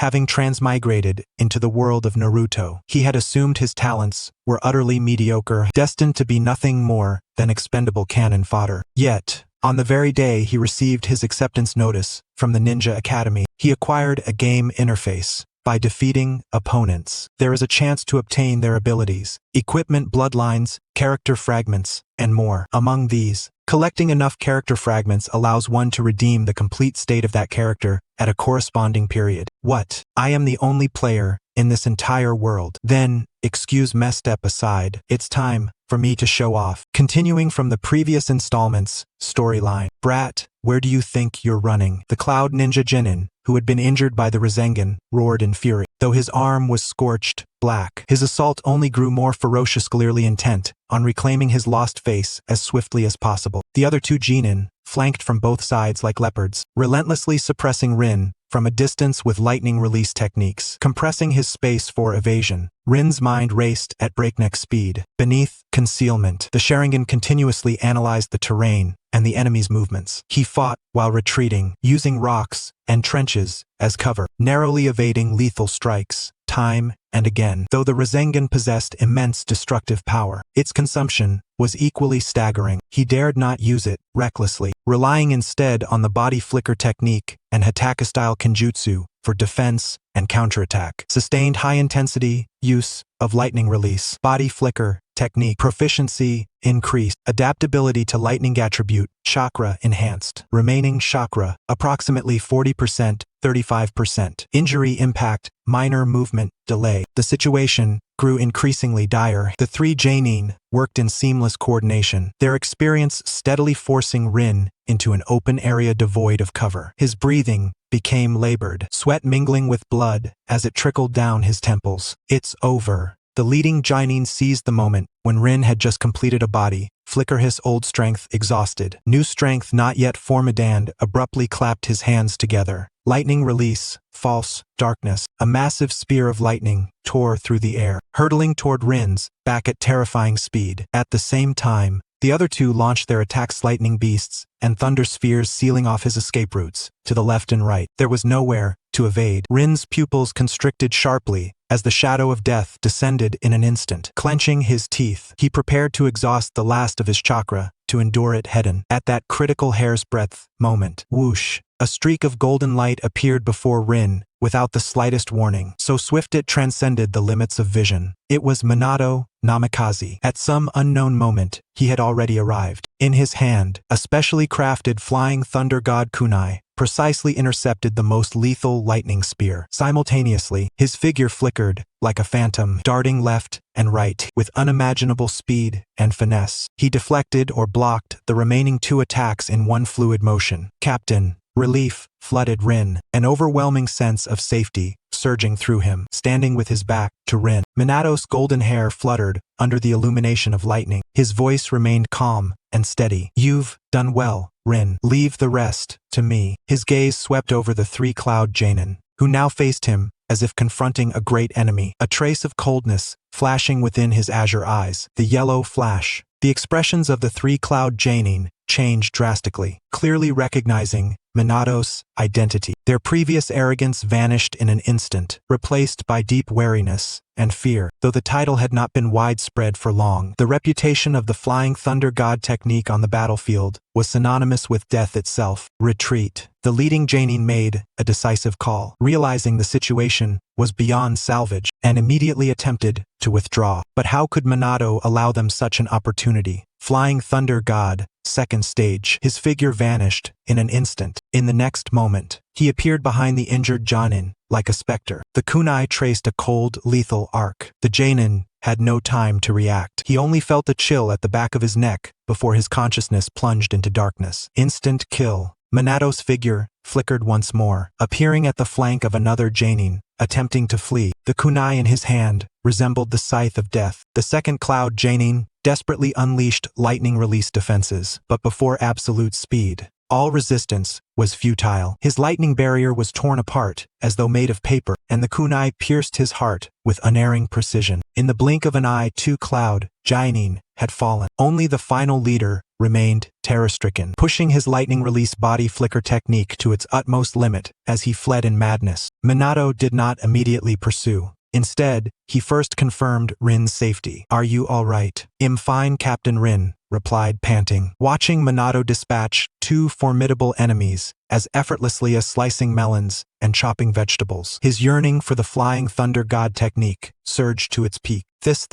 having transmigrated into the world of Naruto. He had assumed his talents were utterly mediocre, destined to be nothing more than expendable cannon fodder. Yet, on the very day he received his acceptance notice from the Ninja Academy, he acquired a game interface. By defeating opponents, there is a chance to obtain their abilities, equipment, bloodlines, character fragments, and more. Among these, collecting enough character fragments allows one to redeem the complete state of that character at a corresponding period. What? I am the only player in this entire world. Then, excuse mess step aside, it's time for me to show off. Continuing from the previous installment's storyline. Brat, where do you think you're running? The Cloud Ninja Genin, who had been injured by the Rasengan, roared in fury. Though his arm was scorched black, his assault only grew more ferocious, clearly intent on reclaiming his lost face as swiftly as possible. The other two Genin, flanked from both sides like leopards, relentlessly suppressing Rin from a distance with lightning release techniques, compressing his space for evasion. Rin's mind raced at breakneck speed. Beneath concealment, the Sharingan continuously analyzed the terrain and the enemy's movements. He fought while retreating, using rocks and trenches as cover, narrowly evading lethal strikes, time and again. Though the Rasengan possessed immense destructive power, its consumption was equally staggering. He dared not use it recklessly, relying instead on the body flicker technique and Hataka-style Kenjutsu for defense and counterattack. Sustained high-intensity use of lightning release, body flicker technique, proficiency increased, adaptability to lightning attribute, chakra enhanced, remaining chakra approximately 40%, 35%. Injury impact, minor movement delay. The situation grew increasingly dire. The three Genin worked in seamless coordination, their experience steadily forcing Rin into an open area devoid of cover. His breathing became labored, sweat mingling with blood as it trickled down his temples. It's over. The leading Genin seized the moment when Rin had just completed a body flicker, his old strength exhausted. New strength not yet formed, abruptly clapped his hands together. Lightning release, false darkness. A massive spear of lightning tore through the air, hurtling toward Rin's back at terrifying speed. At the same time, the other two launched their attacks, lightning beasts and thunder spheres sealing off his escape routes to the left and right. There was nowhere to evade. Rin's pupils constricted sharply as the shadow of death descended in an instant. Clenching his teeth, he prepared to exhaust the last of his chakra to endure it head-on. At that critical hair's breadth moment, whoosh, a streak of golden light appeared before Rin without the slightest warning. So swift it transcended the limits of vision. It was Minato Namikaze. At some unknown moment, he had already arrived. In his hand, a specially crafted flying thunder god kunai precisely intercepted the most lethal lightning spear. Simultaneously, his figure flickered like a phantom, darting left and right with unimaginable speed and finesse. He deflected or blocked the remaining two attacks in one fluid motion. Captain, relief flooded Rin, an overwhelming sense of safety surging through him. Standing with his back to Rin, Minato's golden hair fluttered under the illumination of lightning. His voice remained calm and steady. You've done well, Rin. Leave the rest to me. His gaze swept over the three Cloud Genin, who now faced him as if confronting a great enemy. A trace of coldness flashing within his azure eyes. The yellow flash. The expressions of the three Cloud Genin changed drastically, clearly recognizing Minato's identity. Their previous arrogance vanished in an instant, replaced by deep wariness and fear. Though the title had not been widespread for long, the reputation of the Flying Thunder God technique on the battlefield was synonymous with death itself. Retreat. The leading Genin made a decisive call, realizing the situation was beyond salvage, and immediately attempted to withdraw. But how could Minato allow them such an opportunity? Flying Thunder God, second stage. His figure vanished in an instant. In the next moment, he appeared behind the injured Genin like a specter. The kunai traced a cold, lethal arc. The Genin had no time to react. He only felt a chill at the back of his neck before his consciousness plunged into darkness. Instant kill. Minato's figure flickered once more, appearing at the flank of another Genin, attempting to flee. The kunai in his hand resembled the scythe of death. The second Cloud Genin desperately unleashed lightning release defenses, but before absolute speed, all resistance was futile. His lightning barrier was torn apart as though made of paper, and the kunai pierced his heart with unerring precision. In the blink of an eye, two Cloud Genin had fallen. Only the final leader remained terror-stricken, pushing his lightning release body flicker technique to its utmost limit as he fled in madness. Minato did not immediately pursue. Instead, he first confirmed Rin's safety. "Are you all right?" "I'm fine, Captain Rin," replied, panting, watching Minato dispatch two formidable enemies as effortlessly as slicing melons and chopping vegetables. His yearning for the flying thunder god technique surged to its peak. This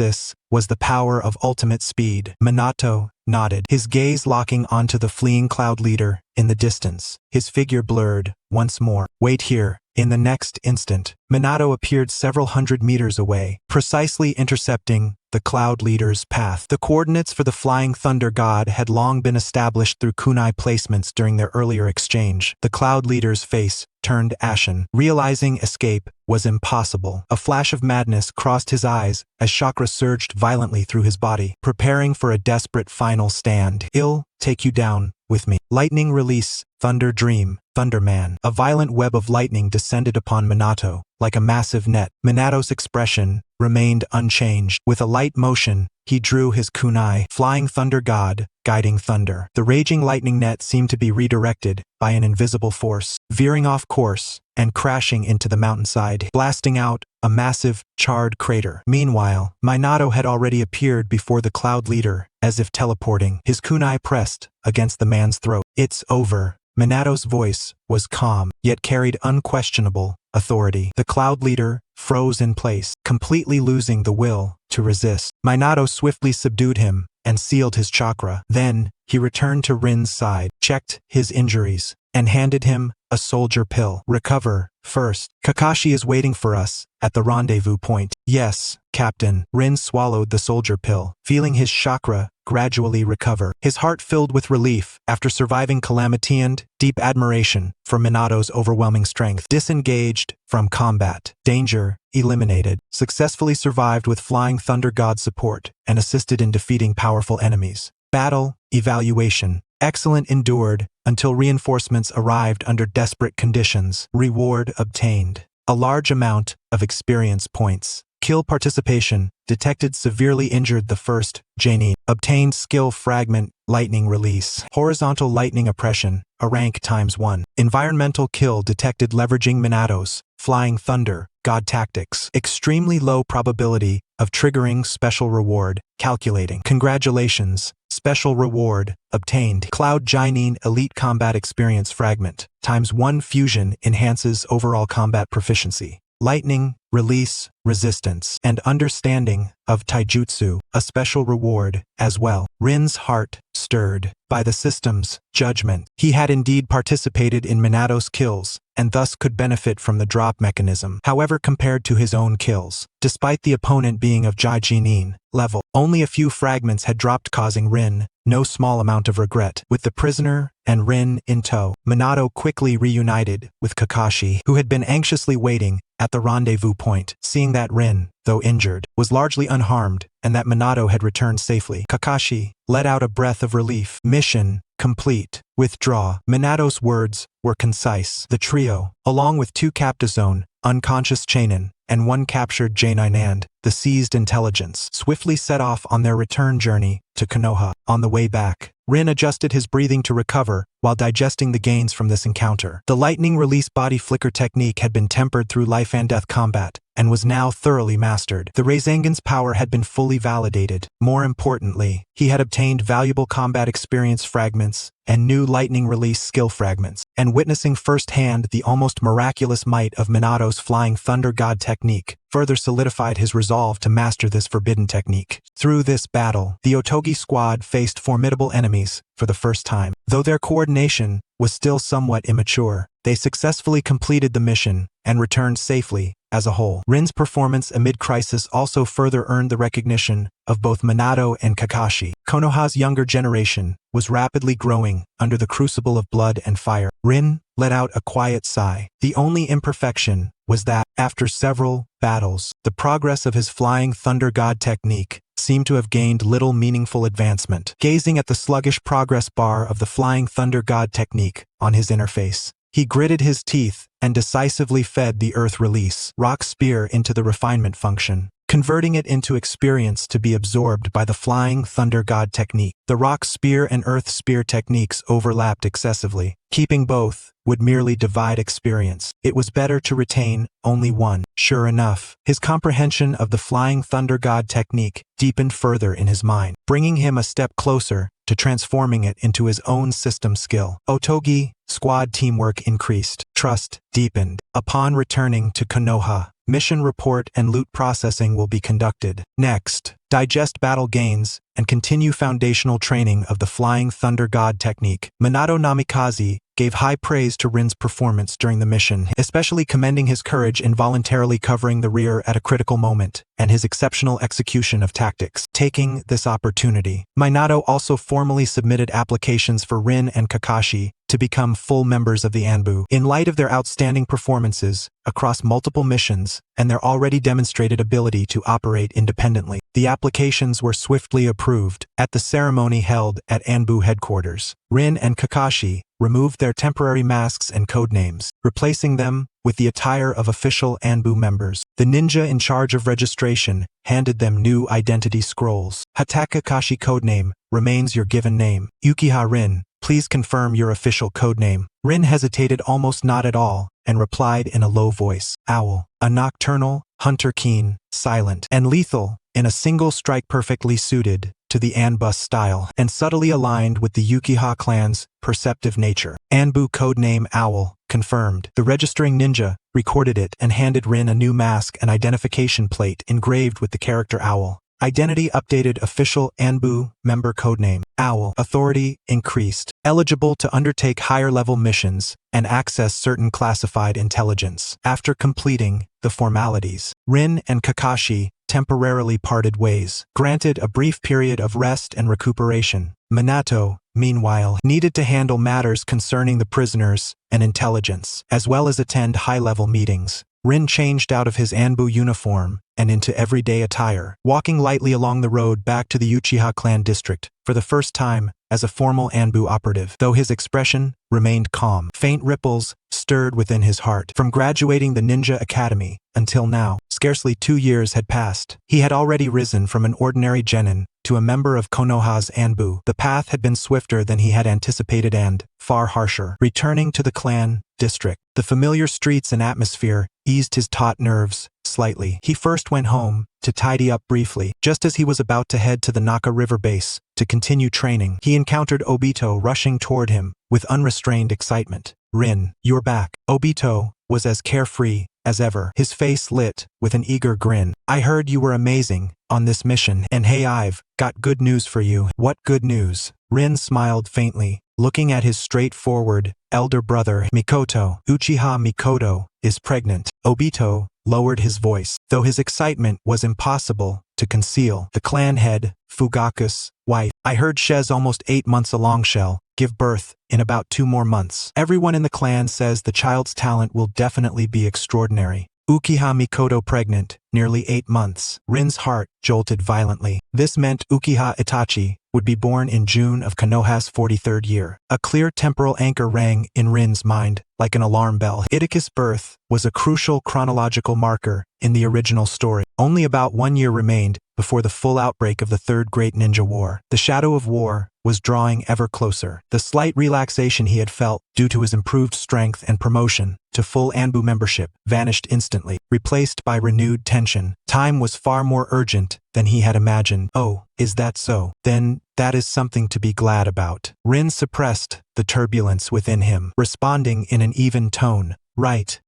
was the power of ultimate speed. Minato nodded, his gaze locking onto the fleeing cloud leader in the distance. His figure blurred once more. "Wait here." In the next instant, Minato appeared several hundred meters away, precisely intercepting the cloud leader's path. The coordinates for the flying thunder god had long been established through kunai placements during their earlier exchange. The cloud leader's face turned ashen. Realizing escape was impossible, a flash of madness crossed his eyes as chakra surged violently through his body, preparing for a desperate final stand. "I'll take you down with me." Lightning release, thunder dream, Thunderman. A violent web of lightning descended upon Minato, like a massive net. Minato's expression remained unchanged. With a light motion, he drew his kunai, flying thunder god, guiding thunder. The raging lightning net seemed to be redirected by an invisible force, veering off course and crashing into the mountainside, blasting out a massive, charred crater. Meanwhile, Minato had already appeared before the cloud leader, as if teleporting. His kunai pressed against the man's throat. "It's over." Minato's voice was calm, yet carried unquestionable authority. The cloud leader froze in place, completely losing the will to resist. Minato swiftly subdued him and sealed his chakra. Then, he returned to Rin's side, checked his injuries, and handed him a soldier pill. "Recover first. Kakashi is waiting for us at the rendezvous point." "Yes, Captain." Rin swallowed the soldier pill, feeling his chakra gradually recover. His heart filled with relief after surviving calamity and deep admiration for Minato's overwhelming strength. Disengaged from combat. Danger eliminated. Successfully survived with flying thunder god support and assisted in defeating powerful enemies. Battle evaluation. Excellent, endured until reinforcements arrived under desperate conditions. Reward obtained. A large amount of experience points. Kill participation. Detected severely injured the first Genin. Obtained skill fragment, lightning release. Horizontal lightning oppression, a rank ×1. Environmental kill detected leveraging Minato's flying thunder god tactics. Extremely low probability of triggering special reward, calculating. Congratulations. Special reward obtained. Cloud Genin Elite Combat Experience Fragment ×1 fusion enhances overall combat proficiency. Lightning, release, resistance, and understanding of taijutsu, a special reward as well. Rin's heart stirred by the system's judgment. He had indeed participated in Minato's kills, and thus could benefit from the drop mechanism. However, compared to his own kills, despite the opponent being of Jaijinin level, only a few fragments had dropped, causing Rin no small amount of regret. With the prisoner and Rin in tow, Minato quickly reunited with Kakashi, who had been anxiously waiting at the rendezvous point. Seeing that Rin, though injured, was largely unharmed, and that Minato had returned safely, Kakashi let out a breath of relief. Mission complete. Withdraw. Minato's words were concise. The trio, along with 2 Captazone, unconscious Chainin, and 1 captured Janinand, the seized intelligence, swiftly set off on their return journey to Konoha. On the way back, Rin adjusted his breathing to recover while digesting the gains from this encounter. The lightning release body flicker technique had been tempered through life and death combat, and was now thoroughly mastered. The Rasengan's power had been fully validated. More importantly, he had obtained valuable combat experience fragments and new lightning release skill fragments, and witnessing firsthand the almost miraculous might of Minato's flying thunder god technique further solidified his resolve to master this forbidden technique. Through this battle, the Otogi squad faced formidable enemies for the first time. Though their coordination was still somewhat immature, they successfully completed the mission and returned safely as a whole. Rin's performance amid crisis also further earned the recognition of both Minato and Kakashi. Konoha's younger generation was rapidly growing under the crucible of blood and fire. Rin let out a quiet sigh. The only imperfection was that, after several battles, the progress of his flying thunder god technique seemed to have gained little meaningful advancement. Gazing at the sluggish progress bar of the flying thunder god technique on his interface, he gritted his teeth and decisively fed the earth release rock spear into the refinement function, converting it into experience to be absorbed by the Flying Thunder God technique. The Rock Spear and Earth Spear techniques overlapped excessively. Keeping both would merely divide experience. It was better to retain only one. Sure enough, his comprehension of the Flying Thunder God technique deepened further in his mind, bringing him a step closer to transforming it into his own system skill. Otogi, squad teamwork increased. Trust deepened. Upon returning to Konoha, mission report and loot processing will be conducted. Next, digest battle gains and continue foundational training of the Flying Thunder God technique. Minato Namikaze gave high praise to Rin's performance during the mission, especially commending his courage in voluntarily covering the rear at a critical moment, and his exceptional execution of tactics. Taking this opportunity, Minato also formally submitted applications for Rin and Kakashi to become full members of the Anbu. In light of their outstanding performances across multiple missions and their already demonstrated ability to operate independently, the applications were swiftly approved. At the ceremony held at Anbu headquarters, Rin and Kakashi removed their temporary masks and codenames, replacing them with the attire of official Anbu members. The ninja in charge of registration handed them new identity scrolls. Hatakakashi codename remains your given name. Uchiha Rin, please confirm your official codename. Rin hesitated almost not at all and replied in a low voice. Owl. A nocturnal, hunter keen, silent, and lethal, in a single strike perfectly suited to the Anbu style and subtly aligned with the Uchiha clan's perceptive nature. Anbu codename Owl, confirmed. The registering ninja recorded it and handed Rin a new mask and identification plate engraved with the character Owl. Identity updated. Official Anbu member codename Owl. Authority increased. Eligible to undertake higher-level missions and access certain classified intelligence. After completing the formalities, Rin and Kakashi temporarily parted ways, granted a brief period of rest and recuperation. Minato, meanwhile, needed to handle matters concerning the prisoners and intelligence, as well as attend high-level meetings. Rin changed out of his Anbu uniform and into everyday attire, walking lightly along the road back to the Uchiha clan district, for the first time as a formal Anbu operative, though his expression remained calm. Faint ripples stirred within his heart. From graduating the Ninja Academy until now, scarcely 2 years had passed. He had already risen from an ordinary genin to a member of Konoha's Anbu. The path had been swifter than he had anticipated and far harsher. Returning to the clan district, the familiar streets and atmosphere eased his taut nerves slightly. He first went home to tidy up briefly. Just as he was about to head to the Naka River base to continue training, he encountered Obito rushing toward him with unrestrained excitement. Rin, you're back. Obito was as carefree as ever, his face lit with an eager grin. I heard you were amazing on this mission, and hey, I've got good news for you. What good news? Rin smiled faintly, looking at his straightforward elder brother Mikoto. Uchiha Mikoto is pregnant. Obito lowered his voice, though his excitement was impossible to conceal. The clan head, Fugaku's wife. I heard she's almost 8 months along. She'll give birth in about 2 more months. Everyone in the clan says the child's talent will definitely be extraordinary. Uchiha Mikoto pregnant, nearly 8 months. Rin's heart jolted violently. This meant Uchiha Itachi would be born in June of Konoha's 43rd year. A clear temporal anchor rang in Rin's mind, like an alarm bell. Itachi's birth was a crucial chronological marker in the original story. Only about 1 year remained before the full outbreak of the Third Great Ninja War. The shadow of war was drawing ever closer. The slight relaxation he had felt due to his improved strength and promotion to full Anbu membership vanished instantly, replaced by renewed tension. Time was far more urgent than he had imagined. Oh, is that so? Then that is something to be glad about. Rin suppressed the turbulence within him, responding in an even tone. Right.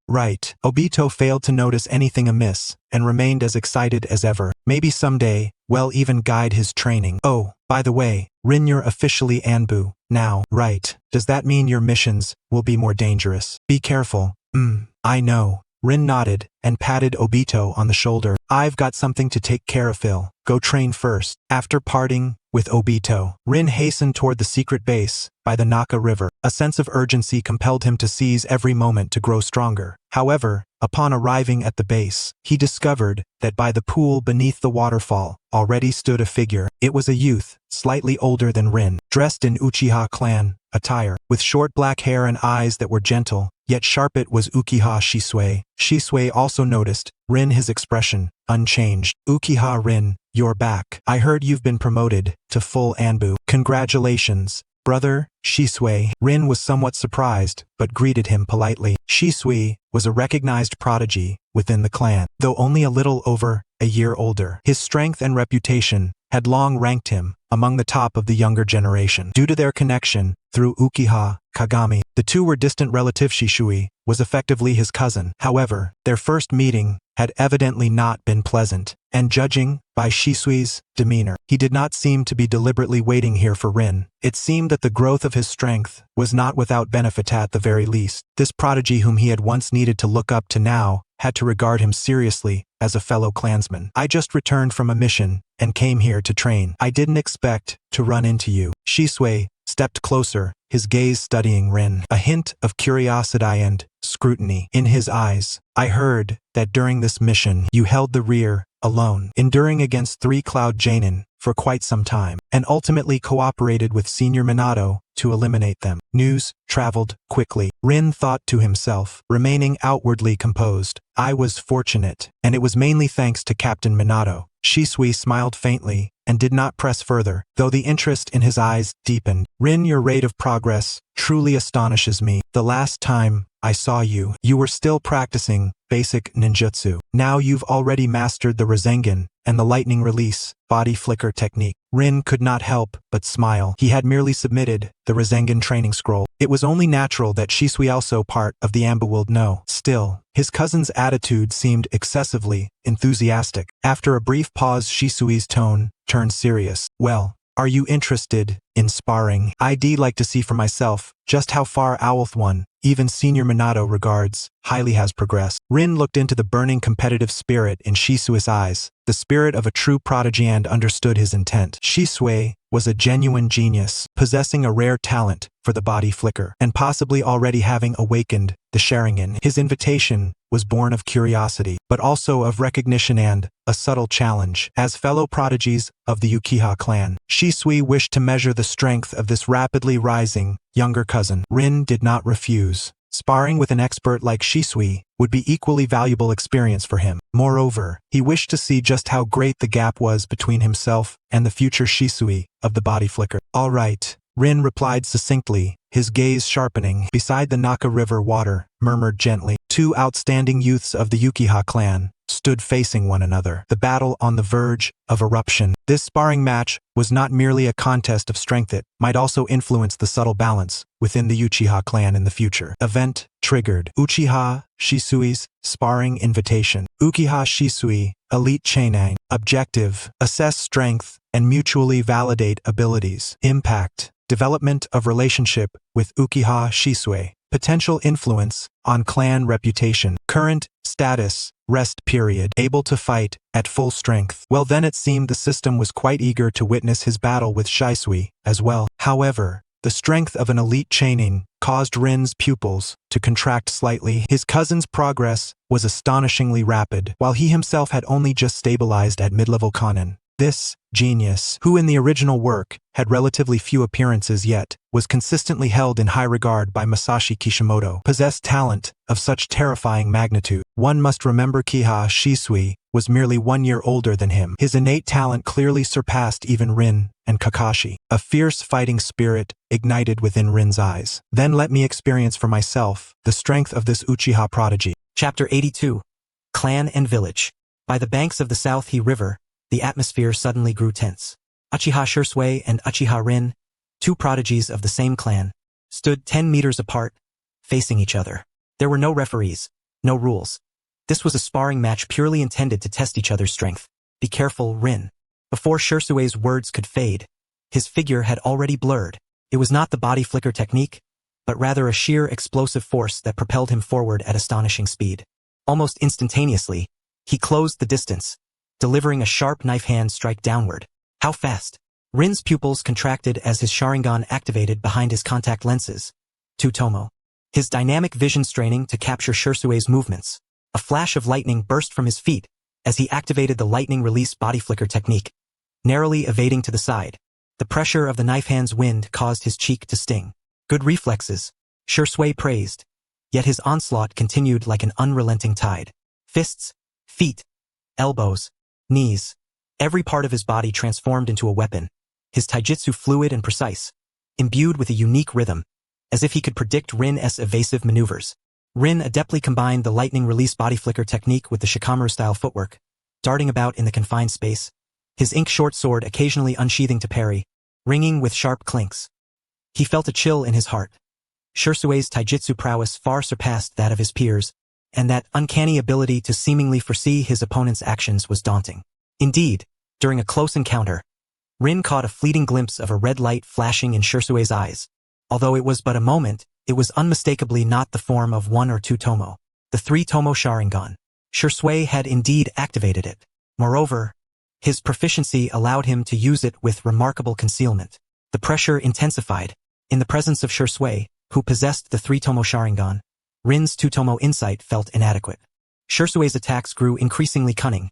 Obito failed to notice anything amiss and remained as excited as ever. Maybe someday, we'll even guide his training. Oh, by the way, Rin, you're officially Anbu now, right? Does that mean your missions will be more dangerous? Be careful. I know. Rin nodded and patted Obito on the shoulder. I've got something to take care of, Phil. Go train first. After parting with Obito. Rin hastened toward the secret base by the Naka River. A sense of urgency compelled him to seize every moment to grow stronger. However, upon arriving at the base, he discovered that by the pool beneath the waterfall already stood a figure. It was a youth, slightly older than Rin, dressed in Uchiha clan attire, with short black hair and eyes that were gentle, yet sharp. It was Uchiha Shisui. Shisui also noticed Rin, his expression unchanged. Uchiha Rin, you're back. I heard you've been promoted to full Anbu. Congratulations, brother. Shisui. Rin was somewhat surprised, but greeted him politely. Shisui was a recognized prodigy within the clan, though only a little over a year older. His strength and reputation had long ranked him among the top of the younger generation. Due to their connection through Uchiha Kagami, the two were distant relatives. Shisui was effectively his cousin. However, their first meeting had evidently not been pleasant, and judging by Shisui's demeanor, he did not seem to be deliberately waiting here for Rin. It seemed that the growth of his strength was not without benefit. At the very least, this prodigy whom he had once needed to look up to now had to regard him seriously as a fellow clansman. I just returned from a mission and came here to train. I didn't expect to run into you. Shisui stepped closer, his gaze studying Rin, a hint of curiosity and scrutiny in his eyes. I heard that during this mission you held the rear alone, enduring against 3 Cloud Janin for quite some time, and ultimately cooperated with Senior Minato to eliminate them. News traveled quickly. Rin thought to himself, remaining outwardly composed. I was fortunate, and it was mainly thanks to Captain Minato. Shisui smiled faintly and did not press further, though the interest in his eyes deepened. Rin, your rate of progress truly astonishes me. The last time I saw you, you were still practicing basic ninjutsu. Now you've already mastered the Rasengan and the lightning release body flicker technique. Rin could not help but smile. He had merely submitted the Rasengan training scroll. It was only natural that Shisui, also part of the Anbu, would know. Still, his cousin's attitude seemed excessively enthusiastic. After a brief pause, Shisui's tone turned serious. Well, are you interested in sparring? I'd like to see for myself just how far Owlth one, even Senior Minato regards, highly has progressed. Rin looked into the burning competitive spirit in Shisui's eyes, the spirit of a true prodigy, and understood his intent. Shisui was a genuine genius, possessing a rare talent for the body flicker, and possibly already having awakened the Sharingan. His invitation was born of curiosity, but also of recognition and a subtle challenge. As fellow prodigies of the Uchiha clan, Shisui wished to measure the strength of this rapidly rising younger cousin. Rin did not refuse. Sparring with an expert like Shisui would be equally valuable experience for him. Moreover, he wished to see just how great the gap was between himself and the future Shisui of the body flicker. All right, Rin replied succinctly, his gaze sharpening. Beside the Naka River, water murmured gently. 2 outstanding youths of the Uchiha clan stood facing one another, the battle on the verge of eruption. This sparring match was not merely a contest of strength, it might also influence the subtle balance within the Uchiha clan in the future. Event triggered. Uchiha Shisui's sparring invitation. Uchiha Shisui, Elite Chainang. Objective: assess strength and mutually validate abilities. Impact: development of relationship with Uchiha Shisui. Potential influence on clan reputation. Current status: rest period. Able to fight at full strength. Well, then it seemed the system was quite eager to witness his battle with Shisui as well. However, the strength of an elite chaining caused Rin's pupils to contract slightly. His cousin's progress was astonishingly rapid, while he himself had only just stabilized at mid-level Kanin. This genius, who in the original work had relatively few appearances yet was consistently held in high regard by Masashi Kishimoto, possessed talent of such terrifying magnitude. One must remember Uchiha Shisui was merely 1 year older than him. His innate talent clearly surpassed even Rin and Kakashi. A fierce fighting spirit ignited within Rin's eyes. Then let me experience for myself the strength of this Uchiha prodigy. Chapter 82. Clan and Village. By the banks of the South River, the atmosphere suddenly grew tense. Uchiha Shisui and Uchiha Rin, 2 prodigies of the same clan, stood 10 meters apart, facing each other. There were no referees, no rules. This was a sparring match purely intended to test each other's strength. Be careful, Rin. Before Shisui's words could fade, his figure had already blurred. It was not the body flicker technique, but rather a sheer explosive force that propelled him forward at astonishing speed. Almost instantaneously, he closed the distance, delivering a sharp knife hand strike downward. How fast? Rin's pupils contracted as his Sharingan activated behind his contact lenses. Tutomo. His dynamic vision straining to capture Shisui's movements. A flash of lightning burst from his feet as he activated the lightning release body flicker technique, narrowly evading to the side. The pressure of the knife hand's wind caused his cheek to sting. Good reflexes, Shisui praised, yet his onslaught continued like an unrelenting tide. Fists, feet, elbows, knees, every part of his body transformed into a weapon, his taijutsu fluid and precise, imbued with a unique rhythm, as if he could predict Rin's evasive maneuvers. Rin adeptly combined the lightning release body flicker technique with the Shikamaru-style footwork, darting about in the confined space, his ink-short sword occasionally unsheathing to parry, ringing with sharp clinks. He felt a chill in his heart. Shisui's taijutsu prowess far surpassed that of his peers, and that uncanny ability to seemingly foresee his opponent's actions was daunting. Indeed, during a close encounter, Rin caught a fleeting glimpse of a red light flashing in Shisui's eyes. Although it was but a moment, it was unmistakably not the form of one or two tomo. The 3 tomo Sharingan. Shisui had indeed activated it. Moreover, his proficiency allowed him to use it with remarkable concealment. The pressure intensified. In the presence of Shisui, who possessed the 3 tomo Sharingan, Rin's 2 tomo insight felt inadequate. Shisui's attacks grew increasingly cunning,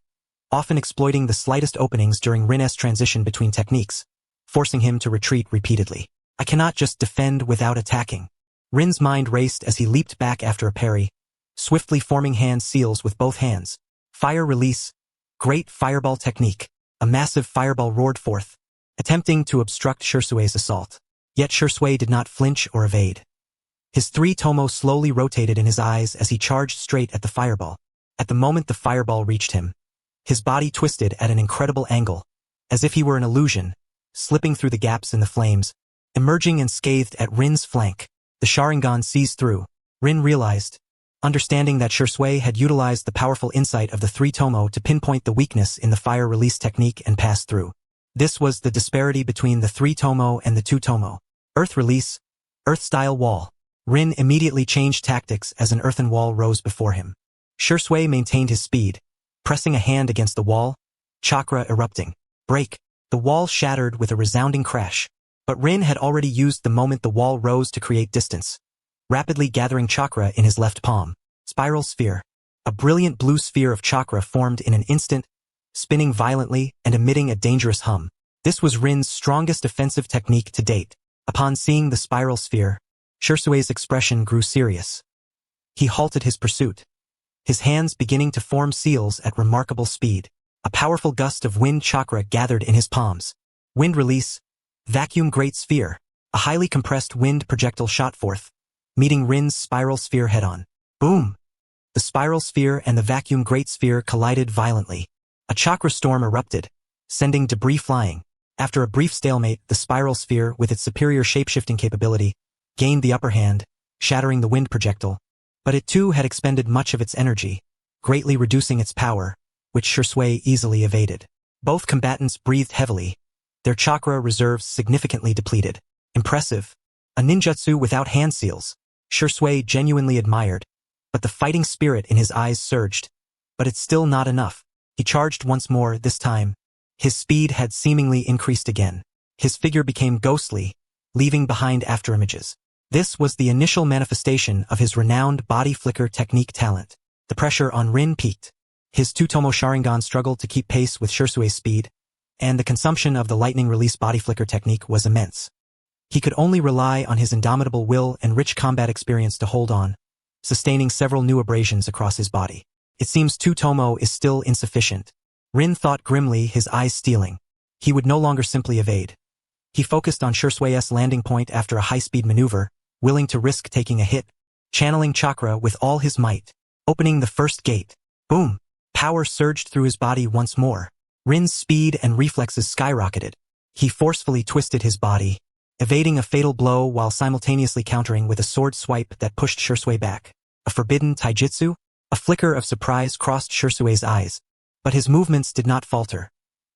often exploiting the slightest openings during Rin's transition between techniques, forcing him to retreat repeatedly. I cannot just defend without attacking. Rin's mind raced as he leaped back after a parry, swiftly forming hand seals with both hands. Fire release, great fireball technique. A massive fireball roared forth, attempting to obstruct Shisui's assault. Yet Shisui did not flinch or evade. His 3 tomo slowly rotated in his eyes as he charged straight at the fireball. At the moment the fireball reached him, his body twisted at an incredible angle, as if he were an illusion, slipping through the gaps in the flames, emerging unscathed at Rin's flank. The Sharingan seized through. Rin realized, understanding that Shisui had utilized the powerful insight of the 3 tomo to pinpoint the weakness in the fire release technique and pass through. This was the disparity between the 3 tomo and the 2 tomo. Earth release, earth-style wall. Rin immediately changed tactics as an earthen wall rose before him. Shisui maintained his speed, pressing a hand against the wall, chakra erupting. Break. The wall shattered with a resounding crash. But Rin had already used the moment the wall rose to create distance, rapidly gathering chakra in his left palm. Spiral sphere. A brilliant blue sphere of chakra formed in an instant, spinning violently and emitting a dangerous hum. This was Rin's strongest offensive technique to date. Upon seeing the spiral sphere, Shisui's expression grew serious. He halted his pursuit, his hands beginning to form seals at remarkable speed. A powerful gust of wind chakra gathered in his palms. Wind release, vacuum great sphere. A highly compressed wind projectile shot forth, meeting Rin's spiral sphere head-on. Boom! The spiral sphere and the vacuum great sphere collided violently. A chakra storm erupted, sending debris flying. After a brief stalemate, the spiral sphere, with its superior shapeshifting capability, gained the upper hand, shattering the wind projectile. But it too had expended much of its energy, greatly reducing its power, which Shisui easily evaded. Both combatants breathed heavily, their chakra reserves significantly depleted. Impressive. A ninjutsu without hand seals. Shisui genuinely admired, but the fighting spirit in his eyes surged. But it's still not enough. He charged once more, this time. His speed had seemingly increased again. His figure became ghostly, leaving behind afterimages. This was the initial manifestation of his renowned body flicker technique talent. The pressure on Rin peaked. His 2 tomo Sharingan struggled to keep pace with Shisui's speed, and the consumption of the lightning release body flicker technique was immense. He could only rely on his indomitable will and rich combat experience to hold on, sustaining several new abrasions across his body. It seems 2 tomo is still insufficient. Rin thought grimly, his eyes steeling. He would no longer simply evade. He focused on Shisui's landing point after a high-speed maneuver, willing to risk taking a hit, channeling chakra with all his might. Opening the first gate. Boom! Power surged through his body once more. Rin's speed and reflexes skyrocketed. He forcefully twisted his body, evading a fatal blow while simultaneously countering with a sword swipe that pushed Shisui back. A forbidden taijutsu? A flicker of surprise crossed Shisui's eyes, but his movements did not falter.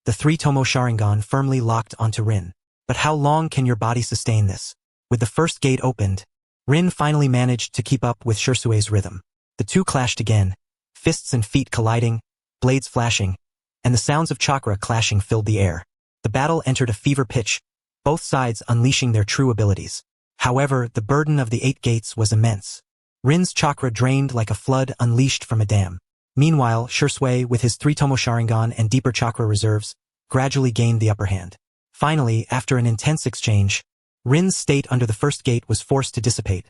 The 3 tomo Sharingan firmly locked onto Rin. But how long can your body sustain this? With the first gate opened, Rin finally managed to keep up with Shisui's rhythm. The two clashed again, fists and feet colliding, blades flashing, and the sounds of chakra clashing filled the air. The battle entered a fever pitch, both sides unleashing their true abilities. However, the burden of the 8 gates was immense. Rin's chakra drained like a flood unleashed from a dam. Meanwhile, Shisui, with his 3-tomo Sharingan and deeper chakra reserves, gradually gained the upper hand. Finally, after an intense exchange, Rin's state under the first gate was forced to dissipate,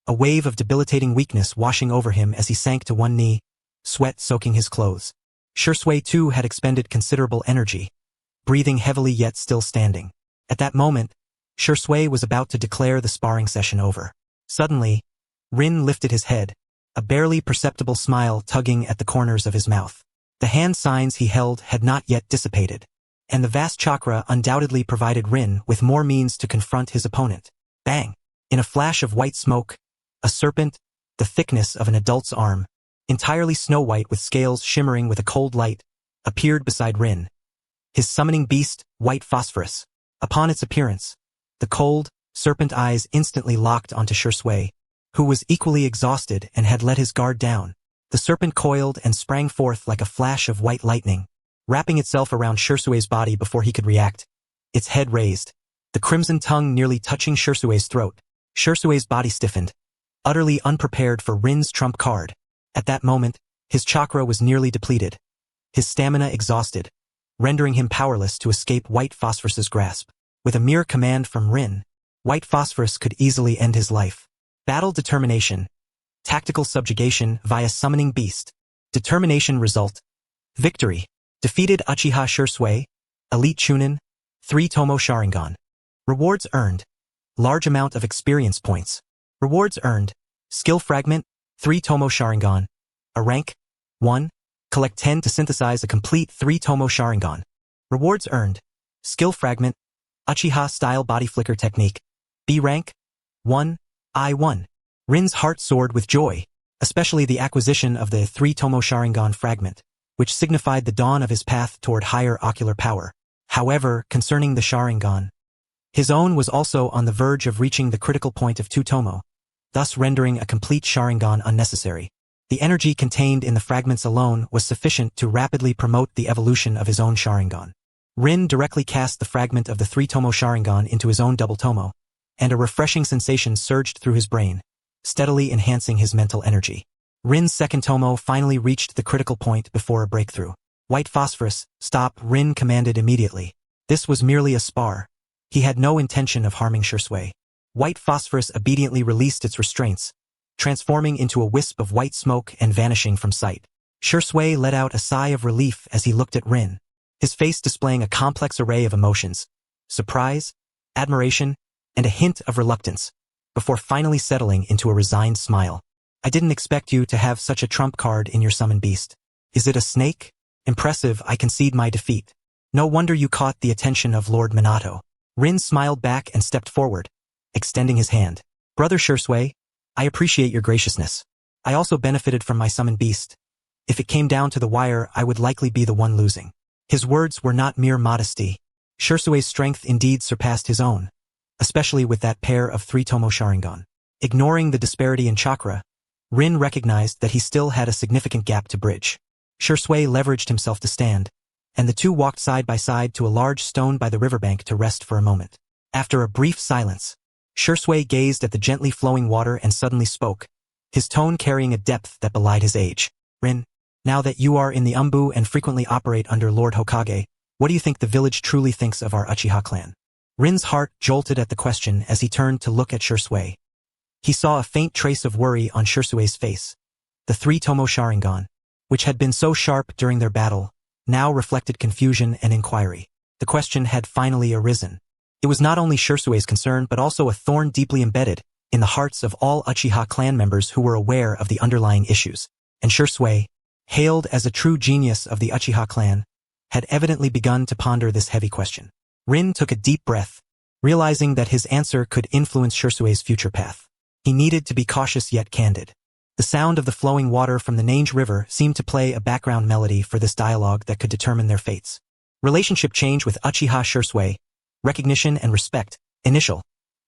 a wave of debilitating weakness washing over him as he sank to one knee, sweat soaking his clothes. Shisui too had expended considerable energy, breathing heavily yet still standing. At that moment, Shisui was about to declare the sparring session over. Suddenly, Rin lifted his head, a barely perceptible smile tugging at the corners of his mouth. The hand signs he held had not yet dissipated, and the vast chakra undoubtedly provided Rin with more means to confront his opponent. Bang! In a flash of white smoke, a serpent, the thickness of an adult's arm, entirely snow-white with scales shimmering with a cold light, appeared beside Rin. His summoning beast, white phosphorus. Upon its appearance, the cold, serpent eyes instantly locked onto Shisui, who was equally exhausted and had let his guard down. The serpent coiled and sprang forth like a flash of white lightning, wrapping itself around Shisui's body before he could react, its head raised, the crimson tongue nearly touching Shisui's throat. Shisui's body stiffened, utterly unprepared for Rin's trump card. At that moment, his chakra was nearly depleted, his stamina exhausted, rendering him powerless to escape White Phosphorus's grasp. With a mere command from Rin, White Phosphorus could easily end his life. Battle determination. Tactical subjugation via summoning beast. Determination result. Victory. Defeated Uchiha Shisui, Elite Chunin, 3-tomo Sharingan. Rewards earned. Large amount of experience points. Rewards earned. Skill fragment, 3-tomo Sharingan. A rank, 1. Collect 10 to synthesize a complete 3-tomo Sharingan. Rewards earned. Skill fragment, Uchiha style body flicker technique. B rank, 1. I1. Rin's heart soared with joy, especially the acquisition of the 3-tomo Sharingan fragment, which signified the dawn of his path toward higher ocular power. However, concerning the Sharingan, his own was also on the verge of reaching the critical point of 2-tomo, thus rendering a complete Sharingan unnecessary. The energy contained in the fragments alone was sufficient to rapidly promote the evolution of his own Sharingan. Rin directly cast the fragment of the 3-tomo Sharingan into his own double-tomo, and a refreshing sensation surged through his brain, steadily enhancing his mental energy. Rin's second tomo finally reached the critical point before a breakthrough. White Phosphorus, stop, Rin commanded immediately. This was merely a spar. He had no intention of harming Shisui. White Phosphorus obediently released its restraints, transforming into a wisp of white smoke and vanishing from sight. Shisui let out a sigh of relief as he looked at Rin, his face displaying a complex array of emotions: surprise, admiration, and a hint of reluctance, before finally settling into a resigned smile. I didn't expect you to have such a trump card in your summon beast. Is it a snake? Impressive, I concede my defeat. No wonder you caught the attention of Lord Minato. Rin smiled back and stepped forward, extending his hand. Brother Shisui, I appreciate your graciousness. I also benefited from my summon beast. If it came down to the wire, I would likely be the one losing. His words were not mere modesty. Shisui's strength indeed surpassed his own, especially with that pair of 3-tomo Sharingan. Ignoring the disparity in chakra, Rin recognized that he still had a significant gap to bridge. Shisui leveraged himself to stand, and the two walked side by side to a large stone by the riverbank to rest for a moment. After a brief silence, Shisui gazed at the gently flowing water and suddenly spoke, his tone carrying a depth that belied his age. Rin, now that you are in the Anbu and frequently operate under Lord Hokage, what do you think the village truly thinks of our Uchiha clan? Rin's heart jolted at the question as he turned to look at Shisui. He saw a faint trace of worry on Shisui's face. The 3-tomo Sharingan, which had been so sharp during their battle, now reflected confusion and inquiry. The question had finally arisen. It was not only Shisui's concern but also a thorn deeply embedded in the hearts of all Uchiha clan members who were aware of the underlying issues. And Shisui, hailed as a true genius of the Uchiha clan, had evidently begun to ponder this heavy question. Rin took a deep breath, realizing that his answer could influence Shisui's future path. He needed to be cautious yet candid. The sound of the flowing water from the Nange River seemed to play a background melody for this dialogue that could determine their fates. Relationship change with Uchiha Shisui, recognition and respect, initial.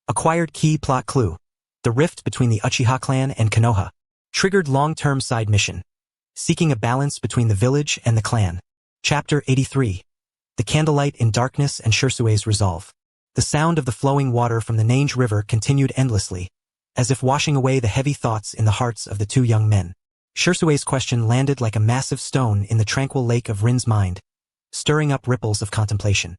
Acquired key plot clue. The rift between the Uchiha clan and Konoha. Triggered long-term side mission. Seeking a balance between the village and the clan. Chapter 83. the candlelight in darkness and Shisui's resolve. The sound of the flowing water from the Nange River continued endlessly, as if washing away the heavy thoughts in the hearts of the two young men. Shisui's question landed like a massive stone in the tranquil lake of Rin's mind, stirring up ripples of contemplation.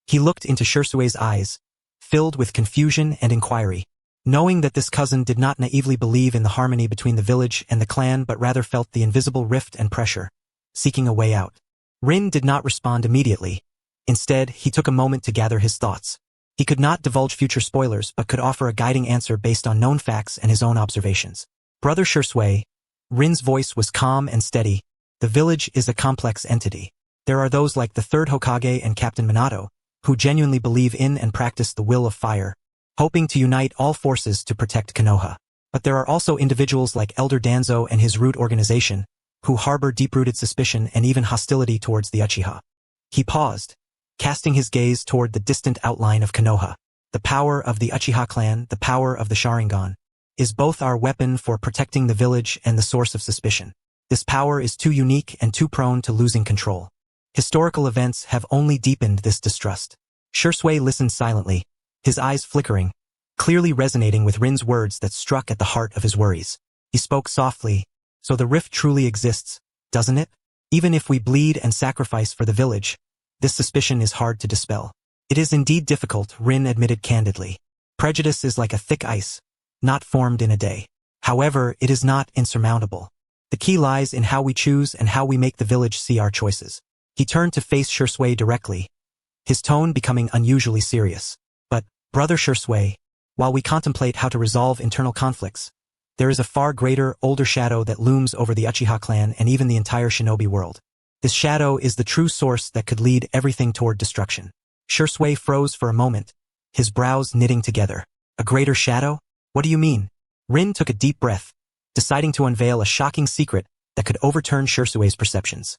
He looked into Shisui's eyes, filled with confusion and inquiry, knowing that this cousin did not naively believe in the harmony between the village and the clan but rather felt the invisible rift and pressure, seeking a way out. Rin did not respond immediately. Instead, he took a moment to gather his thoughts. He could not divulge future spoilers but could offer a guiding answer based on known facts and his own observations. Brother Shisui, Rin's voice was calm and steady. The village is a complex entity. There are those like the third Hokage and Captain Minato, who genuinely believe in and practice the will of fire, hoping to unite all forces to protect Konoha. But there are also individuals like Elder Danzo and his root organization, who harbor deep-rooted suspicion and even hostility towards the Uchiha. He paused, casting his gaze toward the distant outline of Konoha. The power of the Uchiha clan, the power of the Sharingan, is both our weapon for protecting the village and the source of suspicion. This power is too unique and too prone to losing control. Historical events have only deepened this distrust. Shisui listened silently, his eyes flickering, clearly resonating with Rin's words that struck at the heart of his worries. He spoke softly, "So the rift truly exists, doesn't it? Even if we bleed and sacrifice for the village, this suspicion is hard to dispel." "It is indeed difficult," Rin admitted candidly. "Prejudice is like a thick ice, not formed in a day. However, it is not insurmountable. The key lies in how we choose and how we make the village see our choices." He turned to face Shisui directly, his tone becoming unusually serious. "But, Brother Shisui, while we contemplate how to resolve internal conflicts, there is a far greater, older shadow that looms over the Uchiha clan and even the entire shinobi world. This shadow is the true source that could lead everything toward destruction." Shisui froze for a moment, his brows knitting together. "A greater shadow? What do you mean?" Rin took a deep breath, deciding to unveil a shocking secret that could overturn Shisui's perceptions.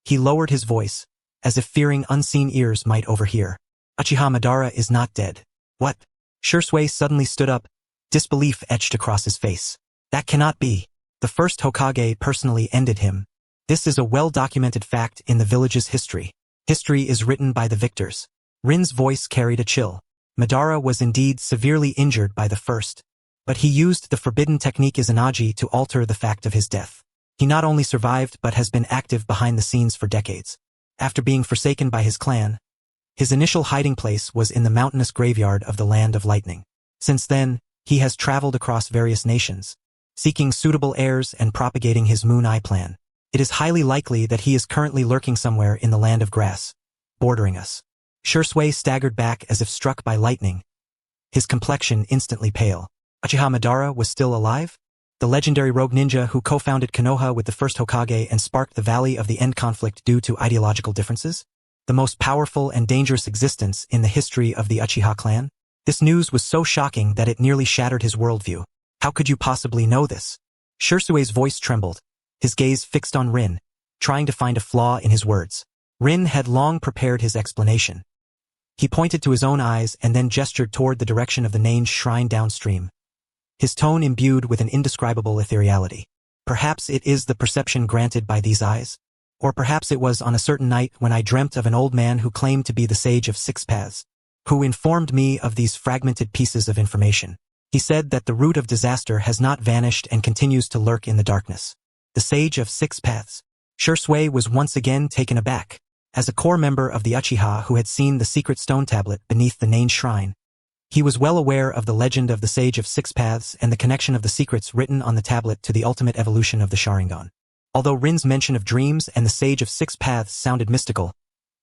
He lowered his voice, as if fearing unseen ears might overhear. "Uchiha Madara is not dead." "What?" Shisui suddenly stood up, disbelief etched across his face. "That cannot be. The first Hokage personally ended him. This is a well-documented fact in the village's history. History is written by the victors." Rin's voice carried a chill. Madara was indeed severely injured by the first, but he used the forbidden technique Izanagi to alter the fact of his death. He not only survived but has been active behind the scenes for decades. After being forsaken by his clan, his initial hiding place was in the mountainous graveyard of the Land of Lightning. Since then, he has traveled across various nations, seeking suitable heirs and propagating his Moon Eye plan. It is highly likely that he is currently lurking somewhere in the Land of Grass, bordering us. Shisui staggered back as if struck by lightning, his complexion instantly pale. Uchiha Madara was still alive? The legendary rogue ninja who co-founded Konoha with the first Hokage and sparked the Valley of the End conflict due to ideological differences? The most powerful and dangerous existence in the history of the Uchiha clan? This news was so shocking that it nearly shattered his worldview. "How could you possibly know this?" Shisui's voice trembled, his gaze fixed on Rin, trying to find a flaw in his words. Rin had long prepared his explanation. He pointed to his own eyes and then gestured toward the direction of the Nange shrine downstream, his tone imbued with an indescribable ethereality. "Perhaps it is the perception granted by these eyes? Or perhaps it was on a certain night when I dreamt of an old man who claimed to be the Sage of Six Paths, who informed me of these fragmented pieces of information. He said that the root of disaster has not vanished and continues to lurk in the darkness." The Sage of Six Paths. Shisui was once again taken aback. As a core member of the Uchiha who had seen the secret stone tablet beneath the Nange shrine, he was well aware of the legend of the Sage of Six Paths and the connection of the secrets written on the tablet to the ultimate evolution of the Sharingan. Although Rin's mention of dreams and the Sage of Six Paths sounded mystical,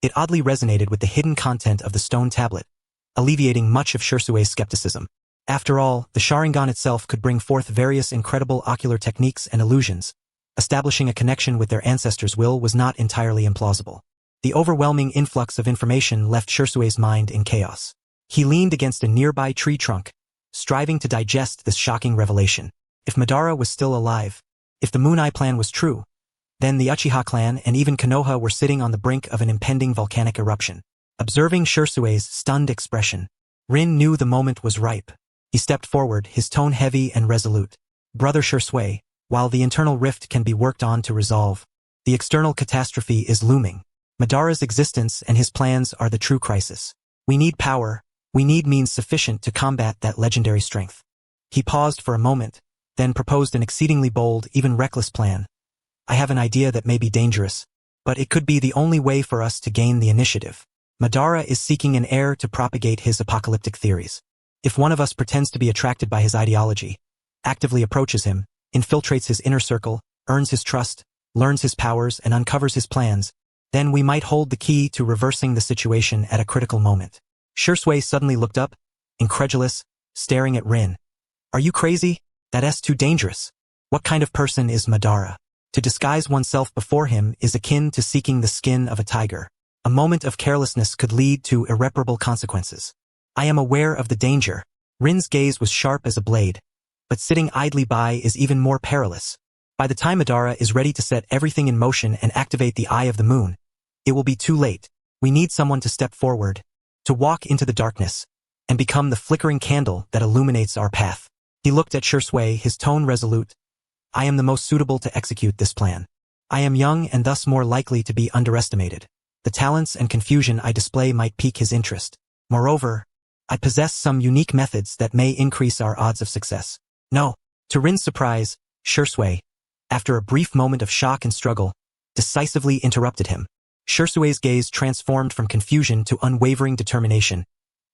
it oddly resonated with the hidden content of the stone tablet, alleviating much of Shisui's skepticism. After all, the Sharingan itself could bring forth various incredible ocular techniques and illusions. Establishing a connection with their ancestors' will was not entirely implausible. The overwhelming influx of information left Shisui's mind in chaos. He leaned against a nearby tree trunk, striving to digest this shocking revelation. If Madara was still alive, if the Moon Eye plan was true, then the Uchiha clan and even Konoha were sitting on the brink of an impending volcanic eruption. Observing Shisui's stunned expression, Rin knew the moment was ripe. He stepped forward, his tone heavy and resolute. "Brother Shisui, while the internal rift can be worked on to resolve, the external catastrophe is looming. Madara's existence and his plans are the true crisis. We need power. We need means sufficient to combat that legendary strength. He paused for a moment, then proposed an exceedingly bold, even reckless plan. I have an idea that may be dangerous, but it could be the only way for us to gain the initiative. Madara is seeking an heir to propagate his apocalyptic theories. If one of us pretends to be attracted by his ideology, actively approaches him, infiltrates his inner circle, earns his trust, learns his powers, and uncovers his plans, then we might hold the key to reversing the situation at a critical moment. Shisui suddenly looked up, incredulous, staring at Rin. Are you crazy? That's too dangerous. What kind of person is Madara? To disguise oneself before him is akin to seeking the skin of a tiger. A moment of carelessness could lead to irreparable consequences. I am aware of the danger. Rin's gaze was sharp as a blade, but sitting idly by is even more perilous. By the time Madara is ready to set everything in motion and activate the Eye of the Moon, it will be too late. We need someone to step forward, to walk into the darkness, and become the flickering candle that illuminates our path. He looked at Shisui, his tone resolute. I am the most suitable to execute this plan. I am young and thus more likely to be underestimated. The talents and confusion I display might pique his interest. Moreover, I possess some unique methods that may increase our odds of success. No. To Rin's surprise, Shisui, after a brief moment of shock and struggle, decisively interrupted him. Shisui's gaze transformed from confusion to unwavering determination,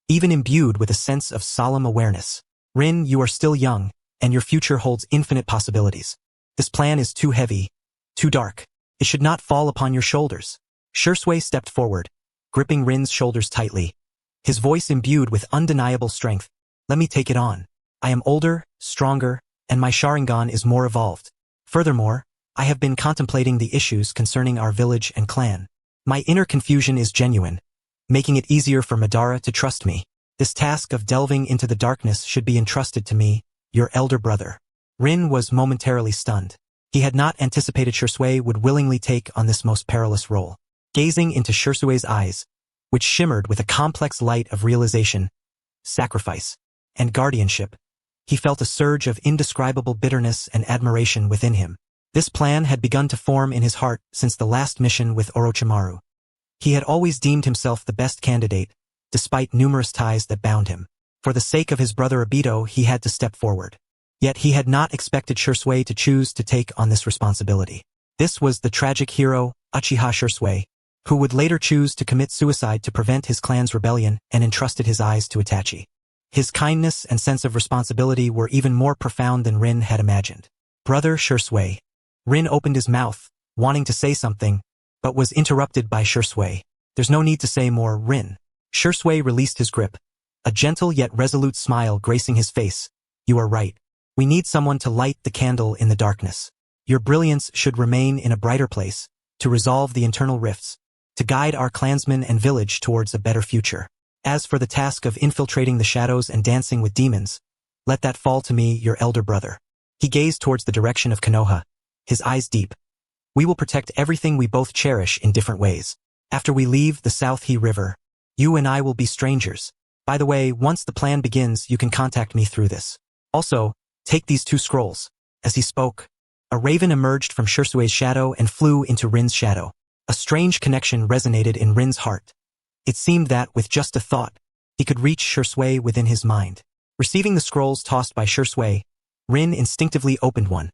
even imbued with a sense of solemn awareness. Rin, you are still young, and your future holds infinite possibilities. This plan is too heavy, too dark. It should not fall upon your shoulders. Shisui stepped forward, gripping Rin's shoulders tightly, his voice imbued with undeniable strength. Let me take it on. I am older, stronger, and my Sharingan is more evolved. Furthermore, I have been contemplating the issues concerning our village and clan. My inner confusion is genuine, making it easier for Madara to trust me. This task of delving into the darkness should be entrusted to me, your elder brother. Rin was momentarily stunned. He had not anticipated Shisui would willingly take on this most perilous role. Gazing into Shisui's eyes, which shimmered with a complex light of realization, sacrifice, and guardianship, he felt a surge of indescribable bitterness and admiration within him. This plan had begun to form in his heart since the last mission with Orochimaru. He had always deemed himself the best candidate, despite numerous ties that bound him. For the sake of his brother Obito, he had to step forward. Yet he had not expected Shisui to choose to take on this responsibility. This was the tragic hero, Uchiha Shisui, who would later choose to commit suicide to prevent his clan's rebellion and entrusted his eyes to Itachi. His kindness and sense of responsibility were even more profound than Rin had imagined. Brother Shisui. Rin opened his mouth, wanting to say something, but was interrupted by Shisui. There's no need to say more, Rin. Shisui released his grip, a gentle yet resolute smile gracing his face. You are right. We need someone to light the candle in the darkness. Your brilliance should remain in a brighter place, to resolve the internal rifts, to guide our clansmen and village towards a better future. As for the task of infiltrating the shadows and dancing with demons, let that fall to me, your elder brother. He gazed towards the direction of Konoha, his eyes deep. We will protect everything we both cherish in different ways. After we leave the South He River, you and I will be strangers. By the way, once the plan begins, you can contact me through this. Also, take these 2 scrolls. As he spoke, a raven emerged from Shisui's shadow and flew into Rin's shadow. A strange connection resonated in Rin's heart. It seemed that, with just a thought, he could reach Shisui within his mind. Receiving the scrolls tossed by Shisui, Rin instinctively opened one,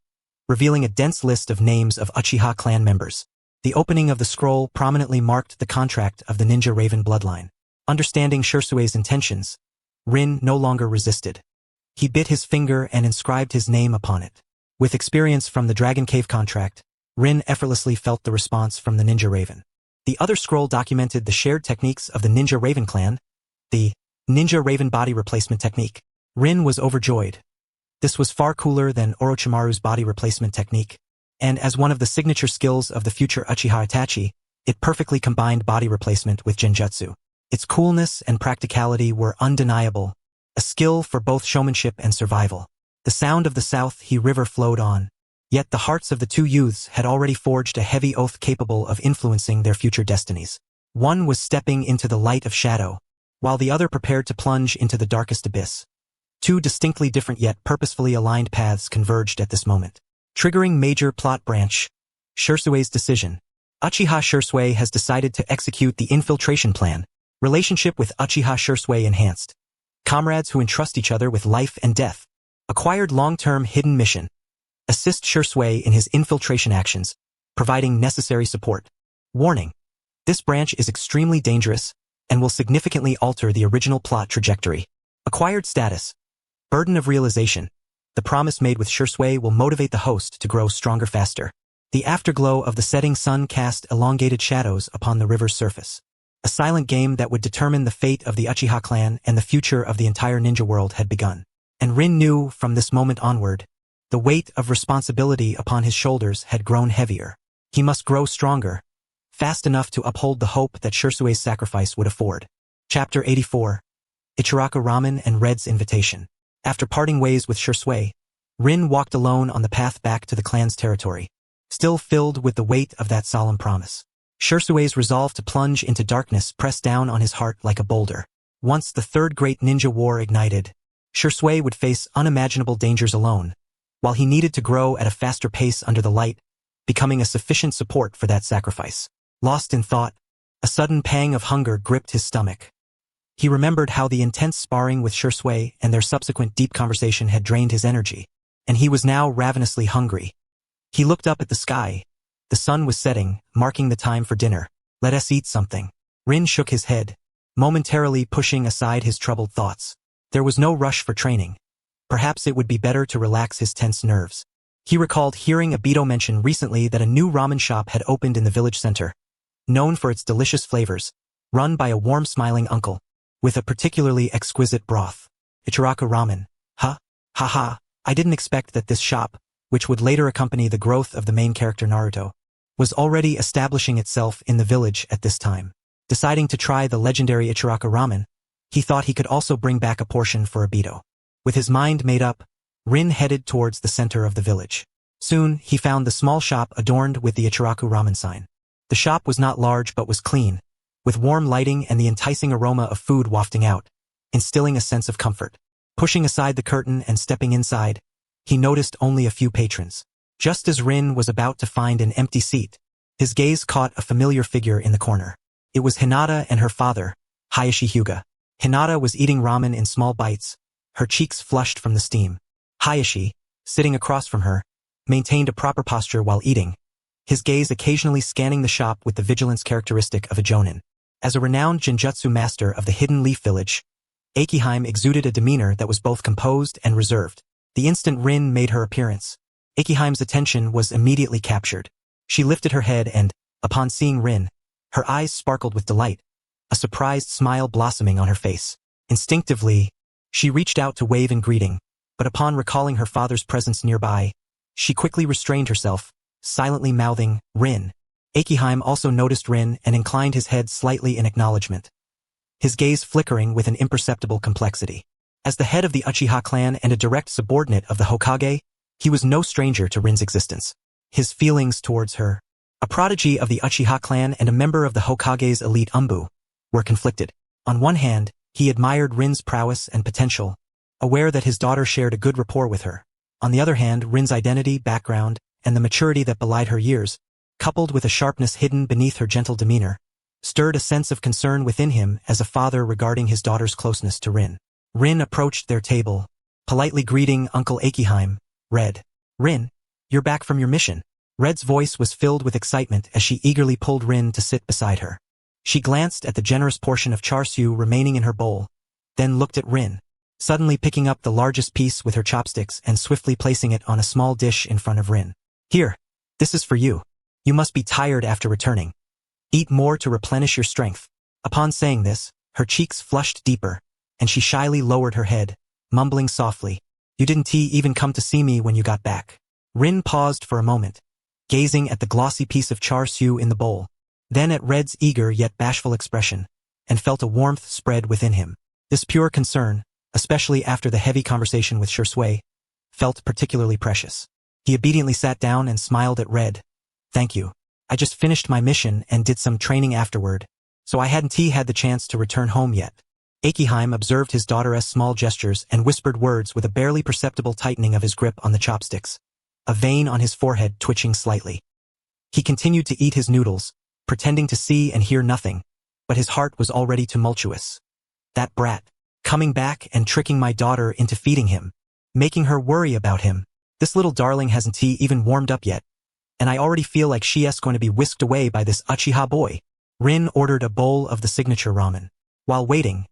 revealing a dense list of names of Uchiha clan members. The opening of the scroll prominently marked the contract of the Ninja Raven bloodline. Understanding Shisui's intentions, Rin no longer resisted. He bit his finger and inscribed his name upon it. With experience from the Dragon Cave contract, Rin effortlessly felt the response from the Ninja Raven. The other scroll documented the shared techniques of the Ninja Raven clan, the Ninja Raven body replacement technique. Rin was overjoyed. This was far cooler than Orochimaru's body replacement technique, and as one of the signature skills of the future Uchiha Itachi, it perfectly combined body replacement with genjutsu. Its coolness and practicality were undeniable, a skill for both showmanship and survival. The sound of the South He River flowed on, yet the hearts of the 2 youths had already forged a heavy oath capable of influencing their future destinies. One was stepping into the light of shadow, while the other prepared to plunge into the darkest abyss. 2 distinctly different yet purposefully aligned paths converged at this moment. Triggering major plot branch, Shisui's decision. Uchiha Shisui has decided to execute the infiltration plan. Relationship with Uchiha Shisui enhanced. Comrades who entrust each other with life and death. Acquired long-term hidden mission. Assist Shisui in his infiltration actions, providing necessary support. Warning. This branch is extremely dangerous and will significantly alter the original plot trajectory. Acquired status. Burden of realization. The promise made with Shisui will motivate the host to grow stronger faster. The afterglow of the setting sun cast elongated shadows upon the river's surface. A silent game that would determine the fate of the Uchiha clan and the future of the entire ninja world had begun. And Rin knew, from this moment onward, the weight of responsibility upon his shoulders had grown heavier. He must grow stronger, fast enough to uphold the hope that Shisui's sacrifice would afford. Chapter 84. Ichiraku Ramen and Red's Invitation. After parting ways with Shisui, Rin walked alone on the path back to the clan's territory, still filled with the weight of that solemn promise. Shisui's resolve to plunge into darkness pressed down on his heart like a boulder. Once the Third Great Ninja War ignited, Shisui would face unimaginable dangers alone, while he needed to grow at a faster pace under the light, becoming a sufficient support for that sacrifice. Lost in thought, a sudden pang of hunger gripped his stomach. He remembered how the intense sparring with Shisui and their subsequent deep conversation had drained his energy, and he was now ravenously hungry. He looked up at the sky. The sun was setting, marking the time for dinner. Let us eat something. Rin shook his head, momentarily pushing aside his troubled thoughts. There was no rush for training. Perhaps it would be better to relax his tense nerves. He recalled hearing Obito mention recently that a new ramen shop had opened in the village center, known for its delicious flavors, run by a warm smiling uncle, with a particularly exquisite broth. Ichiraku Ramen. Huh? Haha, I didn't expect that this shop, which would later accompany the growth of the main character Naruto, was already establishing itself in the village at this time. Deciding to try the legendary Ichiraku Ramen, he thought he could also bring back a portion for Obito. With his mind made up, Rin headed towards the center of the village. Soon, he found the small shop adorned with the Ichiraku Ramen sign. The shop was not large but was clean, with warm lighting and the enticing aroma of food wafting out, instilling a sense of comfort. Pushing aside the curtain and stepping inside, he noticed only a few patrons. Just as Rin was about to find an empty seat, his gaze caught a familiar figure in the corner. It was Hinata and her father, Hayashi Hyuga. Hinata was eating ramen in small bites, her cheeks flushed from the steam. Hayashi, sitting across from her, maintained a proper posture while eating, his gaze occasionally scanning the shop with the vigilance characteristic of a jonin. As a renowned genjutsu master of the Hidden Leaf Village, Akiheim exuded a demeanor that was both composed and reserved. The instant Rin made her appearance, Akiheim's attention was immediately captured. She lifted her head and, upon seeing Rin, her eyes sparkled with delight, a surprised smile blossoming on her face. Instinctively, she reached out to wave in greeting, but upon recalling her father's presence nearby, she quickly restrained herself, silently mouthing, "Rin." Akiheim also noticed Rin and inclined his head slightly in acknowledgement, his gaze flickering with an imperceptible complexity. As the head of the Uchiha clan and a direct subordinate of the Hokage, he was no stranger to Rin's existence. His feelings towards her, a prodigy of the Uchiha clan and a member of the Hokage's elite Anbu, were conflicted. On one hand, he admired Rin's prowess and potential, aware that his daughter shared a good rapport with her. On the other hand, Rin's identity, background, and the maturity that belied her years, coupled with a sharpness hidden beneath her gentle demeanor, stirred a sense of concern within him as a father regarding his daughter's closeness to Rin. Rin approached their table, politely greeting Uncle Akiheim. "Red. Rin, you're back from your mission." Red's voice was filled with excitement as she eagerly pulled Rin to sit beside her. She glanced at the generous portion of char siu remaining in her bowl, then looked at Rin, suddenly picking up the largest piece with her chopsticks and swiftly placing it on a small dish in front of Rin. "Here, this is for you. You must be tired after returning. Eat more to replenish your strength." Upon saying this, her cheeks flushed deeper, and she shyly lowered her head, mumbling softly, "You didn't even come to see me when you got back." Rin paused for a moment, gazing at the glossy piece of char siu in the bowl, then at Red's eager yet bashful expression, and felt a warmth spread within him. This pure concern, especially after the heavy conversation with Shisui, felt particularly precious. He obediently sat down and smiled at Red. "Thank you. I just finished my mission and did some training afterward, so I hadn't had the chance to return home yet." Akiheim observed his daughter's small gestures and whispered words with a barely perceptible tightening of his grip on the chopsticks, a vein on his forehead twitching slightly. He continued to eat his noodles, pretending to see and hear nothing, but his heart was already tumultuous. That brat, coming back and tricking my daughter into feeding him, making her worry about him. This little darling hasn't even warmed up yet, and I already feel like she's going to be whisked away by this Uchiha boy. Rin ordered a bowl of the signature ramen. While waiting,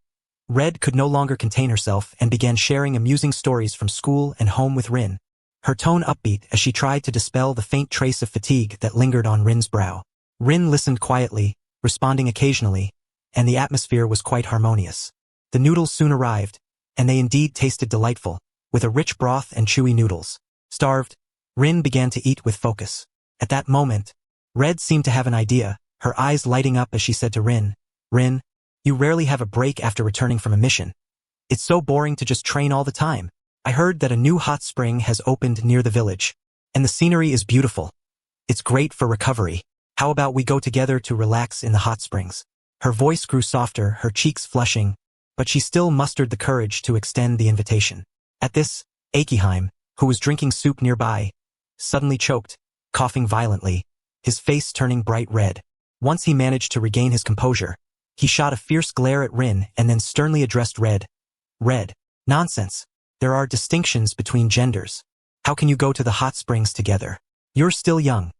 Red could no longer contain herself and began sharing amusing stories from school and home with Rin, her tone upbeat as she tried to dispel the faint trace of fatigue that lingered on Rin's brow. Rin listened quietly, responding occasionally, and the atmosphere was quite harmonious. The noodles soon arrived, and they indeed tasted delightful, with a rich broth and chewy noodles. Starved, Rin began to eat with focus. At that moment, Red seemed to have an idea, her eyes lighting up as she said to Rin, "Rin, you rarely have a break after returning from a mission. It's so boring to just train all the time. I heard that a new hot spring has opened near the village, and the scenery is beautiful. It's great for recovery. How about we go together to relax in the hot springs?" Her voice grew softer, her cheeks flushing, but she still mustered the courage to extend the invitation. At this, Akiheim, who was drinking soup nearby, suddenly choked, coughing violently, his face turning bright red. Once he managed to regain his composure, he shot a fierce glare at Rin and then sternly addressed Red. "Red, nonsense. There are distinctions between genders. How can you go to the hot springs together? You're still young.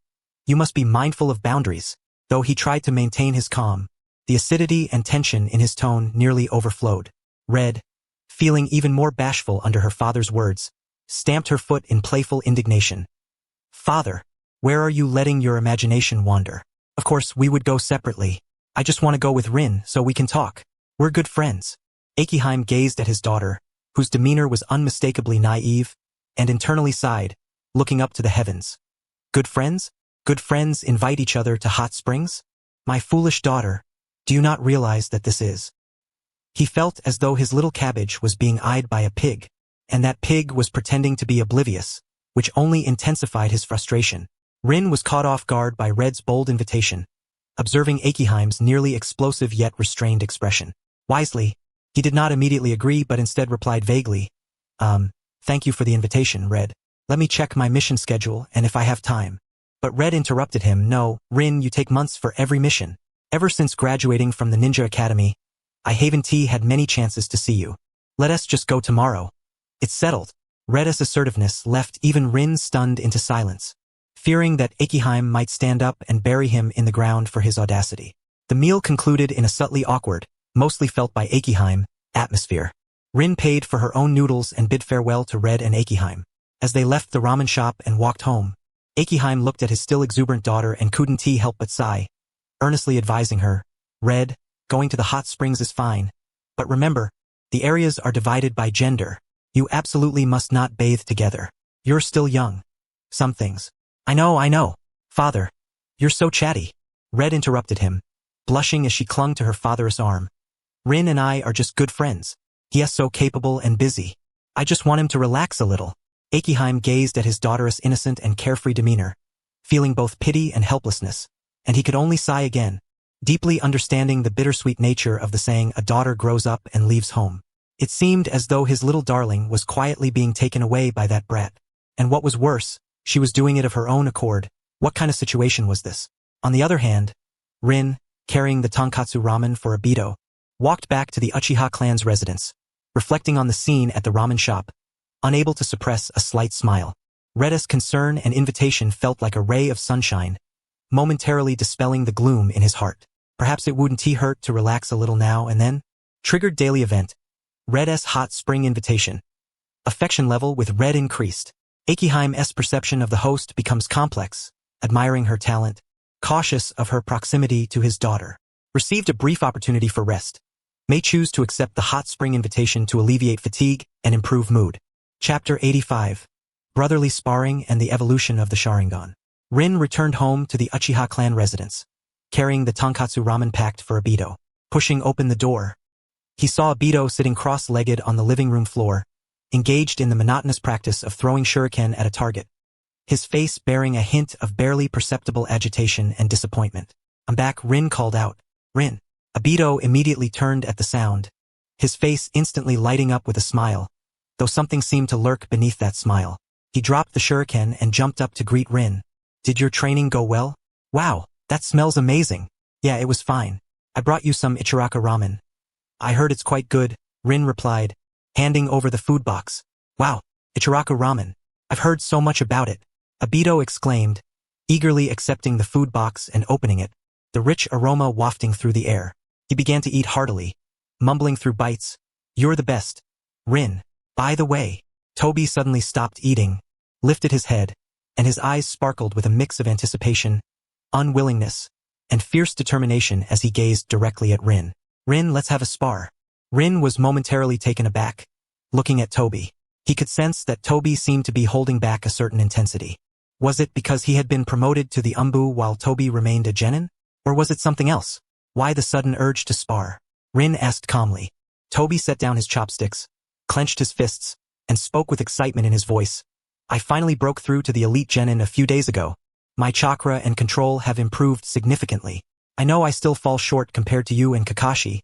You must be mindful of boundaries." Though he tried to maintain his calm, the acidity and tension in his tone nearly overflowed. Red, feeling even more bashful under her father's words, stamped her foot in playful indignation. "Father, where are you letting your imagination wander? Of course, we would go separately. I just want to go with Rin so we can talk. We're good friends." Akiheim gazed at his daughter, whose demeanor was unmistakably naive, and internally sighed, looking up to the heavens. Good friends? Good friends invite each other to hot springs? My foolish daughter, do you not realize that this is? He felt as though his little cabbage was being eyed by a pig, and that pig was pretending to be oblivious, which only intensified his frustration. Rin was caught off guard by Red's bold invitation, observing Akiheim's nearly explosive yet restrained expression. Wisely, he did not immediately agree but instead replied vaguely, "Thank you for the invitation, Red. Let me check my mission schedule and if I have time." But Red interrupted him. "No, Rin, you take months for every mission. Ever since graduating from the Ninja Academy, I haven't had many chances to see you. Let us just go tomorrow. It's settled." Red's assertiveness left even Rin stunned into silence, fearing that Akiheim might stand up and bury him in the ground for his audacity. The meal concluded in a subtly awkward, mostly felt by Akiheim, atmosphere. Rin paid for her own noodles and bid farewell to Red and Akiheim. As they left the ramen shop and walked home, Akiheim looked at his still exuberant daughter and couldn't help but sigh, earnestly advising her, "Red, going to the hot springs is fine, but remember, the areas are divided by gender. You absolutely must not bathe together. You're still young. Some things." I know. Father, you're so chatty." Red interrupted him, blushing as she clung to her father's arm. "Rin and I are just good friends. He is so capable and busy. I just want him to relax a little." Akiheim gazed at his daughter's innocent and carefree demeanor, feeling both pity and helplessness, and he could only sigh again, deeply understanding the bittersweet nature of the saying, "A daughter grows up and leaves home." It seemed as though his little darling was quietly being taken away by that brat. And what was worse, she was doing it of her own accord. What kind of situation was this? On the other hand, Rin, carrying the tonkatsu ramen for Obito, walked back to the Uchiha clan's residence, reflecting on the scene at the ramen shop, unable to suppress a slight smile. Red's concern and invitation felt like a ray of sunshine, momentarily dispelling the gloom in his heart. Perhaps it wouldn't hurt to relax a little now and then? Triggered daily event. Red's hot spring invitation. Affection level with Red increased. Akiheim's perception of the host becomes complex, admiring her talent, cautious of her proximity to his daughter. Received a brief opportunity for rest. May choose to accept the hot spring invitation to alleviate fatigue and improve mood. Chapter 85. Brotherly Sparring and the Evolution of the Sharingan. Rin returned home to the Uchiha clan residence, carrying the tonkatsu ramen packed for Obito. Pushing open the door, he saw Obito sitting cross-legged on the living room floor, engaged in the monotonous practice of throwing shuriken at a target, his face bearing a hint of barely perceptible agitation and disappointment. "I'm back," Rin called out. "Rin." Obito immediately turned at the sound, his face instantly lighting up with a smile, though something seemed to lurk beneath that smile. He dropped the shuriken and jumped up to greet Rin. "Did your training go well?" Wow, that smells amazing. Yeah, it was fine. I brought you some Ichiraku Ramen. I heard it's quite good, Rin replied, handing over the food box. Wow, Ichiraku Ramen. I've heard so much about it. Obito exclaimed, eagerly accepting the food box and opening it, the rich aroma wafting through the air. He began to eat heartily, mumbling through bites, "You're the best. Rin, by the way." Toby suddenly stopped eating, lifted his head, and his eyes sparkled with a mix of anticipation, unwillingness, and fierce determination as he gazed directly at Rin. "Rin, let's have a spar." Rin was momentarily taken aback, looking at Toby. He could sense that Toby seemed to be holding back a certain intensity. Was it because he had been promoted to the Anbu while Toby remained a genin? Or was it something else? Why the sudden urge to spar? Rin asked calmly. Toby set down his chopsticks, clenched his fists, and spoke with excitement in his voice. "I finally broke through to the elite genin a few days ago. My chakra and control have improved significantly. I know I still fall short compared to you and Kakashi,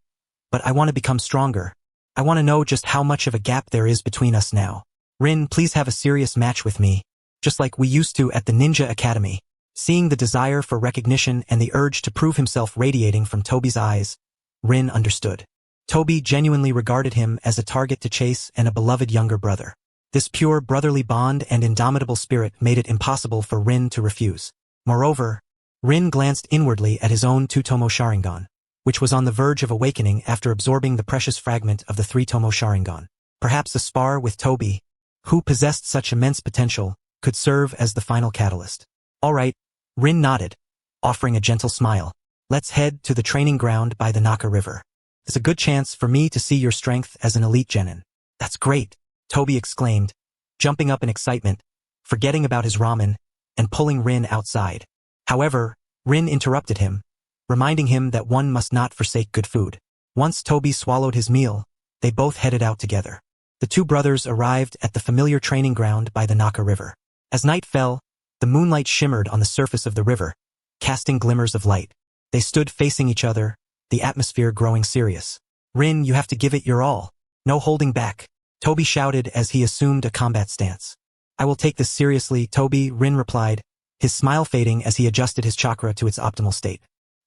but I want to become stronger. I want to know just how much of a gap there is between us now. Rin, please have a serious match with me, just like we used to at the Ninja Academy." Seeing the desire for recognition and the urge to prove himself radiating from Toby's eyes, Rin understood. Toby genuinely regarded him as a target to chase and a beloved younger brother. This pure brotherly bond and indomitable spirit made it impossible for Rin to refuse. Moreover, Rin glanced inwardly at his own two-tomo Sharingan, which was on the verge of awakening after absorbing the precious fragment of the three-tomo Sharingan. Perhaps a spar with Toby, who possessed such immense potential, could serve as the final catalyst. All right, Rin nodded, offering a gentle smile. "Let's head to the training ground by the Naka River. It's a good chance for me to see your strength as an elite genin." "That's great," Toby exclaimed, jumping up in excitement, forgetting about his ramen, and pulling Rin outside. However, Rin interrupted him, reminding him that one must not forsake good food. Once Toby swallowed his meal, they both headed out together. The two brothers arrived at the familiar training ground by the Naka River. As night fell, the moonlight shimmered on the surface of the river, casting glimmers of light. They stood facing each other, the atmosphere growing serious. "Rin, you have to give it your all. No holding back," Toby shouted as he assumed a combat stance. "I will take this seriously, Toby," Rin replied, his smile fading as he adjusted his chakra to its optimal state.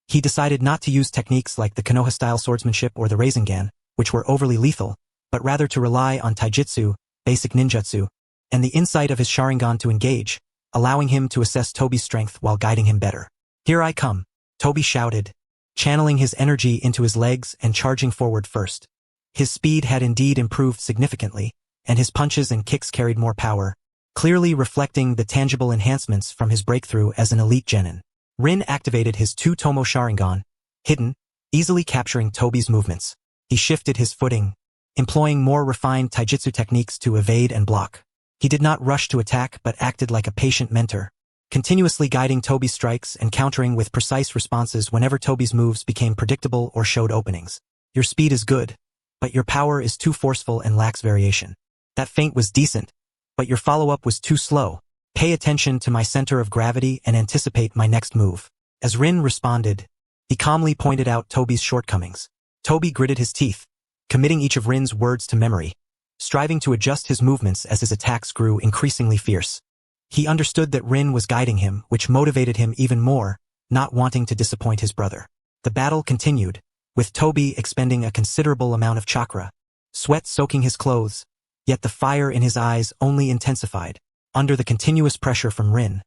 He decided not to use techniques like the Konoha-style swordsmanship or the Rasengan, which were overly lethal, but rather to rely on taijutsu, basic ninjutsu, and the insight of his Sharingan to engage, allowing him to assess Toby's strength while guiding him better. "Here I come," Toby shouted, channeling his energy into his legs and charging forward first. His speed had indeed improved significantly, and his punches and kicks carried more power, clearly reflecting the tangible enhancements from his breakthrough as an elite genin. Rin activated his two-tomo Sharingan, hidden, easily capturing Toby's movements. He shifted his footing, employing more refined taijutsu techniques to evade and block. He did not rush to attack but acted like a patient mentor, continuously guiding Toby's strikes and countering with precise responses whenever Toby's moves became predictable or showed openings. "Your speed is good, but your power is too forceful and lacks variation. That feint was decent, but your follow-up was too slow. Pay attention to my center of gravity and anticipate my next move." As Rin responded, he calmly pointed out Toby's shortcomings. Toby gritted his teeth, committing each of Rin's words to memory, striving to adjust his movements as his attacks grew increasingly fierce. He understood that Rin was guiding him, which motivated him even more, not wanting to disappoint his brother. The battle continued, with Toby expending a considerable amount of chakra, sweat soaking his clothes, yet the fire in his eyes only intensified. Under the continuous pressure from Rin,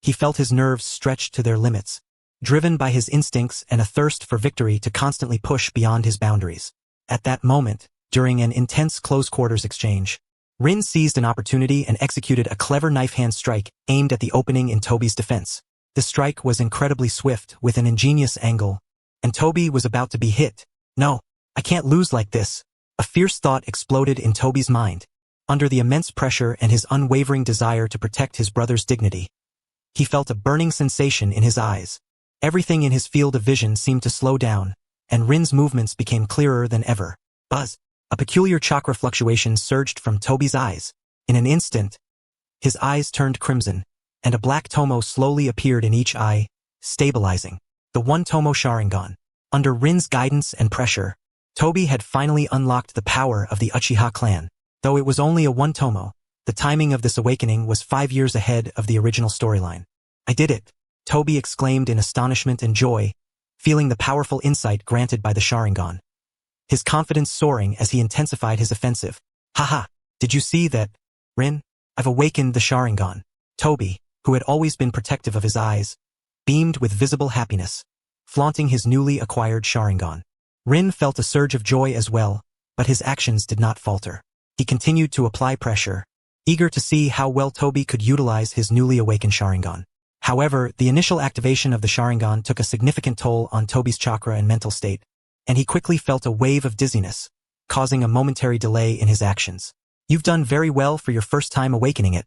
he felt his nerves stretched to their limits, driven by his instincts and a thirst for victory to constantly push beyond his boundaries. At that moment, during an intense close-quarters exchange, Rin seized an opportunity and executed a clever knife-hand strike aimed at the opening in Toby's defense. The strike was incredibly swift with an ingenious angle, and Toby was about to be hit. "No, I can't lose like this." A fierce thought exploded in Toby's mind. Under the immense pressure and his unwavering desire to protect his brother's dignity, he felt a burning sensation in his eyes. Everything in his field of vision seemed to slow down, and Rin's movements became clearer than ever. Buzz! A peculiar chakra fluctuation surged from Toby's eyes. In an instant, his eyes turned crimson, and a black tomo slowly appeared in each eye, stabilizing. The one-tomo Sharingan. Under Rin's guidance and pressure, Toby had finally unlocked the power of the Uchiha clan. Though it was only a one-tomo, the timing of this awakening was 5 years ahead of the original storyline. "I did it," Toby exclaimed in astonishment and joy, feeling the powerful insight granted by the Sharingan. His confidence soaring as he intensified his offensive. Haha, did you see that, Rin? I've awakened the Sharingan. Toby, who had always been protective of his eyes, beamed with visible happiness, flaunting his newly acquired Sharingan. Rin felt a surge of joy as well, but his actions did not falter. He continued to apply pressure, eager to see how well Toby could utilize his newly awakened Sharingan. However, the initial activation of the Sharingan took a significant toll on Toby's chakra and mental state, and he quickly felt a wave of dizziness, causing a momentary delay in his actions. You've done very well for your first time awakening it,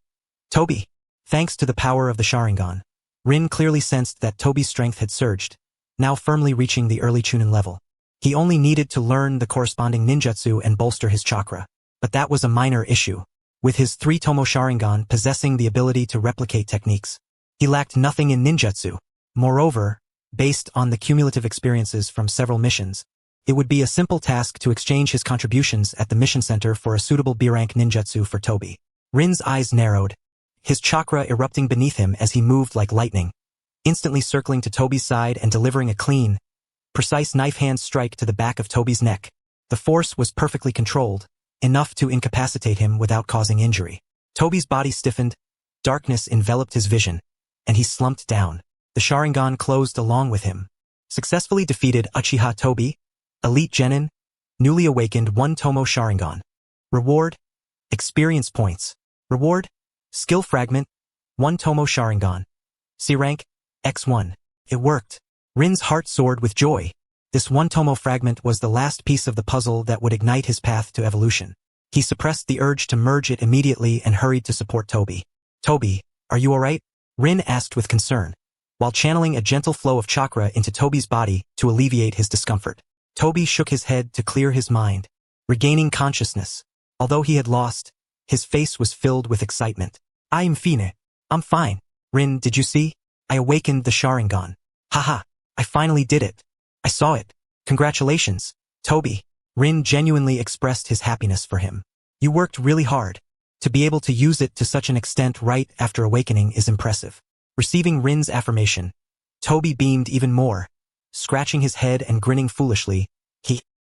Toby. Thanks to the power of the Sharingan, Rin clearly sensed that Toby's strength had surged, now firmly reaching the early Chunin level. He only needed to learn the corresponding ninjutsu and bolster his chakra, but that was a minor issue. With his 3-tomo Sharingan possessing the ability to replicate techniques, he lacked nothing in ninjutsu. Moreover, based on the cumulative experiences from several missions, it would be a simple task to exchange his contributions at the mission center for a suitable B-rank ninjutsu for Toby. Rin's eyes narrowed, his chakra erupting beneath him as he moved like lightning, instantly circling to Toby's side and delivering a clean, precise knife-hand strike to the back of Toby's neck. The force was perfectly controlled, enough to incapacitate him without causing injury. Toby's body stiffened, darkness enveloped his vision, and he slumped down. The Sharingan closed along with him. Successfully defeated Uchiha Toby, Elite Genin, newly awakened 1-tomo Sharingan. Reward: experience points. Reward: skill fragment, 1-tomo Sharingan. C rank, X1. It worked. Rin's heart soared with joy. This 1-tomo fragment was the last piece of the puzzle that would ignite his path to evolution. He suppressed the urge to merge it immediately and hurried to support Toby. Toby, are you alright? Rin asked with concern, while channeling a gentle flow of chakra into Toby's body to alleviate his discomfort. Toby shook his head to clear his mind, regaining consciousness. Although he had lost, his face was filled with excitement. I'm fine. I'm fine. Rin, did you see? I awakened the Sharingan. Haha, I finally did it. I saw it. Congratulations, Toby. Rin genuinely expressed his happiness for him. You worked really hard. To be able to use it to such an extent right after awakening is impressive. Receiving Rin's affirmation, Toby beamed even more, scratching his head and grinning foolishly.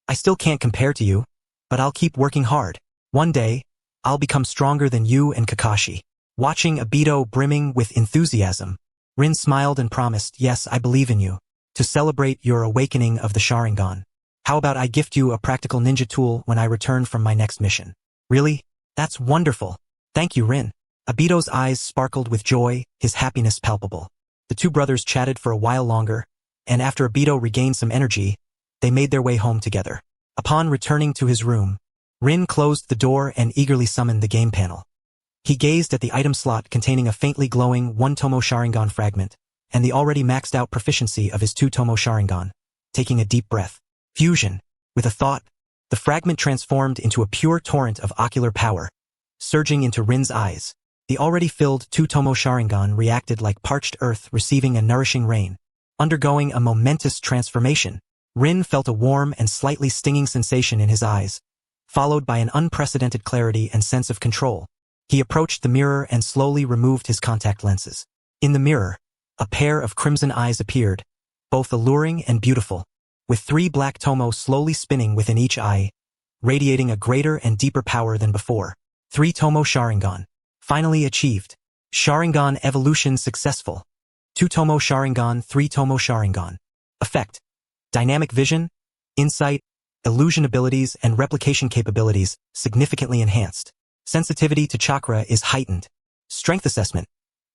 I still can't compare to you, but I'll keep working hard. One day, I'll become stronger than you and Kakashi. Watching Obito brimming with enthusiasm, Rin smiled and promised, yes, I believe in you. To celebrate your awakening of the Sharingan, how about I gift you a practical ninja tool when I return from my next mission? Really? That's wonderful. Thank you, Rin. Obito's eyes sparkled with joy, his happiness palpable. The two brothers chatted for a while longer, and after Obito regained some energy, they made their way home together. Upon returning to his room, Rin closed the door and eagerly summoned the game panel. He gazed at the item slot containing a faintly glowing 1-tomo Sharingan fragment, and the already maxed out proficiency of his 2-tomo Sharingan, taking a deep breath. Fusion. With a thought, the fragment transformed into a pure torrent of ocular power, surging into Rin's eyes. The already filled 2-tomo Sharingan reacted like parched earth receiving a nourishing rain. Undergoing a momentous transformation, Rin felt a warm and slightly stinging sensation in his eyes, followed by an unprecedented clarity and sense of control. He approached the mirror and slowly removed his contact lenses. In the mirror, a pair of crimson eyes appeared, both alluring and beautiful, with 3 black tomo slowly spinning within each eye, radiating a greater and deeper power than before. 3-tomo Sharingan. Finally achieved. Sharingan evolution successful. 2-tomo Sharingan, 3-tomo Sharingan. Effect: dynamic vision, insight, illusion abilities, and replication capabilities significantly enhanced. Sensitivity to chakra is heightened. Strength assessment: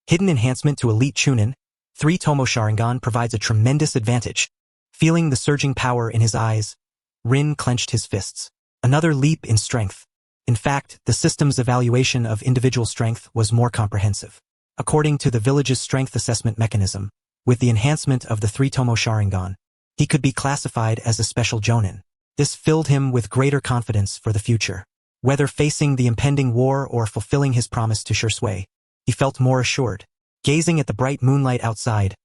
hidden enhancement to elite Chunin. 3-tomo Sharingan provides a tremendous advantage. Feeling the surging power in his eyes, Rin clenched his fists. Another leap in strength. In fact, the system's evaluation of individual strength was more comprehensive. According to the village's strength assessment mechanism, with the enhancement of the 3-tomo Sharingan, he could be classified as a special jonin. This filled him with greater confidence for the future. Whether facing the impending war or fulfilling his promise to Shisui, he felt more assured. Gazing at the bright moonlight outside,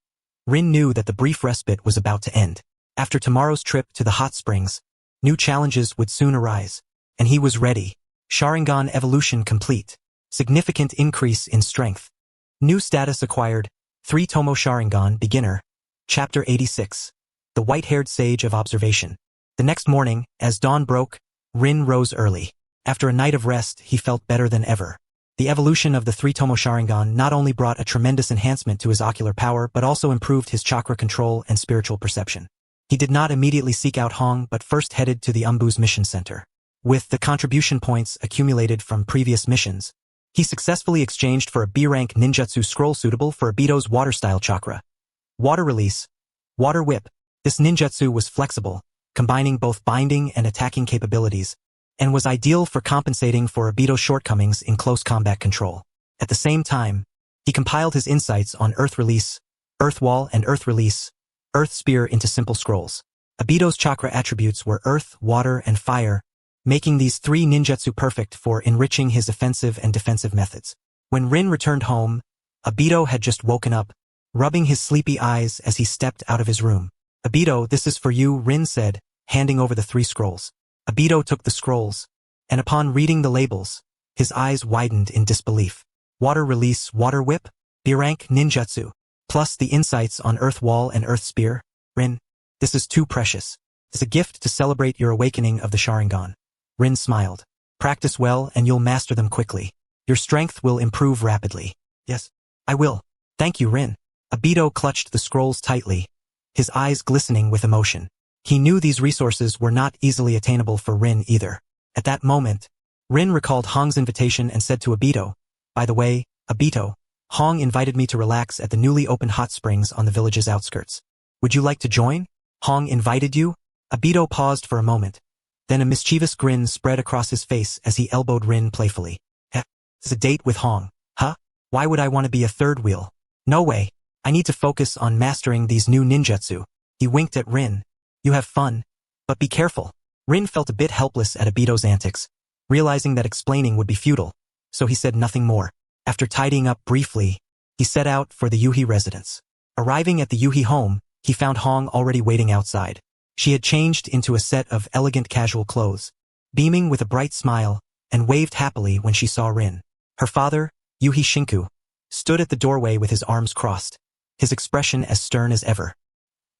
Rin knew that the brief respite was about to end. After tomorrow's trip to the hot springs, new challenges would soon arise, and he was ready. Sharingan evolution complete. Significant increase in strength. New status acquired, 3 Tomo Sharingan, Beginner. Chapter 86. The White-Haired Sage of Observation. The next morning, as dawn broke, Rin rose early. After a night of rest, he felt better than ever. The evolution of the 3 Tomo Sharingan not only brought a tremendous enhancement to his ocular power but also improved his chakra control and spiritual perception. He did not immediately seek out Hong but first headed to the Anbu's mission center. With the contribution points accumulated from previous missions, he successfully exchanged for a B-rank ninjutsu scroll suitable for Obito's water-style chakra. Water Release. Water Whip. This ninjutsu was flexible, combining both binding and attacking capabilities, and was ideal for compensating for Obito's shortcomings in close combat control. At the same time, he compiled his insights on Earth Release, Earth Wall and Earth Release, Earth Spear into simple scrolls. Obito's chakra attributes were Earth, Water, and Fire, making these three ninjutsu perfect for enriching his offensive and defensive methods. When Rin returned home, Obito had just woken up, rubbing his sleepy eyes as he stepped out of his room. "Obito, this is for you," Rin said, handing over the 3 scrolls. Obito took the scrolls, and upon reading the labels, his eyes widened in disbelief. Water Release, Water Whip, B-rank ninjutsu, plus the insights on Earth Wall and Earth Spear. Rin, this is too precious. It's a gift to celebrate your awakening of the Sharingan. Rin smiled. Practice well and you'll master them quickly. Your strength will improve rapidly. Yes, I will. Thank you, Rin. Obito clutched the scrolls tightly, his eyes glistening with emotion. He knew these resources were not easily attainable for Rin either. At that moment, Rin recalled Hong's invitation and said to Obito, "By the way, Obito, Hong invited me to relax at the newly opened hot springs on the village's outskirts. Would you like to join? Hong invited you?" Obito paused for a moment. Then a mischievous grin spread across his face as he elbowed Rin playfully. It's a date with Hong. Huh? Why would I want to be a third wheel? No way. I need to focus on mastering these new ninjutsu. He winked at Rin. You have fun, but be careful. Rin felt a bit helpless at Obito's antics, realizing that explaining would be futile, so he said nothing more. After tidying up briefly, he set out for the Yuhi residence. Arriving at the Yuhi home, he found Hong already waiting outside. She had changed into a set of elegant casual clothes, beaming with a bright smile, and waved happily when she saw Rin. Her father, Yuhi Shinku, stood at the doorway with his arms crossed, his expression as stern as ever.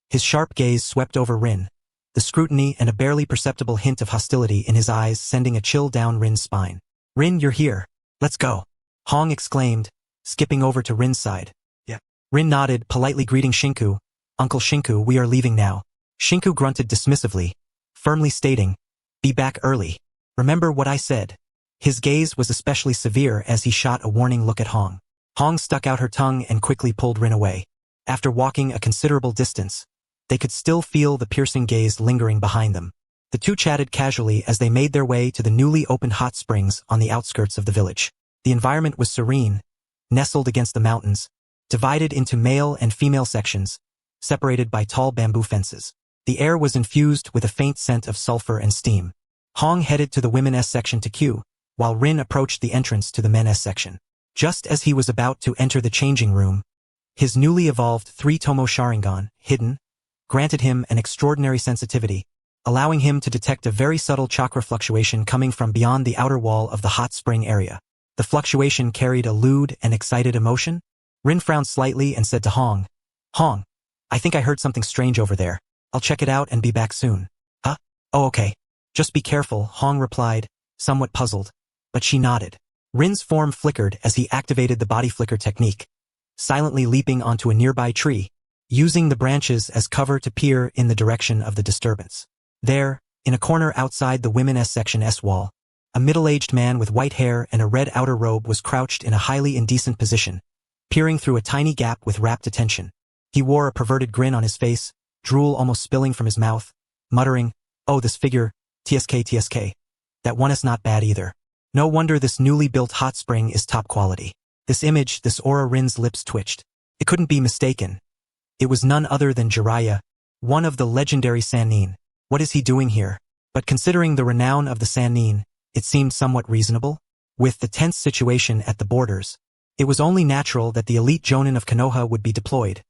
His sharp gaze swept over Rin, the scrutiny and a barely perceptible hint of hostility in his eyes sending a chill down Rin's spine. "Rin, you're here. Let's go," Hong exclaimed, skipping over to Rin's side. "Yeah." Rin nodded, politely greeting Shinku. "Uncle Shinku, we are leaving now." Shinku grunted dismissively, firmly stating, "Be back early. Remember what I said." His gaze was especially severe as he shot a warning look at Hong. Hong stuck out her tongue and quickly pulled Rin away. After walking a considerable distance, they could still feel the piercing gaze lingering behind them. The two chatted casually as they made their way to the newly opened hot springs on the outskirts of the village. The environment was serene, nestled against the mountains, divided into male and female sections, separated by tall bamboo fences. The air was infused with a faint scent of sulfur and steam. Hong headed to the women's section to queue, while Rin approached the entrance to the men's section. Just as he was about to enter the changing room, his newly evolved 3 Tomo Sharingan, hidden, granted him an extraordinary sensitivity, allowing him to detect a very subtle chakra fluctuation coming from beyond the outer wall of the hot spring area. The fluctuation carried a lewd and excited emotion. Rin frowned slightly and said to Hong, "Hong, I think I heard something strange over there. I'll check it out and be back soon." "Huh? Oh, okay. Just be careful," Hong replied, somewhat puzzled, but she nodded. Rin's form flickered as he activated the body flicker technique, silently leaping onto a nearby tree, using the branches as cover to peer in the direction of the disturbance. There, in a corner outside the women's section wall, a middle-aged man with white hair and a red outer robe was crouched in a highly indecent position, peering through a tiny gap with rapt attention. He wore a perverted grin on his face, drool almost spilling from his mouth, muttering, "Oh, this figure, TSK. That one is not bad either. No wonder this newly built hot spring is top quality." This image, this aura. Rin's lips twitched. It couldn't be mistaken. It was none other than Jiraiya, one of the legendary Sannin. What is he doing here? But considering the renown of the Sannin, it seemed somewhat reasonable. With the tense situation at the borders, it was only natural that the elite Jonin of Konoha would be deployed,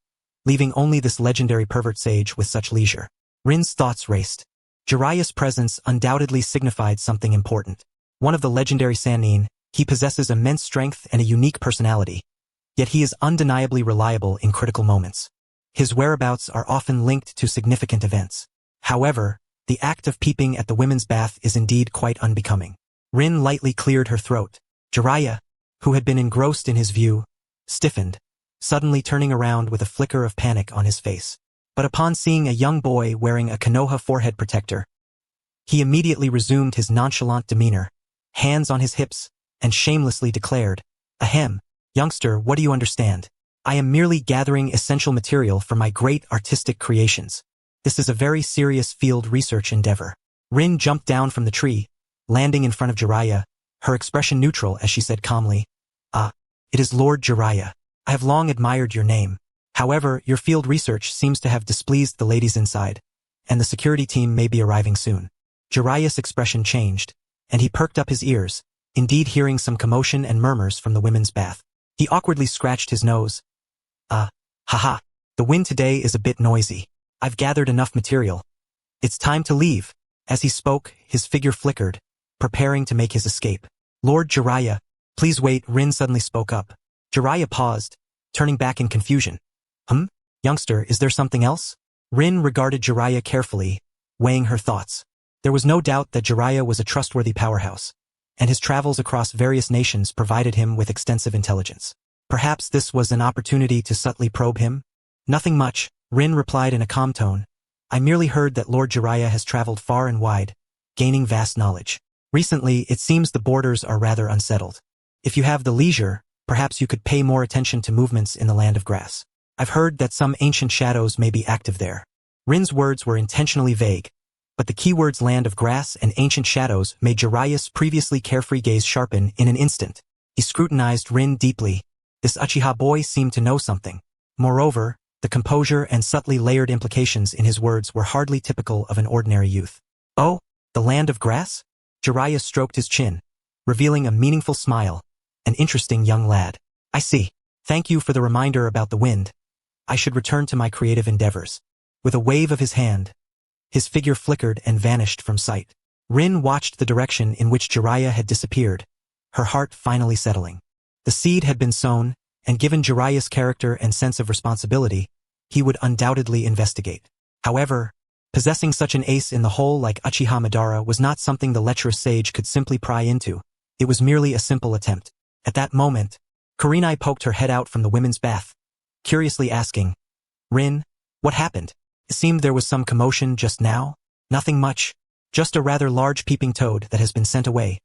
leaving only this legendary pervert sage with such leisure. Rin's thoughts raced. Jiraiya's presence undoubtedly signified something important. One of the legendary Sannin, he possesses immense strength and a unique personality. yet he is undeniably reliable in critical moments. His whereabouts are often linked to significant events. However, the act of peeping at the women's bath is indeed quite unbecoming. Rin lightly cleared her throat. Jiraiya, who had been engrossed in his view, stiffened, suddenly turning around with a flicker of panic on his face. But upon seeing a young boy wearing a Konoha forehead protector, he immediately resumed his nonchalant demeanor, hands on his hips, and shamelessly declared, "Ahem, youngster, what do you understand? I am merely gathering essential material for my great artistic creations. This is a very serious field research endeavor." Rin jumped down from the tree, landing in front of Jiraiya, her expression neutral as she said calmly, "It is Lord Jiraiya. I have long admired your name. However, your field research seems to have displeased the ladies inside, and the security team may be arriving soon." Jiraiya's expression changed, and he perked up his ears, indeed hearing some commotion and murmurs from the women's bath. He awkwardly scratched his nose. Haha, the wind today is a bit noisy. I've gathered enough material. It's time to leave." As he spoke, his figure flickered, preparing to make his escape. "Lord Jiraiya, please wait," Rin suddenly spoke up. Jiraiya paused, turning back in confusion. Youngster, is there something else?" Rin regarded Jiraiya carefully, weighing her thoughts. There was no doubt that Jiraiya was a trustworthy powerhouse, and his travels across various nations provided him with extensive intelligence. Perhaps this was an opportunity to subtly probe him? "Nothing much," Rin replied in a calm tone. "I merely heard that Lord Jiraiya has traveled far and wide, gaining vast knowledge. Recently, it seems the borders are rather unsettled. If you have the leisure, perhaps you could pay more attention to movements in the Land of Grass. I've heard that some ancient shadows may be active there." Rin's words were intentionally vague, but the keywords Land of Grass and ancient shadows made Jiraiya's previously carefree gaze sharpen in an instant. He scrutinized Rin deeply. This Uchiha boy seemed to know something. Moreover, the composure and subtly layered implications in his words were hardly typical of an ordinary youth. "Oh, the Land of Grass?" Jiraiya stroked his chin, revealing a meaningful smile. "An interesting young lad. I see. Thank you for the reminder about the wind. I should return to my creative endeavors." With a wave of his hand, his figure flickered and vanished from sight. Rin watched the direction in which Jiraiya had disappeared, her heart finally settling. The seed had been sown, and given Jiraiya's character and sense of responsibility, he would undoubtedly investigate. However, possessing such an ace in the hole like Uchiha Madara was not something the lecherous sage could simply pry into. It was merely a simple attempt. At that moment, Kurenai poked her head out from the women's bath, curiously asking, "Rin, what happened? It seemed there was some commotion just now." "Nothing much, just a rather large peeping toad that has been sent away,"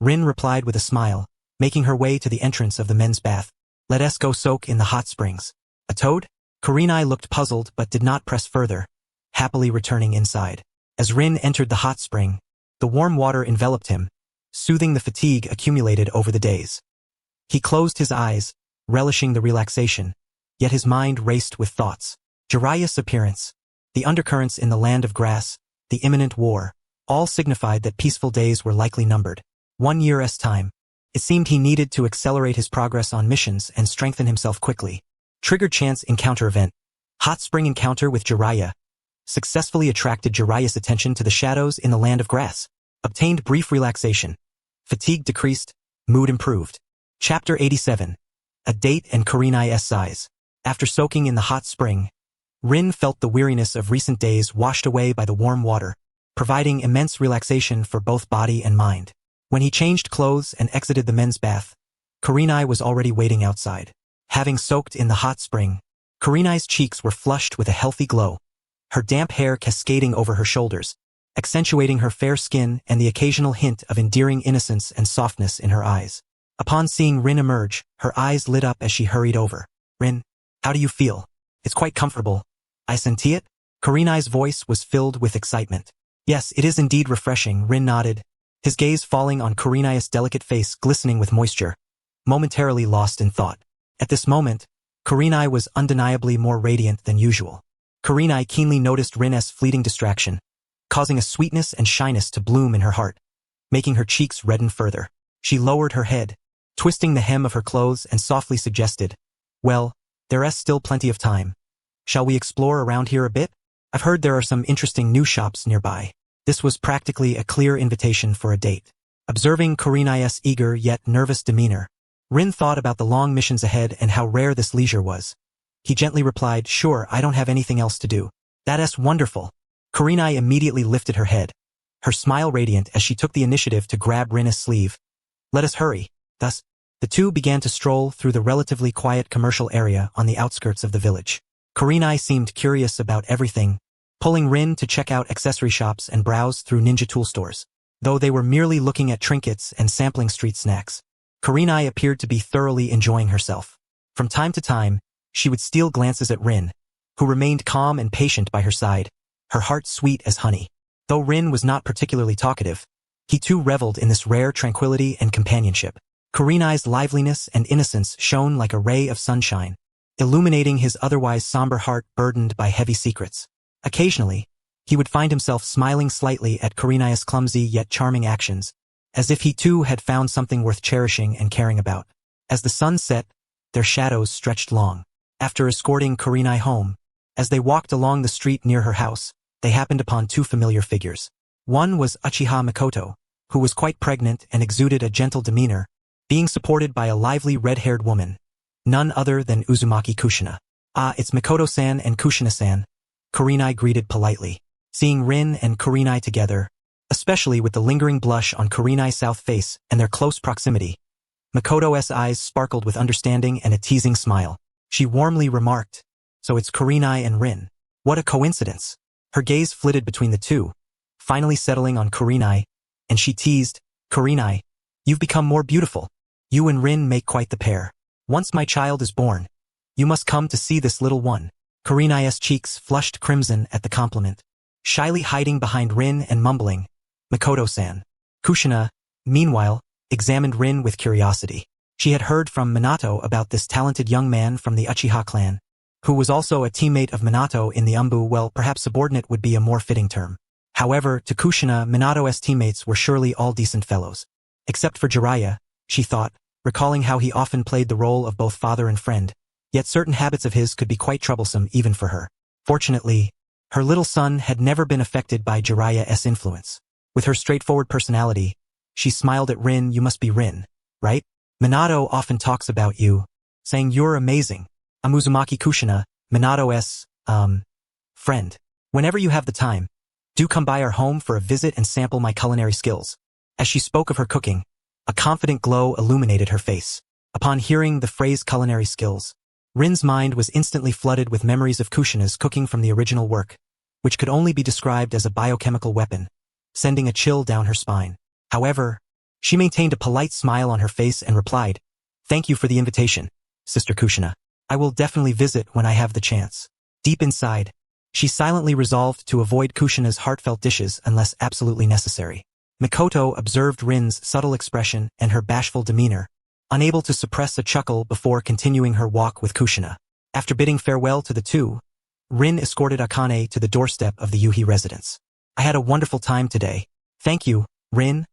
Rin replied with a smile, making her way to the entrance of the men's bath. "Let us go soak in the hot springs." "A toad?" Kurenai looked puzzled but did not press further, happily returning inside. As Rin entered the hot spring, the warm water enveloped him, soothing the fatigue accumulated over the days. He closed his eyes, relishing the relaxation, yet his mind raced with thoughts. Jiraiya's appearance, the undercurrents in the Land of Grass, the imminent war, all signified that peaceful days were likely numbered. 1 year's time. It seemed he needed to accelerate his progress on missions and strengthen himself quickly. Triggered chance encounter event. Hot spring encounter with Jiraiya. Successfully attracted Jiraiya's attention to the shadows in the Land of Grass. Obtained brief relaxation. Fatigue decreased, mood improved. Chapter 87. A date and Kurenai's size. After soaking in the hot spring, Rin felt the weariness of recent days washed away by the warm water, providing immense relaxation for both body and mind. When he changed clothes and exited the men's bath, Kurenai was already waiting outside. Having soaked in the hot spring, Kurenai's cheeks were flushed with a healthy glow, her damp hair cascading over her shoulders, accentuating her fair skin and the occasional hint of endearing innocence and softness in her eyes. Upon seeing Rin emerge, her eyes lit up as she hurried over. "Rin, how do you feel?" "It's quite comfortable. I senti it?" Kurenai's voice was filled with excitement. "Yes, it is indeed refreshing," Rin nodded, his gaze falling on Kurenai's delicate face glistening with moisture, momentarily lost in thought. At this moment, Kurenai was undeniably more radiant than usual. Kurenai keenly noticed Rin's fleeting distraction, causing a sweetness and shyness to bloom in her heart, making her cheeks redden further. She lowered her head, twisting the hem of her clothes and softly suggested, "Well, there's still plenty of time. Shall we explore around here a bit? I've heard there are some interesting new shops nearby." This was practically a clear invitation for a date. Observing Kurenai's eager yet nervous demeanor, Rin thought about the long missions ahead and how rare this leisure was. He gently replied, "Sure, I don't have anything else to do." "That's wonderful." Kurenai immediately lifted her head, her smile radiant as she took the initiative to grab Rin's sleeve. "Let us hurry." Thus, the two began to stroll through the relatively quiet commercial area on the outskirts of the village. Kurenai seemed curious about everything, pulling Rin to check out accessory shops and browse through ninja tool stores. Though they were merely looking at trinkets and sampling street snacks, Kurenai appeared to be thoroughly enjoying herself. From time to time, she would steal glances at Rin, who remained calm and patient by her side, her heart sweet as honey. Though Rin was not particularly talkative, he too reveled in this rare tranquility and companionship. Kurenai's liveliness and innocence shone like a ray of sunshine, illuminating his otherwise somber heart burdened by heavy secrets. Occasionally, he would find himself smiling slightly at Kurenai's clumsy yet charming actions, as if he too had found something worth cherishing and caring about. As the sun set, their shadows stretched long. After escorting Kurenai home, as they walked along the street near her house, they happened upon two familiar figures. One was Uchiha Mikoto, who was quite pregnant and exuded a gentle demeanor, being supported by a lively red-haired woman, none other than Uzumaki Kushina. "Ah, it's Mikoto-san and Kushina-san," Kurenai greeted politely. Seeing Rin and Kurenai together, especially with the lingering blush on Kurenai's south face and their close proximity, Mikoto's eyes sparkled with understanding and a teasing smile. She warmly remarked, "So it's Kurenai and Rin. What a coincidence." Her gaze flitted between the two, finally settling on Kurenai, and she teased, "Kurenai, you've become more beautiful. You and Rin make quite the pair. Once my child is born, you must come to see this little one." Kurenai's cheeks flushed crimson at the compliment, shyly hiding behind Rin and mumbling, "Mikoto-san." Kushina, meanwhile, examined Rin with curiosity. She had heard from Minato about this talented young man from the Uchiha clan, who was also a teammate of Minato in the Anbu. Well, perhaps subordinate would be a more fitting term. However, to Kushina, Minato's teammates were surely all decent fellows. Except for Jiraiya, she thought, recalling how he often played the role of both father and friend, yet certain habits of his could be quite troublesome even for her. Fortunately, her little son had never been affected by Jiraiya's influence. With her straightforward personality, she smiled at Rin. "You must be Rin, right? Minato often talks about you, saying you're amazing. I'm Uzumaki Kushina, Minato's, friend. Whenever you have the time, do come by our home for a visit and sample my culinary skills." As she spoke of her cooking, a confident glow illuminated her face. Upon hearing the phrase culinary skills, Rin's mind was instantly flooded with memories of Kushina's cooking from the original work, which could only be described as a biochemical weapon, sending a chill down her spine. However, she maintained a polite smile on her face and replied, "Thank you for the invitation, Sister Kushina. I will definitely visit when I have the chance." Deep inside, she silently resolved to avoid Kushina's heartfelt dishes unless absolutely necessary. Mikoto observed Rin's subtle expression and her bashful demeanor, unable to suppress a chuckle before continuing her walk with Kushina. After bidding farewell to the two, Rin escorted Akane to the doorstep of the Yuhi residence. "I had a wonderful time today. Thank you, Rin,"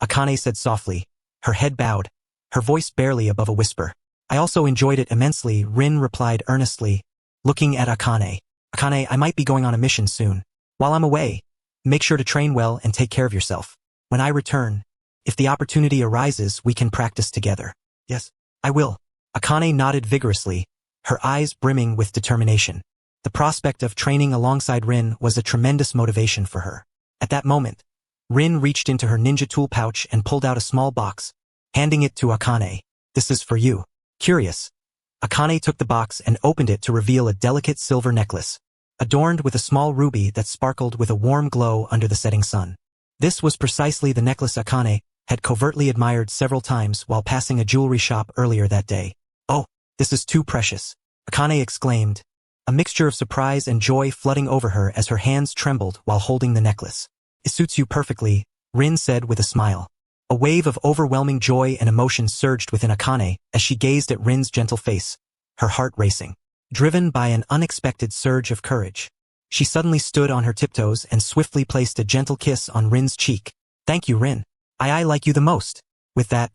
Akane said softly, her head bowed, her voice barely above a whisper. "I also enjoyed it immensely," Rin replied earnestly, looking at Akane. "Akane, I might be going on a mission soon. While I'm away, make sure to train well and take care of yourself. When I return, if the opportunity arises, we can practice together." "Yes, I will." Akane nodded vigorously, her eyes brimming with determination. The prospect of training alongside Rin was a tremendous motivation for her. At that moment, Rin reached into her ninja tool pouch and pulled out a small box, handing it to Akane. "This is for you." Curious, Akane took the box and opened it to reveal a delicate silver necklace, adorned with a small ruby that sparkled with a warm glow under the setting sun. This was precisely the necklace Akane had covertly admired several times while passing a jewelry shop earlier that day. "Oh, this is too precious," Akane exclaimed, a mixture of surprise and joy flooding over her as her hands trembled while holding the necklace. "It suits you perfectly," Rin said with a smile. A wave of overwhelming joy and emotion surged within Akane as she gazed at Rin's gentle face, her heart racing. Driven by an unexpected surge of courage, she suddenly stood on her tiptoes and swiftly placed a gentle kiss on Rin's cheek. "Thank you, Rin. I like you the most." With that,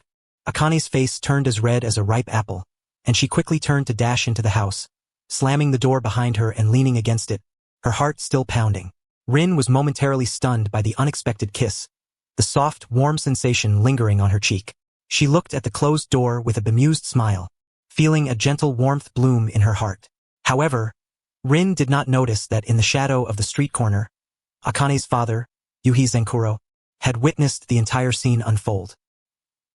Akane's face turned as red as a ripe apple, and she quickly turned to dash into the house, slamming the door behind her and leaning against it, her heart still pounding. Rin was momentarily stunned by the unexpected kiss, the soft, warm sensation lingering on her cheek. She looked at the closed door with a bemused smile, feeling a gentle warmth bloom in her heart. However, Rin did not notice that in the shadow of the street corner, Akane's father, Yuhi Zenkuro, had witnessed the entire scene unfold.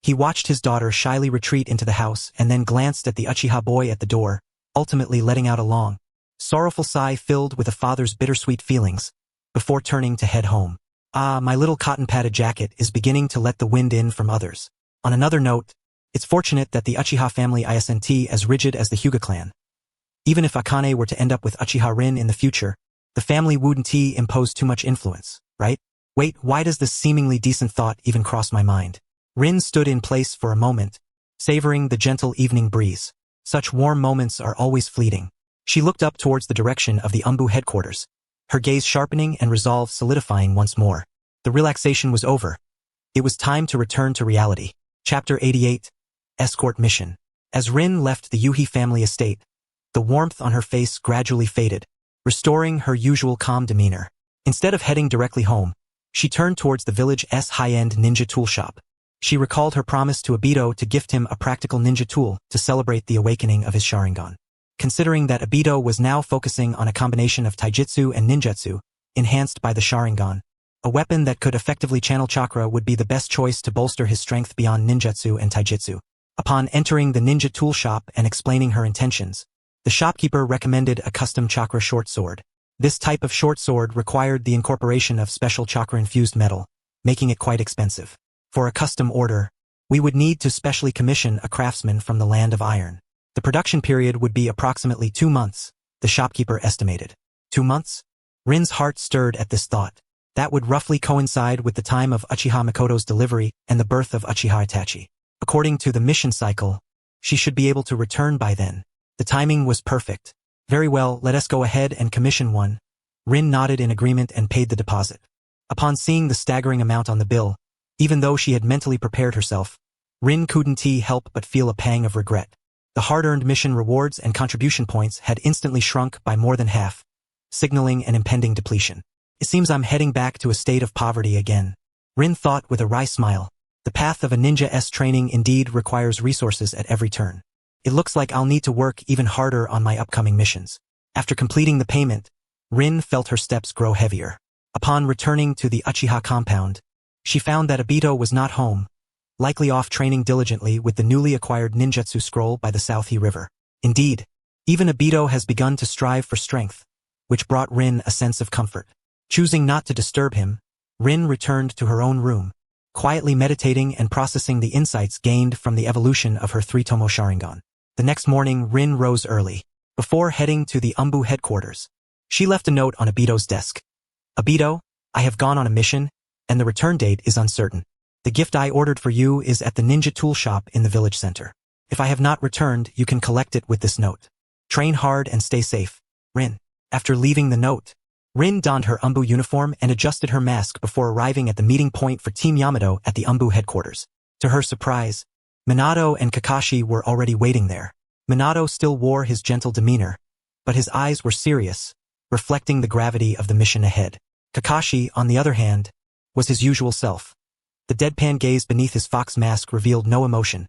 He watched his daughter shyly retreat into the house and then glanced at the Uchiha boy at the door, ultimately letting out a long, sorrowful sigh filled with a father's bittersweet feelings, before turning to head home. Ah, my little cotton-padded jacket is beginning to let the wind in from others. On another note, it's fortunate that the Uchiha family isn't as rigid as the Hyuga clan. Even if Akane were to end up with Uchiha Rin in the future, the family wouldn't impose too much influence, right? Wait, why does this seemingly decent thought even cross my mind? Rin stood in place for a moment, savoring the gentle evening breeze. Such warm moments are always fleeting. She looked up towards the direction of the Anbu headquarters, her gaze sharpening and resolve solidifying once more. The relaxation was over. It was time to return to reality. Chapter 88, Escort Mission. As Rin left the Yuhi family estate, the warmth on her face gradually faded, restoring her usual calm demeanor. Instead of heading directly home, she turned towards the village's high-end ninja tool shop. She recalled her promise to Obito to gift him a practical ninja tool to celebrate the awakening of his Sharingan. Considering that Obito was now focusing on a combination of taijutsu and ninjutsu, enhanced by the Sharingan, a weapon that could effectively channel chakra would be the best choice to bolster his strength beyond ninjutsu and taijutsu. Upon entering the ninja tool shop and explaining her intentions, the shopkeeper recommended a custom chakra short sword. This type of short sword required the incorporation of special chakra-infused metal, making it quite expensive. For a custom order, we would need to specially commission a craftsman from the land of iron. The production period would be approximately 2 months, the shopkeeper estimated. 2 months? Rin's heart stirred at this thought. That would roughly coincide with the time of Uchiha Mikoto's delivery and the birth of Uchiha Itachi. According to the mission cycle, she should be able to return by then. The timing was perfect. Very well, let us go ahead and commission one. Rin nodded in agreement and paid the deposit. Upon seeing the staggering amount on the bill, even though she had mentally prepared herself, Rin couldn't help but feel a pang of regret. The hard-earned mission rewards and contribution points had instantly shrunk by more than half, signaling an impending depletion. It seems I'm heading back to a state of poverty again. Rin thought with a wry smile. The path of a ninja's training indeed requires resources at every turn. It looks like I'll need to work even harder on my upcoming missions. After completing the payment, Rin felt her steps grow heavier. Upon returning to the Uchiha compound, she found that Obito was not home, likely off training diligently with the newly acquired ninjutsu scroll by the Southie River. Indeed, even Obito has begun to strive for strength, which brought Rin a sense of comfort. Choosing not to disturb him, Rin returned to her own room, quietly meditating and processing the insights gained from the evolution of her three-tomo Sharingan. The next morning, Rin rose early. Before heading to the Anbu headquarters, she left a note on Obito's desk. Obito, I have gone on a mission, and the return date is uncertain. The gift I ordered for you is at the ninja tool shop in the village center. If I have not returned, you can collect it with this note. Train hard and stay safe, Rin. After leaving the note, Rin donned her Anbu uniform and adjusted her mask before arriving at the meeting point for Team Yamato at the Anbu headquarters. To her surprise, Minato and Kakashi were already waiting there. Minato still wore his gentle demeanor, but his eyes were serious, reflecting the gravity of the mission ahead. Kakashi, on the other hand, was his usual self. The deadpan gaze beneath his fox mask revealed no emotion,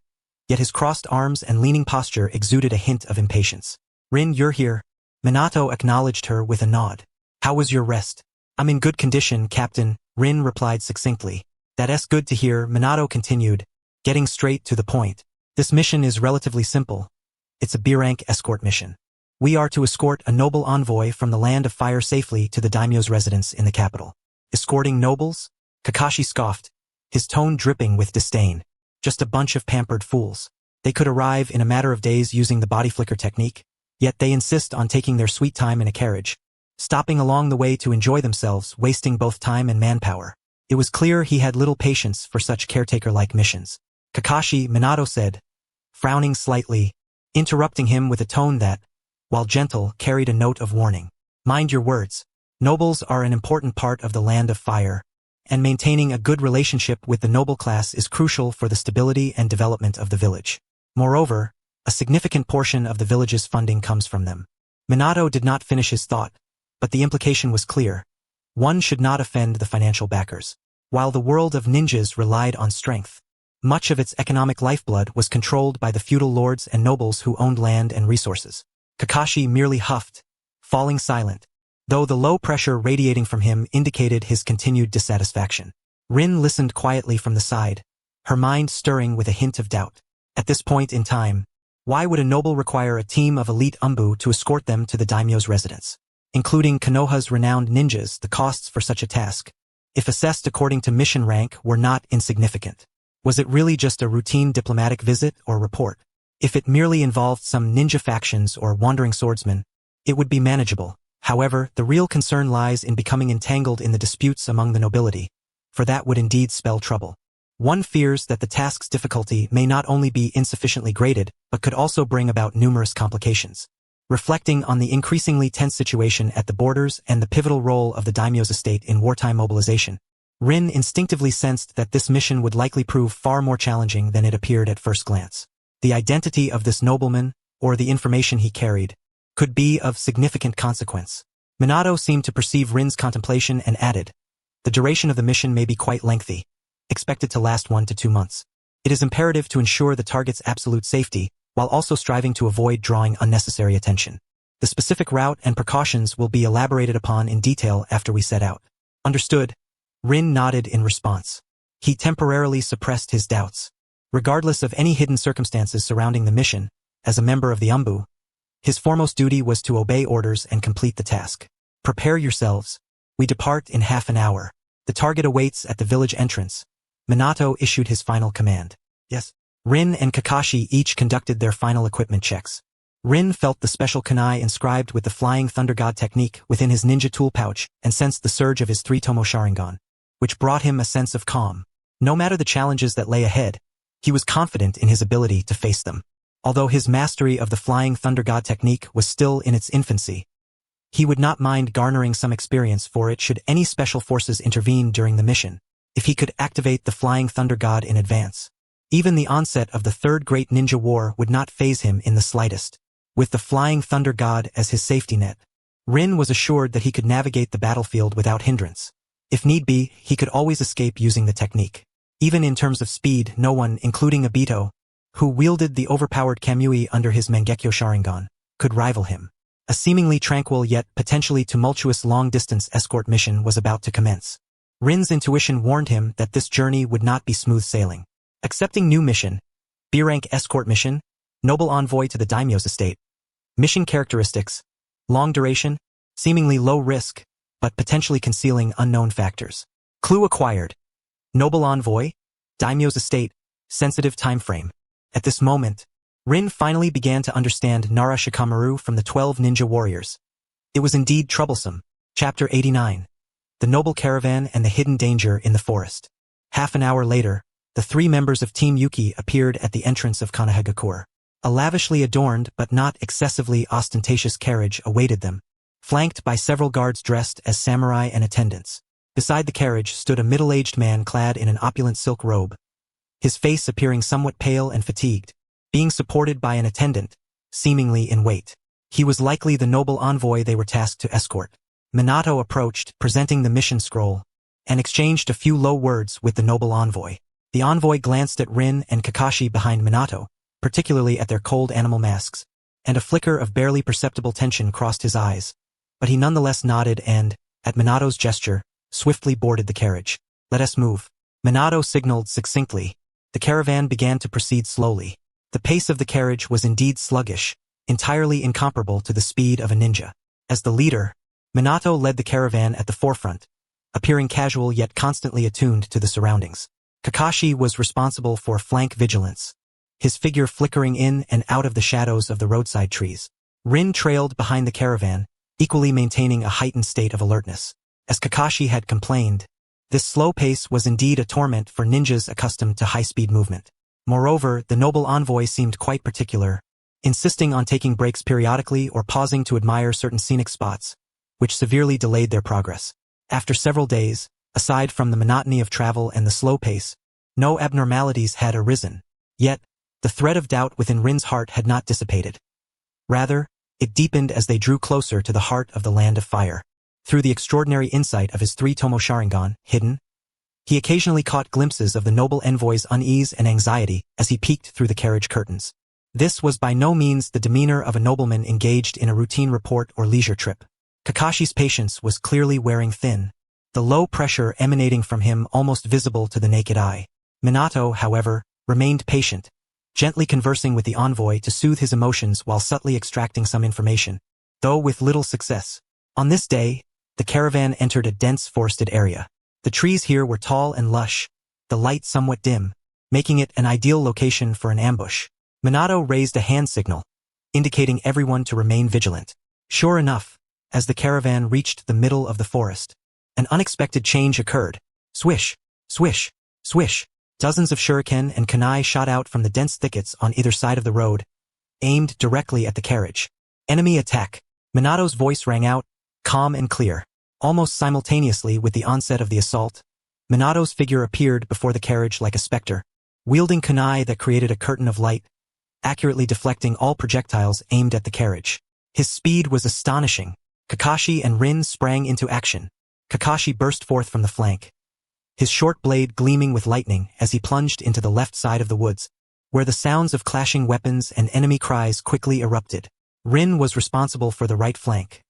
yet his crossed arms and leaning posture exuded a hint of impatience. Rin, you're here. Minato acknowledged her with a nod. How was your rest? I'm in good condition, Captain, Rin replied succinctly. That's good to hear, Minato continued, getting straight to the point. This mission is relatively simple. It's a B-rank escort mission. We are to escort a noble envoy from the land of fire safely to the daimyo's residence in the capital. Escorting nobles? Kakashi scoffed, his tone dripping with disdain. Just a bunch of pampered fools. They could arrive in a matter of days using the body flicker technique, yet they insist on taking their sweet time in a carriage, stopping along the way to enjoy themselves, wasting both time and manpower. It was clear he had little patience for such caretaker-like missions. Kakashi, Minato said, frowning slightly, interrupting him with a tone that, while gentle, carried a note of warning. Mind your words. Nobles are an important part of the land of fire, and maintaining a good relationship with the noble class is crucial for the stability and development of the village. Moreover, a significant portion of the village's funding comes from them. Minato did not finish his thought, but the implication was clear. One should not offend the financial backers. While the world of ninjas relied on strength, Much of its economic lifeblood was controlled by the feudal lords and nobles who owned land and resources. Kakashi merely huffed, falling silent, though the low pressure radiating from him indicated his continued dissatisfaction. Rin listened quietly from the side, her mind stirring with a hint of doubt. At this point in time, why would a noble require a team of elite Anbu to escort them to the daimyo's residence? Including Konoha's renowned ninjas, the costs for such a task, if assessed according to mission rank, were not insignificant. Was it really just a routine diplomatic visit or report? If it merely involved some ninja factions or wandering swordsmen, it would be manageable. However, the real concern lies in becoming entangled in the disputes among the nobility, for that would indeed spell trouble. One fears that the task's difficulty may not only be insufficiently graded, but could also bring about numerous complications. Reflecting on the increasingly tense situation at the borders and the pivotal role of the daimyo's estate in wartime mobilization, Rin instinctively sensed that this mission would likely prove far more challenging than it appeared at first glance. The identity of this nobleman, or the information he carried, could be of significant consequence. Minato seemed to perceive Rin's contemplation and added, "The duration of the mission may be quite lengthy, expected to last 1 to 2 months. It is imperative to ensure the target's absolute safety, while also striving to avoid drawing unnecessary attention. The specific route and precautions will be elaborated upon in detail after we set out." Understood. Rin nodded in response. He temporarily suppressed his doubts. Regardless of any hidden circumstances surrounding the mission, as a member of the Anbu, his foremost duty was to obey orders and complete the task. "Prepare yourselves. We depart in half an hour. The target awaits at the village entrance." Minato issued his final command. Yes. Rin and Kakashi each conducted their final equipment checks. Rin felt the special kunai inscribed with the Flying Thunder God technique within his ninja tool pouch and sensed the surge of his 3-tomo Sharingan, which brought him a sense of calm. No matter the challenges that lay ahead, he was confident in his ability to face them. Although his mastery of the Flying Thunder God technique was still in its infancy, he would not mind garnering some experience for it should any special forces intervene during the mission, if he could activate the Flying Thunder God in advance. Even the onset of the Third Great Ninja War would not faze him in the slightest. With the Flying Thunder God as his safety net, Rin was assured that he could navigate the battlefield without hindrance. If need be, he could always escape using the technique. Even in terms of speed, no one, including Obito, who wielded the overpowered Kamui under his Mangekyo Sharingan, could rival him. A seemingly tranquil yet potentially tumultuous long-distance escort mission was about to commence. Rin's intuition warned him that this journey would not be smooth sailing. Accepting new mission, B-rank escort mission, noble envoy to the daimyo's estate. Mission characteristics, long duration, seemingly low risk, but potentially concealing unknown factors. Clue acquired. Noble envoy, daimyo's estate, sensitive time frame. At this moment, Rin finally began to understand Nara Shikamaru from the 12 Ninja Warriors. It was indeed troublesome. Chapter 89. The Noble Caravan and the Hidden Danger in the Forest. Half an hour later, the 3 members of Team Yuki appeared at the entrance of Kanehagakure. A lavishly adorned but not excessively ostentatious carriage awaited them, flanked by several guards dressed as samurai and attendants. Beside the carriage stood a middle-aged man clad in an opulent silk robe, his face appearing somewhat pale and fatigued, being supported by an attendant, seemingly in wait. He was likely the noble envoy they were tasked to escort. Minato approached, presenting the mission scroll, and exchanged a few low words with the noble envoy. The envoy glanced at Rin and Kakashi behind Minato, particularly at their cold animal masks, and a flicker of barely perceptible tension crossed his eyes, but he nonetheless nodded and, at Minato's gesture, swiftly boarded the carriage. "Let us move." Minato signaled succinctly. The caravan began to proceed slowly. The pace of the carriage was indeed sluggish, entirely incomparable to the speed of a ninja. As the leader, Minato led the caravan at the forefront, appearing casual yet constantly attuned to the surroundings. Kakashi was responsible for flank vigilance, his figure flickering in and out of the shadows of the roadside trees. Rin trailed behind the caravan, equally maintaining a heightened state of alertness. As Kakashi had complained, this slow pace was indeed a torment for ninjas accustomed to high-speed movement. Moreover, the noble envoy seemed quite particular, insisting on taking breaks periodically or pausing to admire certain scenic spots, which severely delayed their progress. After several days, aside from the monotony of travel and the slow pace, no abnormalities had arisen. Yet, the thread of doubt within Rin's heart had not dissipated. Rather, it deepened as they drew closer to the heart of the Land of Fire. Through the extraordinary insight of his 3-tomo Sharingan, hidden, He occasionally caught glimpses of the noble envoy's unease and anxiety as he peeked through the carriage curtains. This was by no means the demeanor of a nobleman engaged in a routine report or leisure trip. Kakashi's patience was clearly wearing thin, the low pressure emanating from him almost visible to the naked eye. Minato, however, remained patient, gently conversing with the envoy to soothe his emotions while subtly extracting some information, though with little success. On this day, the caravan entered a dense forested area. The trees here were tall and lush, the light somewhat dim, making it an ideal location for an ambush. Minato raised a hand signal, indicating everyone to remain vigilant. Sure enough, as the caravan reached the middle of the forest, an unexpected change occurred. Swish, swish, swish. Dozens of shuriken and kunai shot out from the dense thickets on either side of the road, aimed directly at the carriage. Enemy attack. Minato's voice rang out, calm and clear. Almost simultaneously with the onset of the assault, Minato's figure appeared before the carriage like a specter, wielding kunai that created a curtain of light, accurately deflecting all projectiles aimed at the carriage. His speed was astonishing. Kakashi and Rin sprang into action. Kakashi burst forth from the flank, his short blade gleaming with lightning as he plunged into the left side of the woods, where the sounds of clashing weapons and enemy cries quickly erupted. Rin was responsible for the right flank.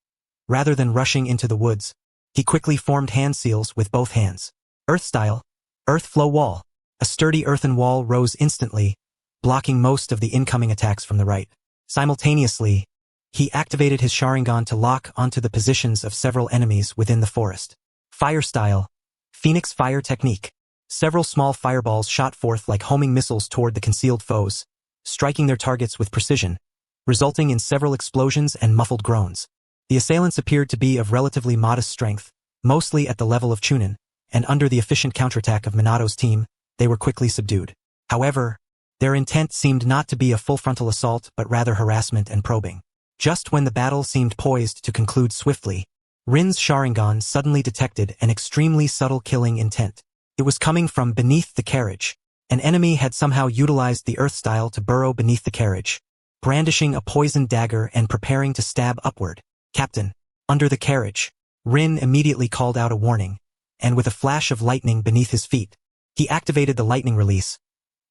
Rather than rushing into the woods, he quickly formed hand seals with both hands. Earth style, earth flow wall. A sturdy earthen wall rose instantly, blocking most of the incoming attacks from the right. Simultaneously, he activated his Sharingan to lock onto the positions of several enemies within the forest. Fire style, Phoenix fire technique. Several small fireballs shot forth like homing missiles toward the concealed foes, striking their targets with precision, resulting in several explosions and muffled groans. The assailants appeared to be of relatively modest strength, mostly at the level of Chunin, and under the efficient counterattack of Minato's team, they were quickly subdued. However, their intent seemed not to be a full frontal assault but rather harassment and probing. Just when the battle seemed poised to conclude swiftly, Rin's Sharingan suddenly detected an extremely subtle killing intent. It was coming from beneath the carriage. An enemy had somehow utilized the earth style to burrow beneath the carriage, brandishing a poisoned dagger and preparing to stab upward. Captain, under the carriage. Rin immediately called out a warning, and with a flash of lightning beneath his feet, he activated the lightning release,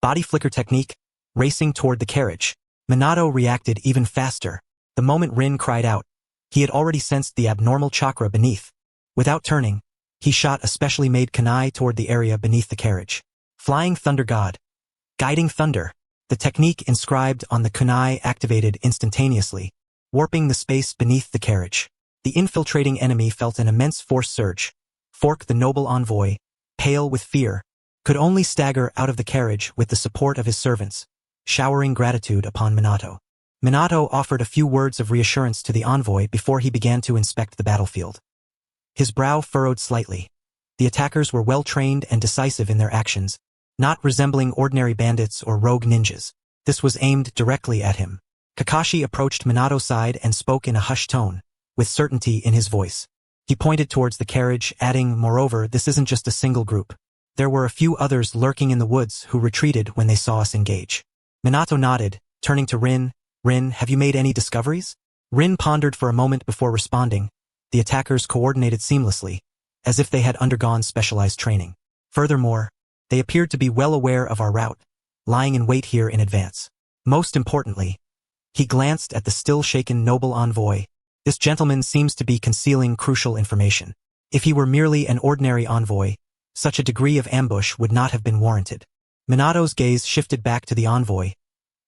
body flicker technique, racing toward the carriage. Minato reacted even faster. The moment Rin cried out, he had already sensed the abnormal chakra beneath. Without turning, he shot a specially made kunai toward the area beneath the carriage. Flying Thunder God. Guiding Thunder. The technique inscribed on the kunai activated instantaneously, warping the space beneath the carriage. The infiltrating enemy felt an immense force surge. Fork, the noble envoy, pale with fear, could only stagger out of the carriage with the support of his servants, showering gratitude upon Minato. Minato offered a few words of reassurance to the envoy before he began to inspect the battlefield. His brow furrowed slightly. The attackers were well-trained and decisive in their actions, not resembling ordinary bandits or rogue ninjas. This was aimed directly at him. Kakashi approached Minato's side and spoke in a hushed tone, with certainty in his voice. He pointed towards the carriage, adding, "Moreover, this isn't just a single group. There were a few others lurking in the woods who retreated when they saw us engage." Minato nodded, turning to Rin. "Rin, have you made any discoveries?" Rin pondered for a moment before responding. The attackers coordinated seamlessly, as if they had undergone specialized training. Furthermore, they appeared to be well aware of our route, lying in wait here in advance. Most importantly, he glanced at the still-shaken noble envoy. This gentleman seems to be concealing crucial information. If he were merely an ordinary envoy, such a degree of ambush would not have been warranted. Minato's gaze shifted back to the envoy,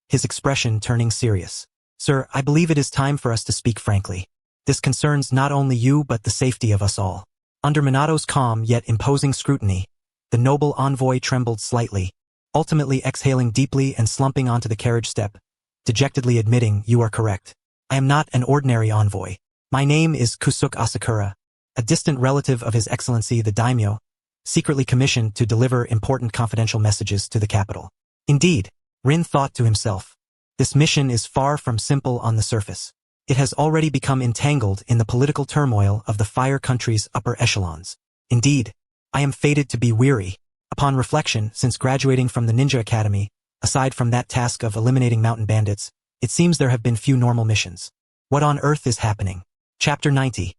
his expression turning serious. "Sir, I believe it is time for us to speak frankly. This concerns not only you but the safety of us all." Under Minato's calm yet imposing scrutiny, the noble envoy trembled slightly, ultimately exhaling deeply and slumping onto the carriage step, dejectedly admitting, "You are correct. I am not an ordinary envoy. My name is Kusuke Asakura, a distant relative of His Excellency the Daimyo, secretly commissioned to deliver important confidential messages to the capital." Indeed, Rin thought to himself, this mission is far from simple on the surface. It has already become entangled in the political turmoil of the Fire Country's upper echelons. Indeed, I am fated to be weary. Upon reflection, since graduating from the Ninja Academy, aside from that task of eliminating mountain bandits, it seems there have been few normal missions. What on earth is happening? Chapter 90.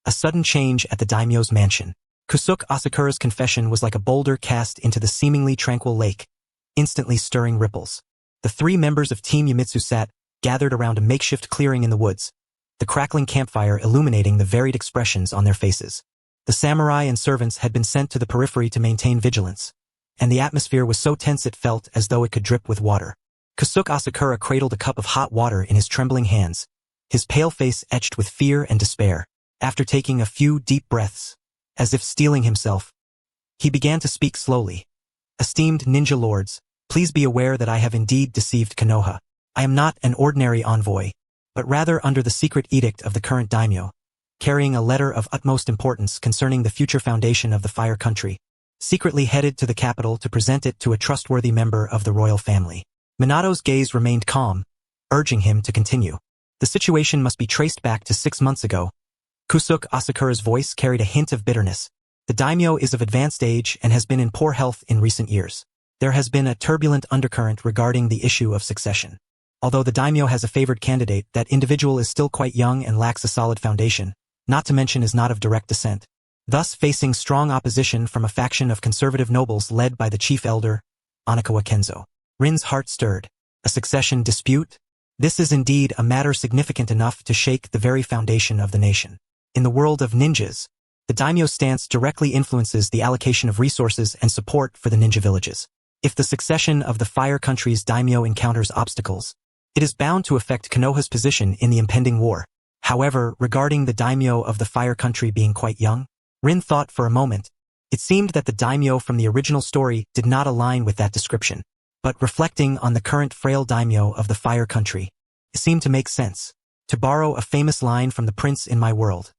A sudden change at the daimyo's mansion. Kusuke Asakura's confession was like a boulder cast into the seemingly tranquil lake, instantly stirring ripples. The 3 members of Team Yamitsu sat, gathered around a makeshift clearing in the woods, the crackling campfire illuminating the varied expressions on their faces. The samurai and servants had been sent to the periphery to maintain vigilance, and the atmosphere was so tense it felt as though it could drip with water. Kusuke Asakura cradled a cup of hot water in his trembling hands, his pale face etched with fear and despair. After taking a few deep breaths, as if steeling himself, he began to speak slowly. Esteemed ninja lords, please be aware that I have indeed deceived Konoha. I am not an ordinary envoy, but rather under the secret edict of the current daimyo, carrying a letter of utmost importance concerning the future foundation of the Fire Country, secretly headed to the capital to present it to a trustworthy member of the royal family. Minato's gaze remained calm, urging him to continue. The situation must be traced back to 6 months ago. Kusuke Asakura's voice carried a hint of bitterness. The daimyo is of advanced age and has been in poor health in recent years. There has been a turbulent undercurrent regarding the issue of succession. Although the daimyo has a favored candidate, that individual is still quite young and lacks a solid foundation, not to mention is not of direct descent, thus facing strong opposition from a faction of conservative nobles led by the chief elder, Onikawa Kenzo. Rin's heart stirred. A succession dispute? This is indeed a matter significant enough to shake the very foundation of the nation. In the world of ninjas, the daimyo's stance directly influences the allocation of resources and support for the ninja villages. If the succession of the Fire Country's daimyo encounters obstacles, it is bound to affect Konoha's position in the impending war. However, regarding the daimyo of the Fire Country being quite young, Rin thought for a moment. It seemed that the daimyo from the original story did not align with that description. But reflecting on the current frail daimyo of the Fire Country, it seemed to make sense. To borrow a famous line from the prince in my world,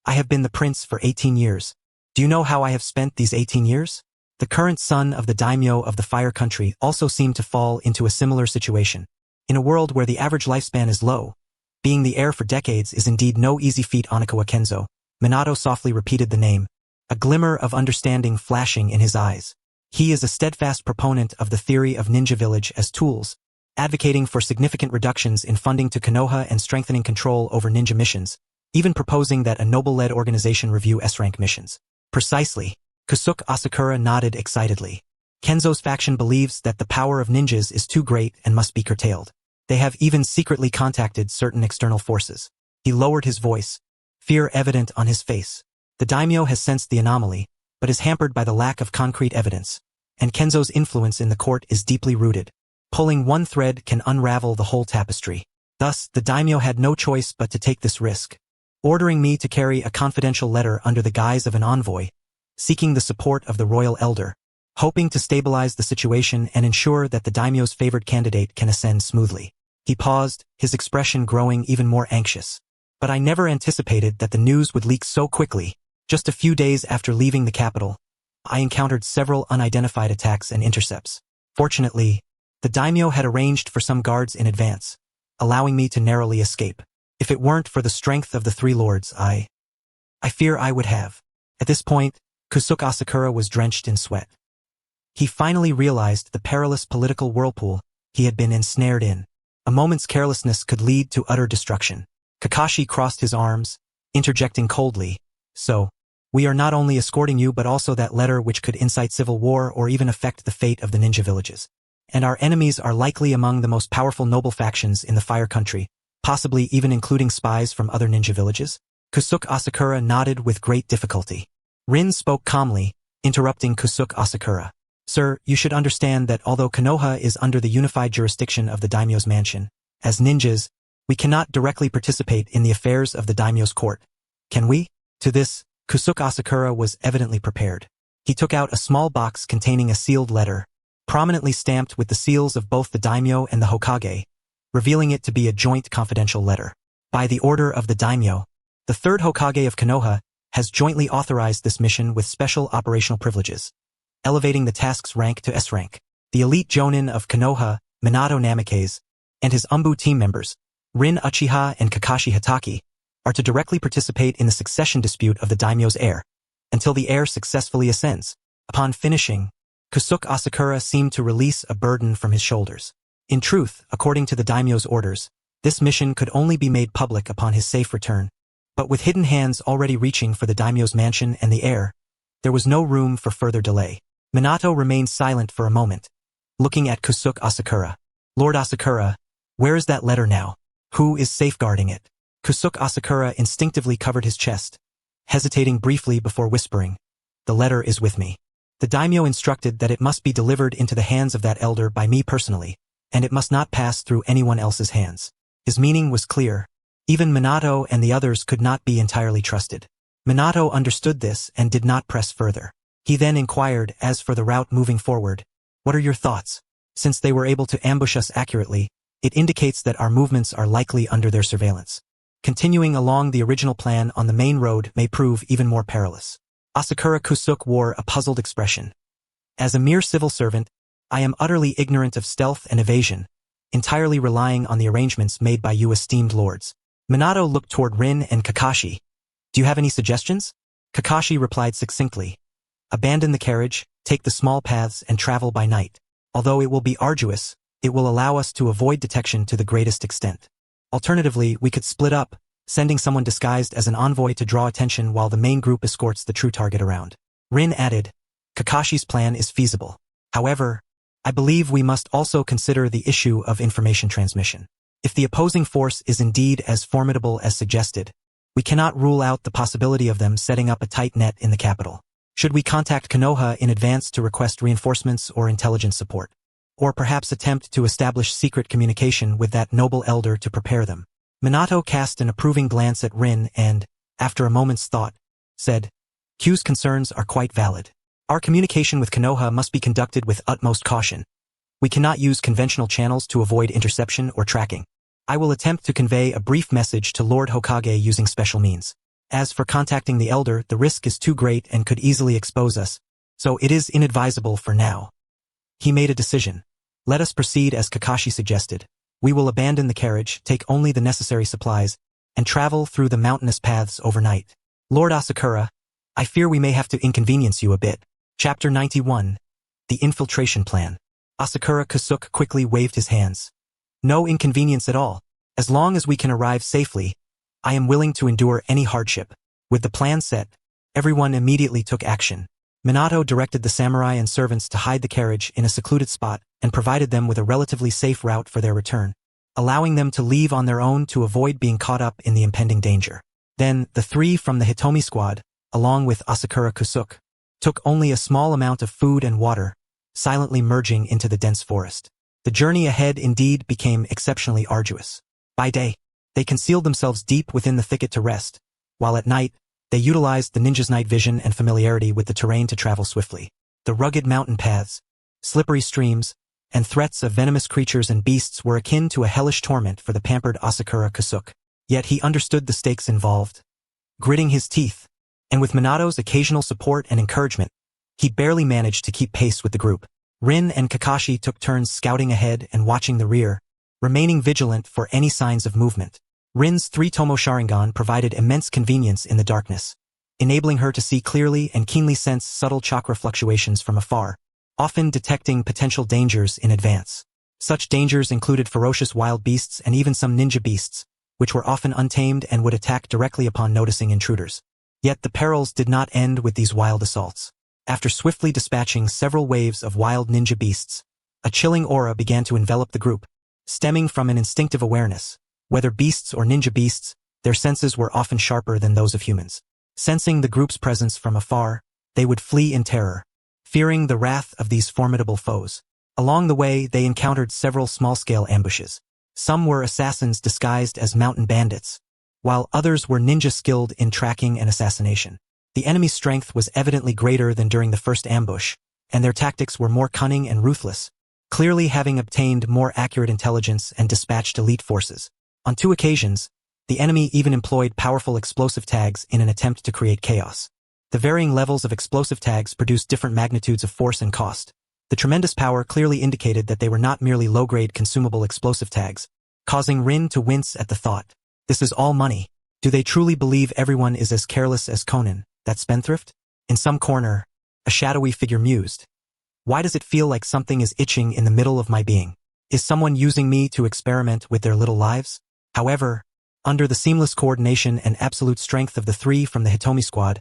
I have been the prince for 18 years. Do you know how I have spent these 18 years? The current son of the daimyo of the Fire Country also seemed to fall into a similar situation. In a world where the average lifespan is low, being the heir for decades is indeed no easy feat. Onikawa Kenzo. Minato softly repeated the name, a glimmer of understanding flashing in his eyes. He is a steadfast proponent of the theory of ninja village as tools, advocating for significant reductions in funding to Konoha and strengthening control over ninja missions, even proposing that a noble-led organization review S-rank missions. Precisely. Kusuke Asakura nodded excitedly. Kenzo's faction believes that the power of ninjas is too great and must be curtailed. They have even secretly contacted certain external forces. He lowered his voice, fear evident on his face. The daimyo has sensed the anomaly, but is hampered by the lack of concrete evidence, and Kenzo's influence in the court is deeply rooted. Pulling one thread can unravel the whole tapestry. Thus, the daimyo had no choice but to take this risk, ordering me to carry a confidential letter under the guise of an envoy, seeking the support of the royal elder, hoping to stabilize the situation and ensure that the daimyo's favored candidate can ascend smoothly. He paused, his expression growing even more anxious. But I never anticipated that the news would leak so quickly. Just a few days after leaving the capital, I encountered several unidentified attacks and intercepts. Fortunately, the daimyo had arranged for some guards in advance, allowing me to narrowly escape. If it weren't for the strength of the 3 lords, I fear I would have. At this point, Kusuke Asakura was drenched in sweat. He finally realized the perilous political whirlpool he had been ensnared in. A moment's carelessness could lead to utter destruction. Kakashi crossed his arms, interjecting coldly, "So, we are not only escorting you but also that letter which could incite civil war or even affect the fate of the ninja villages. And our enemies are likely among the most powerful noble factions in the Fire Country, possibly even including spies from other ninja villages?" Kusuke Asakura nodded with great difficulty. Rin spoke calmly, interrupting Kusuke Asakura. "Sir, you should understand that although Konoha is under the unified jurisdiction of the daimyo's mansion, as ninjas, we cannot directly participate in the affairs of the daimyo's court. Can we?" To this, Kusuke Asakura was evidently prepared. He took out a small box containing a sealed letter, prominently stamped with the seals of both the daimyo and the Hokage, revealing it to be a joint confidential letter. By the order of the daimyo, the 3rd Hokage of Konoha has jointly authorized this mission with special operational privileges, elevating the task's rank to S rank. The elite jonin of Konoha, Minato Namikaze, and his Anbu team members, Rin Uchiha and Kakashi Hatake, are to directly participate in the succession dispute of the daimyo's heir, until the heir successfully ascends. Upon finishing, Kusuke Asakura seemed to release a burden from his shoulders. In truth, according to the daimyo's orders, this mission could only be made public upon his safe return. But with hidden hands already reaching for the daimyo's mansion and the heir, There was no room for further delay. Minato remained silent for a moment, looking at Kusuke Asakura. Lord Asakura, where is that letter now? Who is safeguarding it? Kusuke Asakura instinctively covered his chest, hesitating briefly before whispering, the letter is with me. The daimyo instructed that it must be delivered into the hands of that elder by me personally, and it must not pass through anyone else's hands. His meaning was clear. Even Minato and the others could not be entirely trusted. Minato understood this and did not press further. He then inquired, as for the route moving forward, what are your thoughts? Since they were able to ambush us accurately, it indicates that our movements are likely under their surveillance. Continuing along the original plan on the main road may prove even more perilous. Asakura Kusuke wore a puzzled expression. As a mere civil servant, I am utterly ignorant of stealth and evasion, entirely relying on the arrangements made by you esteemed lords. Minato looked toward Rin and Kakashi. Do you have any suggestions? Kakashi replied succinctly. Abandon the carriage, take the small paths and travel by night. Although it will be arduous, it will allow us to avoid detection to the greatest extent. Alternatively, we could split up, sending someone disguised as an envoy to draw attention while the main group escorts the true target around. Rin added, Kakashi's plan is feasible. However, I believe we must also consider the issue of information transmission. If the opposing force is indeed as formidable as suggested, we cannot rule out the possibility of them setting up a tight net in the capital. Should we contact Konoha in advance to request reinforcements or intelligence support? Or perhaps attempt to establish secret communication with that noble elder to prepare them? Minato cast an approving glance at Rin and, after a moment's thought, said, Q's concerns are quite valid. Our communication with Konoha must be conducted with utmost caution. We cannot use conventional channels to avoid interception or tracking. I will attempt to convey a brief message to Lord Hokage using special means. As for contacting the elder, the risk is too great and could easily expose us, so it is inadvisable for now. He made a decision. Let us proceed as Kakashi suggested. We will abandon the carriage, take only the necessary supplies, and travel through the mountainous paths overnight. Lord Asakura, I fear we may have to inconvenience you a bit. Chapter 91. The Infiltration Plan. Asakura Kusuke quickly waved his hands. No inconvenience at all. As long as we can arrive safely, I am willing to endure any hardship. With the plan set, everyone immediately took action. Minato directed the samurai and servants to hide the carriage in a secluded spot and provided them with a relatively safe route for their return, allowing them to leave on their own to avoid being caught up in the impending danger. Then, the three from the Hitomi squad, along with Asakura Kusuke, took only a small amount of food and water, silently merging into the dense forest. The journey ahead indeed became exceptionally arduous. By day, they concealed themselves deep within the thicket to rest, while at night, they utilized the ninja's night vision and familiarity with the terrain to travel swiftly. The rugged mountain paths, slippery streams, and threats of venomous creatures and beasts were akin to a hellish torment for the pampered Asakura Kusuke. Yet he understood the stakes involved. Gritting his teeth, and with Minato's occasional support and encouragement, he barely managed to keep pace with the group. Rin and Kakashi took turns scouting ahead and watching the rear, remaining vigilant for any signs of movement. Rin's three-tomo Sharingan provided immense convenience in the darkness, enabling her to see clearly and keenly sense subtle chakra fluctuations from afar, often detecting potential dangers in advance. Such dangers included ferocious wild beasts and even some ninja beasts, which were often untamed and would attack directly upon noticing intruders. Yet the perils did not end with these wild assaults. After swiftly dispatching several waves of wild ninja beasts, a chilling aura began to envelop the group, stemming from an instinctive awareness. Whether beasts or ninja beasts, their senses were often sharper than those of humans. Sensing the group's presence from afar, they would flee in terror, fearing the wrath of these formidable foes. Along the way, they encountered several small-scale ambushes. Some were assassins disguised as mountain bandits, while others were ninja skilled in tracking and assassination. The enemy's strength was evidently greater than during the first ambush, and their tactics were more cunning and ruthless, clearly having obtained more accurate intelligence and dispatched elite forces. On 2 occasions, the enemy even employed powerful explosive tags in an attempt to create chaos. The varying levels of explosive tags produced different magnitudes of force and cost. The tremendous power clearly indicated that they were not merely low-grade consumable explosive tags, causing Rin to wince at the thought. This is all money. Do they truly believe everyone is as careless as Conan, that spendthrift? In some corner, a shadowy figure mused. Why does it feel like something is itching in the middle of my being? Is someone using me to experiment with their little lives? However, under the seamless coordination and absolute strength of the 3 from the Hitomi squad,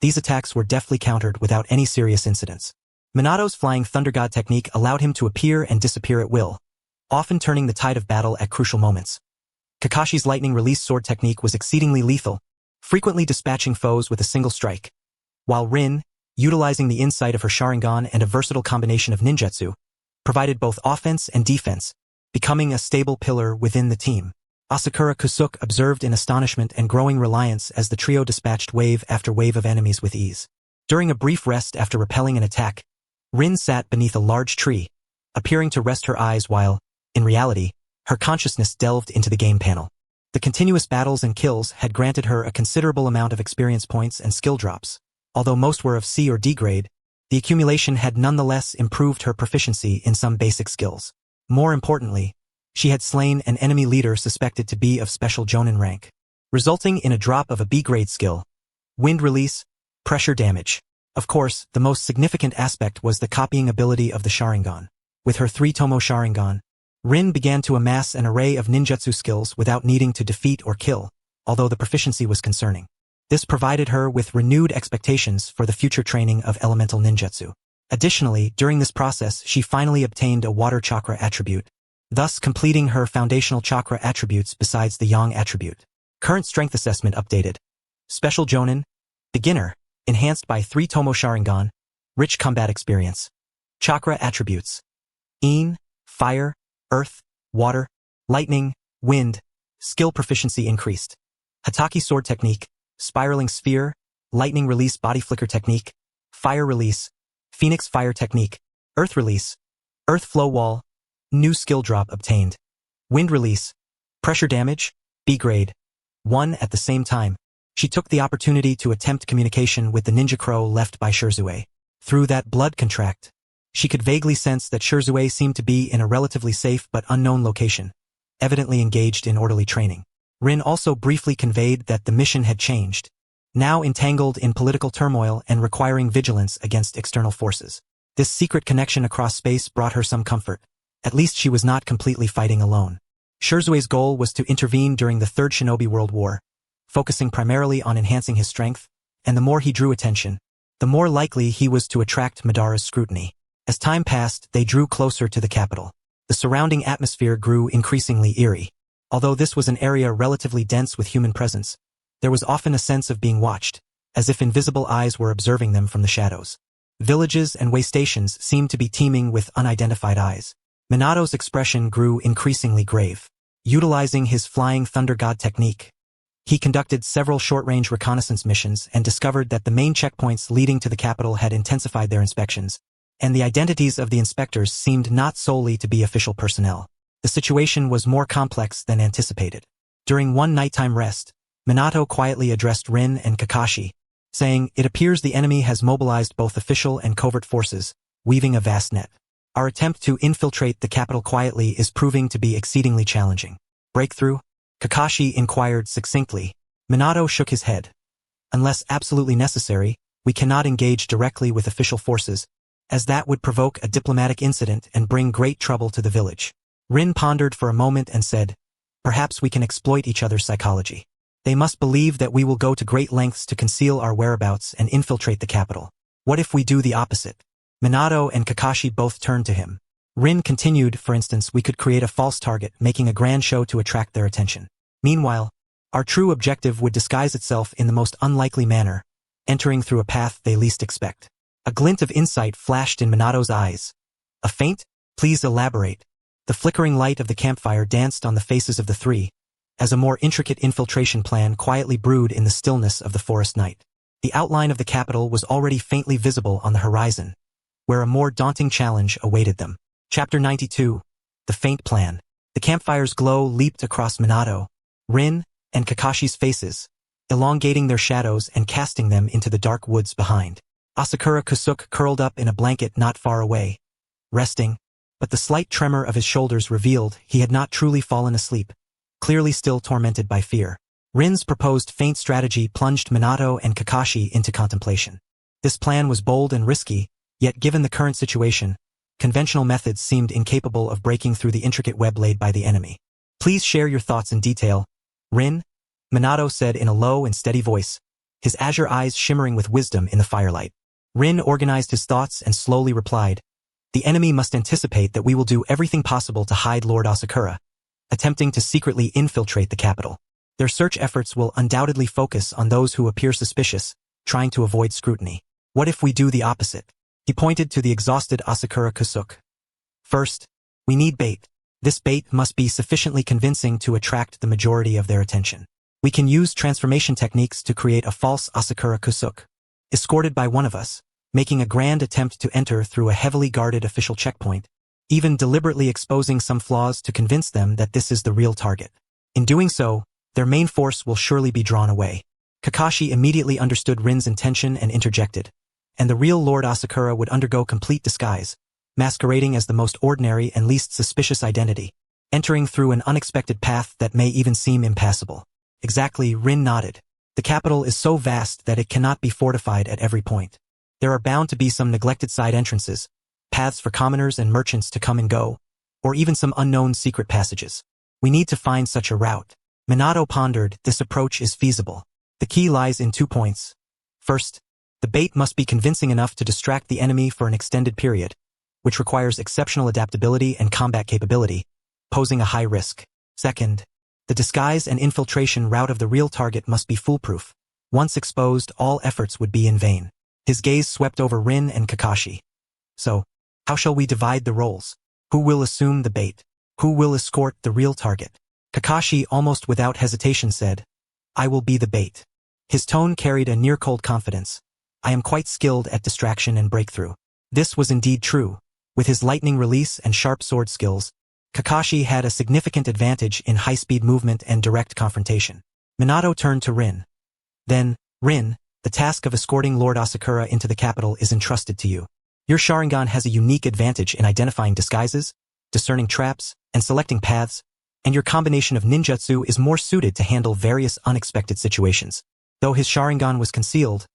These attacks were deftly countered without any serious incidents. Minato's flying Thunder God technique allowed him to appear and disappear at will, often turning the tide of battle at crucial moments. Kakashi's lightning release sword technique was exceedingly lethal, frequently dispatching foes with a single strike, while Rin, utilizing the insight of her Sharingan and a versatile combination of ninjutsu, provided both offense and defense, becoming a stable pillar within the team. Asakura Kusuk observed in astonishment and growing reliance as the trio dispatched wave after wave of enemies with ease. During a brief rest after repelling an attack, Rin sat beneath a large tree, appearing to rest her eyes while, in reality, her consciousness delved into the game panel. The continuous battles and kills had granted her a considerable amount of experience points and skill drops. Although most were of C or D grade, the accumulation had nonetheless improved her proficiency in some basic skills. More importantly, she had slain an enemy leader suspected to be of special Jonin rank, resulting in a drop of a B-grade skill, wind release, pressure damage. Of course, the most significant aspect was the copying ability of the Sharingan. With her 3-tomo Sharingan, Rin began to amass an array of ninjutsu skills without needing to defeat or kill, although the proficiency was concerning. This provided her with renewed expectations for the future training of elemental ninjutsu. Additionally, during this process she finally obtained a water chakra attribute, thus completing her foundational chakra attributes besides the yang attribute. Current strength assessment updated. Special Jonin, beginner, enhanced by 3-tomo Sharingan, rich combat experience. Chakra attributes: Een, fire, earth, water, lightning, wind, skill proficiency increased. Hataki sword technique, spiraling sphere, lightning release body flicker technique, fire release, phoenix fire technique, earth release, earth flow wall, new skill drop obtained. Wind release, pressure damage, B grade, 1 at the same time. She took the opportunity to attempt communication with the ninja crow left by Shisui. Through that blood contract, she could vaguely sense that Shisui seemed to be in a relatively safe but unknown location, evidently engaged in orderly training. Rin also briefly conveyed that the mission had changed, now entangled in political turmoil and requiring vigilance against external forces. This secret connection across space brought her some comfort. At least she was not completely fighting alone. Shisui's goal was to intervene during the Third Shinobi World War, focusing primarily on enhancing his strength, and the more he drew attention, the more likely he was to attract Madara's scrutiny. As time passed, they drew closer to the capital. The surrounding atmosphere grew increasingly eerie. Although this was an area relatively dense with human presence, there was often a sense of being watched, as if invisible eyes were observing them from the shadows. Villages and way stations seemed to be teeming with unidentified eyes. Minato's expression grew increasingly grave. Utilizing his flying Thunder God technique, he conducted several short-range reconnaissance missions and discovered that the main checkpoints leading to the capital had intensified their inspections, and the identities of the inspectors seemed not solely to be official personnel. The situation was more complex than anticipated. During one nighttime rest, Minato quietly addressed Rin and Kakashi, saying, "It appears the enemy has mobilized both official and covert forces, weaving a vast net. Our attempt to infiltrate the capital quietly is proving to be exceedingly challenging." Breakthrough? Kakashi inquired succinctly. Minato shook his head. "Unless absolutely necessary, we cannot engage directly with official forces, as that would provoke a diplomatic incident and bring great trouble to the village." Rin pondered for a moment and said, "Perhaps we can exploit each other's psychology. They must believe that we will go to great lengths to conceal our whereabouts and infiltrate the capital. What if we do the opposite?" Minato and Kakashi both turned to him. Rin continued, "For instance, we could create a false target, making a grand show to attract their attention. Meanwhile, our true objective would disguise itself in the most unlikely manner, entering through a path they least expect." A glint of insight flashed in Minato's eyes. "A feint? Please elaborate." The flickering light of the campfire danced on the faces of the three, as a more intricate infiltration plan quietly brewed in the stillness of the forest night. The outline of the capital was already faintly visible on the horizon, where a more daunting challenge awaited them. Chapter 92. The Feint Plan. The campfire's glow leaped across Minato, Rin, and Kakashi's faces, elongating their shadows and casting them into the dark woods behind. Asakura Kusuk curled up in a blanket not far away, resting, but the slight tremor of his shoulders revealed he had not truly fallen asleep, clearly still tormented by fear. Rin's proposed feint strategy plunged Minato and Kakashi into contemplation. This plan was bold and risky, yet given the current situation, conventional methods seemed incapable of breaking through the intricate web laid by the enemy. "Please share your thoughts in detail, Rin," Minato said in a low and steady voice, his azure eyes shimmering with wisdom in the firelight. Rin organized his thoughts and slowly replied, "The enemy must anticipate that we will do everything possible to hide Lord Asakura, attempting to secretly infiltrate the capital. Their search efforts will undoubtedly focus on those who appear suspicious, trying to avoid scrutiny. What if we do the opposite?" He pointed to the exhausted Asakura Kusuke. "First, we need bait. This bait must be sufficiently convincing to attract the majority of their attention. We can use transformation techniques to create a false Asakura Kusuke, escorted by one of us, making a grand attempt to enter through a heavily guarded official checkpoint, even deliberately exposing some flaws to convince them that this is the real target. In doing so, their main force will surely be drawn away." Kakashi immediately understood Rin's intention and interjected, "And the real Lord Asakura would undergo complete disguise, masquerading as the most ordinary and least suspicious identity, entering through an unexpected path that may even seem impassable." "Exactly," Rin nodded. "The capital is so vast that it cannot be fortified at every point. There are bound to be some neglected side entrances, paths for commoners and merchants to come and go, or even some unknown secret passages. We need to find such a route." Minato pondered. This approach is feasible. The key lies in 2 points. First, the bait must be convincing enough to distract the enemy for an extended period, which requires exceptional adaptability and combat capability, posing a high risk. Second, the disguise and infiltration route of the real target must be foolproof. Once exposed, all efforts would be in vain. His gaze swept over Rin and Kakashi. "So, how shall we divide the roles? Who will assume the bait? Who will escort the real target?" Kakashi, almost without hesitation, said, "I will be the bait." His tone carried a near-cold confidence. "I am quite skilled at distraction and breakthrough." This was indeed true. With his lightning release and sharp sword skills, Kakashi had a significant advantage in high-speed movement and direct confrontation. Minato turned to Rin. "Then, Rin, the task of escorting Lord Asakura into the capital is entrusted to you. Your Sharingan has a unique advantage in identifying disguises, discerning traps, and selecting paths, and your combination of ninjutsu is more suited to handle various unexpected situations." Though his Sharingan was concealed,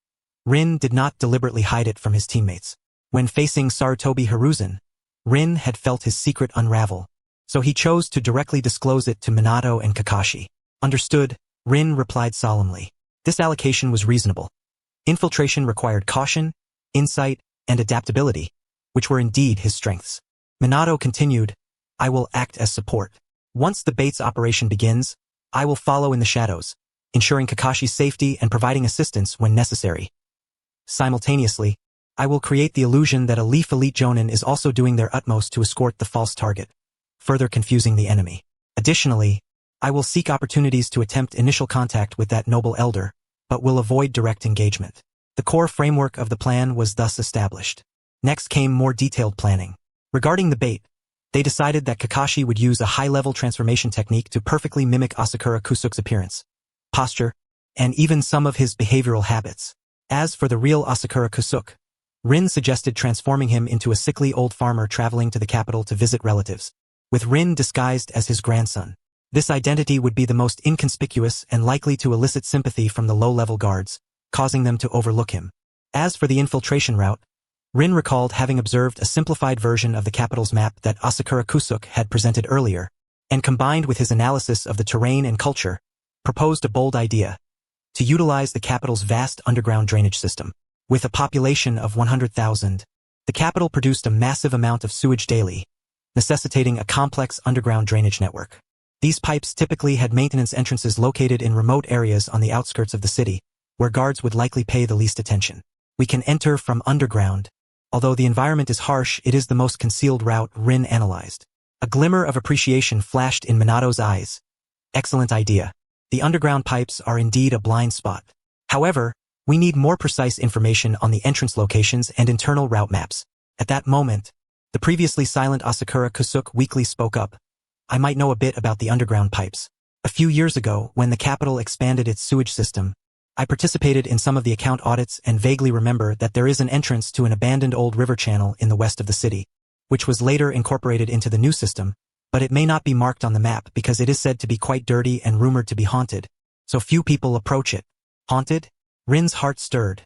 Rin did not deliberately hide it from his teammates. When facing Sarutobi Hiruzen, Rin had felt his secret unravel, so he chose to directly disclose it to Minato and Kakashi. "Understood," Rin replied solemnly. This allocation was reasonable. Infiltration required caution, insight, and adaptability, which were indeed his strengths. Minato continued, "I will act as support. Once the bait's operation begins, I will follow in the shadows, ensuring Kakashi's safety and providing assistance when necessary. Simultaneously, I will create the illusion that a Leaf Elite Jonin is also doing their utmost to escort the false target, further confusing the enemy. Additionally, I will seek opportunities to attempt initial contact with that noble elder, but will avoid direct engagement." The core framework of the plan was thus established. Next came more detailed planning. Regarding the bait, they decided that Kakashi would use a high-level transformation technique to perfectly mimic Asakura Kusuke's appearance, posture, and even some of his behavioral habits. As for the real Asakura Kusuke, Rin suggested transforming him into a sickly old farmer traveling to the capital to visit relatives, with Rin disguised as his grandson. This identity would be the most inconspicuous and likely to elicit sympathy from the low-level guards, causing them to overlook him. As for the infiltration route, Rin recalled having observed a simplified version of the capital's map that Asakura Kusuke had presented earlier, and combined with his analysis of the terrain and culture, proposed a bold idea: to utilize the capital's vast underground drainage system. With a population of 100,000, the capital produced a massive amount of sewage daily, necessitating a complex underground drainage network. These pipes typically had maintenance entrances located in remote areas on the outskirts of the city, where guards would likely pay the least attention. "We can enter from underground. Although the environment is harsh, it is the most concealed route," Rin analyzed. A glimmer of appreciation flashed in Minato's eyes. "Excellent idea. The underground pipes are indeed a blind spot. However, we need more precise information on the entrance locations and internal route maps." At that moment, the previously silent Asakura Kusuke weakly spoke up. "I might know a bit about the underground pipes. A few years ago, when the capital expanded its sewage system, I participated in some of the account audits and vaguely remember that there is an entrance to an abandoned old river channel in the west of the city, which was later incorporated into the new system, but it may not be marked on the map because it is said to be quite dirty and rumored to be haunted, so few people approach it." Haunted? Rin's heart stirred.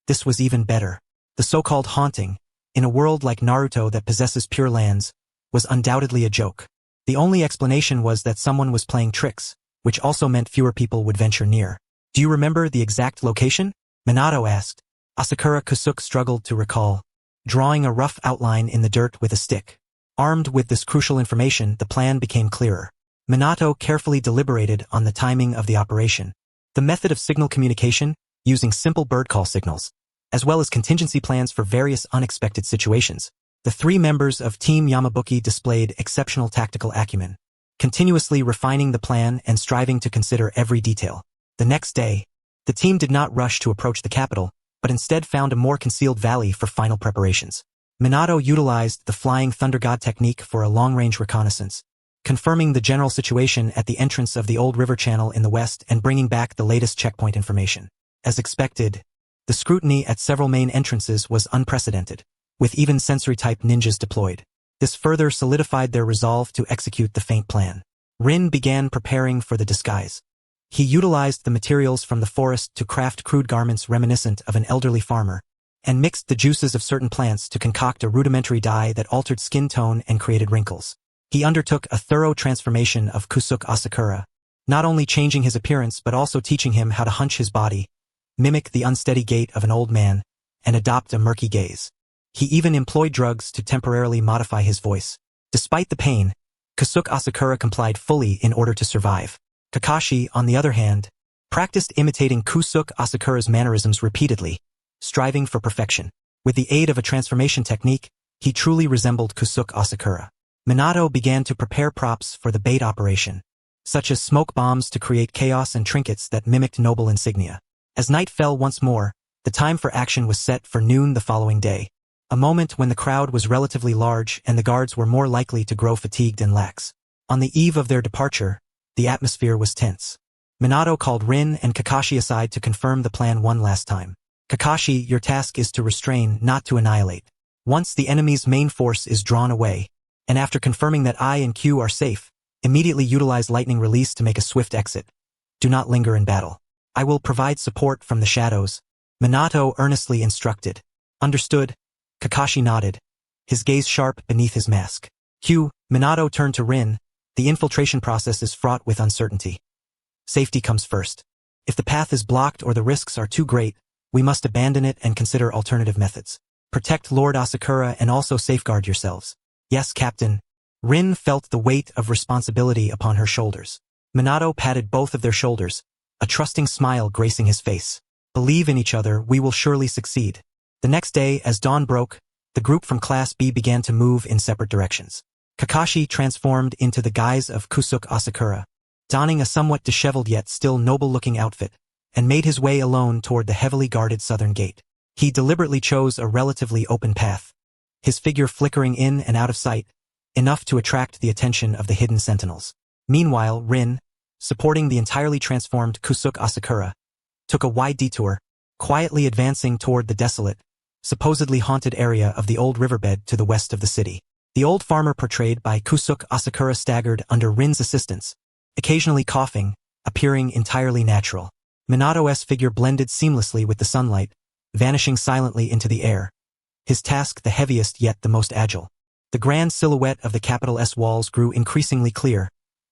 This was even better. The so-called haunting, in a world like Naruto that possesses pure lands, was undoubtedly a joke. The only explanation was that someone was playing tricks, which also meant fewer people would venture near. Do you remember the exact location? Minato asked. Asakura Kusuke struggled to recall, drawing a rough outline in the dirt with a stick. Armed with this crucial information, the plan became clearer. Minato carefully deliberated on the timing of the operation, the method of signal communication, using simple bird call signals, as well as contingency plans for various unexpected situations. The three members of Team Yamabuki displayed exceptional tactical acumen, continuously refining the plan and striving to consider every detail. The next day, the team did not rush to approach the capital, but instead found a more concealed valley for final preparations. Minato utilized the Flying Thunder God technique for a long-range reconnaissance, confirming the general situation at the entrance of the old river channel in the west and bringing back the latest checkpoint information. As expected, the scrutiny at several main entrances was unprecedented, with even sensory-type ninjas deployed. This further solidified their resolve to execute the feint plan. Rin began preparing for the disguise. He utilized the materials from the forest to craft crude garments reminiscent of an elderly farmer, and mixed the juices of certain plants to concoct a rudimentary dye that altered skin tone and created wrinkles. He undertook a thorough transformation of Kusuke Asakura, not only changing his appearance but also teaching him how to hunch his body, mimic the unsteady gait of an old man, and adopt a murky gaze. He even employed drugs to temporarily modify his voice. Despite the pain, Kusuke Asakura complied fully in order to survive. Kakashi, on the other hand, practiced imitating Kusuke Asakura's mannerisms repeatedly, striving for perfection. With the aid of a transformation technique, he truly resembled Kusuke Asakura. Minato began to prepare props for the bait operation, such as smoke bombs to create chaos and trinkets that mimicked noble insignia. As night fell once more, the time for action was set for noon the following day, a moment when the crowd was relatively large and the guards were more likely to grow fatigued and lax. On the eve of their departure, the atmosphere was tense. Minato called Rin and Kakashi aside to confirm the plan one last time. Kakashi, your task is to restrain, not to annihilate. Once the enemy's main force is drawn away, and after confirming that I and Q are safe, immediately utilize lightning release to make a swift exit. Do not linger in battle. I will provide support from the shadows, Minato earnestly instructed. Understood. Kakashi nodded, his gaze sharp beneath his mask. Q, Minato turned to Rin. The infiltration process is fraught with uncertainty. Safety comes first. If the path is blocked or the risks are too great, we must abandon it and consider alternative methods. Protect Lord Asakura and also safeguard yourselves. Yes, Captain. Rin felt the weight of responsibility upon her shoulders. Minato patted both of their shoulders, a trusting smile gracing his face. Believe in each other, we will surely succeed. The next day, as dawn broke, the group from Class B began to move in separate directions. Kakashi transformed into the guise of Kusuke Asakura, donning a somewhat disheveled yet still noble-looking outfit, and made his way alone toward the heavily guarded southern gate. He deliberately chose a relatively open path, his figure flickering in and out of sight, enough to attract the attention of the hidden sentinels. Meanwhile, Rin, supporting the entirely transformed Kusuke Asakura, took a wide detour, quietly advancing toward the desolate, supposedly haunted area of the old riverbed to the west of the city. The old farmer portrayed by Kusuke Asakura staggered under Rin's assistance, occasionally coughing, appearing entirely natural. Minato's figure blended seamlessly with the sunlight, vanishing silently into the air, his task the heaviest yet the most agile. The grand silhouette of the capital S walls grew increasingly clear,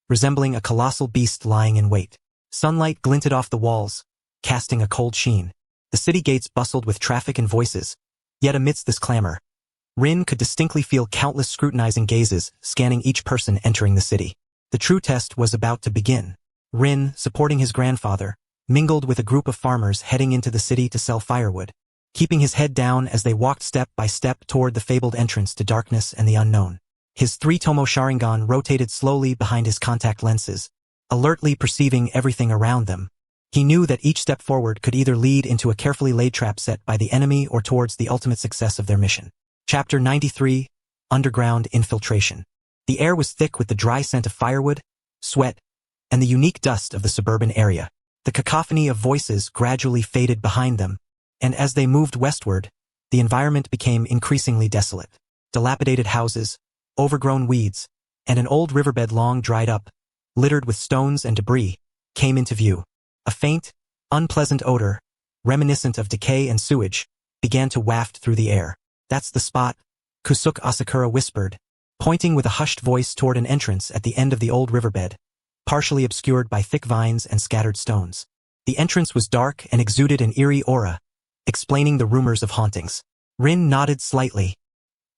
resembling a colossal beast lying in wait. Sunlight glinted off the walls, casting a cold sheen. The city gates bustled with traffic and voices, yet amidst this clamor, Rin could distinctly feel countless scrutinizing gazes scanning each person entering the city. The true test was about to begin. Rin, supporting his grandfather, mingled with a group of farmers heading into the city to sell firewood, keeping his head down as they walked step by step toward the fabled entrance to darkness and the unknown. His three-tomo Sharingan rotated slowly behind his contact lenses, alertly perceiving everything around them. He knew that each step forward could either lead into a carefully laid trap set by the enemy or towards the ultimate success of their mission. Chapter 93, Underground Infiltration. The air was thick with the dry scent of firewood, sweat, and the unique dust of the suburban area. The cacophony of voices gradually faded behind them, and as they moved westward, the environment became increasingly desolate. Dilapidated houses, overgrown weeds, and an old riverbed long dried up, littered with stones and debris, came into view. A faint, unpleasant odor, reminiscent of decay and sewage, began to waft through the air. That's the spot, Kusuke Asakura whispered, pointing with a hushed voice toward an entrance at the end of the old riverbed, partially obscured by thick vines and scattered stones. The entrance was dark and exuded an eerie aura, explaining the rumors of hauntings. Rin nodded slightly.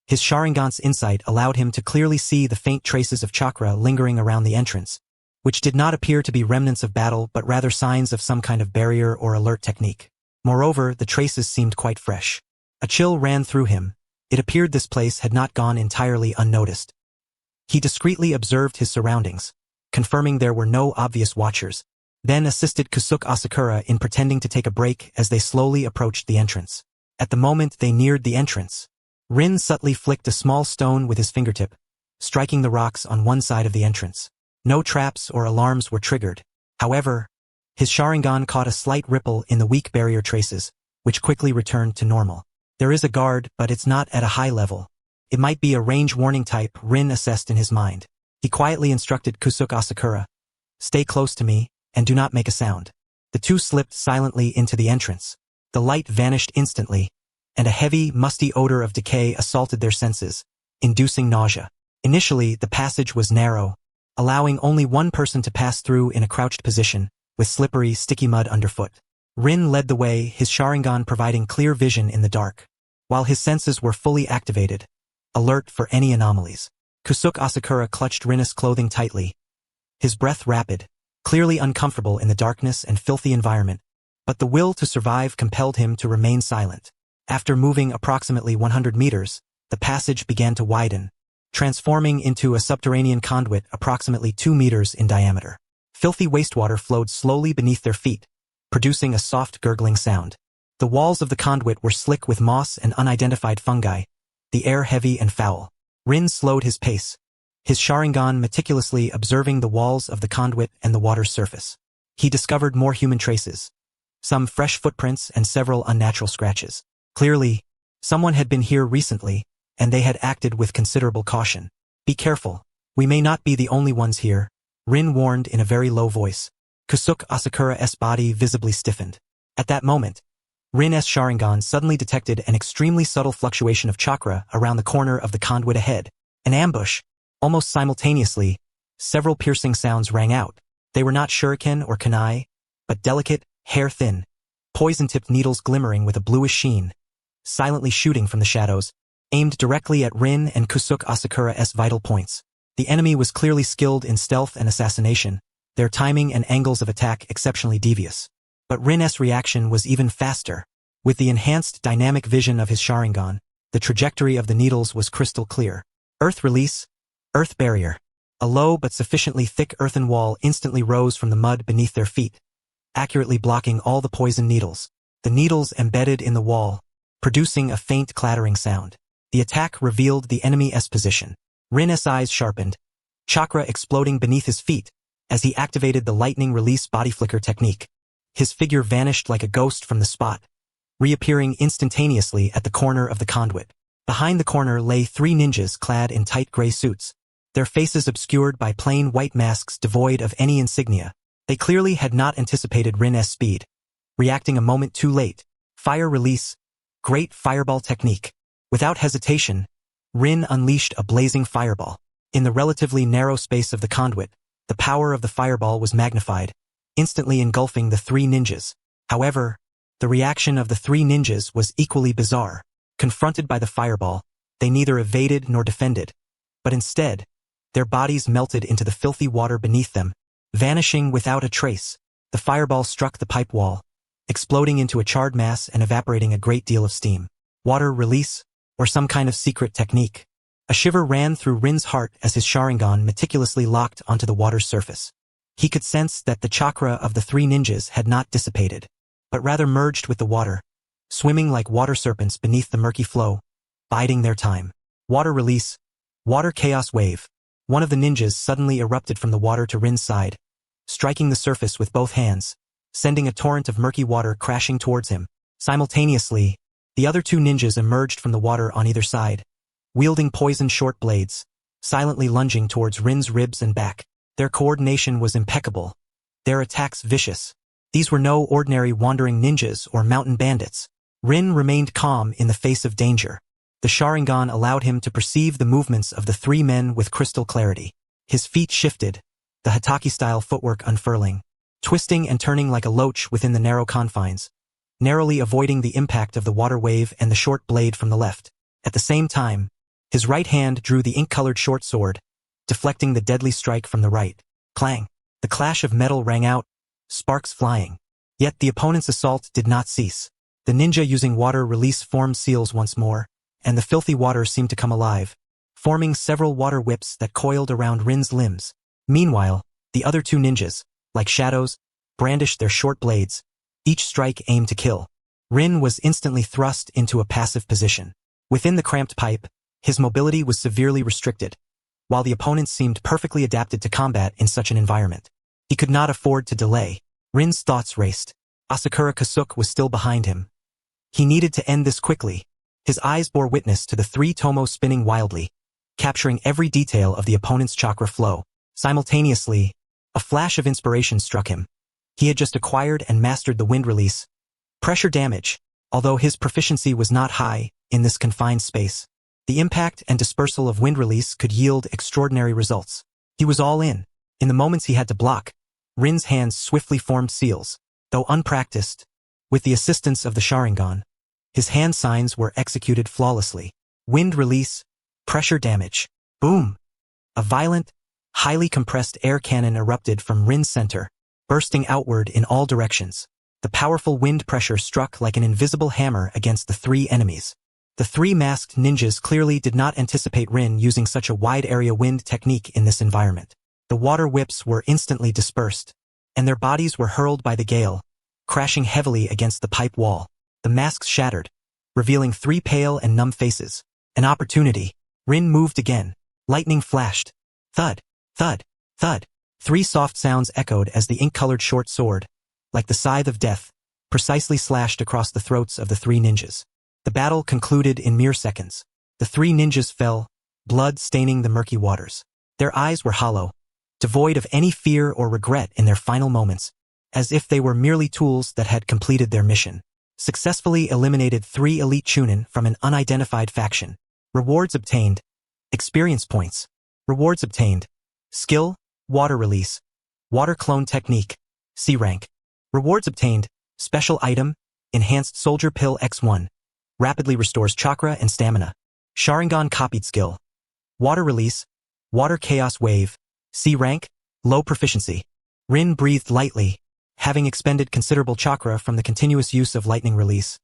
His Sharingan's insight allowed him to clearly see the faint traces of chakra lingering around the entrance, which did not appear to be remnants of battle but rather signs of some kind of barrier or alert technique. Moreover, the traces seemed quite fresh. A chill ran through him. It appeared this place had not gone entirely unnoticed. He discreetly observed his surroundings, confirming there were no obvious watchers, then assisted Kusuke Asakura in pretending to take a break as they slowly approached the entrance. At the moment they neared the entrance, Rin subtly flicked a small stone with his fingertip, striking the rocks on one side of the entrance. No traps or alarms were triggered. However, his Sharingan caught a slight ripple in the weak barrier traces, which quickly returned to normal. There is a guard, but it's not at a high level. It might be a range warning type, Rin assessed in his mind. He quietly instructed Kusuke Asakura, "Stay close to me, and do not make a sound." The two slipped silently into the entrance. The light vanished instantly, and a heavy, musty odor of decay assaulted their senses, inducing nausea. Initially, the passage was narrow, allowing only one person to pass through in a crouched position, with slippery, sticky mud underfoot. Rin led the way, his Sharingan providing clear vision in the dark, while his senses were fully activated, alert for any anomalies. Kusuke Asakura clutched Rin's clothing tightly, his breath rapid, clearly uncomfortable in the darkness and filthy environment, but the will to survive compelled him to remain silent. After moving approximately 100 meters, the passage began to widen, transforming into a subterranean conduit approximately 2 meters in diameter. Filthy wastewater flowed slowly beneath their feet, producing a soft gurgling sound. The walls of the conduit were slick with moss and unidentified fungi, the air heavy and foul. Rin slowed his pace, his Sharingan meticulously observing the walls of the conduit and the water's surface. He discovered more human traces, some fresh footprints and several unnatural scratches. Clearly, someone had been here recently, and they had acted with considerable caution. "Be careful, we may not be the only ones here," Rin warned in a very low voice. Kusuke Asakura's body visibly stiffened. At that moment, Rin's Sharingan suddenly detected an extremely subtle fluctuation of chakra around the corner of the conduit ahead. An ambush. Almost simultaneously, several piercing sounds rang out. They were not shuriken or kunai, but delicate, hair-thin, poison-tipped needles glimmering with a bluish sheen, silently shooting from the shadows, aimed directly at Rin and Kusuke Asakura's vital points. The enemy was clearly skilled in stealth and assassination, their timing and angles of attack exceptionally devious. But Rin's reaction was even faster. With the enhanced dynamic vision of his Sharingan, the trajectory of the needles was crystal clear. Earth release, earth barrier. A low but sufficiently thick earthen wall instantly rose from the mud beneath their feet, accurately blocking all the poison needles. The needles embedded in the wall, producing a faint clattering sound. The attack revealed the enemy's position. Rin's eyes sharpened, chakra exploding beneath his feet as he activated the lightning release body flicker technique. His figure vanished like a ghost from the spot, reappearing instantaneously at the corner of the conduit. Behind the corner lay 3 ninjas clad in tight gray suits, their faces obscured by plain white masks devoid of any insignia. They clearly had not anticipated Rin's speed, reacting a moment too late. Fire release, great fireball technique. Without hesitation, Rin unleashed a blazing fireball. In the relatively narrow space of the conduit, the power of the fireball was magnified, instantly engulfing the 3 ninjas. However, the reaction of the 3 ninjas was equally bizarre. Confronted by the fireball, they neither evaded nor defended, but instead, their bodies melted into the filthy water beneath them, vanishing without a trace. The fireball struck the pipe wall, exploding into a charred mass and evaporating a great deal of steam. Water release, or some kind of secret technique. A shiver ran through Rin's heart as his Sharingan meticulously locked onto the water's surface. He could sense that the chakra of the 3 ninjas had not dissipated, but rather merged with the water, swimming like water serpents beneath the murky flow, biding their time. Water release, water chaos wave. One of the ninjas suddenly erupted from the water to Rin's side, striking the surface with both hands, sending a torrent of murky water crashing towards him. Simultaneously, the other 2 ninjas emerged from the water on either side, wielding poisoned short blades, silently lunging towards Rin's ribs and back. Their coordination was impeccable, their attacks vicious. These were no ordinary wandering ninjas or mountain bandits. Rin remained calm in the face of danger. The Sharingan allowed him to perceive the movements of the 3 men with crystal clarity. His feet shifted, the Hataki-style footwork unfurling, twisting and turning like a loach within the narrow confines, narrowly avoiding the impact of the water wave and the short blade from the left. At the same time, his right hand drew the ink-colored short sword, deflecting the deadly strike from the right. Clang! The clash of metal rang out, sparks flying. Yet the opponent's assault did not cease. The ninja using water release formed seals once more, and the filthy water seemed to come alive, forming several water whips that coiled around Rin's limbs. Meanwhile, the other two ninjas, like shadows, brandished their short blades, each strike aimed to kill. Rin was instantly thrust into a passive position. Within the cramped pipe, his mobility was severely restricted, while the opponent seemed perfectly adapted to combat in such an environment. He could not afford to delay. Rin's thoughts raced. Asakura Kasuke was still behind him. He needed to end this quickly. His eyes bore witness to the three tomos spinning wildly, capturing every detail of the opponent's chakra flow. Simultaneously, a flash of inspiration struck him. He had just acquired and mastered the wind release. Pressure damage, although his proficiency was not high in this confined space. The impact and dispersal of wind release could yield extraordinary results. He was all in. In the moments he had to block, Rin's hands swiftly formed seals. Though unpracticed, with the assistance of the Sharingan, his hand signs were executed flawlessly. Wind release, pressure damage. Boom! A violent, highly compressed air cannon erupted from Rin's center, bursting outward in all directions. The powerful wind pressure struck like an invisible hammer against the three enemies. The three masked ninjas clearly did not anticipate Rin using such a wide-area wind technique in this environment. The water whips were instantly dispersed, and their bodies were hurled by the gale, crashing heavily against the pipe wall. The masks shattered, revealing three pale and numb faces. An opportunity. Rin moved again. Lightning flashed. Thud, thud, thud. Three soft sounds echoed as the ink-colored short sword, like the scythe of death, precisely slashed across the throats of the three ninjas. The battle concluded in mere seconds. The three ninjas fell, blood staining the murky waters. Their eyes were hollow, devoid of any fear or regret in their final moments, as if they were merely tools that had completed their mission. Successfully eliminated 3 elite chunin from an unidentified faction. Rewards obtained. Experience points. Rewards obtained. Skill, water release. Water clone technique. C rank. Rewards obtained. Special item, enhanced soldier pill X1. Rapidly restores chakra and stamina. Sharingan copied skill. Water release. Water chaos wave. C rank, low proficiency. Rin breathed lightly, having expended considerable chakra from the continuous use of lightning release,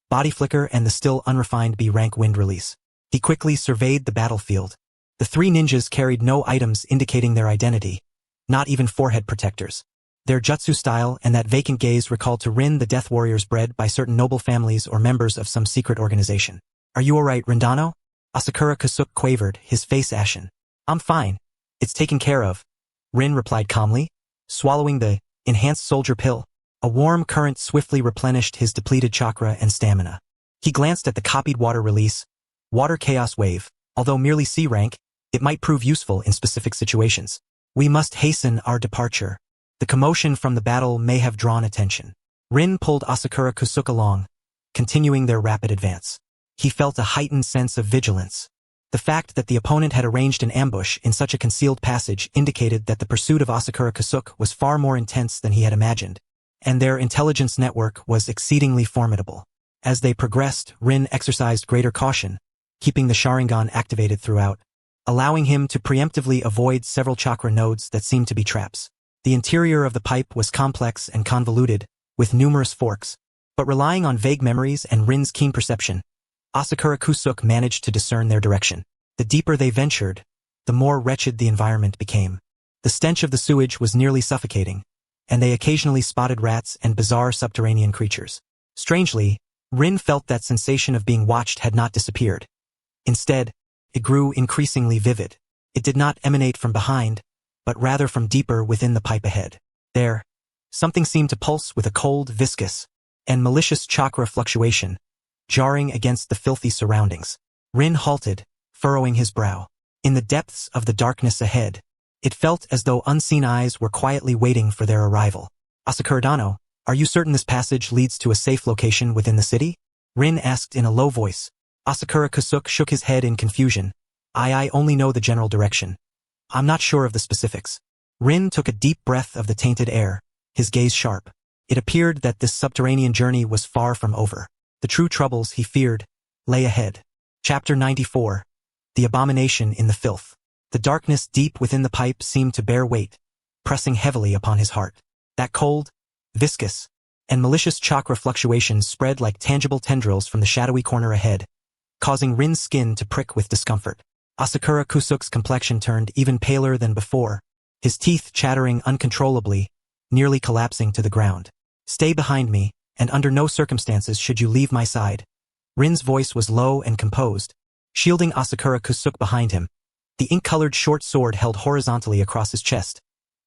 body flicker and the still unrefined B rank wind release. He quickly surveyed the battlefield. The three ninjas carried no items indicating their identity, not even forehead protectors. Their jutsu style and that vacant gaze recalled to Rin the death warriors bred by certain noble families or members of some secret organization. Are you alright, Rindano? Asakura Kasuke quavered, his face ashen. I'm fine. It's taken care of, Rin replied calmly, swallowing the enhanced soldier pill. A warm current swiftly replenished his depleted chakra and stamina. He glanced at the copied water release, water chaos wave. Although merely C rank, it might prove useful in specific situations. We must hasten our departure. The commotion from the battle may have drawn attention. Rin pulled Asakura Kasuke along, continuing their rapid advance. He felt a heightened sense of vigilance. The fact that the opponent had arranged an ambush in such a concealed passage indicated that the pursuit of Asakura Kasuke was far more intense than he had imagined, and their intelligence network was exceedingly formidable. As they progressed, Rin exercised greater caution, keeping the Sharingan activated throughout, allowing him to preemptively avoid several chakra nodes that seemed to be traps. The interior of the pipe was complex and convoluted, with numerous forks, but relying on vague memories and Rin's keen perception, Asakura Kasuke managed to discern their direction. The deeper they ventured, the more wretched the environment became. The stench of the sewage was nearly suffocating, and they occasionally spotted rats and bizarre subterranean creatures. Strangely, Rin felt that sensation of being watched had not disappeared. Instead, it grew increasingly vivid. It did not emanate from behind, but rather from deeper within the pipe ahead. There, something seemed to pulse with a cold, viscous, and malicious chakra fluctuation, jarring against the filthy surroundings. Rin halted, furrowing his brow. In the depths of the darkness ahead, it felt as though unseen eyes were quietly waiting for their arrival. Asakura-dano, are you certain this passage leads to a safe location within the city? Rin asked in a low voice. Asakura Kasuke shook his head in confusion. I only know the general direction. I'm not sure of the specifics. Rin took a deep breath of the tainted air, his gaze sharp. It appeared that this subterranean journey was far from over. The true troubles he feared lay ahead. Chapter 94. The Abomination in the Filth. The darkness deep within the pipe seemed to bear weight, pressing heavily upon his heart. That cold, viscous, and malicious chakra fluctuations spread like tangible tendrils from the shadowy corner ahead, causing Rin's skin to prick with discomfort. Asakura Kusuk's complexion turned even paler than before, his teeth chattering uncontrollably, nearly collapsing to the ground. "Stay behind me, and under no circumstances should you leave my side." Rin's voice was low and composed, shielding Asakura Kusuk behind him, the ink-colored short sword held horizontally across his chest,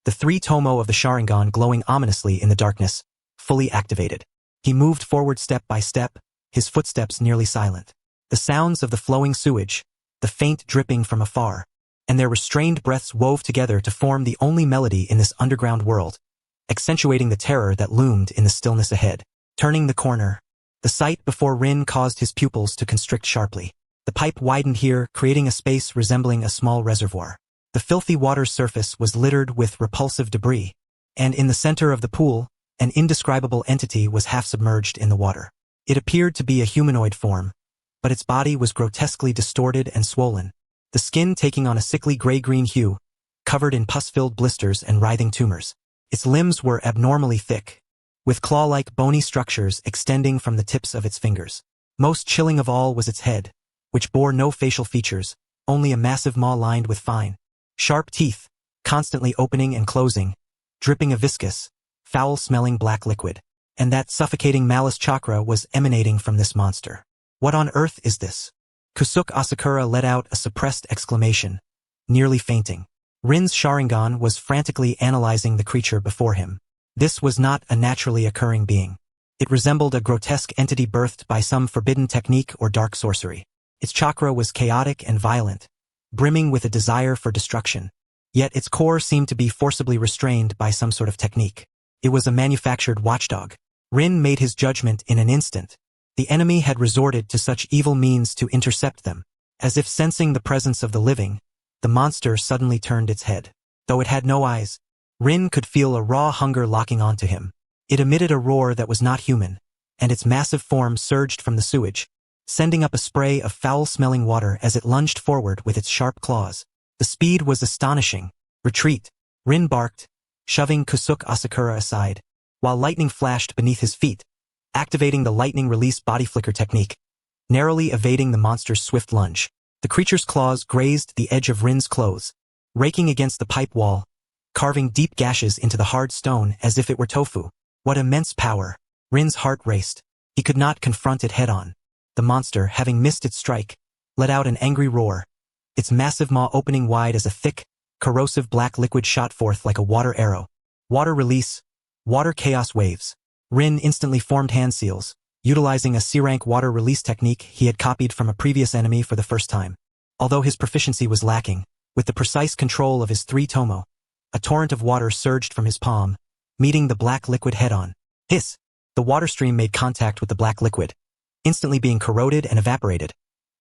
the three tomo of the Sharingan glowing ominously in the darkness, fully activated. He moved forward step by step, his footsteps nearly silent. The sounds of the flowing sewage, the faint dripping from afar, and their restrained breaths wove together to form the only melody in this underground world, accentuating the terror that loomed in the stillness ahead. Turning the corner, the sight before Rin caused his pupils to constrict sharply. The pipe widened here, creating a space resembling a small reservoir. The filthy water's surface was littered with repulsive debris, and in the center of the pool, an indescribable entity was half submerged in the water. It appeared to be a humanoid form, but its body was grotesquely distorted and swollen, the skin taking on a sickly gray-green hue, covered in pus-filled blisters and writhing tumors. Its limbs were abnormally thick, with claw-like bony structures extending from the tips of its fingers. Most chilling of all was its head, which bore no facial features, only a massive maw lined with fine, sharp teeth, constantly opening and closing, dripping a viscous, foul-smelling black liquid. And that suffocating malice chakra was emanating from this monster. "What on earth is this?" Kusuk Asakura let out a suppressed exclamation, nearly fainting. Rin's Sharingan was frantically analyzing the creature before him. This was not a naturally occurring being. It resembled a grotesque entity birthed by some forbidden technique or dark sorcery. Its chakra was chaotic and violent, brimming with a desire for destruction. Yet its core seemed to be forcibly restrained by some sort of technique. It was a manufactured watchdog. Rin made his judgment in an instant. The enemy had resorted to such evil means to intercept them. As if sensing the presence of the living, the monster suddenly turned its head. Though it had no eyes, Rin could feel a raw hunger locking onto him. It emitted a roar that was not human, and its massive form surged from the sewage, sending up a spray of foul-smelling water as it lunged forward with its sharp claws. The speed was astonishing. "Retreat!" Rin barked, shoving Kusuk Asakura aside, while lightning flashed beneath his feet, activating the lightning release body flicker technique, narrowly evading the monster's swift lunge. The creature's claws grazed the edge of Rin's clothes, raking against the pipe wall, carving deep gashes into the hard stone as if it were tofu. What immense power! Rin's heart raced. He could not confront it head-on. The monster, having missed its strike, let out an angry roar, its massive maw opening wide as a thick, corrosive black liquid shot forth like a water arrow. Water release, water chaos waves. Rin instantly formed hand seals, utilizing a C-rank water release technique he had copied from a previous enemy for the first time. Although his proficiency was lacking, with the precise control of his three tomo, a torrent of water surged from his palm, meeting the black liquid head-on. Hiss! The water stream made contact with the black liquid, instantly being corroded and evaporated,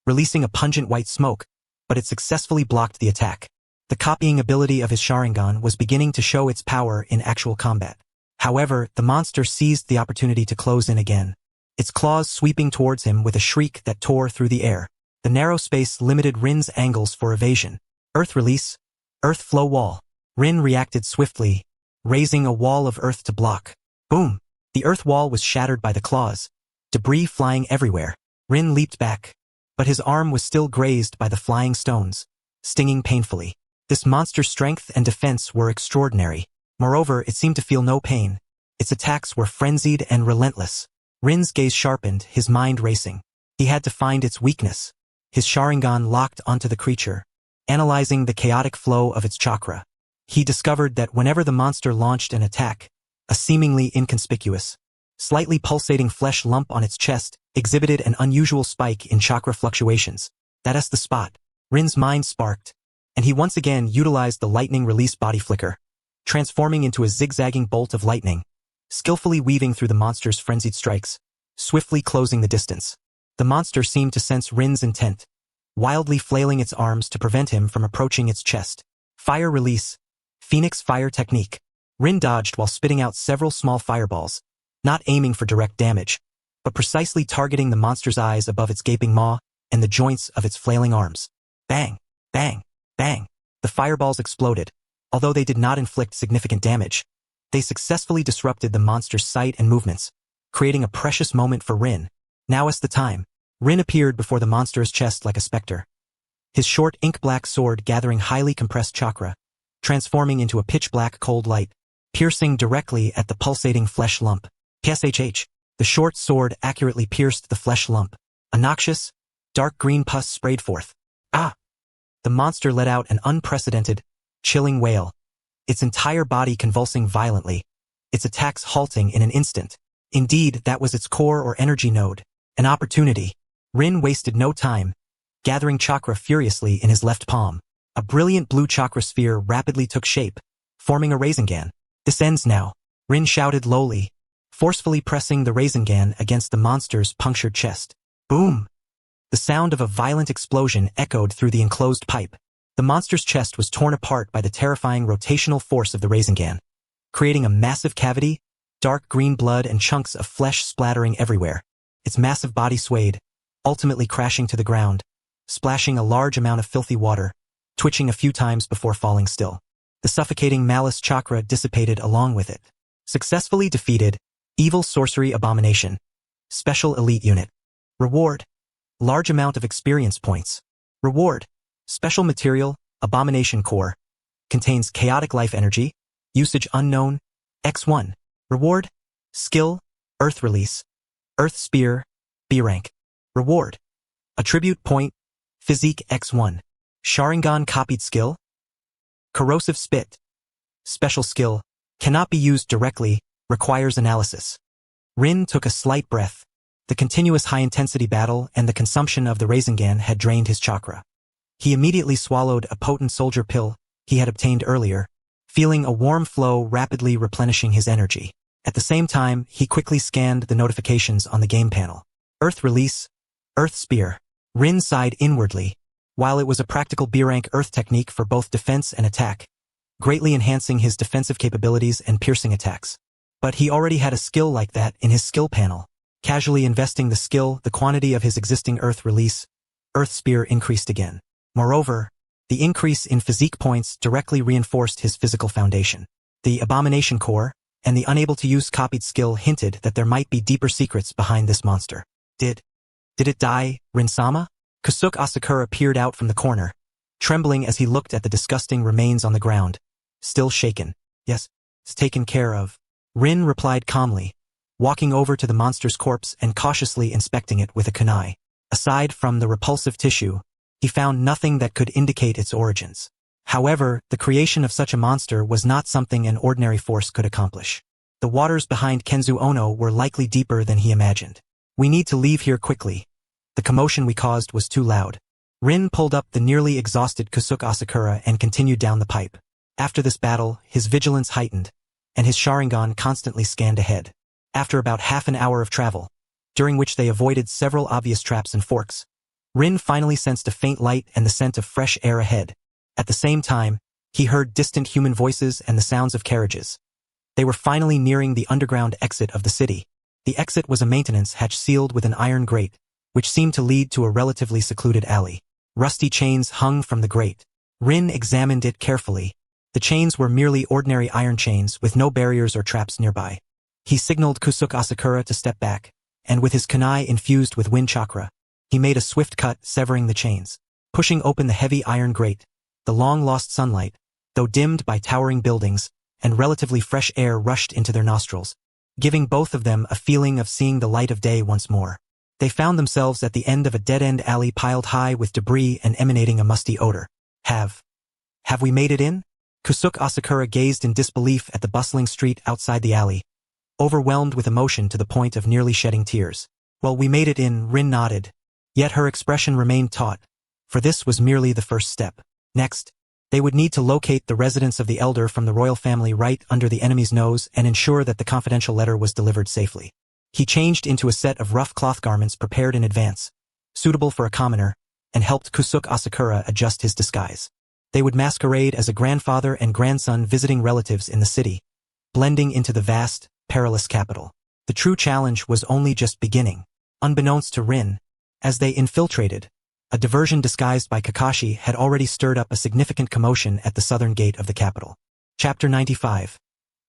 releasing a pungent white smoke, but it successfully blocked the attack. The copying ability of his Sharingan was beginning to show its power in actual combat. However, the monster seized the opportunity to close in again, its claws sweeping towards him with a shriek that tore through the air. The narrow space limited Rin's angles for evasion. Earth release, earth flow wall. Rin reacted swiftly, raising a wall of earth to block. Boom! The earth wall was shattered by the claws, debris flying everywhere. Rin leaped back, but his arm was still grazed by the flying stones, stinging painfully. This monster's strength and defense were extraordinary. Moreover, it seemed to feel no pain. Its attacks were frenzied and relentless. Rin's gaze sharpened, his mind racing. He had to find its weakness. His Sharingan locked onto the creature, analyzing the chaotic flow of its chakra. He discovered that whenever the monster launched an attack, a seemingly inconspicuous, slightly pulsating flesh lump on its chest exhibited an unusual spike in chakra fluctuations. That's the spot. Rin's mind sparked, and he once again utilized the lightning release body flicker, transforming into a zigzagging bolt of lightning, skillfully weaving through the monster's frenzied strikes, swiftly closing the distance. The monster seemed to sense Rin's intent, wildly flailing its arms to prevent him from approaching its chest. Fire release, Phoenix fire technique. Rin dodged while spitting out several small fireballs, not aiming for direct damage, but precisely targeting the monster's eyes above its gaping maw and the joints of its flailing arms. Bang! Bang! Bang! The fireballs exploded. Although they did not inflict significant damage, they successfully disrupted the monster's sight and movements, creating a precious moment for Rin. Now is the time. Rin appeared before the monster's chest like a specter, his short ink-black sword gathering highly compressed chakra, transforming into a pitch-black cold light, piercing directly at the pulsating flesh lump. KSHH. The short sword accurately pierced the flesh lump. A noxious, dark green pus sprayed forth. Ah! The monster let out an unprecedented, chilling wail, its entire body convulsing violently, its attacks halting in an instant. Indeed, that was its core or energy node. An opportunity. Rin wasted no time, gathering chakra furiously in his left palm. A brilliant blue chakra sphere rapidly took shape, forming a Rasengan. This ends now, Rin shouted lowly, forcefully pressing the Rasengan against the monster's punctured chest. Boom! The sound of a violent explosion echoed through the enclosed pipe. The monster's chest was torn apart by the terrifying rotational force of the Rasengan, creating a massive cavity, dark green blood and chunks of flesh splattering everywhere. Its massive body swayed, ultimately crashing to the ground, splashing a large amount of filthy water, twitching a few times before falling still. The suffocating malice chakra dissipated along with it. Successfully defeated, Evil Sorcery Abomination. Special Elite Unit. Reward. Large amount of experience points. Reward. Special Material, Abomination Core. Contains Chaotic Life Energy. Usage Unknown. X1. Reward. Skill, Earth Release. Earth Spear, B rank. Reward. Attribute Point, Physique X1. Sharingan Copied Skill. Corrosive Spit. Special Skill, cannot be used directly, requires analysis. Rin took a slight breath. The continuous high-intensity battle and the consumption of the Rasengan had drained his chakra. He immediately swallowed a potent soldier pill he had obtained earlier, feeling a warm flow rapidly replenishing his energy. At the same time, he quickly scanned the notifications on the game panel. Earth Release, Earth Spear. Rin sighed inwardly. While it was a practical B-rank Earth technique for both defense and attack, greatly enhancing his defensive capabilities and piercing attacks. But he already had a skill like that in his skill panel. Casually investing the skill, the quantity of his existing Earth Release, Earth Spear increased again. Moreover, the increase in physique points directly reinforced his physical foundation. The Abomination Core and the unable to use copied skill hinted that there might be deeper secrets behind this monster. Did it die, Rin-sama? Kusuke Asakura peered out from the corner, trembling as he looked at the disgusting remains on the ground. Still shaken. Yes, it's taken care of. Rin replied calmly, walking over to the monster's corpse and cautiously inspecting it with a kunai. Aside from the repulsive tissue, he found nothing that could indicate its origins. However, the creation of such a monster was not something an ordinary force could accomplish. The waters behind Kenzu Ono were likely deeper than he imagined. We need to leave here quickly. The commotion we caused was too loud. Rin pulled up the nearly exhausted Kusuke Asakura and continued down the pipe. After this battle, his vigilance heightened, and his Sharingan constantly scanned ahead. After about half an hour of travel, during which they avoided several obvious traps and forks, Rin finally sensed a faint light and the scent of fresh air ahead. At the same time, he heard distant human voices and the sounds of carriages. They were finally nearing the underground exit of the city. The exit was a maintenance hatch sealed with an iron grate, which seemed to lead to a relatively secluded alley. Rusty chains hung from the grate. Rin examined it carefully. The chains were merely ordinary iron chains with no barriers or traps nearby. He signaled Kusuke Asakura to step back, and with his kunai infused with wind chakra, he made a swift cut severing the chains. Pushing open the heavy iron grate, the long-lost sunlight, though dimmed by towering buildings, and relatively fresh air rushed into their nostrils, giving both of them a feeling of seeing the light of day once more. They found themselves at the end of a dead-end alley piled high with debris and emanating a musty odor. Have we made it in? Kusuke Asakura gazed in disbelief at the bustling street outside the alley, overwhelmed with emotion to the point of nearly shedding tears. Well, we made it in, Rin nodded. Yet her expression remained taut, for this was merely the first step. Next, they would need to locate the residence of the elder from the royal family right under the enemy's nose and ensure that the confidential letter was delivered safely. He changed into a set of rough cloth garments prepared in advance, suitable for a commoner, and helped Kusuke Asakura adjust his disguise. They would masquerade as a grandfather and grandson visiting relatives in the city, blending into the vast, perilous capital. The true challenge was only just beginning. Unbeknownst to Rin, as they infiltrated, a diversion disguised by Kakashi had already stirred up a significant commotion at the southern gate of the capital. Chapter 95.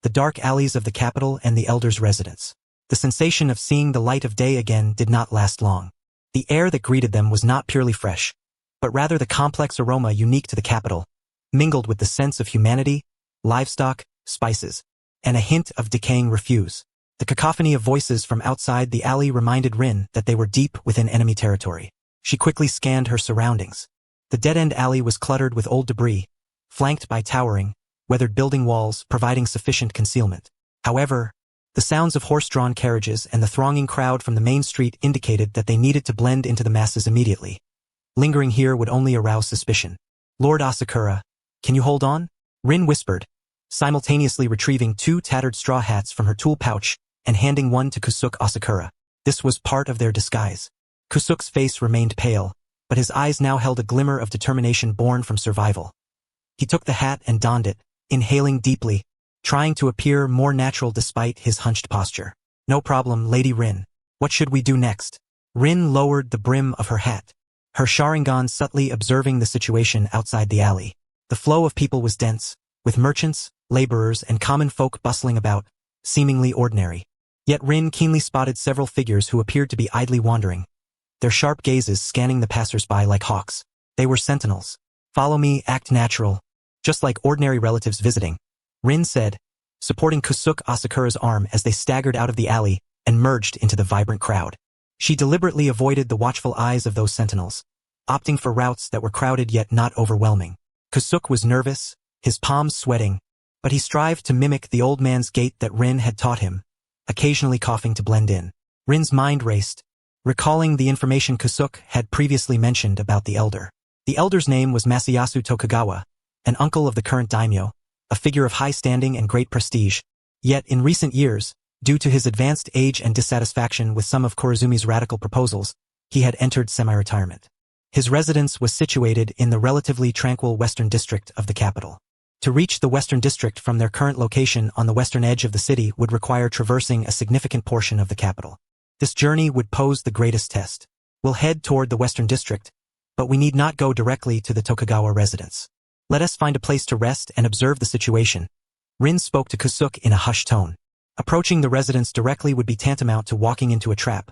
The dark alleys of the capital and the elder's residence. The sensation of seeing the light of day again did not last long. The air that greeted them was not purely fresh, but rather the complex aroma unique to the capital, mingled with the sense of humanity, livestock, spices, and a hint of decaying refuse. The cacophony of voices from outside the alley reminded Rin that they were deep within enemy territory. She quickly scanned her surroundings. The dead-end alley was cluttered with old debris, flanked by towering, weathered building walls providing sufficient concealment. However, the sounds of horse-drawn carriages and the thronging crowd from the main street indicated that they needed to blend into the masses immediately. Lingering here would only arouse suspicion. Lord Asakura, can you hold on? Rin whispered, simultaneously retrieving 2 tattered straw hats from her tool pouch and handing one to Kusuke Asakura. This was part of their disguise. Kusuke's face remained pale, but his eyes now held a glimmer of determination born from survival. He took the hat and donned it, inhaling deeply, trying to appear more natural despite his hunched posture. No problem, Lady Rin. What should we do next? Rin lowered the brim of her hat, her Sharingan subtly observing the situation outside the alley. The flow of people was dense, with merchants, laborers, and common folk bustling about, seemingly ordinary. Yet Rin keenly spotted several figures who appeared to be idly wandering, their sharp gazes scanning the passers-by like hawks. They were sentinels. Follow me, act natural. Just like ordinary relatives visiting, Rin said, supporting Kusuke Asakura's arm as they staggered out of the alley and merged into the vibrant crowd. She deliberately avoided the watchful eyes of those sentinels, opting for routes that were crowded yet not overwhelming. Kusuke was nervous, his palms sweating, but he strived to mimic the old man's gait that Rin had taught him, occasionally coughing to blend in. Rin's mind raced, recalling the information Kusuke had previously mentioned about the elder. The elder's name was Masayasu Tokugawa, an uncle of the current daimyo, a figure of high standing and great prestige. Yet in recent years, due to his advanced age and dissatisfaction with some of Korazumi's radical proposals, he had entered semi-retirement. His residence was situated in the relatively tranquil western district of the capital. To reach the western district from their current location on the western edge of the city would require traversing a significant portion of the capital. This journey would pose the greatest test. We'll head toward the western district, but we need not go directly to the Tokugawa residence. Let us find a place to rest and observe the situation. Rin spoke to Kusuke in a hushed tone. Approaching the residence directly would be tantamount to walking into a trap.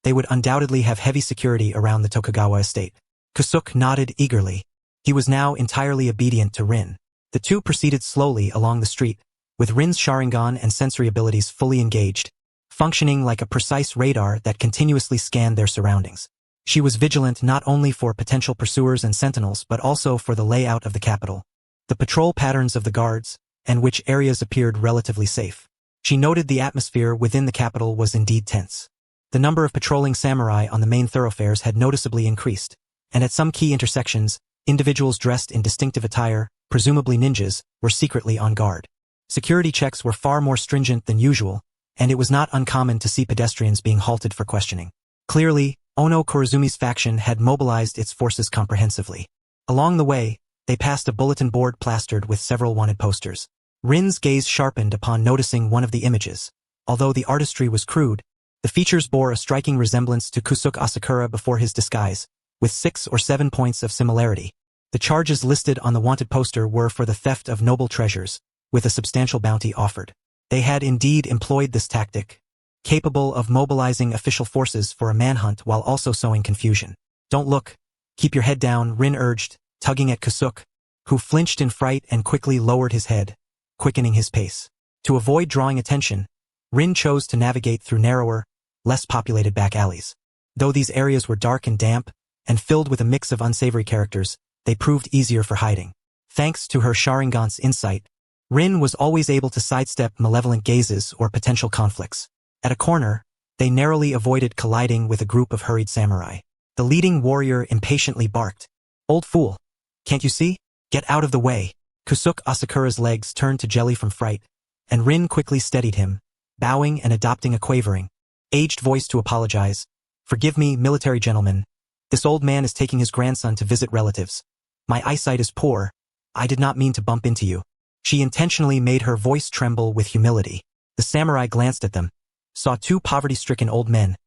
They would undoubtedly have heavy security around the Tokugawa estate. Kusuke nodded eagerly. He was now entirely obedient to Rin. The two proceeded slowly along the street, with Rin's Sharingan and sensory abilities fully engaged, functioning like a precise radar that continuously scanned their surroundings. She was vigilant not only for potential pursuers and sentinels but also for the layout of the capital, the patrol patterns of the guards, and which areas appeared relatively safe. She noted the atmosphere within the capital was indeed tense. The number of patrolling samurai on the main thoroughfares had noticeably increased, and at some key intersections, individuals dressed in distinctive attire, presumably ninjas, were secretly on guard. Security checks were far more stringent than usual, and it was not uncommon to see pedestrians being halted for questioning. Clearly, Ono Korazumi's faction had mobilized its forces comprehensively. Along the way, they passed a bulletin board plastered with several wanted posters. Rin's gaze sharpened upon noticing one of the images. Although the artistry was crude, the features bore a striking resemblance to Kusuke Asakura before his disguise, with 6 or 7 points of similarity. The charges listed on the wanted poster were for the theft of noble treasures, with a substantial bounty offered. They had indeed employed this tactic, capable of mobilizing official forces for a manhunt while also sowing confusion. Don't look. Keep your head down, Rin urged, tugging at Kusuke, who flinched in fright and quickly lowered his head, quickening his pace. To avoid drawing attention, Rin chose to navigate through narrower, less populated back alleys. Though these areas were dark and damp, and filled with a mix of unsavory characters, they proved easier for hiding. Thanks to her Sharingan's insight, Rin was always able to sidestep malevolent gazes or potential conflicts. At a corner, they narrowly avoided colliding with a group of hurried samurai. The leading warrior impatiently barked, "Old fool! Can't you see? Get out of the way!" Kusuke Asakura's legs turned to jelly from fright, and Rin quickly steadied him, bowing and adopting a quavering, aged voice to apologize. "Forgive me, military gentlemen. This old man is taking his grandson to visit relatives. My eyesight is poor. I did not mean to bump into you." She intentionally made her voice tremble with humility. The samurai glanced at them, saw two poverty-stricken old men,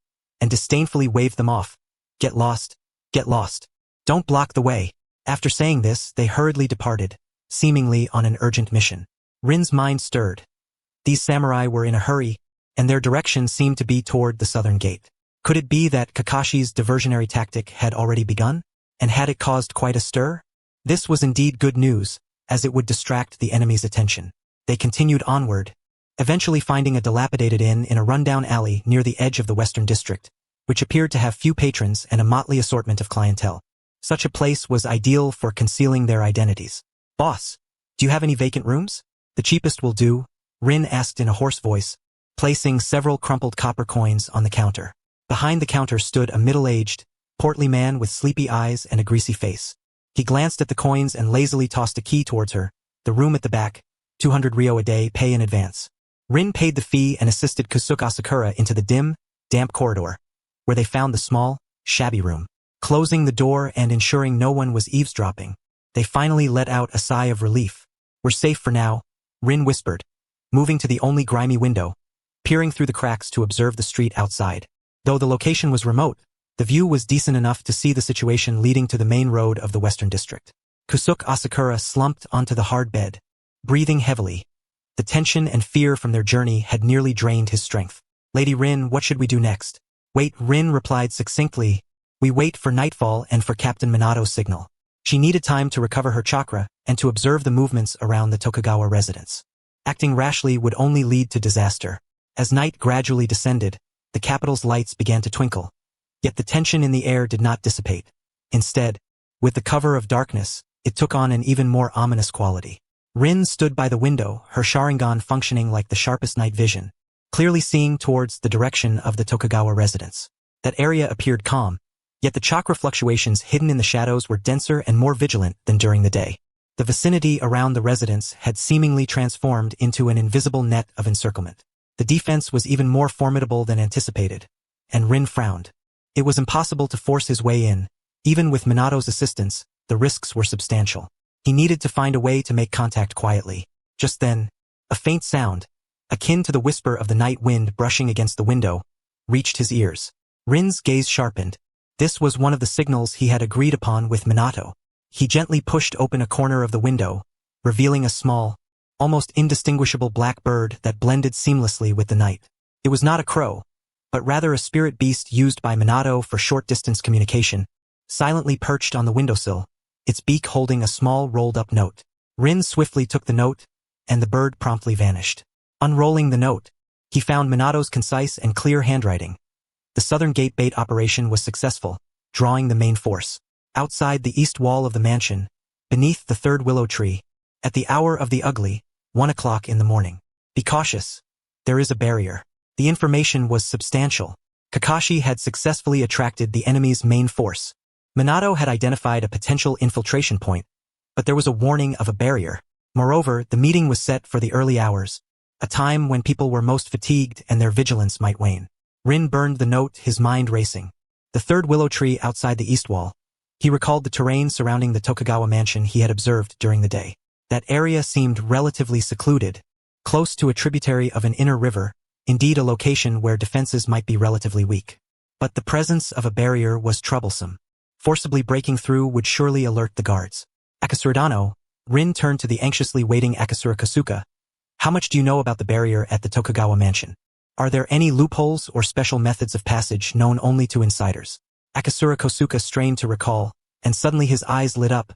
and disdainfully waved them off. Get lost. Get lost. Don't block the way. After saying this, they hurriedly departed, seemingly on an urgent mission. Rin's mind stirred. These samurai were in a hurry, and their direction seemed to be toward the southern gate. Could it be that Kakashi's diversionary tactic had already begun? And had it caused quite a stir? This was indeed good news, as it would distract the enemy's attention. They continued onward, eventually finding a dilapidated inn in a rundown alley near the edge of the western district, which appeared to have few patrons and a motley assortment of clientele. Such a place was ideal for concealing their identities. Boss, do you have any vacant rooms? The cheapest will do, Rin asked in a hoarse voice, placing several crumpled copper coins on the counter. Behind the counter stood a middle-aged, portly man with sleepy eyes and a greasy face. He glanced at the coins and lazily tossed a key towards her. The room at the back, 200 ryo a day, pay in advance. Rin paid the fee and assisted Kusuke Asakura into the dim, damp corridor, where they found the small, shabby room. Closing the door and ensuring no one was eavesdropping, they finally let out a sigh of relief. We're safe for now, Rin whispered, moving to the only grimy window, peering through the cracks to observe the street outside. Though the location was remote, the view was decent enough to see the situation leading to the main road of the western district. Kusuke Asakura slumped onto the hard bed, breathing heavily. The tension and fear from their journey had nearly drained his strength. Lady Rin, what should we do next? Wait, Rin replied succinctly. We wait for nightfall and for Captain Minato's signal. She needed time to recover her chakra and to observe the movements around the Tokugawa residence. Acting rashly would only lead to disaster. As night gradually descended, the capital's lights began to twinkle. Yet the tension in the air did not dissipate. Instead, with the cover of darkness, it took on an even more ominous quality. Rin stood by the window, her Sharingan functioning like the sharpest night vision, clearly seeing towards the direction of the Tokugawa residence. That area appeared calm, yet the chakra fluctuations hidden in the shadows were denser and more vigilant than during the day. The vicinity around the residence had seemingly transformed into an invisible net of encirclement. The defense was even more formidable than anticipated, and Rin frowned. It was impossible to force his way in. Even with Minato's assistance, the risks were substantial. He needed to find a way to make contact quietly. Just then, a faint sound, akin to the whisper of the night wind brushing against the window, reached his ears. Rin's gaze sharpened. This was one of the signals he had agreed upon with Minato. He gently pushed open a corner of the window, revealing a small, almost indistinguishable black bird that blended seamlessly with the night. It was not a crow, but rather a spirit beast used by Minato for short-distance communication, silently perched on the windowsill, its beak holding a small rolled-up note. Rin swiftly took the note, and the bird promptly vanished. Unrolling the note, he found Minato's concise and clear handwriting. The southern gate bait operation was successful, drawing the main force. Outside the east wall of the mansion, beneath the third willow tree, at the hour of the ugly, 1 o'clock in the morning. Be cautious. There is a barrier. The information was substantial. Kakashi had successfully attracted the enemy's main force. Minato had identified a potential infiltration point, but there was a warning of a barrier. Moreover, the meeting was set for the early hours, a time when people were most fatigued and their vigilance might wane. Rin burned the note, his mind racing. The third willow tree outside the east wall. He recalled the terrain surrounding the Tokugawa mansion he had observed during the day. That area seemed relatively secluded, close to a tributary of an inner river, indeed a location where defenses might be relatively weak. But the presence of a barrier was troublesome. Forcibly breaking through would surely alert the guards. Akasurudano, Rin turned to the anxiously waiting Akasura Kosuke. How much do you know about the barrier at the Tokugawa mansion? Are there any loopholes or special methods of passage known only to insiders? Akasura Kosuke strained to recall, and suddenly his eyes lit up.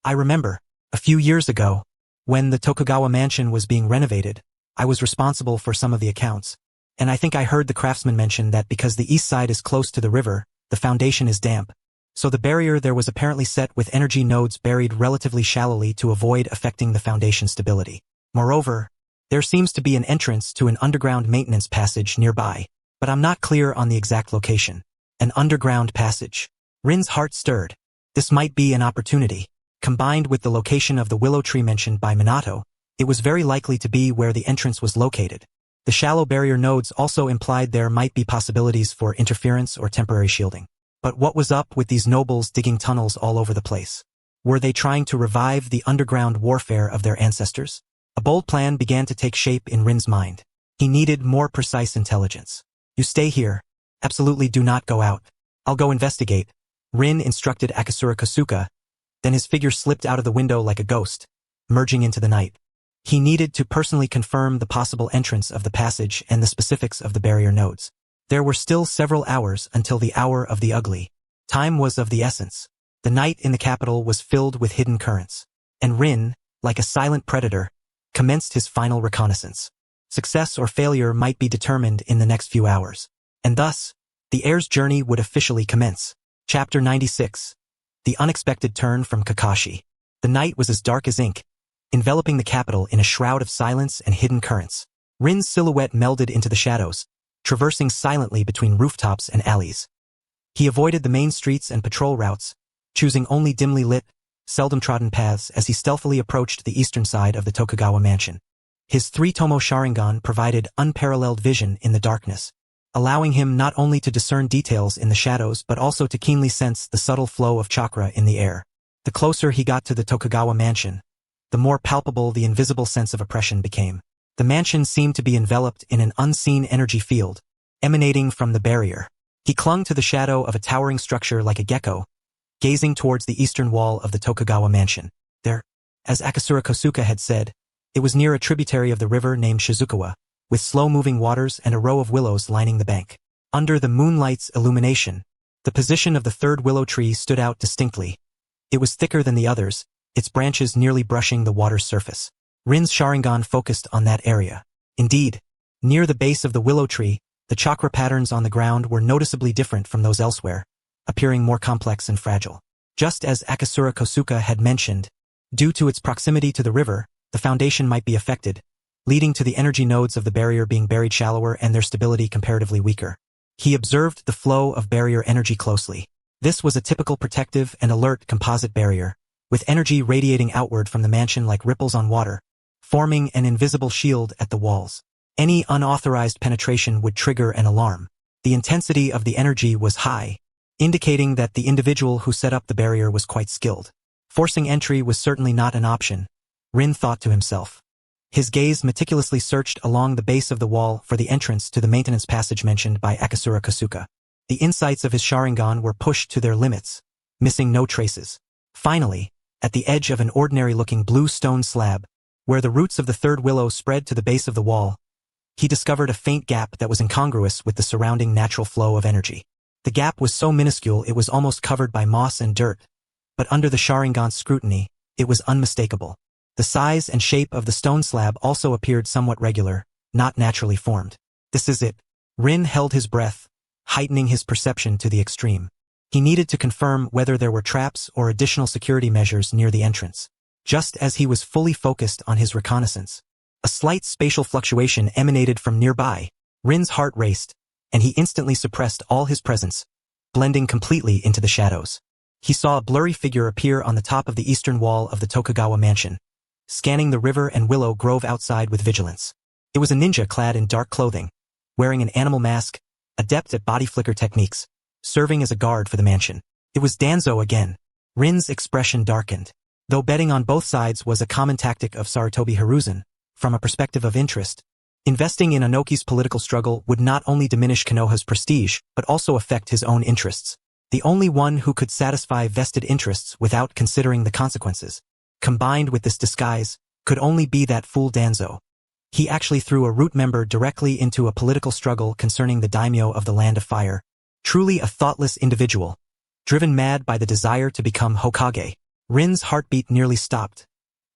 I remember, a few years ago, when the Tokugawa mansion was being renovated, I was responsible for some of the accounts, and I think I heard the craftsman mention that because the east side is close to the river, the foundation is damp. So the barrier there was apparently set with energy nodes buried relatively shallowly to avoid affecting the foundation stability. Moreover, there seems to be an entrance to an underground maintenance passage nearby, but I'm not clear on the exact location. An underground passage. Rin's heart stirred. This might be an opportunity. Combined with the location of the willow tree mentioned by Minato, it was very likely to be where the entrance was located. The shallow barrier nodes also implied there might be possibilities for interference or temporary shielding. But what was up with these nobles digging tunnels all over the place? Were they trying to revive the underground warfare of their ancestors? A bold plan began to take shape in Rin's mind. He needed more precise intelligence. You stay here. Absolutely do not go out. I'll go investigate, Rin instructed Akasura Kosuka. Then his figure slipped out of the window like a ghost, merging into the night. He needed to personally confirm the possible entrance of the passage and the specifics of the barrier nodes. There were still several hours until the hour of the ugly. Time was of the essence. The night in the capital was filled with hidden currents. And Rin, like a silent predator, commenced his final reconnaissance. Success or failure might be determined in the next few hours. And thus, the heir's journey would officially commence. Chapter 96. The unexpected turn from Kakashi. The night was as dark as ink, enveloping the capital in a shroud of silence and hidden currents. Rin's silhouette melded into the shadows, traversing silently between rooftops and alleys. He avoided the main streets and patrol routes, choosing only dimly lit, seldom trodden paths as he stealthily approached the eastern side of the Tokugawa mansion. His three-tomo Sharingan provided unparalleled vision in the darkness, allowing him not only to discern details in the shadows but also to keenly sense the subtle flow of chakra in the air. The closer he got to the Tokugawa mansion, the more palpable the invisible sense of oppression became. The mansion seemed to be enveloped in an unseen energy field, emanating from the barrier. He clung to the shadow of a towering structure like a gecko, gazing towards the eastern wall of the Tokugawa mansion. There, as Akasura Kosuka had said, it was near a tributary of the river named Shizukawa, with slow-moving waters and a row of willows lining the bank. Under the moonlight's illumination, the position of the third willow tree stood out distinctly. It was thicker than the others, its branches nearly brushing the water's surface. Rin's Sharingan focused on that area. Indeed, near the base of the willow tree, the chakra patterns on the ground were noticeably different from those elsewhere, appearing more complex and fragile. Just as Akasura Kosuka had mentioned, due to its proximity to the river, the foundation might be affected, leading to the energy nodes of the barrier being buried shallower and their stability comparatively weaker. He observed the flow of barrier energy closely. This was a typical protective and alert composite barrier, with energy radiating outward from the mansion like ripples on water, forming an invisible shield at the walls. Any unauthorized penetration would trigger an alarm. The intensity of the energy was high, indicating that the individual who set up the barrier was quite skilled. Forcing entry was certainly not an option, Rin thought to himself. His gaze meticulously searched along the base of the wall for the entrance to the maintenance passage mentioned by Akasura Kosuka. The insights of his Sharingan were pushed to their limits, missing no traces. Finally, at the edge of an ordinary-looking blue stone slab, where the roots of the third willow spread to the base of the wall, he discovered a faint gap that was incongruous with the surrounding natural flow of energy. The gap was so minuscule it was almost covered by moss and dirt, but under the Sharingan's scrutiny, it was unmistakable. The size and shape of the stone slab also appeared somewhat regular, not naturally formed. This is it. Rin held his breath, heightening his perception to the extreme. He needed to confirm whether there were traps or additional security measures near the entrance. Just as he was fully focused on his reconnaissance, a slight spatial fluctuation emanated from nearby. Rin's heart raced, and he instantly suppressed all his presence, blending completely into the shadows. He saw a blurry figure appear on the top of the eastern wall of the Tokugawa mansion, scanning the river and willow grove outside with vigilance. It was a ninja clad in dark clothing, wearing an animal mask, adept at body flicker techniques, serving as a guard for the mansion. It was Danzo again. Rin's expression darkened. Though betting on both sides was a common tactic of Sarutobi Hiruzen, from a perspective of interest, investing in Anoki's political struggle would not only diminish Konoha's prestige, but also affect his own interests. The only one who could satisfy vested interests without considering the consequences, combined with this disguise, could only be that fool Danzo. He actually threw a root member directly into a political struggle concerning the daimyo of the Land of Fire. Truly a thoughtless individual, driven mad by the desire to become Hokage. Rin's heartbeat nearly stopped,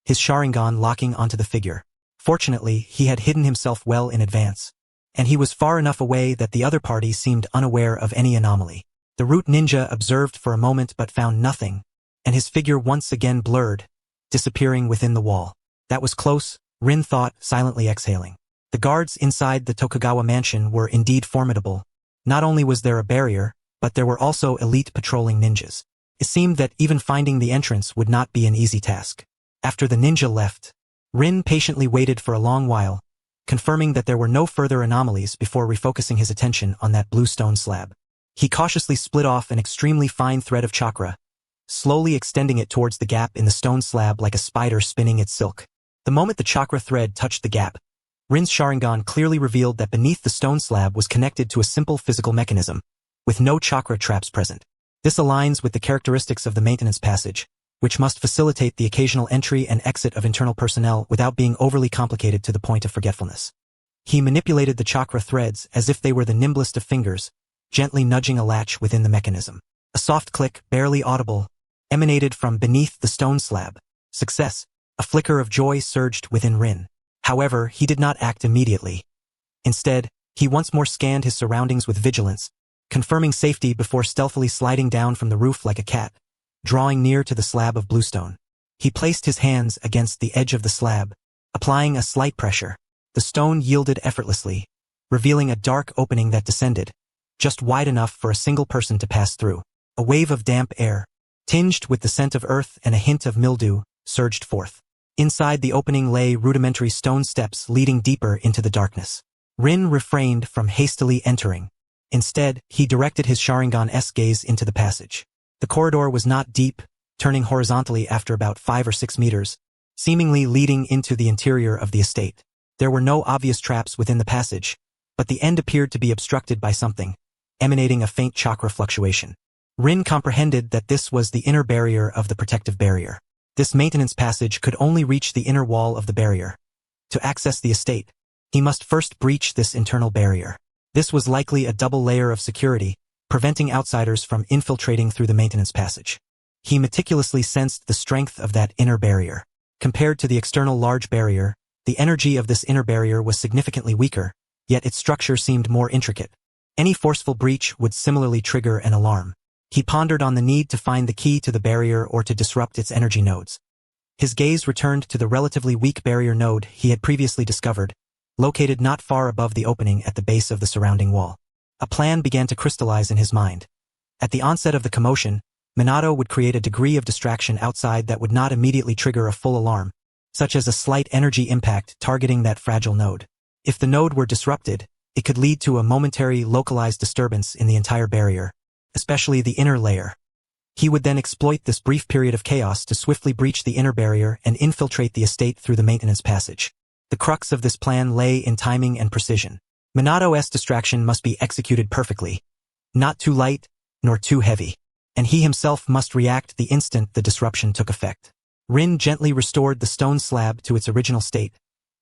his Sharingan locking onto the figure. Fortunately, he had hidden himself well in advance, and he was far enough away that the other party seemed unaware of any anomaly. The root ninja observed for a moment but found nothing, and his figure once again blurred, disappearing within the wall. That was close, Rin thought, silently exhaling. The guards inside the Tokugawa mansion were indeed formidable. Not only was there a barrier, but there were also elite patrolling ninjas. It seemed that even finding the entrance would not be an easy task. After the ninja left, Rin patiently waited for a long while, confirming that there were no further anomalies before refocusing his attention on that blue stone slab. He cautiously split off an extremely fine thread of chakra, slowly extending it towards the gap in the stone slab like a spider spinning its silk. The moment the chakra thread touched the gap, Rin's Sharingan clearly revealed that beneath the stone slab was connected to a simple physical mechanism, with no chakra traps present. This aligns with the characteristics of the maintenance passage, which must facilitate the occasional entry and exit of internal personnel without being overly complicated to the point of forgetfulness. He manipulated the chakra threads as if they were the nimblest of fingers, gently nudging a latch within the mechanism. A soft click, barely audible, emanated from beneath the stone slab. Success! A flicker of joy surged within Rin. However, he did not act immediately. Instead, he once more scanned his surroundings with vigilance, confirming safety before stealthily sliding down from the roof like a cat, drawing near to the slab of bluestone. He placed his hands against the edge of the slab, applying a slight pressure. The stone yielded effortlessly, revealing a dark opening that descended, just wide enough for a single person to pass through. A wave of damp air, tinged with the scent of earth and a hint of mildew, surged forth. Inside the opening lay rudimentary stone steps leading deeper into the darkness. Rin refrained from hastily entering. Instead, he directed his Sharingan-esque gaze into the passage. The corridor was not deep, turning horizontally after about 5 or 6 meters, seemingly leading into the interior of the estate. There were no obvious traps within the passage, but the end appeared to be obstructed by something, emanating a faint chakra fluctuation. Rin comprehended that this was the inner barrier of the protective barrier. This maintenance passage could only reach the inner wall of the barrier. To access the estate, he must first breach this internal barrier. This was likely a double layer of security, preventing outsiders from infiltrating through the maintenance passage. He meticulously sensed the strength of that inner barrier. Compared to the external large barrier, the energy of this inner barrier was significantly weaker, yet its structure seemed more intricate. Any forceful breach would similarly trigger an alarm. He pondered on the need to find the key to the barrier or to disrupt its energy nodes. His gaze returned to the relatively weak barrier node he had previously discovered, located not far above the opening at the base of the surrounding wall. A plan began to crystallize in his mind. At the onset of the commotion, Minato would create a degree of distraction outside that would not immediately trigger a full alarm, such as a slight energy impact targeting that fragile node. If the node were disrupted, it could lead to a momentary localized disturbance in the entire barrier, especially the inner layer. He would then exploit this brief period of chaos to swiftly breach the inner barrier and infiltrate the estate through the maintenance passage. The crux of this plan lay in timing and precision. Minato's distraction must be executed perfectly, not too light, nor too heavy, and he himself must react the instant the disruption took effect. Rin gently restored the stone slab to its original state,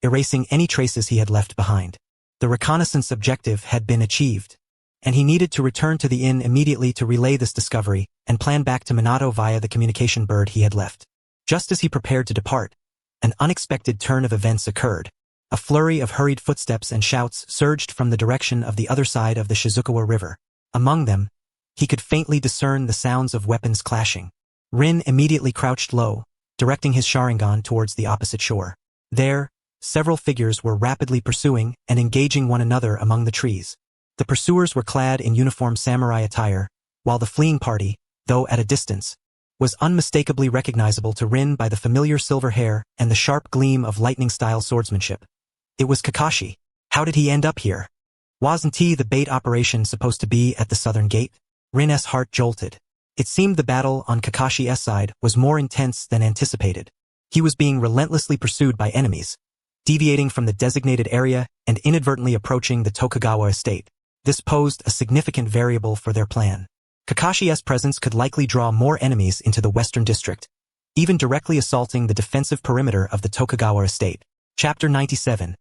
erasing any traces he had left behind. The reconnaissance objective had been achieved, and he needed to return to the inn immediately to relay this discovery and plan back to Minato via the communication bird he had left. Just as he prepared to depart, an unexpected turn of events occurred. A flurry of hurried footsteps and shouts surged from the direction of the other side of the Shizukawa River. Among them, he could faintly discern the sounds of weapons clashing. Rin immediately crouched low, directing his Sharingan towards the opposite shore. There, several figures were rapidly pursuing and engaging one another among the trees. The pursuers were clad in uniform samurai attire, while the fleeing party, though at a distance, was unmistakably recognizable to Rin by the familiar silver hair and the sharp gleam of lightning-style swordsmanship. It was Kakashi. How did he end up here? Wasn't the bait operation supposed to be at the southern gate? Rin's heart jolted. It seemed the battle on Kakashi's side was more intense than anticipated. He was being relentlessly pursued by enemies, deviating from the designated area and inadvertently approaching the Tokugawa estate. This posed a significant variable for their plan. Kakashi's presence could likely draw more enemies into the western district, even directly assaulting the defensive perimeter of the Tokugawa estate. Chapter 97.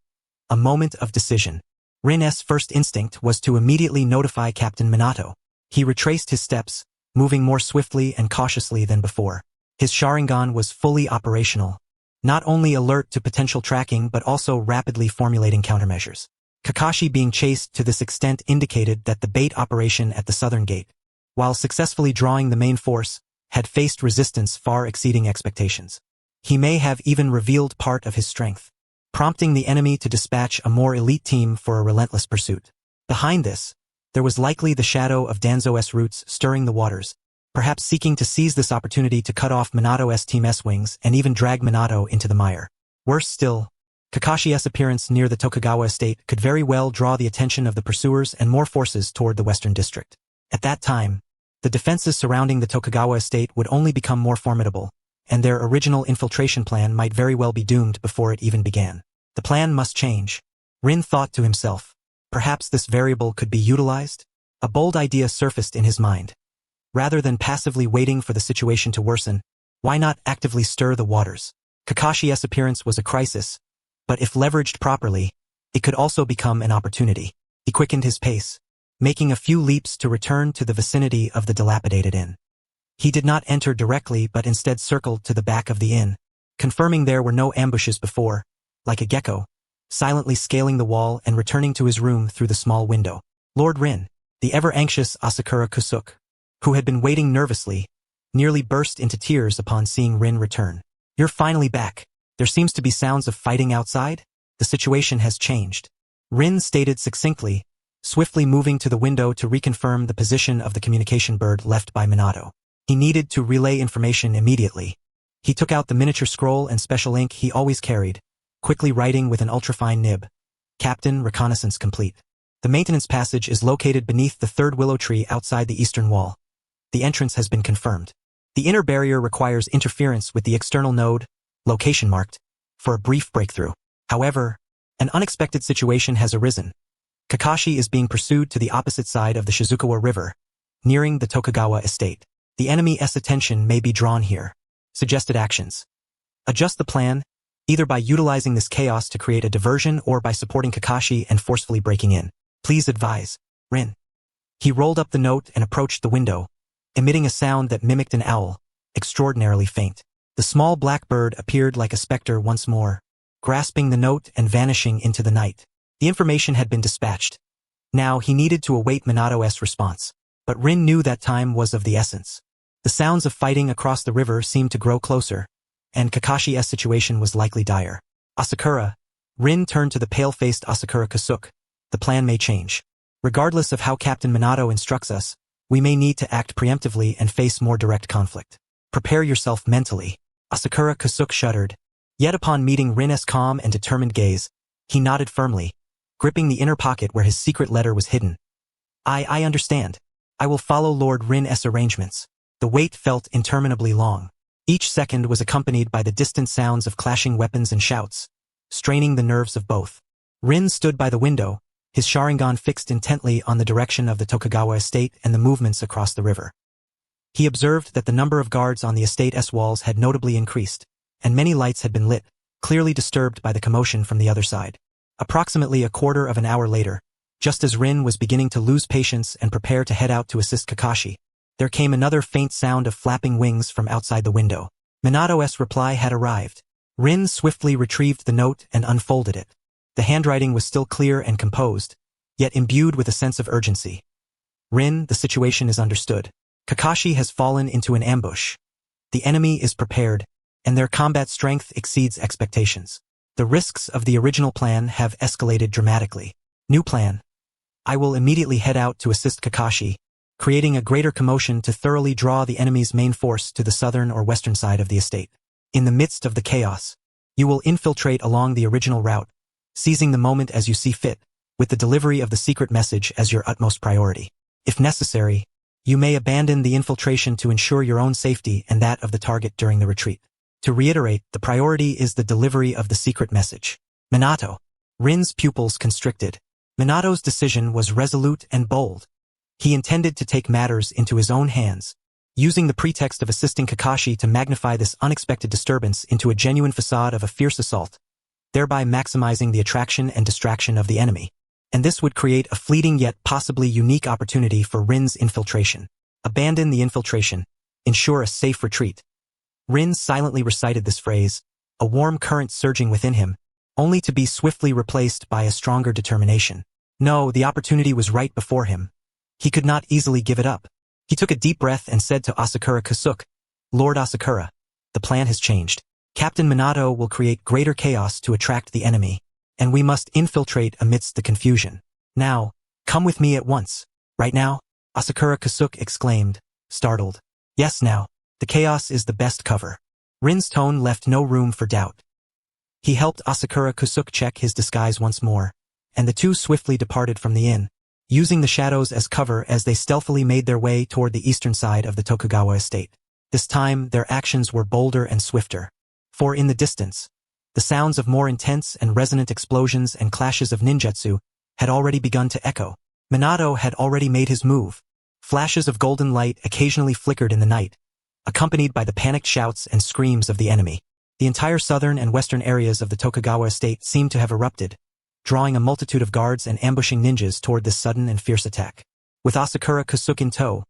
A Moment of Decision. Rin's first instinct was to immediately notify Captain Minato. He retraced his steps, moving more swiftly and cautiously than before. His Sharingan was fully operational, not only alert to potential tracking but also rapidly formulating countermeasures. Kakashi being chased to this extent indicated that the bait operation at the southern gate, while successfully drawing the main force, had faced resistance far exceeding expectations. He may have even revealed part of his strength, prompting the enemy to dispatch a more elite team for a relentless pursuit. Behind this, there was likely the shadow of Danzo's roots stirring the waters, perhaps seeking to seize this opportunity to cut off Minato's Team S wings and even drag Minato into the mire. Worse still, Kakashi's appearance near the Tokugawa estate could very well draw the attention of the pursuers and more forces toward the western district. At that time, the defenses surrounding the Tokugawa estate would only become more formidable, and their original infiltration plan might very well be doomed before it even began. The plan must change. Rin thought to himself. Perhaps this variable could be utilized? A bold idea surfaced in his mind. Rather than passively waiting for the situation to worsen, why not actively stir the waters? Kakashi's appearance was a crisis, but if leveraged properly, it could also become an opportunity. He quickened his pace, making a few leaps to return to the vicinity of the dilapidated inn. He did not enter directly but instead circled to the back of the inn, confirming there were no ambushes before, like a gecko, silently scaling the wall and returning to his room through the small window. Lord Rin, the ever-anxious Asakura Kusuk, who had been waiting nervously, nearly burst into tears upon seeing Rin return. You're finally back. There seems to be sounds of fighting outside? The situation has changed. Rin stated succinctly, swiftly moving to the window to reconfirm the position of the communication bird left by Minato. He needed to relay information immediately. He took out the miniature scroll and special ink he always carried, quickly writing with an ultrafine nib. Captain, reconnaissance complete. The maintenance passage is located beneath the third willow tree outside the eastern wall. The entrance has been confirmed. The inner barrier requires interference with the external node, location marked, for a brief breakthrough. However, an unexpected situation has arisen. Kakashi is being pursued to the opposite side of the Shizukawa River, nearing the Tokugawa estate. The enemy's attention may be drawn here. Suggested actions. Adjust the plan, either by utilizing this chaos to create a diversion or by supporting Kakashi and forcefully breaking in. Please advise, Rin. He rolled up the note and approached the window, emitting a sound that mimicked an owl, extraordinarily faint. The small black bird appeared like a specter once more, grasping the note and vanishing into the night. The information had been dispatched. Now he needed to await Minato's response. But Rin knew that time was of the essence. The sounds of fighting across the river seemed to grow closer, and Kakashi's situation was likely dire. Asakura. Rin turned to the pale-faced Asakura Kusuk. The plan may change. Regardless of how Captain Minato instructs us, we may need to act preemptively and face more direct conflict. Prepare yourself mentally. Asakura Kusuk shuddered. Yet upon meeting Rin's calm and determined gaze, he nodded firmly, gripping the inner pocket where his secret letter was hidden. I understand. I will follow Lord Rin's arrangements. The wait felt interminably long. Each second was accompanied by the distant sounds of clashing weapons and shouts, straining the nerves of both. Rin stood by the window, his Sharingan fixed intently on the direction of the Tokugawa estate and the movements across the river. He observed that the number of guards on the estate's walls had notably increased, and many lights had been lit, clearly disturbed by the commotion from the other side. Approximately a quarter of an hour later, just as Rin was beginning to lose patience and prepare to head out to assist Kakashi, there came another faint sound of flapping wings from outside the window. Minato's reply had arrived. Rin swiftly retrieved the note and unfolded it. The handwriting was still clear and composed, yet imbued with a sense of urgency. Rin, the situation is understood. Kakashi has fallen into an ambush. The enemy is prepared, and their combat strength exceeds expectations. The risks of the original plan have escalated dramatically. New plan. I will immediately head out to assist Kakashi, creating a greater commotion to thoroughly draw the enemy's main force to the southern or western side of the estate. In the midst of the chaos, you will infiltrate along the original route, seizing the moment as you see fit, with the delivery of the secret message as your utmost priority. If necessary, you may abandon the infiltration to ensure your own safety and that of the target during the retreat. To reiterate, the priority is the delivery of the secret message. Minato. Rin's pupils constricted. Minato's decision was resolute and bold. He intended to take matters into his own hands, using the pretext of assisting Kakashi to magnify this unexpected disturbance into a genuine facade of a fierce assault, thereby maximizing the attraction and distraction of the enemy. And this would create a fleeting yet possibly unique opportunity for Rin's infiltration. Abandon the infiltration. Ensure a safe retreat. Rin silently recited this phrase, a warm current surging within him, only to be swiftly replaced by a stronger determination. No, the opportunity was right before him. He could not easily give it up. He took a deep breath and said to Asakura Kusuk, Lord Asakura, the plan has changed. Captain Minato will create greater chaos to attract the enemy, and we must infiltrate amidst the confusion. Now, come with me at once. Right now? Asakura Kusuk exclaimed, startled. Yes, now. The chaos is the best cover. Rin's tone left no room for doubt. He helped Asakura Kusuk check his disguise once more, and the two swiftly departed from the inn, using the shadows as cover as they stealthily made their way toward the eastern side of the Tokugawa estate. This time, their actions were bolder and swifter. For in the distance, the sounds of more intense and resonant explosions and clashes of ninjutsu had already begun to echo. Minato had already made his move. Flashes of golden light occasionally flickered in the night, accompanied by the panicked shouts and screams of the enemy. The entire southern and western areas of the Tokugawa estate seemed to have erupted, drawing a multitude of guards and ambushing ninjas toward this sudden and fierce attack. With Asakura Kusuke in tow,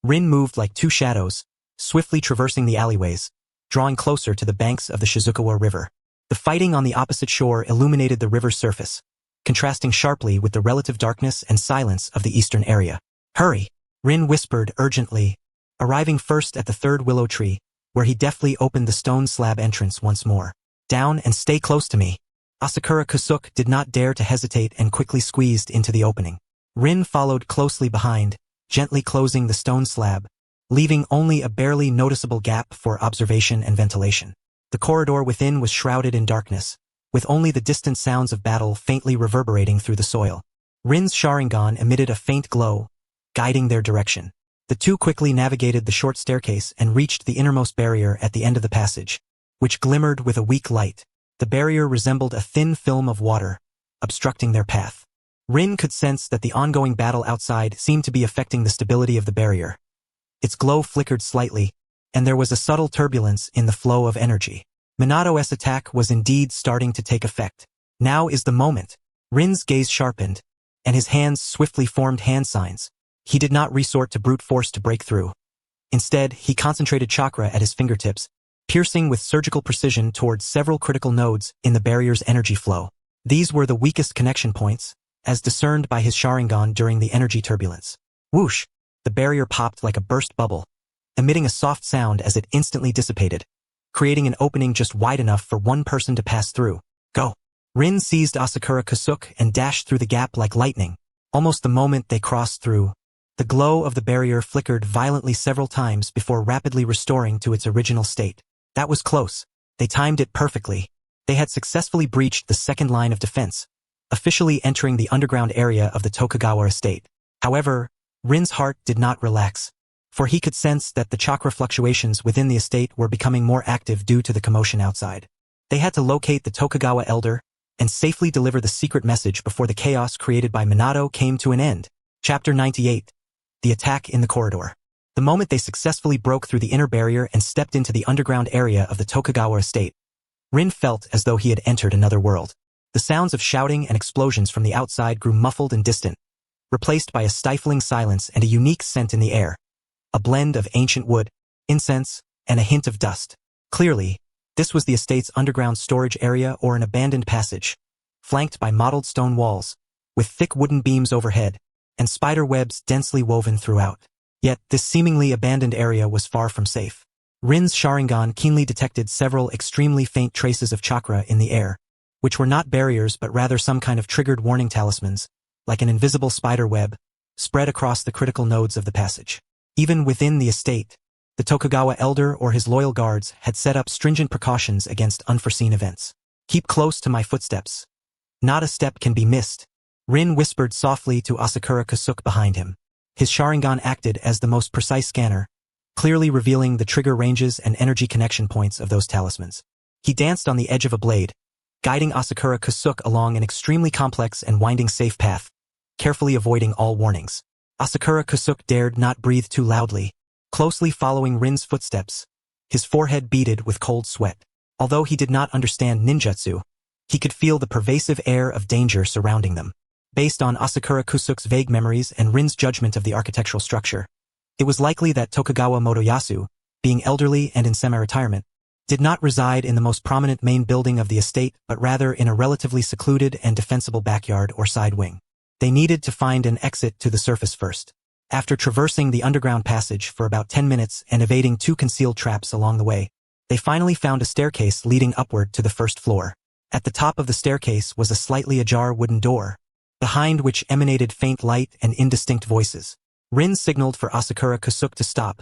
Rin moved like two shadows, swiftly traversing the alleyways, drawing closer to the banks of the Shizukawa River. The fighting on the opposite shore illuminated the river's surface, contrasting sharply with the relative darkness and silence of the eastern area. "Hurry!" Rin whispered urgently, arriving first at the third willow tree, where he deftly opened the stone slab entrance once more. "Down and stay close to me." Asakura Kusuke did not dare to hesitate and quickly squeezed into the opening. Rin followed closely behind, gently closing the stone slab, leaving only a barely noticeable gap for observation and ventilation. The corridor within was shrouded in darkness, with only the distant sounds of battle faintly reverberating through the soil. Rin's Sharingan emitted a faint glow, guiding their direction. The two quickly navigated the short staircase and reached the innermost barrier at the end of the passage, which glimmered with a weak light. The barrier resembled a thin film of water, obstructing their path. Rin could sense that the ongoing battle outside seemed to be affecting the stability of the barrier. Its glow flickered slightly, and there was a subtle turbulence in the flow of energy. Minato's attack was indeed starting to take effect. Now is the moment. Rin's gaze sharpened, and his hands swiftly formed hand signs. He did not resort to brute force to break through. Instead, he concentrated chakra at his fingertips, piercing with surgical precision towards several critical nodes in the barrier's energy flow. These were the weakest connection points, as discerned by his Sharingan during the energy turbulence. Whoosh! The barrier popped like a burst bubble, emitting a soft sound as it instantly dissipated, creating an opening just wide enough for one person to pass through. Go! Rin seized Asakura Kusuke and dashed through the gap like lightning. Almost the moment they crossed through, the glow of the barrier flickered violently several times before rapidly restoring to its original state. That was close. They timed it perfectly. They had successfully breached the second line of defense, officially entering the underground area of the Tokugawa estate. However, Rin's heart did not relax, for he could sense that the chakra fluctuations within the estate were becoming more active due to the commotion outside. They had to locate the Tokugawa elder and safely deliver the secret message before the chaos created by Minato came to an end. Chapter 98. The Attack in the Corridor. The moment they successfully broke through the inner barrier and stepped into the underground area of the Tokugawa estate, Rin felt as though he had entered another world. The sounds of shouting and explosions from the outside grew muffled and distant, replaced by a stifling silence and a unique scent in the air, a blend of ancient wood, incense, and a hint of dust. Clearly, this was the estate's underground storage area or an abandoned passage, flanked by mottled stone walls, with thick wooden beams overhead, and spider webs densely woven throughout. Yet, this seemingly abandoned area was far from safe. Rin's Sharingan keenly detected several extremely faint traces of chakra in the air, which were not barriers but rather some kind of triggered warning talismans, like an invisible spider web, spread across the critical nodes of the passage. Even within the estate, the Tokugawa elder or his loyal guards had set up stringent precautions against unforeseen events. Keep close to my footsteps. Not a step can be missed. Rin whispered softly to Asakura Kusuke behind him. His Sharingan acted as the most precise scanner, clearly revealing the trigger ranges and energy connection points of those talismans. He danced on the edge of a blade, guiding Asakura Kusuke along an extremely complex and winding safe path, carefully avoiding all warnings. Asakura Kusuke dared not breathe too loudly, closely following Rin's footsteps, his forehead beaded with cold sweat. Although he did not understand ninjutsu, he could feel the pervasive air of danger surrounding them. Based on Asakura Kusuke's vague memories and Rin's judgment of the architectural structure, it was likely that Tokugawa Motoyasu, being elderly and in semi-retirement, did not reside in the most prominent main building of the estate but rather in a relatively secluded and defensible backyard or side wing. They needed to find an exit to the surface first. After traversing the underground passage for about 10 minutes and evading 2 concealed traps along the way, they finally found a staircase leading upward to the first floor. At the top of the staircase was a slightly ajar wooden door, behind which emanated faint light and indistinct voices. Rin signaled for Asakura Kusuke to stop,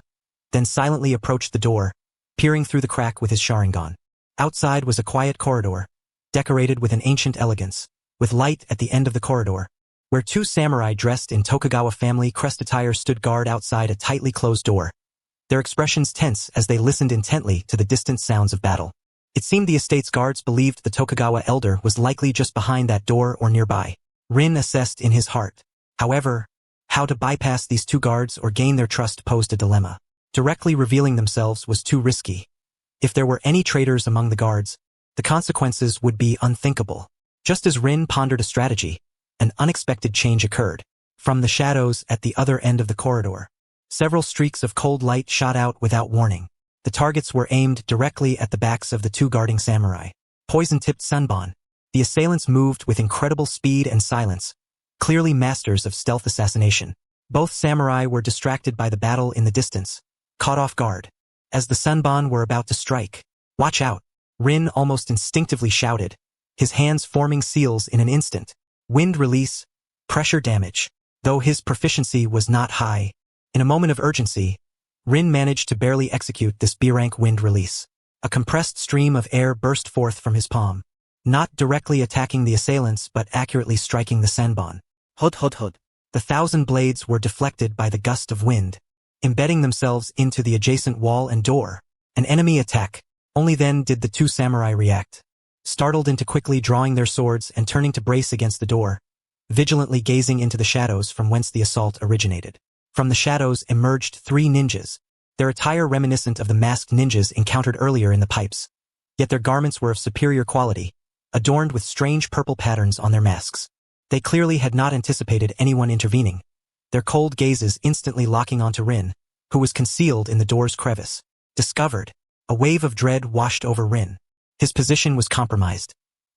then silently approached the door, peering through the crack with his Sharingan. Outside was a quiet corridor, decorated with an ancient elegance, with light at the end of the corridor, where 2 samurai dressed in Tokugawa family crest attire stood guard outside a tightly closed door. their expressions tense as they listened intently to the distant sounds of battle. It seemed the estate's guards believed the Tokugawa elder was likely just behind that door or nearby. Rin assessed in his heart. However, how to bypass these two guards or gain their trust posed a dilemma. Directly revealing themselves was too risky. If there were any traitors among the guards, the consequences would be unthinkable. Just as Rin pondered a strategy, an unexpected change occurred. From the shadows at the other end of the corridor, several streaks of cold light shot out without warning. The targets were aimed directly at the backs of the two guarding samurai. Poison-tipped Sanbon. The assailants moved with incredible speed and silence, clearly masters of stealth assassination. Both samurai were distracted by the battle in the distance, caught off guard. As the Sanbon were about to strike, "Watch out!" Rin almost instinctively shouted, his hands forming seals in an instant. Wind release, pressure damage. Though his proficiency was not high, in a moment of urgency, Rin managed to barely execute this B-rank wind release. A compressed stream of air burst forth from his palm, not directly attacking the assailants but accurately striking the Sanbon. Hud hud hud. The 1,000 blades were deflected by the gust of wind, embedding themselves into the adjacent wall and door. An enemy attack. Only then did the two samurai react, startled into quickly drawing their swords and turning to brace against the door, vigilantly gazing into the shadows from whence the assault originated. From the shadows emerged 3 ninjas, their attire reminiscent of the masked ninjas encountered earlier in the pipes. Yet their garments were of superior quality, adorned with strange purple patterns on their masks. They clearly had not anticipated anyone intervening, their cold gazes instantly locking onto Rin, who was concealed in the door's crevice. Discovered. A wave of dread washed over Rin. His position was compromised.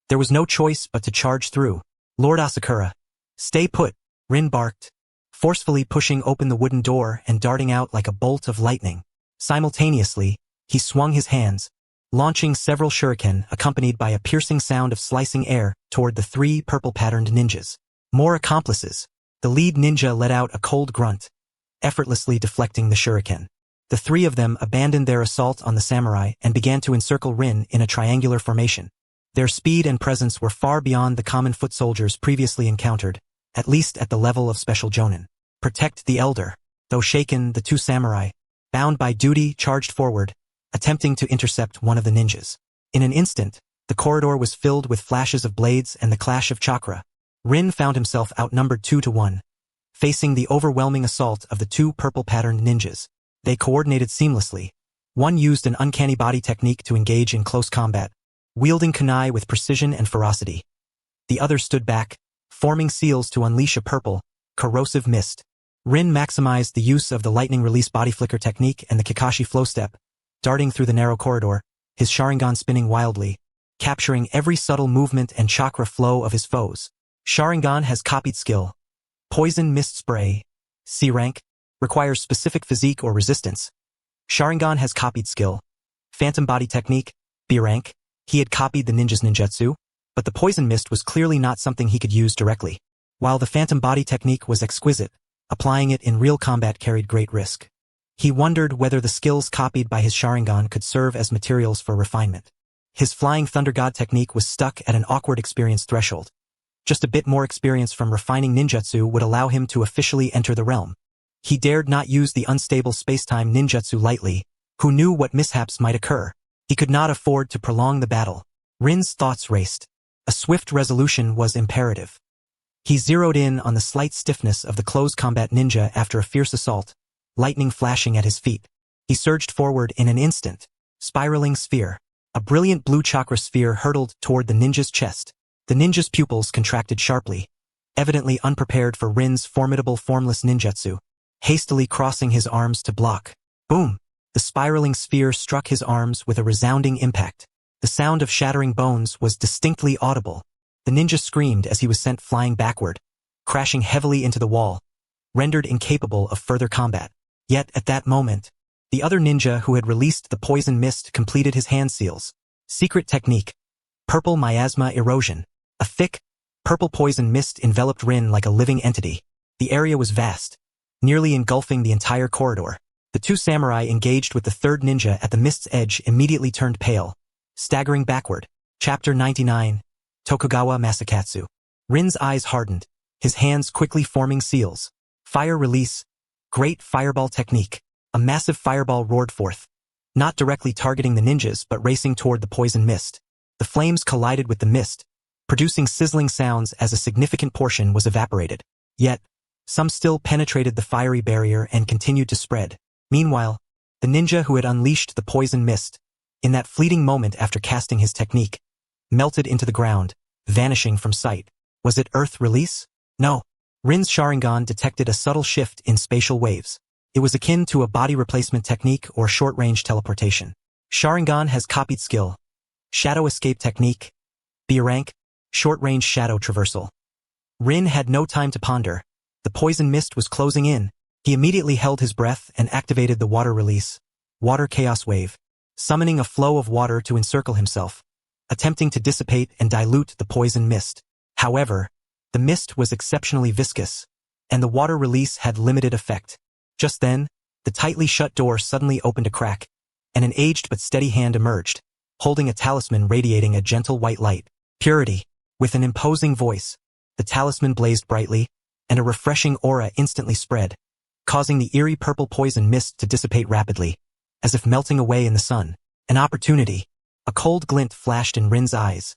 There was no choice but to charge through. "Lord Asakura, stay put," Rin barked, forcefully pushing open the wooden door and darting out like a bolt of lightning. Simultaneously, he swung his hands, launching several shuriken accompanied by a piercing sound of slicing air toward the 3 purple-patterned ninjas. More accomplices. The lead ninja let out a cold grunt, effortlessly deflecting the shuriken. The 3 of them abandoned their assault on the samurai and began to encircle Rin in a triangular formation. Their speed and presence were far beyond the common foot soldiers previously encountered, at least at the level of special jonin. Protect the elder. Though shaken, the 2 samurai, bound by duty, charged forward, attempting to intercept one of the ninjas. In an instant, the corridor was filled with flashes of blades and the clash of chakra. Rin found himself outnumbered 2 to 1, facing the overwhelming assault of the 2 purple-patterned ninjas. They coordinated seamlessly. One used an uncanny body technique to engage in close combat, wielding kunai with precision and ferocity. The other stood back, forming seals to unleash a purple, corrosive mist. Rin maximized the use of the lightning release body flicker technique and the Kakashi flow step, darting through the narrow corridor, his Sharingan spinning wildly, capturing every subtle movement and chakra flow of his foes. Sharingan has copied skill. Poison Mist Spray, C rank, requires specific physique or resistance. Sharingan has copied skill. Phantom Body Technique, B rank. He had copied the ninja's ninjutsu, but the poison mist was clearly not something he could use directly. While the Phantom Body Technique was exquisite, applying it in real combat carried great risk. He wondered whether the skills copied by his Sharingan could serve as materials for refinement. His Flying Thunder God technique was stuck at an awkward experience threshold. Just a bit more experience from refining ninjutsu would allow him to officially enter the realm. He dared not use the unstable space-time ninjutsu lightly, who knew what mishaps might occur. He could not afford to prolong the battle. Rin's thoughts raced. A swift resolution was imperative. He zeroed in on the slight stiffness of the close combat ninja after a fierce assault, lightning flashing at his feet. He surged forward in an instant. Spiraling sphere. A brilliant blue chakra sphere hurtled toward the ninja's chest. The ninja's pupils contracted sharply, evidently unprepared for Rin's formidable formless ninjutsu. Hastily crossing his arms to block. Boom! The spiraling sphere struck his arms with a resounding impact. The sound of shattering bones was distinctly audible. The ninja screamed as he was sent flying backward, crashing heavily into the wall, rendered incapable of further combat. Yet, at that moment, the other ninja who had released the poison mist completed his hand seals. Secret technique. Purple miasma erosion. A thick, purple poison mist enveloped Rin like a living entity. The area was vast, nearly engulfing the entire corridor. The 2 samurai engaged with the 3rd ninja at the mist's edge immediately turned pale, staggering backward. Chapter 99. Tokugawa Masakatsu. Rin's eyes hardened, his hands quickly forming seals. Fire release. Great fireball technique. A massive fireball roared forth, not directly targeting the ninjas but racing toward the poison mist. The flames collided with the mist, producing sizzling sounds as a significant portion was evaporated. Yet, some still penetrated the fiery barrier and continued to spread. Meanwhile, the ninja who had unleashed the poison mist, in that fleeting moment after casting his technique, melted into the ground, vanishing from sight. Was it Earth release? No. Rin's Sharingan detected a subtle shift in spatial waves. It was akin to a body replacement technique or short-range teleportation. Sharingan has copied skill. Shadow escape technique. B rank. Short-range shadow traversal. Rin had no time to ponder. The poison mist was closing in. He immediately held his breath and activated the water release. Water chaos wave. Summoning a flow of water to encircle himself, attempting to dissipate and dilute the poison mist. However, the mist was exceptionally viscous, and the water release had limited effect. Just then, the tightly shut door suddenly opened a crack, and an aged but steady hand emerged, holding a talisman radiating a gentle white light. Purity. With an imposing voice, the talisman blazed brightly, and a refreshing aura instantly spread, causing the eerie purple poison mist to dissipate rapidly, as if melting away in the sun. An opportunity. A cold glint flashed in Rin's eyes.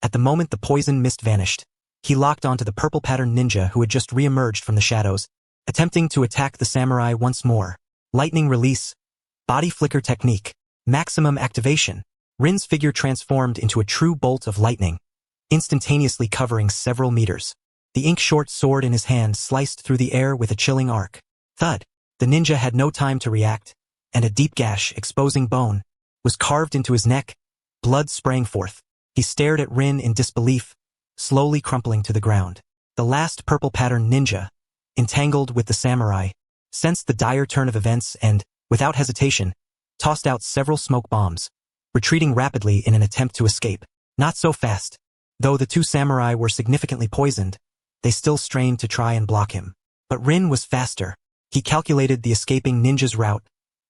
At the moment the poison mist vanished, he locked onto the purple-patterned ninja who had just re-emerged from the shadows, attempting to attack the samurai once more. Lightning release. Body flicker technique. Maximum activation. Rin's figure transformed into a true bolt of lightning, instantaneously covering several meters. The ink-short sword in his hand sliced through the air with a chilling arc. Thud. The ninja had no time to react, and a deep gash, exposing bone, was carved into his neck, blood spraying forth. He stared at Rin in disbelief, slowly crumpling to the ground. The last purple-patterned ninja, entangled with the samurai, sensed the dire turn of events and, without hesitation, tossed out several smoke bombs, retreating rapidly in an attempt to escape. Not so fast. Though the two samurai were significantly poisoned, they still strained to try and block him. But Rin was faster. He calculated the escaping ninja's route,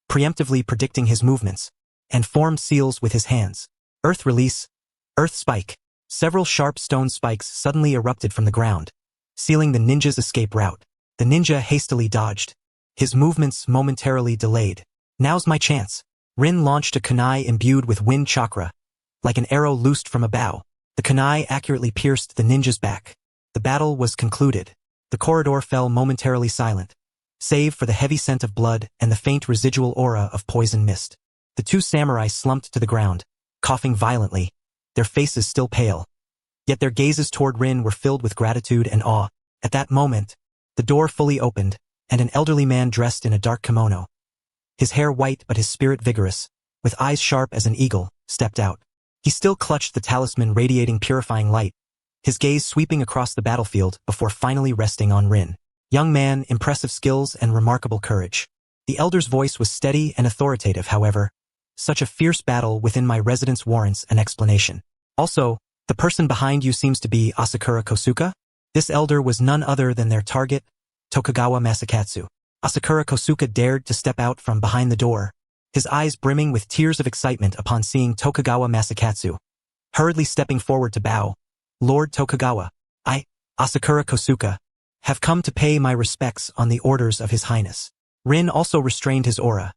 preemptively predicting his movements, and formed seals with his hands. Earth release. Earth spike. Several sharp stone spikes suddenly erupted from the ground, sealing the ninja's escape route. The ninja hastily dodged, his movements momentarily delayed. Now's my chance. Rin launched a kunai imbued with wind chakra, like an arrow loosed from a bow. The kunai accurately pierced the ninja's back. The battle was concluded. The corridor fell momentarily silent, save for the heavy scent of blood and the faint residual aura of poison mist. The two samurai slumped to the ground, coughing violently, their faces still pale. Yet their gazes toward Rin were filled with gratitude and awe. At that moment, the door fully opened, and an elderly man dressed in a dark kimono, his hair white but his spirit vigorous, with eyes sharp as an eagle, stepped out. He still clutched the talisman radiating purifying light, his gaze sweeping across the battlefield before finally resting on Rin. Young man, impressive skills and remarkable courage. The elder's voice was steady and authoritative, however. Such a fierce battle within my residence warrants an explanation. Also, the person behind you seems to be Asakura Kosuka? This elder was none other than their target, Tokugawa Masakatsu. Asakura Kosuka dared to step out from behind the door, his eyes brimming with tears of excitement upon seeing Tokugawa Masakatsu, hurriedly stepping forward to bow. Lord Tokugawa, I, Asakura Kosuka, have come to pay my respects on the orders of His Highness. Rin also restrained his aura,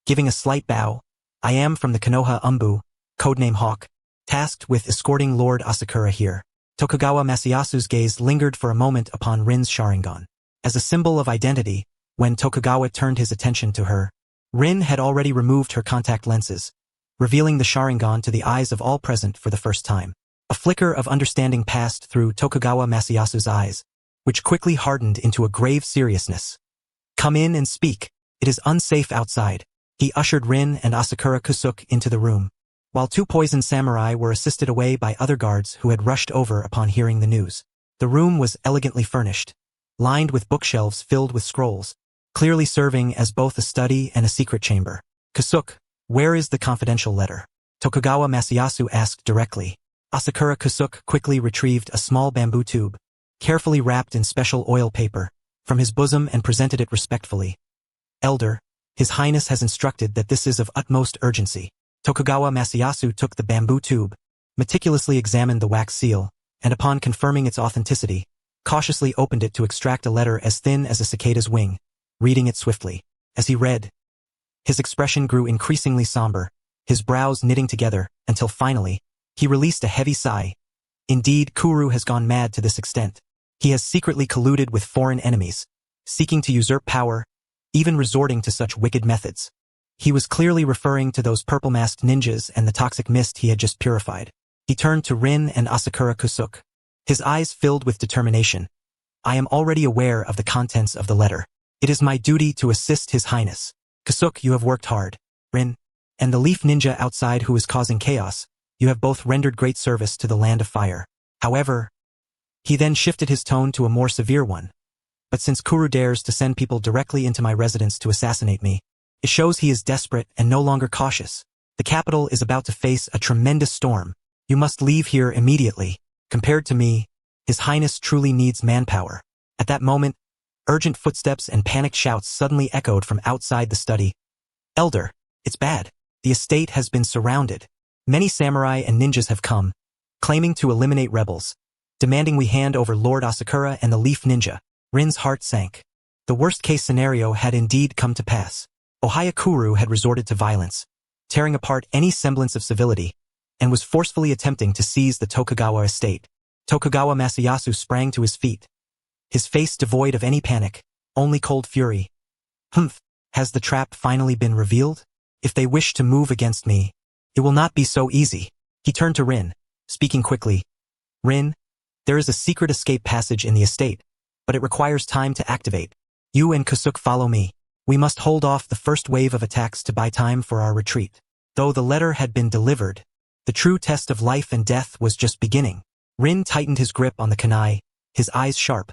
giving a slight bow. I am from the Konoha Anbu, codename Hawk, tasked with escorting Lord Asakura here. Tokugawa Masayasu's gaze lingered for a moment upon Rin's Sharingan. As a symbol of identity, when Tokugawa turned his attention to her, Rin had already removed her contact lenses, revealing the Sharingan to the eyes of all present for the first time. A flicker of understanding passed through Tokugawa Masayasu's eyes, which quickly hardened into a grave seriousness. Come in and speak. It is unsafe outside. He ushered Rin and Asakura Kosuke into the room, while two poisoned samurai were assisted away by other guards who had rushed over upon hearing the news. The room was elegantly furnished, lined with bookshelves filled with scrolls, clearly serving as both a study and a secret chamber. Kosuke, where is the confidential letter? Tokugawa Masayasu asked directly. Asakura Kosuke quickly retrieved a small bamboo tube, carefully wrapped in special oil paper, from his bosom and presented it respectfully. Elder, His Highness has instructed that this is of utmost urgency. Tokugawa Masayasu took the bamboo tube, meticulously examined the wax seal, and upon confirming its authenticity, cautiously opened it to extract a letter as thin as a cicada's wing, reading it swiftly. As he read, His expression grew increasingly somber, his brows knitting together, until finally, he released a heavy sigh. Indeed, Kuru has gone mad to this extent. He has secretly colluded with foreign enemies, seeking to usurp power, even resorting to such wicked methods. He was clearly referring to those purple-masked ninjas and the toxic mist he had just purified. He turned to Rin and Asakura Kusuk. His eyes filled with determination. I am already aware of the contents of the letter. It is my duty to assist His Highness. Kusuk, you have worked hard. Rin, and the leaf ninja outside who is causing chaos, you have both rendered great service to the land of fire. However, he then shifted his tone to a more severe one. But since Kuru dares to send people directly into my residence to assassinate me, it shows he is desperate and no longer cautious. The capital is about to face a tremendous storm. You must leave here immediately. Compared to me, His Highness truly needs manpower. At that moment, urgent footsteps and panicked shouts suddenly echoed from outside the study. Elder, it's bad. The estate has been surrounded. Many samurai and ninjas have come, claiming to eliminate rebels, demanding we hand over Lord Asakura and the leaf ninja. Rin's heart sank. The worst-case scenario had indeed come to pass. Ohaya Kuru had resorted to violence, tearing apart any semblance of civility, and was forcefully attempting to seize the Tokugawa estate. Tokugawa Masayasu sprang to his feet, his face devoid of any panic, only cold fury. Humph, has the trap finally been revealed? If they wish to move against me, it will not be so easy. He turned to Rin, speaking quickly. Rin, there is a secret escape passage in the estate, but it requires time to activate. You and Kusuk follow me. We must hold off the first wave of attacks to buy time for our retreat. Though the letter had been delivered, the true test of life and death was just beginning. Rin tightened his grip on the kunai, his eyes sharp.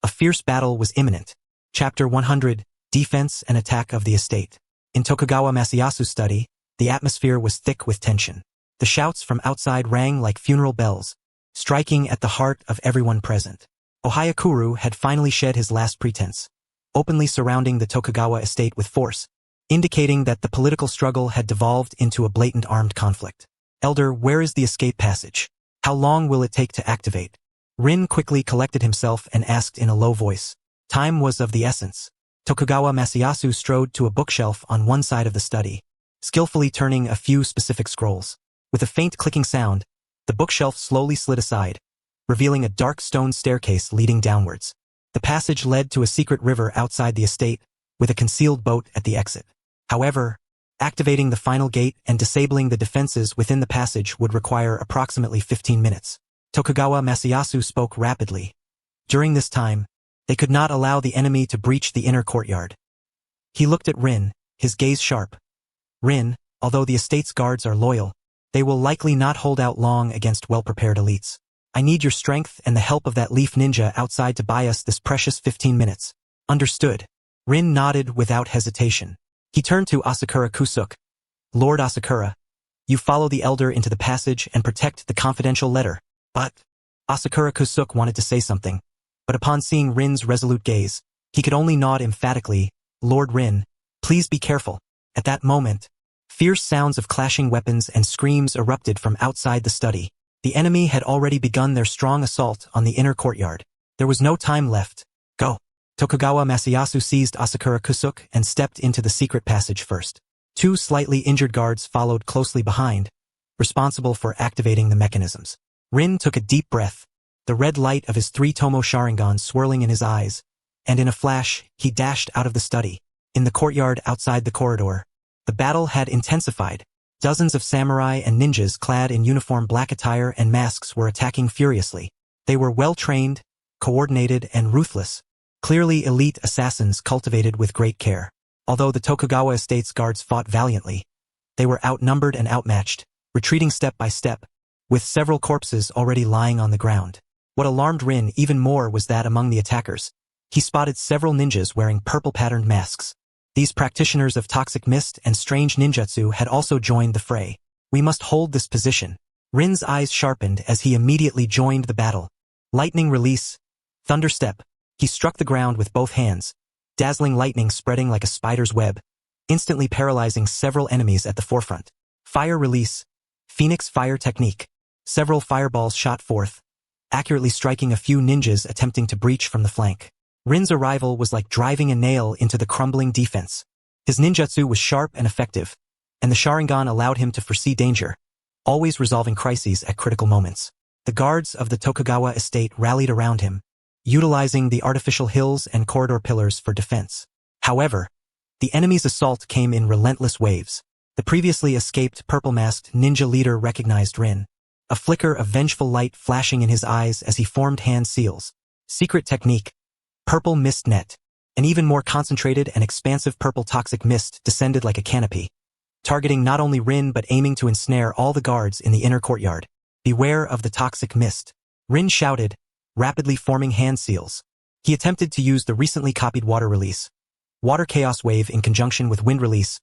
A fierce battle was imminent. Chapter 100, Defense and Attack of the Estate. In Tokugawa Masayasu's study, the atmosphere was thick with tension. The shouts from outside rang like funeral bells, striking at the heart of everyone present. Ohaya Kuru had finally shed his last pretense, openly surrounding the Tokugawa estate with force, indicating that the political struggle had devolved into a blatant armed conflict. Elder, where is the escape passage? How long will it take to activate? Rin quickly collected himself and asked in a low voice. Time was of the essence. Tokugawa Masayasu strode to a bookshelf on one side of the study, skillfully turning a few specific scrolls. With a faint clicking sound, the bookshelf slowly slid aside, revealing a dark stone staircase leading downwards. The passage led to a secret river outside the estate, with a concealed boat at the exit. However, activating the final gate and disabling the defenses within the passage would require approximately 15 minutes. Tokugawa Masayasu spoke rapidly. During this time, they could not allow the enemy to breach the inner courtyard. He looked at Rin, his gaze sharp. Rin, although the estate's guards are loyal, they will likely not hold out long against well-prepared elites. I need your strength and the help of that leaf ninja outside to buy us this precious 15 minutes. Understood. Rin nodded without hesitation. He turned to Asakura Kusuk. Lord Asakura, you follow the elder into the passage and protect the confidential letter. But Asakura Kusuk wanted to say something, but upon seeing Rin's resolute gaze, he could only nod emphatically. Lord Rin, please be careful. At that moment, fierce sounds of clashing weapons and screams erupted from outside the study. The enemy had already begun their strong assault on the inner courtyard. There was no time left. Go. Tokugawa Masayasu seized Asakura Kusuk and stepped into the secret passage first. Two slightly injured guards followed closely behind, responsible for activating the mechanisms. Rin took a deep breath, the red light of his 3-tomo Sharingan swirling in his eyes, and in a flash, he dashed out of the study. In the courtyard outside the corridor, the battle had intensified. Dozens of samurai and ninjas clad in uniform black attire and masks were attacking furiously. They were well-trained, coordinated, and ruthless, clearly elite assassins cultivated with great care. Although the Tokugawa estate's guards fought valiantly, they were outnumbered and outmatched, retreating step by step, with several corpses already lying on the ground. What alarmed Rin even more was that among the attackers, he spotted several ninjas wearing purple-patterned masks. These practitioners of toxic mist and strange ninjutsu had also joined the fray. We must hold this position. Rin's eyes sharpened as he immediately joined the battle. Lightning release. Thunder step. He struck the ground with both hands, dazzling lightning spreading like a spider's web, instantly paralyzing several enemies at the forefront. Fire release. Phoenix fire technique. Several fireballs shot forth, accurately striking a few ninjas attempting to breach from the flank. Rin's arrival was like driving a nail into the crumbling defense. His ninjutsu was sharp and effective, and the Sharingan allowed him to foresee danger, always resolving crises at critical moments. The guards of the Tokugawa estate rallied around him, utilizing the artificial hills and corridor pillars for defense. However, the enemy's assault came in relentless waves. The previously escaped purple-masked ninja leader recognized Rin, a flicker of vengeful light flashing in his eyes as he formed hand seals. Secret technique, purple mist net. An even more concentrated and expansive purple toxic mist descended like a canopy, targeting not only Rin but aiming to ensnare all the guards in the inner courtyard. Beware of the toxic mist, Rin shouted, rapidly forming hand seals. He attempted to use the recently copied water release, water chaos wave in conjunction with wind release,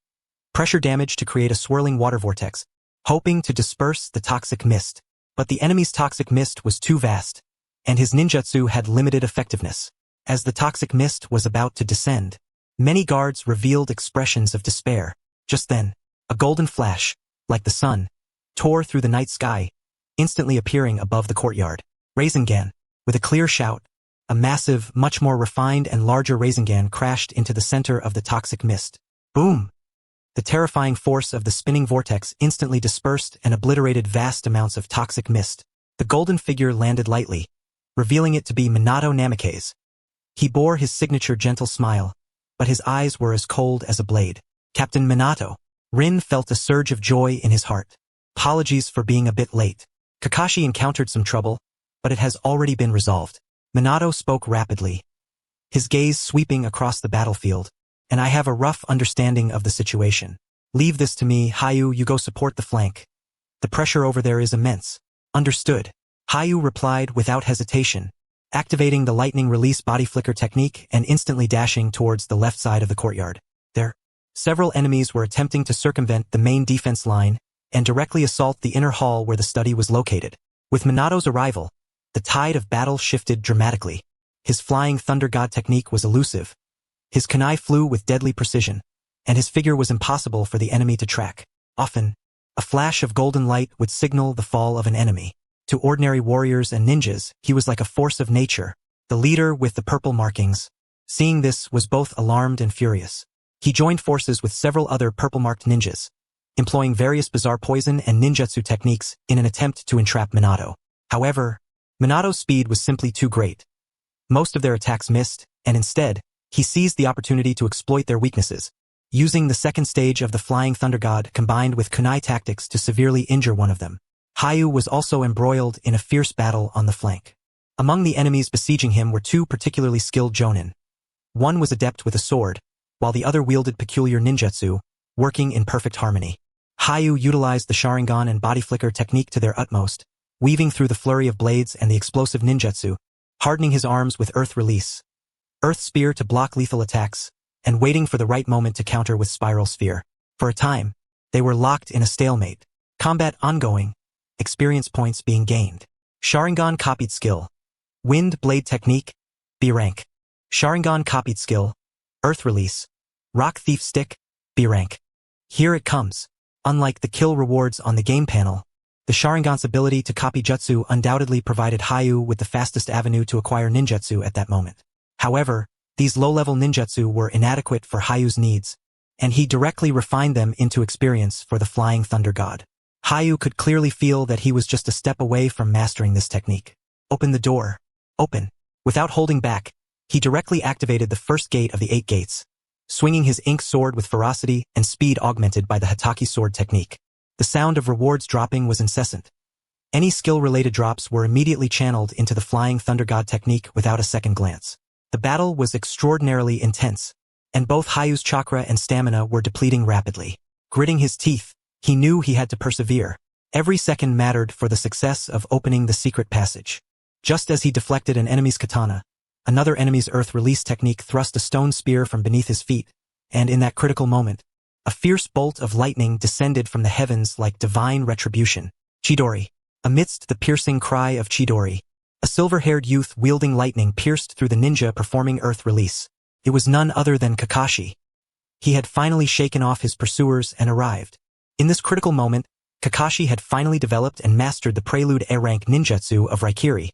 pressure damage to create a swirling water vortex, hoping to disperse the toxic mist. But the enemy's toxic mist was too vast, and his ninjutsu had limited effectiveness. As the toxic mist was about to descend, many guards revealed expressions of despair. Just then, a golden flash, like the sun, tore through the night sky, instantly appearing above the courtyard. Rasengan, with a clear shout, a massive, much more refined and larger Rasengan crashed into the center of the toxic mist. Boom! The terrifying force of the spinning vortex instantly dispersed and obliterated vast amounts of toxic mist. The golden figure landed lightly, revealing it to be Minato Namikaze. He bore his signature gentle smile, but his eyes were as cold as a blade. Captain Minato. Rin felt a surge of joy in his heart. Apologies for being a bit late. Kakashi encountered some trouble, but it has already been resolved. Minato spoke rapidly, his gaze sweeping across the battlefield. And I have a rough understanding of the situation. Leave this to me, Hayu, you go support the flank. The pressure over there is immense. Understood. Hayu replied without hesitation, activating the lightning release body flicker technique and instantly dashing towards the left side of the courtyard. There, several enemies were attempting to circumvent the main defense line and directly assault the inner hall where the study was located. With Minato's arrival, the tide of battle shifted dramatically. His flying thunder god technique was elusive. His kunai flew with deadly precision, and his figure was impossible for the enemy to track. Often, a flash of golden light would signal the fall of an enemy. To ordinary warriors and ninjas, he was like a force of nature, the leader with the purple markings. Seeing this was both alarmed and furious. He joined forces with several other purple-marked ninjas, employing various bizarre poison and ninjutsu techniques in an attempt to entrap Minato. However, Minato's speed was simply too great. Most of their attacks missed, and instead, he seized the opportunity to exploit their weaknesses, using the second stage of the Flying Thunder God combined with kunai tactics to severely injure one of them. Hayu was also embroiled in a fierce battle on the flank. Among the enemies besieging him were two particularly skilled jonin. One was adept with a sword, while the other wielded peculiar ninjutsu, working in perfect harmony. Hayu utilized the Sharingan and body flicker technique to their utmost, weaving through the flurry of blades and the explosive ninjutsu, hardening his arms with earth release, earth spear to block lethal attacks, and waiting for the right moment to counter with spiral sphere. For a time, they were locked in a stalemate. Combat ongoing, experience points being gained. Sharingan copied skill. Wind blade technique, B rank. Sharingan copied skill, earth release. Rock thief stick, B rank. Here it comes. Unlike the kill rewards on the game panel, the Sharingan's ability to copy jutsu undoubtedly provided Hayu with the fastest avenue to acquire ninjutsu at that moment. However, these low-level ninjutsu were inadequate for Hayu's needs, and he directly refined them into experience for the Flying Thunder God. Hayu could clearly feel that he was just a step away from mastering this technique. Open the door. Open. Without holding back, he directly activated the first gate of the 8 gates, swinging his ink sword with ferocity and speed augmented by the Hataki sword technique. The sound of rewards dropping was incessant. Any skill-related drops were immediately channeled into the Flying Thunder God technique without a second glance. The battle was extraordinarily intense, and both Hayu's chakra and stamina were depleting rapidly. Gritting his teeth, he knew he had to persevere. Every second mattered for the success of opening the secret passage. Just as he deflected an enemy's katana, another enemy's earth release technique thrust a stone spear from beneath his feet, and in that critical moment, a fierce bolt of lightning descended from the heavens like divine retribution. Chidori. Amidst the piercing cry of Chidori, a silver-haired youth wielding lightning pierced through the ninja performing earth release. It was none other than Kakashi. He had finally shaken off his pursuers and arrived. In this critical moment, Kakashi had finally developed and mastered the prelude A-rank ninjutsu of Raikiri,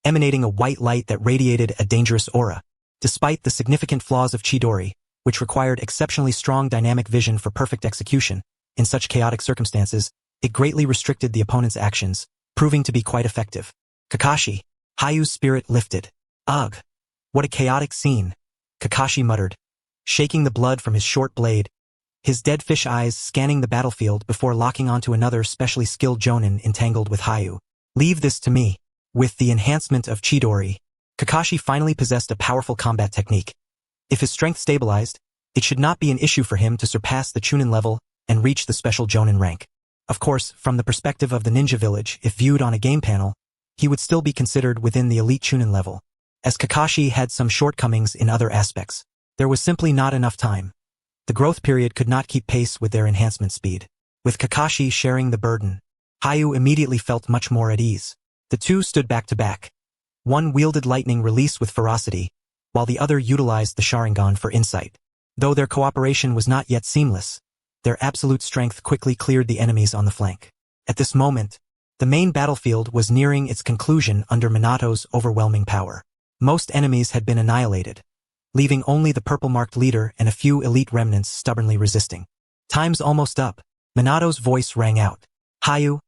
emanating a white light that radiated a dangerous aura. Despite the significant flaws of Chidori, which required exceptionally strong dynamic vision for perfect execution. In such chaotic circumstances, it greatly restricted the opponent's actions, proving to be quite effective. Kakashi. Hayu's spirit lifted. Ugh! What a chaotic scene, Kakashi muttered, shaking the blood from his short blade, his dead fish eyes scanning the battlefield before locking onto another specially skilled jonin entangled with Hayu. Leave this to me. With the enhancement of Chidori, Kakashi finally possessed a powerful combat technique. If his strength stabilized, it should not be an issue for him to surpass the Chunin level and reach the special jonin rank. Of course, from the perspective of the ninja village, if viewed on a game panel, he would still be considered within the elite Chunin level. As Kakashi had some shortcomings in other aspects, there was simply not enough time. The growth period could not keep pace with their enhancement speed. With Kakashi sharing the burden, Hayu immediately felt much more at ease. The two stood back to back. One wielded lightning release with ferocity, while the other utilized the Sharingan for insight. Though their cooperation was not yet seamless, their absolute strength quickly cleared the enemies on the flank. At this moment, the main battlefield was nearing its conclusion under Minato's overwhelming power. Most enemies had been annihilated, leaving only the purple-marked leader and a few elite remnants stubbornly resisting. Time's almost up. Minato's voice rang out. Hayu,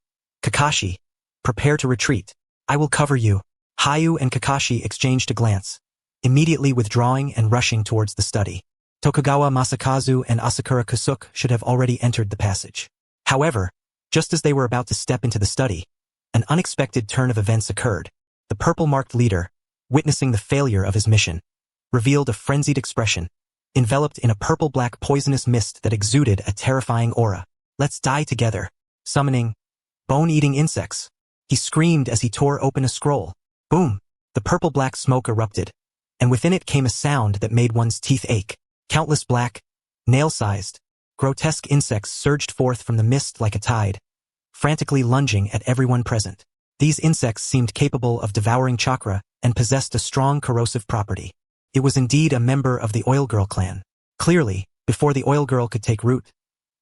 Kakashi, prepare to retreat. I will cover you. Hayu and Kakashi exchanged a glance, immediately withdrawing and rushing towards the study. Tokugawa Masakazu and Asakura Kusuke should have already entered the passage. However, just as they were about to step into the study, an unexpected turn of events occurred. The purple-marked leader, witnessing the failure of his mission, revealed a frenzied expression, enveloped in a purple-black poisonous mist that exuded a terrifying aura. Let's die together. Summoning bone-eating insects. He screamed as he tore open a scroll. Boom! The purple-black smoke erupted, and within it came a sound that made one's teeth ache. Countless black, nail-sized, grotesque insects surged forth from the mist like a tide, frantically lunging at everyone present. These insects seemed capable of devouring chakra and possessed a strong corrosive property. It was indeed a member of the Oil Girl clan. Clearly, before the Oil Girl could take root,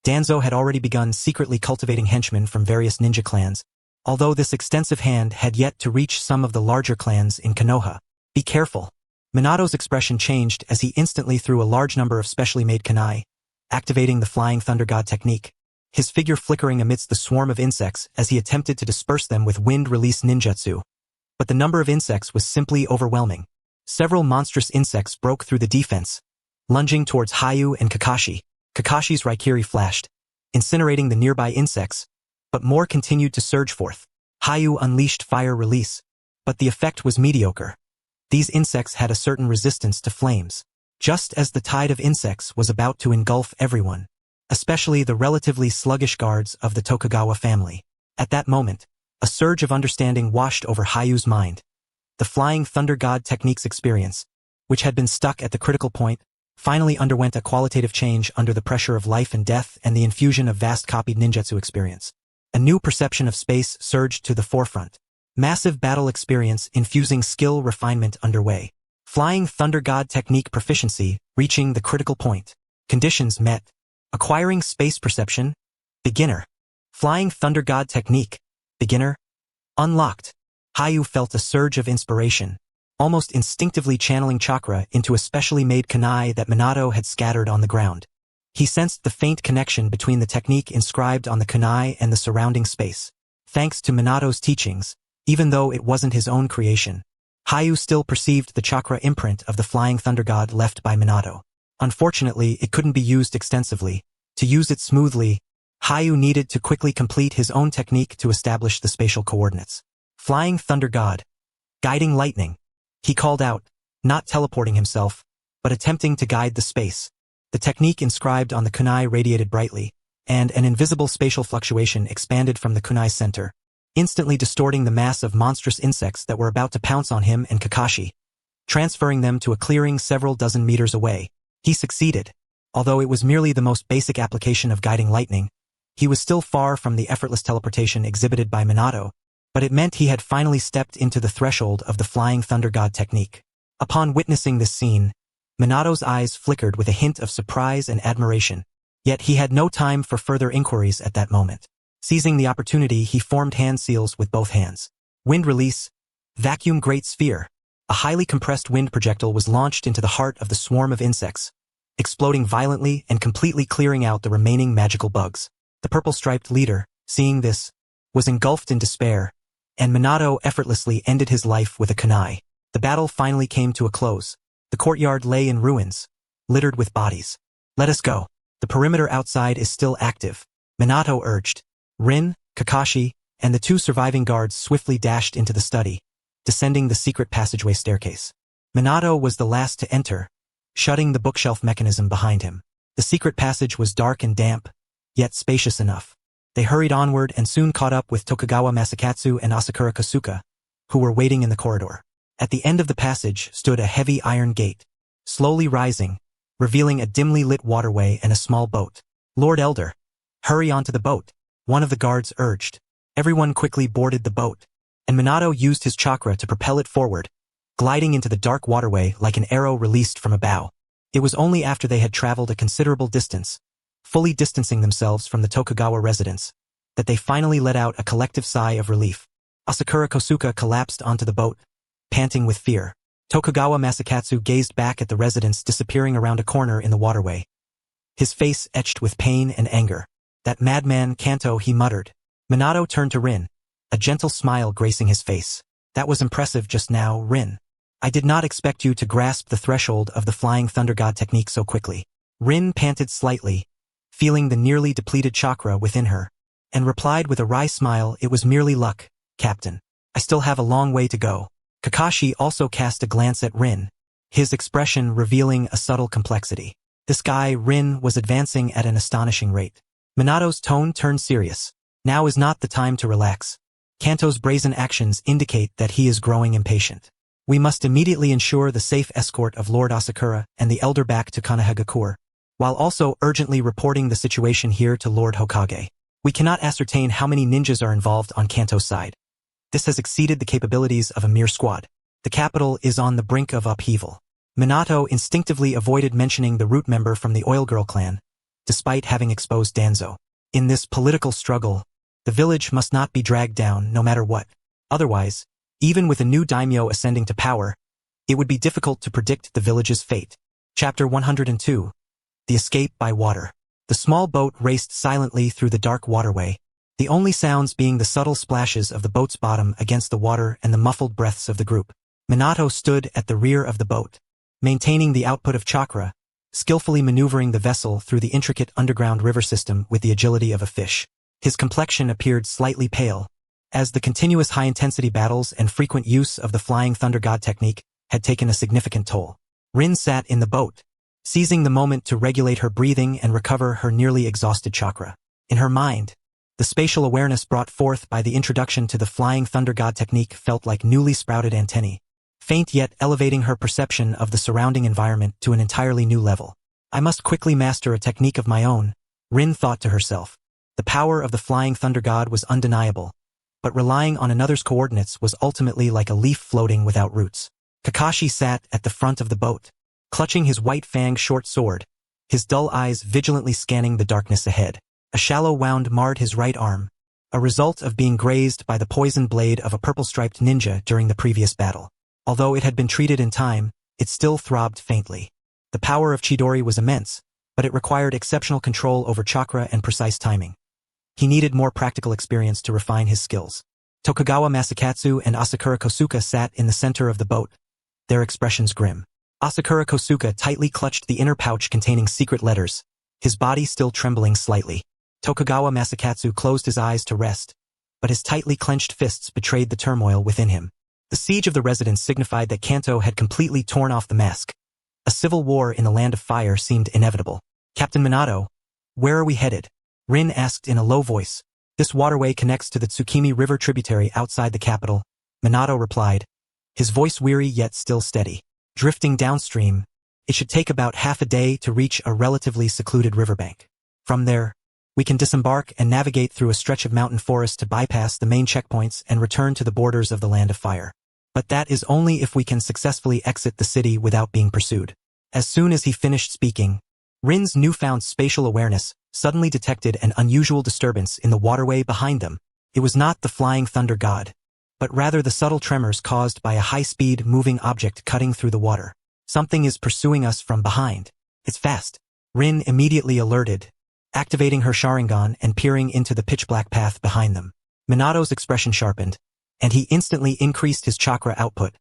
Danzo had already begun secretly cultivating henchmen from various ninja clans, although this extensive hand had yet to reach some of the larger clans in Konoha. Be careful. Minato's expression changed as he instantly threw a large number of specially made kunai, activating the Flying Thunder God technique, his figure flickering amidst the swarm of insects as he attempted to disperse them with wind-release ninjutsu. But the number of insects was simply overwhelming. Several monstrous insects broke through the defense, lunging towards Hayu and Kakashi. Kakashi's Raikiri flashed, incinerating the nearby insects, but more continued to surge forth. Hayu unleashed fire release, but the effect was mediocre. These insects had a certain resistance to flames, just as the tide of insects was about to engulf everyone, especially the relatively sluggish guards of the Tokugawa family. At that moment, a surge of understanding washed over Hayu's mind. The Flying Thunder God technique's experience, which had been stuck at the critical point, finally underwent a qualitative change under the pressure of life and death and the infusion of vast copied ninjutsu experience. A new perception of space surged to the forefront. Massive battle experience infusing skill refinement underway. Flying Thunder God technique proficiency reaching the critical point. Conditions met. Acquiring space perception. Beginner. Flying Thunder God technique. Beginner. Unlocked. Hayu felt a surge of inspiration, almost instinctively channeling chakra into a specially made kunai that Minato had scattered on the ground. He sensed the faint connection between the technique inscribed on the kunai and the surrounding space. Thanks to Minato's teachings, even though it wasn't his own creation, Hayu still perceived the chakra imprint of the Flying Thunder God left by Minato. Unfortunately, it couldn't be used extensively. To use it smoothly, Hayu needed to quickly complete his own technique to establish the spatial coordinates. Flying Thunder God. Guiding lightning. He called out, not teleporting himself, but attempting to guide the space. The technique inscribed on the kunai radiated brightly, and an invisible spatial fluctuation expanded from the kunai's center, instantly distorting the mass of monstrous insects that were about to pounce on him and Kakashi, transferring them to a clearing several dozen meters away. He succeeded. Although it was merely the most basic application of guiding lightning, he was still far from the effortless teleportation exhibited by Minato, but it meant he had finally stepped into the threshold of the Flying Thunder God technique. Upon witnessing this scene, Minato's eyes flickered with a hint of surprise and admiration, yet he had no time for further inquiries at that moment. Seizing the opportunity, he formed hand seals with both hands. Wind release. Vacuum Great Sphere. A highly compressed wind projectile was launched into the heart of the swarm of insects, exploding violently and completely clearing out the remaining magical bugs. The purple-striped leader, seeing this, was engulfed in despair, and Minato effortlessly ended his life with a kunai. The battle finally came to a close. The courtyard lay in ruins, littered with bodies. Let us go. The perimeter outside is still active, Minato urged. Rin, Kakashi, and the two surviving guards swiftly dashed into the study, descending the secret passageway staircase. Minato was the last to enter, shutting the bookshelf mechanism behind him. The secret passage was dark and damp, yet spacious enough. They hurried onward and soon caught up with Tokugawa Masakatsu and Asakura Kosuka, who were waiting in the corridor. At the end of the passage stood a heavy iron gate, slowly rising, revealing a dimly lit waterway and a small boat. Lord Elder, hurry onto the boat, one of the guards urged. Everyone quickly boarded the boat, and Minato used his chakra to propel it forward, gliding into the dark waterway like an arrow released from a bow. It was only after they had traveled a considerable distance, fully distancing themselves from the Tokugawa residence, that they finally let out a collective sigh of relief. Asakura Kosuka collapsed onto the boat, panting with fear. Tokugawa Masakatsu gazed back at the residence disappearing around a corner in the waterway, his face etched with pain and anger. That madman Kanto, he muttered. Minato turned to Rin, a gentle smile gracing his face. That was impressive just now, Rin. I did not expect you to grasp the threshold of the Flying Thunder God technique so quickly. Rin panted slightly, feeling the nearly depleted chakra within her, and replied with a wry smile, it was merely luck, Captain. I still have a long way to go. Kakashi also cast a glance at Rin, his expression revealing a subtle complexity. This guy, Rin, was advancing at an astonishing rate. Minato's tone turned serious. Now is not the time to relax. Kanto's brazen actions indicate that he is growing impatient. We must immediately ensure the safe escort of Lord Asakura and the elder back to Konohagakure, while also urgently reporting the situation here to Lord Hokage. We cannot ascertain how many ninjas are involved on Kanto's side. This has exceeded the capabilities of a mere squad. The capital is on the brink of upheaval. Minato instinctively avoided mentioning the root member from the Oil Girl clan, despite having exposed Danzo. In this political struggle, the village must not be dragged down no matter what. Otherwise, even with a new daimyo ascending to power, it would be difficult to predict the village's fate. Chapter 102. The Escape by Water. The small boat raced silently through the dark waterway, the only sounds being the subtle splashes of the boat's bottom against the water and the muffled breaths of the group. Minato stood at the rear of the boat, maintaining the output of chakra, skillfully maneuvering the vessel through the intricate underground river system with the agility of a fish. His complexion appeared slightly pale, as the continuous high-intensity battles and frequent use of the Flying Thunder God technique had taken a significant toll. Rin sat in the boat, seizing the moment to regulate her breathing and recover her nearly exhausted chakra. In her mind, the spatial awareness brought forth by the introduction to the Flying Thunder God technique felt like newly sprouted antennae, faint yet elevating her perception of the surrounding environment to an entirely new level. I must quickly master a technique of my own, Rin thought to herself. The power of the Flying Thunder God was undeniable, but relying on another's coordinates was ultimately like a leaf floating without roots. Kakashi sat at the front of the boat, clutching his white-fanged short sword, his dull eyes vigilantly scanning the darkness ahead. A shallow wound marred his right arm, a result of being grazed by the poisoned blade of a purple-striped ninja during the previous battle. Although it had been treated in time, it still throbbed faintly. The power of Chidori was immense, but it required exceptional control over chakra and precise timing. He needed more practical experience to refine his skills. Tokugawa Masakatsu and Asakura Kosuka sat in the center of the boat, their expressions grim. Asakura Kosuka tightly clutched the inner pouch containing secret letters, his body still trembling slightly. Tokugawa Masakatsu closed his eyes to rest, but his tightly clenched fists betrayed the turmoil within him. The siege of the residence signified that Kanto had completely torn off the mask. A civil war in the Land of Fire seemed inevitable. Captain Minato, where are we headed? Rin asked in a low voice. This waterway connects to the Tsukimi River tributary outside the capital, Minato replied, his voice weary yet still steady. Drifting downstream, it should take about half a day to reach a relatively secluded riverbank. From there, we can disembark and navigate through a stretch of mountain forest to bypass the main checkpoints and return to the borders of the Land of Fire. But that is only if we can successfully exit the city without being pursued. As soon as he finished speaking, Rin's newfound spatial awareness suddenly detected an unusual disturbance in the waterway behind them. It was not the Flying Thunder God, but rather the subtle tremors caused by a high-speed moving object cutting through the water. Something is pursuing us from behind. It's fast. Rin immediately alerted, activating her Sharingan and peering into the pitch-black path behind them. Minato's expression sharpened, and he instantly increased his chakra output,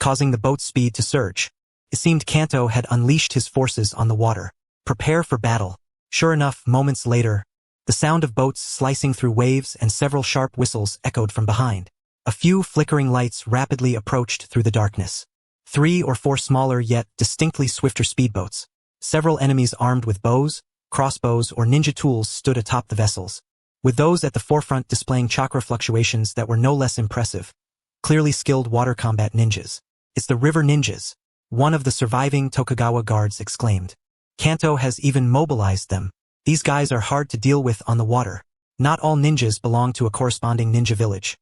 causing the boat's speed to surge. It seemed Kanto had unleashed his forces on the water. Prepare for battle. Sure enough, moments later, the sound of boats slicing through waves and several sharp whistles echoed from behind. A few flickering lights rapidly approached through the darkness. 3 or 4 smaller yet distinctly swifter speedboats. Several enemies armed with bows, crossbows, or ninja tools stood atop the vessels, with those at the forefront displaying chakra fluctuations that were no less impressive. Clearly skilled water combat ninjas. It's the river ninjas, one of the surviving Tokugawa guards exclaimed. Kanto has even mobilized them. These guys are hard to deal with on the water. Not all ninjas belong to a corresponding ninja village.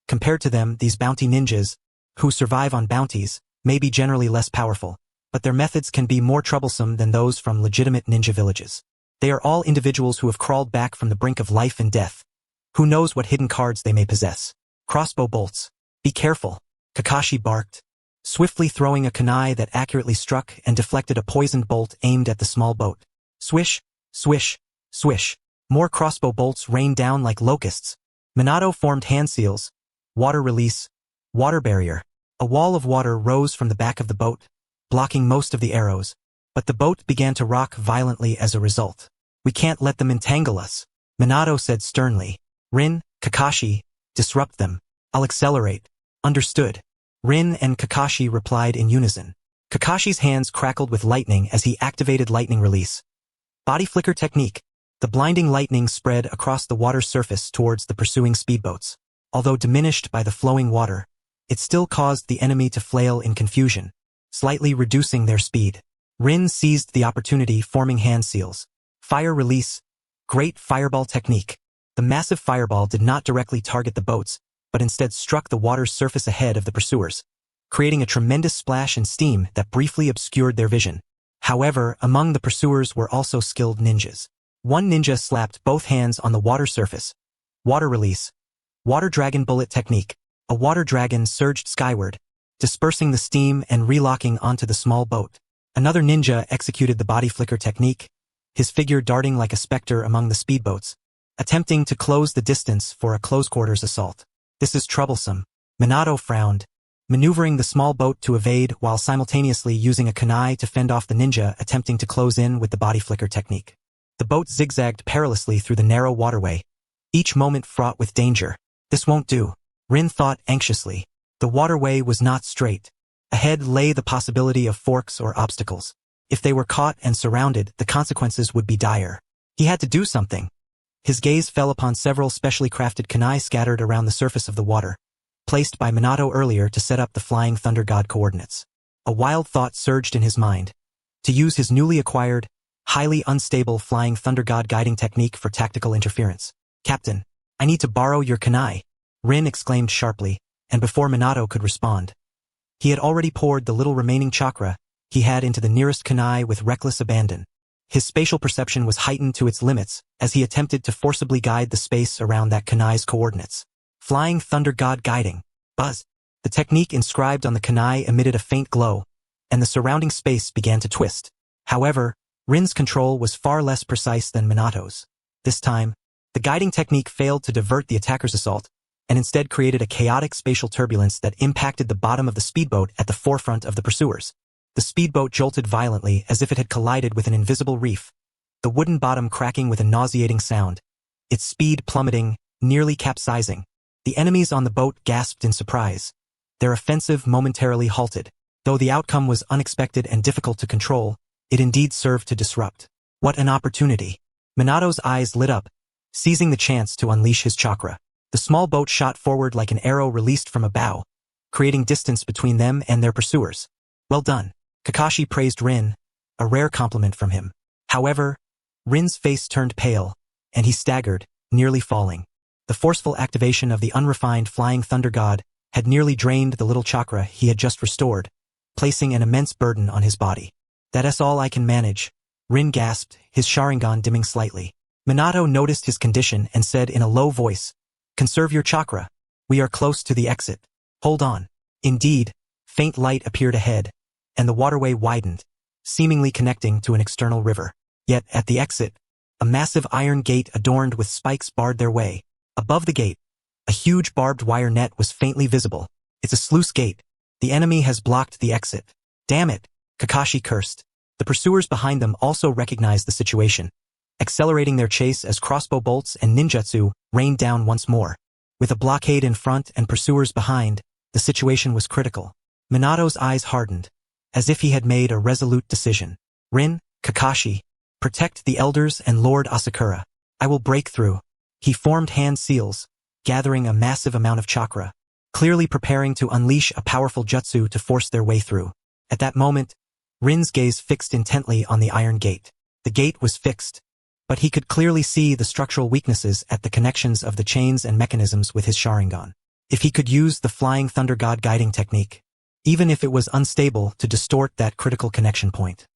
Compared to them, these bounty ninjas, who survive on bounties, may be generally less powerful, but their methods can be more troublesome than those from legitimate ninja villages. They are all individuals who have crawled back from the brink of life and death. Who knows what hidden cards they may possess? Crossbow bolts. Be careful, Kakashi barked, swiftly throwing a kunai that accurately struck and deflected a poisoned bolt aimed at the small boat. Swish, swish, swish. More crossbow bolts rained down like locusts. Minato formed hand seals, water release, water barrier. A wall of water rose from the back of the boat, blocking most of the arrows, but the boat began to rock violently as a result. We can't let them entangle us, Minato said sternly. Rin, Kakashi, disrupt them. I'll accelerate. Understood. Rin and Kakashi replied in unison. Kakashi's hands crackled with lightning as he activated lightning release. Body flicker technique. The blinding lightning spread across the water's surface towards the pursuing speedboats. Although diminished by the flowing water, it still caused the enemy to flail in confusion, slightly reducing their speed. Rin seized the opportunity, forming hand seals. Fire release. Great fireball technique. The massive fireball did not directly target the boats, but instead struck the water's surface ahead of the pursuers, creating a tremendous splash and steam that briefly obscured their vision. However, among the pursuers were also skilled ninjas. One ninja slapped both hands on the water surface. Water release. Water dragon bullet technique. A water dragon surged skyward, dispersing the steam and relocking onto the small boat. Another ninja executed the body flicker technique, his figure darting like a specter among the speedboats, attempting to close the distance for a close-quarters assault. This is troublesome. Minato frowned, maneuvering the small boat to evade while simultaneously using a kunai to fend off the ninja attempting to close in with the body flicker technique. The boat zigzagged perilously through the narrow waterway, each moment fraught with danger. This won't do, Rin thought anxiously. The waterway was not straight. Ahead lay the possibility of forks or obstacles. If they were caught and surrounded, the consequences would be dire. He had to do something. His gaze fell upon several specially crafted kunai scattered around the surface of the water, placed by Minato earlier to set up the Flying Thunder God coordinates. A wild thought surged in his mind. To use his newly acquired, highly unstable Flying Thunder God guiding technique for tactical interference. Captain, I need to borrow your kunai, Rin exclaimed sharply, and before Minato could respond, he had already poured the little remaining chakra he had into the nearest kunai with reckless abandon. His spatial perception was heightened to its limits as he attempted to forcibly guide the space around that kunai's coordinates. Flying Thunder God guiding. Buzz. The technique inscribed on the kunai emitted a faint glow, and the surrounding space began to twist. However, Rin's control was far less precise than Minato's. This time, the guiding technique failed to divert the attacker's assault, and instead created a chaotic spatial turbulence that impacted the bottom of the speedboat at the forefront of the pursuers. The speedboat jolted violently as if it had collided with an invisible reef, the wooden bottom cracking with a nauseating sound, its speed plummeting, nearly capsizing. The enemies on the boat gasped in surprise. Their offensive momentarily halted. Though the outcome was unexpected and difficult to control, it indeed served to disrupt. What an opportunity! Minato's eyes lit up, seizing the chance to unleash his chakra. The small boat shot forward like an arrow released from a bow, creating distance between them and their pursuers. Well done. Kakashi praised Rin, a rare compliment from him. However, Rin's face turned pale, and he staggered, nearly falling. The forceful activation of the unrefined Flying Thunder God had nearly drained the little chakra he had just restored, placing an immense burden on his body. That's all I can manage, Rin gasped, his Sharingan dimming slightly. Minato noticed his condition and said in a low voice, "Conserve your chakra. We are close to the exit. Hold on." Indeed, faint light appeared ahead, and the waterway widened, seemingly connecting to an external river. Yet, at the exit, a massive iron gate adorned with spikes barred their way. Above the gate, a huge barbed wire net was faintly visible. It's a sluice gate. The enemy has blocked the exit. Damn it, Kakashi cursed. The pursuers behind them also recognized the situation, accelerating their chase as crossbow bolts and ninjutsu rained down once more. With a blockade in front and pursuers behind, the situation was critical. Minato's eyes hardened, as if he had made a resolute decision. Rin, Kakashi, protect the elders and Lord Asakura. I will break through. He formed hand seals, gathering a massive amount of chakra, clearly preparing to unleash a powerful jutsu to force their way through. At that moment, Rin's gaze fixed intently on the iron gate. The gate was fixed, but he could clearly see the structural weaknesses at the connections of the chains and mechanisms with his Sharingan. If he could use the Flying Thunder God guiding technique, even if it was unstable, to distort that critical connection point.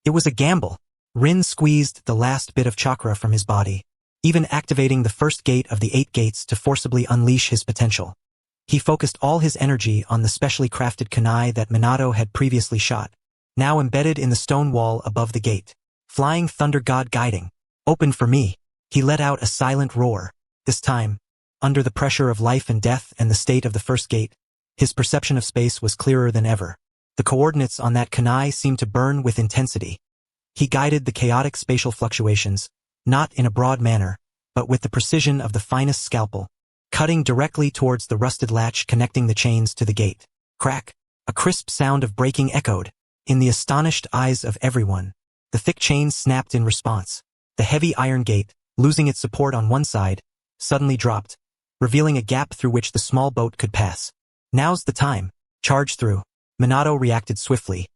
It was a gamble. Rin squeezed the last bit of chakra from his body, even activating the first gate of the 8 gates to forcibly unleash his potential. He focused all his energy on the specially crafted kunai that Minato had previously shot, now embedded in the stone wall above the gate. Flying Thunder God guiding. Open for me. He let out a silent roar. This time, under the pressure of life and death and the state of the first gate, his perception of space was clearer than ever. The coordinates on that kunai seemed to burn with intensity. He guided the chaotic spatial fluctuations, not in a broad manner, but with the precision of the finest scalpel, cutting directly towards the rusted latch connecting the chains to the gate. Crack! A crisp sound of breaking echoed. In the astonished eyes of everyone, the thick chains snapped in response. The heavy iron gate, losing its support on one side, suddenly dropped, revealing a gap through which the small boat could pass. Now's the time. Charge through. Minato reacted swiftly,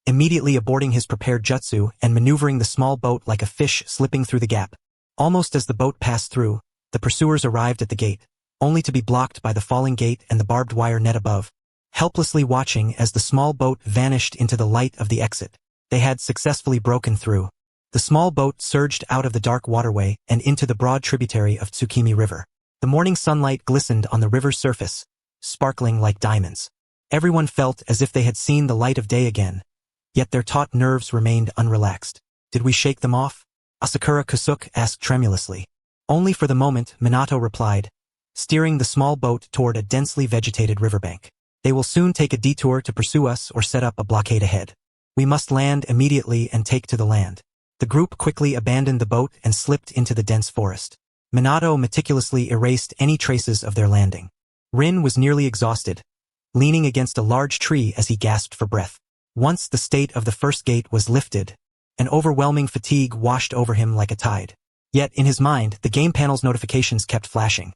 immediately aborting his prepared jutsu and maneuvering the small boat like a fish slipping through the gap. Almost as the boat passed through, the pursuers arrived at the gate, only to be blocked by the falling gate and the barbed wire net above, helplessly watching as the small boat vanished into the light of the exit. They had successfully broken through. The small boat surged out of the dark waterway and into the broad tributary of Tsukimi River. The morning sunlight glistened on the river's surface, sparkling like diamonds. Everyone felt as if they had seen the light of day again, yet their taut nerves remained unrelaxed. Did we shake them off? Asakura Kusuke asked tremulously. Only for the moment, Minato replied, steering the small boat toward a densely vegetated riverbank. They will soon take a detour to pursue us or set up a blockade ahead. We must land immediately and take to the land. The group quickly abandoned the boat and slipped into the dense forest. Minato meticulously erased any traces of their landing. Rin was nearly exhausted, leaning against a large tree as he gasped for breath. Once the state of the first gate was lifted, an overwhelming fatigue washed over him like a tide. Yet, in his mind, the game panel's notifications kept flashing.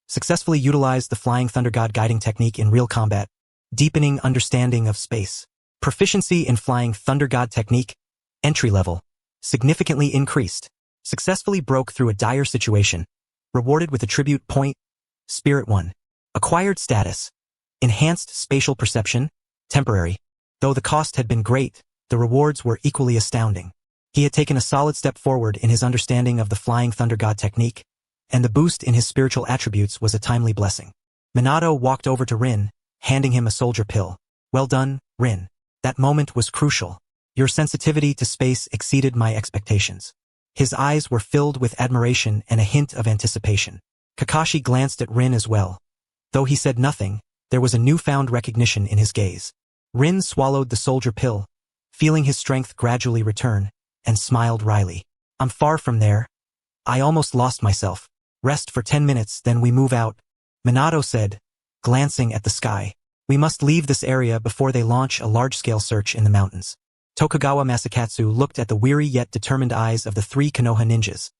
Successfully utilized the Flying Thunder God guiding technique in real combat, deepening understanding of space. Proficiency in Flying Thunder God technique, entry level, significantly increased. Successfully broke through a dire situation. Rewarded with attribute point. Spirit 1. Acquired status. Enhanced spatial perception. Temporary. Though the cost had been great, the rewards were equally astounding. He had taken a solid step forward in his understanding of the Flying Thunder God technique, and the boost in his spiritual attributes was a timely blessing. Minato walked over to Rin, handing him a soldier pill. Well done, Rin. That moment was crucial. Your sensitivity to space exceeded my expectations. His eyes were filled with admiration and a hint of anticipation. Kakashi glanced at Rin as well. Though he said nothing, there was a newfound recognition in his gaze. Rin swallowed the soldier pill, feeling his strength gradually return, and smiled wryly. I'm far from there. I almost lost myself. Rest for 10 minutes, then we move out, Minato said, glancing at the sky. We must leave this area before they launch a large-scale search in the mountains. Tokugawa Masakatsu looked at the weary yet determined eyes of the 3 Konoha ninjas,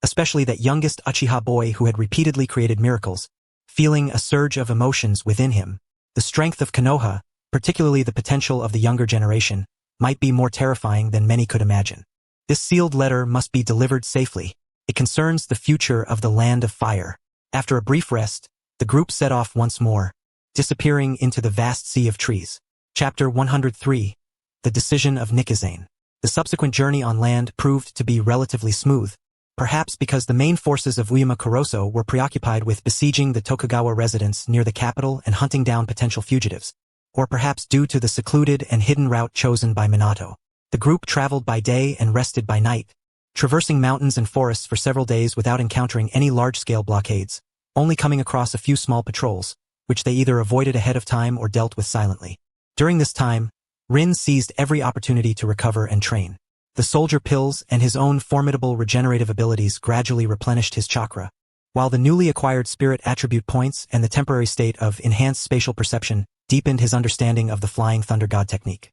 especially that youngest Uchiha boy who had repeatedly created miracles, feeling a surge of emotions within him. The strength of Konoha, particularly the potential of the younger generation, might be more terrifying than many could imagine. This sealed letter must be delivered safely. It concerns the future of the Land of Fire. After a brief rest, the group set off once more, disappearing into the vast sea of trees. Chapter 103. The Decision of Nikizane. The subsequent journey on land proved to be relatively smooth, perhaps because the main forces of Uyama Kuroso were preoccupied with besieging the Tokugawa residence near the capital and hunting down potential fugitives, or perhaps due to the secluded and hidden route chosen by Minato. The group traveled by day and rested by night, traversing mountains and forests for several days without encountering any large-scale blockades, only coming across a few small patrols, which they either avoided ahead of time or dealt with silently. During this time, Rin seized every opportunity to recover and train. The soldier pills and his own formidable regenerative abilities gradually replenished his chakra, while the newly acquired spirit attribute points and the temporary state of enhanced spatial perception deepened his understanding of the Flying Thunder God technique.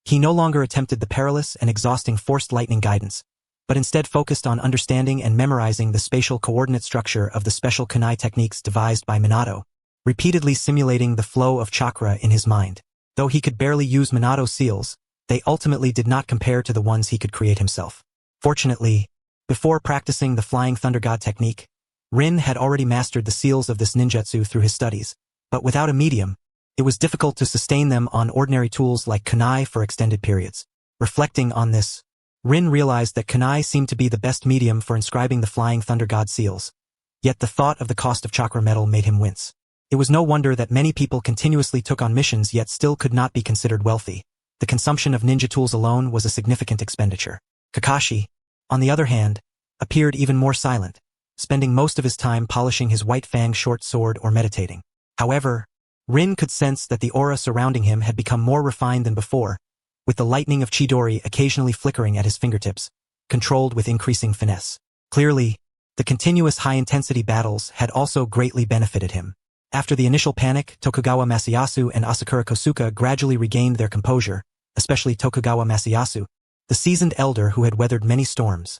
He no longer attempted the perilous and exhausting forced lightning guidance, but instead focused on understanding and memorizing the spatial coordinate structure of the special kunai techniques devised by Minato, repeatedly simulating the flow of chakra in his mind. Though he could barely use Minato's seals, they ultimately did not compare to the ones he could create himself. Fortunately, before practicing the Flying Thunder God technique, Rin had already mastered the seals of this ninjutsu through his studies, but without a medium, it was difficult to sustain them on ordinary tools like kunai for extended periods. Reflecting on this, Rin realized that kunai seemed to be the best medium for inscribing the Flying Thunder God seals, yet the thought of the cost of chakra metal made him wince. It was no wonder that many people continuously took on missions yet still could not be considered wealthy. The consumption of ninja tools alone was a significant expenditure. Kakashi, on the other hand, appeared even more silent, spending most of his time polishing his white fang short sword or meditating. However, Rin could sense that the aura surrounding him had become more refined than before, with the lightning of Chidori occasionally flickering at his fingertips, controlled with increasing finesse. Clearly, the continuous high-intensity battles had also greatly benefited him. After the initial panic, Tokugawa Masayasu and Asakura Kosuke gradually regained their composure, especially Tokugawa Masayasu, the seasoned elder who had weathered many storms.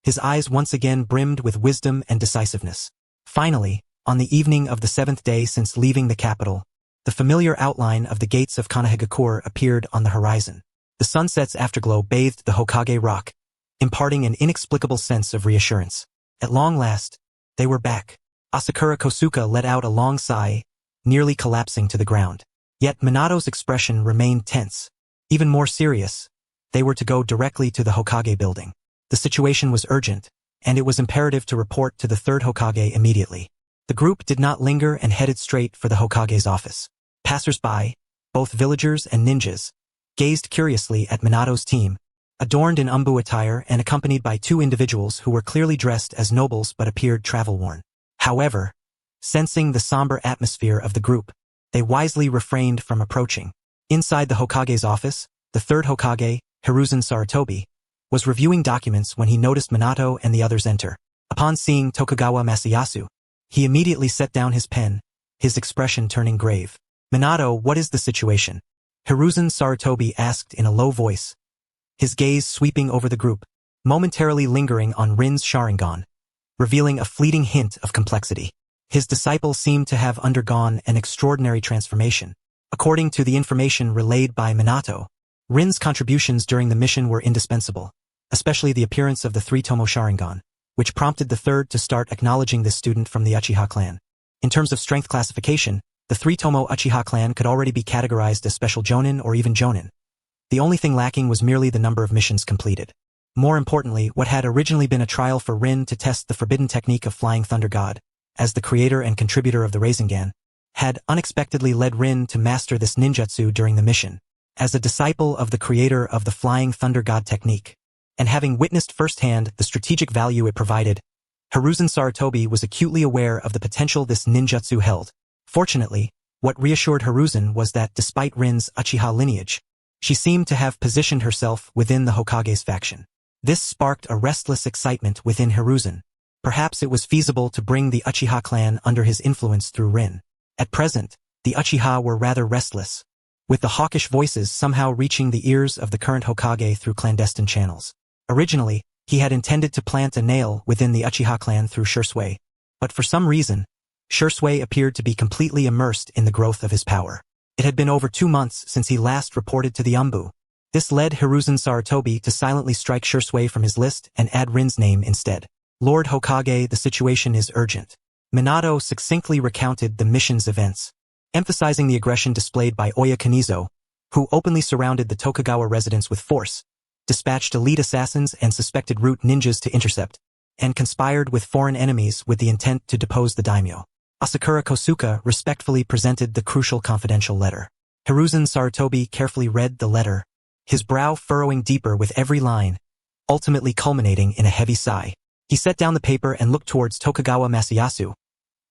His eyes once again brimmed with wisdom and decisiveness. Finally, on the evening of the 7th day since leaving the capital, the familiar outline of the gates of Konohagakure appeared on the horizon. The sunset's afterglow bathed the Hokage rock, imparting an inexplicable sense of reassurance. At long last, they were back. Asakura Kosuke let out a long sigh, nearly collapsing to the ground. Yet Minato's expression remained tense. Even more serious, they were to go directly to the Hokage building. The situation was urgent, and it was imperative to report to the third Hokage immediately. The group did not linger and headed straight for the Hokage's office. Passers-by, both villagers and ninjas, gazed curiously at Minato's team, adorned in Anbu attire and accompanied by two individuals who were clearly dressed as nobles but appeared travel-worn. However, sensing the somber atmosphere of the group, they wisely refrained from approaching. Inside the Hokage's office, the third Hokage, Hiruzen Sarutobi, was reviewing documents when he noticed Minato and the others enter. Upon seeing Tokugawa Masayasu, he immediately set down his pen, his expression turning grave. "Minato, what is the situation?" Hiruzen Sarutobi asked in a low voice, his gaze sweeping over the group, momentarily lingering on Rin's Sharingan, revealing a fleeting hint of complexity. His disciple seemed to have undergone an extraordinary transformation. According to the information relayed by Minato, Rin's contributions during the mission were indispensable, especially the appearance of the three-tomo Sharingan, which prompted the third to start acknowledging this student from the Uchiha clan. In terms of strength classification, the three-tomo Uchiha clan could already be categorized as special jonin or even jonin. The only thing lacking was merely the number of missions completed. More importantly, what had originally been a trial for Rin to test the forbidden technique of Flying Thunder God, as the creator and contributor of the Rasengan, had unexpectedly led Rin to master this ninjutsu during the mission. As a disciple of the creator of the Flying Thunder God technique, and having witnessed firsthand the strategic value it provided, Hiruzen Sarutobi was acutely aware of the potential this ninjutsu held. Fortunately, what reassured Hiruzen was that despite Rin's Uchiha lineage, she seemed to have positioned herself within the Hokage's faction. This sparked a restless excitement within Hiruzen. Perhaps it was feasible to bring the Uchiha clan under his influence through Rin. At present, the Uchiha were rather restless, with the hawkish voices somehow reaching the ears of the current Hokage through clandestine channels. Originally, he had intended to plant a nail within the Uchiha clan through Shisui, but for some reason, Shisui appeared to be completely immersed in the growth of his power. It had been over 2 months since he last reported to the Anbu. This led Hiruzen Sarutobi to silently strike Shisui from his list and add Rin's name instead. "Lord Hokage, the situation is urgent." Minato succinctly recounted the mission's events, emphasizing the aggression displayed by Oya Kanizo, who openly surrounded the Tokugawa residence with force, dispatched elite assassins and suspected root ninjas to intercept, and conspired with foreign enemies with the intent to depose the daimyo. Asakura Kosuke respectfully presented the crucial confidential letter. Hiruzen Sarutobi carefully read the letter, his brow furrowing deeper with every line, ultimately culminating in a heavy sigh. He set down the paper and looked towards Tokugawa Masayasu.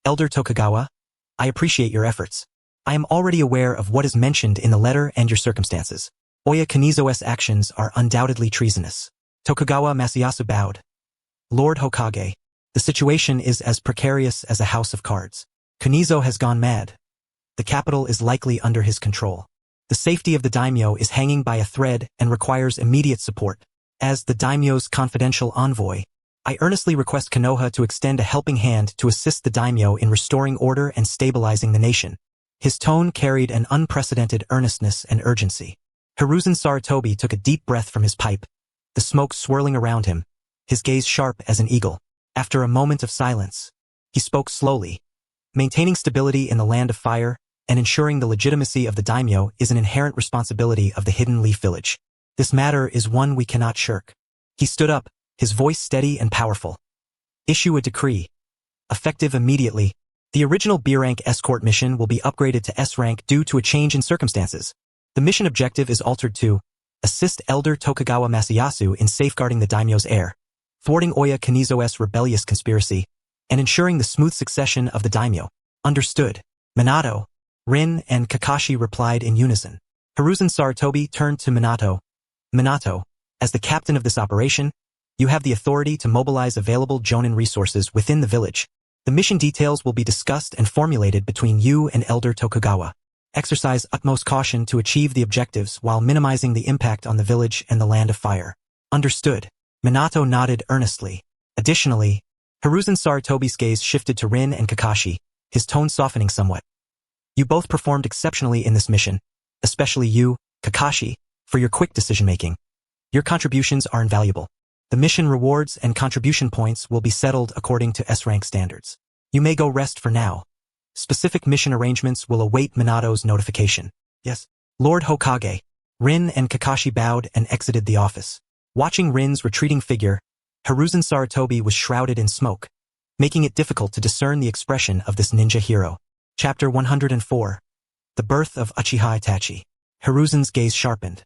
Elder Tokugawa, I appreciate your efforts. I am already aware of what is mentioned in the letter and your circumstances. Oya Kunizo's actions are undoubtedly treasonous. Tokugawa Masayasu bowed. Lord Hokage, the situation is as precarious as a house of cards. Kunizo has gone mad. The capital is likely under his control. The safety of the daimyo is hanging by a thread and requires immediate support. As the daimyo's confidential envoy, I earnestly request Konoha to extend a helping hand to assist the daimyo in restoring order and stabilizing the nation. His tone carried an unprecedented earnestness and urgency. Hiruzen Sarutobi took a deep breath from his pipe, the smoke swirling around him, his gaze sharp as an eagle. After a moment of silence, he spoke slowly. Maintaining stability in the land of fire and ensuring the legitimacy of the daimyo is an inherent responsibility of the Hidden Leaf Village. This matter is one we cannot shirk. He stood up, his voice steady and powerful. Issue a decree. Effective immediately. The original B-rank escort mission will be upgraded to S-rank due to a change in circumstances. The mission objective is altered to assist Elder Tokugawa Masayasu in safeguarding the daimyo's heir, thwarting Oya Kunizo's rebellious conspiracy, and ensuring the smooth succession of the daimyo. Understood. Minato, Rin, and Kakashi replied in unison. Hiruzen Sarutobi turned to Minato. Minato, as the captain of this operation, you have the authority to mobilize available Jonin resources within the village. The mission details will be discussed and formulated between you and Elder Tokugawa. Exercise utmost caution to achieve the objectives while minimizing the impact on the village and the land of fire. Understood. Minato nodded earnestly. Additionally, Hiruzen Sarutobi's gaze shifted to Rin and Kakashi, his tone softening somewhat. You both performed exceptionally in this mission, especially you, Kakashi, for your quick decision-making. Your contributions are invaluable. The mission rewards and contribution points will be settled according to S-rank standards. You may go rest for now. Specific mission arrangements will await Minato's notification. Yes. Lord Hokage. Rin and Kakashi bowed and exited the office. Watching Rin's retreating figure, Hiruzen Sarutobi was shrouded in smoke, making it difficult to discern the expression of this ninja hero. Chapter 104. The Birth of Uchiha Itachi. Hiruzen's gaze sharpened.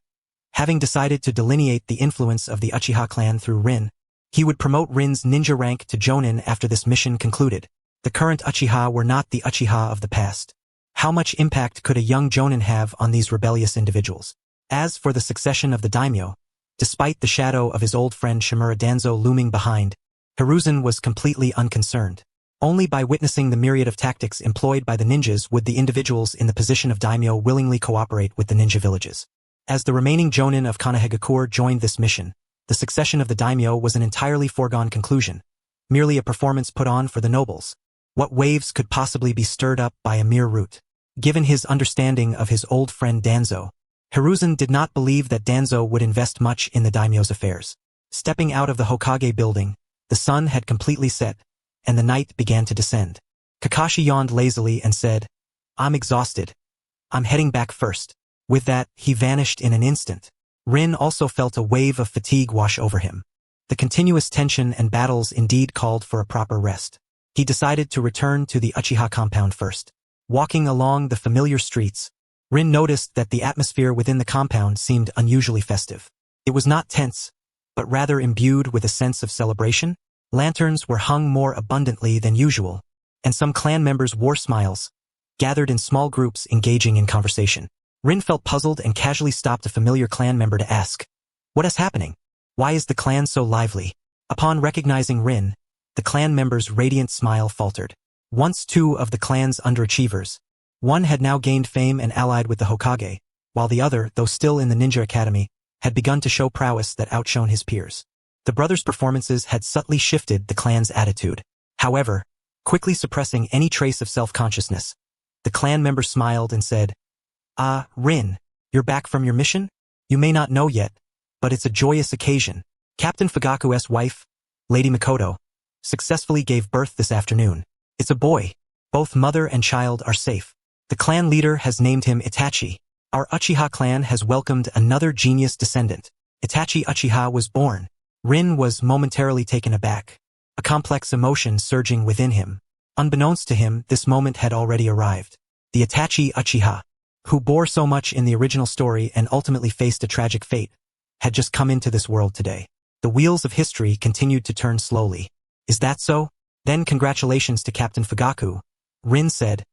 Having decided to delineate the influence of the Uchiha clan through Rin, he would promote Rin's ninja rank to Jonin after this mission concluded. The current Uchiha were not the Uchiha of the past. How much impact could a young Jonin have on these rebellious individuals? As for the succession of the daimyo, despite the shadow of his old friend Shimura Danzo looming behind, Hiruzen was completely unconcerned. Only by witnessing the myriad of tactics employed by the ninjas would the individuals in the position of daimyo willingly cooperate with the ninja villages. As the remaining Jonin of Konohagakure joined this mission, the succession of the daimyo was an entirely foregone conclusion, merely a performance put on for the nobles. What waves could possibly be stirred up by a mere root? Given his understanding of his old friend Danzo, Hiruzen did not believe that Danzo would invest much in the daimyo's affairs. Stepping out of the Hokage building, the sun had completely set, and the night began to descend. Kakashi yawned lazily and said, I'm exhausted. I'm heading back first. With that, he vanished in an instant. Rin also felt a wave of fatigue wash over him. The continuous tension and battles indeed called for a proper rest. He decided to return to the Uchiha compound first. Walking along the familiar streets, Rin noticed that the atmosphere within the compound seemed unusually festive. It was not tense, but rather imbued with a sense of celebration. Lanterns were hung more abundantly than usual, and some clan members wore smiles, gathered in small groups engaging in conversation. Rin felt puzzled and casually stopped a familiar clan member to ask, "What is happening? Why is the clan so lively?" Upon recognizing Rin, the clan member's radiant smile faltered. Once two of the clan's underachievers, one had now gained fame and allied with the Hokage, while the other, though still in the ninja academy, had begun to show prowess that outshone his peers. The brothers' performances had subtly shifted the clan's attitude. However, quickly suppressing any trace of self-consciousness, the clan member smiled and said, "Ah, Rin, you're back from your mission? You may not know yet, but it's a joyous occasion. Captain Fugaku's wife, Lady Mikoto, successfully gave birth this afternoon. It's a boy. Both mother and child are safe. The clan leader has named him Itachi. Our Uchiha clan has welcomed another genius descendant. Itachi Uchiha was born." Rin was momentarily taken aback, a complex emotion surging within him. Unbeknownst to him, this moment had already arrived. The Itachi Uchiha. who bore so much in the original story and ultimately faced a tragic fate, had just come into this world today. The wheels of history continued to turn slowly. Is that so? Then congratulations to Captain Fugaku, Rin said,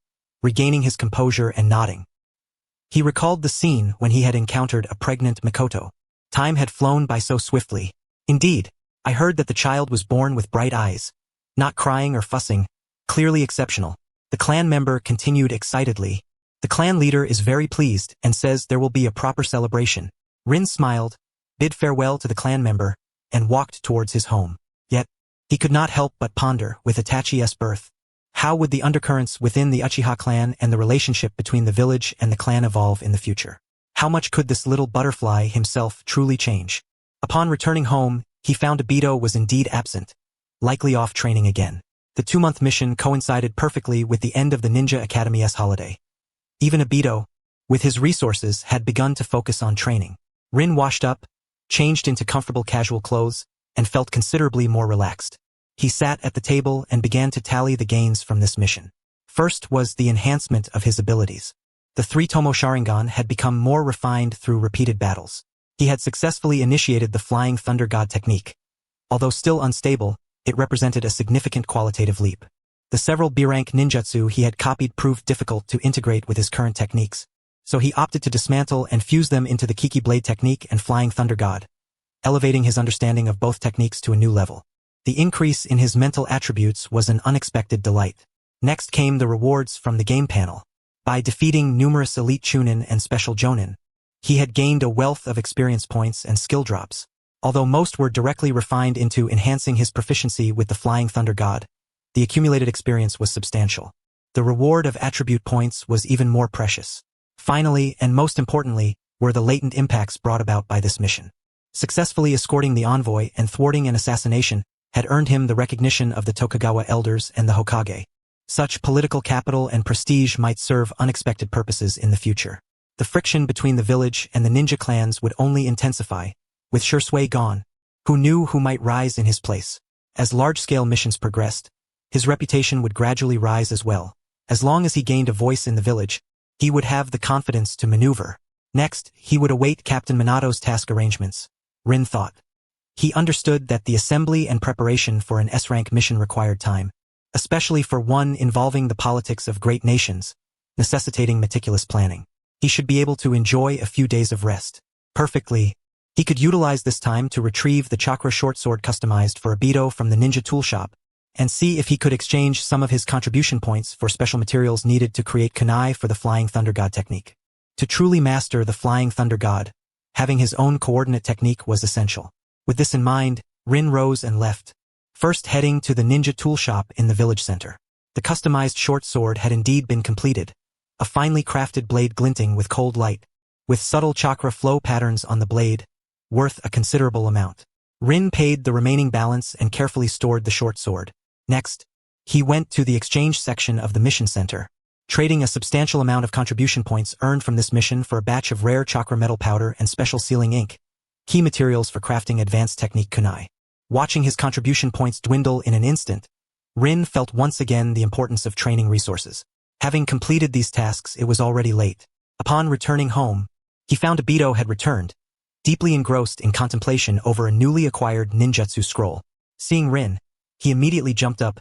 regaining his composure and nodding. He recalled the scene when he had encountered a pregnant Mikoto. Time had flown by so swiftly. Indeed, I heard that the child was born with bright eyes, not crying or fussing, clearly exceptional. The clan member continued excitedly. The clan leader is very pleased and says there will be a proper celebration. Rin smiled, bid farewell to the clan member, and walked towards his home. Yet, he could not help but ponder, with Itachi's birth, how would the undercurrents within the Uchiha clan and the relationship between the village and the clan evolve in the future? How much could this little butterfly himself truly change? Upon returning home, he found Obito was indeed absent, likely off training again. The 2-month mission coincided perfectly with the end of the Ninja Academy's holiday. Even Obito, with his resources, had begun to focus on training. Rin washed up, changed into comfortable casual clothes, and felt considerably more relaxed. He sat at the table and began to tally the gains from this mission. First was the enhancement of his abilities. The 3-tomo Sharingan had become more refined through repeated battles. He had successfully initiated the Flying Thunder God technique. Although still unstable, it represented a significant qualitative leap. The several B-rank ninjutsu he had copied proved difficult to integrate with his current techniques, so he opted to dismantle and fuse them into the Kiki Blade technique and Flying Thunder God, elevating his understanding of both techniques to a new level. The increase in his mental attributes was an unexpected delight. Next came the rewards from the game panel. By defeating numerous elite chunin and special jonin, he had gained a wealth of experience points and skill drops. Although most were directly refined into enhancing his proficiency with the Flying Thunder God, the accumulated experience was substantial. The reward of attribute points was even more precious. Finally, and most importantly, were the latent impacts brought about by this mission. Successfully escorting the envoy and thwarting an assassination had earned him the recognition of the Tokugawa elders and the Hokage. Such political capital and prestige might serve unexpected purposes in the future. The friction between the village and the ninja clans would only intensify, with Shisui gone, who knew who might rise in his place. As large-scale missions progressed, his reputation would gradually rise as well. As long as he gained a voice in the village, he would have the confidence to maneuver. Next, he would await Captain Minato's task arrangements, Rin thought. He understood that the assembly and preparation for an S-rank mission required time, especially for one involving the politics of great nations, necessitating meticulous planning. He should be able to enjoy a few days of rest. Perfectly, he could utilize this time to retrieve the chakra short sword customized for Obito from the ninja tool shop, and see if he could exchange some of his contribution points for special materials needed to create kunai for the Flying Thunder God technique. To truly master the Flying Thunder God, having his own coordinate technique was essential. With this in mind, Rin rose and left, first heading to the ninja tool shop in the village center. The customized short sword had indeed been completed, a finely crafted blade glinting with cold light, with subtle chakra flow patterns on the blade, worth a considerable amount. Rin paid the remaining balance and carefully stored the short sword. Next, he went to the exchange section of the mission center, trading a substantial amount of contribution points earned from this mission for a batch of rare chakra metal powder and special sealing ink, key materials for crafting advanced technique kunai. Watching his contribution points dwindle in an instant, Rin felt once again the importance of training resources. Having completed these tasks, it was already late. Upon returning home, he found Obito had returned, deeply engrossed in contemplation over a newly acquired ninjutsu scroll. Seeing Rin, he immediately jumped up.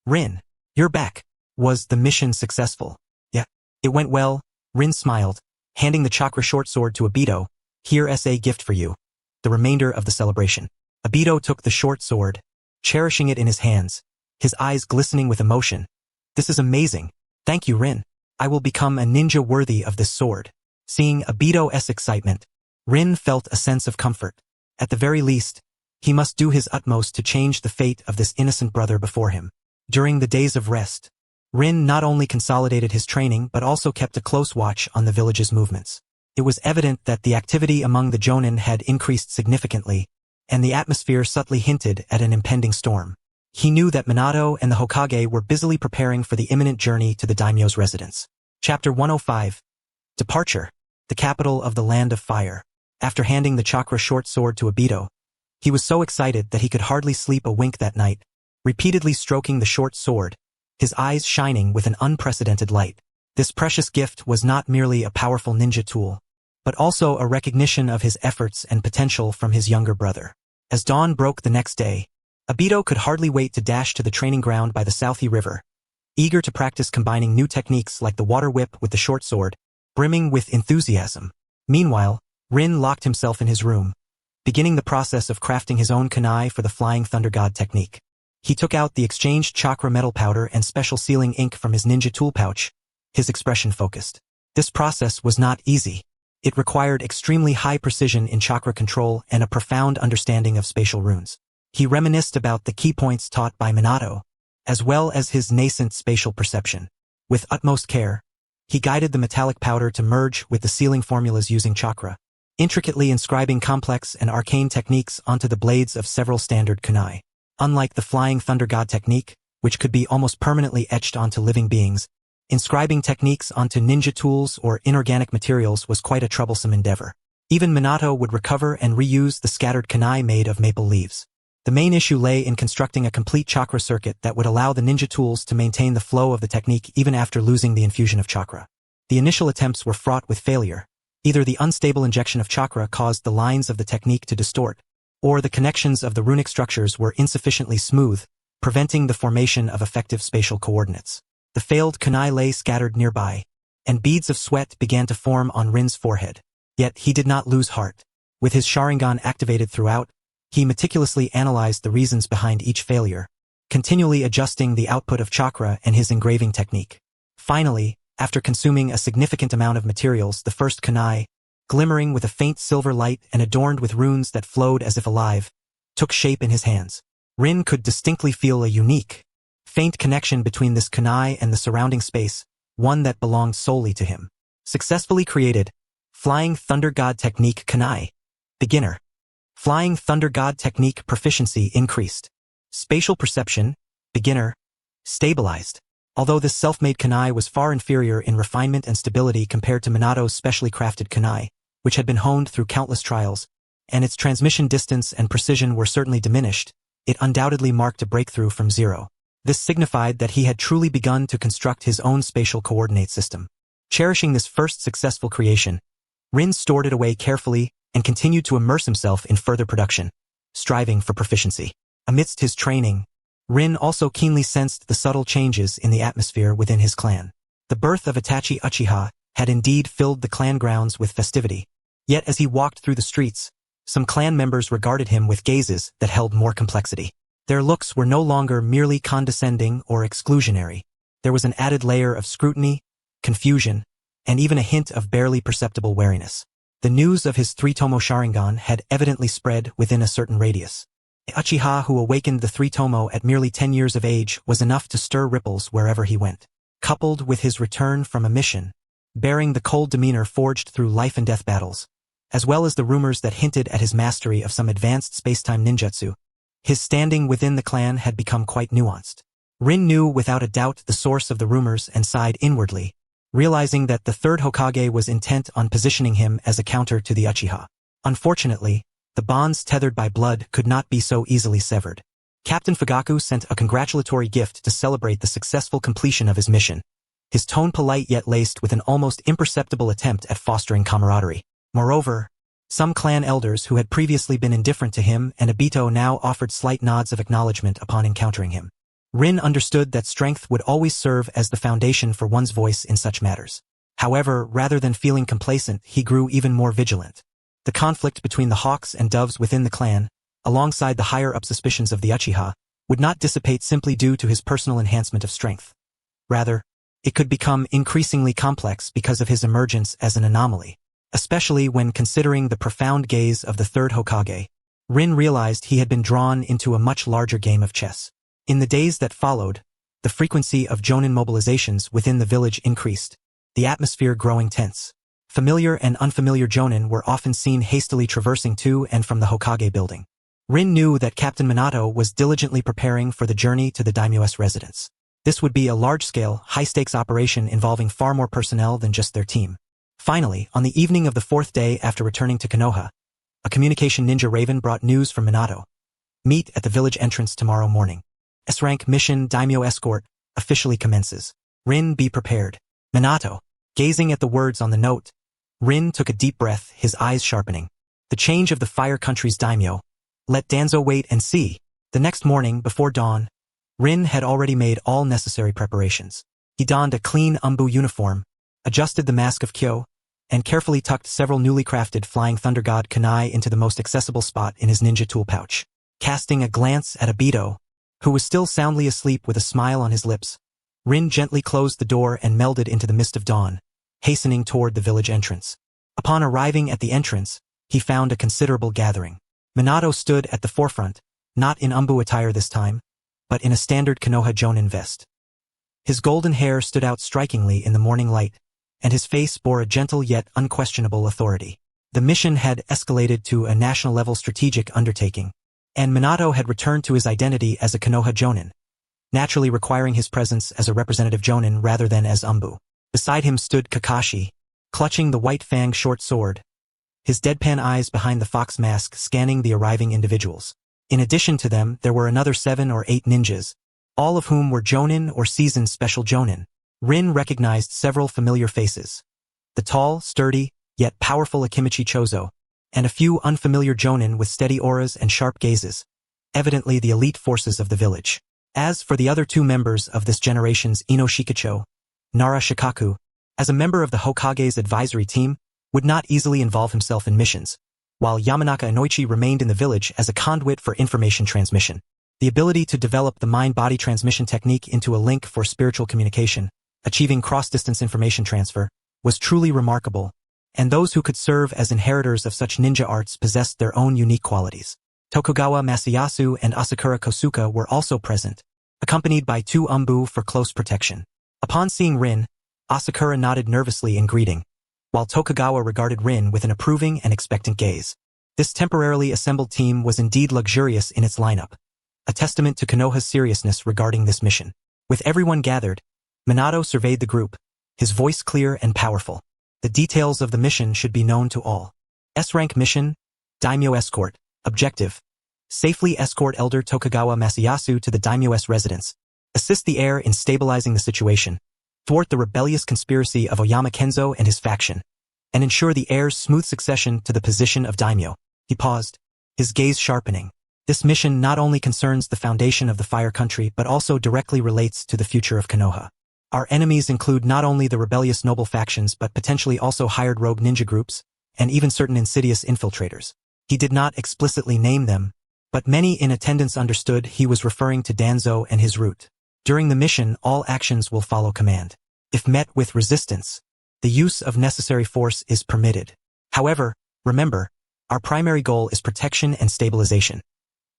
"Rin, you're back. Was the mission successful?" "Yeah, it went well," Rin smiled, handing the chakra short sword to Obito. "Here's a gift for you. The remainder of the celebration." Obito took the short sword, cherishing it in his hands, his eyes glistening with emotion. "This is amazing. Thank you, Rin. I will become a ninja worthy of this sword." Seeing Obito's excitement, Rin felt a sense of comfort. At the very least, he must do his utmost to change the fate of this innocent brother before him. During the days of rest, Rin not only consolidated his training but also kept a close watch on the village's movements. It was evident that the activity among the jonin had increased significantly, and the atmosphere subtly hinted at an impending storm. He knew that Minato and the Hokage were busily preparing for the imminent journey to the daimyo's residence. Chapter 105. Departure, the capital of the Land of Fire. After handing the chakra short sword to Obito, he was so excited that he could hardly sleep a wink that night, repeatedly stroking the short sword, his eyes shining with an unprecedented light. This precious gift was not merely a powerful ninja tool, but also a recognition of his efforts and potential from his younger brother. As dawn broke the next day, Obito could hardly wait to dash to the training ground by the Southie River, eager to practice combining new techniques like the water whip with the short sword, brimming with enthusiasm. Meanwhile, Rin locked himself in his room, beginning the process of crafting his own kunai for the Flying Thunder God technique. He took out the exchanged chakra metal powder and special sealing ink from his ninja tool pouch, his expression focused. This process was not easy. It required extremely high precision in chakra control and a profound understanding of spatial runes. He reminisced about the key points taught by Minato, as well as his nascent spatial perception. With utmost care, he guided the metallic powder to merge with the sealing formulas using chakra, intricately inscribing complex and arcane techniques onto the blades of several standard kunai. Unlike the Flying Thunder God technique, which could be almost permanently etched onto living beings, inscribing techniques onto ninja tools or inorganic materials was quite a troublesome endeavor. Even Minato would recover and reuse the scattered kunai made of maple leaves. The main issue lay in constructing a complete chakra circuit that would allow the ninja tools to maintain the flow of the technique even after losing the infusion of chakra. The initial attempts were fraught with failure. Either the unstable injection of chakra caused the lines of the technique to distort, or the connections of the runic structures were insufficiently smooth, preventing the formation of effective spatial coordinates. The failed kunai lay scattered nearby, and beads of sweat began to form on Rin's forehead. Yet he did not lose heart. With his Sharingan activated throughout, he meticulously analyzed the reasons behind each failure, continually adjusting the output of chakra and his engraving technique. Finally, after consuming a significant amount of materials, the first kunai, glimmering with a faint silver light and adorned with runes that flowed as if alive, took shape in his hands. Rin could distinctly feel a unique, faint connection between this kunai and the surrounding space, one that belonged solely to him. Successfully created, Flying Thunder God Technique Kunai. Beginner. Flying Thunder God Technique proficiency increased. Spatial perception, beginner, stabilized. Although this self-made kunai was far inferior in refinement and stability compared to Minato's specially crafted kunai, which had been honed through countless trials, and its transmission distance and precision were certainly diminished, it undoubtedly marked a breakthrough from zero. This signified that he had truly begun to construct his own spatial coordinate system. Cherishing this first successful creation, Rin stored it away carefully and continued to immerse himself in further production, striving for proficiency. Amidst his training, Rin also keenly sensed the subtle changes in the atmosphere within his clan. The birth of Itachi Uchiha had indeed filled the clan grounds with festivity. Yet as he walked through the streets, some clan members regarded him with gazes that held more complexity. Their looks were no longer merely condescending or exclusionary. There was an added layer of scrutiny, confusion, and even a hint of barely perceptible wariness. The news of his three-tomo Sharingan had evidently spread within a certain radius. Uchiha, who awakened the three-tomo at merely 10 years of age, was enough to stir ripples wherever he went. Coupled with his return from a mission, bearing the cold demeanor forged through life-and-death battles, as well as the rumors that hinted at his mastery of some advanced space-time ninjutsu, his standing within the clan had become quite nuanced. Rin knew without a doubt the source of the rumors and sighed inwardly, realizing that the third Hokage was intent on positioning him as a counter to the Uchiha. Unfortunately, the bonds tethered by blood could not be so easily severed. Captain Fugaku sent a congratulatory gift to celebrate the successful completion of his mission, his tone polite yet laced with an almost imperceptible attempt at fostering camaraderie. Moreover, some clan elders who had previously been indifferent to him and Obito now offered slight nods of acknowledgement upon encountering him. Rin understood that strength would always serve as the foundation for one's voice in such matters. However, rather than feeling complacent, he grew even more vigilant. The conflict between the hawks and doves within the clan, alongside the higher-up suspicions of the Uchiha, would not dissipate simply due to his personal enhancement of strength. Rather, it could become increasingly complex because of his emergence as an anomaly. Especially when considering the profound gaze of the third Hokage, Rin realized he had been drawn into a much larger game of chess. In the days that followed, the frequency of Jonin mobilizations within the village increased, the atmosphere growing tense. Familiar and unfamiliar Jonin were often seen hastily traversing to and from the Hokage building. Rin knew that Captain Minato was diligently preparing for the journey to the daimyo's residence. This would be a large-scale, high-stakes operation involving far more personnel than just their team. Finally, on the evening of the fourth day after returning to Konoha, a communication ninja raven brought news from Minato. Meet at the village entrance tomorrow morning. S-rank mission Daimyo escort officially commences. Rin, be prepared. Minato. Gazing at the words on the note, Rin took a deep breath, his eyes sharpening. The change of the Fire Country's daimyo. Let Danzo wait and see. The next morning, before dawn, Rin had already made all necessary preparations. He donned a clean Anbu uniform, adjusted the mask of Kyo, and carefully tucked several newly crafted Flying Thunder God kunai into the most accessible spot in his ninja tool pouch. Casting a glance at Obito, who was still soundly asleep with a smile on his lips, Rin gently closed the door and melded into the mist of dawn, hastening toward the village entrance. Upon arriving at the entrance, he found a considerable gathering. Minato stood at the forefront, not in Anbu attire this time, but in a standard Konoha Jonin vest. His golden hair stood out strikingly in the morning light, and his face bore a gentle yet unquestionable authority. The mission had escalated to a national-level strategic undertaking, and Minato had returned to his identity as a Konoha Jonin, naturally requiring his presence as a representative Jonin rather than as Anbu. Beside him stood Kakashi, clutching the white-fanged short sword, his deadpan eyes behind the fox mask scanning the arriving individuals. In addition to them, there were another 7 or 8 ninjas, all of whom were Jonin or seasoned special Jonin. Rin recognized several familiar faces. The tall, sturdy, yet powerful Akimichi Chozo, and a few unfamiliar Jonin with steady auras and sharp gazes, evidently the elite forces of the village. As for the other 2 members of this generation's Ino Shikacho, Nara Shikaku, as a member of the Hokage's advisory team, would not easily involve himself in missions, while Yamanaka Inoichi remained in the village as a conduit for information transmission. The ability to develop the mind-body transmission technique into a link for spiritual communication, achieving cross-distance information transfer, was truly remarkable, and those who could serve as inheritors of such ninja arts possessed their own unique qualities. Tokugawa Masayasu and Asakura Kosuka were also present, accompanied by 2 Anbu for close protection. Upon seeing Rin, Asakura nodded nervously in greeting, while Tokugawa regarded Rin with an approving and expectant gaze. This temporarily assembled team was indeed luxurious in its lineup, a testament to Konoha's seriousness regarding this mission. With everyone gathered, Minato surveyed the group, his voice clear and powerful. The details of the mission should be known to all. S-rank mission, Daimyo Escort, objective: safely escort Elder Tokugawa Masayasu to the Daimyo's residence, assist the heir in stabilizing the situation, thwart the rebellious conspiracy of Oyama Kenzo and his faction, and ensure the heir's smooth succession to the position of daimyo. He paused, his gaze sharpening. This mission not only concerns the foundation of the Fire Country but also directly relates to the future of Konoha. Our enemies include not only the rebellious noble factions but potentially also hired rogue ninja groups, and even certain insidious infiltrators. He did not explicitly name them, but many in attendance understood he was referring to Danzo and his route. During the mission, all actions will follow command. If met with resistance, the use of necessary force is permitted. However, remember, our primary goal is protection and stabilization.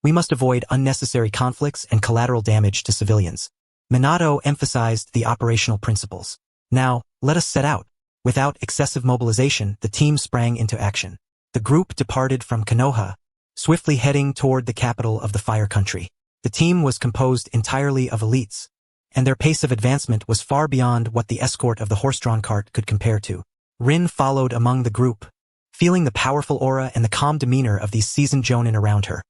We must avoid unnecessary conflicts and collateral damage to civilians. Minato emphasized the operational principles. Now, let us set out. Without excessive mobilization, the team sprang into action. The group departed from Konoha, swiftly heading toward the capital of the Fire Country. The team was composed entirely of elites, and their pace of advancement was far beyond what the escort of the horse-drawn cart could compare to. Rin followed among the group, feeling the powerful aura and the calm demeanor of these seasoned jonin around her,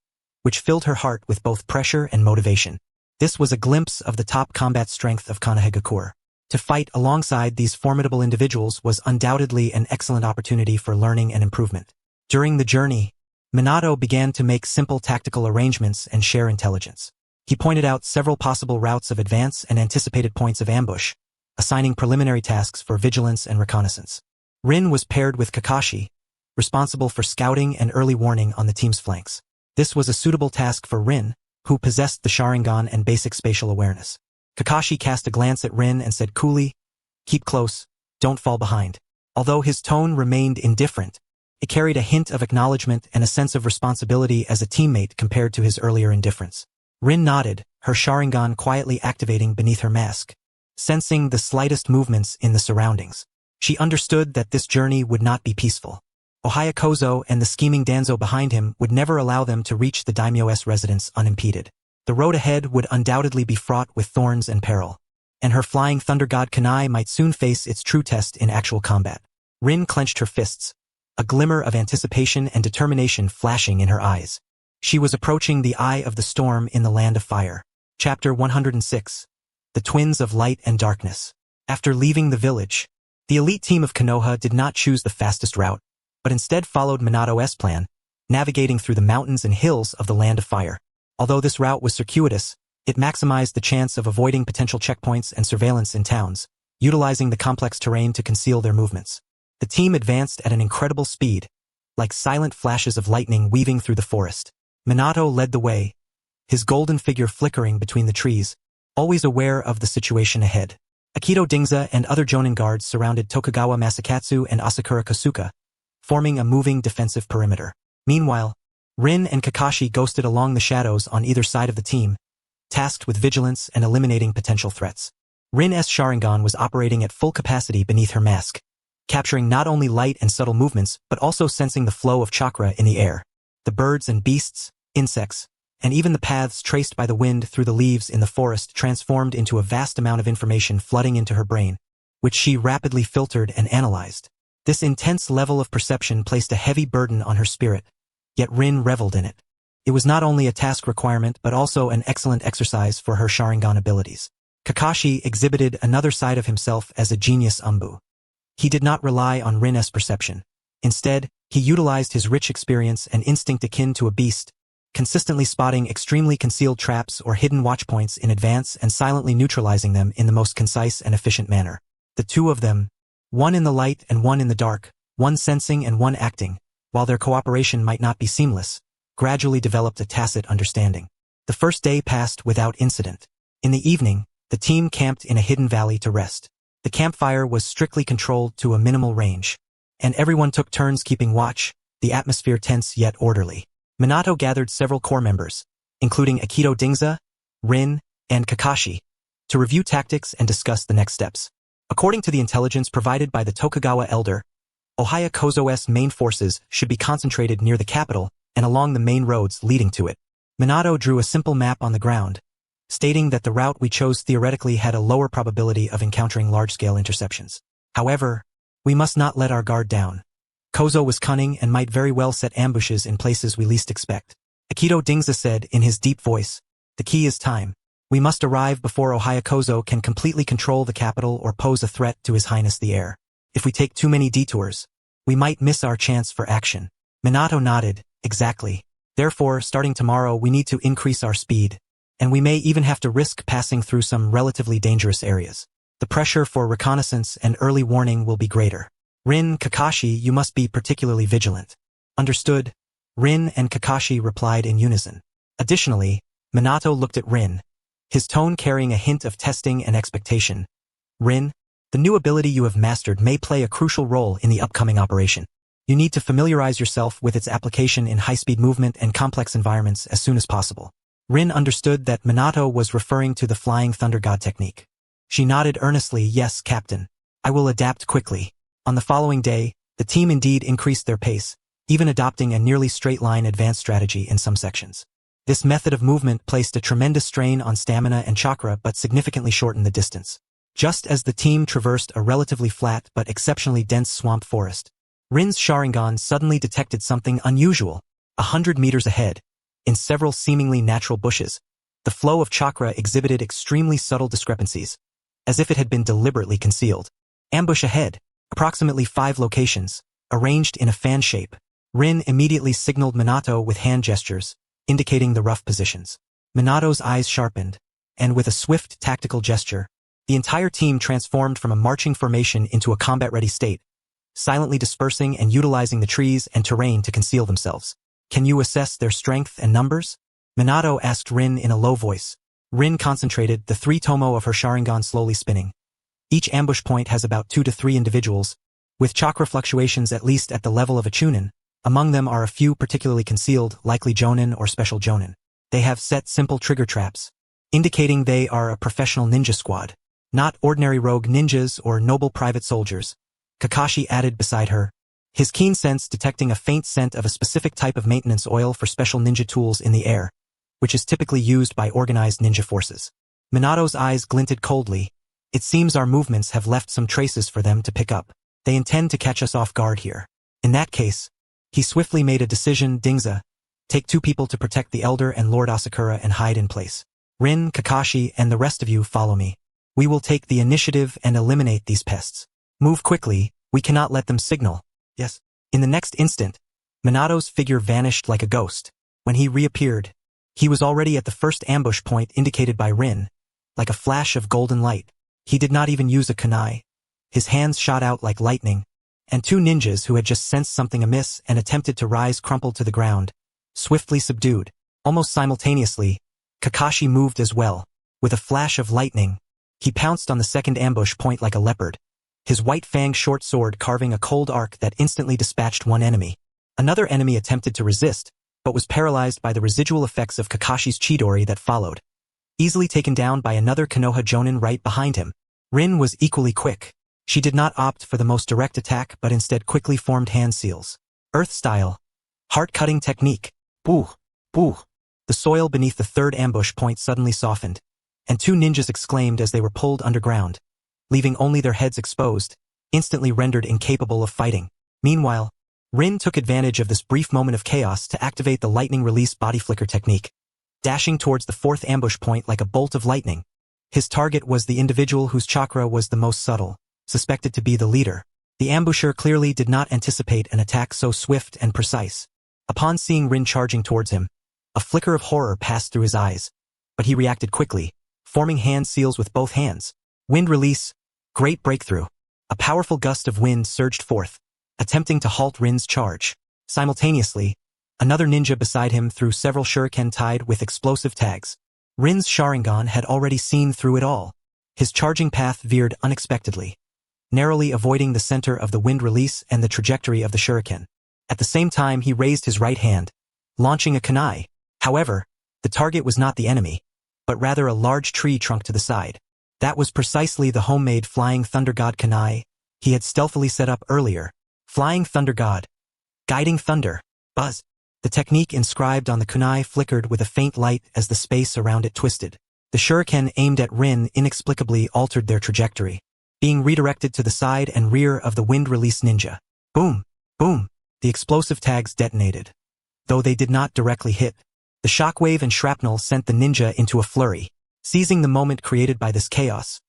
which filled her heart with both pressure and motivation. This was a glimpse of the top combat strength of Konohagakure. To fight alongside these formidable individuals was undoubtedly an excellent opportunity for learning and improvement. During the journey, Minato began to make simple tactical arrangements and share intelligence. He pointed out several possible routes of advance and anticipated points of ambush, assigning preliminary tasks for vigilance and reconnaissance. Rin was paired with Kakashi, responsible for scouting and early warning on the team's flanks. This was a suitable task for Rin, who possessed the Sharingan and basic spatial awareness. Kakashi cast a glance at Rin and said coolly, "Keep close, don't fall behind." Although his tone remained indifferent, it carried a hint of acknowledgement and a sense of responsibility as a teammate compared to his earlier indifference. Rin nodded, her Sharingan quietly activating beneath her mask, sensing the slightest movements in the surroundings. She understood that this journey would not be peaceful. Ohaya Kozo and the scheming Danzo behind him would never allow them to reach the daimyo's residence unimpeded. The road ahead would undoubtedly be fraught with thorns and peril, and her flying thunder god kunai might soon face its true test in actual combat. Rin clenched her fists, a glimmer of anticipation and determination flashing in her eyes. She was approaching the eye of the storm in the land of fire. Chapter 106. The Twins of Light and Darkness. After leaving the village, the elite team of Konoha did not choose the fastest route, but instead followed Minato's plan, navigating through the mountains and hills of the Land of Fire. Although this route was circuitous, it maximized the chance of avoiding potential checkpoints and surveillance in towns, utilizing the complex terrain to conceal their movements. The team advanced at an incredible speed, like silent flashes of lightning weaving through the forest. Minato led the way, his golden figure flickering between the trees, always aware of the situation ahead. Akito Dingza and other Jonin guards surrounded Tokugawa Masakatsu and Asakura Kosuka, forming a moving defensive perimeter. Meanwhile, Rin and Kakashi ghosted along the shadows on either side of the team, tasked with vigilance and eliminating potential threats. Rin's Sharingan was operating at full capacity beneath her mask, capturing not only light and subtle movements but also sensing the flow of chakra in the air. The birds and beasts, insects, and even the paths traced by the wind through the leaves in the forest transformed into a vast amount of information flooding into her brain, which she rapidly filtered and analyzed. This intense level of perception placed a heavy burden on her spirit, yet Rin reveled in it. It was not only a task requirement but also an excellent exercise for her Sharingan abilities. Kakashi exhibited another side of himself as a genius Anbu. He did not rely on Rin's perception. Instead, he utilized his rich experience and instinct akin to a beast, consistently spotting extremely concealed traps or hidden watchpoints in advance and silently neutralizing them in the most concise and efficient manner. The two of them, one in the light and one in the dark, one sensing and one acting, while their cooperation might not be seamless, gradually developed a tacit understanding. The first day passed without incident. In the evening, the team camped in a hidden valley to rest. The campfire was strictly controlled to a minimal range, and everyone took turns keeping watch, the atmosphere tense yet orderly. Minato gathered several core members, including Akito Dingza, Rin, and Kakashi, to review tactics and discuss the next steps. According to the intelligence provided by the Tokugawa elder, Ohaya Kozo's main forces should be concentrated near the capital and along the main roads leading to it. Minato drew a simple map on the ground, stating that the route we chose theoretically had a lower probability of encountering large-scale interceptions. However, we must not let our guard down. Kozo was cunning and might very well set ambushes in places we least expect. Akito Dingza said in his deep voice, "The key is time. We must arrive before Ohaya Kozo can completely control the capital or pose a threat to His Highness the Heir. If we take too many detours, we might miss our chance for action." Minato nodded, "Exactly. Therefore, starting tomorrow we need to increase our speed, and we may even have to risk passing through some relatively dangerous areas. The pressure for reconnaissance and early warning will be greater. Rin, Kakashi, you must be particularly vigilant." "Understood." Rin and Kakashi replied in unison. Additionally, Minato looked at Rin, his tone carrying a hint of testing and expectation. "Rin, the new ability you have mastered may play a crucial role in the upcoming operation. You need to familiarize yourself with its application in high-speed movement and complex environments as soon as possible." Rin understood that Minato was referring to the Flying Thunder God technique. She nodded earnestly, "Yes, Captain. I will adapt quickly." On the following day, the team indeed increased their pace, even adopting a nearly straight-line advance strategy in some sections. This method of movement placed a tremendous strain on stamina and chakra but significantly shortened the distance. Just as the team traversed a relatively flat but exceptionally dense swamp forest, Rin's Sharingan suddenly detected something unusual. 100 meters ahead, in several seemingly natural bushes, the flow of chakra exhibited extremely subtle discrepancies, as if it had been deliberately concealed. Ambush ahead, approximately 5 locations, arranged in a fan shape. Rin immediately signaled Minato with hand gestures, indicating the rough positions. Minato's eyes sharpened, and with a swift tactical gesture, the entire team transformed from a marching formation into a combat-ready state, silently dispersing and utilizing the trees and terrain to conceal themselves. "Can you assess their strength and numbers?" Minato asked Rin in a low voice. Rin concentrated, the 3 tomo of her Sharingan slowly spinning. Each ambush point has about 2 to 3 individuals, with chakra fluctuations at least at the level of a chunin. Among them are a few particularly concealed, likely jonin or special jonin. They have set simple trigger traps, indicating they are a professional ninja squad, not ordinary rogue ninjas or noble private soldiers. Kakashi added beside her, his keen sense detecting a faint scent of a specific type of maintenance oil for special ninja tools in the air, which is typically used by organized ninja forces. Minato's eyes glinted coldly. "It seems our movements have left some traces for them to pick up. They intend to catch us off guard here. In that case," he swiftly made a decision. "Dingza, take 2 people to protect the Elder and Lord Asakura and hide in place. Rin, Kakashi, and the rest of you follow me." We will take the initiative and eliminate these pests. Move quickly, we cannot let them signal. Yes. In the next instant, Minato's figure vanished like a ghost. When he reappeared, he was already at the first ambush point indicated by Rin, like a flash of golden light. He did not even use a kunai. His hands shot out like lightning, and two ninjas who had just sensed something amiss and attempted to rise crumpled to the ground, swiftly subdued. Almost simultaneously, Kakashi moved as well. With a flash of lightning, he pounced on the second ambush point like a leopard, his white-fanged short sword carving a cold arc that instantly dispatched one enemy. Another enemy attempted to resist, but was paralyzed by the residual effects of Kakashi's Chidori that followed. Easily taken down by another Konoha Jonin right behind him. Rin was equally quick. She did not opt for the most direct attack but instead quickly formed hand seals. Earth-style. Heart-cutting technique. Boo! Boo! The soil beneath the third ambush point suddenly softened, and two ninjas exclaimed as they were pulled underground, leaving only their heads exposed, instantly rendered incapable of fighting. Meanwhile, Rin took advantage of this brief moment of chaos to activate the lightning release body flicker technique, dashing towards the fourth ambush point like a bolt of lightning. His target was the individual whose chakra was the most subtle, suspected to be the leader. The ambusher clearly did not anticipate an attack so swift and precise. Upon seeing Rin charging towards him, a flicker of horror passed through his eyes, but he reacted quickly, forming hand seals with both hands. Wind release, great breakthrough. A powerful gust of wind surged forth, attempting to halt Rin's charge. Simultaneously, another ninja beside him threw several shuriken tied with explosive tags. Rin's Sharingan had already seen through it all. His charging path veered unexpectedly, narrowly avoiding the center of the wind release and the trajectory of the shuriken. At the same time he raised his right hand, launching a kunai. However, the target was not the enemy, but rather a large tree trunk to the side. That was precisely the homemade Flying Thunder God kunai he had stealthily set up earlier. Flying Thunder God. Guiding Thunder. Buzz. The technique inscribed on the kunai flickered with a faint light as the space around it twisted. The shuriken aimed at Rin inexplicably altered their trajectory, being redirected to the side and rear of the wind release ninja. Boom! Boom! The explosive tags detonated. Though they did not directly hit, the shockwave and shrapnel sent the ninja into a flurry. Seizing the moment created by this chaos,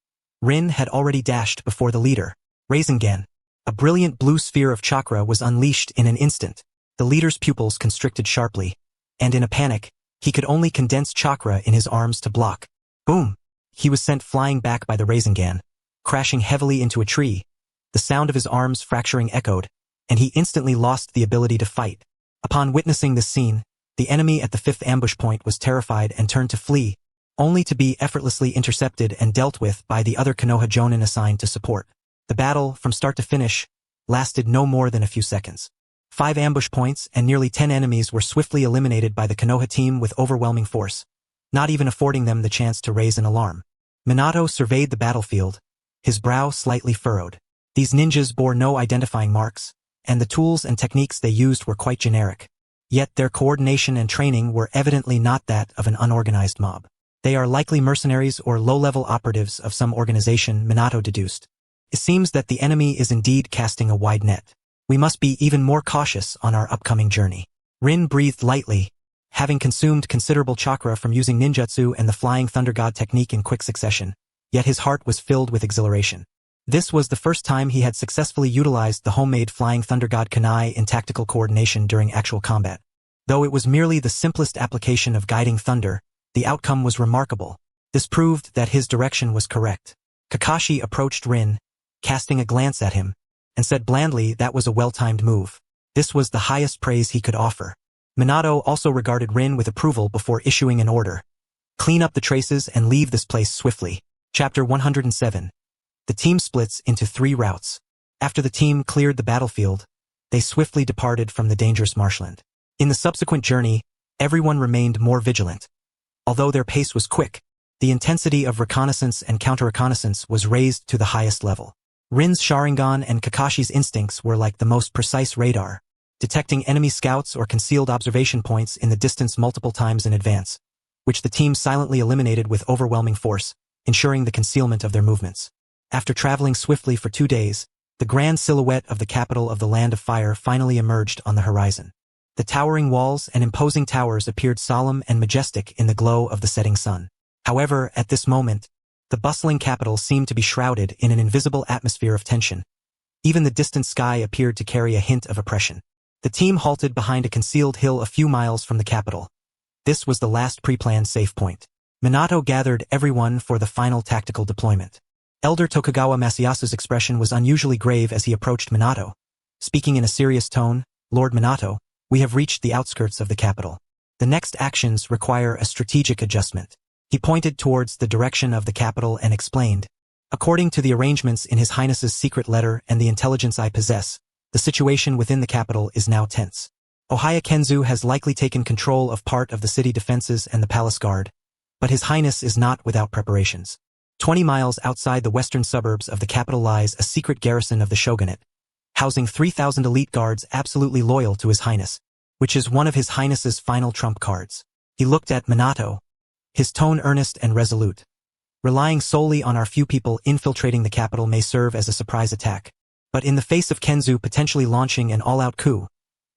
Rin had already dashed before the leader. Reincarnated. A brilliant blue sphere of chakra was unleashed in an instant. The leader's pupils constricted sharply, and in a panic, he could only condense chakra in his arms to block. Boom! He was sent flying back by the Reincarnated, crashing heavily into a tree. The sound of his arms fracturing echoed, and he instantly lost the ability to fight. Upon witnessing this scene, the enemy at the fifth ambush point was terrified and turned to flee, only to be effortlessly intercepted and dealt with by the other Konoha Jonin assigned to support. The battle, from start to finish, lasted no more than a few seconds. 5 ambush points and nearly 10 enemies were swiftly eliminated by the Konoha team with overwhelming force, not even affording them the chance to raise an alarm. Minato surveyed the battlefield, his brow slightly furrowed. These ninjas bore no identifying marks, and the tools and techniques they used were quite generic. Yet their coordination and training were evidently not that of an unorganized mob. They are likely mercenaries or low-level operatives of some organization, Minato deduced. It seems that the enemy is indeed casting a wide net. We must be even more cautious on our upcoming journey. Rin breathed lightly, having consumed considerable chakra from using ninjutsu and the Flying Thunder God technique in quick succession, yet his heart was filled with exhilaration. This was the first time he had successfully utilized the homemade Flying Thunder God kunai in tactical coordination during actual combat. Though it was merely the simplest application of guiding thunder, the outcome was remarkable. This proved that his direction was correct. Kakashi approached Rin, casting a glance at him, and said blandly that was a well-timed move. This was the highest praise he could offer. Minato also regarded Rin with approval before issuing an order. Clean up the traces and leave this place swiftly. Chapter 107. The team splits into 3 routes. After the team cleared the battlefield, they swiftly departed from the dangerous marshland. In the subsequent journey, everyone remained more vigilant. Although their pace was quick, the intensity of reconnaissance and counter-reconnaissance was raised to the highest level. Rin's Sharingan and Kakashi's instincts were like the most precise radar, detecting enemy scouts or concealed observation points in the distance multiple times in advance, which the team silently eliminated with overwhelming force, ensuring the concealment of their movements. After traveling swiftly for 2 days, the grand silhouette of the capital of the Land of Fire finally emerged on the horizon. The towering walls and imposing towers appeared solemn and majestic in the glow of the setting sun. However, at this moment, The bustling capital seemed to be shrouded in an invisible atmosphere of tension. Even the distant sky appeared to carry a hint of oppression. The team halted behind a concealed hill a few miles from the capital. This was the last pre-planned safe point. Minato gathered everyone for the final tactical deployment. Elder Tokugawa Masayasu's expression was unusually grave as he approached Minato. Speaking in a serious tone, "Lord Minato, we have reached the outskirts of the capital. The next actions require a strategic adjustment." He pointed towards the direction of the capital and explained, "According to the arrangements in His Highness's secret letter and the intelligence I possess, the situation within the capital is now tense. Ohaya Kenzu has likely taken control of part of the city defenses and the palace guard, but His Highness is not without preparations. 20 miles outside the western suburbs of the capital lies a secret garrison of the shogunate, housing 3,000 elite guards absolutely loyal to His Highness, which is one of His Highness's final trump cards." He looked at Minato, his tone earnest and resolute. "Relying solely on our few people infiltrating the capital may serve as a surprise attack, but in the face of Kenzu potentially launching an all-out coup,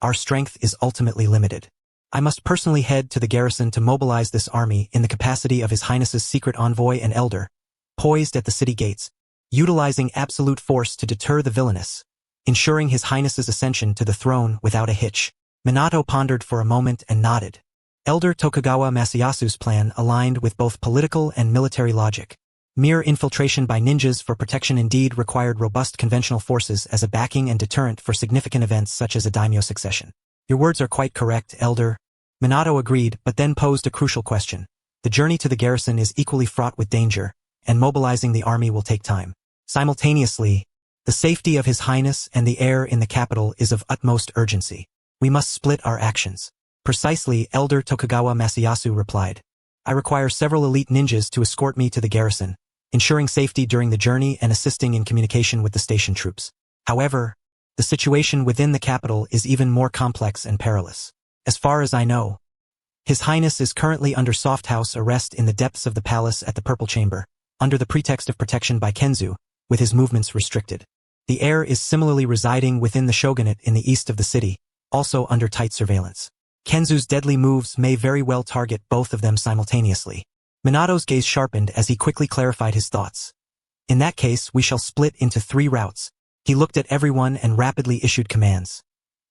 our strength is ultimately limited. I must personally head to the garrison to mobilize this army in the capacity of His Highness's secret envoy and elder, poised at the city gates, utilizing absolute force to deter the villainous, ensuring His Highness's ascension to the throne without a hitch." Minato pondered for a moment and nodded. Elder Tokugawa Masayasu's plan aligned with both political and military logic. Mere infiltration by ninjas for protection indeed required robust conventional forces as a backing and deterrent for significant events such as a daimyo succession. "Your words are quite correct, Elder." Minato agreed, but then posed a crucial question. "The journey to the garrison is equally fraught with danger, and mobilizing the army will take time. Simultaneously, the safety of His Highness and the heir in the capital is of utmost urgency. We must split our actions." "Precisely," Elder Tokugawa Masayasu replied. "I require several elite ninjas to escort me to the garrison, ensuring safety during the journey and assisting in communication with the station troops. However, the situation within the capital is even more complex and perilous. As far as I know, His Highness is currently under soft house arrest in the depths of the palace at the Purple Chamber, under the pretext of protection by Kenzu, with his movements restricted. The heir is similarly residing within the shogunate in the east of the city, also under tight surveillance. Kenzu's deadly moves may very well target both of them simultaneously." Minato's gaze sharpened as he quickly clarified his thoughts. "In that case, we shall split into 3 routes." He looked at everyone and rapidly issued commands.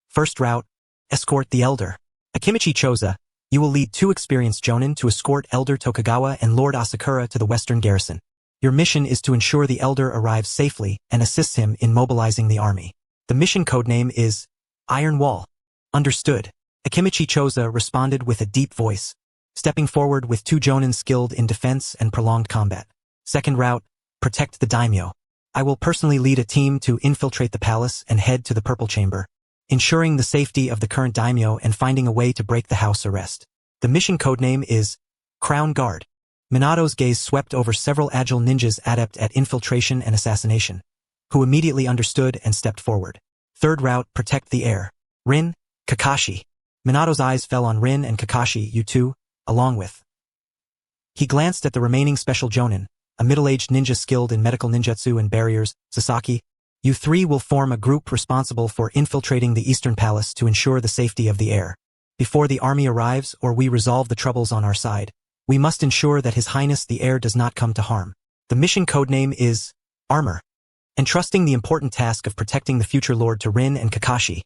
"First route, escort the elder. Akimichi Choza, you will lead 2 experienced jonin to escort Elder Tokugawa and Lord Asakura to the western garrison. Your mission is to ensure the elder arrives safely and assists him in mobilizing the army. The mission codename is Iron Wall." "Understood." Akimichi Choza responded with a deep voice, stepping forward with 2 jonin skilled in defense and prolonged combat. "Second route, protect the daimyo. I will personally lead a team to infiltrate the palace and head to the Purple Chamber, ensuring the safety of the current daimyo and finding a way to break the house arrest. The mission codename is Crown Guard." Minato's gaze swept over several agile ninjas adept at infiltration and assassination, who immediately understood and stepped forward. "Third route, protect the heir. Rin, Kakashi." Minato's eyes fell on Rin and Kakashi, "You two, along with." He glanced at the remaining special jonin, a middle-aged ninja skilled in medical ninjutsu and barriers, Sasaki. "You 3 will form a group responsible for infiltrating the Eastern Palace to ensure the safety of the heir. Before the army arrives or we resolve the troubles on our side, we must ensure that His Highness the heir does not come to harm. The mission codename is Armor." Entrusting the important task of protecting the future lord to Rin and Kakashi,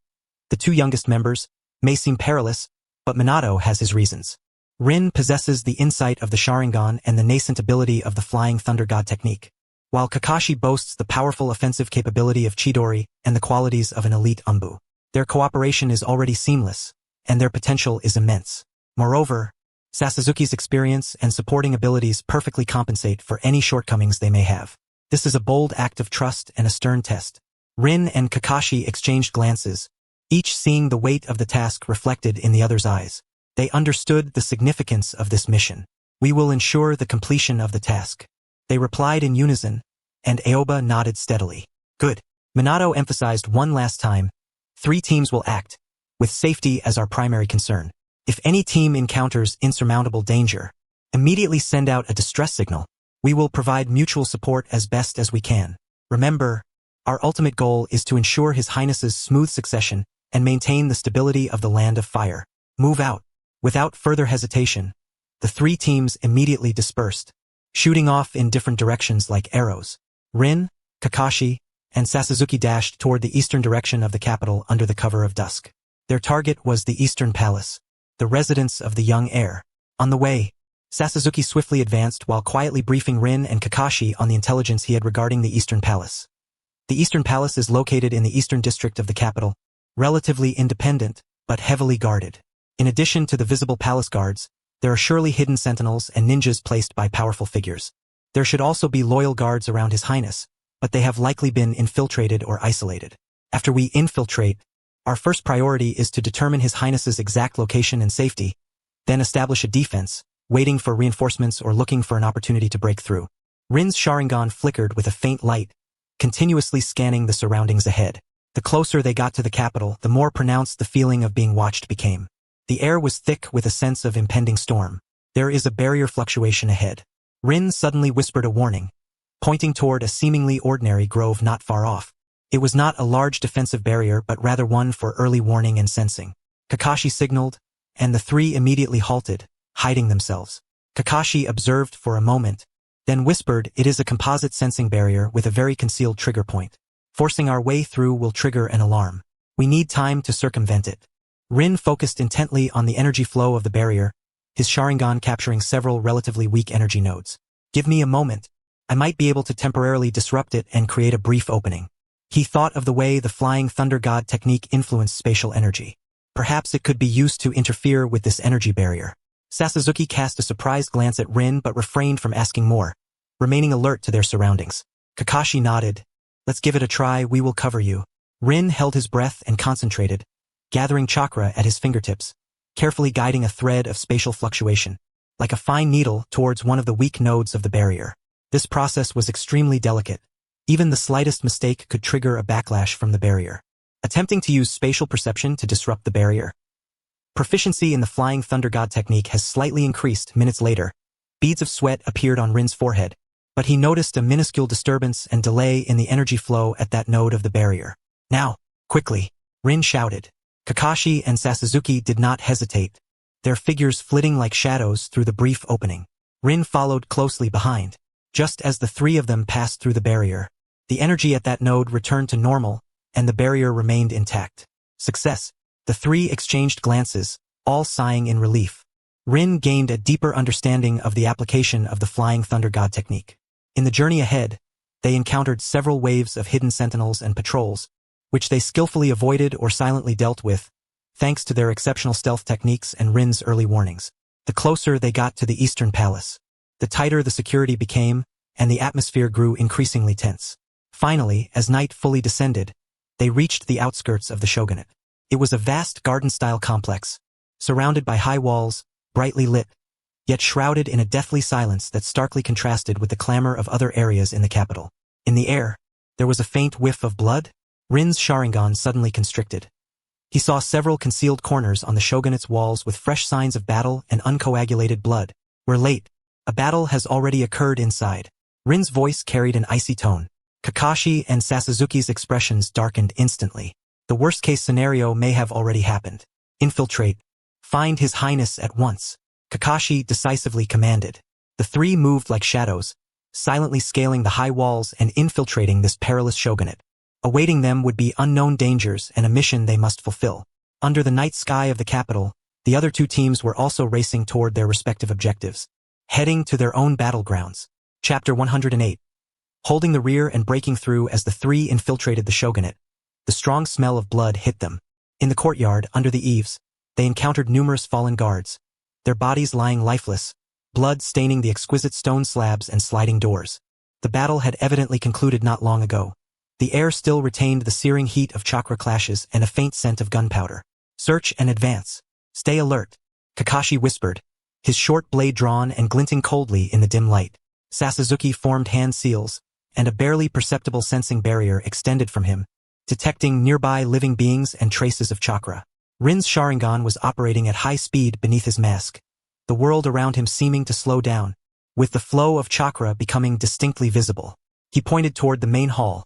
the 2 youngest members, may seem perilous, but Minato has his reasons. Rin possesses the insight of the Sharingan and the nascent ability of the Flying Thunder God technique, while Kakashi boasts the powerful offensive capability of Chidori and the qualities of an elite Anbu. Their cooperation is already seamless, and their potential is immense. Moreover, Sasasuke's experience and supporting abilities perfectly compensate for any shortcomings they may have. This is a bold act of trust and a stern test. Rin and Kakashi exchanged glances, each seeing the weight of the task reflected in the other's eyes. They understood the significance of this mission. "We will ensure the completion of the task." They replied in unison, and Aoba nodded steadily. "Good." Minato emphasized one last time, 3 teams will act, with safety as our primary concern. If any team encounters insurmountable danger, immediately send out a distress signal. We will provide mutual support as best as we can. Remember, our ultimate goal is to ensure His Highness's smooth succession and maintain the stability of the Land of Fire. Move out." Without further hesitation, the 3 teams immediately dispersed, shooting off in different directions like arrows. Rin, Kakashi, and Sasuke dashed toward the eastern direction of the capital under the cover of dusk. Their target was the Eastern Palace, the residence of the young heir. On the way, Sasuke swiftly advanced while quietly briefing Rin and Kakashi on the intelligence he had regarding the Eastern Palace. The Eastern Palace is located in the eastern district of the capital, relatively independent, but heavily guarded. In addition to the visible palace guards, there are surely hidden sentinels and ninjas placed by powerful figures. There should also be loyal guards around His Highness, but they have likely been infiltrated or isolated. After we infiltrate, our first priority is to determine His Highness's exact location and safety, then establish a defense, waiting for reinforcements or looking for an opportunity to break through. Rin's Sharingan flickered with a faint light, continuously scanning the surroundings ahead. The closer they got to the capital, the more pronounced the feeling of being watched became. The air was thick with a sense of impending storm. There is a barrier fluctuation ahead. Rin suddenly whispered a warning, pointing toward a seemingly ordinary grove not far off. It was not a large defensive barrier but rather one for early warning and sensing. Kakashi signaled, and the three immediately halted, hiding themselves. Kakashi observed for a moment, then whispered, "It is a composite sensing barrier with a very concealed trigger point. Forcing our way through will trigger an alarm. We need time to circumvent it." Rin focused intently on the energy flow of the barrier, his Sharingan capturing several relatively weak energy nodes. "Give me a moment. I might be able to temporarily disrupt it and create a brief opening." He thought of the way the Flying Thunder God technique influenced spatial energy. Perhaps it could be used to interfere with this energy barrier. Sasuke cast a surprised glance at Rin but refrained from asking more, remaining alert to their surroundings. Kakashi nodded. "Let's give it a try, we will cover you." Rin held his breath and concentrated, gathering chakra at his fingertips, carefully guiding a thread of spatial fluctuation, like a fine needle, towards one of the weak nodes of the barrier. This process was extremely delicate. Even the slightest mistake could trigger a backlash from the barrier. Attempting to use spatial perception to disrupt the barrier. Proficiency in the Flying Thunder God technique has slightly increased. Minutes later, beads of sweat appeared on Rin's forehead, but he noticed a minuscule disturbance and delay in the energy flow at that node of the barrier. "Now, quickly!" Rin shouted. Kakashi and Sasuke did not hesitate, their figures flitting like shadows through the brief opening. Rin followed closely behind. Just as the three of them passed through the barrier, the energy at that node returned to normal, and the barrier remained intact. Success! The three exchanged glances, all sighing in relief. Rin gained a deeper understanding of the application of the Flying Thunder God technique. In the journey ahead, they encountered several waves of hidden sentinels and patrols, which they skillfully avoided or silently dealt with, thanks to their exceptional stealth techniques and Rin's early warnings. The closer they got to the Eastern Palace, the tighter the security became, and the atmosphere grew increasingly tense. Finally, as night fully descended, they reached the outskirts of the shogunate. It was a vast garden-style complex, surrounded by high walls, brightly lit, yet shrouded in a deathly silence that starkly contrasted with the clamor of other areas in the capital. In the air, there was a faint whiff of blood. Rin's Sharingan suddenly constricted. He saw several concealed corners on the shogunate's walls with fresh signs of battle and uncoagulated blood. "We're late. A battle has already occurred inside." Rin's voice carried an icy tone. Kakashi and Sasuke's expressions darkened instantly. The worst-case scenario may have already happened. "Infiltrate. Find His Highness at once," Kakashi decisively commanded. The three moved like shadows, silently scaling the high walls and infiltrating this perilous shogunate. Awaiting them would be unknown dangers and a mission they must fulfill. Under the night sky of the capital, the other two teams were also racing toward their respective objectives, heading to their own battlegrounds. Chapter 108. Holding the rear and breaking through as the three infiltrated the shogunate, the strong smell of blood hit them. In the courtyard, under the eaves, they encountered numerous fallen guards, their bodies lying lifeless, blood staining the exquisite stone slabs and sliding doors. The battle had evidently concluded not long ago. The air still retained the searing heat of chakra clashes and a faint scent of gunpowder. "Search and advance. Stay alert," Kakashi whispered, his short blade drawn and glinting coldly in the dim light. Sasuke formed hand seals, and a barely perceptible sensing barrier extended from him, detecting nearby living beings and traces of chakra. Rin's Sharingan was operating at high speed beneath his mask, the world around him seeming to slow down, with the flow of chakra becoming distinctly visible. He pointed toward the main hall.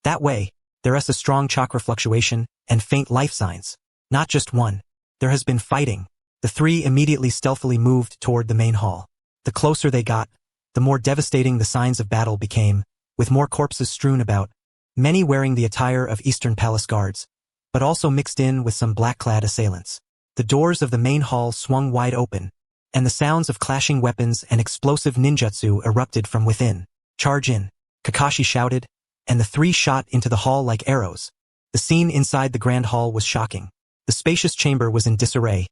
"That way, there is a strong chakra fluctuation and faint life signs. Not just one. There has been fighting." The three immediately stealthily moved toward the main hall. The closer they got, the more devastating the signs of battle became, with more corpses strewn about, many wearing the attire of Eastern Palace guards, but also mixed in with some black-clad assailants. The doors of the main hall swung wide open, and the sounds of clashing weapons and explosive ninjutsu erupted from within. "Charge in," Kakashi shouted, and the three shot into the hall like arrows. The scene inside the grand hall was shocking. The spacious chamber was in disarray.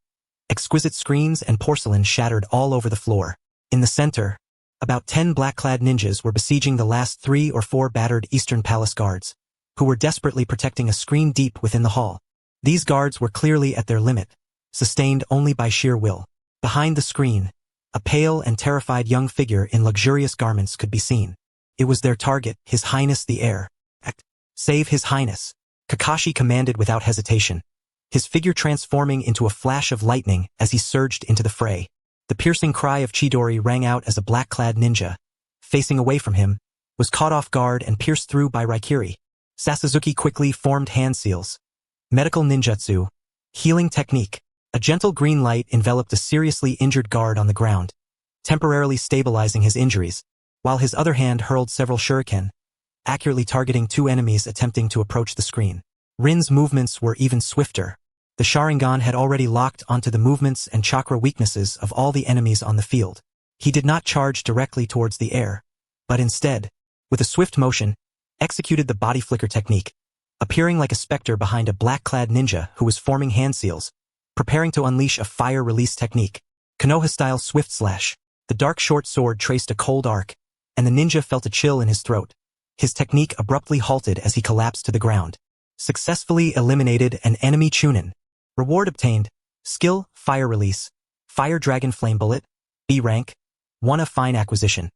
Exquisite screens and porcelain shattered all over the floor. In the center, about 10 black-clad ninjas were besieging the last 3 or 4 battered Eastern Palace guards, who were desperately protecting a screen deep within the hall. These guards were clearly at their limit, sustained only by sheer will. Behind the screen, a pale and terrified young figure in luxurious garments could be seen. It was their target, His Highness the Heir. "Save His Highness," Kakashi commanded without hesitation, his figure transforming into a flash of lightning as he surged into the fray. The piercing cry of Chidori rang out as a black-clad ninja, facing away from him, was caught off guard and pierced through by Raikiri. Sasasuke quickly formed hand seals. Medical ninjutsu. Healing technique. A gentle green light enveloped a seriously injured guard on the ground, temporarily stabilizing his injuries, while his other hand hurled several shuriken, accurately targeting 2 enemies attempting to approach the screen. Rin's movements were even swifter. The Sharingan had already locked onto the movements and chakra weaknesses of all the enemies on the field. He did not charge directly towards the air, but instead, with a swift motion, executed the body flicker technique, appearing like a specter behind a black-clad ninja who was forming hand seals, preparing to unleash a fire release technique. Konoha-style swift slash. The dark short sword traced a cold arc, and the ninja felt a chill in his throat. His technique abruptly halted as he collapsed to the ground. Successfully eliminated an enemy Chunin. Reward obtained. Skill, fire release. Fire dragon flame bullet. B rank. 1 of fine acquisition.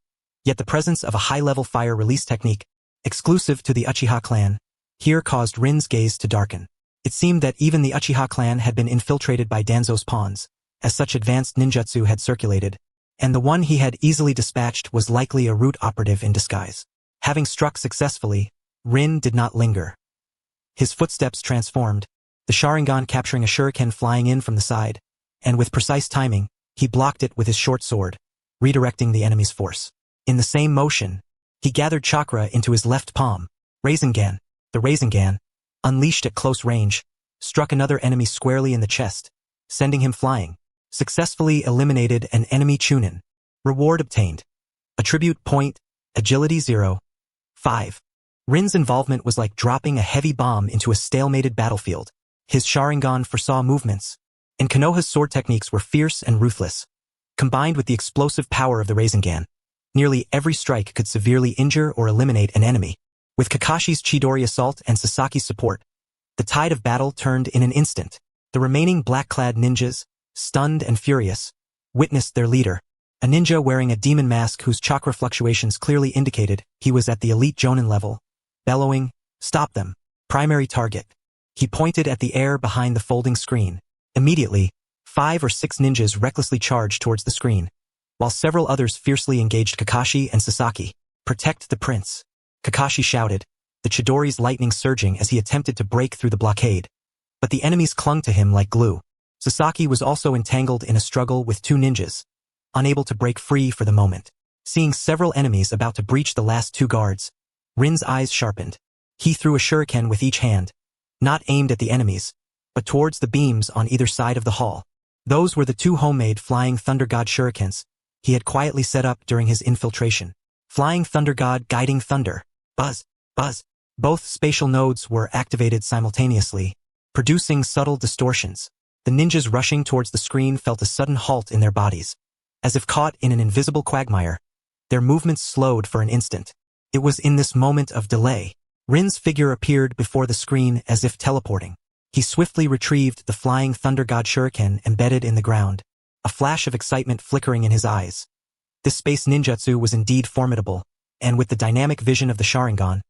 Yet the presence of a high-level fire release technique, exclusive to the Uchiha clan, here caused Rin's gaze to darken. It seemed that even the Uchiha clan had been infiltrated by Danzo's pawns, as such advanced ninjutsu had circulated, and the one he had easily dispatched was likely a root operative in disguise. Having struck successfully, Rin did not linger. His footsteps transformed, the Sharingan capturing a shuriken flying in from the side, and with precise timing, he blocked it with his short sword, redirecting the enemy's force. In the same motion, he gathered chakra into his left palm. Rasengan, the Rasengan, unleashed at close range, struck another enemy squarely in the chest, sending him flying. Successfully eliminated an enemy Chunin. Reward obtained. Attribute point, agility 0. 5. Rin's involvement was like dropping a heavy bomb into a stalemated battlefield. His Sharingan foresaw movements, and Konoha's sword techniques were fierce and ruthless. Combined with the explosive power of the Rasengan, nearly every strike could severely injure or eliminate an enemy. With Kakashi's Chidori assault and Sasaki's support, the tide of battle turned in an instant. The remaining black-clad ninjas, stunned and furious, witnessed their leader, a ninja wearing a demon mask whose chakra fluctuations clearly indicated he was at the elite Jonin level, bellowing, "Stop them! Primary target." He pointed at the air behind the folding screen. Immediately, 5 or 6 ninjas recklessly charged towards the screen, while several others fiercely engaged Kakashi and Sasaki. "Protect the prince," Kakashi shouted, the Chidori's lightning surging as he attempted to break through the blockade. But the enemies clung to him like glue. Sasaki was also entangled in a struggle with 2 ninjas, unable to break free for the moment. Seeing several enemies about to breach the last 2 guards, Rin's eyes sharpened. He threw a shuriken with each hand, not aimed at the enemies, but towards the beams on either side of the hall. Those were the 2 homemade Flying Thunder God shurikens he had quietly set up during his infiltration. Flying Thunder God guiding thunder. Buzz, buzz. Both spatial nodes were activated simultaneously, producing subtle distortions. The ninjas rushing towards the screen felt a sudden halt in their bodies. As if caught in an invisible quagmire, their movements slowed for an instant. It was in this moment of delay. Rin's figure appeared before the screen as if teleporting. He swiftly retrieved the Flying Thunder God shuriken embedded in the ground, a flash of excitement flickering in his eyes. This space ninjutsu was indeed formidable, and with the dynamic vision of the Sharingan,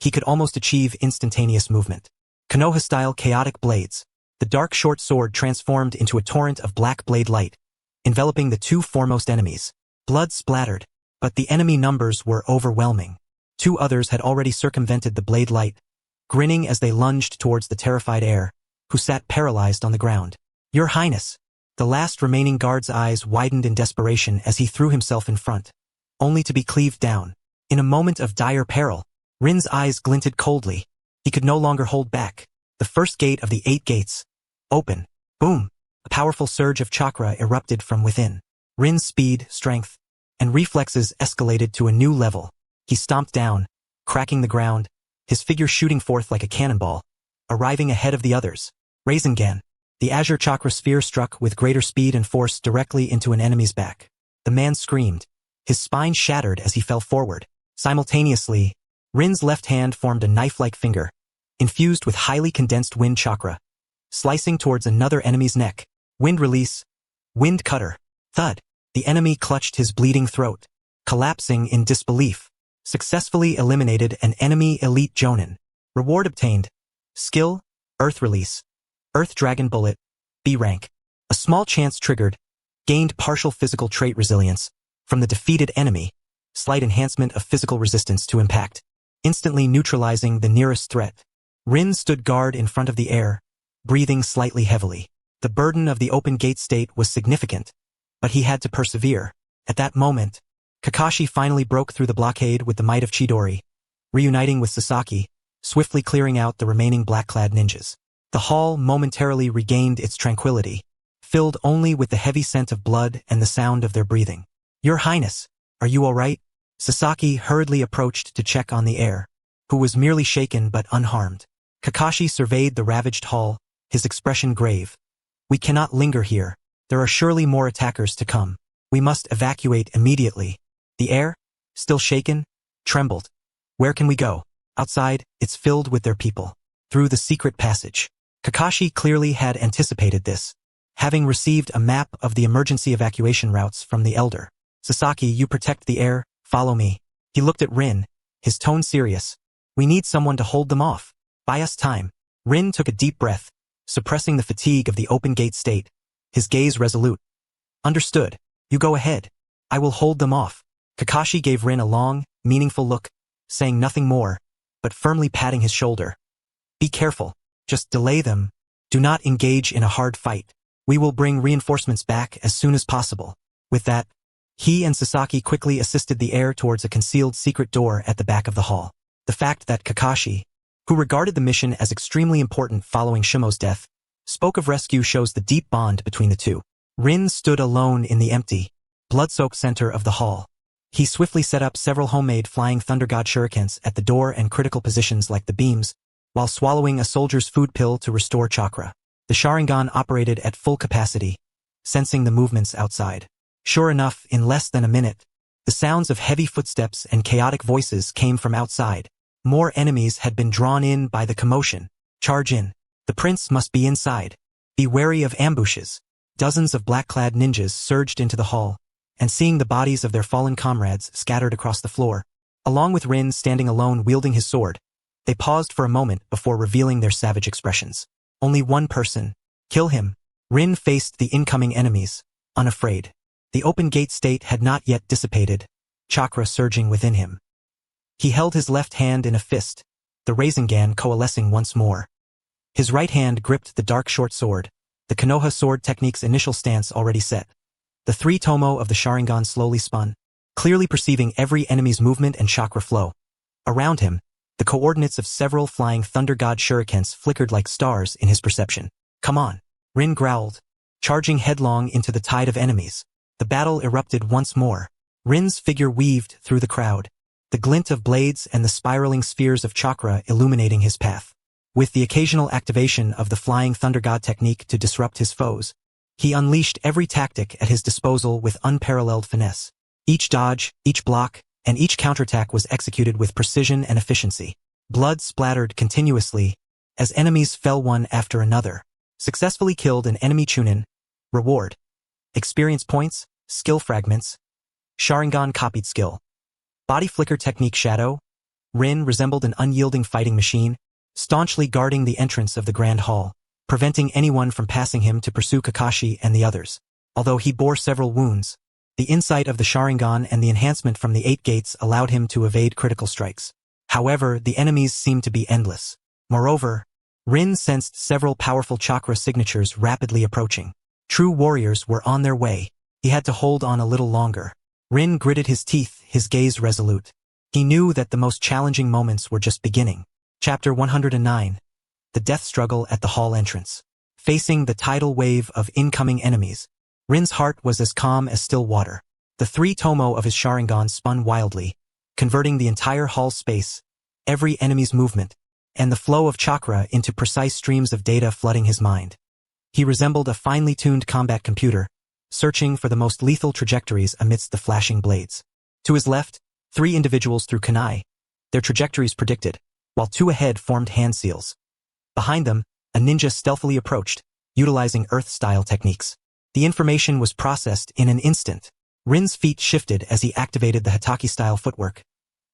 he could almost achieve instantaneous movement. Konoha-style chaotic blades. The dark short sword transformed into a torrent of black blade light, enveloping the 2 foremost enemies. Blood splattered, but the enemy numbers were overwhelming. 2 others had already circumvented the blade light, grinning as they lunged towards the terrified heir, who sat paralyzed on the ground. "Your Highness!" The last remaining guard's eyes widened in desperation as he threw himself in front, only to be cleaved down. In a moment of dire peril, Rin's eyes glinted coldly. He could no longer hold back. The first gate of the 8 gates. Open. Boom. A powerful surge of chakra erupted from within. Rin's speed, strength, and reflexes escalated to a new level. He stomped down, cracking the ground, his figure shooting forth like a cannonball, arriving ahead of the others. Rasengan. The azure chakra sphere struck with greater speed and force directly into an enemy's back. The man screamed. His spine shattered as he fell forward. Simultaneously, Rin's left hand formed a knife-like finger, infused with highly condensed wind chakra, slicing towards another enemy's neck. Wind release. Wind cutter. Thud. The enemy clutched his bleeding throat, collapsing in disbelief. Successfully eliminated an enemy elite Jonin. Reward obtained. Skill, Earth Release. Earth Dragon Bullet, B rank. A small chance triggered. Gained partial physical trait resilience from the defeated enemy. Slight enhancement of physical resistance to impact. Instantly neutralizing the nearest threat. Rin stood guard in front of the air, breathing slightly heavily. The burden of the open gate state was significant, but he had to persevere. At that moment, Kakashi finally broke through the blockade with the might of Chidori, reuniting with Sasaki, swiftly clearing out the remaining black-clad ninjas. The hall momentarily regained its tranquility, filled only with the heavy scent of blood and the sound of their breathing. Your Highness, are you all right? Sasaki hurriedly approached to check on the heir, who was merely shaken but unharmed. Kakashi surveyed the ravaged hall, his expression grave. We cannot linger here. There are surely more attackers to come. We must evacuate immediately. The air, still shaken, trembled. Where can we go? Outside, it's filled with their people. Through the secret passage. Kakashi clearly had anticipated this, having received a map of the emergency evacuation routes from the elder. Sasaki, you protect the air, follow me. He looked at Rin, his tone serious. We need someone to hold them off. Buy us time. Rin took a deep breath, suppressing the fatigue of the open gate state, his gaze resolute. Understood. You go ahead. I will hold them off. Kakashi gave Rin a long, meaningful look, saying nothing more, but firmly patting his shoulder. Be careful. Just delay them. Do not engage in a hard fight. We will bring reinforcements back as soon as possible. With that, he and Sasaki quickly assisted the heir towards a concealed secret door at the back of the hall. The fact that Kakashi, who regarded the mission as extremely important following Shimo's death, spoke of rescue shows the deep bond between the two. Rin stood alone in the empty, blood-soaked center of the hall. He swiftly set up several homemade flying Thunder God shurikens at the door and critical positions like the beams, while swallowing a soldier's food pill to restore chakra. The Sharingan operated at full capacity, sensing the movements outside. Sure enough, in less than a minute, the sounds of heavy footsteps and chaotic voices came from outside. More enemies had been drawn in by the commotion. Charge in. The prince must be inside. Be wary of ambushes. Dozens of black-clad ninjas surged into the hall, and seeing the bodies of their fallen comrades scattered across the floor, along with Rin standing alone wielding his sword, they paused for a moment before revealing their savage expressions. Only one person. Kill him. Rin faced the incoming enemies, unafraid. The open gate state had not yet dissipated, chakra surging within him. He held his left hand in a fist, the Rasengan coalescing once more. His right hand gripped the dark short sword, the Konoha sword technique's initial stance already set. The 3 tomo of the Sharingan slowly spun, clearly perceiving every enemy's movement and chakra flow. Around him, the coordinates of several flying Thunder God shurikens flickered like stars in his perception. Come on. Rin growled, charging headlong into the tide of enemies. The battle erupted once more. Rin's figure weaved through the crowd, the glint of blades and the spiraling spheres of chakra illuminating his path. With the occasional activation of the flying Thunder God technique to disrupt his foes, he unleashed every tactic at his disposal with unparalleled finesse. Each dodge, each block, and each counterattack was executed with precision and efficiency. Blood splattered continuously as enemies fell one after another. Successfully killed an enemy Chunin. Reward. Experience points, skill fragments. Sharingan copied skill. Body flicker technique shadow. Rin resembled an unyielding fighting machine, staunchly guarding the entrance of the Grand Hall, preventing anyone from passing him to pursue Kakashi and the others. Although he bore several wounds, the insight of the Sharingan and the enhancement from the 8 gates allowed him to evade critical strikes. However, the enemies seemed to be endless. Moreover, Rin sensed several powerful chakra signatures rapidly approaching. True warriors were on their way. He had to hold on a little longer. Rin gritted his teeth, his gaze resolute. He knew that the most challenging moments were just beginning. Chapter 109. The death struggle at the hall entrance. Facing the tidal wave of incoming enemies, Rin's heart was as calm as still water. The three tomo of his Sharingan spun wildly, converting the entire hall space, every enemy's movement, and the flow of chakra into precise streams of data flooding his mind. He resembled a finely tuned combat computer, searching for the most lethal trajectories amidst the flashing blades. To his left, three individuals threw kunai, their trajectories predicted, while two ahead formed hand seals. Behind them, a ninja stealthily approached, utilizing Earth-style techniques. The information was processed in an instant. Rin's feet shifted as he activated the Hataki-style footwork,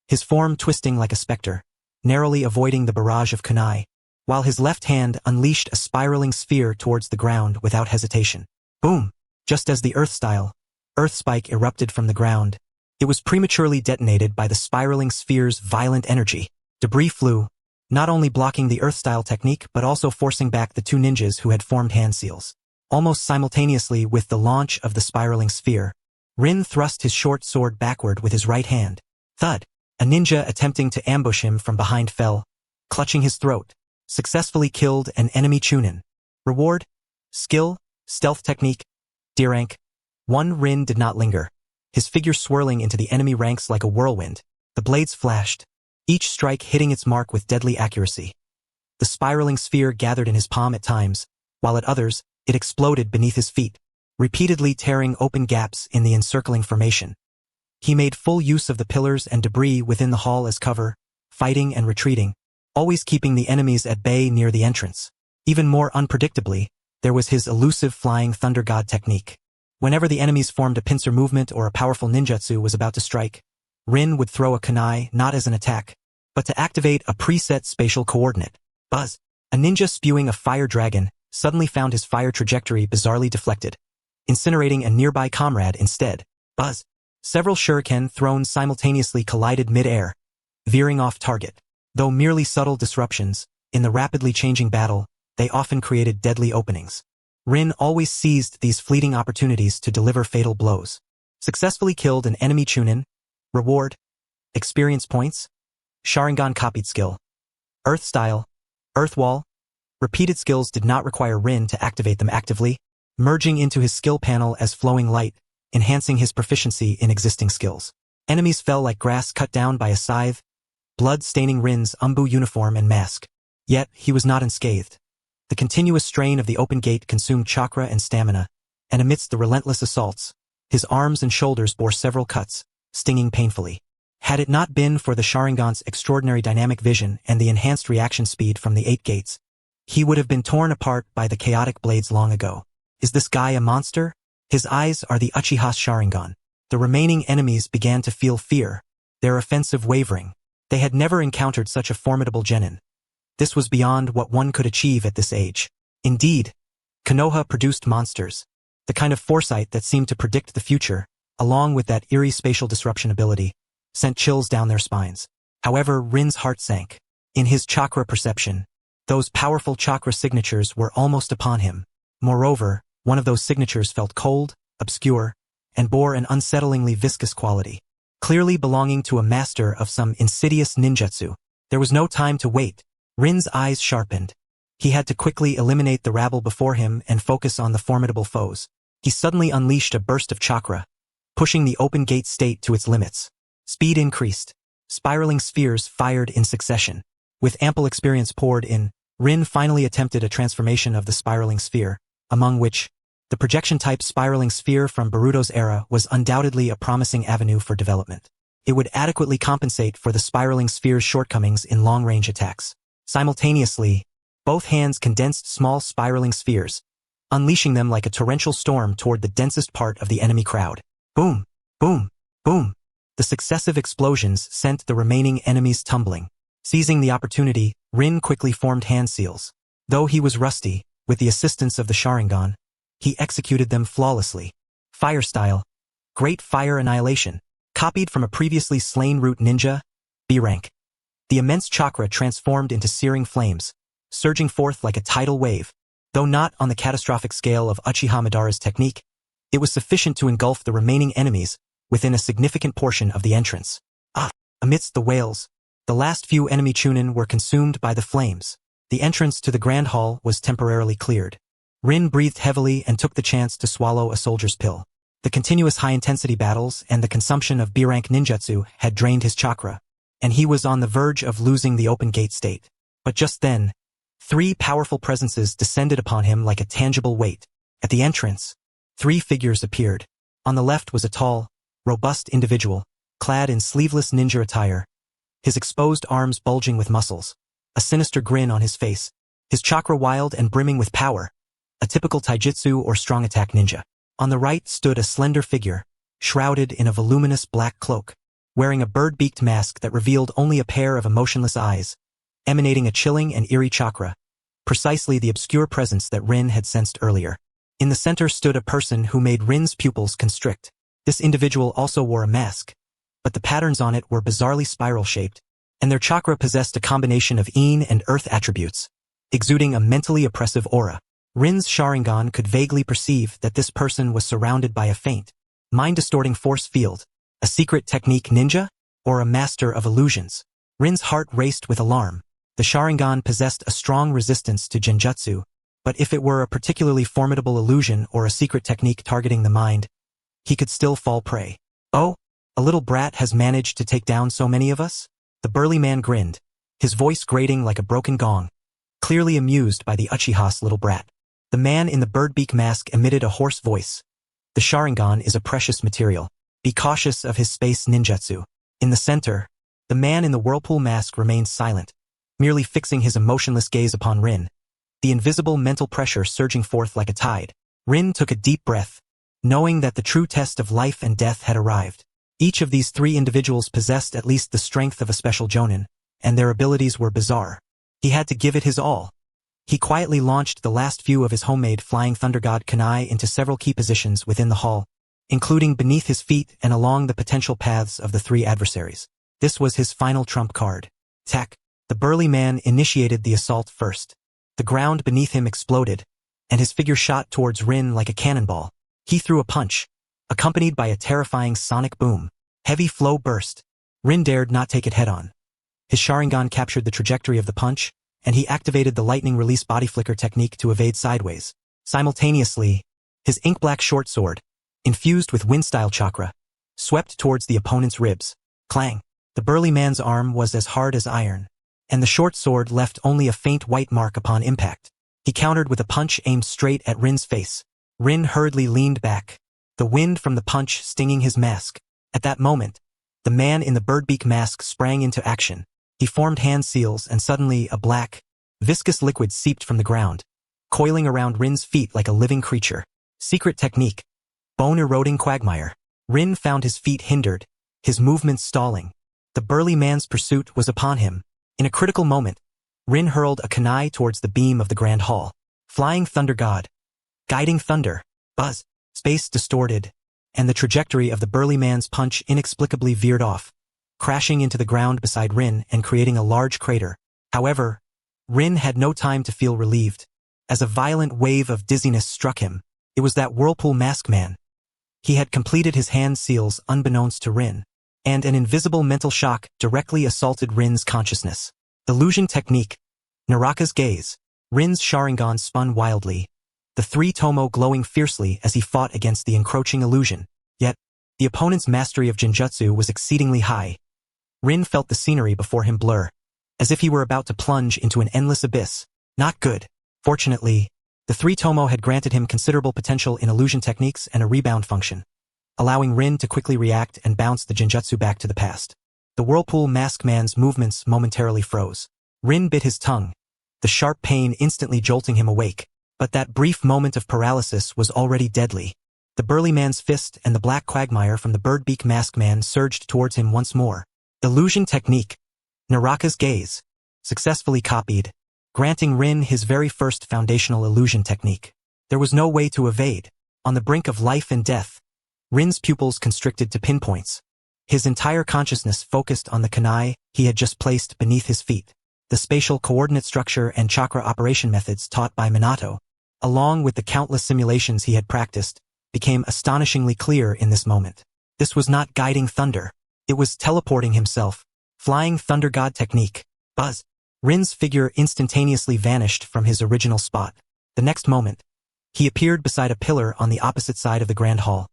his form twisting like a specter, narrowly avoiding the barrage of kunai, while his left hand unleashed a spiraling sphere towards the ground without hesitation. Boom! Just as the Earth-style Earth spike erupted from the ground, it was prematurely detonated by the spiraling sphere's violent energy. Debris flew, not only blocking the Earth-style technique but also forcing back the two ninjas who had formed hand seals. Almost simultaneously with the launch of the spiraling sphere, Rin thrust his short sword backward with his right hand. Thud! A ninja attempting to ambush him from behind fell, clutching his throat, successfully killed an enemy Chunin. Reward? Skill? Stealth technique? D rank. 1. Rin did not linger, his figure swirling into the enemy ranks like a whirlwind. The blades flashed, each strike hitting its mark with deadly accuracy. The spiraling sphere gathered in his palm at times, while at others, it exploded beneath his feet, repeatedly tearing open gaps in the encircling formation. He made full use of the pillars and debris within the hall as cover, fighting and retreating, always keeping the enemies at bay near the entrance. Even more unpredictably, there was his elusive flying thunder god technique. Whenever the enemies formed a pincer movement or a powerful ninjutsu was about to strike, Rin would throw a kunai not as an attack, but to activate a preset spatial coordinate. Buzz! A ninja spewing a fire dragon suddenly found his fire trajectory bizarrely deflected, incinerating a nearby comrade instead. Buzz! Several shuriken thrown simultaneously collided mid-air, veering off target. Though merely subtle disruptions, in the rapidly changing battle, they often created deadly openings. Rin always seized these fleeting opportunities to deliver fatal blows. Successfully killed an enemy Chunin. Reward? Experience points? Sharingan copied skill. Earth style. Earth wall. Repeated skills did not require Rin to activate them actively, merging into his skill panel as flowing light, enhancing his proficiency in existing skills. Enemies fell like grass cut down by a scythe, blood staining Rin's Anbu uniform and mask. Yet, he was not unscathed. The continuous strain of the open gate consumed chakra and stamina, and amidst the relentless assaults, his arms and shoulders bore several cuts, stinging painfully. Had it not been for the Sharingan's extraordinary dynamic vision and the enhanced reaction speed from the 8 gates, he would have been torn apart by the chaotic blades long ago. Is this guy a monster? His eyes are the Uchiha's Sharingan. The remaining enemies began to feel fear, their offensive wavering. They had never encountered such a formidable genin. This was beyond what one could achieve at this age. Indeed, Konoha produced monsters, the kind of foresight that seemed to predict the future, along with that eerie spatial disruption ability, sent chills down their spines. However, Rin's heart sank. In his chakra perception, those powerful chakra signatures were almost upon him. Moreover, one of those signatures felt cold, obscure, and bore an unsettlingly viscous quality, clearly belonging to a master of some insidious ninjutsu. There was no time to wait. Rin's eyes sharpened. He had to quickly eliminate the rabble before him and focus on the formidable foes. He suddenly unleashed a burst of chakra, pushing the open gate state to its limits. Speed increased. Spiraling spheres fired in succession. With ample experience poured in, Rin finally attempted a transformation of the spiraling sphere, among which, the projection-type spiraling sphere from Boruto's era was undoubtedly a promising avenue for development. It would adequately compensate for the spiraling sphere's shortcomings in long-range attacks. Simultaneously, both hands condensed small spiraling spheres, unleashing them like a torrential storm toward the densest part of the enemy crowd. Boom! Boom! Boom! The successive explosions sent the remaining enemies tumbling. Seizing the opportunity, Rin quickly formed hand seals. Though he was rusty, with the assistance of the Sharingan, he executed them flawlessly. Fire style. Great Fire Annihilation. Copied from a previously slain root ninja, B rank. The immense chakra transformed into searing flames, surging forth like a tidal wave. Though not on the catastrophic scale of Uchiha Madara's technique, it was sufficient to engulf the remaining enemies within a significant portion of the entrance. Amidst the wails, the last few enemy Chunin were consumed by the flames. The entrance to the Grand Hall was temporarily cleared. Rin breathed heavily and took the chance to swallow a soldier's pill. The continuous high-intensity battles and the consumption of B-rank ninjutsu had drained his chakra, and he was on the verge of losing the open gate state. But just then, 3 powerful presences descended upon him like a tangible weight. At the entrance, 3 figures appeared. On the left was a tall, robust individual, clad in sleeveless ninja attire, his exposed arms bulging with muscles, a sinister grin on his face, his chakra wild and brimming with power, a typical taijutsu or strong attack ninja. On the right stood a slender figure, shrouded in a voluminous black cloak, wearing a bird-beaked mask that revealed only a pair of emotionless eyes, emanating a chilling and eerie chakra, precisely the obscure presence that Rin had sensed earlier. In the center stood a person who made Rin's pupils constrict. This individual also wore a mask, but the patterns on it were bizarrely spiral-shaped, and their chakra possessed a combination of Yin and Earth attributes, exuding a mentally oppressive aura. Rin's Sharingan could vaguely perceive that this person was surrounded by a faint, mind-distorting force field, a secret technique ninja, or a master of illusions. Rin's heart raced with alarm. The Sharingan possessed a strong resistance to genjutsu, but if it were a particularly formidable illusion or a secret technique targeting the mind, he could still fall prey. Oh, a little brat has managed to take down so many of us? The burly man grinned, his voice grating like a broken gong, clearly amused by the Uchiha's little brat. The man in the birdbeak mask emitted a hoarse voice. The Sharingan is a precious material. Be cautious of his space ninjutsu. In the center, the man in the whirlpool mask remained silent, merely fixing his emotionless gaze upon Rin, the invisible mental pressure surging forth like a tide. Rin took a deep breath, knowing that the true test of life and death had arrived. Each of these 3 individuals possessed at least the strength of a special jonin, and their abilities were bizarre. He had to give it his all. He quietly launched the last few of his homemade Flying Thunder God kunai into several key positions within the hall, including beneath his feet and along the potential paths of the 3 adversaries. This was his final trump card. Tech. The burly man initiated the assault first. The ground beneath him exploded, and his figure shot towards Rin like a cannonball. He threw a punch, accompanied by a terrifying sonic boom. Heavy flow burst. Rin dared not take it head-on. His Sharingan captured the trajectory of the punch, and he activated the lightning release body flicker technique to evade sideways. Simultaneously, his ink-black short sword, infused with wind-style chakra, swept towards the opponent's ribs. Clang! The burly man's arm was as hard as iron, and the short sword left only a faint white mark upon impact. He countered with a punch aimed straight at Rin's face. Rin hurriedly leaned back, the wind from the punch stinging his mask. At that moment, the man in the birdbeak mask sprang into action. He formed hand seals and suddenly a black, viscous liquid seeped from the ground, coiling around Rin's feet like a living creature. Secret technique. Bone-eroding quagmire. Rin found his feet hindered, his movements stalling. The burly man's pursuit was upon him. In a critical moment, Rin hurled a kunai towards the beam of the Grand Hall. Flying Thunder God. Guiding thunder. Buzz. Space distorted, and the trajectory of the burly man's punch inexplicably veered off, crashing into the ground beside Rin and creating a large crater. However, Rin had no time to feel relieved. As a violent wave of dizziness struck him, it was that whirlpool mask man. He had completed his hand seals unbeknownst to Rin, and an invisible mental shock directly assaulted Rin's consciousness. Illusion technique. Naraka's gaze. Rin's Sharingan spun wildly, the 3 tomo glowing fiercely as he fought against the encroaching illusion. Yet, the opponent's mastery of genjutsu was exceedingly high. Rin felt the scenery before him blur, as if he were about to plunge into an endless abyss. Not good. Fortunately, the 3 tomo had granted him considerable potential in illusion techniques and a rebound function, allowing Rin to quickly react and bounce the genjutsu back to the past. The whirlpool mask man's movements momentarily froze. Rin bit his tongue, the sharp pain instantly jolting him awake. But that brief moment of paralysis was already deadly. The burly man's fist and the black quagmire from the birdbeak mask man surged towards him once more. Illusion technique. Naraka's gaze. Successfully copied, granting Rin his very first foundational illusion technique. There was no way to evade. On the brink of life and death, Rin's pupils constricted to pinpoints. His entire consciousness focused on the kunai he had just placed beneath his feet. The spatial coordinate structure and chakra operation methods taught by Minato, along with the countless simulations he had practiced, became astonishingly clear in this moment. This was not guiding thunder. It was teleporting himself. Flying Thunder God technique. Buzz. Rin's figure instantaneously vanished from his original spot. The next moment, he appeared beside a pillar on the opposite side of the Grand Hall,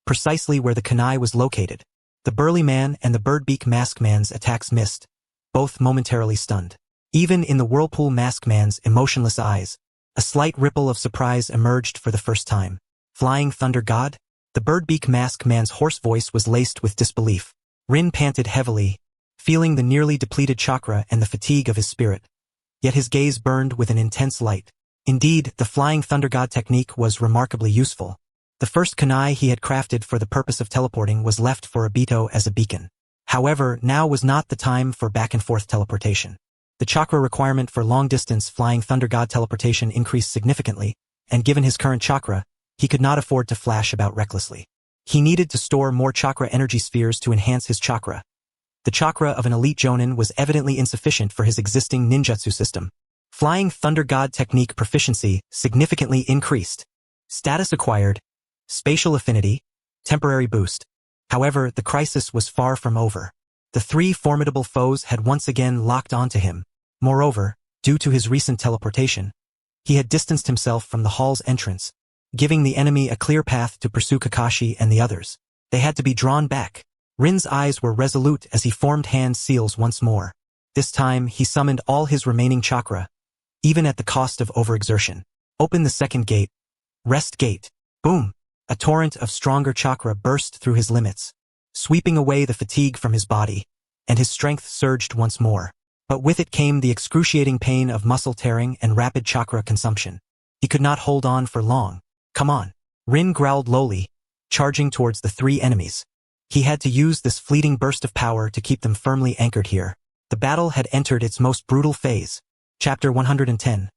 precisely where the kunai was located. The burly man and the birdbeak mask man's attacks missed, both momentarily stunned. Even in the whirlpool mask man's emotionless eyes, a slight ripple of surprise emerged for the first time. Flying Thunder God? The birdbeak mask man's hoarse voice was laced with disbelief. Rin panted heavily, feeling the nearly depleted chakra and the fatigue of his spirit. Yet his gaze burned with an intense light. Indeed, the Flying Thunder God technique was remarkably useful. The first kunai he had crafted for the purpose of teleporting was left for Obito as a beacon. However, now was not the time for back-and-forth teleportation. The chakra requirement for long-distance Flying Thunder God teleportation increased significantly, and given his current chakra, he could not afford to flash about recklessly. He needed to store more chakra energy spheres to enhance his chakra. The chakra of an elite jonin was evidently insufficient for his existing ninjutsu system. Flying Thunder God technique proficiency significantly increased. Status acquired. Spatial affinity. Temporary boost. However, the crisis was far from over. The three formidable foes had once again locked onto him. Moreover, due to his recent teleportation, he had distanced himself from the hall's entrance, giving the enemy a clear path to pursue Kakashi and the others. They had to be drawn back. Rin's eyes were resolute as he formed hand seals once more. This time, he summoned all his remaining chakra, even at the cost of overexertion. Open the second gate. Rest gate. Boom! A torrent of stronger chakra burst through his limits, sweeping away the fatigue from his body, and his strength surged once more. But with it came the excruciating pain of muscle tearing and rapid chakra consumption. He could not hold on for long. Come on. Rin growled lowly, charging towards the three enemies. He had to use this fleeting burst of power to keep them firmly anchored here. The battle had entered its most brutal phase. Chapter 110.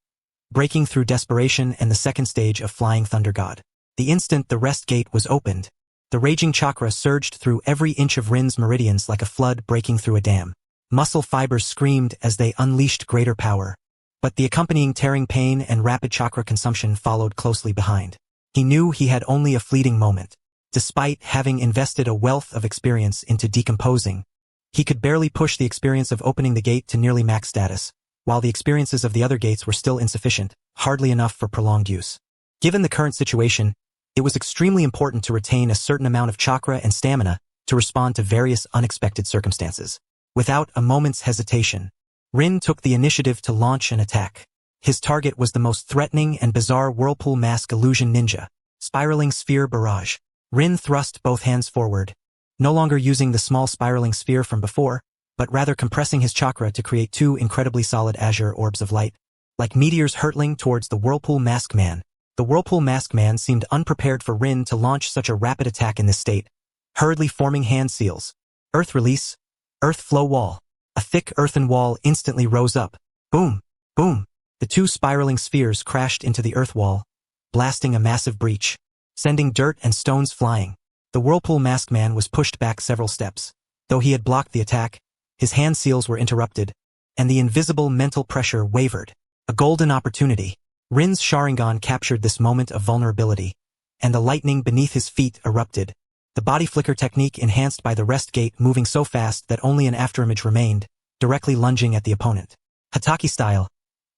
Breaking through desperation and the second stage of Flying Thunder God. The instant the rest gate was opened, the raging chakra surged through every inch of Rin's meridians like a flood breaking through a dam. Muscle fibers screamed as they unleashed greater power, but the accompanying tearing pain and rapid chakra consumption followed closely behind. He knew he had only a fleeting moment. Despite having invested a wealth of experience into decomposing, he could barely push the experience of opening the gate to nearly max status, while the experiences of the other gates were still insufficient, hardly enough for prolonged use. Given the current situation, it was extremely important to retain a certain amount of chakra and stamina to respond to various unexpected circumstances. Without a moment's hesitation, Rin took the initiative to launch an attack. His target was the most threatening and bizarre whirlpool mask illusion ninja, Spiraling Sphere Barrage. Rin thrust both hands forward, no longer using the small spiraling sphere from before, but rather compressing his chakra to create two incredibly solid azure orbs of light, like meteors hurtling towards the Whirlpool Mask Man. The Whirlpool Mask Man seemed unprepared for Rin to launch such a rapid attack in this state, hurriedly forming hand seals. Earth release. Earth flow wall. A thick earthen wall instantly rose up. Boom! Boom! The two spiraling spheres crashed into the earth wall, blasting a massive breach, sending dirt and stones flying. The Whirlpool Mask Man was pushed back several steps. Though he had blocked the attack, his hand seals were interrupted, and the invisible mental pressure wavered. A golden opportunity. Rin's Sharingan captured this moment of vulnerability, and the lightning beneath his feet erupted. The body flicker technique enhanced by the rest gate moving so fast that only an afterimage remained, directly lunging at the opponent. Hataki style.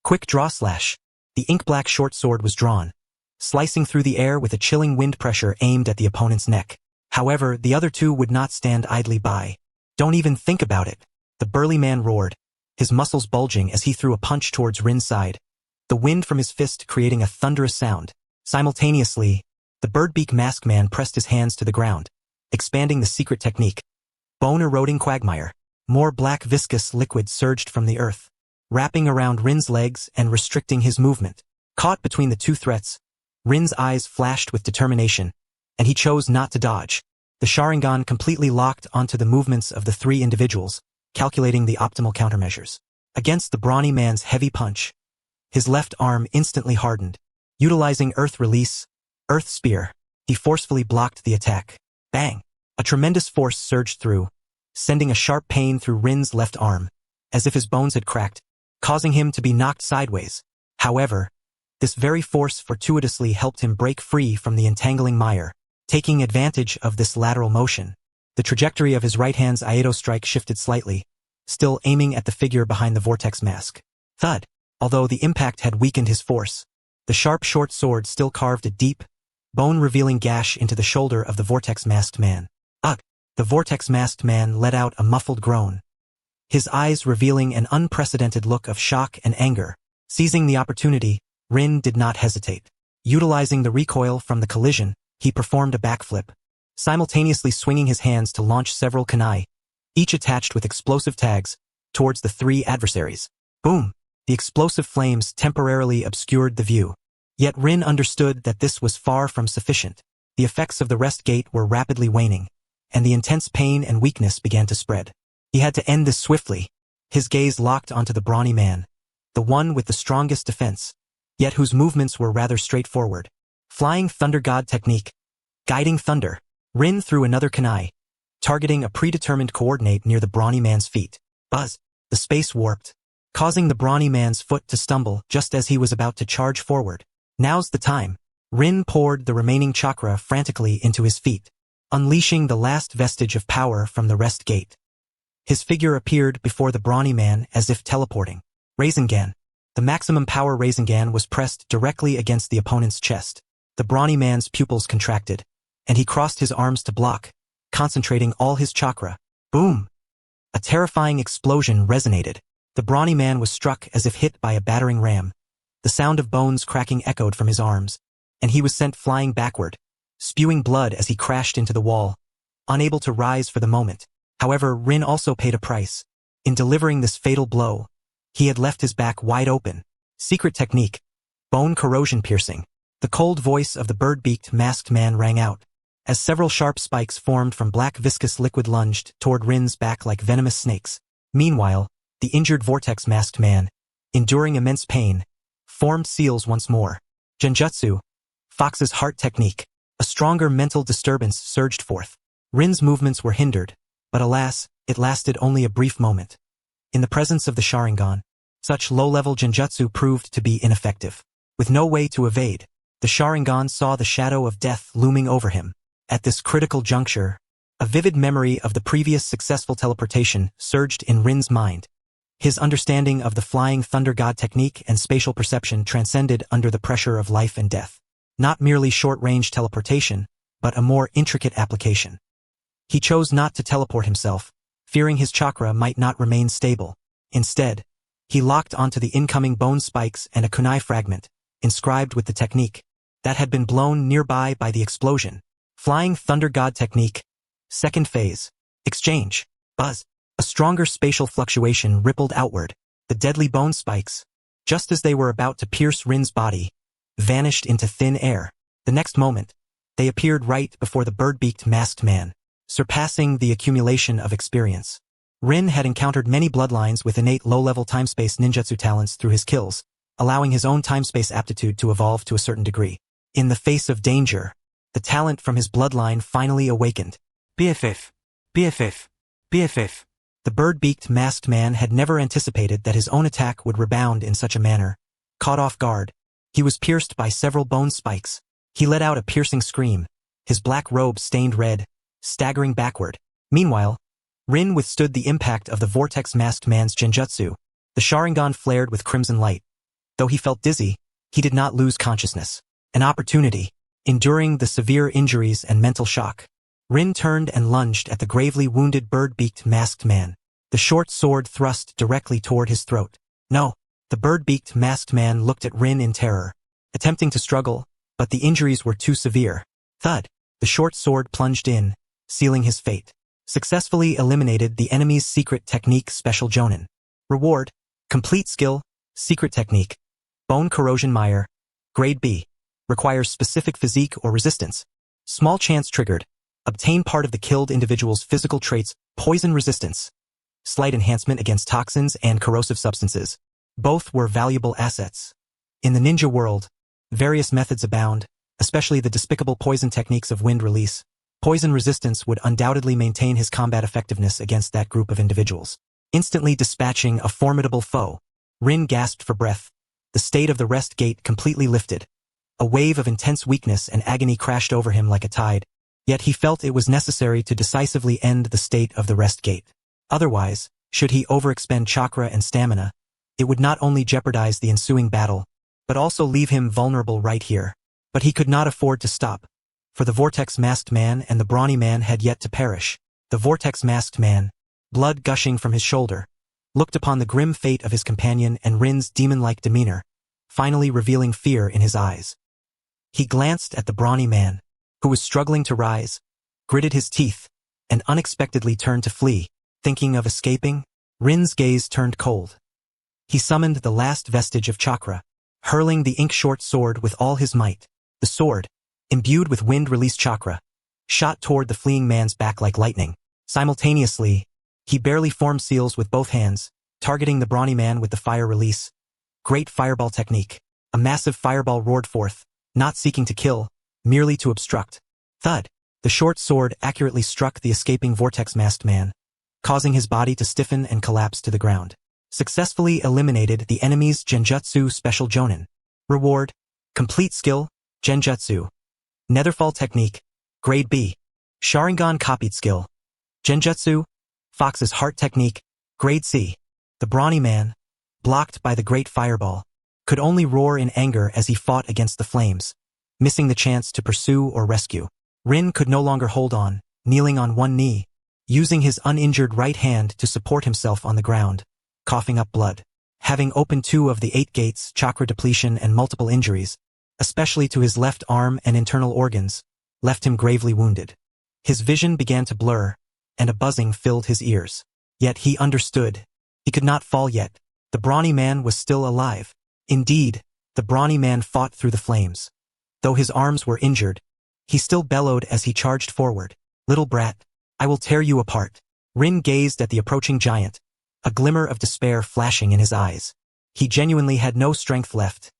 Quick draw slash. The ink-black short sword was drawn, slicing through the air with a chilling wind pressure aimed at the opponent's neck. However, the other two would not stand idly by. Don't even think about it. The burly man roared, his muscles bulging as he threw a punch towards Rin's side, the wind from his fist creating a thunderous sound. Simultaneously, the birdbeak mask man pressed his hands to the ground, expanding the secret technique. Bone-eroding quagmire. More black viscous liquid surged from the earth, wrapping around Rin's legs and restricting his movement. Caught between the two threats, Rin's eyes flashed with determination, and he chose not to dodge. The Sharingan completely locked onto the movements of the three individuals, calculating the optimal countermeasures. Against the brawny man's heavy punch, his left arm instantly hardened. Utilizing Earth Release, Earth Spear, he forcefully blocked the attack. Bang! A tremendous force surged through, sending a sharp pain through Rin's left arm, as if his bones had cracked, causing him to be knocked sideways. However, this very force fortuitously helped him break free from the entangling mire, Taking advantage of this lateral motion, the trajectory of his right hand's Aedo strike shifted slightly, still aiming at the figure behind the vortex mask. Thud! Although the impact had weakened his force, the sharp short sword still carved a deep, bone-revealing gash into the shoulder of the vortex-masked man. Ugh! The vortex-masked man let out a muffled groan, his eyes revealing an unprecedented look of shock and anger. Seizing the opportunity, Rin did not hesitate. Utilizing the recoil from the collision, he performed a backflip, simultaneously swinging his hands to launch several kunai, each attached with explosive tags, towards the three adversaries. Boom! The explosive flames temporarily obscured the view. Yet Rin understood that this was far from sufficient. The effects of the rest gate were rapidly waning, and the intense pain and weakness began to spread. He had to end this swiftly. His gaze locked onto the brawny man, the one with the strongest defense, yet whose movements were rather straightforward. Flying Thunder God technique. Guiding Thunder. Rin threw another kunai, targeting a predetermined coordinate near the brawny man's feet. Buzz! The space warped, causing the brawny man's foot to stumble just as he was about to charge forward. Now's the time. Rin poured the remaining chakra frantically into his feet, unleashing the last vestige of power from the rest gate. His figure appeared before the brawny man as if teleporting. Rasengan. The maximum power Rasengan was pressed directly against the opponent's chest. The brawny man's pupils contracted, and he crossed his arms to block, concentrating all his chakra. Boom! A terrifying explosion resonated. The brawny man was struck as if hit by a battering ram. The sound of bones cracking echoed from his arms, and he was sent flying backward, spewing blood as he crashed into the wall, unable to rise for the moment. However, Rin also paid a price. In delivering this fatal blow, he had left his back wide open. Secret technique. Bone corrosion piercing. The cold voice of the bird-beaked masked man rang out, as several sharp spikes formed from black viscous liquid lunged toward Rin's back like venomous snakes. Meanwhile, the injured vortex-masked man, enduring immense pain, formed seals once more. Genjutsu. Fox's heart technique. A stronger mental disturbance surged forth. Rin's movements were hindered, but alas, it lasted only a brief moment. In the presence of the Sharingan, such low-level genjutsu proved to be ineffective. With no way to evade, the Sharingan saw the shadow of death looming over him. At this critical juncture, a vivid memory of the previous successful teleportation surged in Rin's mind. His understanding of the Flying Thunder God technique and spatial perception transcended under the pressure of life and death. Not merely short-range teleportation, but a more intricate application. He chose not to teleport himself, fearing his chakra might not remain stable. Instead, he locked onto the incoming bone spikes and a kunai fragment, inscribed with the technique, that had been blown nearby by the explosion. Flying Thunder God technique. Second phase. Exchange. Buzz. A stronger spatial fluctuation rippled outward. The deadly bone spikes, just as they were about to pierce Rin's body, vanished into thin air. The next moment, they appeared right before the bird-beaked masked man, surpassing the accumulation of experience. Rin had encountered many bloodlines with innate low-level time-space ninjutsu talents through his kills, allowing his own time-space aptitude to evolve to a certain degree. In the face of danger, the talent from his bloodline finally awakened. BFF. BFF. BFF. The bird-beaked masked man had never anticipated that his own attack would rebound in such a manner. Caught off guard, he was pierced by several bone spikes. He let out a piercing scream, his black robe stained red, staggering backward. Meanwhile, Rin withstood the impact of the vortex-masked man's genjutsu. The Sharingan flared with crimson light. Though he felt dizzy, he did not lose consciousness. An opportunity. Enduring the severe injuries and mental shock, Rin turned and lunged at the gravely wounded bird-beaked masked man. The short sword thrust directly toward his throat. No! The bird-beaked masked man looked at Rin in terror, attempting to struggle, but the injuries were too severe. Thud! The short sword plunged in, sealing his fate. Successfully eliminated the enemy's secret technique special Jonin. Reward. Complete skill. Secret technique. Bone corrosion mire. Grade B. Requires specific physique or resistance. Small chance triggered. Obtain part of the killed individual's physical traits, poison resistance. Slight enhancement against toxins and corrosive substances. Both were valuable assets. In the ninja world, various methods abound, especially the despicable poison techniques of wind release. Poison resistance would undoubtedly maintain his combat effectiveness against that group of individuals. Instantly dispatching a formidable foe, Rin gasped for breath. The state of the rest gate completely lifted. A wave of intense weakness and agony crashed over him like a tide. Yet he felt it was necessary to decisively end the state of the rest gate. Otherwise, should he overexpend chakra and stamina, it would not only jeopardize the ensuing battle, but also leave him vulnerable right here. But he could not afford to stop, for the Vortex-masked man and the Brawny man had yet to perish. The Vortex-masked man, blood gushing from his shoulder, looked upon the grim fate of his companion and Rin's demon-like demeanor, finally revealing fear in his eyes. He glanced at the Brawny man, who was struggling to rise, gritted his teeth, and unexpectedly turned to flee. Thinking of escaping, Rin's gaze turned cold. He summoned the last vestige of chakra, hurling the ink-short sword with all his might. The sword, imbued with wind-released chakra, shot toward the fleeing man's back like lightning. Simultaneously, he barely formed seals with both hands, targeting the Brawny man with the fire release. Great fireball technique. A massive fireball roared forth, not seeking to kill, merely to obstruct. Thud! The short sword accurately struck the escaping Vortex-masked man, causing his body to stiffen and collapse to the ground. Successfully eliminated the enemy's Genjutsu Special Jonin. Reward: Complete Skill, Genjutsu. Netherfall Technique, Grade B. Sharingan Copied Skill, Genjutsu, Fox's Heart Technique, Grade C. The Brawny man, blocked by the Great Fireball, could only roar in anger as he fought against the flames, missing the chance to pursue or rescue. Rin could no longer hold on, kneeling on one knee, using his uninjured right hand to support himself on the ground, coughing up blood. Having opened 2 of the 8 gates, chakra depletion and multiple injuries, especially to his left arm and internal organs, left him gravely wounded. His vision began to blur, and a buzzing filled his ears. Yet he understood. He could not fall yet. The Brawny man was still alive. Indeed, the Brawny man fought through the flames. Though his arms were injured, he still bellowed as he charged forward. "Little brat, I will tear you apart." Rin gazed at the approaching giant, a glimmer of despair flashing in his eyes. He genuinely had no strength left.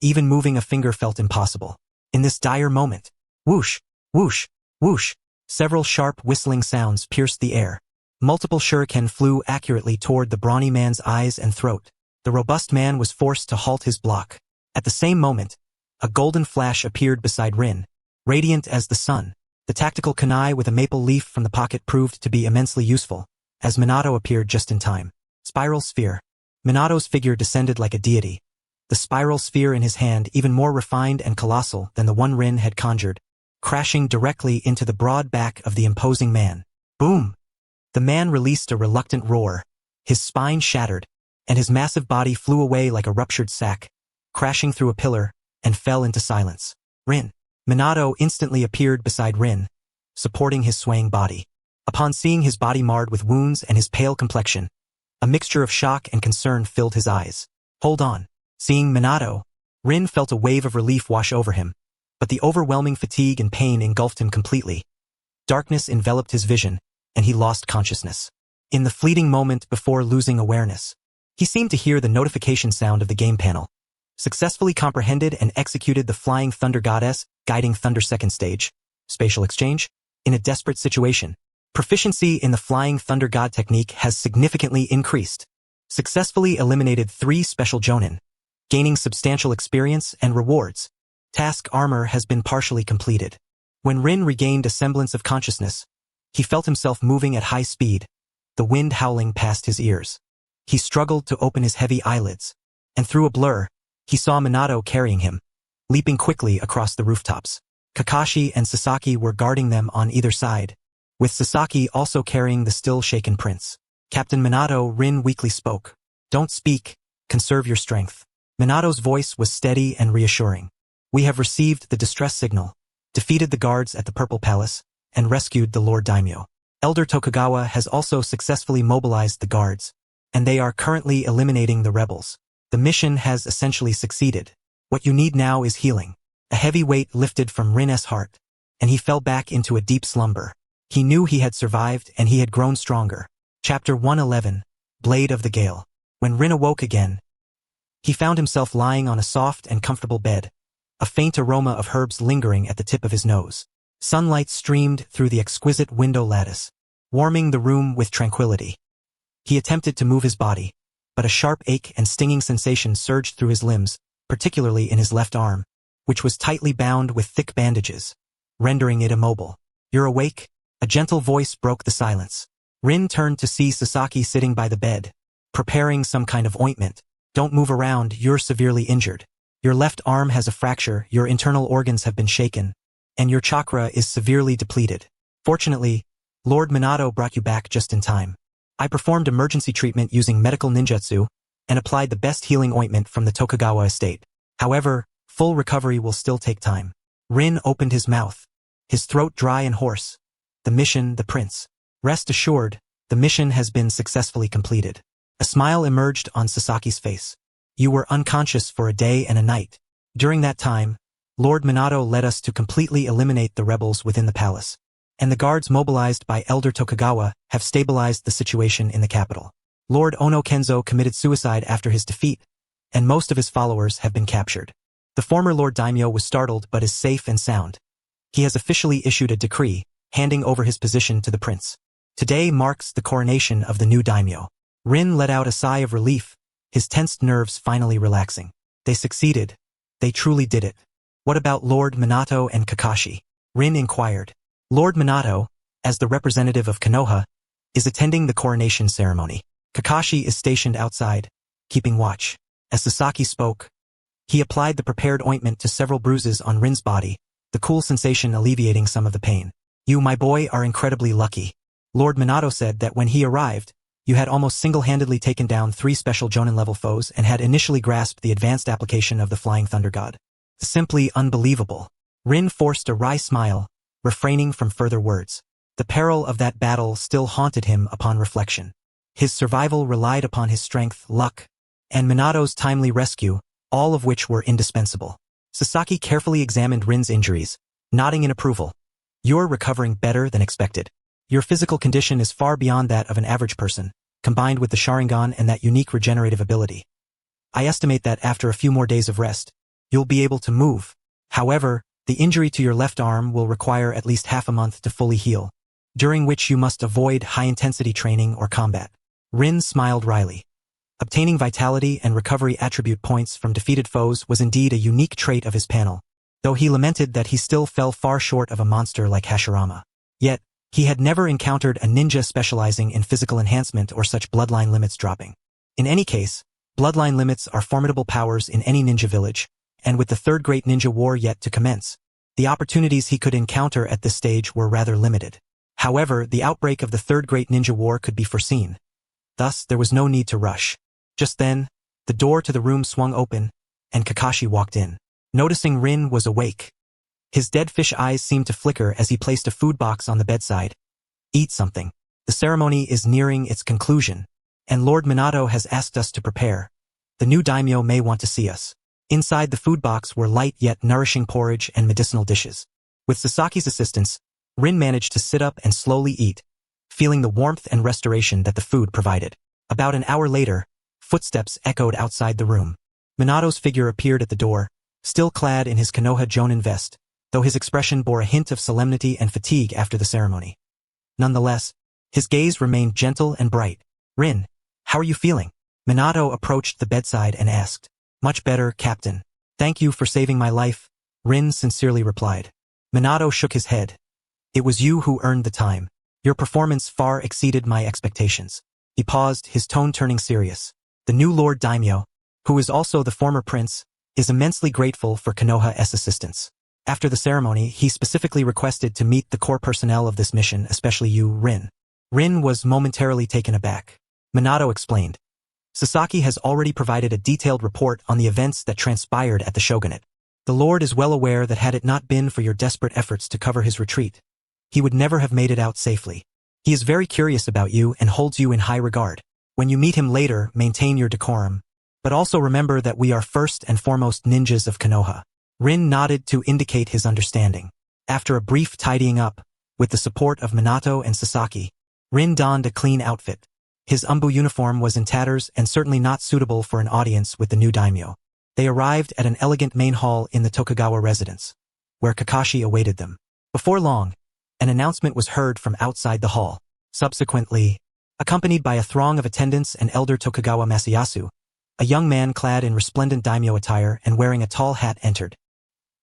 Even moving a finger felt impossible. In this dire moment, whoosh, whoosh, whoosh, several sharp whistling sounds pierced the air. Multiple shuriken flew accurately toward the Brawny man's eyes and throat. The robust man was forced to halt his block. At the same moment, a golden flash appeared beside Rin, radiant as the sun. The tactical kunai with a maple leaf from the pocket proved to be immensely useful, as Minato appeared just in time. Spiral Sphere. Minato's figure descended like a deity, the spiral sphere in his hand even more refined and colossal than the one Rin had conjured, crashing directly into the broad back of the imposing man. Boom! The man released a reluctant roar. His spine shattered, and his massive body flew away like a ruptured sack, crashing through a pillar, and fell into silence. Rin. Minato instantly appeared beside Rin, supporting his swaying body. Upon seeing his body marred with wounds and his pale complexion, a mixture of shock and concern filled his eyes. Hold on. Seeing Minato, Rin felt a wave of relief wash over him, but the overwhelming fatigue and pain engulfed him completely. Darkness enveloped his vision, and he lost consciousness. In the fleeting moment before losing awareness, he seemed to hear the notification sound of the game panel. Successfully comprehended and executed the Flying Thunder Goddess, Guiding Thunder Second Stage, Spatial Exchange. In a desperate situation, proficiency in the Flying Thunder God technique has significantly increased. Successfully eliminated 3 special jonin, gaining substantial experience and rewards. Task armor has been partially completed. When Rin regained a semblance of consciousness, he felt himself moving at high speed, the wind howling past his ears. He struggled to open his heavy eyelids, and through a blur, he saw Minato carrying him, leaping quickly across the rooftops. Kakashi and Sasaki were guarding them on either side, with Sasaki also carrying the still-shaken prince. Captain Minato, Rin weakly spoke. "Don't speak, conserve your strength." Minato's voice was steady and reassuring. "We have received the distress signal, defeated the guards at the Purple Palace, and rescued the Lord Daimyo. Elder Tokugawa has also successfully mobilized the guards, and they are currently eliminating the rebels. The mission has essentially succeeded. What you need now is healing." A heavy weight lifted from Rin's heart, and he fell back into a deep slumber. He knew he had survived and he had grown stronger. Chapter 111, Blade of the Gale. When Rin awoke again, he found himself lying on a soft and comfortable bed, a faint aroma of herbs lingering at the tip of his nose. Sunlight streamed through the exquisite window lattice, warming the room with tranquility. He attempted to move his body, but a sharp ache and stinging sensation surged through his limbs, particularly in his left arm, which was tightly bound with thick bandages, rendering it immobile. You're awake? A gentle voice broke the silence. Rin turned to see Sasaki sitting by the bed, preparing some kind of ointment. Don't move around, you're severely injured. Your left arm has a fracture, your internal organs have been shaken, and your chakra is severely depleted. Fortunately, Lord Minato brought you back just in time. I performed emergency treatment using medical ninjutsu and applied the best healing ointment from the Tokugawa estate. However, full recovery will still take time. Rin opened his mouth, his throat dry and hoarse. The mission, the prince. Rest assured, the mission has been successfully completed. A smile emerged on Sasaki's face. You were unconscious for a day and a night. During that time, Lord Minato led us to completely eliminate the rebels within the palace, and the guards mobilized by Elder Tokugawa have stabilized the situation in the capital. Lord Ono Kenzo committed suicide after his defeat, and most of his followers have been captured. The former Lord Daimyo was startled but is safe and sound. He has officially issued a decree, handing over his position to the prince. Today marks the coronation of the new daimyo. Rin let out a sigh of relief, his tensed nerves finally relaxing. They succeeded. They truly did it. What about Lord Minato and Kakashi? Rin inquired. Lord Minato, as the representative of Konoha, is attending the coronation ceremony. Kakashi is stationed outside, keeping watch. As Sasaki spoke, he applied the prepared ointment to several bruises on Rin's body, the cool sensation alleviating some of the pain. You, my boy, are incredibly lucky. Lord Minato said that when he arrived, you had almost single-handedly taken down 3 special Jonin-level foes and had initially grasped the advanced application of the Flying Thunder God. Simply unbelievable. Rin forced a wry smile, refraining from further words. The peril of that battle still haunted him upon reflection. His survival relied upon his strength, luck, and Minato's timely rescue, all of which were indispensable. Sasaki carefully examined Rin's injuries, nodding in approval. You're recovering better than expected. Your physical condition is far beyond that of an average person, combined with the Sharingan and that unique regenerative ability. I estimate that after a few more days of rest, you'll be able to move. However, the injury to your left arm will require at least half a month to fully heal, during which you must avoid high-intensity training or combat. Rin smiled wryly. Obtaining vitality and recovery attribute points from defeated foes was indeed a unique trait of his panel, though he lamented that he still fell far short of a monster like Hashirama. Yet, he had never encountered a ninja specializing in physical enhancement or such bloodline limits dropping. In any case, bloodline limits are formidable powers in any ninja village, and with the Third Great Ninja War yet to commence, the opportunities he could encounter at this stage were rather limited. However, the outbreak of the Third Great Ninja War could be foreseen. Thus, there was no need to rush. Just then, the door to the room swung open, and Kakashi walked in. Noticing Rin was awake, his dead fish eyes seemed to flicker as he placed a food box on the bedside. Eat something. The ceremony is nearing its conclusion, and Lord Minato has asked us to prepare. The new daimyo may want to see us. Inside the food box were light yet nourishing porridge and medicinal dishes. With Sasaki's assistance, Rin managed to sit up and slowly eat, feeling the warmth and restoration that the food provided. About an hour later, footsteps echoed outside the room. Minato's figure appeared at the door, still clad in his Konoha Jonin vest, though his expression bore a hint of solemnity and fatigue after the ceremony. Nonetheless, his gaze remained gentle and bright. Rin, how are you feeling? Minato approached the bedside and asked. Much better, Captain. Thank you for saving my life, Rin sincerely replied. Minato shook his head. It was you who earned the time. Your performance far exceeded my expectations. He paused, his tone turning serious. The new Lord Daimyo, who is also the former prince, is immensely grateful for Konoha's assistance. After the ceremony, he specifically requested to meet the core personnel of this mission, especially you, Rin. Rin was momentarily taken aback. Minato explained. Sasaki has already provided a detailed report on the events that transpired at the shogunate. The Lord is well aware that had it not been for your desperate efforts to cover his retreat, he would never have made it out safely. He is very curious about you and holds you in high regard. When you meet him later, maintain your decorum, but also remember that we are first and foremost ninjas of Konoha. Rin nodded to indicate his understanding. After a brief tidying up, with the support of Minato and Sasaki, Rin donned a clean outfit. His Anbu uniform was in tatters and certainly not suitable for an audience with the new daimyo. They arrived at an elegant main hall in the Tokugawa residence, where Kakashi awaited them. Before long, an announcement was heard from outside the hall. Subsequently, accompanied by a throng of attendants and elder Tokugawa Masayasu, a young man clad in resplendent daimyo attire and wearing a tall hat entered.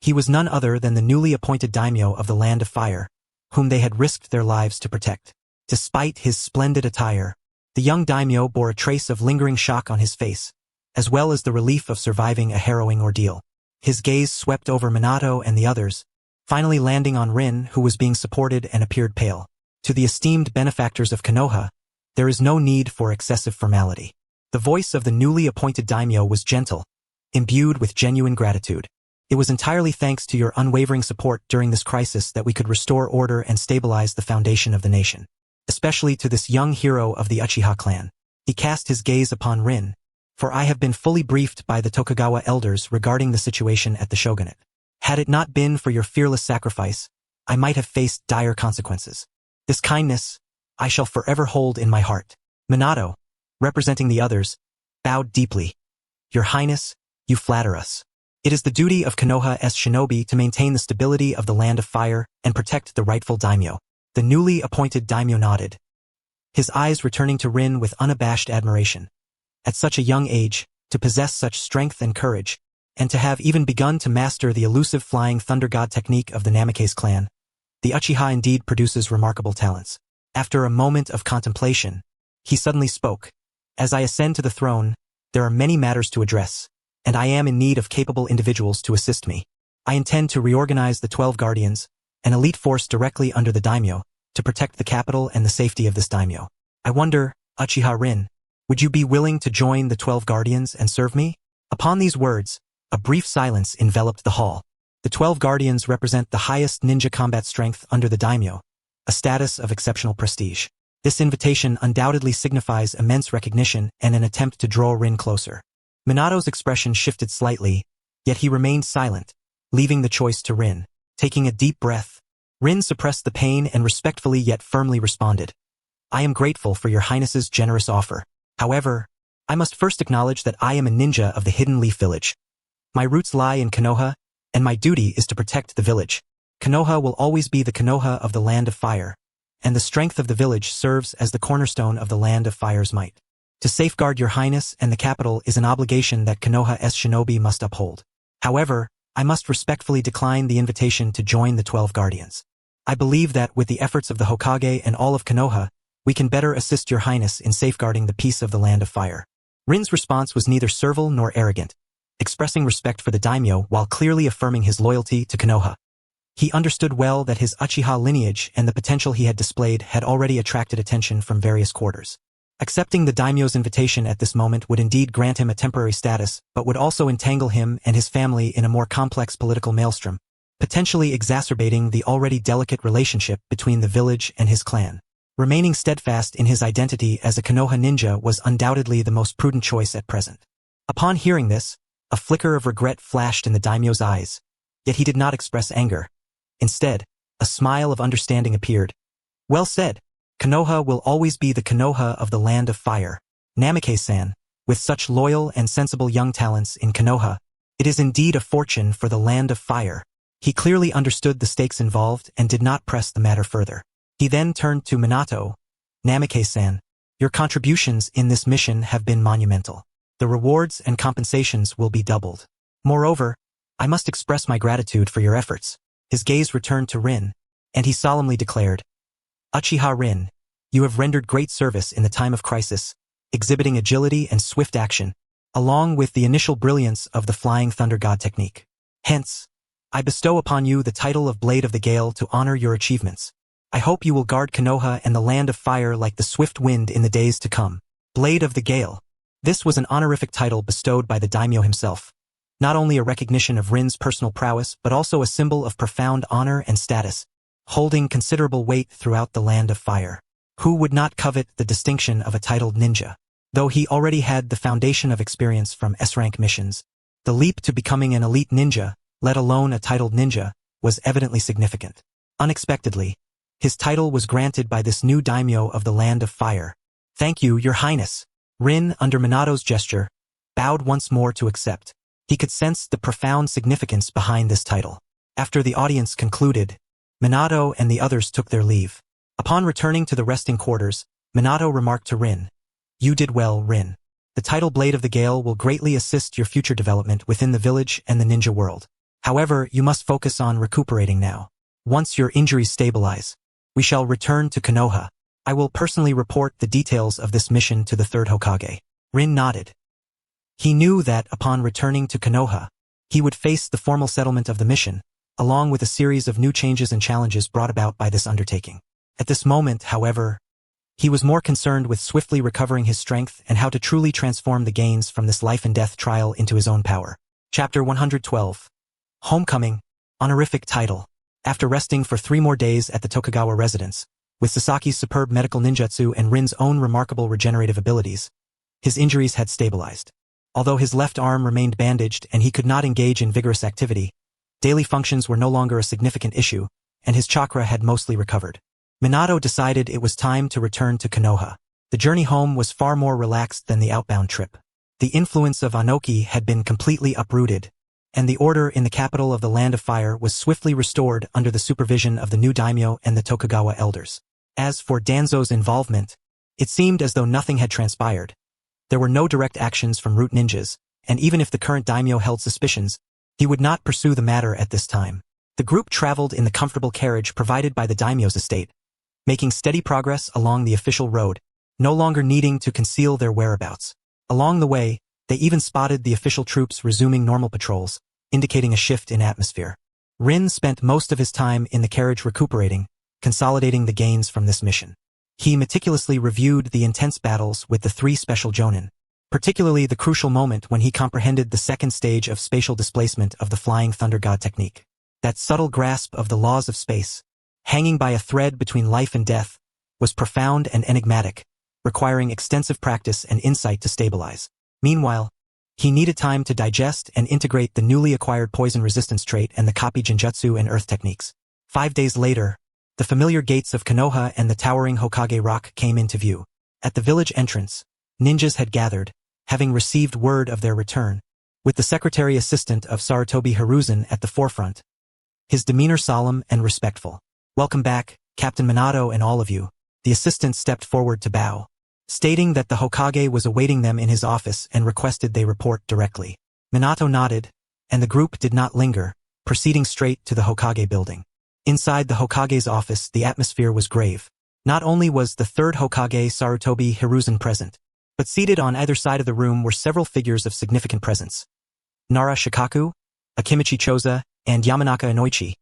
He was none other than the newly appointed daimyo of the Land of Fire, whom they had risked their lives to protect. Despite his splendid attire, the young daimyo bore a trace of lingering shock on his face, as well as the relief of surviving a harrowing ordeal. His gaze swept over Minato and the others, finally landing on Rin, who was being supported and appeared pale. To the esteemed benefactors of Konoha, there is no need for excessive formality. The voice of the newly appointed daimyo was gentle, imbued with genuine gratitude. It was entirely thanks to your unwavering support during this crisis that we could restore order and stabilize the foundation of the nation. Especially to this young hero of the Uchiha clan. He cast his gaze upon Rin, for I have been fully briefed by the Tokugawa elders regarding the situation at the shogunate. Had it not been for your fearless sacrifice, I might have faced dire consequences. This kindness, I shall forever hold in my heart. Minato, representing the others, bowed deeply. Your Highness, you flatter us. It is the duty of Konoha's shinobi to maintain the stability of the Land of Fire and protect the rightful daimyo. The newly appointed daimyo nodded, his eyes returning to Rin with unabashed admiration. At such a young age, to possess such strength and courage, and to have even begun to master the elusive flying thunder god technique of the Namikaze clan, the Uchiha indeed produces remarkable talents. After a moment of contemplation, he suddenly spoke. As I ascend to the throne, there are many matters to address, and I am in need of capable individuals to assist me. I intend to reorganize the 12 Guardians, an elite force directly under the daimyo, to protect the capital and the safety of this daimyo. I wonder, Uchiha Rin, would you be willing to join the 12 Guardians and serve me? Upon these words, a brief silence enveloped the hall. The 12 Guardians represent the highest ninja combat strength under the daimyo, a status of exceptional prestige. This invitation undoubtedly signifies immense recognition and an attempt to draw Rin closer. Minato's expression shifted slightly, yet he remained silent, leaving the choice to Rin. Taking a deep breath, Rin suppressed the pain and respectfully yet firmly responded. I am grateful for your Highness's generous offer. However, I must first acknowledge that I am a ninja of the Hidden Leaf Village. My roots lie in Konoha, and my duty is to protect the village. Konoha will always be the Konoha of the Land of Fire, and the strength of the village serves as the cornerstone of the Land of Fire's might. To safeguard your Highness and the capital is an obligation that Konoha's shinobi must uphold. However, I must respectfully decline the invitation to join the 12 Guardians. I believe that with the efforts of the Hokage and all of Konoha, we can better assist your Highness in safeguarding the peace of the Land of Fire. Rin's response was neither servile nor arrogant, expressing respect for the daimyo while clearly affirming his loyalty to Konoha. He understood well that his Uchiha lineage and the potential he had displayed had already attracted attention from various quarters. Accepting the daimyo's invitation at this moment would indeed grant him a temporary status, but would also entangle him and his family in a more complex political maelstrom, potentially exacerbating the already delicate relationship between the village and his clan. Remaining steadfast in his identity as a Konoha ninja was undoubtedly the most prudent choice at present. Upon hearing this, a flicker of regret flashed in the daimyo's eyes, yet he did not express anger. Instead, a smile of understanding appeared. Well said. Konoha will always be the Konoha of the Land of Fire. Namikaze-san, with such loyal and sensible young talents in Konoha, it is indeed a fortune for the Land of Fire. He clearly understood the stakes involved and did not press the matter further. He then turned to Minato. Namikaze-san, your contributions in this mission have been monumental. The rewards and compensations will be doubled. Moreover, I must express my gratitude for your efforts. His gaze returned to Rin, and he solemnly declared, Uchiha Rin, you have rendered great service in the time of crisis, exhibiting agility and swift action, along with the initial brilliance of the Flying Thunder God technique. Hence, I bestow upon you the title of Blade of the Gale to honor your achievements. I hope you will guard Konoha and the Land of Fire like the swift wind in the days to come. Blade of the Gale. This was an honorific title bestowed by the daimyo himself, not only a recognition of Rin's personal prowess but also a symbol of profound honor and status, holding considerable weight throughout the Land of Fire. Who would not covet the distinction of a titled ninja? Though he already had the foundation of experience from S-rank missions, the leap to becoming an elite ninja, let alone a titled ninja, was evidently significant. Unexpectedly, his title was granted by this new daimyo of the Land of Fire. Thank you, Your Highness. Rin, under Minato's gesture, bowed once more to accept. He could sense the profound significance behind this title. After the audience concluded, Minato and the others took their leave. Upon returning to the resting quarters, Minato remarked to Rin, You did well, Rin. The title Blade of the Gale will greatly assist your future development within the village and the ninja world. However, you must focus on recuperating now. Once your injuries stabilize, We shall return to Konoha. I will personally report the details of this mission to the third Hokage. Rin nodded. He knew that, upon returning to Konoha, he would face the formal settlement of the mission, along with a series of new changes and challenges brought about by this undertaking. At this moment, however, he was more concerned with swiftly recovering his strength and how to truly transform the gains from this life-and-death trial into his own power. Chapter 112. Homecoming. Honorific title. After resting for 3 more days at the Tokugawa residence, with Sasaki's superb medical ninjutsu and Rin's own remarkable regenerative abilities, his injuries had stabilized. Although his left arm remained bandaged and he could not engage in vigorous activity, daily functions were no longer a significant issue, and his chakra had mostly recovered. Minato decided it was time to return to Konoha. The journey home was far more relaxed than the outbound trip. The influence of Anoki had been completely uprooted, and the order in the capital of the Land of Fire was swiftly restored under the supervision of the new daimyo and the Tokugawa elders. As for Danzo's involvement, it seemed as though nothing had transpired. There were no direct actions from root ninjas, and even if the current daimyo held suspicions, he would not pursue the matter at this time. The group traveled in the comfortable carriage provided by the daimyo's estate, making steady progress along the official road, no longer needing to conceal their whereabouts. Along the way, they even spotted the official troops resuming normal patrols, indicating a shift in atmosphere. Rin spent most of his time in the carriage recuperating, consolidating the gains from this mission. He meticulously reviewed the intense battles with the 3 special jonin, particularly the crucial moment when he comprehended the second stage of spatial displacement of the Flying Thunder God technique. That subtle grasp of the laws of space, hanging by a thread between life and death, was profound and enigmatic, requiring extensive practice and insight to stabilize. Meanwhile, he needed time to digest and integrate the newly acquired poison resistance trait and the copy genjutsu and earth techniques. 5 days later, the familiar gates of Konoha and the towering Hokage Rock came into view. At the village entrance, ninjas had gathered, having received word of their return, with the secretary assistant of Sarutobi Hiruzen at the forefront, his demeanor solemn and respectful. "Welcome back, Captain Minato and all of you." The assistant stepped forward to bow, stating that the Hokage was awaiting them in his office and requested they report directly. Minato nodded, and the group did not linger, proceeding straight to the Hokage building. Inside the Hokage's office, the atmosphere was grave. Not only was the third Hokage Sarutobi Hiruzen present, but seated on either side of the room were several figures of significant presence. Nara Shikaku, Akimichi Choza, and Yamanaka Inoichi,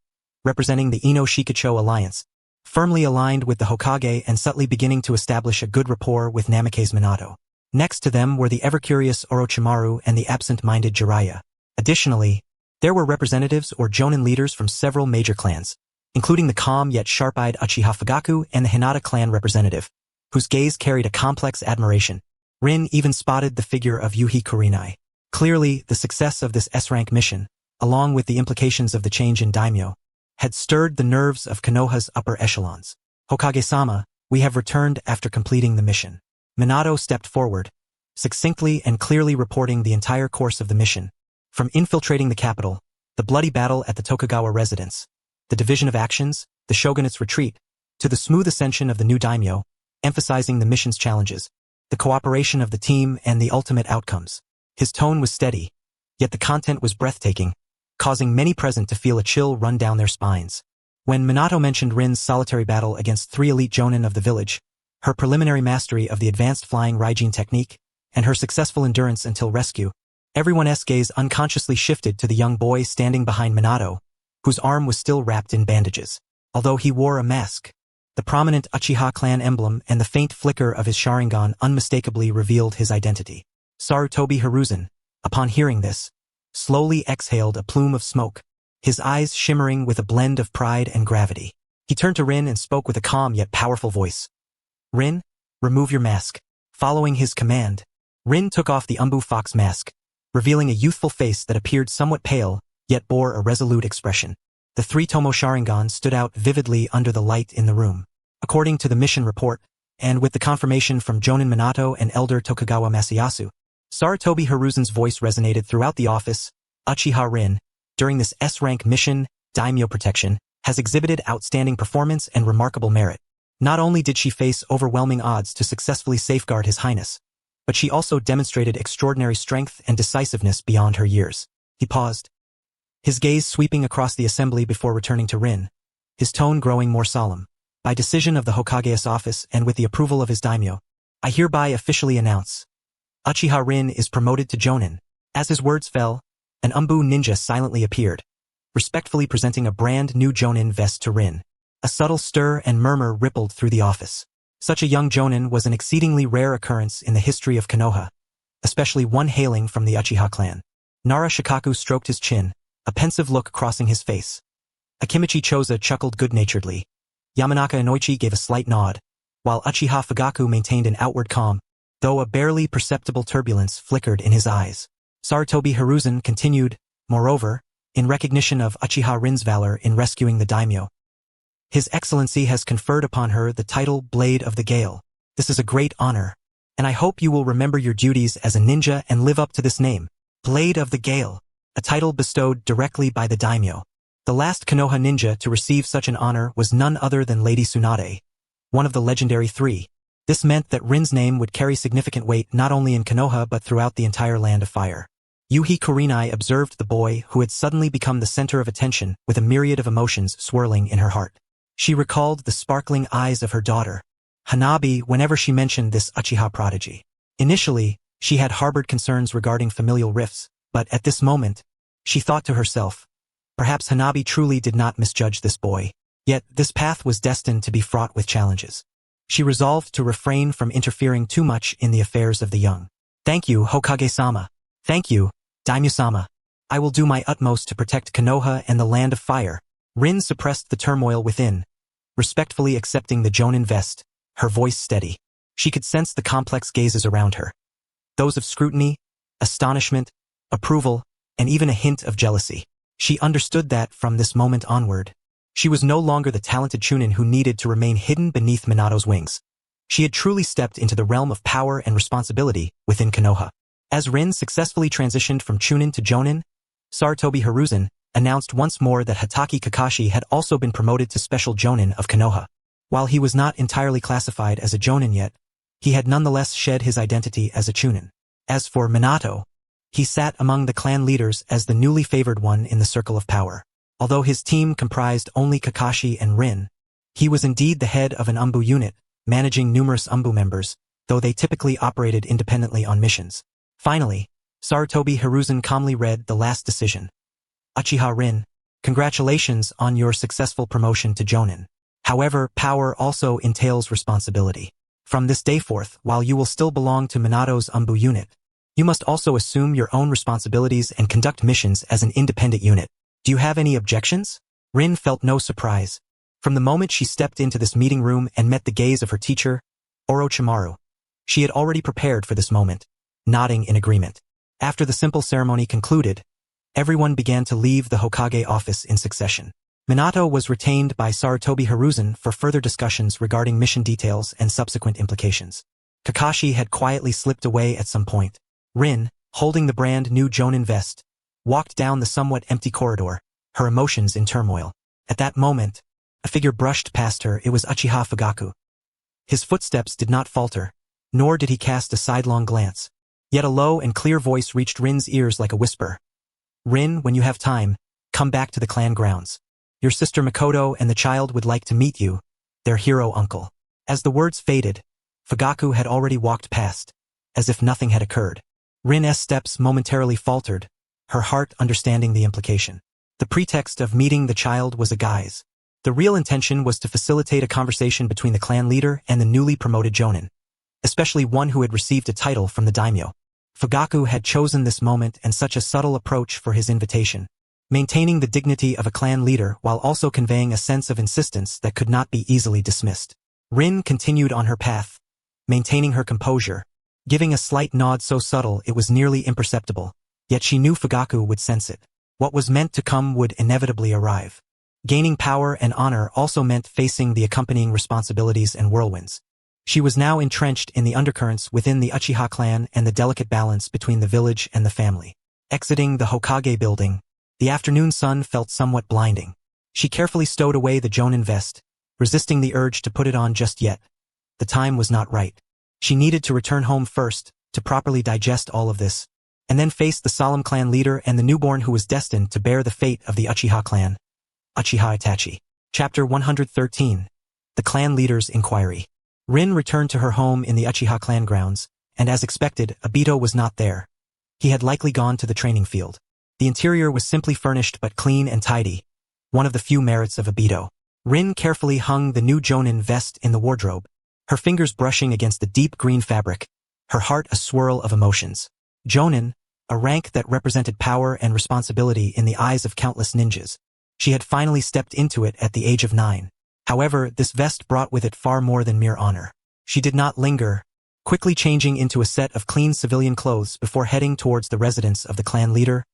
representing the Ino Shikacho alliance, firmly aligned with the Hokage and subtly beginning to establish a good rapport with Namake's Minato. Next to them were the ever-curious Orochimaru and the absent-minded Jiraiya. Additionally, there were representatives or jonin leaders from several major clans, including the calm yet sharp-eyed Uchiha Fugaku and the Hinata clan representative, whose gaze carried a complex admiration. Rin even spotted the figure of Yuhi Kurenai. Clearly, the success of this S-rank mission, along with the implications of the change in daimyo, had stirred the nerves of Konoha's upper echelons. "Hokage-sama, we have returned after completing the mission." Minato stepped forward, succinctly and clearly reporting the entire course of the mission, from infiltrating the capital, the bloody battle at the Tokugawa residence, the division of actions, the shogunate's retreat, to the smooth ascension of the new daimyo, emphasizing the mission's challenges, the cooperation of the team, and the ultimate outcomes. His tone was steady, yet the content was breathtaking, causing many present to feel a chill run down their spines. When Minato mentioned Rin's solitary battle against 3 elite jonin of the village, her preliminary mastery of the advanced flying Raijin technique, and her successful endurance until rescue, everyone's gaze unconsciously shifted to the young boy standing behind Minato, whose arm was still wrapped in bandages. Although he wore a mask, the prominent Uchiha clan emblem and the faint flicker of his Sharingan unmistakably revealed his identity. Sarutobi Hiruzen, upon hearing this, slowly exhaled a plume of smoke, his eyes shimmering with a blend of pride and gravity. He turned to Rin and spoke with a calm yet powerful voice. "Rin, remove your mask." Following his command, Rin took off the Anbu fox mask, revealing a youthful face that appeared somewhat pale, yet bore a resolute expression. The 3 Tomo Sharingan stood out vividly under the light in the room. According to the mission report, and with the confirmation from Jonin Minato and Elder Tokugawa Masayasu, Sarutobi Hiruzen's voice resonated throughout the office. Uchiha Rin, during this S-rank mission, daimyo protection, has exhibited outstanding performance and remarkable merit. Not only did she face overwhelming odds to successfully safeguard His Highness, but she also demonstrated extraordinary strength and decisiveness beyond her years. He paused, his gaze sweeping across the assembly before returning to Rin, his tone growing more solemn. By decision of the Hokage's office and with the approval of his daimyo, I hereby officially announce, Uchiha Rin is promoted to Jonin. As his words fell, an Anbu ninja silently appeared, respectfully presenting a brand new Jonin vest to Rin. A subtle stir and murmur rippled through the office. Such a young Jonin was an exceedingly rare occurrence in the history of Konoha, especially one hailing from the Uchiha clan. Nara Shikaku stroked his chin, a pensive look crossing his face. Akimichi Choza chuckled good-naturedly. Yamanaka Inoichi gave a slight nod, while Uchiha Fugaku maintained an outward calm, though a barely perceptible turbulence flickered in his eyes. Sarutobi Hiruzen continued, moreover, in recognition of Uchiha Rin's valor in rescuing the daimyo. His Excellency has conferred upon her the title Blade of the Gale. This is a great honor, and I hope you will remember your duties as a ninja and live up to this name. Blade of the Gale, a title bestowed directly by the daimyo. The last Konoha ninja to receive such an honor was none other than Lady Tsunade, one of the legendary three. This meant that Rin's name would carry significant weight not only in Konoha but throughout the entire Land of Fire. Yuhi Kurenai observed the boy who had suddenly become the center of attention with a myriad of emotions swirling in her heart. She recalled the sparkling eyes of her daughter, Hanabi, whenever she mentioned this Uchiha prodigy. Initially, she had harbored concerns regarding familial rifts, but at this moment, she thought to herself, perhaps Hanabi truly did not misjudge this boy. Yet this path was destined to be fraught with challenges. She resolved to refrain from interfering too much in the affairs of the young. Thank you, Hokage-sama. Thank you, Daimyo-sama. I will do my utmost to protect Konoha and the Land of Fire. Rin suppressed the turmoil within, respectfully accepting the Jonin vest, her voice steady. She could sense the complex gazes around her. Those of scrutiny, astonishment, approval, and even a hint of jealousy. She understood that, from this moment onward, she was no longer the talented Chunin who needed to remain hidden beneath Minato's wings. She had truly stepped into the realm of power and responsibility within Konoha. As Rin successfully transitioned from Chunin to Jonin, Sarutobi Hiruzen announced once more that Hatake Kakashi had also been promoted to Special Jonin of Konoha. While he was not entirely classified as a Jonin yet, he had nonetheless shed his identity as a Chunin. As for Minato, he sat among the clan leaders as the newly favored one in the circle of power. Although his team comprised only Kakashi and Rin, he was indeed the head of an Anbu unit, managing numerous Anbu members, though they typically operated independently on missions. Finally, Sarutobi Hiruzen calmly read the last decision. Uchiha Rin, congratulations on your successful promotion to Jonin. However, power also entails responsibility. From this day forth, while you will still belong to Minato's Anbu unit, you must also assume your own responsibilities and conduct missions as an independent unit. Do you have any objections? Rin felt no surprise. From the moment she stepped into this meeting room and met the gaze of her teacher, Orochimaru, she had already prepared for this moment, nodding in agreement. After the simple ceremony concluded, everyone began to leave the Hokage office in succession. Minato was retained by Sarutobi Hiruzen for further discussions regarding mission details and subsequent implications. Kakashi had quietly slipped away at some point. Rin, holding the brand new Jonin vest, walked down the somewhat empty corridor, her emotions in turmoil. At that moment, a figure brushed past her. It was Uchiha Fugaku. His footsteps did not falter, nor did he cast a sidelong glance. Yet a low and clear voice reached Rin's ears like a whisper. Rin, when you have time, come back to the clan grounds. Your sister Makoto and the child would like to meet you, their hero uncle. As the words faded, Fugaku had already walked past, as if nothing had occurred. Rin's steps momentarily faltered, her heart understanding the implication. The pretext of meeting the child was a guise. The real intention was to facilitate a conversation between the clan leader and the newly promoted Jonin, especially one who had received a title from the daimyo. Fugaku had chosen this moment and such a subtle approach for his invitation, maintaining the dignity of a clan leader while also conveying a sense of insistence that could not be easily dismissed. Rin continued on her path, maintaining her composure, giving a slight nod so subtle it was nearly imperceptible, yet she knew Fugaku would sense it. What was meant to come would inevitably arrive. Gaining power and honor also meant facing the accompanying responsibilities and whirlwinds. She was now entrenched in the undercurrents within the Uchiha clan and the delicate balance between the village and the family. Exiting the Hokage building, the afternoon sun felt somewhat blinding. She carefully stowed away the Jonin vest, resisting the urge to put it on just yet. The time was not right. She needed to return home first, to properly digest all of this, and then face the solemn clan leader and the newborn who was destined to bear the fate of the Uchiha clan. Uchiha Itachi. Chapter 113. the clan leader's inquiry. Rin returned to her home in the Uchiha clan grounds, and as expected, Obito was not there. He had likely gone to the training field. The interior was simply furnished but clean and tidy, one of the few merits of Obito. Rin carefully hung the new Jonin vest in the wardrobe, her fingers brushing against the deep green fabric, her heart a swirl of emotions. Jonin, a rank that represented power and responsibility in the eyes of countless ninjas. She had finally stepped into it at the age of 9. However, this vest brought with it far more than mere honor. She did not linger, quickly changing into a set of clean civilian clothes before heading towards the residence of the clan leader,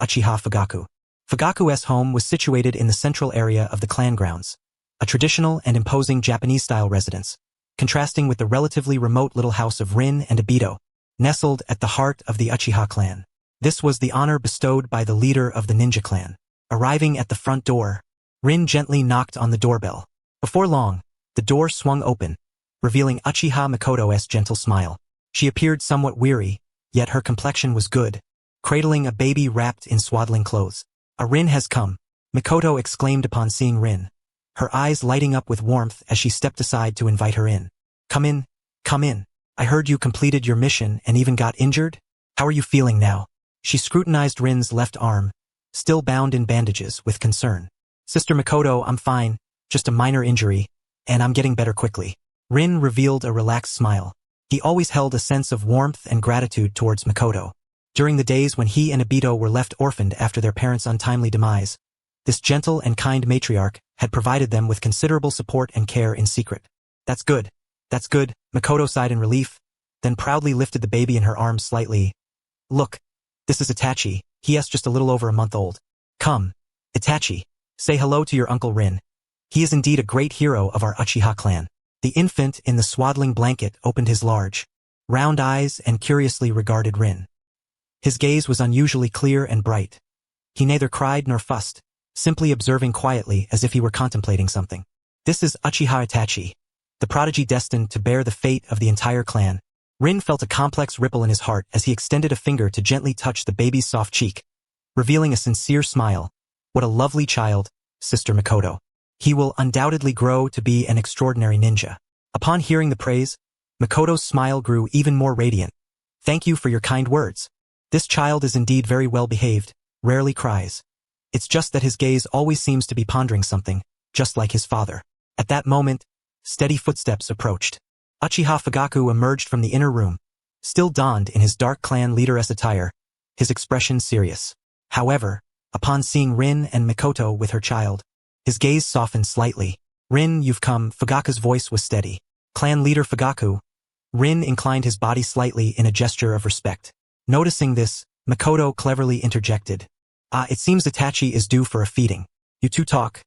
Uchiha Fugaku. Fugaku's home was situated in the central area of the clan grounds, a traditional and imposing Japanese-style residence, contrasting with the relatively remote little house of Rin and Obito, nestled at the heart of the Uchiha clan. This was the honor bestowed by the leader of the ninja clan. Arriving at the front door, Rin gently knocked on the doorbell. Before long, the door swung open, revealing Uchiha Mikoto's gentle smile. She appeared somewhat weary, yet her complexion was good, cradling a baby wrapped in swaddling clothes. "A Rin has come," Mikoto exclaimed upon seeing Rin, her eyes lighting up with warmth as she stepped aside to invite her in. Come in, come in. I heard you completed your mission and even got injured? How are you feeling now?" She scrutinized Rin's left arm, still bound in bandages, with concern. "Sister Mikoto, I'm fine, just a minor injury, and I'm getting better quickly." Rin revealed a relaxed smile. He always held a sense of warmth and gratitude towards Mikoto. During the days when he and Obito were left orphaned after their parents' untimely demise, this gentle and kind matriarch had provided them with considerable support and care in secret. That's good, Mikoto sighed in relief, then proudly lifted the baby in her arms slightly. "Look, this is Itachi, he is just a little over a month old. Come, Itachi, say hello to your Uncle Rin. He is indeed a great hero of our Uchiha clan." The infant in the swaddling blanket opened his large, round eyes and curiously regarded Rin. His gaze was unusually clear and bright. He neither cried nor fussed, simply observing quietly as if he were contemplating something. "This is Uchiha Itachi, the prodigy destined to bear the fate of the entire clan." Rin felt a complex ripple in his heart as he extended a finger to gently touch the baby's soft cheek, revealing a sincere smile. "What a lovely child, Sister Mikoto. He will undoubtedly grow to be an extraordinary ninja." Upon hearing the praise, Mikoto's smile grew even more radiant. "Thank you for your kind words. This child is indeed very well behaved, rarely cries. It's just that his gaze always seems to be pondering something, just like his father." At that moment, steady footsteps approached. Uchiha Fugaku emerged from the inner room, still donned in his dark clan leader's attire, his expression serious. However, upon seeing Rin and Mikoto with her child, his gaze softened slightly. "Rin, you've come," Fugaku's voice was steady. "Clan leader Fugaku." Rin inclined his body slightly in a gesture of respect. Noticing this, Mikoto cleverly interjected. It seems Itachi is due for a feeding. You two talk.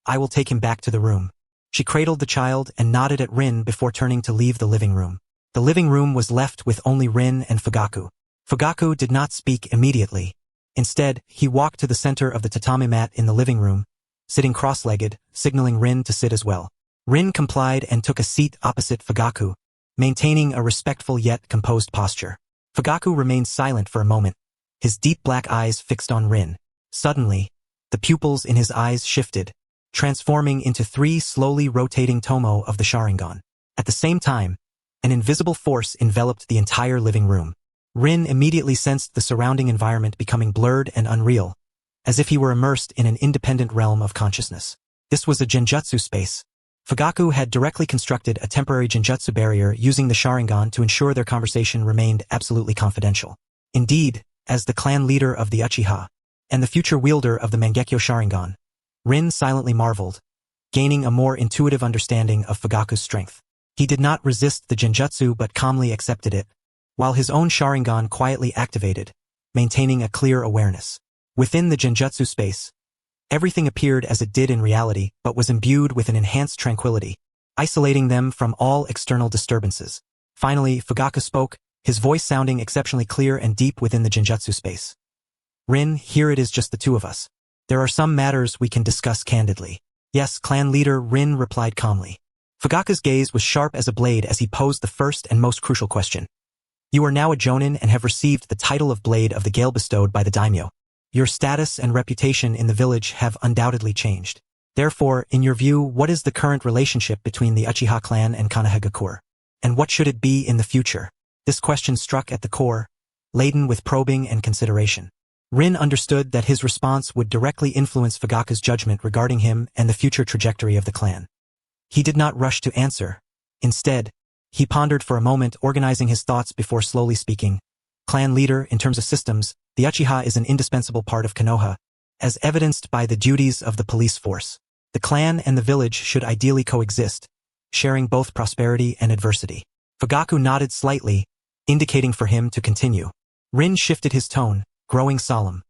I will take him back to the room." She cradled the child and nodded at Rin before turning to leave the living room. The living room was left with only Rin and Fugaku. Fugaku did not speak immediately. Instead, he walked to the center of the tatami mat in the living room, sitting cross-legged, signaling Rin to sit as well. Rin complied and took a seat opposite Fugaku, maintaining a respectful yet composed posture. Fugaku remained silent for a moment, his deep black eyes fixed on Rin. Suddenly, the pupils in his eyes shifted, transforming into 3 slowly rotating tomo of the Sharingan. At the same time, an invisible force enveloped the entire living room. Rin immediately sensed the surrounding environment becoming blurred and unreal, as if he were immersed in an independent realm of consciousness. This was a genjutsu space. Fugaku had directly constructed a temporary genjutsu barrier using the Sharingan to ensure their conversation remained absolutely confidential. Indeed, as the clan leader of the Uchiha, and the future wielder of the Mangekyo Sharingan, Rin silently marveled, gaining a more intuitive understanding of Fugaku's strength. He did not resist the genjutsu but calmly accepted it, while his own Sharingan quietly activated, maintaining a clear awareness. Within the genjutsu space, everything appeared as it did in reality but was imbued with an enhanced tranquility, isolating them from all external disturbances. Finally, Fugaku spoke, his voice sounding exceptionally clear and deep within the genjutsu space. "Rin, here it is just the two of us. There are some matters we can discuss candidly." "Yes, clan leader," Rin replied calmly. Fugaku's gaze was sharp as a blade as he posed the first and most crucial question. "You are now a jonin and have received the title of Blade of the Gale bestowed by the daimyo. Your status and reputation in the village have undoubtedly changed. Therefore, in your view, what is the current relationship between the Uchiha clan and Konohagakure? And what should it be in the future? This question struck at the core, laden with probing and consideration. Rin understood that his response would directly influence Fugaku's judgment regarding him and the future trajectory of the clan. He did not rush to answer. Instead, he pondered for a moment, organizing his thoughts before slowly speaking. Clan leader, in terms of systems, the Uchiha is an indispensable part of Konoha, as evidenced by the duties of the police force. The clan and the village should ideally coexist, sharing both prosperity and adversity. Fugaku nodded slightly, indicating for him to continue. Rin shifted his tone, growing solemn.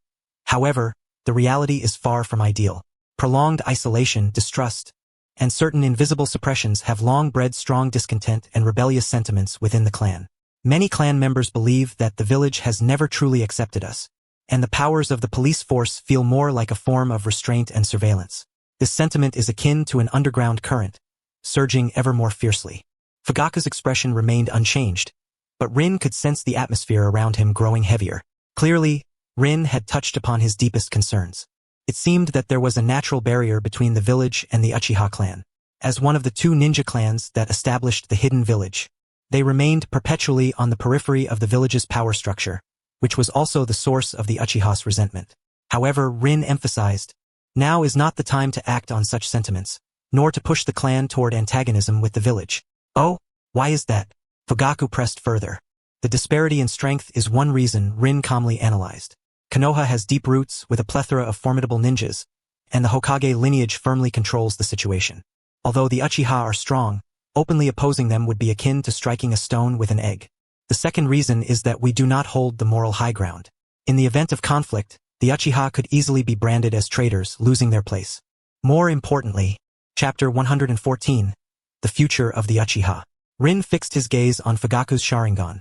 However, the reality is far from ideal. Prolonged isolation, distrust, and certain invisible suppressions have long bred strong discontent and rebellious sentiments within the clan. Many clan members believe that the village has never truly accepted us, and the powers of the police force feel more like a form of restraint and surveillance. This sentiment is akin to an underground current, surging ever more fiercely. Fugaku's expression remained unchanged, but Rin could sense the atmosphere around him growing heavier. Clearly, Rin had touched upon his deepest concerns. It seemed that there was a natural barrier between the village and the Uchiha clan. As one of the two ninja clans that established the hidden village, they remained perpetually on the periphery of the village's power structure, which was also the source of the Uchiha's resentment. However, Rin emphasized, now is not the time to act on such sentiments, nor to push the clan toward antagonism with the village. Oh, why is that? Fugaku pressed further. The disparity in strength is one reason, Rin calmly analyzed. Konoha has deep roots with a plethora of formidable ninjas, and the Hokage lineage firmly controls the situation. Although the Uchiha are strong, openly opposing them would be akin to striking a stone with an egg. The second reason is that we do not hold the moral high ground. In the event of conflict, the Uchiha could easily be branded as traitors, losing their place. More importantly, Chapter 114, The Future of the Uchiha. Rin fixed his gaze on Fugaku's Sharingan.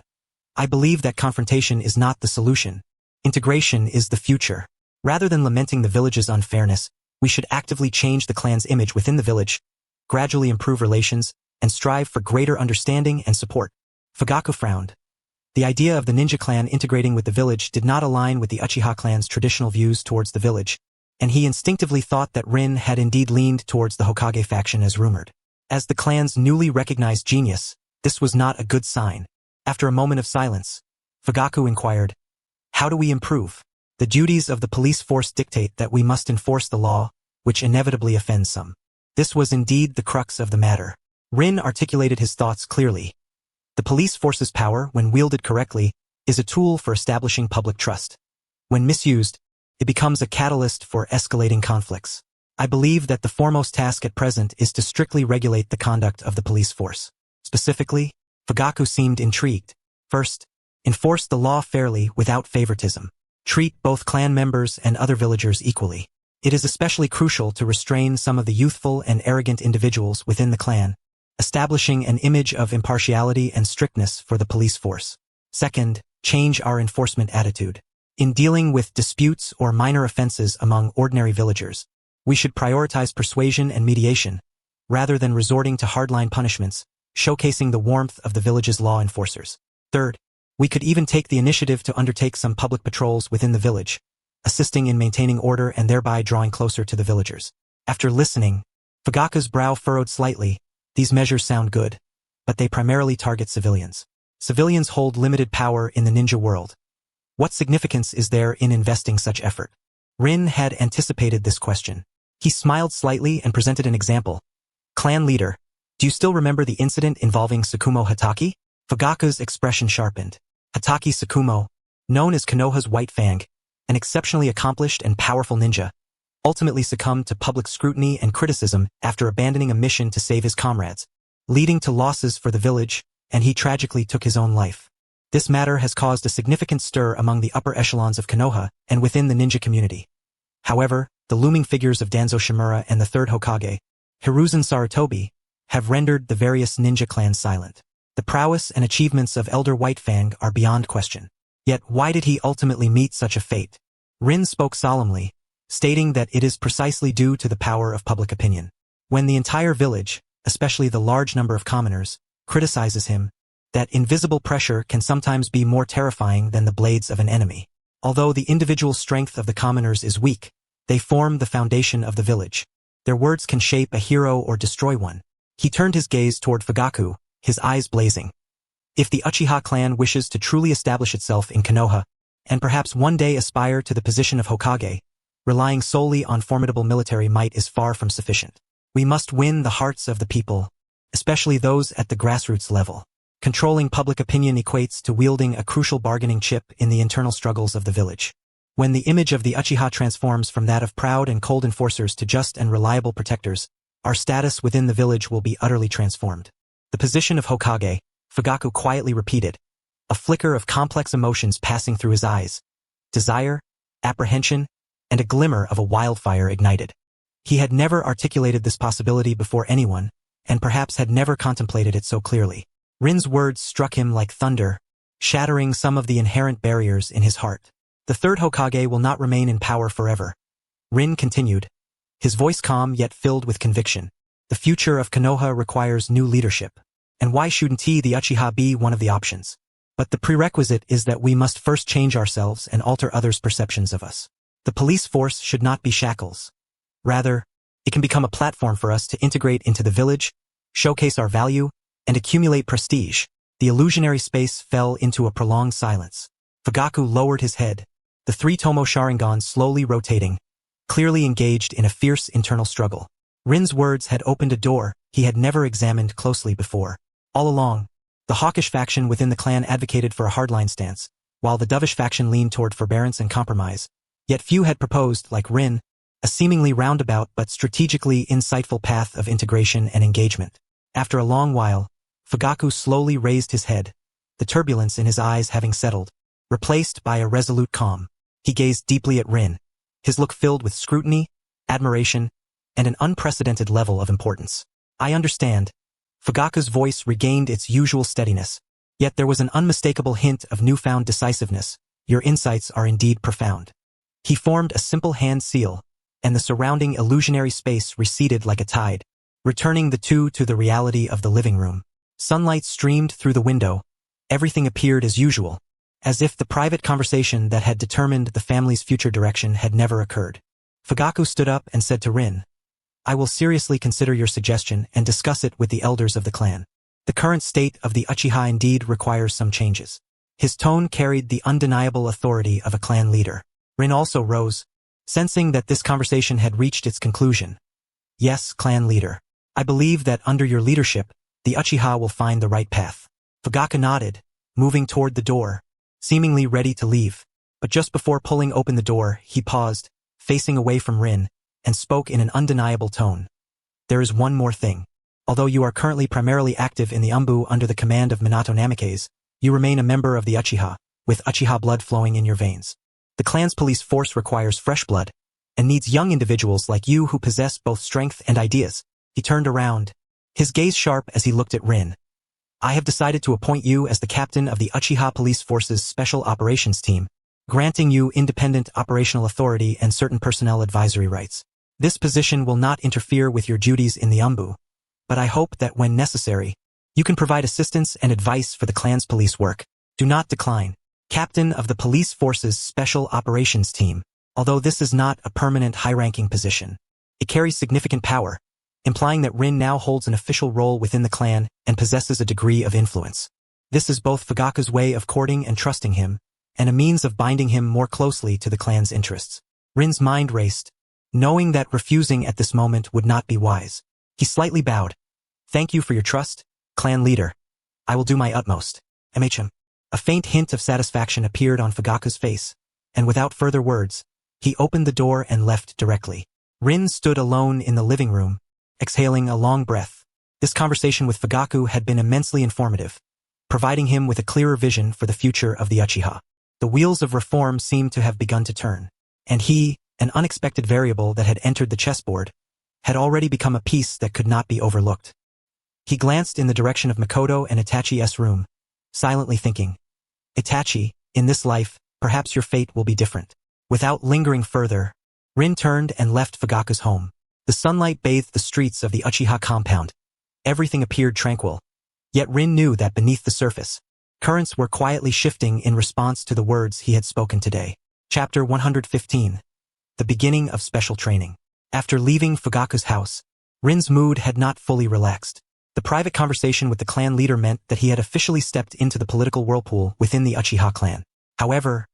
I believe that confrontation is not the solution. Integration is the future. Rather than lamenting the village's unfairness, we should actively change the clan's image within the village, gradually improve relations, and strive for greater understanding and support. Fugaku frowned. The idea of the ninja clan integrating with the village did not align with the Uchiha clan's traditional views towards the village, and he instinctively thought that Rin had indeed leaned towards the Hokage faction as rumored. As the clan's newly recognized genius, this was not a good sign. After a moment of silence, Fugaku inquired, how do we improve? The duties of the police force dictate that we must enforce the law, which inevitably offends some. This was indeed the crux of the matter. Rin articulated his thoughts clearly. The police force's power, when wielded correctly, is a tool for establishing public trust. When misused, it becomes a catalyst for escalating conflicts. I believe that the foremost task at present is to strictly regulate the conduct of the police force. Specifically, Fugaku seemed intrigued. First, enforce the law fairly without favoritism. Treat both clan members and other villagers equally. It is especially crucial to restrain some of the youthful and arrogant individuals within the clan, establishing an image of impartiality and strictness for the police force. Second, change our enforcement attitude. In dealing with disputes or minor offenses among ordinary villagers, we should prioritize persuasion and mediation, rather than resorting to hardline punishments, showcasing the warmth of the village's law enforcers. Third, we could even take the initiative to undertake some public patrols within the village, assisting in maintaining order and thereby drawing closer to the villagers. After listening, Fugaku's brow furrowed slightly. These measures sound good, but they primarily target civilians. Civilians hold limited power in the ninja world. What significance is there in investing such effort? Rin had anticipated this question. He smiled slightly and presented an example. Clan leader, do you still remember the incident involving Tsukumo Hatake? Fugaku's expression sharpened. Hatake Tsukumo, known as Konoha's White Fang, an exceptionally accomplished and powerful ninja, ultimately succumbed to public scrutiny and criticism after abandoning a mission to save his comrades, leading to losses for the village, and he tragically took his own life. This matter has caused a significant stir among the upper echelons of Konoha and within the ninja community. However, the looming figures of Danzo Shimura and the third Hokage, Hiruzen Sarutobi, have rendered the various ninja clans silent. The prowess and achievements of Elder White Fang are beyond question. Yet why did he ultimately meet such a fate? Rin spoke solemnly, stating that it is precisely due to the power of public opinion. When the entire village, especially the large number of commoners, criticizes him, that invisible pressure can sometimes be more terrifying than the blades of an enemy. Although the individual strength of the commoners is weak, they form the foundation of the village. Their words can shape a hero or destroy one. He turned his gaze toward Fugaku, his eyes blazing. If the Uchiha clan wishes to truly establish itself in Konoha, and perhaps one day aspire to the position of Hokage, relying solely on formidable military might is far from sufficient. We must win the hearts of the people, especially those at the grassroots level. Controlling public opinion equates to wielding a crucial bargaining chip in the internal struggles of the village. When the image of the Uchiha transforms from that of proud and cold enforcers to just and reliable protectors, our status within the village will be utterly transformed. The position of Hokage, Fugaku quietly repeated, a flicker of complex emotions passing through his eyes. Desire, apprehension, and a glimmer of a wildfire ignited. He had never articulated this possibility before anyone, and perhaps had never contemplated it so clearly. Rin's words struck him like thunder, shattering some of the inherent barriers in his heart. The third Hokage will not remain in power forever. Rin continued, his voice calm yet filled with conviction. The future of Konoha requires new leadership. And why shouldn't the Uchiha be one of the options? But the prerequisite is that we must first change ourselves and alter others' perceptions of us. The police force should not be shackles. Rather, it can become a platform for us to integrate into the village, showcase our value, and accumulate prestige. The illusionary space fell into a prolonged silence. Fugaku lowered his head, the three Tomo Sharingan slowly rotating, clearly engaged in a fierce internal struggle. Rin's words had opened a door he had never examined closely before. All along, the hawkish faction within the clan advocated for a hardline stance, while the dovish faction leaned toward forbearance and compromise. Yet few had proposed, like Rin, a seemingly roundabout but strategically insightful path of integration and engagement. After a long while, Fugaku slowly raised his head, the turbulence in his eyes having settled, replaced by a resolute calm. He gazed deeply at Rin, his look filled with scrutiny, admiration, and an unprecedented level of importance. I understand. Fugaku's voice regained its usual steadiness, yet there was an unmistakable hint of newfound decisiveness. Your insights are indeed profound. He formed a simple hand seal, and the surrounding illusionary space receded like a tide, returning the two to the reality of the living room. Sunlight streamed through the window. Everything appeared as usual, as if the private conversation that had determined the family's future direction had never occurred. Fugaku stood up and said to Rin, I will seriously consider your suggestion and discuss it with the elders of the clan. The current state of the Uchiha indeed requires some changes. His tone carried the undeniable authority of a clan leader. Rin also rose, sensing that this conversation had reached its conclusion. Yes, clan leader. I believe that under your leadership, the Uchiha will find the right path. Fugaku nodded, moving toward the door, seemingly ready to leave. But just before pulling open the door, he paused, facing away from Rin, and spoke in an undeniable tone. There is one more thing. Although you are currently primarily active in the Anbu under the command of Minato Namikaze, you remain a member of the Uchiha, with Uchiha blood flowing in your veins. The clan's police force requires fresh blood, and needs young individuals like you who possess both strength and ideas. He turned around, his gaze sharp as he looked at Rin. I have decided to appoint you as the captain of the Uchiha Police Force's Special Operations Team, granting you independent operational authority and certain personnel advisory rights. This position will not interfere with your duties in the Anbu, but I hope that when necessary, you can provide assistance and advice for the clan's police work. Do not decline. Captain of the Police Force's Special Operations Team. Although this is not a permanent high-ranking position, it carries significant power, implying that Rin now holds an official role within the clan and possesses a degree of influence. This is both Fugaku's way of courting and trusting him, and a means of binding him more closely to the clan's interests. Rin's mind raced, knowing that refusing at this moment would not be wise. He slightly bowed. Thank you for your trust, clan leader. I will do my utmost. MHM. A faint hint of satisfaction appeared on Fugaku's face, and without further words, he opened the door and left directly. Rin stood alone in the living room, exhaling a long breath. This conversation with Fugaku had been immensely informative, providing him with a clearer vision for the future of the Uchiha. The wheels of reform seemed to have begun to turn, and he, an unexpected variable that had entered the chessboard, had already become a piece that could not be overlooked. He glanced in the direction of Makoto and Itachi's room, silently thinking, Itachi, in this life, perhaps your fate will be different. Without lingering further, Rin turned and left Fugaku's home. The sunlight bathed the streets of the Uchiha compound. Everything appeared tranquil. Yet Rin knew that beneath the surface, currents were quietly shifting in response to the words he had spoken today. Chapter 115. The beginning of special training. After leaving Fugaku's house, Rin's mood had not fully relaxed. The private conversation with the clan leader meant that he had officially stepped into the political whirlpool within the Uchiha clan. However,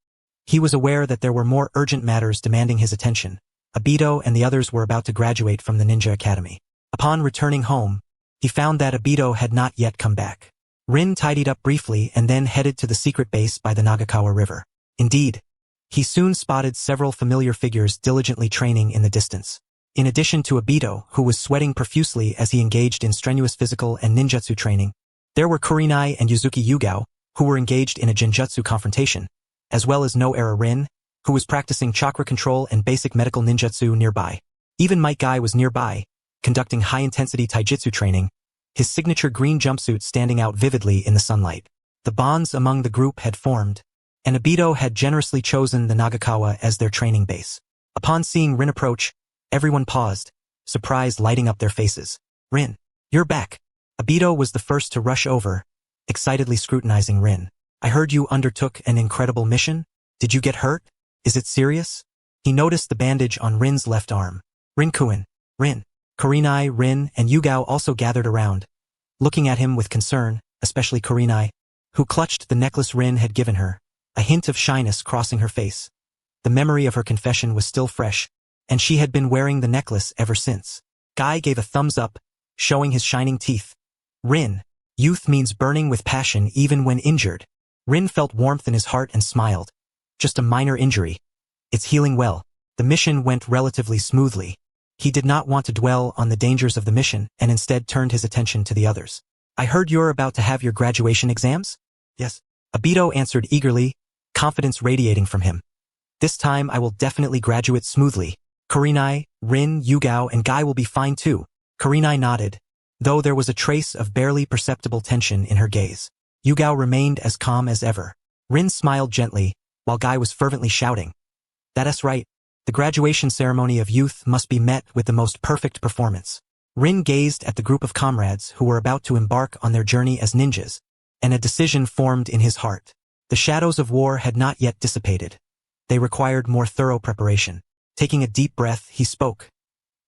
he was aware that there were more urgent matters demanding his attention. Obito and the others were about to graduate from the ninja academy. Upon returning home, he found that Obito had not yet come back. Rin tidied up briefly and then headed to the secret base by the Nagakawa River. Indeed, he soon spotted several familiar figures diligently training in the distance. In addition to Obito, who was sweating profusely as he engaged in strenuous physical and ninjutsu training, there were Kurenai and Yuzuki Yugao, who were engaged in a genjutsu confrontation, as well as No-Era Rin, who was practicing chakra control and basic medical ninjutsu nearby. Even Might Guy was nearby, conducting high-intensity taijutsu training, his signature green jumpsuit standing out vividly in the sunlight. The bonds among the group had formed, and Obito had generously chosen the Nagakawa as their training base. Upon seeing Rin approach, everyone paused, surprise lighting up their faces. Rin, you're back. Obito was the first to rush over, excitedly scrutinizing Rin. I heard you undertook an incredible mission? Did you get hurt? Is it serious? He noticed the bandage on Rin's left arm. Rin-kun, Rin. Kurenai, Rin, and Yugao also gathered around, looking at him with concern, especially Kurenai, who clutched the necklace Rin had given her, a hint of shyness crossing her face. The memory of her confession was still fresh, and she had been wearing the necklace ever since. Guy gave a thumbs up, showing his shining teeth. Rin, youth means burning with passion even when injured. Rin felt warmth in his heart and smiled. Just a minor injury. It's healing well. The mission went relatively smoothly. He did not want to dwell on the dangers of the mission and instead turned his attention to the others. I heard you're about to have your graduation exams? Yes. Obito answered eagerly, confidence radiating from him. This time I will definitely graduate smoothly. Kurenai, Rin, Yugao, and Guy will be fine too. Kurenai nodded, though there was a trace of barely perceptible tension in her gaze. Yugao remained as calm as ever. Rin smiled gently, while Guy was fervently shouting. That's right. The graduation ceremony of youth must be met with the most perfect performance. Rin gazed at the group of comrades who were about to embark on their journey as ninjas, and a decision formed in his heart. The shadows of war had not yet dissipated. They required more thorough preparation. Taking a deep breath, he spoke.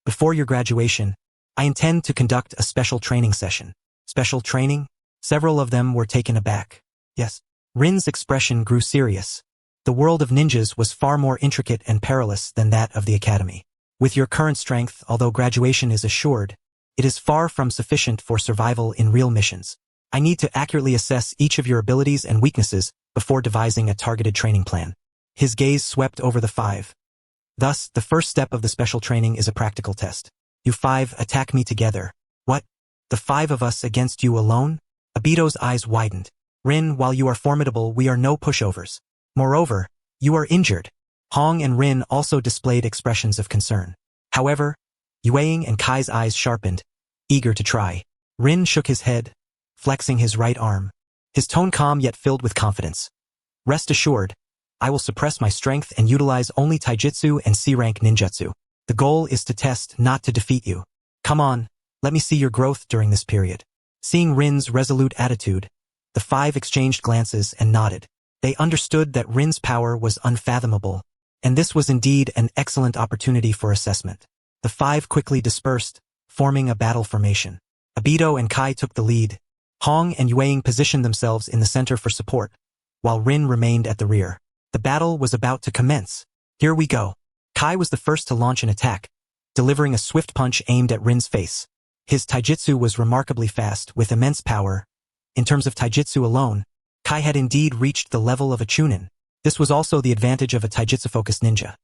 Before your graduation, I intend to conduct a special training session. Special training? Several of them were taken aback. Yes. Rin's expression grew serious. The world of ninjas was far more intricate and perilous than that of the academy. With your current strength, although graduation is assured, it is far from sufficient for survival in real missions. I need to accurately assess each of your abilities and weaknesses before devising a targeted training plan. His gaze swept over the five. Thus, the first step of the special training is a practical test. You five attack me together. What? The five of us against you alone? Obito's eyes widened. Rin, while you are formidable, we are no pushovers. Moreover, you are injured. Hong and Rin also displayed expressions of concern. However, Yueying and Kai's eyes sharpened, eager to try. Rin shook his head, flexing his right arm, his tone calm yet filled with confidence. Rest assured, I will suppress my strength and utilize only taijutsu and C-rank ninjutsu. The goal is to test, not to defeat you. Come on, let me see your growth during this period. Seeing Rin's resolute attitude, the five exchanged glances and nodded. They understood that Rin's power was unfathomable, and this was indeed an excellent opportunity for assessment. The five quickly dispersed, forming a battle formation. Obito and Kai took the lead. Hong and Yueying positioned themselves in the center for support, while Rin remained at the rear. The battle was about to commence. Here we go. Kai was the first to launch an attack, delivering a swift punch aimed at Rin's face. His taijutsu was remarkably fast, with immense power. In terms of taijutsu alone, Kai had indeed reached the level of a chunin. This was also the advantage of a taijutsu-focused ninja.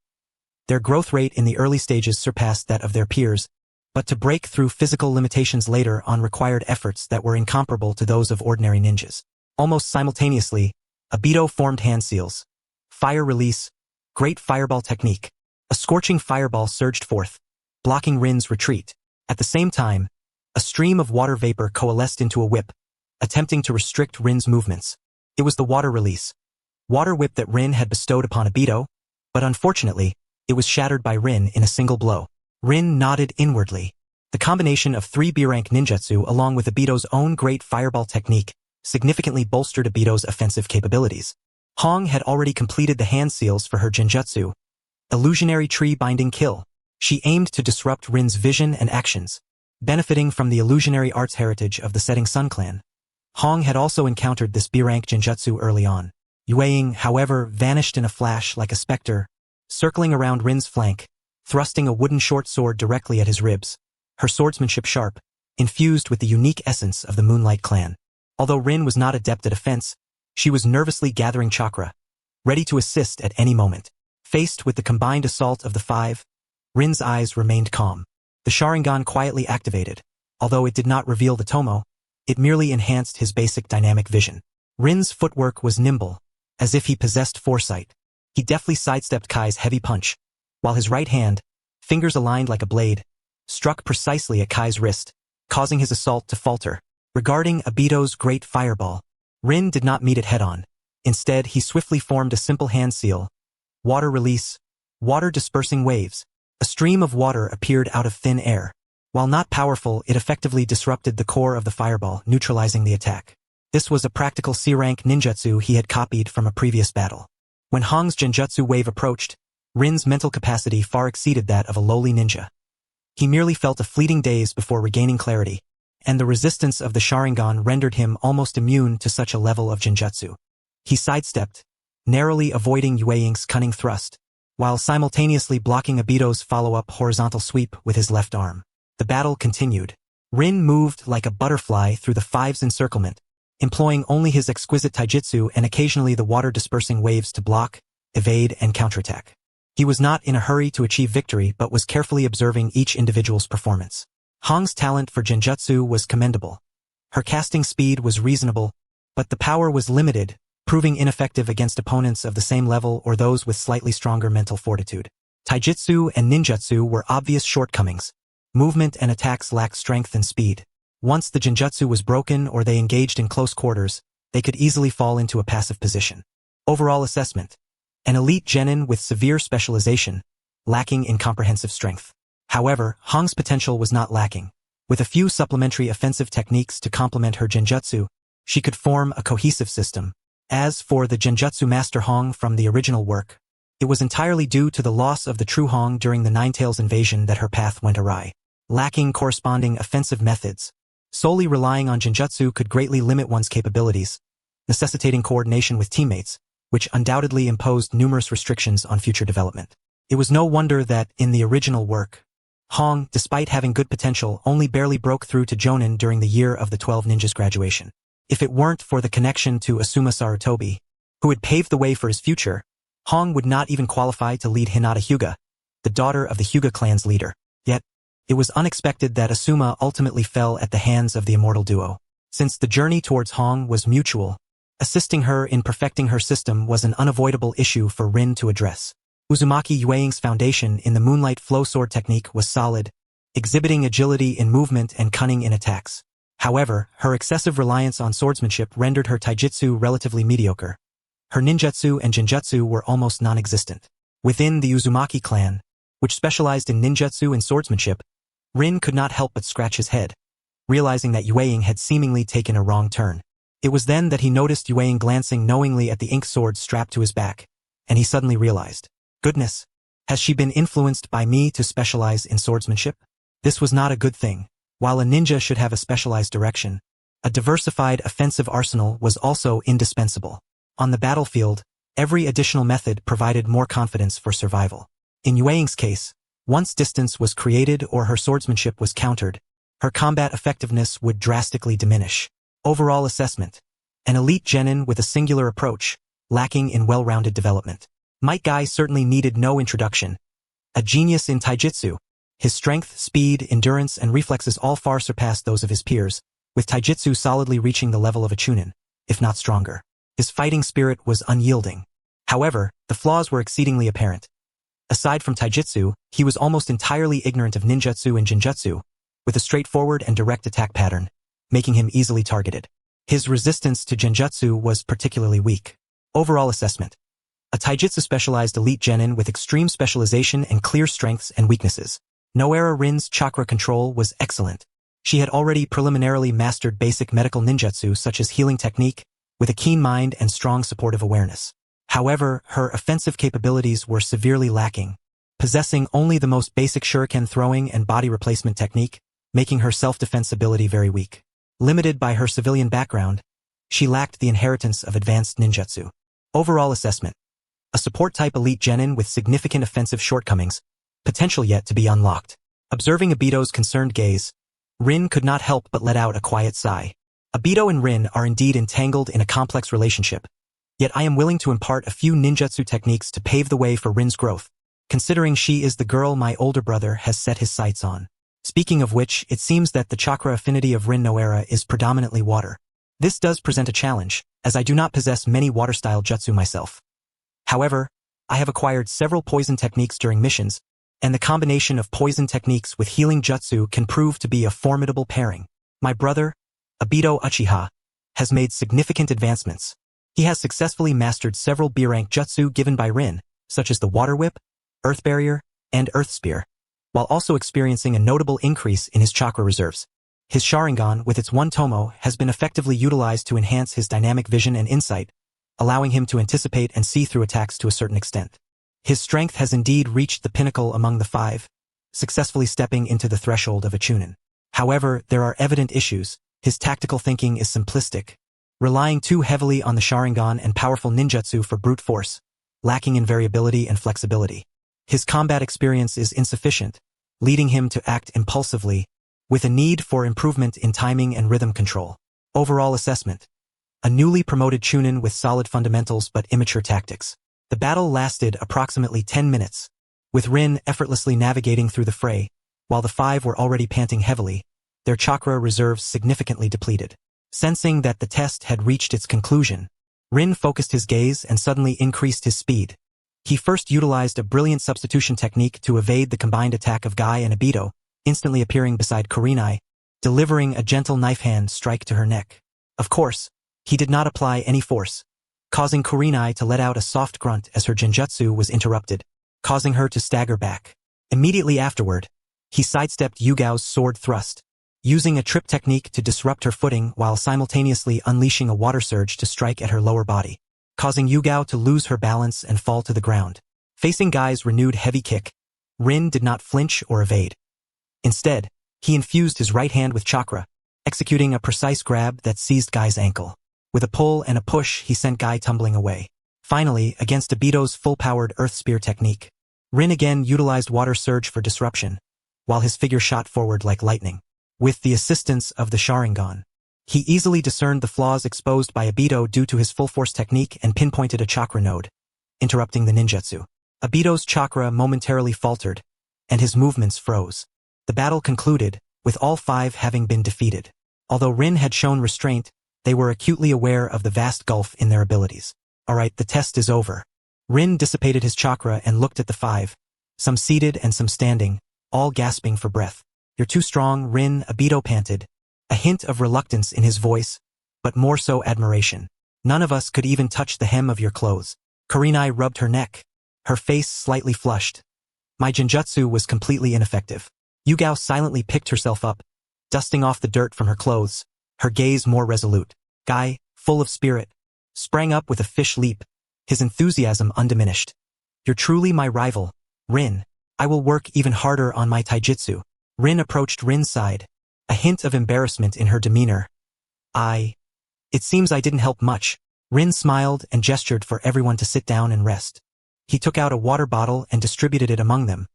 Their growth rate in the early stages surpassed that of their peers, but to break through physical limitations later on required efforts that were incomparable to those of ordinary ninjas. Almost simultaneously, Obito formed hand seals. Fire release, great fireball technique. A scorching fireball surged forth, blocking Rin's retreat. At the same time, a stream of water vapor coalesced into a whip, attempting to restrict Rin's movements. It was the water release. Water whip that Rin had bestowed upon Obito, but unfortunately, it was shattered by Rin in a single blow. Rin nodded inwardly. The combination of 3 B-rank ninjutsu along with Obito's own great fireball technique significantly bolstered Obito's offensive capabilities. Hong had already completed the hand seals for her genjutsu, illusionary tree binding kill. She aimed to disrupt Rin's vision and actions, benefiting from the illusionary arts heritage of the Setting Sun clan. Hong had also encountered this B-rank genjutsu early on. Yue, however, vanished in a flash like a specter, circling around Rin's flank, thrusting a wooden short sword directly at his ribs, her swordsmanship sharp, infused with the unique essence of the Moonlight clan. Although Rin was not adept at offense, she was nervously gathering chakra, ready to assist at any moment. Faced with the combined assault of the five, Rin's eyes remained calm. The Sharingan quietly activated. Although it did not reveal the Tomo, it merely enhanced his basic dynamic vision. Rin's footwork was nimble, as if he possessed foresight. He deftly sidestepped Kai's heavy punch, while his right hand, fingers aligned like a blade, struck precisely at Kai's wrist, causing his assault to falter. Regarding Obito's great fireball, Rin did not meet it head-on. Instead, he swiftly formed a simple hand seal. Water release, water dispersing waves. A stream of water appeared out of thin air. While not powerful, it effectively disrupted the core of the fireball, neutralizing the attack. This was a practical C-rank ninjutsu he had copied from a previous battle. When Hong's genjutsu wave approached, Rin's mental capacity far exceeded that of a lowly ninja. He merely felt a fleeting daze before regaining clarity, and the resistance of the Sharingan rendered him almost immune to such a level of genjutsu. He sidestepped, narrowly avoiding Yue's cunning thrust, while simultaneously blocking Obito's follow-up horizontal sweep with his left arm. The battle continued. Rin moved like a butterfly through the five's encirclement, employing only his exquisite taijutsu and occasionally the water-dispersing waves to block, evade, and counterattack. He was not in a hurry to achieve victory but was carefully observing each individual's performance. Hong's talent for genjutsu was commendable. Her casting speed was reasonable, but the power was limited, proving ineffective against opponents of the same level or those with slightly stronger mental fortitude. Taijutsu and ninjutsu were obvious shortcomings. Movement and attacks lacked strength and speed. Once the genjutsu was broken or they engaged in close quarters, they could easily fall into a passive position. Overall assessment: an elite genin with severe specialization, lacking in comprehensive strength. However, Hong's potential was not lacking. With a few supplementary offensive techniques to complement her genjutsu, she could form a cohesive system. As for the genjutsu master Hong from the original work, it was entirely due to the loss of the true Hong during the Ninetales invasion that her path went awry. Lacking corresponding offensive methods, solely relying on genjutsu could greatly limit one's capabilities, necessitating coordination with teammates, which undoubtedly imposed numerous restrictions on future development. It was no wonder that, in the original work, Hong, despite having good potential, only barely broke through to Jonin during the year of the 12 Ninjas graduation. If it weren't for the connection to Asuma Sarutobi, who had paved the way for his future, Hong would not even qualify to lead Hinata Hyuga, the daughter of the Hyuga clan's leader. Yet, it was unexpected that Asuma ultimately fell at the hands of the immortal duo. Since the journey towards Hong was mutual, assisting her in perfecting her system was an unavoidable issue for Rin to address. Uzumaki Yue's foundation in the Moonlight Flow Sword technique was solid, exhibiting agility in movement and cunning in attacks. However, her excessive reliance on swordsmanship rendered her taijutsu relatively mediocre. Her ninjutsu and genjutsu were almost non-existent. Within the Uzumaki clan, which specialized in ninjutsu and swordsmanship, Rin could not help but scratch his head, realizing that Yue had seemingly taken a wrong turn. It was then that he noticed Yue glancing knowingly at the ink sword strapped to his back, and he suddenly realized, goodness, has she been influenced by me to specialize in swordsmanship? This was not a good thing. While a ninja should have a specialized direction, a diversified offensive arsenal was also indispensable. On the battlefield, every additional method provided more confidence for survival. In Yue's case, once distance was created or her swordsmanship was countered, her combat effectiveness would drastically diminish. Overall assessment: an elite genin with a singular approach, lacking in well-rounded development. Might Guy certainly needed no introduction. A genius in taijutsu. His strength, speed, endurance, and reflexes all far surpassed those of his peers, with taijutsu solidly reaching the level of a chunin, if not stronger. His fighting spirit was unyielding. However, the flaws were exceedingly apparent. Aside from taijutsu, he was almost entirely ignorant of ninjutsu and genjutsu, with a straightforward and direct attack pattern, making him easily targeted. His resistance to genjutsu was particularly weak. Overall assessment: a taijutsu-specialized elite genin with extreme specialization and clear strengths and weaknesses. Noera Rin's chakra control was excellent. She had already preliminarily mastered basic medical ninjutsu such as healing technique, with a keen mind and strong supportive awareness. However, her offensive capabilities were severely lacking, possessing only the most basic shuriken throwing and body replacement technique, making her self-defense ability very weak. Limited by her civilian background, she lacked the inheritance of advanced ninjutsu. Overall assessment: a support-type elite genin with significant offensive shortcomings, potential yet to be unlocked. Observing Obito's concerned gaze, Rin could not help but let out a quiet sigh. Obito and Rin are indeed entangled in a complex relationship, yet I am willing to impart a few ninjutsu techniques to pave the way for Rin's growth, considering she is the girl my older brother has set his sights on. Speaking of which, it seems that the chakra affinity of Rin Noera is predominantly water. This does present a challenge, as I do not possess many water-style jutsu myself. However, I have acquired several poison techniques during missions, and the combination of poison techniques with healing jutsu can prove to be a formidable pairing. My brother, Obito Uchiha, has made significant advancements. He has successfully mastered several B-rank jutsu given by Rin, such as the Water Whip, Earth Barrier, and Earth Spear, while also experiencing a notable increase in his chakra reserves. His Sharingan with its one tomo has been effectively utilized to enhance his dynamic vision and insight, allowing him to anticipate and see through attacks to a certain extent. His strength has indeed reached the pinnacle among the five, successfully stepping into the threshold of a chunin. However, there are evident issues. His tactical thinking is simplistic, relying too heavily on the Sharingan and powerful ninjutsu for brute force, lacking in variability and flexibility. His combat experience is insufficient, leading him to act impulsively, with a need for improvement in timing and rhythm control. Overall assessment: a newly promoted chunin with solid fundamentals but immature tactics. The battle lasted approximately 10 minutes, with Rin effortlessly navigating through the fray, while the five were already panting heavily, their chakra reserves significantly depleted. Sensing that the test had reached its conclusion, Rin focused his gaze and suddenly increased his speed. He first utilized a brilliant substitution technique to evade the combined attack of Guy and Obito, instantly appearing beside Kurenai, delivering a gentle knife hand strike to her neck. Of course, he did not apply any force, causing Kurenai to let out a soft grunt as her genjutsu was interrupted, causing her to stagger back. Immediately afterward, he sidestepped Yugao's sword thrust, using a trip technique to disrupt her footing while simultaneously unleashing a water surge to strike at her lower body, causing Yugao to lose her balance and fall to the ground. Facing Guy's renewed heavy kick, Rin did not flinch or evade. Instead, he infused his right hand with chakra, executing a precise grab that seized Guy's ankle. With a pull and a push, he sent Guy tumbling away. Finally, against Obito's full-powered Earth Spear technique, Rin again utilized Water Surge for disruption, while his figure shot forward like lightning. With the assistance of the Sharingan, he easily discerned the flaws exposed by Obito due to his full-force technique and pinpointed a chakra node, interrupting the ninjutsu. Obito's chakra momentarily faltered, and his movements froze. The battle concluded, with all five having been defeated. Although Rin had shown restraint, they were acutely aware of the vast gulf in their abilities. Alright, the test is over. Rin dissipated his chakra and looked at the five, some seated and some standing, all gasping for breath. You're too strong, Rin, Obito panted, a hint of reluctance in his voice, but more so admiration. None of us could even touch the hem of your clothes. Kurenai rubbed her neck, her face slightly flushed. My genjutsu was completely ineffective. Yugao silently picked herself up, dusting off the dirt from her clothes, her gaze more resolute. Guy, full of spirit, sprang up with a fish leap, his enthusiasm undiminished. You're truly my rival, Rin. I will work even harder on my taijutsu. Rin approached Rin's side, a hint of embarrassment in her demeanor. It seems I didn't help much. Rin smiled and gestured for everyone to sit down and rest. He took out a water bottle and distributed it among them,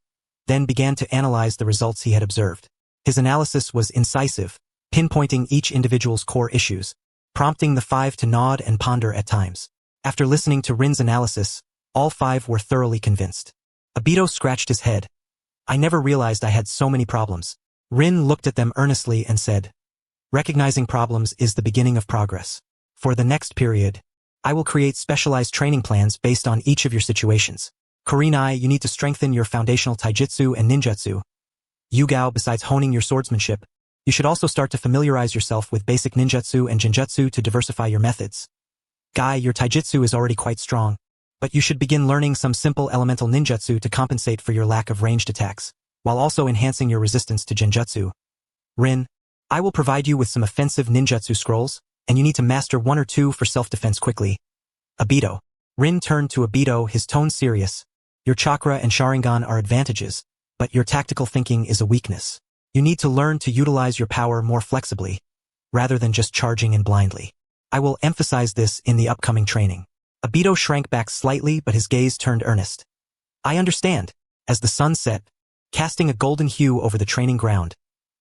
then began to analyze the results he had observed. His analysis was incisive, pinpointing each individual's core issues, prompting the five to nod and ponder at times. After listening to Rin's analysis, all five were thoroughly convinced. Obito scratched his head. I never realized I had so many problems. Rin looked at them earnestly and said, recognizing problems is the beginning of progress. For the next period, I will create specialized training plans based on each of your situations. Kurenai, you need to strengthen your foundational taijutsu and ninjutsu. Yugao, besides honing your swordsmanship, you should also start to familiarize yourself with basic ninjutsu and genjutsu to diversify your methods. Guy, your taijutsu is already quite strong, but you should begin learning some simple elemental ninjutsu to compensate for your lack of ranged attacks, while also enhancing your resistance to genjutsu. Rin, I will provide you with some offensive ninjutsu scrolls, and you need to master one or two for self-defense quickly. Obito. Rin turned to Obito, his tone serious. Your chakra and Sharingan are advantages, but your tactical thinking is a weakness. You need to learn to utilize your power more flexibly, rather than just charging in blindly. I will emphasize this in the upcoming training. Obito shrank back slightly, but his gaze turned earnest. I understand. As the sun set, casting a golden hue over the training ground,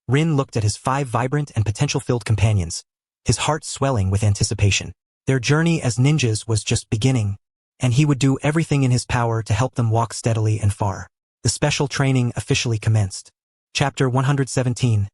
Rin looked at his 5 vibrant and potential-filled companions, his heart swelling with anticipation. Their journey as ninjas was just beginning, and he would do everything in his power to help them walk steadily and far. The special training officially commenced. Chapter 117.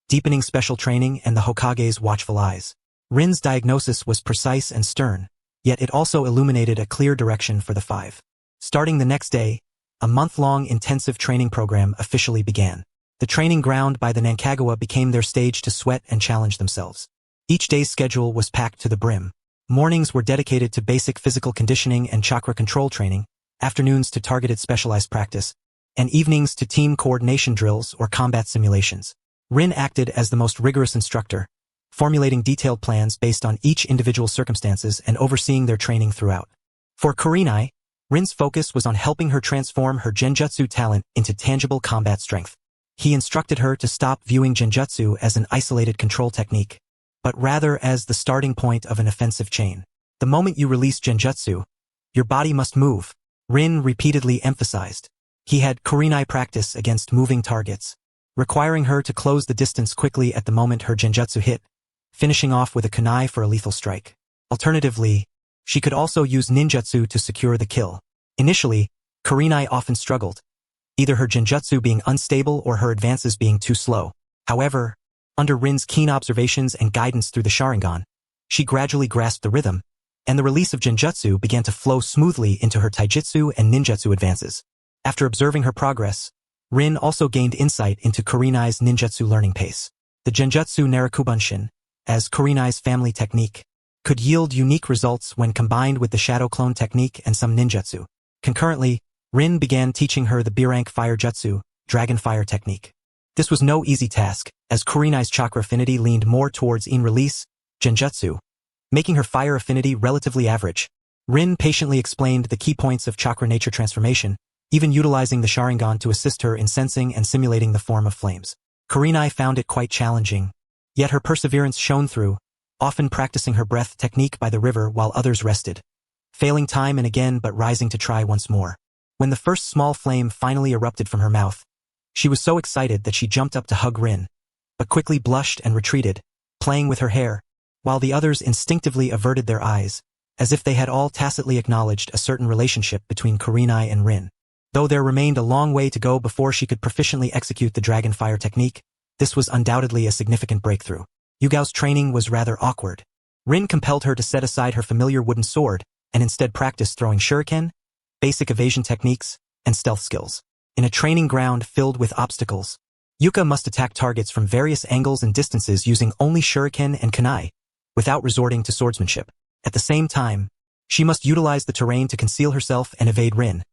Deepening Special Training and the Hokage's Watchful Eyes. Rin's diagnosis was precise and stern, yet it also illuminated a clear direction for the 5. Starting the next day, a month-long intensive training program officially began. The training ground by the Nankagawa became their stage to sweat and challenge themselves. Each day's schedule was packed to the brim. Mornings were dedicated to basic physical conditioning and chakra control training, afternoons to targeted specialized practice, and evenings to team coordination drills or combat simulations. Rin acted as the most rigorous instructor, formulating detailed plans based on each individual circumstances and overseeing their training throughout. For Kurenai, Rin's focus was on helping her transform her genjutsu talent into tangible combat strength. He instructed her to stop viewing genjutsu as an isolated control technique, but rather as the starting point of an offensive chain. The moment you release genjutsu, your body must move, Rin repeatedly emphasized. He had Kurenai practice against moving targets, requiring her to close the distance quickly at the moment her genjutsu hit, finishing off with a kunai for a lethal strike. Alternatively, she could also use ninjutsu to secure the kill. Initially, Kurenai often struggled, either her genjutsu being unstable or her advances being too slow. However, under Rin's keen observations and guidance through the Sharingan, she gradually grasped the rhythm, and the release of genjutsu began to flow smoothly into her taijutsu and ninjutsu advances. After observing her progress, Rin also gained insight into Kurenai's ninjutsu learning pace. The genjutsu Narakubunshin, as Kurenai's family technique, could yield unique results when combined with the shadow clone technique and some ninjutsu. Concurrently, Rin began teaching her the B-rank fire jutsu, dragon fire technique. This was no easy task, as Kurenai's chakra affinity leaned more towards in-release, genjutsu, making her fire affinity relatively average. Rin patiently explained the key points of chakra nature transformation, even utilizing the Sharingan to assist her in sensing and simulating the form of flames. Kurenai found it quite challenging, yet her perseverance shone through, often practicing her breath technique by the river while others rested, failing time and again but rising to try once more. When the first small flame finally erupted from her mouth, she was so excited that she jumped up to hug Rin, but quickly blushed and retreated, playing with her hair, while the others instinctively averted their eyes, as if they had all tacitly acknowledged a certain relationship between Kurenai and Rin. Though there remained a long way to go before she could proficiently execute the dragon fire technique, this was undoubtedly a significant breakthrough. Yugao's training was rather awkward. Rin compelled her to set aside her familiar wooden sword and instead practice throwing shuriken, basic evasion techniques, and stealth skills. In a training ground filled with obstacles, Yuka must attack targets from various angles and distances using only shuriken and kunai, without resorting to swordsmanship. At the same time, she must utilize the terrain to conceal herself and evade Rin,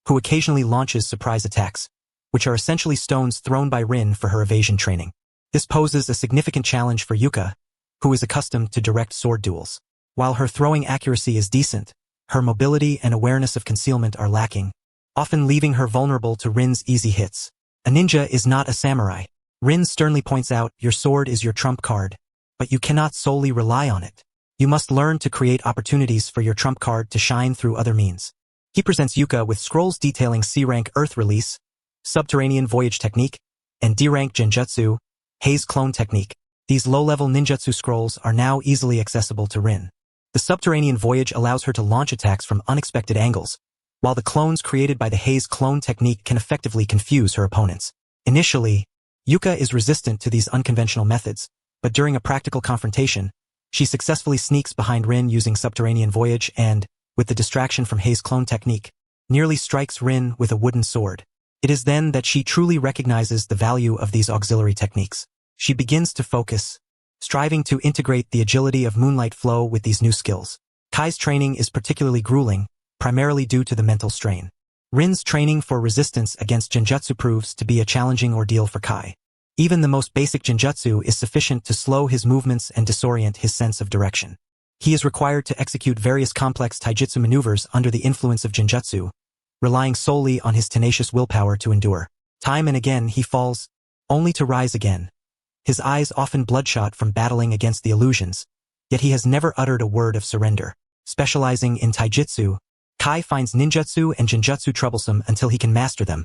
who occasionally launches surprise attacks, which are essentially stones thrown by Rin for her evasion training. This poses a significant challenge for Yuka, who is accustomed to direct sword duels. While her throwing accuracy is decent, her mobility and awareness of concealment are lacking, often leaving her vulnerable to Rin's easy hits. A ninja is not a samurai. Rin sternly points out, your sword is your trump card, but you cannot solely rely on it. You must learn to create opportunities for your trump card to shine through other means. He presents Yuka with scrolls detailing C-rank Earth Release, Subterranean Voyage Technique, and D-rank Genjutsu, Haze Clone Technique. These low-level ninjutsu scrolls are now easily accessible to Rin. The Subterranean Voyage allows her to launch attacks from unexpected angles, while the clones created by the Haze Clone Technique can effectively confuse her opponents. Initially, Yuka is resistant to these unconventional methods, but during a practical confrontation, she successfully sneaks behind Rin using Subterranean Voyage and, with the distraction from Haze Clone Technique, nearly strikes Rin with a wooden sword. It is then that she truly recognizes the value of these auxiliary techniques. She begins to focus, striving to integrate the agility of Moonlight Flow with these new skills. Kai's training is particularly grueling, primarily due to the mental strain. Rin's training for resistance against genjutsu proves to be a challenging ordeal for Kai. Even the most basic genjutsu is sufficient to slow his movements and disorient his sense of direction. He is required to execute various complex taijutsu maneuvers under the influence of genjutsu, relying solely on his tenacious willpower to endure. Time and again he falls, only to rise again. His eyes often bloodshot from battling against the illusions, yet he has never uttered a word of surrender. Specializing in taijutsu, Kai finds ninjutsu and genjutsu troublesome until he can master them,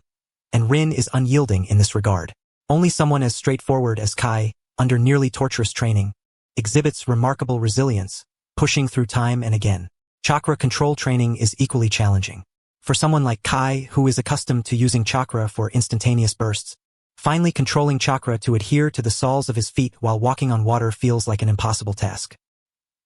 and Rin is unyielding in this regard. Only someone as straightforward as Kai, under nearly torturous training, exhibits remarkable resilience, pushing through time and again. Chakra control training is equally challenging. For someone like Kai, who is accustomed to using chakra for instantaneous bursts, finally controlling chakra to adhere to the soles of his feet while walking on water feels like an impossible task.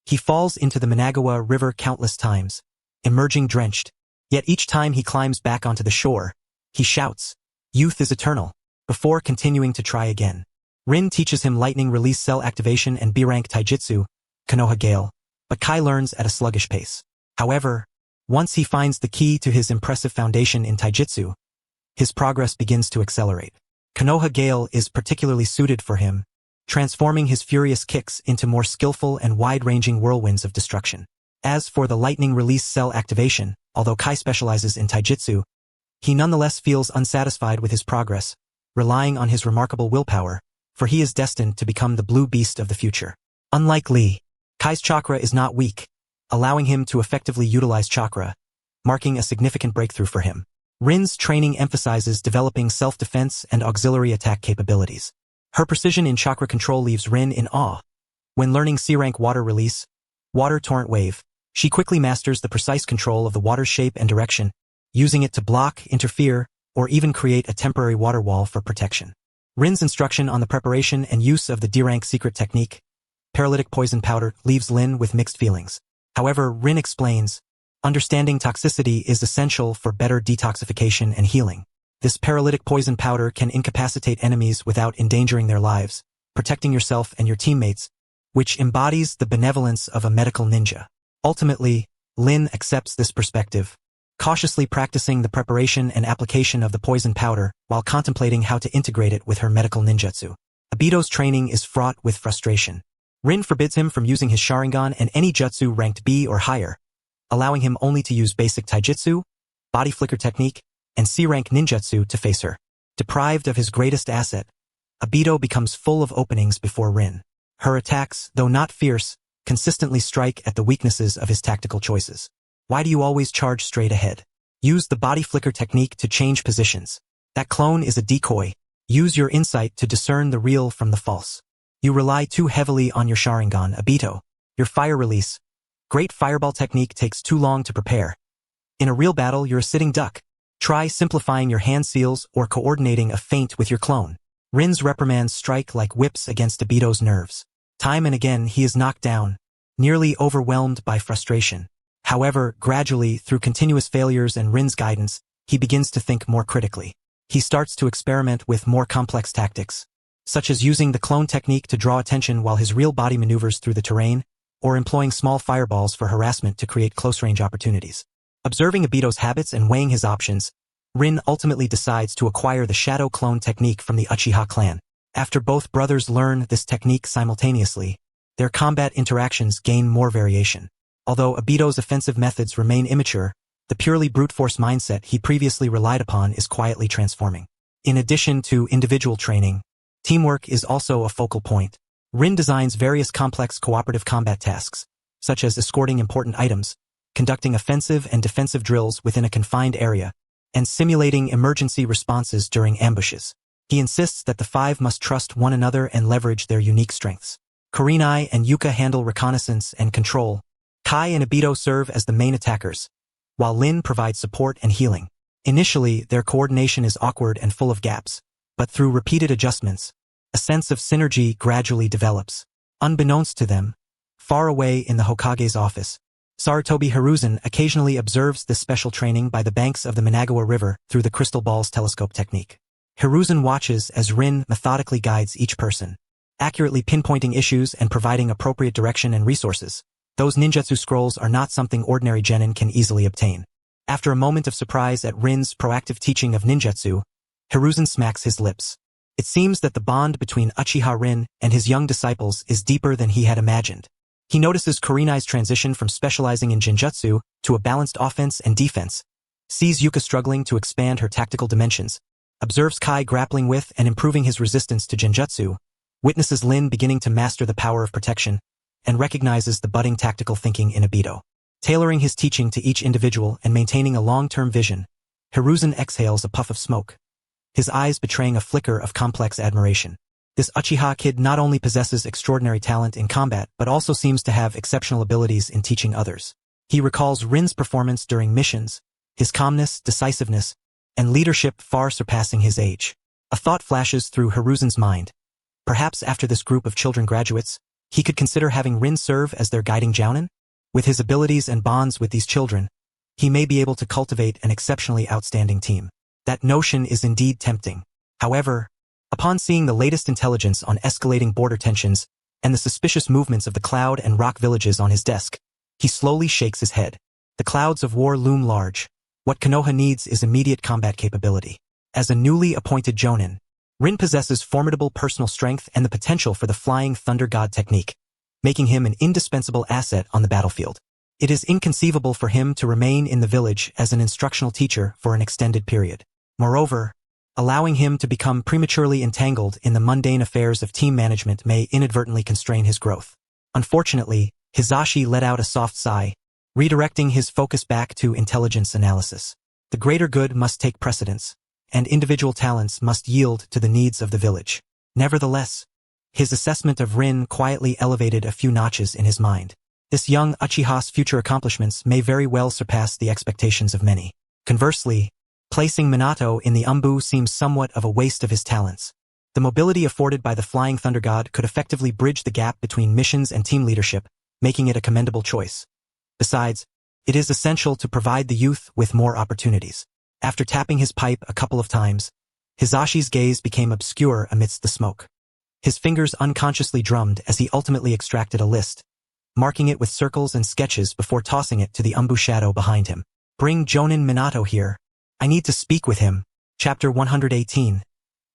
He falls into the Managawa River countless times, emerging drenched, yet each time he climbs back onto the shore, he shouts, "Youth is eternal," before continuing to try again. Rin teaches him lightning release cell activation and B-rank taijutsu, Konoha Gale, but Kai learns at a sluggish pace. However, once he finds the key to his impressive foundation in taijutsu, his progress begins to accelerate. Konoha Gale is particularly suited for him, transforming his furious kicks into more skillful and wide-ranging whirlwinds of destruction. As for the lightning release cell activation, although Kai specializes in taijutsu, he nonetheless feels unsatisfied with his progress, relying on his remarkable willpower, for he is destined to become the blue beast of the future. Unlike Lee, Kai's chakra is not weak, allowing him to effectively utilize chakra, marking a significant breakthrough for him. Rin's training emphasizes developing self-defense and auxiliary attack capabilities. Her precision in chakra control leaves Rin in awe. When learning C-rank water release, water torrent wave, she quickly masters the precise control of the water's shape and direction, using it to block, interfere, or even create a temporary water wall for protection. Rin's instruction on the preparation and use of the D-rank secret technique, paralytic poison powder, leaves Lin with mixed feelings. However, Rin explains, understanding toxicity is essential for better detoxification and healing. This paralytic poison powder can incapacitate enemies without endangering their lives, protecting yourself and your teammates, which embodies the benevolence of a medical ninja. Ultimately, Lin accepts this perspective, cautiously practicing the preparation and application of the poison powder while contemplating how to integrate it with her medical ninjutsu. Obito's training is fraught with frustration. Rin forbids him from using his Sharingan and any jutsu ranked B or higher, allowing him only to use basic taijutsu, body flicker technique, and C-rank ninjutsu to face her. Deprived of his greatest asset, Obito becomes full of openings before Rin. Her attacks, though not fierce, consistently strike at the weaknesses of his tactical choices. Why do you always charge straight ahead? Use the body flicker technique to change positions. That clone is a decoy. Use your insight to discern the real from the false. You rely too heavily on your Sharingan, Obito. Your fire release, great fireball technique takes too long to prepare. In a real battle, you're a sitting duck. Try simplifying your hand seals or coordinating a feint with your clone. Rin's reprimands strike like whips against Obito's nerves. Time and again he is knocked down, nearly overwhelmed by frustration. However, gradually, through continuous failures and Rin's guidance, he begins to think more critically. He starts to experiment with more complex tactics, such as using the clone technique to draw attention while his real body maneuvers through the terrain, or employing small fireballs for harassment to create close-range opportunities. Observing Obito's habits and weighing his options, Rin ultimately decides to acquire the shadow clone technique from the Uchiha clan. After both brothers learn this technique simultaneously, their combat interactions gain more variation. Although Obito's offensive methods remain immature, the purely brute force mindset he previously relied upon is quietly transforming. In addition to individual training, teamwork is also a focal point. Rin designs various complex cooperative combat tasks, such as escorting important items, conducting offensive and defensive drills within a confined area, and simulating emergency responses during ambushes. He insists that the five must trust one another and leverage their unique strengths. Kurenai and Yuka handle reconnaissance and control. Kai and Obito serve as the main attackers, while Lin provides support and healing. Initially, their coordination is awkward and full of gaps, but through repeated adjustments, a sense of synergy gradually develops. Unbeknownst to them, far away in the Hokage's office, Sarutobi Hiruzen occasionally observes this special training by the banks of the Managawa River through the crystal ball's telescope technique. Hiruzen watches as Rin methodically guides each person, accurately pinpointing issues and providing appropriate direction and resources. Those ninjutsu scrolls are not something ordinary genin can easily obtain. After a moment of surprise at Rin's proactive teaching of ninjutsu, Hiruzen smacks his lips. It seems that the bond between Uchiha Rin and his young disciples is deeper than he had imagined. He notices Kurenai's transition from specializing in genjutsu to a balanced offense and defense, sees Yuka struggling to expand her tactical dimensions, observes Kai grappling with and improving his resistance to genjutsu, witnesses Lin beginning to master the power of protection, and recognizes the budding tactical thinking in Obito. Tailoring his teaching to each individual and maintaining a long-term vision, Hiruzen exhales a puff of smoke, his eyes betraying a flicker of complex admiration. This Uchiha kid not only possesses extraordinary talent in combat but also seems to have exceptional abilities in teaching others. He recalls Rin's performance during missions, his calmness, decisiveness, and leadership far surpassing his age. A thought flashes through Hiruzen's mind. Perhaps after this group of children graduates, he could consider having Rin serve as their guiding jounin? With his abilities and bonds with these children, he may be able to cultivate an exceptionally outstanding team. That notion is indeed tempting. However, upon seeing the latest intelligence on escalating border tensions and the suspicious movements of the Cloud and Rock villages on his desk, he slowly shakes his head. The clouds of war loom large. What Konoha needs is immediate combat capability. As a newly appointed Jonin, Rin possesses formidable personal strength and the potential for the Flying Thunder God technique, making him an indispensable asset on the battlefield. It is inconceivable for him to remain in the village as an instructional teacher for an extended period. Moreover, allowing him to become prematurely entangled in the mundane affairs of team management may inadvertently constrain his growth. Unfortunately, Hizashi let out a soft sigh, redirecting his focus back to intelligence analysis. The greater good must take precedence, and individual talents must yield to the needs of the village. Nevertheless, his assessment of Rin quietly elevated a few notches in his mind. This young Uchiha's future accomplishments may very well surpass the expectations of many. Conversely, placing Minato in the Anbu seems somewhat of a waste of his talents. The mobility afforded by the Flying Thunder God could effectively bridge the gap between missions and team leadership, making it a commendable choice. Besides, it is essential to provide the youth with more opportunities. After tapping his pipe a couple of times, Hizashi's gaze became obscure amidst the smoke. His fingers unconsciously drummed as he ultimately extracted a list, marking it with circles and sketches before tossing it to the Anbu shadow behind him. Bring Jonin Minato here. I need to speak with him. Chapter 118.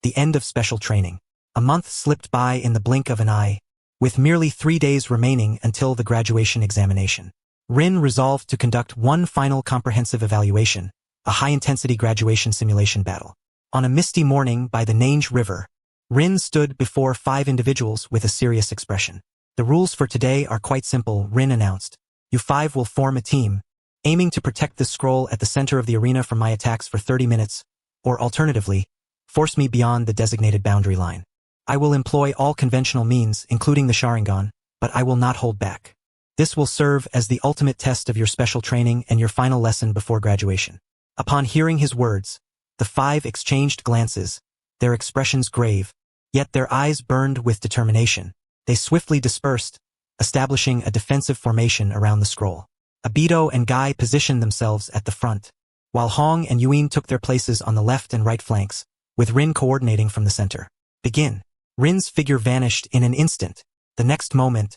The End of Special Training. A month slipped by in the blink of an eye, with merely 3 days remaining until the graduation examination. Rin resolved to conduct one final comprehensive evaluation, a high-intensity graduation simulation battle. On a misty morning by the Nange River, Rin stood before 5 individuals with a serious expression. The rules for today are quite simple, Rin announced. You 5 will form a team, aiming to protect this scroll at the center of the arena from my attacks for 30 minutes, or alternatively, force me beyond the designated boundary line. I will employ all conventional means, including the Sharingan, but I will not hold back. This will serve as the ultimate test of your special training and your final lesson before graduation. Upon hearing his words, the 5 exchanged glances, their expressions grave, yet their eyes burned with determination. They swiftly dispersed, establishing a defensive formation around the scroll. Obito and Guy positioned themselves at the front, while Hong and Yuin took their places on the left and right flanks, with Rin coordinating from the center. Begin. Rin's figure vanished in an instant. The next moment,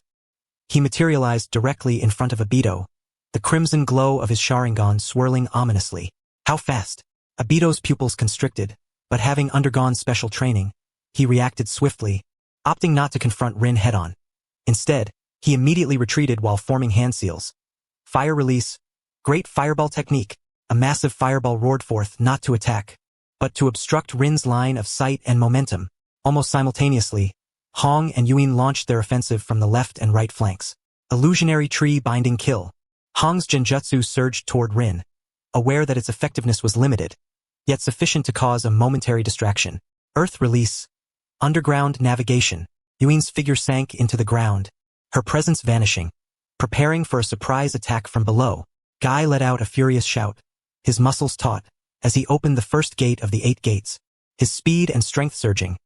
he materialized directly in front of Obito, the crimson glow of his Sharingan swirling ominously. How fast? Obito's pupils constricted, but having undergone special training, he reacted swiftly, opting not to confront Rin head-on. Instead, he immediately retreated while forming hand seals. Fire release. Great fireball technique. A massive fireball roared forth not to attack, but to obstruct Rin's line of sight and momentum. Almost simultaneously, Hong and Yuin launched their offensive from the left and right flanks. Illusionary tree binding kill. Hong's genjutsu surged toward Rin, aware that its effectiveness was limited, yet sufficient to cause a momentary distraction. Earth release. Underground navigation. Yuin's figure sank into the ground, her presence vanishing. Preparing for a surprise attack from below, Guy let out a furious shout, his muscles taut, as he opened the first gate of the 8 gates, his speed and strength surging,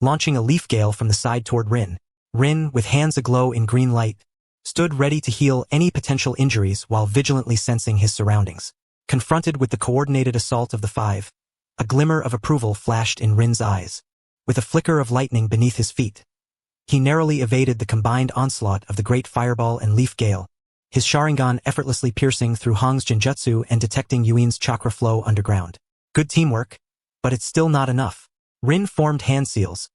launching a leaf gale from the side toward Rin. Rin, with hands aglow in green light, stood ready to heal any potential injuries while vigilantly sensing his surroundings. Confronted with the coordinated assault of the 5, a glimmer of approval flashed in Rin's eyes. With a flicker of lightning beneath his feet, he narrowly evaded the combined onslaught of the great fireball and leaf gale, his Sharingan effortlessly piercing through Hong's genjutsu and detecting Yuin's chakra flow underground. Good teamwork, but it's still not enough. Rin formed hand seals.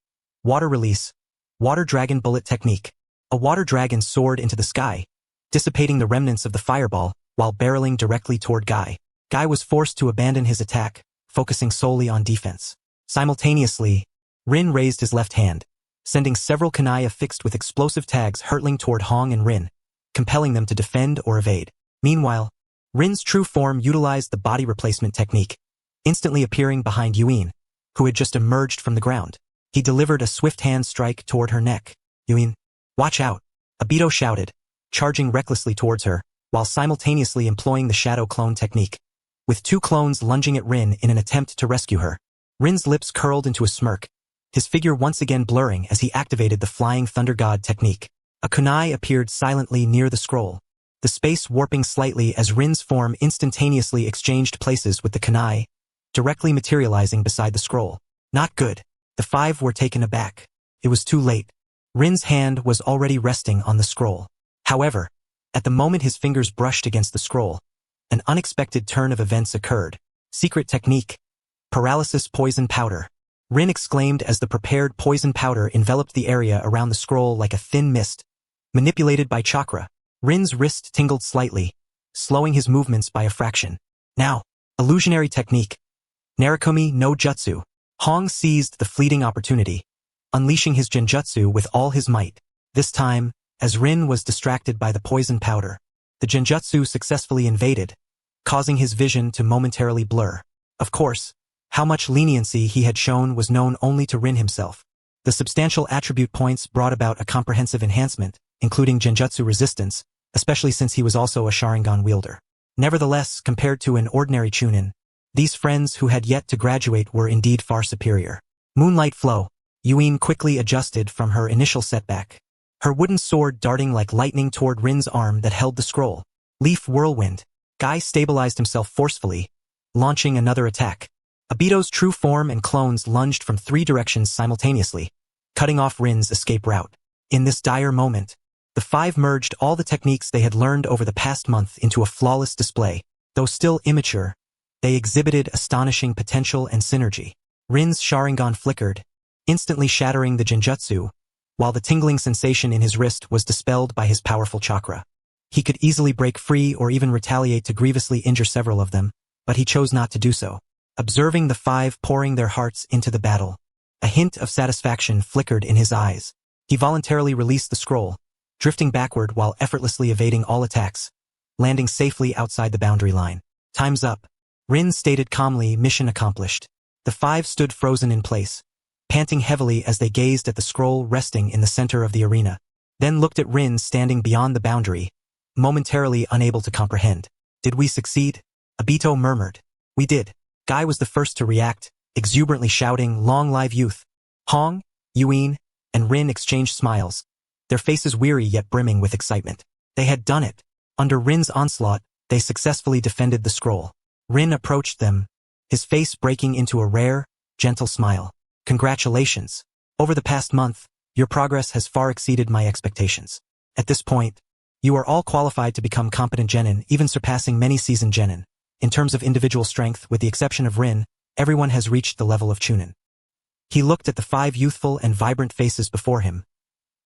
Water release. Water dragon bullet technique. A water dragon soared into the sky, dissipating the remnants of the fireball while barreling directly toward Guy. Guy was forced to abandon his attack, focusing solely on defense. Simultaneously, Rin raised his left hand, sending several kunai affixed with explosive tags hurtling toward Hong and Rin, compelling them to defend or evade. Meanwhile, Rin's true form utilized the body replacement technique, instantly appearing behind Yuin, who had just emerged from the ground. He delivered a swift hand strike toward her neck. "Yuin, watch out," Obito shouted, charging recklessly towards her, while simultaneously employing the shadow clone technique, with two clones lunging at Rin in an attempt to rescue her. Rin's lips curled into a smirk, his figure once again blurring as he activated the Flying Thunder God technique. A kunai appeared silently near the scroll, the space warping slightly as Rin's form instantaneously exchanged places with the kunai, directly materializing beside the scroll. Not good. The five were taken aback. It was too late. Rin's hand was already resting on the scroll. However, at the moment his fingers brushed against the scroll, an unexpected turn of events occurred. Secret technique. Paralysis poison powder. Rin exclaimed as the prepared poison powder enveloped the area around the scroll like a thin mist. Manipulated by chakra, Rin's wrist tingled slightly, slowing his movements by a fraction. Now, illusionary technique. Narukumi no Jutsu. Hong seized the fleeting opportunity, unleashing his genjutsu with all his might. This time, as Rin was distracted by the poison powder, the genjutsu successfully invaded, causing his vision to momentarily blur. Of course, how much leniency he had shown was known only to Rin himself. The substantial attribute points brought about a comprehensive enhancement, including genjutsu resistance, especially since he was also a Sharingan wielder. Nevertheless, compared to an ordinary Chunin, these friends who had yet to graduate were indeed far superior. Moonlight flow. Yuin quickly adjusted from her initial setback, her wooden sword darting like lightning toward Rin's arm that held the scroll. Leaf whirlwind. Guy stabilized himself forcefully, launching another attack. Obito's true form and clones lunged from three directions simultaneously, cutting off Rin's escape route. In this dire moment, the five merged all the techniques they had learned over the past month into a flawless display. Though still immature, they exhibited astonishing potential and synergy. Rin's Sharingan flickered, instantly shattering the genjutsu, while the tingling sensation in his wrist was dispelled by his powerful chakra. He could easily break free or even retaliate to grievously injure several of them, but he chose not to do so. Observing the five pouring their hearts into the battle, a hint of satisfaction flickered in his eyes. He voluntarily released the scroll, drifting backward while effortlessly evading all attacks, landing safely outside the boundary line. "Time's up," Rin stated calmly, mission accomplished. The five stood frozen in place, panting heavily as they gazed at the scroll resting in the center of the arena, then looked at Rin standing beyond the boundary, momentarily unable to comprehend. "Did we succeed?" Obito murmured. "We did." Guy was the first to react, exuberantly shouting, "Long live youth!" Hong, Yuin, and Rin exchanged smiles, their faces weary yet brimming with excitement. They had done it. Under Rin's onslaught, they successfully defended the scroll. Rin approached them, his face breaking into a rare, gentle smile. "Congratulations. Over the past month, your progress has far exceeded my expectations. At this point, you are all qualified to become competent genin, even surpassing many seasoned genin. In terms of individual strength, with the exception of Rin, everyone has reached the level of Chunin." He looked at the five youthful and vibrant faces before him,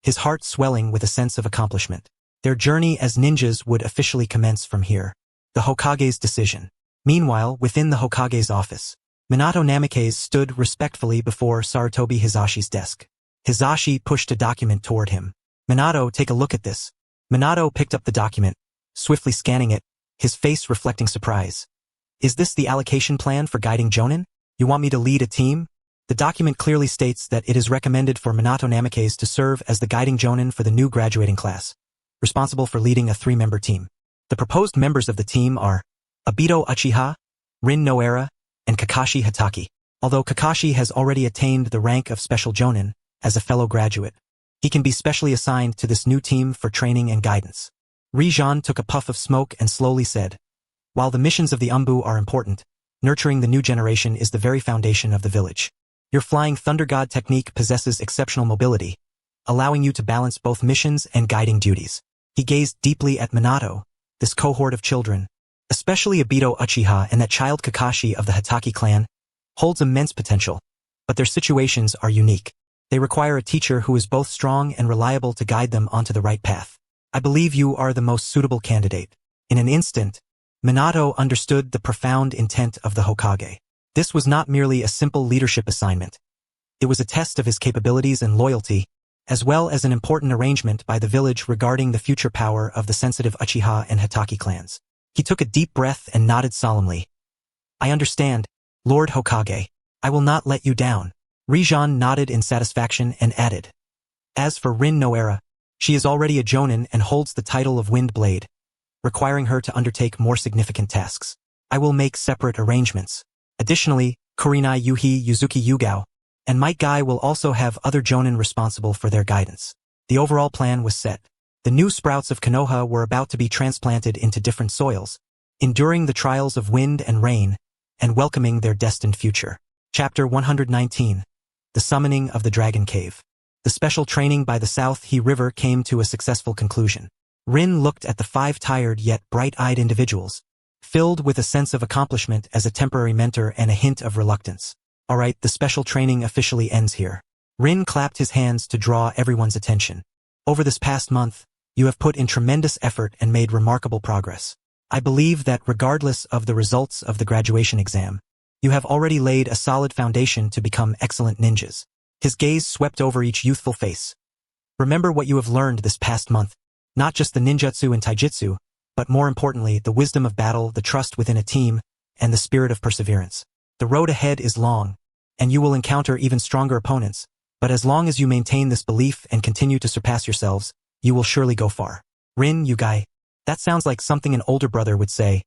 his heart swelling with a sense of accomplishment. Their journey as ninjas would officially commence from here. The Hokage's decision. Meanwhile, within the Hokage's office, Minato Namikaze stood respectfully before Sarutobi Hizashi's desk. Hizashi pushed a document toward him. "Minato, take a look at this." Minato picked up the document, swiftly scanning it, his face reflecting surprise. "Is this the allocation plan for guiding Jonin? You want me to lead a team?" The document clearly states that it is recommended for Minato Namikaze to serve as the guiding Jonin for the new graduating class, responsible for leading a three-member team. The proposed members of the team are Obito Uchiha, Rin Noara, and Kakashi Hatake. Although Kakashi has already attained the rank of Special Jonin as a fellow graduate, he can be specially assigned to this new team for training and guidance. Rijan took a puff of smoke and slowly said, "While the missions of the Anbu are important, nurturing the new generation is the very foundation of the village. Your Flying Thunder God technique possesses exceptional mobility, allowing you to balance both missions and guiding duties." He gazed deeply at Minato, this cohort of children, especially Obito Uchiha and that child Kakashi of the Hatake clan, holds immense potential, but their situations are unique. They require a teacher who is both strong and reliable to guide them onto the right path. "I believe you are the most suitable candidate." In an instant, Minato understood the profound intent of the Hokage. This was not merely a simple leadership assignment. It was a test of his capabilities and loyalty, as well as an important arrangement by the village regarding the future power of the sensitive Uchiha and Hitaki clans. He took a deep breath and nodded solemnly. I understand, Lord Hokage. I will not let you down. Rijan nodded in satisfaction and added. As for Rin Noera, she is already a Jonin and holds the title of Wind Blade, requiring her to undertake more significant tasks. I will make separate arrangements. Additionally, Kurenai Yuhi Yuzuki Yugao and Might Guy will also have other Jonin responsible for their guidance. The overall plan was set. The new sprouts of Konoha were about to be transplanted into different soils, enduring the trials of wind and rain, and welcoming their destined future. Chapter 119. The Summoning of the Dragon Cave. The special training by the South He River came to a successful conclusion. Rin looked at the 5 tired yet bright-eyed individuals, filled with a sense of accomplishment as a temporary mentor and a hint of reluctance. All right, the special training officially ends here. Rin clapped his hands to draw everyone's attention. Over this past month, you have put in tremendous effort and made remarkable progress. I believe that regardless of the results of the graduation exam, you have already laid a solid foundation to become excellent ninjas. His gaze swept over each youthful face. Remember what you have learned this past month, not just the ninjutsu and taijutsu, but more importantly, the wisdom of battle, the trust within a team, and the spirit of perseverance. The road ahead is long, and you will encounter even stronger opponents, but as long as you maintain this belief and continue to surpass yourselves, you will surely go far. Rin, you guy. That sounds like something an older brother would say.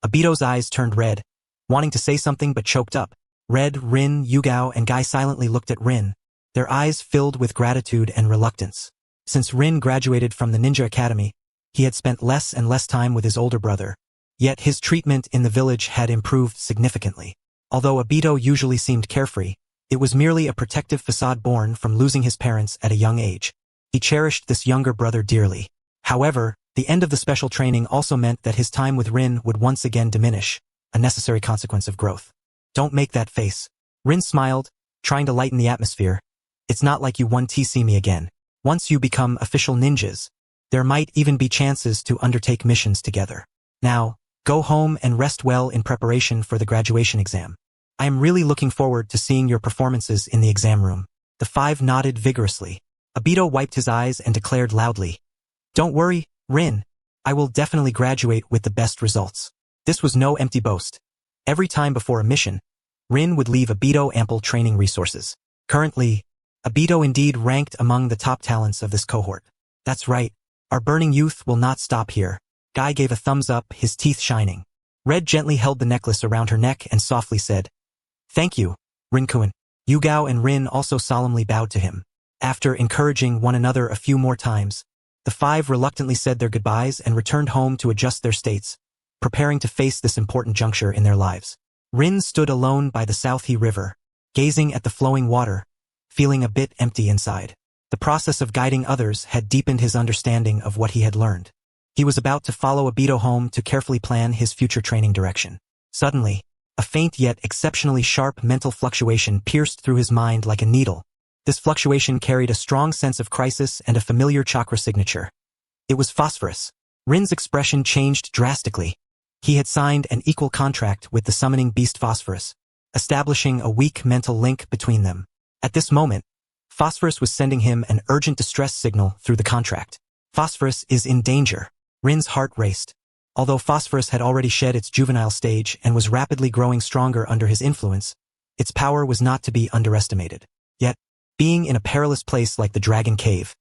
Obito's eyes turned red, wanting to say something but choked up. Red, Rin, Yugao, and Guy silently looked at Rin, their eyes filled with gratitude and reluctance. Since Rin graduated from the Ninja Academy, he had spent less and less time with his older brother, yet his treatment in the village had improved significantly. Although Obito usually seemed carefree, it was merely a protective facade born from losing his parents at a young age. He cherished this younger brother dearly. However, the end of the special training also meant that his time with Rin would once again diminish, a necessary consequence of growth. Don't make that face. Rin smiled, trying to lighten the atmosphere. It's not like you won't see me again. Once you become official ninjas, there might even be chances to undertake missions together. Now, go home and rest well in preparation for the graduation exam. I am really looking forward to seeing your performances in the exam room. The 5 nodded vigorously. Obito wiped his eyes and declared loudly, Don't worry, Rin. I will definitely graduate with the best results. This was no empty boast. Every time before a mission, Rin would leave Obito ample training resources. Currently, Obito indeed ranked among the top talents of this cohort. That's right. Our burning youth will not stop here. Guy gave a thumbs up, his teeth shining. Red gently held the necklace around her neck and softly said, Thank you, Rin-kun. Yugao and Rin also solemnly bowed to him. After encouraging one another a few more times, the 5 reluctantly said their goodbyes and returned home to adjust their states, preparing to face this important juncture in their lives. Rin stood alone by the South He River, gazing at the flowing water, feeling a bit empty inside. The process of guiding others had deepened his understanding of what he had learned. He was about to follow Obito home to carefully plan his future training direction. Suddenly, a faint yet exceptionally sharp mental fluctuation pierced through his mind like a needle. This fluctuation carried a strong sense of crisis and a familiar chakra signature. It was phosphorus. Rin's expression changed drastically. He had signed an equal contract with the summoning beast Phosphorus, establishing a weak mental link between them. At this moment, Phosphorus was sending him an urgent distress signal through the contract. Phosphorus is in danger. Rin's heart raced. Although Phosphorus had already shed its juvenile stage and was rapidly growing stronger under his influence, its power was not to be underestimated. Yet, being in a perilous place like the Dragon Cave,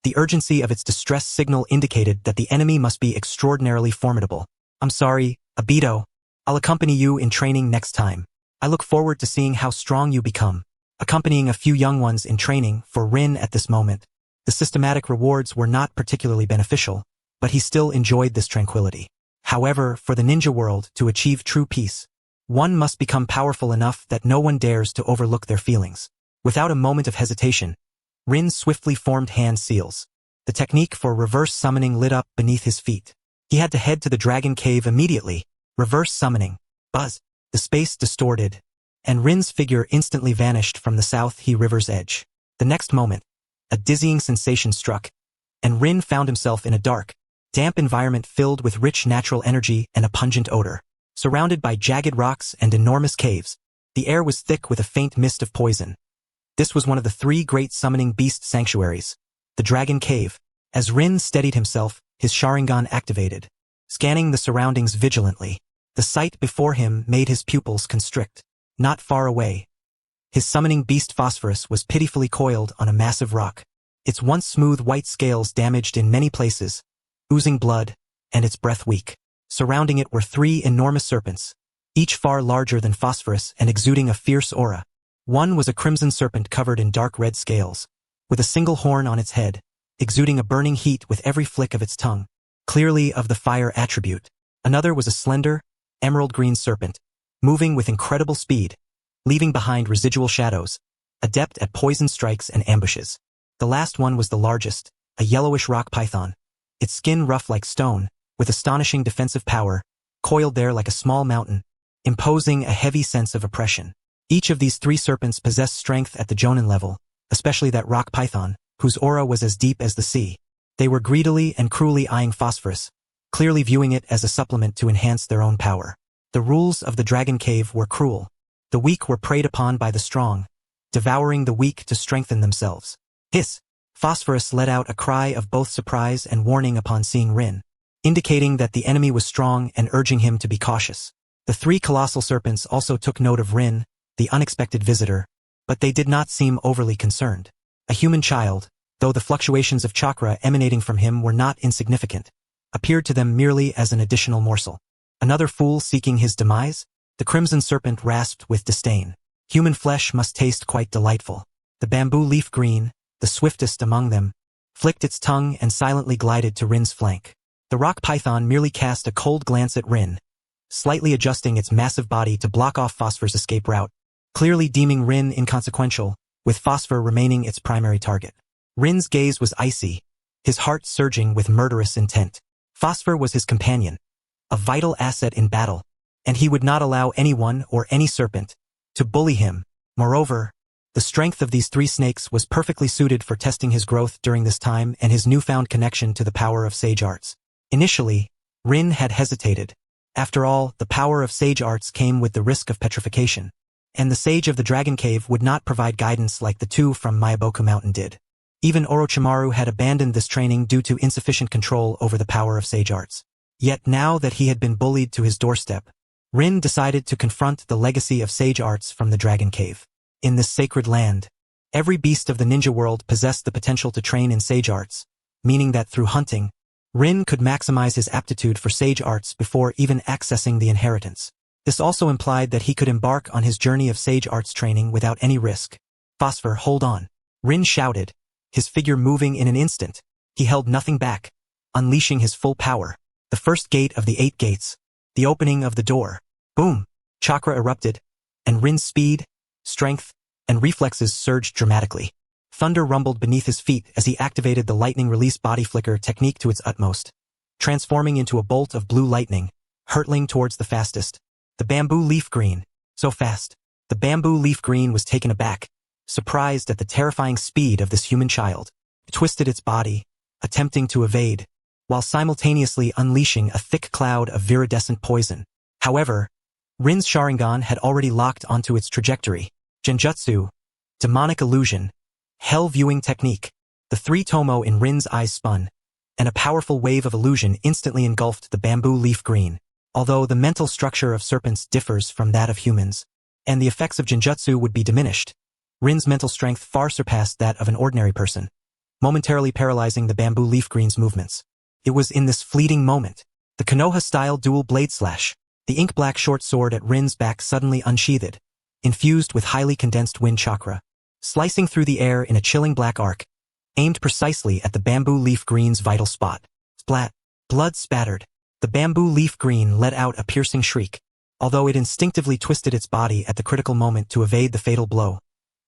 the urgency of its distress signal indicated that the enemy must be extraordinarily formidable. I'm sorry, Obito. I'll accompany you in training next time. I look forward to seeing how strong you become. Accompanying a few young ones in training for Rin at this moment, the systematic rewards were not particularly beneficial, but he still enjoyed this tranquility. However, for the ninja world to achieve true peace, one must become powerful enough that no one dares to overlook their feelings. Without a moment of hesitation, Rin swiftly formed hand seals. The technique for reverse summoning lit up beneath his feet. He had to head to the Dragon Cave immediately. Reverse summoning. Buzz. The space distorted, and Rin's figure instantly vanished from the South He River's edge. The next moment, a dizzying sensation struck, and Rin found himself in a dark, damp environment filled with rich natural energy and a pungent odor. Surrounded by jagged rocks and enormous caves, the air was thick with a faint mist of poison. This was one of the 3 great summoning beast sanctuaries, the Dragon Cave. As Rin steadied himself, his Sharingan activated, scanning the surroundings vigilantly. The sight before him made his pupils constrict. Not far away, his summoning beast Phosphorus was pitifully coiled on a massive rock, its once smooth white scales damaged in many places, oozing blood, and its breath weak. Surrounding it were 3 enormous serpents, each far larger than Phosphorus and exuding a fierce aura. One was a crimson serpent covered in dark red scales, with a single horn on its head, exuding a burning heat with every flick of its tongue, clearly of the fire attribute. Another was a slender, emerald green serpent, moving with incredible speed, leaving behind residual shadows, adept at poison strikes and ambushes. The last one was the largest, a yellowish rock python, its skin rough like stone, with astonishing defensive power, coiled there like a small mountain, imposing a heavy sense of oppression. Each of these 3 serpents possessed strength at the Jonin level, especially that rock python, whose aura was as deep as the sea. They were greedily and cruelly eyeing Phosphorus, clearly viewing it as a supplement to enhance their own power. The rules of the Dragon Cave were cruel. The weak were preyed upon by the strong, devouring the weak to strengthen themselves. Hiss! Phosphorus let out a cry of both surprise and warning upon seeing Rin, indicating that the enemy was strong and urging him to be cautious. The 3 colossal serpents also took note of Rin, the unexpected visitor, but they did not seem overly concerned. A human child, though the fluctuations of chakra emanating from him were not insignificant, appeared to them merely as an additional morsel. Another fool seeking his demise? The crimson serpent rasped with disdain. Human flesh must taste quite delightful. The bamboo leaf green, the swiftest among them, flicked its tongue and silently glided to Rin's flank. The rock python merely cast a cold glance at Rin, slightly adjusting its massive body to block off Phosphor's escape route, clearly deeming Rin inconsequential, with Phosphor remaining its primary target. Rin's gaze was icy, his heart surging with murderous intent. Phosphor was his companion, a vital asset in battle, and he would not allow anyone or any serpent to bully him. Moreover, the strength of these 3 snakes was perfectly suited for testing his growth during this time and his newfound connection to the power of sage arts. Initially, Rin had hesitated. After all, the power of sage arts came with the risk of petrification, and the sage of the Dragon Cave would not provide guidance like the 2 from Miyaboku Mountain did. Even Orochimaru had abandoned this training due to insufficient control over the power of sage arts. Yet now that he had been bullied to his doorstep, Rin decided to confront the legacy of sage arts from the Dragon Cave. In this sacred land, every beast of the ninja world possessed the potential to train in sage arts, meaning that through hunting, Rin could maximize his aptitude for sage arts before even accessing the inheritance. This also implied that he could embark on his journey of sage arts training without any risk. Phosphor, hold on! Rin shouted, his figure moving in an instant. He held nothing back, unleashing his full power. The first gate of the 8 gates, the opening of the door. Boom! Chakra erupted, and Rin's speed, strength, and reflexes surged dramatically. Thunder rumbled beneath his feet as he activated the lightning release body flicker technique to its utmost, transforming into a bolt of blue lightning, hurtling towards the fastest. The bamboo leaf green. So fast. The bamboo leaf green was taken aback, surprised at the terrifying speed of this human child. It twisted its body, attempting to evade, while simultaneously unleashing a thick cloud of viridescent poison. However, Rin's Sharingan had already locked onto its trajectory. Genjutsu, demonic illusion, hell viewing technique. The 3 tomo in Rin's eyes spun, and a powerful wave of illusion instantly engulfed the bamboo leaf green. Although the mental structure of serpents differs from that of humans, and the effects of genjutsu would be diminished, Rin's mental strength far surpassed that of an ordinary person, momentarily paralyzing the bamboo leaf green's movements. It was in this fleeting moment, the Konoha-style dual blade slash, the ink-black short sword at Rin's back suddenly unsheathed, infused with highly condensed wind chakra, slicing through the air in a chilling black arc, aimed precisely at the bamboo leaf green's vital spot. Splat! Blood spattered. The bamboo leaf green let out a piercing shriek. Although it instinctively twisted its body at the critical moment to evade the fatal blow,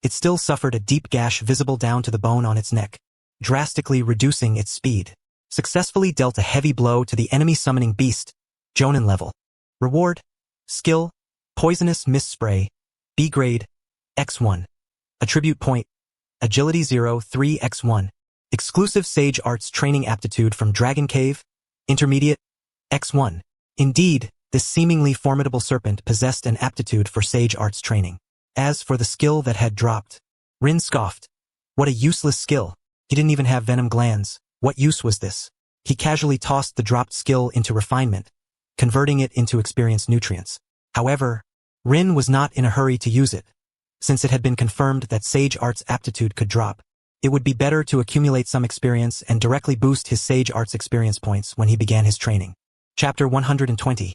it still suffered a deep gash visible down to the bone on its neck, drastically reducing its speed. Successfully dealt a heavy blow to the enemy summoning beast, Jonin level. Reward, skill, poisonous mist spray, B grade, X1. Attribute point, agility 0 3 X1. Exclusive sage arts training aptitude from Dragon Cave, Intermediate, X1. Indeed, this seemingly formidable serpent possessed an aptitude for sage arts training. As for the skill that had dropped, Rin scoffed. What a useless skill. He didn't even have venom glands. What use was this? He casually tossed the dropped skill into refinement, converting it into experience nutrients. However, Rin was not in a hurry to use it. Since it had been confirmed that sage arts aptitude could drop, it would be better to accumulate some experience and directly boost his sage arts experience points when he began his training. Chapter 120.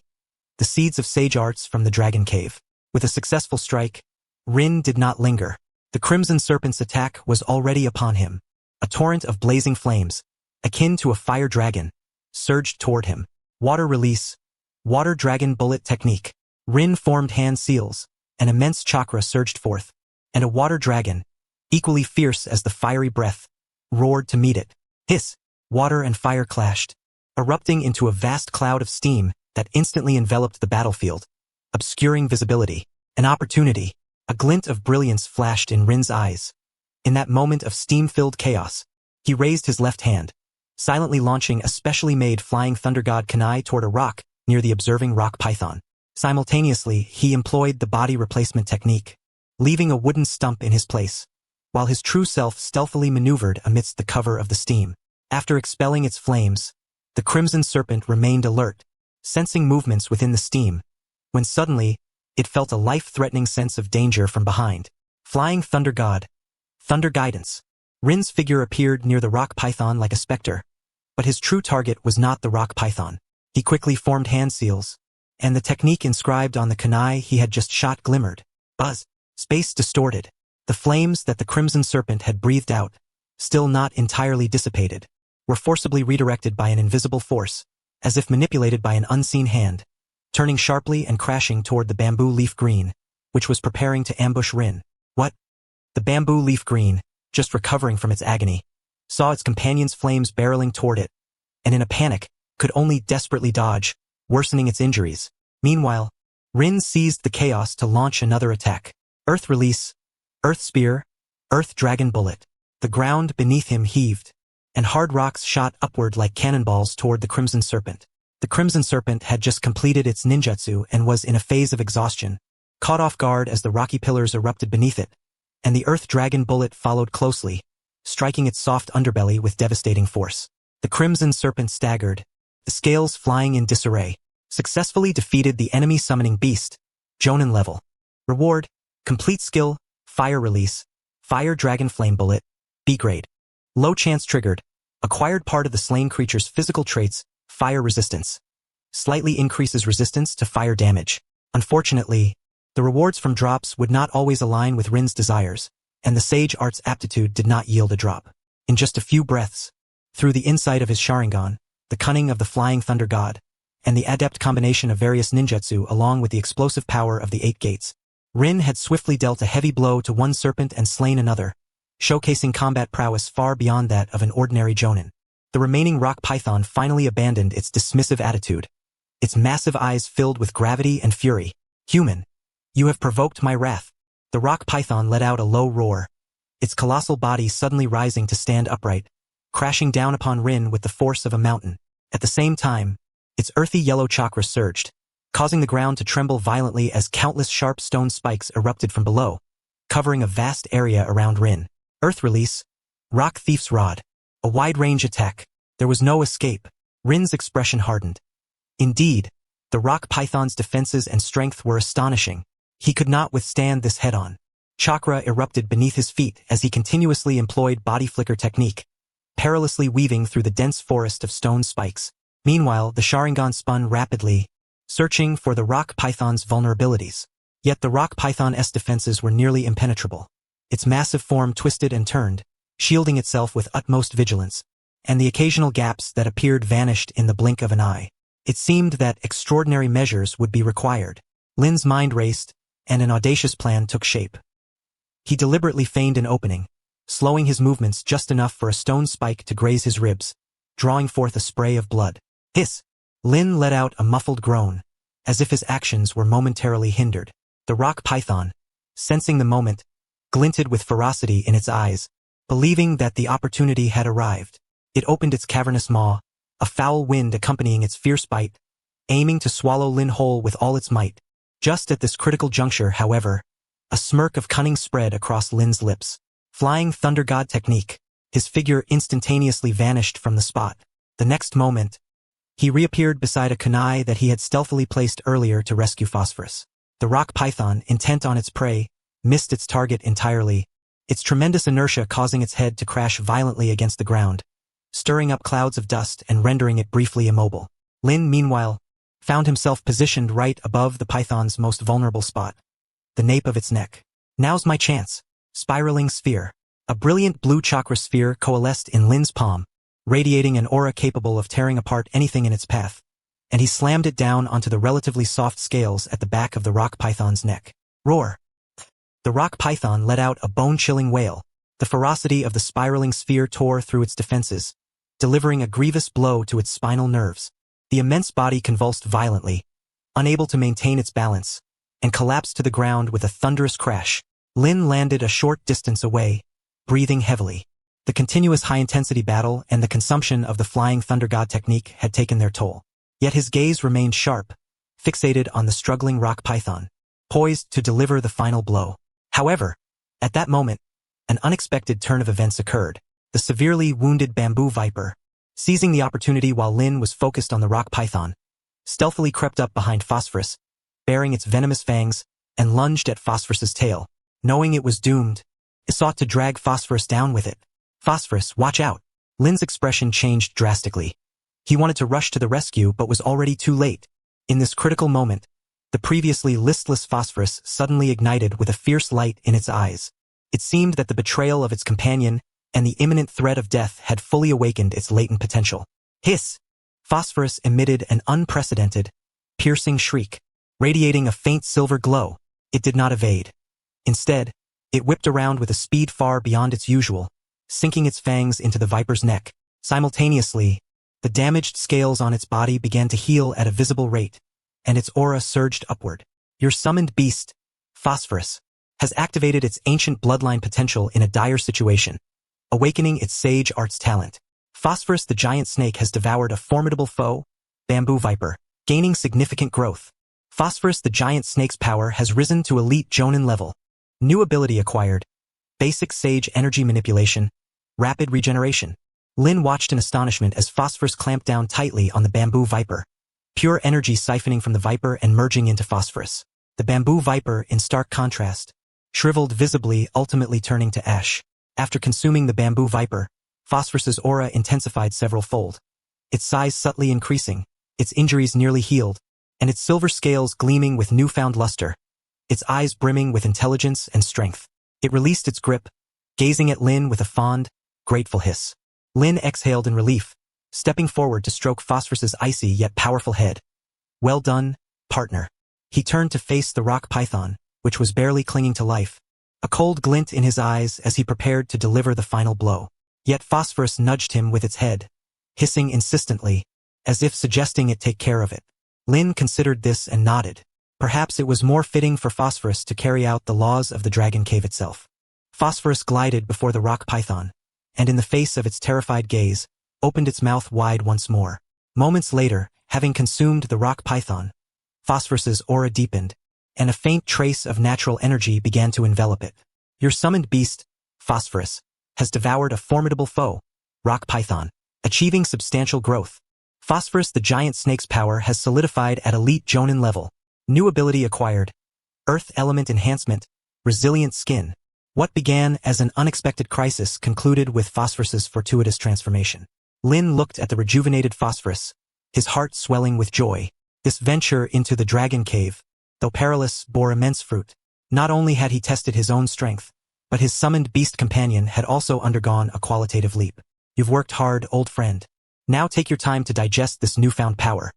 The Seeds of Sage Arts from the Dragon Cave. With a successful strike, Rin did not linger. The Crimson Serpent's attack was already upon him. A torrent of blazing flames, akin to a fire dragon, surged toward him. Water release. Water dragon bullet technique. Rin formed hand seals. An immense chakra surged forth, and a water dragon, equally fierce as the fiery breath, roared to meet it. Hiss! Water and fire clashed, erupting into a vast cloud of steam that instantly enveloped the battlefield, obscuring visibility. An opportunity. A glint of brilliance flashed in Rin's eyes. In that moment of steam-filled chaos, he raised his left hand, silently launching a specially made flying thunder god kunai toward a rock near the observing rock python. Simultaneously, he employed the body replacement technique, leaving a wooden stump in his place, while his true self stealthily maneuvered amidst the cover of the steam. After expelling its flames, the Crimson Serpent remained alert, sensing movements within the steam, when suddenly, it felt a life-threatening sense of danger from behind. Flying Thunder God. Thunder Guidance. Rin's figure appeared near the rock python like a specter, but his true target was not the rock python. He quickly formed hand seals, and the technique inscribed on the kunai he had just shot glimmered. Buzz. Space distorted. The flames that the Crimson Serpent had breathed out, still not entirely dissipated, were forcibly redirected by an invisible force, as if manipulated by an unseen hand, turning sharply and crashing toward the bamboo leaf green, which was preparing to ambush Rin. What? The bamboo leaf green, just recovering from its agony, saw its companion's flames barreling toward it, and in a panic, could only desperately dodge, worsening its injuries. Meanwhile, Rin seized the chaos to launch another attack. Earth Release, Earth Spear, Earth Dragon Bullet. The ground beneath him heaved, and hard rocks shot upward like cannonballs toward the Crimson Serpent. The Crimson Serpent had just completed its ninjutsu and was in a phase of exhaustion, caught off guard as the rocky pillars erupted beneath it, and the Earth Dragon Bullet followed closely, striking its soft underbelly with devastating force. The Crimson Serpent staggered, the scales flying in disarray, successfully defeated the enemy summoning beast. Jonin level. Reward, complete skill, fire release, fire dragon flame bullet, B grade. Low chance triggered, acquired part of the slain creature's physical traits, fire resistance. Slightly increases resistance to fire damage. Unfortunately, the rewards from drops would not always align with Rin's desires, and the Sage Arts aptitude did not yield a drop. In just a few breaths, through the insight of his Sharingan, the cunning of the Flying Thunder God, and the adept combination of various ninjutsu along with the explosive power of the 8 gates, Rin had swiftly dealt a heavy blow to one serpent and slain another, showcasing combat prowess far beyond that of an ordinary Jonin. The remaining rock python finally abandoned its dismissive attitude, its massive eyes filled with gravity and fury. Human, you have provoked my wrath. The rock python let out a low roar, its colossal body suddenly rising to stand upright, crashing down upon Rin with the force of a mountain. At the same time, its earthy yellow chakra surged, causing the ground to tremble violently as countless sharp stone spikes erupted from below, covering a vast area around Rin. Earth Release, Rock Thief's Rod. A wide-range attack. There was no escape. Rin's expression hardened. Indeed, the rock python's defenses and strength were astonishing. He could not withstand this head-on. Chakra erupted beneath his feet as he continuously employed body flicker technique, perilously weaving through the dense forest of stone spikes. Meanwhile, the Sharingan spun rapidly, searching for the rock python's vulnerabilities. Yet the rock python's defenses were nearly impenetrable. Its massive form twisted and turned, shielding itself with utmost vigilance, and the occasional gaps that appeared vanished in the blink of an eye. It seemed that extraordinary measures would be required. Lin's mind raced, and an audacious plan took shape. He deliberately feigned an opening, slowing his movements just enough for a stone spike to graze his ribs, drawing forth a spray of blood. Hiss! Lin let out a muffled groan, as if his actions were momentarily hindered. The rock python, sensing the moment, glinted with ferocity in its eyes, believing that the opportunity had arrived. It opened its cavernous maw, a foul wind accompanying its fierce bite, aiming to swallow Lin whole with all its might. Just at this critical juncture, however, a smirk of cunning spread across Lin's lips. Flying Thunder God technique. His figure instantaneously vanished from the spot. The next moment, he reappeared beside a kunai that he had stealthily placed earlier to rescue Phosphorus. The rock python, intent on its prey, missed its target entirely, its tremendous inertia causing its head to crash violently against the ground, stirring up clouds of dust and rendering it briefly immobile. Lin, meanwhile, found himself positioned right above the python's most vulnerable spot, the nape of its neck. Now's my chance. Spiraling sphere. A brilliant blue chakra sphere coalesced in Lin's palm, radiating an aura capable of tearing apart anything in its path, and he slammed it down onto the relatively soft scales at the back of the rock python's neck. Roar! The rock python let out a bone-chilling wail. The ferocity of the spiraling sphere tore through its defenses, delivering a grievous blow to its spinal nerves. The immense body convulsed violently, unable to maintain its balance, and collapsed to the ground with a thunderous crash. Lin landed a short distance away, breathing heavily. The continuous high-intensity battle and the consumption of the Flying Thunder God technique had taken their toll. Yet his gaze remained sharp, fixated on the struggling rock python, poised to deliver the final blow. However, at that moment, an unexpected turn of events occurred. The severely wounded bamboo viper, seizing the opportunity while Lin was focused on the rock python, stealthily crept up behind Phosphorus, baring its venomous fangs, and lunged at Phosphorus's tail. Knowing it was doomed, it sought to drag Phosphorus down with it. Phosphorus, watch out! Lin's expression changed drastically. He wanted to rush to the rescue but was already too late. In this critical moment, the previously listless Phosphorus suddenly ignited with a fierce light in its eyes. It seemed that the betrayal of its companion and the imminent threat of death had fully awakened its latent potential. Hiss! Phosphorus emitted an unprecedented, piercing shriek, radiating a faint silver glow. It did not evade. Instead, it whipped around with a speed far beyond its usual, sinking its fangs into the viper's neck. Simultaneously, the damaged scales on its body began to heal at a visible rate, and its aura surged upward. Your summoned beast, Phosphorus, has activated its ancient bloodline potential in a dire situation, awakening its sage arts talent. Phosphorus the giant snake has devoured a formidable foe, bamboo viper, gaining significant growth. Phosphorus the giant snake's power has risen to elite Jonin level. New ability acquired. Basic Sage Energy Manipulation. Rapid Regeneration. Lin watched in astonishment as Phosphorus clamped down tightly on the bamboo viper. Pure energy siphoning from the viper and merging into Phosphorus. The bamboo viper, in stark contrast, shriveled visibly, ultimately turning to ash. After consuming the bamboo viper, Phosphorus's aura intensified several-fold. Its size subtly increasing, its injuries nearly healed, and its silver scales gleaming with newfound luster. Its eyes brimming with intelligence and strength. It released its grip, gazing at Lin with a fond, grateful hiss. Lin exhaled in relief, stepping forward to stroke Phosphorus's icy yet powerful head. Well done, partner. He turned to face the rock python, which was barely clinging to life, a cold glint in his eyes as he prepared to deliver the final blow. Yet Phosphorus nudged him with its head, hissing insistently, as if suggesting it take care of it. Lin considered this and nodded. Perhaps it was more fitting for Phosphorus to carry out the laws of the dragon cave itself. Phosphorus glided before the rock python, and in the face of its terrified gaze, opened its mouth wide once more. Moments later, having consumed the rock python, Phosphorus's aura deepened, and a faint trace of natural energy began to envelop it. Your summoned beast, Phosphorus, has devoured a formidable foe, rock python, achieving substantial growth. Phosphorus the giant snake's power has solidified at elite Jonin level. New ability acquired. Earth element enhancement. Resilient skin. What began as an unexpected crisis concluded with Phosphorus's fortuitous transformation. Lin looked at the rejuvenated Phosphorus, his heart swelling with joy. This venture into the dragon cave, though perilous, bore immense fruit. Not only had he tested his own strength, but his summoned beast companion had also undergone a qualitative leap. You've worked hard, old friend. Now take your time to digest this newfound power.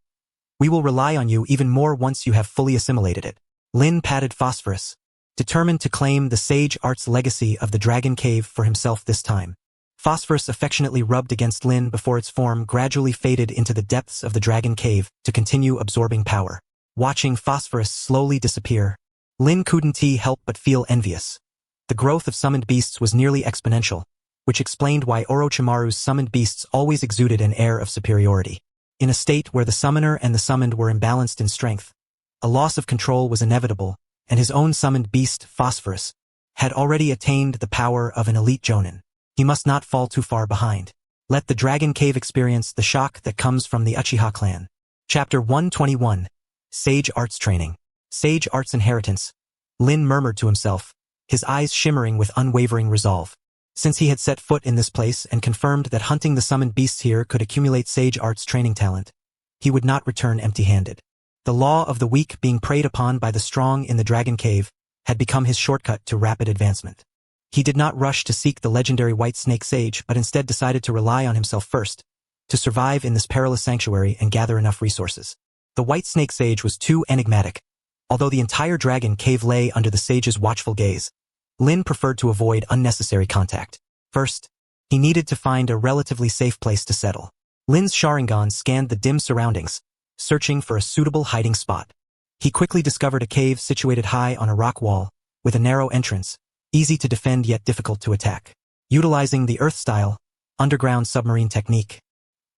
We will rely on you even more once you have fully assimilated it. Lin patted Phosphorus, determined to claim the sage arts legacy of the dragon cave for himself this time. Phosphorus affectionately rubbed against Lin before its form gradually faded into the depths of the dragon cave to continue absorbing power. Watching Phosphorus slowly disappear, Lin couldn't help but feel envious. The growth of summoned beasts was nearly exponential, which explained why Orochimaru's summoned beasts always exuded an air of superiority. In a state where the summoner and the summoned were imbalanced in strength, a loss of control was inevitable, and his own summoned beast, Phosphorus, had already attained the power of an elite Jonin. He must not fall too far behind. Let the Dragon Cave experience the shock that comes from the Uchiha clan. Chapter 121. Sage Arts Training. Sage Arts Inheritance. Lin murmured to himself, his eyes shimmering with unwavering resolve. Since he had set foot in this place and confirmed that hunting the summoned beasts here could accumulate Sage Arts training talent, he would not return empty-handed. The law of the weak being preyed upon by the strong in the Dragon Cave had become his shortcut to rapid advancement. He did not rush to seek the legendary White Snake Sage, but instead decided to rely on himself first, to survive in this perilous sanctuary and gather enough resources. The White Snake Sage was too enigmatic. Although the entire Dragon Cave lay under the sage's watchful gaze, Lin preferred to avoid unnecessary contact. First, he needed to find a relatively safe place to settle. Lin's Sharingan scanned the dim surroundings, searching for a suitable hiding spot. He quickly discovered a cave situated high on a rock wall, with a narrow entrance, easy to defend yet difficult to attack. Utilizing the Earth-style, underground submarine technique,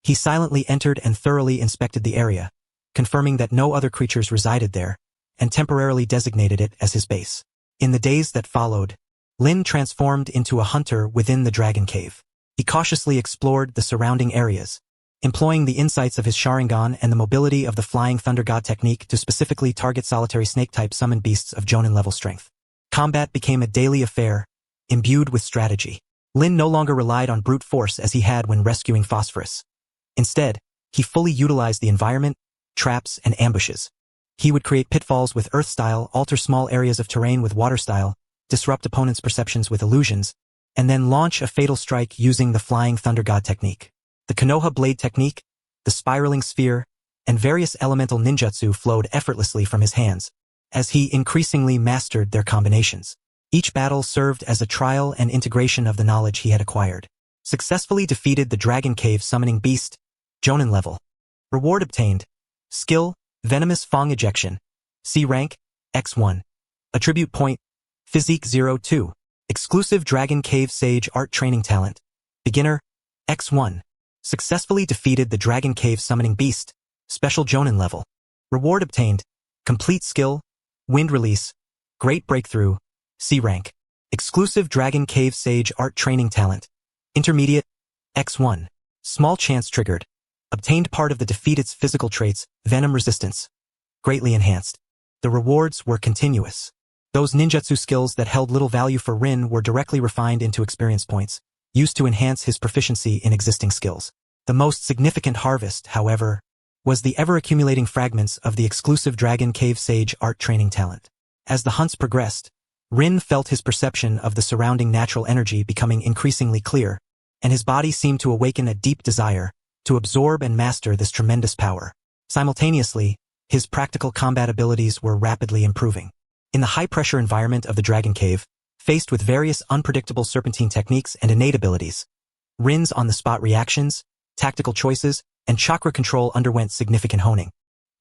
he silently entered and thoroughly inspected the area, confirming that no other creatures resided there, and temporarily designated it as his base. In the days that followed, Lin transformed into a hunter within the Dragon Cave. He cautiously explored the surrounding areas, employing the insights of his Sharingan and the mobility of the Flying Thunder God technique to specifically target solitary snake-type summoned beasts of Jonin-level strength. Combat became a daily affair, imbued with strategy. Lin no longer relied on brute force as he had when rescuing Phosphorus. Instead, he fully utilized the environment, traps, and ambushes. He would create pitfalls with Earth-style, alter small areas of terrain with Water-style, disrupt opponents' perceptions with illusions, and then launch a fatal strike using the Flying Thunder God technique. The Konoha Blade technique, the Spiraling Sphere, and various elemental ninjutsu flowed effortlessly from his hands, as he increasingly mastered their combinations. Each battle served as a trial and integration of the knowledge he had acquired. Successfully defeated the Dragon Cave summoning beast, Jonin level. Reward obtained. Skill, Venomous Fang Ejection. C rank, X1. Attribute point, Physique 02. Exclusive Dragon Cave Sage Art Training Talent. Beginner, X1. Successfully defeated the Dragon Cave summoning beast, Special Jonin level. Reward obtained. Complete Skill, Wind Release. Great Breakthrough, C rank. Exclusive Dragon Cave Sage Art Training Talent. Intermediate, X1. Small chance triggered. Obtained part of the defeated's physical traits, Venom Resistance. Greatly enhanced. The rewards were continuous. Those ninjutsu skills that held little value for Rin were directly refined into experience points, used to enhance his proficiency in existing skills. The most significant harvest, however, was the ever-accumulating fragments of the exclusive Dragon Cave Sage Art Training Talent. As the hunts progressed, Rin felt his perception of the surrounding natural energy becoming increasingly clear, and his body seemed to awaken a deep desire to absorb and master this tremendous power. Simultaneously, his practical combat abilities were rapidly improving. In the high-pressure environment of the Dragon Cave, faced with various unpredictable serpentine techniques and innate abilities, Rin's on-the-spot reactions, tactical choices, and chakra control underwent significant honing.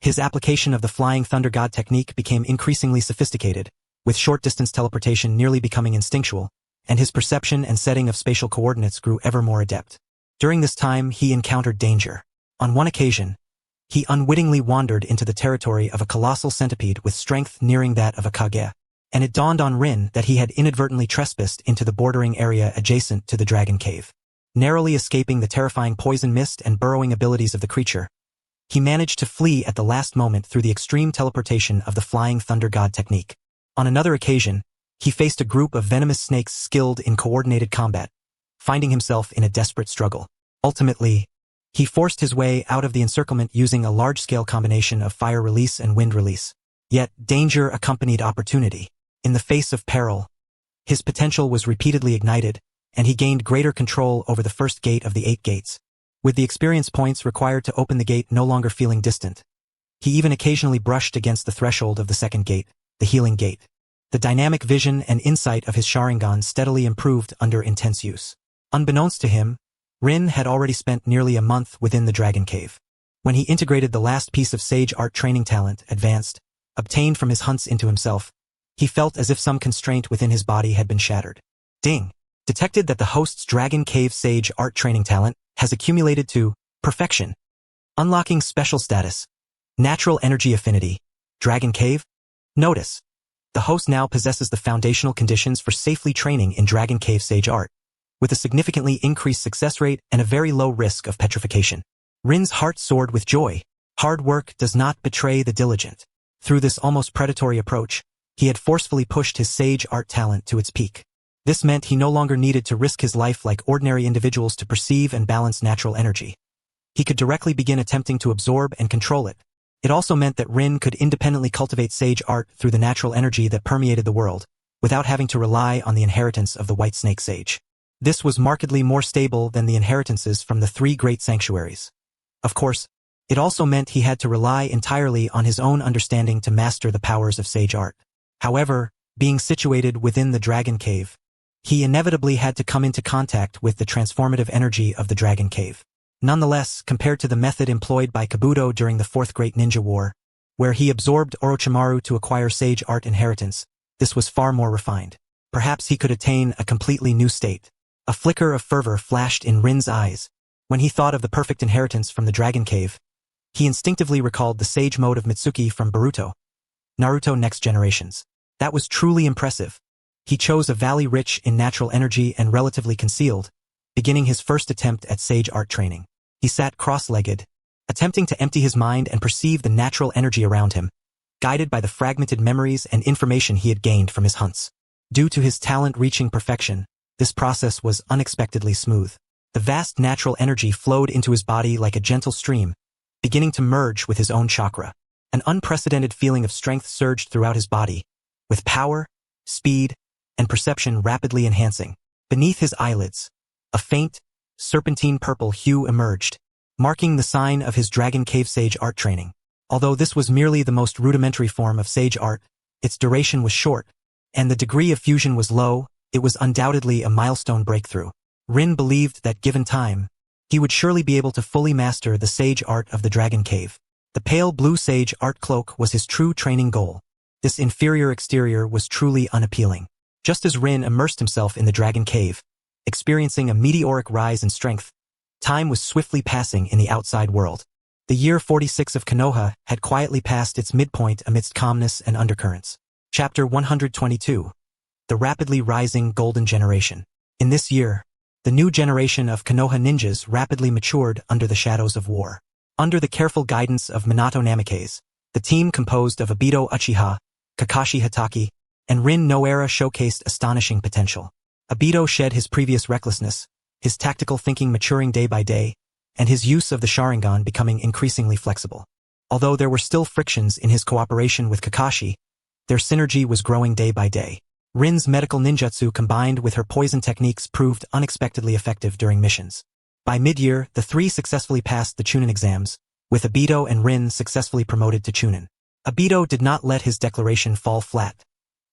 His application of the Flying Thunder God technique became increasingly sophisticated, with short-distance teleportation nearly becoming instinctual, and his perception and setting of spatial coordinates grew ever more adept. During this time, he encountered danger. On one occasion, he unwittingly wandered into the territory of a colossal centipede with strength nearing that of a Kage, and it dawned on Rin that he had inadvertently trespassed into the bordering area adjacent to the Dragon Cave. Narrowly escaping the terrifying poison mist and burrowing abilities of the creature, he managed to flee at the last moment through the extreme teleportation of the Flying Thunder God technique. On another occasion, he faced a group of venomous snakes skilled in coordinated combat, finding himself in a desperate struggle. Ultimately, he forced his way out of the encirclement using a large-scale combination of fire release and wind release. Yet, danger accompanied opportunity. In the face of peril, his potential was repeatedly ignited, and he gained greater control over the first gate of the 8 gates. With the experience points required to open the gate no longer feeling distant, he even occasionally brushed against the threshold of the second gate, the healing gate. The dynamic vision and insight of his Sharingan steadily improved under intense use. Unbeknownst to him, Rin had already spent nearly a month within the Dragon Cave. When he integrated the last piece of Sage Art Training Talent, Advanced, obtained from his hunts into himself, he felt as if some constraint within his body had been shattered. Ding! detected that the host's Dragon Cave Sage art training talent has accumulated to perfection, unlocking special status, natural energy affinity, Dragon Cave. Notice, the host now possesses the foundational conditions for safely training in Dragon Cave Sage art, with a significantly increased success rate and a very low risk of petrification. Rin's heart soared with joy. Hard work does not betray the diligent. Through this almost predatory approach, he had forcefully pushed his sage art talent to its peak. This meant he no longer needed to risk his life like ordinary individuals to perceive and balance natural energy. He could directly begin attempting to absorb and control it. It also meant that Rin could independently cultivate sage art through the natural energy that permeated the world, without having to rely on the inheritance of the White Snake Sage. This was markedly more stable than the inheritances from the three great sanctuaries. Of course, it also meant he had to rely entirely on his own understanding to master the powers of sage art. However, being situated within the Dragon Cave, he inevitably had to come into contact with the transformative energy of the Dragon Cave. Nonetheless, compared to the method employed by Kabuto during the Fourth Great Ninja War, where he absorbed Orochimaru to acquire sage art inheritance, this was far more refined. Perhaps he could attain a completely new state. A flicker of fervor flashed in Rin's eyes. When he thought of the perfect inheritance from the Dragon Cave, he instinctively recalled the sage mode of Mitsuki from Naruto Next Generations. That was truly impressive. He chose a valley rich in natural energy and relatively concealed, beginning his first attempt at sage art training. He sat cross-legged, attempting to empty his mind and perceive the natural energy around him, guided by the fragmented memories and information he had gained from his hunts. Due to his talent reaching perfection, this process was unexpectedly smooth. The vast natural energy flowed into his body like a gentle stream, beginning to merge with his own chakra. An unprecedented feeling of strength surged throughout his body, with power, speed, and perception rapidly enhancing. Beneath his eyelids, a faint, serpentine purple hue emerged, marking the sign of his Dragon Cave Sage art training. Although this was merely the most rudimentary form of sage art, its duration was short, and the degree of fusion was low. It was undoubtedly a milestone breakthrough. Rin believed that given time, he would surely be able to fully master the sage art of the Dragon Cave. The pale blue sage art cloak was his true training goal. This inferior exterior was truly unappealing. Just as Rin immersed himself in the Dragon Cave, experiencing a meteoric rise in strength, time was swiftly passing in the outside world. The year 46 of Konoha had quietly passed its midpoint amidst calmness and undercurrents. Chapter 122. The rapidly rising Golden Generation. In this year, the new generation of Konoha ninjas rapidly matured under the shadows of war. Under the careful guidance of Minato Namikaze, the team composed of Obito Uchiha, Kakashi Hatake, and Rin Noara showcased astonishing potential. Obito shed his previous recklessness, his tactical thinking maturing day by day, and his use of the Sharingan becoming increasingly flexible. Although there were still frictions in his cooperation with Kakashi, their synergy was growing day by day. Rin's medical ninjutsu combined with her poison techniques proved unexpectedly effective during missions. By mid-year, the three successfully passed the Chunin exams, with Obito and Rin successfully promoted to Chunin. Obito did not let his declaration fall flat.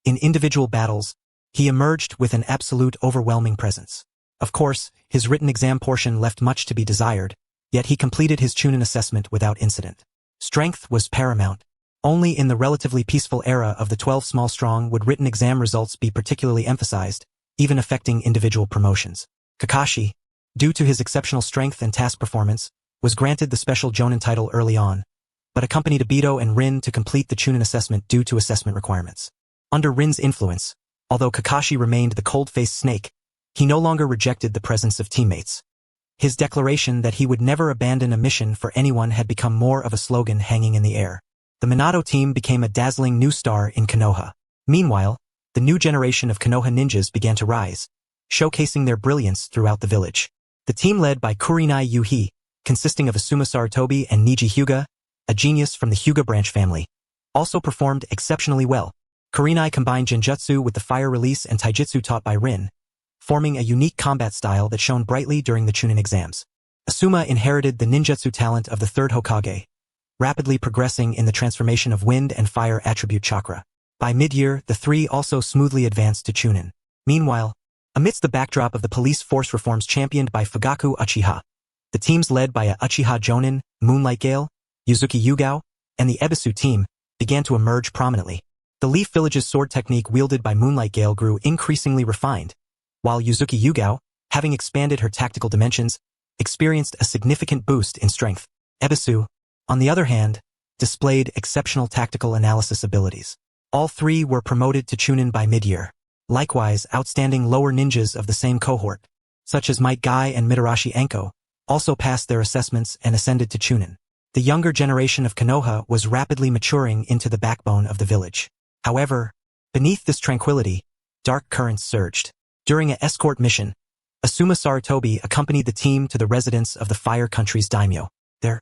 In individual battles, he emerged with an absolute overwhelming presence. Of course, his written exam portion left much to be desired, yet he completed his Chunin assessment without incident. Strength was paramount. Only in the relatively peaceful era of the 12 Small Strong would written exam results be particularly emphasized, even affecting individual promotions. Kakashi, due to his exceptional strength and task performance, was granted the special Jonin title early on, but accompanied Obito and Rin to complete the Chunin assessment due to assessment requirements. Under Rin's influence, although Kakashi remained the cold-faced snake, he no longer rejected the presence of teammates. His declaration that he would never abandon a mission for anyone had become more of a slogan hanging in the air. The Minato team became a dazzling new star in Konoha. Meanwhile, the new generation of Konoha ninjas began to rise, showcasing their brilliance throughout the village. The team led by Kurenai Yuhi, consisting of Asuma Sarutobi and Niji Hyuga, a genius from the Hyuga branch family, also performed exceptionally well. Kurenai combined Genjutsu with the fire release and taijutsu taught by Rin, forming a unique combat style that shone brightly during the Chunin exams. Asuma inherited the ninjutsu talent of the third Hokage, rapidly progressing in the transformation of wind and fire attribute chakra. By mid-year, the three also smoothly advanced to Chunin. Meanwhile, amidst the backdrop of the police force reforms championed by Fugaku Uchiha, the teams led by a Uchiha Jonin, Moonlight Gale, Yuzuki Yugao, and the Ebisu team began to emerge prominently. The Leaf Village's sword technique wielded by Moonlight Gale grew increasingly refined, while Yuzuki Yugao, having expanded her tactical dimensions, experienced a significant boost in strength. Ebisu, on the other hand, displayed exceptional tactical analysis abilities. All three were promoted to Chunin by mid-year. Likewise, outstanding lower ninjas of the same cohort, such as Might Guy and Mitarashi Anko, also passed their assessments and ascended to Chunin. The younger generation of Konoha was rapidly maturing into the backbone of the village. However, beneath this tranquility, dark currents surged. During an escort mission, Asuma Sarutobi accompanied the team to the residence of the Fire Country's daimyo. There,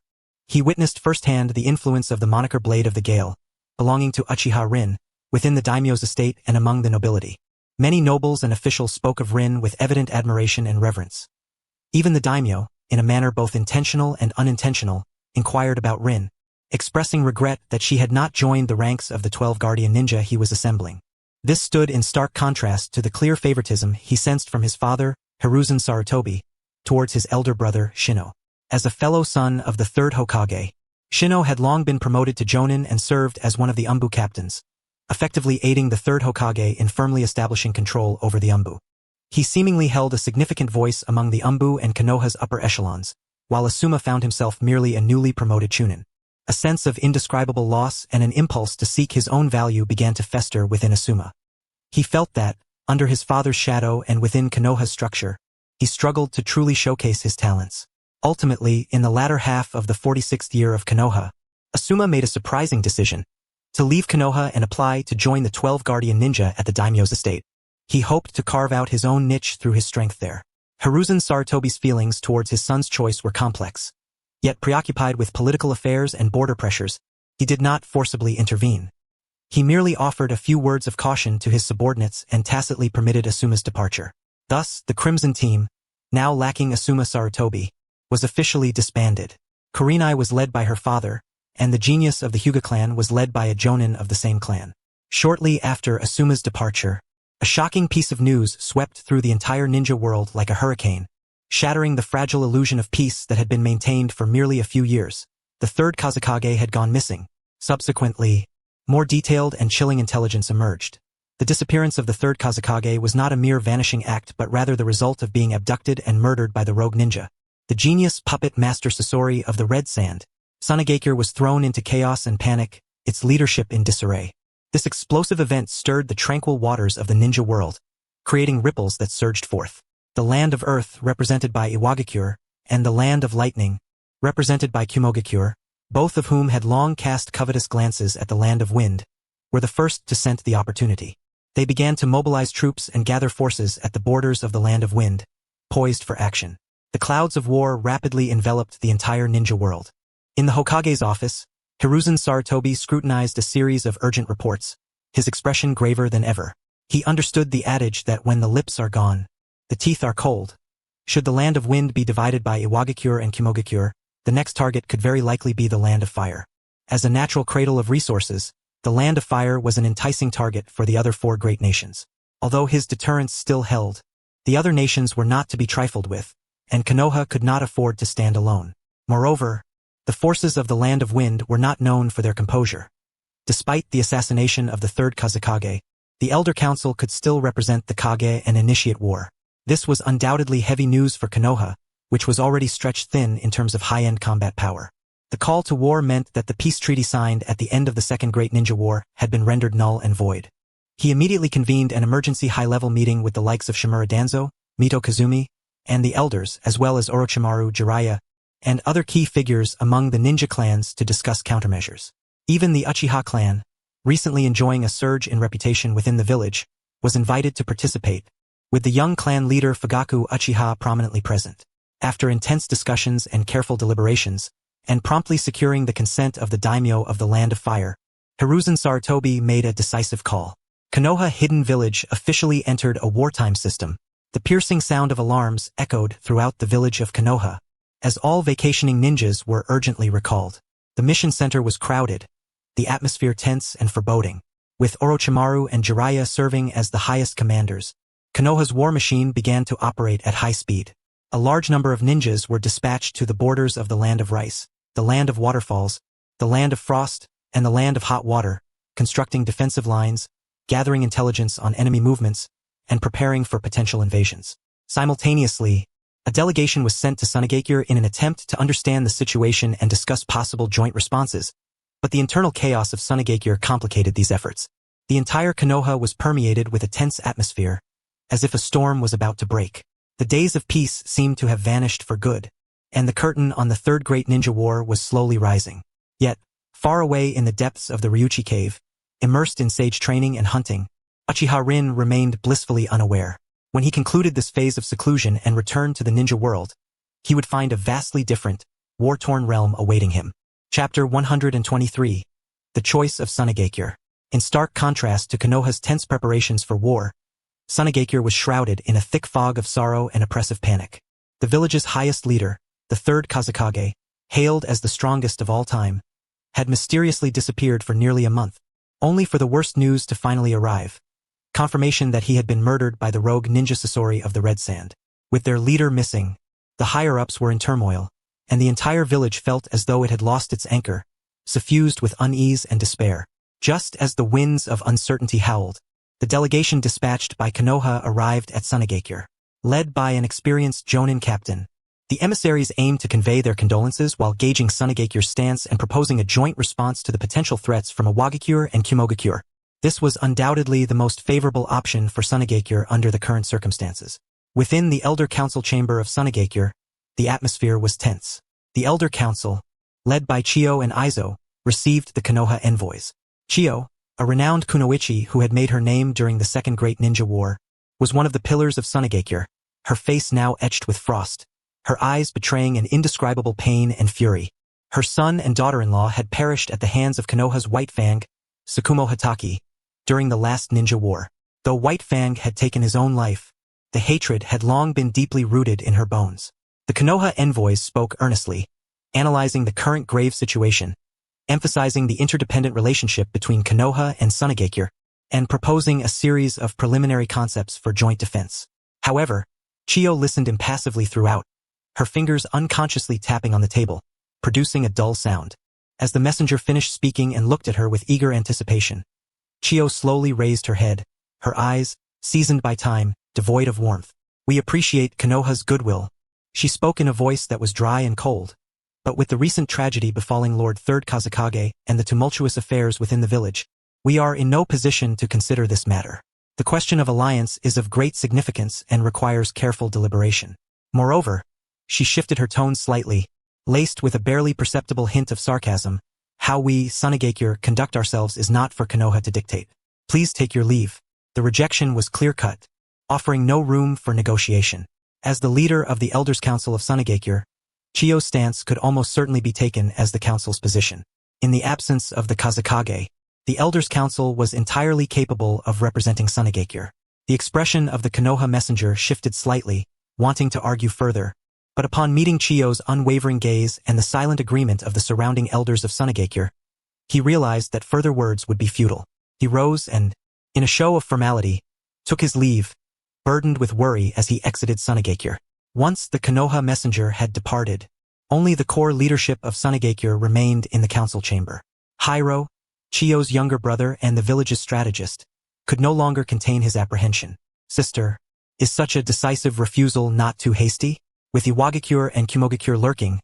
he witnessed firsthand the influence of the moniker Blade of the Gale, belonging to Uchiha Rin, within the daimyo's estate and among the nobility. Many nobles and officials spoke of Rin with evident admiration and reverence. Even the daimyo, in a manner both intentional and unintentional, inquired about Rin, expressing regret that she had not joined the ranks of the 12 guardian ninja he was assembling. This stood in stark contrast to the clear favoritism he sensed from his father, Hiruzen Sarutobi, towards his elder brother, Shino. As a fellow son of the third Hokage, Shino had long been promoted to Jonin and served as one of the Anbu captains, effectively aiding the third Hokage in firmly establishing control over the Anbu. He seemingly held a significant voice among the Anbu and Konoha's upper echelons, while Asuma found himself merely a newly promoted Chunin. A sense of indescribable loss and an impulse to seek his own value began to fester within Asuma. He felt that, under his father's shadow and within Konoha's structure, he struggled to truly showcase his talents. Ultimately, in the latter half of the 46th year of Konoha, Asuma made a surprising decision to leave Konoha and apply to join the 12 guardian ninja at the daimyo's estate. He hoped to carve out his own niche through his strength there. Hiruzen Sarutobi's feelings towards his son's choice were complex. Yet preoccupied with political affairs and border pressures, he did not forcibly intervene. He merely offered a few words of caution to his subordinates and tacitly permitted Asuma's departure. Thus, the Crimson Team, now lacking Asuma Sarutobi, was officially disbanded. Kurenai was led by her father, and the genius of the Hyuga clan was led by a jonin of the same clan. Shortly after Asuma's departure, a shocking piece of news swept through the entire ninja world like a hurricane, shattering the fragile illusion of peace that had been maintained for merely a few years. The third Kazekage had gone missing. Subsequently, more detailed and chilling intelligence emerged. The disappearance of the third Kazekage was not a mere vanishing act but rather the result of being abducted and murdered by the rogue ninja. The genius puppet master Sasori of the Red Sand, Sunagakure, was thrown into chaos and panic, its leadership in disarray. This explosive event stirred the tranquil waters of the ninja world, creating ripples that surged forth. The Land of Earth, represented by Iwagakure, and the Land of Lightning, represented by Kumogakure, both of whom had long cast covetous glances at the Land of Wind, were the first to scent the opportunity. They began to mobilize troops and gather forces at the borders of the Land of Wind, poised for action. The clouds of war rapidly enveloped the entire ninja world. In the Hokage's office, Hiruzen Sarutobi scrutinized a series of urgent reports, his expression graver than ever. He understood the adage that when the lips are gone, the teeth are cold. Should the Land of Wind be divided by Iwagakure and Kumogakure, the next target could very likely be the Land of Fire. As a natural cradle of resources, the Land of Fire was an enticing target for the other four great nations. Although his deterrence still held, the other nations were not to be trifled with, and Konoha could not afford to stand alone. Moreover, the forces of the Land of Wind were not known for their composure. Despite the assassination of the third Kazekage, the Elder Council could still represent the Kage and initiate war. This was undoubtedly heavy news for Konoha, which was already stretched thin in terms of high-end combat power. The call to war meant that the peace treaty signed at the end of the Second Great Ninja War had been rendered null and void. He immediately convened an emergency high-level meeting with the likes of Shimura Danzo, Mito Kazumi, and the elders, as well as Orochimaru, Jiraiya, and other key figures among the ninja clans to discuss countermeasures. Even the Uchiha clan, recently enjoying a surge in reputation within the village, was invited to participate, with the young clan leader Fugaku Uchiha prominently present. After intense discussions and careful deliberations, and promptly securing the consent of the daimyo of the Land of Fire, Hiruzen Sarutobi made a decisive call. Konoha Hidden Village officially entered a wartime system. The piercing sound of alarms echoed throughout the village of Konoha, as all vacationing ninjas were urgently recalled. The mission center was crowded, the atmosphere tense and foreboding. With Orochimaru and Jiraiya serving as the highest commanders, Konoha's war machine began to operate at high speed. A large number of ninjas were dispatched to the borders of the Land of Rice, the Land of Waterfalls, the Land of Frost, and the Land of Hot Water, constructing defensive lines, gathering intelligence on enemy movements, and preparing for potential invasions. Simultaneously, a delegation was sent to Sunagakure in an attempt to understand the situation and discuss possible joint responses, but the internal chaos of Sunagakure complicated these efforts. The entire Konoha was permeated with a tense atmosphere, as if a storm was about to break. The days of peace seemed to have vanished for good, and the curtain on the Third Great Ninja War was slowly rising. Yet, far away in the depths of the Ryuchi cave, immersed in sage training and hunting, Uchiha Rin remained blissfully unaware. When he concluded this phase of seclusion and returned to the ninja world, he would find a vastly different, war-torn realm awaiting him. Chapter 123. The Choice of Sunagakure. In stark contrast to Konoha's tense preparations for war, Sunagakure was shrouded in a thick fog of sorrow and oppressive panic. The village's highest leader, the third Kazekage, hailed as the strongest of all time, had mysteriously disappeared for nearly a month, only for the worst news to finally arrive. Confirmation that he had been murdered by the rogue ninja Sasori of the Red Sand. With their leader missing, the higher-ups were in turmoil, and the entire village felt as though it had lost its anchor, suffused with unease and despair. Just as the winds of uncertainty howled, the delegation dispatched by Konoha arrived at Sunagakure. Led by an experienced Jonin captain, the emissaries aimed to convey their condolences while gauging Sunagakure's stance and proposing a joint response to the potential threats from Iwagakure and Kumogakure. This was undoubtedly the most favorable option for Sunagakure under the current circumstances. Within the Elder Council chamber of Sunagakure, the atmosphere was tense. The Elder Council, led by Chiyo and Aizo, received the Konoha envoys. Chiyo, a renowned kunoichi who had made her name during the Second Great Ninja War, was one of the pillars of Sunagakure, her face now etched with frost, her eyes betraying an indescribable pain and fury. Her son and daughter-in-law had perished at the hands of Konoha's White Fang, Tsukumo Hatake, during the last ninja war. Though White Fang had taken his own life, the hatred had long been deeply rooted in her bones. The Konoha envoys spoke earnestly, analyzing the current grave situation, emphasizing the interdependent relationship between Konoha and Sunagakure, and proposing a series of preliminary concepts for joint defense. However, Chiyo listened impassively throughout, her fingers unconsciously tapping on the table, producing a dull sound. As the messenger finished speaking and looked at her with eager anticipation, Chiyo slowly raised her head, her eyes, seasoned by time, devoid of warmth. "We appreciate Konoha's goodwill." She spoke in a voice that was dry and cold, but with the recent tragedy befalling Lord Third Kazekage and the tumultuous affairs within the village, we are in no position to consider this matter. The question of alliance is of great significance and requires careful deliberation. Moreover, she shifted her tone slightly, laced with a barely perceptible hint of sarcasm. "How we, Sunagakure, conduct ourselves is not for Konoha to dictate. Please take your leave." The rejection was clear-cut, offering no room for negotiation. As the leader of the Elders' Council of Sunagakure, Chiyo's stance could almost certainly be taken as the council's position. In the absence of the Kazekage, the Elders' Council was entirely capable of representing Sunagakure. The expression of the Konoha messenger shifted slightly, wanting to argue further, but upon meeting Chiyo's unwavering gaze and the silent agreement of the surrounding elders of Sunagakure, he realized that further words would be futile. He rose and, in a show of formality, took his leave, burdened with worry as he exited Sunagakure. Once the Konoha messenger had departed, only the core leadership of Sunagakure remained in the council chamber. Hiro, Chiyo's younger brother and the village's strategist, could no longer contain his apprehension. "Sister, is such a decisive refusal not too hasty? With Iwagakure and Kumogakure lurking,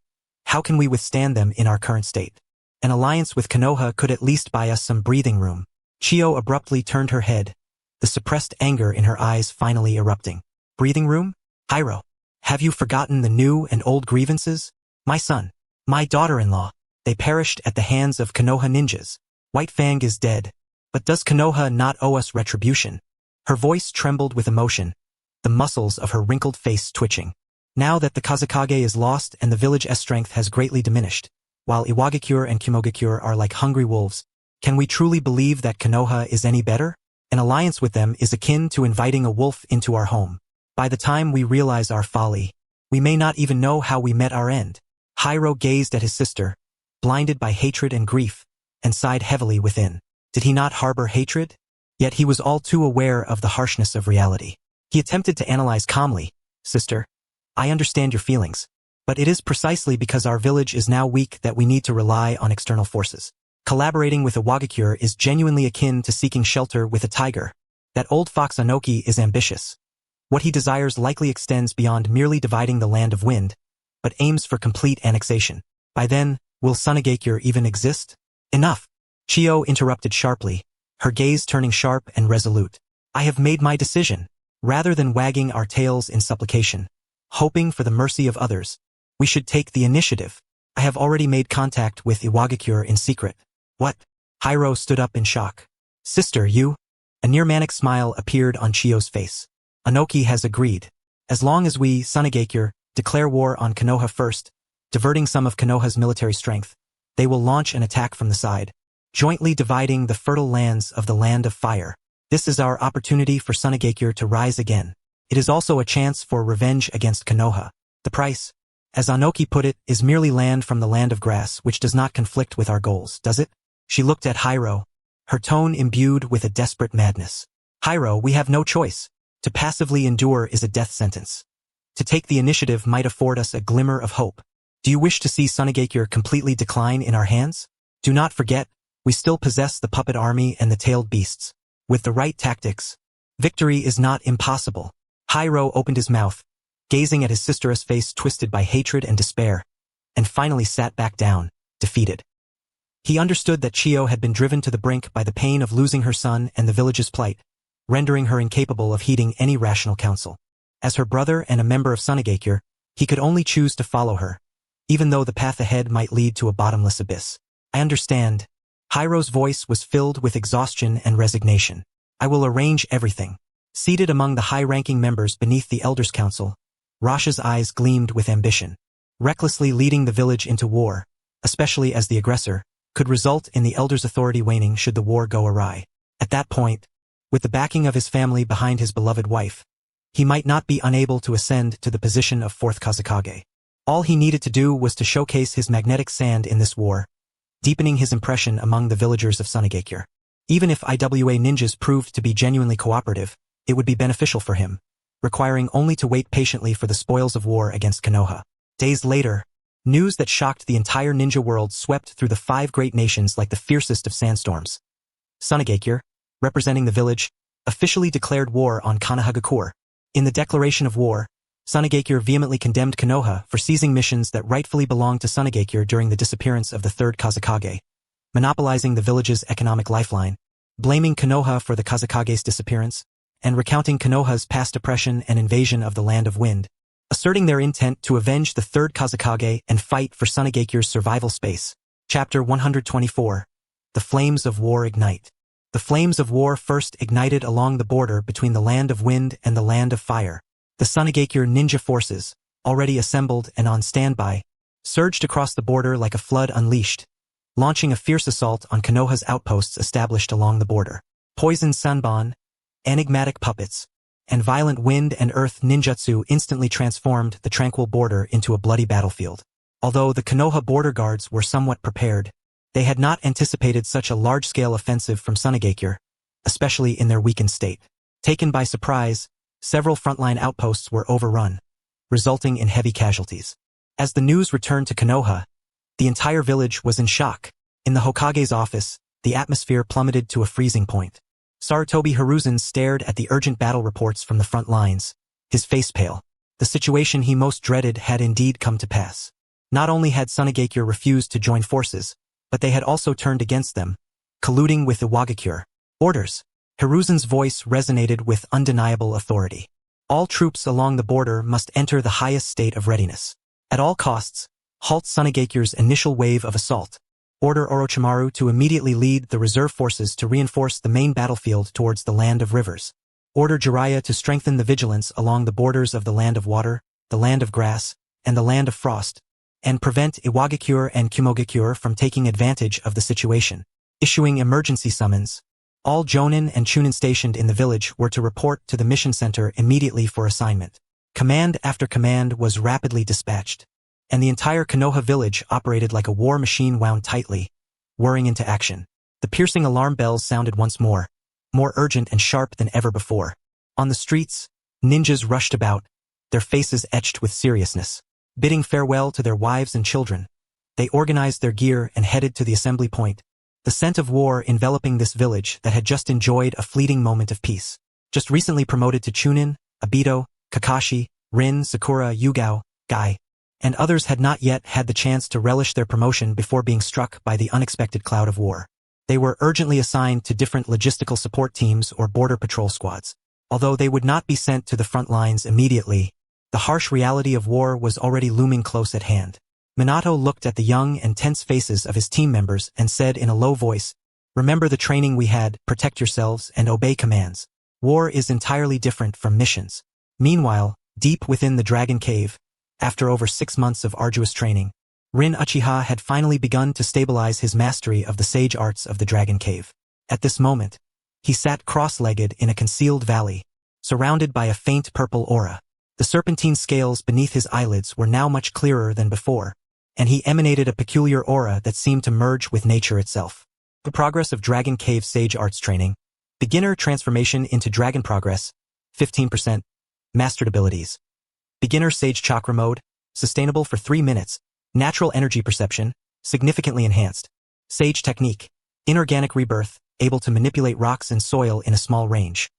how can we withstand them in our current state? An alliance with Konoha could at least buy us some breathing room." Chiyo abruptly turned her head, the suppressed anger in her eyes finally erupting. "Breathing room? Hiro, have you forgotten the new and old grievances? My son, my daughter-in-law, they perished at the hands of Konoha ninjas. White Fang is dead, but does Konoha not owe us retribution?" Her voice trembled with emotion, the muscles of her wrinkled face twitching. Now that the Kazekage is lost and the village's strength has greatly diminished, while Iwagakure and Kumogakure are like hungry wolves, can we truly believe that Konoha is any better? An alliance with them is akin to inviting a wolf into our home. By the time we realize our folly, we may not even know how we met our end. Hiro gazed at his sister, blinded by hatred and grief, and sighed heavily within. Did he not harbor hatred? Yet he was all too aware of the harshness of reality. He attempted to analyze calmly. "Sister, I understand your feelings, but it is precisely because our village is now weak that we need to rely on external forces. Collaborating with Iwagakure is genuinely akin to seeking shelter with a tiger. That old fox Anoki is ambitious. What he desires likely extends beyond merely dividing the land of wind, but aims for complete annexation. By then, will Sunagakure even exist? Enough! Chio interrupted sharply, her gaze turning sharp and resolute. I have made my decision. Rather than wagging our tails in supplication, hoping for the mercy of others, we should take the initiative. I have already made contact with Iwagakure in secret. What? Hiro stood up in shock. Sister, you? A near-manic smile appeared on Chio's face. Anoki has agreed. As long as we, Sunagakure, declare war on Konoha first, diverting some of Konoha's military strength, they will launch an attack from the side, jointly dividing the fertile lands of the Land of Fire. This is our opportunity for Sunagakure to rise again. It is also a chance for revenge against Konoha. The price, as Anoki put it, is merely land from the Land of Grass, which does not conflict with our goals, does it? She looked at Hiro, her tone imbued with a desperate madness. Hiro, we have no choice. To passively endure is a death sentence. To take the initiative might afford us a glimmer of hope. Do you wish to see Sunagakure completely decline in our hands? Do not forget, we still possess the puppet army and the tailed beasts. With the right tactics, victory is not impossible. Hiro opened his mouth, gazing at his sister's face twisted by hatred and despair, and finally sat back down, defeated. He understood that Chio had been driven to the brink by the pain of losing her son and the village's plight, rendering her incapable of heeding any rational counsel. As her brother and a member of Sunagakure, he could only choose to follow her, even though the path ahead might lead to a bottomless abyss. I understand. Hiro's voice was filled with exhaustion and resignation. I will arrange everything. Seated among the high-ranking members beneath the Elders' Council, Rasha's eyes gleamed with ambition. Recklessly leading the village into war, especially as the aggressor, could result in the Elders' authority waning should the war go awry. At that point, with the backing of his family behind his beloved wife, he might not be unable to ascend to the position of 4th Kazekage. All he needed to do was to showcase his magnetic sand in this war, deepening his impression among the villagers of Sunagakure. Even if IWA ninjas proved to be genuinely cooperative, it would be beneficial for him, requiring only to wait patiently for the spoils of war against Konoha. Days later, news that shocked the entire ninja world swept through the 5 great nations like the fiercest of sandstorms. Sunagakure, representing the village, officially declared war on Konohagakure. In the declaration of war, Sunagakure vehemently condemned Konoha for seizing missions that rightfully belonged to Sunagakure during the disappearance of the 3rd Kazekage, monopolizing the village's economic lifeline, blaming Konoha for the Kazekage's disappearance, and recounting Konoha's past oppression and invasion of the Land of Wind, asserting their intent to avenge the 3rd Kazekage and fight for Sunagakure's survival space. Chapter 124. The Flames of War Ignite. The flames of war first ignited along the border between the Land of Wind and the Land of Fire. The Sunagakure ninja forces, already assembled and on standby, surged across the border like a flood unleashed, launching a fierce assault on Konoha's outposts established along the border. Poison sanbon, enigmatic puppets, and violent wind and earth ninjutsu instantly transformed the tranquil border into a bloody battlefield. Although the Konoha border guards were somewhat prepared, they had not anticipated such a large-scale offensive from Sunagakure, especially in their weakened state. Taken by surprise, several frontline outposts were overrun, resulting in heavy casualties. As the news returned to Konoha, the entire village was in shock. In the Hokage's office, the atmosphere plummeted to a freezing point. Sarutobi Hiruzen stared at the urgent battle reports from the front lines, his face pale. The situation he most dreaded had indeed come to pass. Not only had Sunagakure refused to join forces, but they had also turned against them, colluding with Iwagakure. Orders. Hiruzen's voice resonated with undeniable authority. All troops along the border must enter the highest state of readiness. At all costs, halt Sunagakure's initial wave of assault. Order Orochimaru to immediately lead the reserve forces to reinforce the main battlefield towards the Land of Rivers. Order Jiraiya to strengthen the vigilance along the borders of the Land of Water, the Land of Grass, and the Land of Frost, and prevent Iwagakure and Kumogakure from taking advantage of the situation. Issuing emergency summons, all Jonin and Chunin stationed in the village were to report to the mission center immediately for assignment. Command after command was rapidly dispatched, and the entire Konoha village operated like a war machine wound tightly, whirring into action. The piercing alarm bells sounded once more urgent and sharp than ever before. On the streets, ninjas rushed about, their faces etched with seriousness. Bidding farewell to their wives and children, they organized their gear and headed to the assembly point, the scent of war enveloping this village that had just enjoyed a fleeting moment of peace. Just recently promoted to Chunin, Obito, Kakashi, Rin, Sakura, Yugao, Guy, and others had not yet had the chance to relish their promotion before being struck by the unexpected cloud of war. They were urgently assigned to different logistical support teams or border patrol squads. Although they would not be sent to the front lines immediately, the harsh reality of war was already looming close at hand. Minato looked at the young and tense faces of his team members and said in a low voice, "Remember the training we had, protect yourselves and obey commands. War is entirely different from missions." Meanwhile, deep within the Dragon Cave, after over 6 months of arduous training, Rin Uchiha had finally begun to stabilize his mastery of the sage arts of the Dragon Cave. At this moment, he sat cross-legged in a concealed valley, surrounded by a faint purple aura. The serpentine scales beneath his eyelids were now much clearer than before, and he emanated a peculiar aura that seemed to merge with nature itself. The progress of Dragon Cave Sage Arts Training. Beginner transformation into Dragon Progress, 15%. Mastered abilities. Beginner Sage Chakra Mode, sustainable for 3 minutes. Natural Energy Perception, significantly enhanced. Sage Technique. Inorganic Rebirth, able to manipulate rocks and soil in a small range.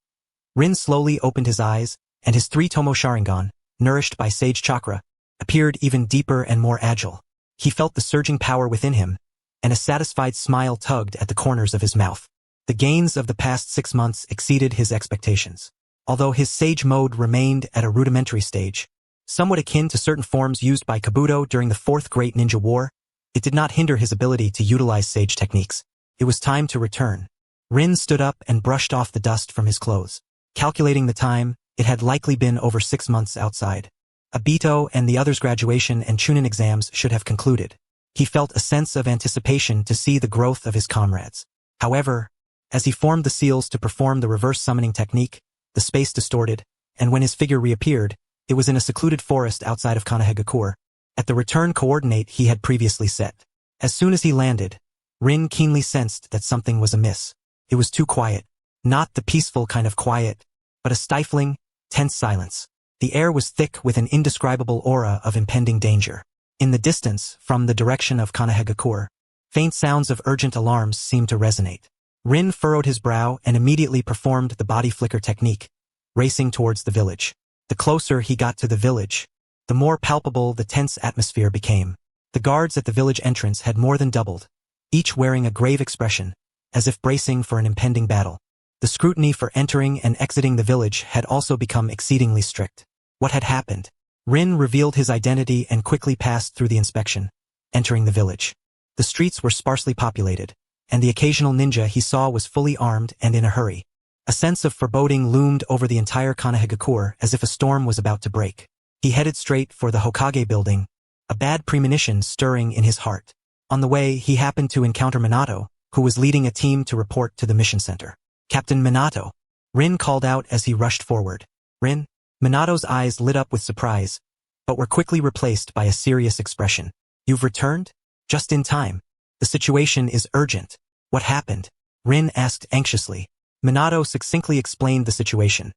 Rin slowly opened his eyes, and his 3-tomo Sharingan, nourished by Sage Chakra, appeared even deeper and more agile. He felt the surging power within him, and a satisfied smile tugged at the corners of his mouth. The gains of the past 6 months exceeded his expectations. Although his Sage mode remained at a rudimentary stage, somewhat akin to certain forms used by Kabuto during the Fourth Great Ninja War, it did not hinder his ability to utilize Sage techniques. It was time to return. Rin stood up and brushed off the dust from his clothes. Calculating the time, it had likely been over 6 months outside. Obito and the others' graduation and Chunin exams should have concluded. He felt a sense of anticipation to see the growth of his comrades. However, as he formed the seals to perform the reverse summoning technique, the space distorted, and when his figure reappeared, it was in a secluded forest outside of Konohagakure, at the return coordinate he had previously set. As soon as he landed, Rin keenly sensed that something was amiss. It was too quiet. Not the peaceful kind of quiet, but a stifling, tense silence. The air was thick with an indescribable aura of impending danger. In the distance, from the direction of Konohagakure, faint sounds of urgent alarms seemed to resonate. Rin furrowed his brow and immediately performed the body flicker technique, racing towards the village. The closer he got to the village, the more palpable the tense atmosphere became. The guards at the village entrance had more than doubled, each wearing a grave expression, as if bracing for an impending battle. The scrutiny for entering and exiting the village had also become exceedingly strict. What had happened? Rin revealed his identity and quickly passed through the inspection, entering the village. The streets were sparsely populated, and the occasional ninja he saw was fully armed and in a hurry. A sense of foreboding loomed over the entire Konohagakure as if a storm was about to break. He headed straight for the Hokage building, a bad premonition stirring in his heart. On the way, he happened to encounter Minato, who was leading a team to report to the mission center. "Captain Minato," Rin called out as he rushed forward. "Rin?" Minato's eyes lit up with surprise, but were quickly replaced by a serious expression. "You've returned? Just in time. The situation is urgent." "What happened?" Rin asked anxiously. Minato succinctly explained the situation.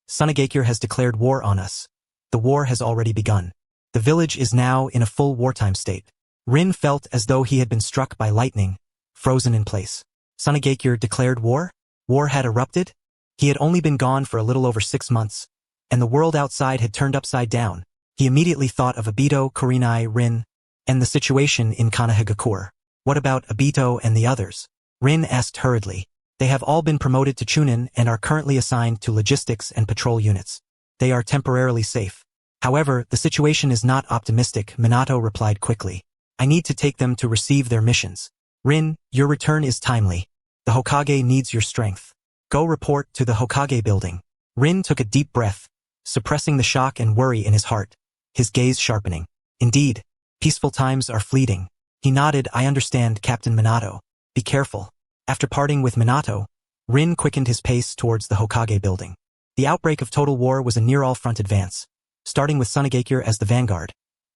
"Sunagakure has declared war on us. The war has already begun. The village is now in a full wartime state." Rin felt as though he had been struck by lightning, frozen in place. Sunagakure declared war? War had erupted? He had only been gone for a little over 6 months, and the world outside had turned upside down. He immediately thought of Obito, Kurenai, Rin, and the situation in Konohagakure. "What about Obito and the others?" Rin asked hurriedly. "They have all been promoted to Chunin and are currently assigned to logistics and patrol units. They are temporarily safe. However, the situation is not optimistic," Minato replied quickly. "I need to take them to receive their missions." "Rin, your return is timely. The Hokage needs your strength. Go report to the Hokage building." Rin took a deep breath, suppressing the shock and worry in his heart, his gaze sharpening. "Indeed, peaceful times are fleeting." He nodded. "I understand, Captain Minato. Be careful." After parting with Minato, Rin quickened his pace towards the Hokage building. The outbreak of total war was a near all-front advance, starting with Sunagakure as the vanguard,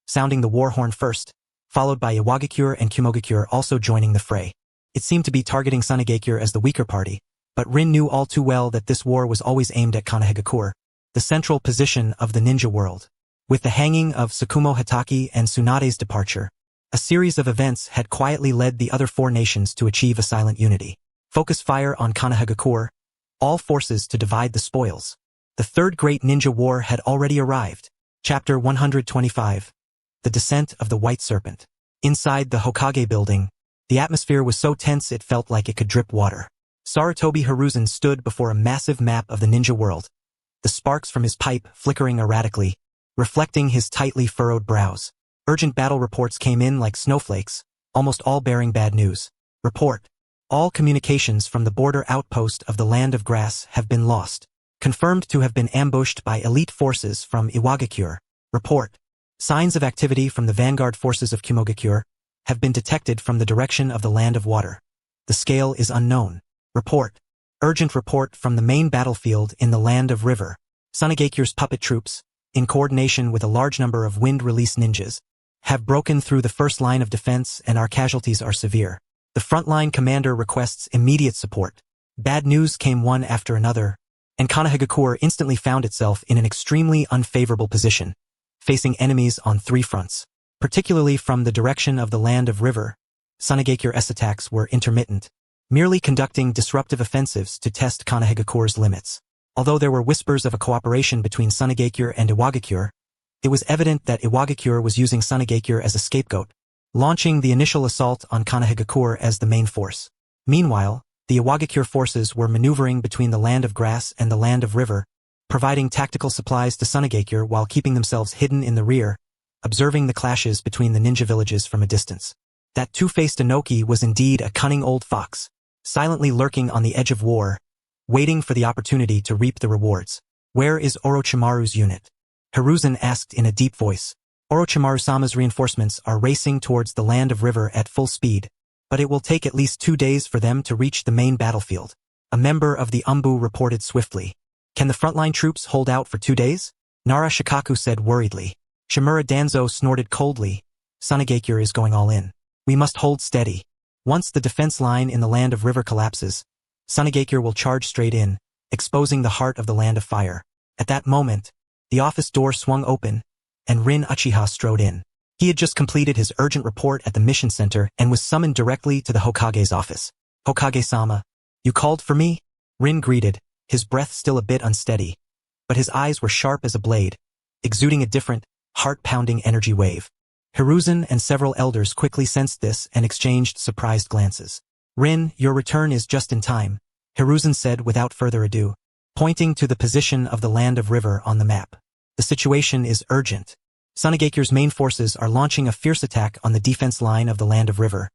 sounding the war horn first, followed by Iwagakure and Kumogakure also joining the fray. It seemed to be targeting Sunagakure as the weaker party, but Rin knew all too well that this war was always aimed at Konohagakure, the central position of the ninja world. With the hanging of Tsukumo Hatake and Tsunade's departure, A series of events had quietly led the other 4 nations to achieve a silent unity. Focus fire on Konohagakure, all forces to divide the spoils. The Third Great Ninja War had already arrived. Chapter 125. The Descent of the White Serpent. Inside the Hokage building, the atmosphere was so tense it felt like it could drip water. Sarutobi Hiruzen stood before a massive map of the ninja world, the sparks from his pipe flickering erratically, reflecting his tightly furrowed brows. Urgent battle reports came in like snowflakes, almost all bearing bad news. Report. All communications from the border outpost of the Land of Grass have been lost. Confirmed to have been ambushed by elite forces from Iwagakure. Report. Signs of activity from the vanguard forces of Kumogakure have been detected from the direction of the Land of Water. The scale is unknown. Report. Urgent report from the main battlefield in the Land of River. Sunegakure's puppet troops, in coordination with a large number of wind-release ninjas, have broken through the first line of defense and our casualties are severe. The frontline commander requests immediate support. Bad news came one after another, and Konohagakure instantly found itself in an extremely unfavorable position, facing enemies on 3 fronts. Particularly from the direction of the Land of River, Sunegakure's attacks were intermittent, merely conducting disruptive offensives to test Konohagakure's limits. Although there were whispers of a cooperation between Sunegakure and Iwagakure, it was evident that Iwagakure was using Sunegakure as a scapegoat, launching the initial assault on Konohagakure as the main force. Meanwhile, the Iwagakure forces were maneuvering between the Land of Grass and the Land of River, providing tactical supplies to Sunegakure while keeping themselves hidden in the rear, observing the clashes between the ninja villages from a distance. That two-faced Inoki was indeed a cunning old fox, silently lurking on the edge of war, waiting for the opportunity to reap the rewards. Where is Orochimaru's unit? Hiruzen asked in a deep voice. Orochimaru-sama's reinforcements are racing towards the Land of River at full speed, but it will take at least 2 days for them to reach the main battlefield. A member of the Anbu reported swiftly. Can the frontline troops hold out for 2 days? Nara Shikaku said worriedly. Shimura Danzo snorted coldly. Sunegakure is going all in. We must hold steady. Once the defense line in the Land of River collapses, Sunegakure will charge straight in, exposing the heart of the Land of Fire. At that moment, the office door swung open, and Rin Uchiha strode in. He had just completed his urgent report at the mission center and was summoned directly to the Hokage's office. Hokage-sama, you called for me? Rin greeted, his breath still a bit unsteady, but his eyes were sharp as a blade, exuding a different, heart-pounding energy wave. Hiruzen and several elders quickly sensed this and exchanged surprised glances. Rin, your return is just in time, Hiruzen said without further ado, pointing to the position of the Land of River on the map. The situation is urgent. Sunegakure's main forces are launching a fierce attack on the defense line of the Land of River,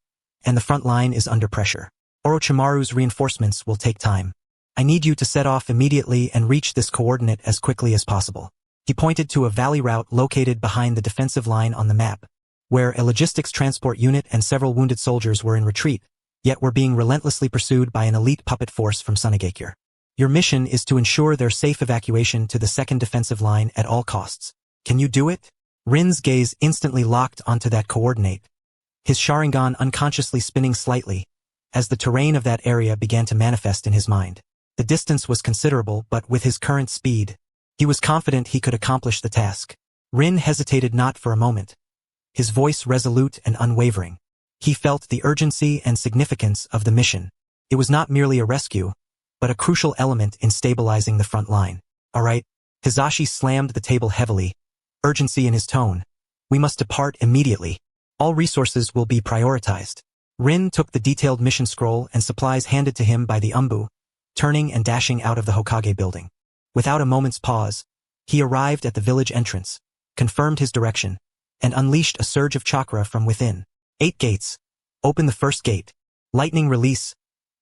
and the front line is under pressure. Orochimaru's reinforcements will take time. I need you to set off immediately and reach this coordinate as quickly as possible. He pointed to a valley route located behind the defensive line on the map, where a logistics transport unit and several wounded soldiers were in retreat, yet were being relentlessly pursued by an elite puppet force from Sunegakure. Your mission is to ensure their safe evacuation to the second defensive line at all costs. Can you do it? Rin's gaze instantly locked onto that coordinate, his Sharingan unconsciously spinning slightly, as the terrain of that area began to manifest in his mind. The distance was considerable, but with his current speed, he was confident he could accomplish the task. Rin hesitated not for a moment, his voice resolute and unwavering. He felt the urgency and significance of the mission. It was not merely a rescue, but a crucial element in stabilizing the front line. All right. Hizashi slammed the table heavily, urgency in his tone. We must depart immediately. All resources will be prioritized. Rin took the detailed mission scroll and supplies handed to him by the Anbu, turning and dashing out of the Hokage building. Without a moment's pause, he arrived at the village entrance, confirmed his direction, and unleashed a surge of chakra from within. 8 gates. Open the first gate. Lightning release.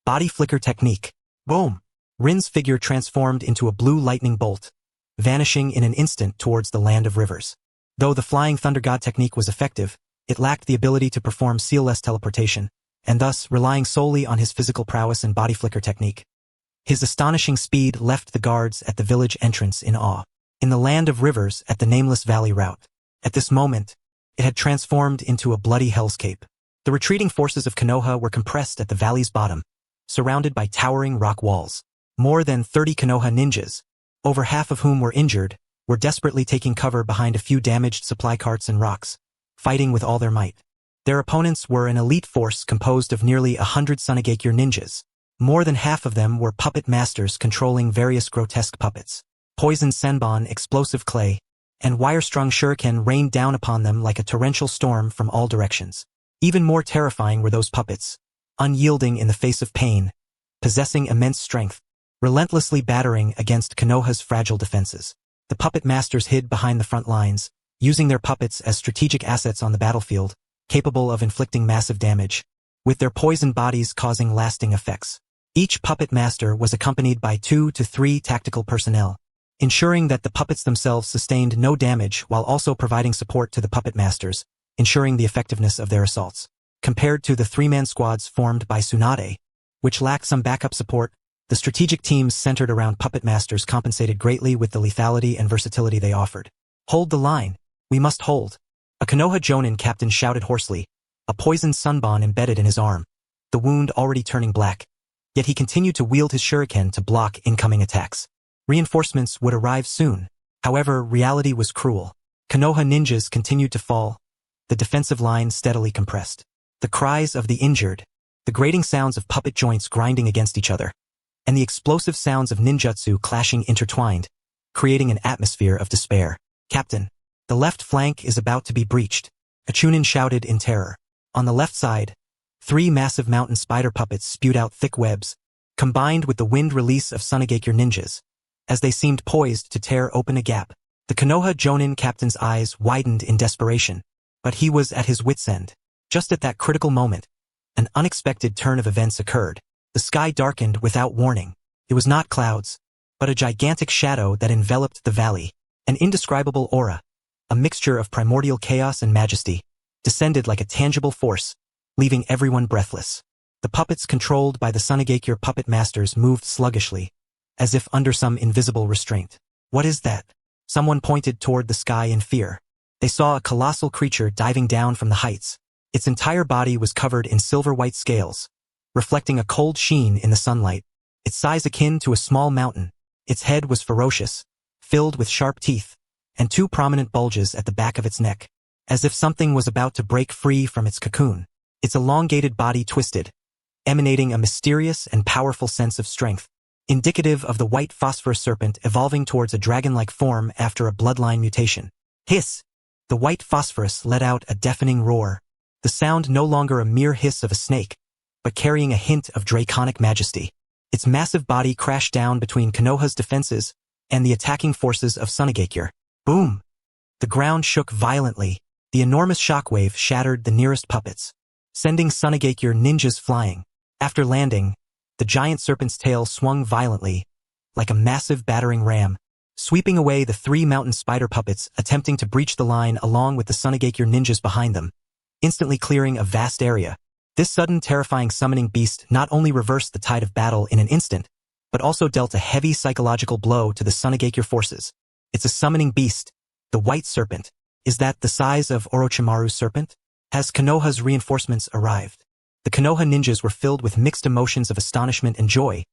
Body flicker technique. Boom! Rin's figure transformed into a blue lightning bolt, vanishing in an instant towards the Land of Rivers. Though the Flying Thunder God technique was effective, it lacked the ability to perform sealless teleportation, and thus, relying solely on his physical prowess and body flicker technique, his astonishing speed left the guards at the village entrance in awe. In the Land of Rivers at the Nameless Valley route, at this moment, it had transformed into a bloody hellscape. The retreating forces of Konoha were compressed at the valley's bottom, surrounded by towering rock walls. More than 30 Konoha ninjas, over half of whom were injured, were desperately taking cover behind a few damaged supply carts and rocks, fighting with all their might. Their opponents were an elite force composed of nearly 100 Sunigakure ninjas. More than half of them were puppet masters controlling various grotesque puppets. Poison senbon, explosive clay, and wire-strung shuriken rained down upon them like a torrential storm from all directions. Even more terrifying were those puppets, unyielding in the face of pain, possessing immense strength, relentlessly battering against Konoha's fragile defenses. The puppet masters hid behind the front lines, using their puppets as strategic assets on the battlefield, capable of inflicting massive damage, with their poisoned bodies causing lasting effects. Each puppet master was accompanied by 2 to 3 tactical personnel, ensuring that the puppets themselves sustained no damage while also providing support to the puppet masters, ensuring the effectiveness of their assaults. Compared to the 3-man squads formed by Tsunade, which lacked some backup support, the strategic teams centered around puppet masters compensated greatly with the lethality and versatility they offered. "Hold the line. We must hold," a Konoha Jonin captain shouted hoarsely, a poisoned sunbon embedded in his arm, the wound already turning black. Yet he continued to wield his shuriken to block incoming attacks. Reinforcements would arrive soon. However, reality was cruel. Konoha ninjas continued to fall, the defensive line steadily compressed. The cries of the injured, the grating sounds of puppet joints grinding against each other, and the explosive sounds of ninjutsu clashing intertwined, creating an atmosphere of despair. "Captain, the left flank is about to be breached," a Chunin shouted in terror. On the left side, 3 massive mountain spider puppets spewed out thick webs, combined with the wind release of Sunigakure ninjas, as they seemed poised to tear open a gap. The Konoha Jonin captain's eyes widened in desperation, but he was at his wit's end. Just at that critical moment, an unexpected turn of events occurred. The sky darkened without warning. It was not clouds, but a gigantic shadow that enveloped the valley. An indescribable aura, a mixture of primordial chaos and majesty, descended like a tangible force, leaving everyone breathless. The puppets controlled by the Sunigakure puppet masters moved sluggishly, as if under some invisible restraint. "What is that?" Someone pointed toward the sky in fear. They saw a colossal creature diving down from the heights. Its entire body was covered in silver-white scales, reflecting a cold sheen in the sunlight. Its size akin to a small mountain. Its head was ferocious, filled with sharp teeth, and 2 prominent bulges at the back of its neck, as if something was about to break free from its cocoon. Its elongated body twisted, emanating a mysterious and powerful sense of strength, indicative of the white phosphorus serpent evolving towards a dragon-like form after a bloodline mutation. Hiss! The white phosphorus let out a deafening roar, the sound no longer a mere hiss of a snake, but carrying a hint of draconic majesty. Its massive body crashed down between Konoha's defenses and the attacking forces of Sunigakure. Boom! The ground shook violently. The enormous shockwave shattered the nearest puppets, sending Sunigakure ninjas flying. After landing, the giant serpent's tail swung violently, like a massive battering ram, sweeping away the 3 mountain spider puppets attempting to breach the line along with the Sunigakure ninjas behind them, instantly clearing a vast area. This sudden terrifying summoning beast not only reversed the tide of battle in an instant, but also dealt a heavy psychological blow to the Sunigakure forces. It's a summoning beast, the white serpent. Is that the size of Orochimaru's serpent? Has Konoha's reinforcements arrived? The Konoha ninjas were filled with mixed emotions of astonishment and joy,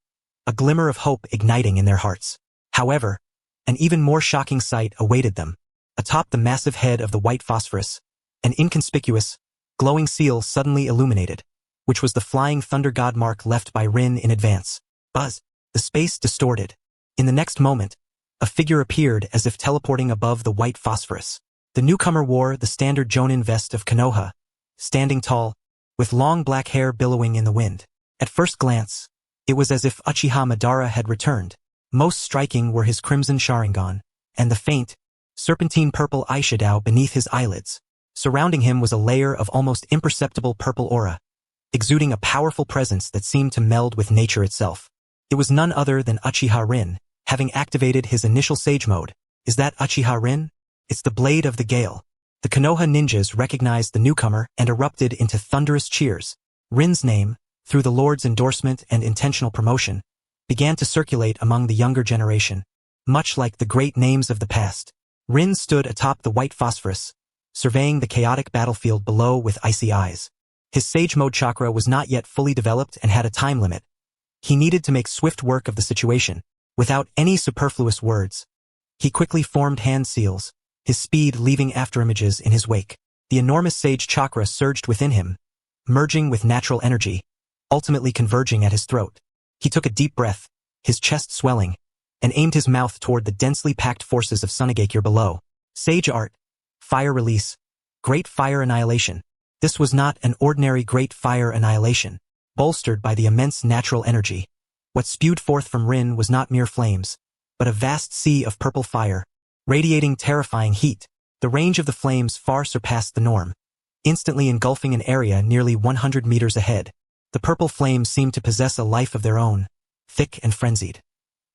a glimmer of hope igniting in their hearts. However, an even more shocking sight awaited them. Atop the massive head of the white phosphorus, an inconspicuous, glowing seal suddenly illuminated, which was the flying thunder god mark left by Rin in advance. Buzz! The space distorted. In the next moment, a figure appeared as if teleporting above the white phosphorus. The newcomer wore the standard Jonin vest of Konoha, standing tall, with long black hair billowing in the wind. At first glance, it was as if Uchiha Madara had returned. Most striking were his crimson Sharingan, and the faint, serpentine purple eyeshadow beneath his eyelids. Surrounding him was a layer of almost imperceptible purple aura, exuding a powerful presence that seemed to meld with nature itself. It was none other than Uchiha Rin, having activated his initial Sage Mode. Is that Uchiha Rin? It's the Blade of the Gale. The Konoha ninjas recognized the newcomer and erupted into thunderous cheers. Rin's name, through the Lord's endorsement and intentional promotion, began to circulate among the younger generation, much like the great names of the past. Rin stood atop the white phosphorus, surveying the chaotic battlefield below with icy eyes. His Sage Mode chakra was not yet fully developed and had a time limit. He needed to make swift work of the situation, without any superfluous words. He quickly formed hand seals, his speed leaving afterimages in his wake. The enormous sage chakra surged within him, merging with natural energy, ultimately converging at his throat. He took a deep breath, his chest swelling, and aimed his mouth toward the densely packed forces of Sunagakure below. Sage art, fire release, great fire annihilation. This was not an ordinary great fire annihilation, bolstered by the immense natural energy. What spewed forth from Rin was not mere flames, but a vast sea of purple fire, radiating terrifying heat. The range of the flames far surpassed the norm, instantly engulfing an area nearly 100 meters ahead. The purple flames seemed to possess a life of their own, thick and frenzied.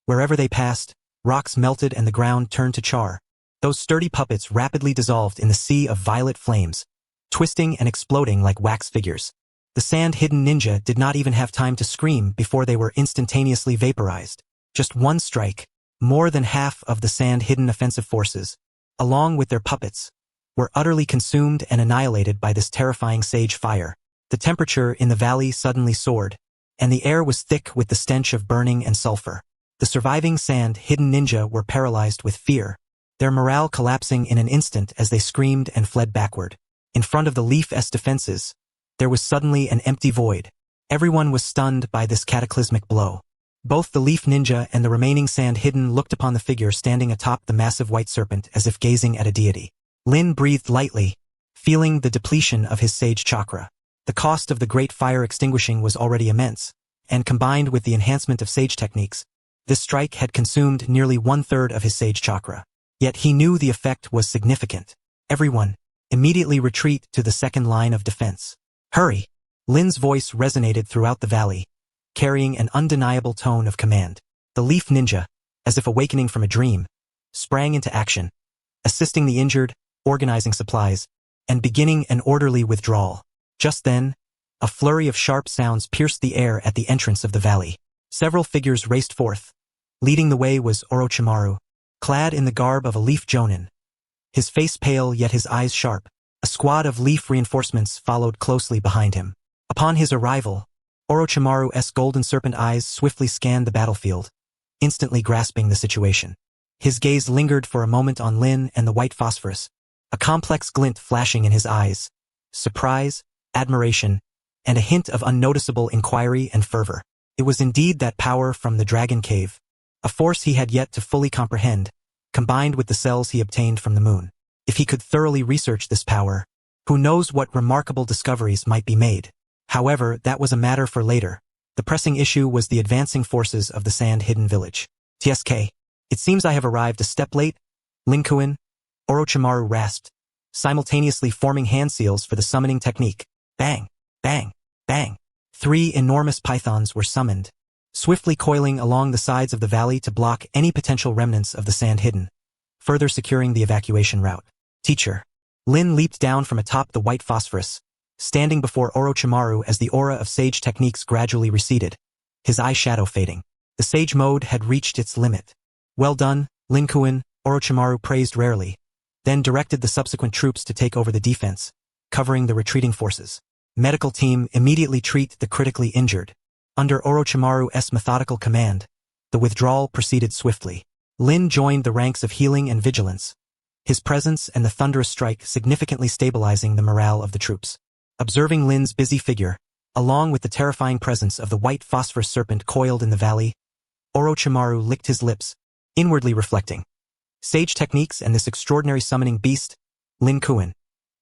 Wherever they passed, rocks melted and the ground turned to char. Those sturdy puppets rapidly dissolved in the sea of violet flames, twisting and exploding like wax figures. The sand-hidden ninja did not even have time to scream before they were instantaneously vaporized. Just one strike, more than half of the sand-hidden offensive forces, along with their puppets, were utterly consumed and annihilated by this terrifying sage fire. The temperature in the valley suddenly soared, and the air was thick with the stench of burning and sulfur. The surviving sand-hidden ninja were paralyzed with fear, their morale collapsing in an instant as they screamed and fled backward. In front of the Leaf-S defenses, there was suddenly an empty void. Everyone was stunned by this cataclysmic blow. Both the Leaf Ninja and the remaining Sand-Hidden looked upon the figure standing atop the massive white serpent as if gazing at a deity. Lin breathed lightly, feeling the depletion of his sage chakra. The cost of the great fire extinguishing was already immense, and combined with the enhancement of sage techniques, this strike had consumed nearly 1/3 of his sage chakra. Yet he knew the effect was significant. Everyone, immediately retreat to the second line of defense. Hurry! Lin's voice resonated throughout the valley, carrying an undeniable tone of command. The Leaf Ninja, as if awakening from a dream, sprang into action, assisting the injured, organizing supplies, and beginning an orderly withdrawal. Just then, a flurry of sharp sounds pierced the air at the entrance of the valley. Several figures raced forth. Leading the way was Orochimaru, clad in the garb of a Leaf Jonin. His face pale yet his eyes sharp. A squad of Leaf reinforcements followed closely behind him. Upon his arrival, Orochimaru's golden serpent eyes swiftly scanned the battlefield, instantly grasping the situation. His gaze lingered for a moment on Lin and the white phosphorus, a complex glint flashing in his eyes, surprise, admiration, and a hint of unnoticeable inquiry and fervor. It was indeed that power from the Dragon Cave, a force he had yet to fully comprehend, combined with the cells he obtained from the moon. If he could thoroughly research this power, who knows what remarkable discoveries might be made. However, that was a matter for later. The pressing issue was the advancing forces of the sand-hidden village. TSK. It seems I have arrived a step late, Linkuin, Orochimaru rasped, simultaneously forming hand seals for the summoning technique. Bang, bang, bang. 3 enormous pythons were summoned, swiftly coiling along the sides of the valley to block any potential remnants of the sand-hidden, further securing the evacuation route. Teacher. Lin leaped down from atop the white phosphorus, standing before Orochimaru as the aura of sage techniques gradually receded, his eyeshadow fading. The sage mode had reached its limit. Well done, Linkuin, Orochimaru praised rarely, then directed the subsequent troops to take over the defense, covering the retreating forces. Medical team immediately treat the critically injured. Under Orochimaru's methodical command, the withdrawal proceeded swiftly. Lin joined the ranks of healing and vigilance, his presence and the thunderous strike significantly stabilizing the morale of the troops. Observing Lin's busy figure, along with the terrifying presence of the white phosphorus serpent coiled in the valley, Orochimaru licked his lips, inwardly reflecting. Sage techniques and this extraordinary summoning beast, Lin Kuan.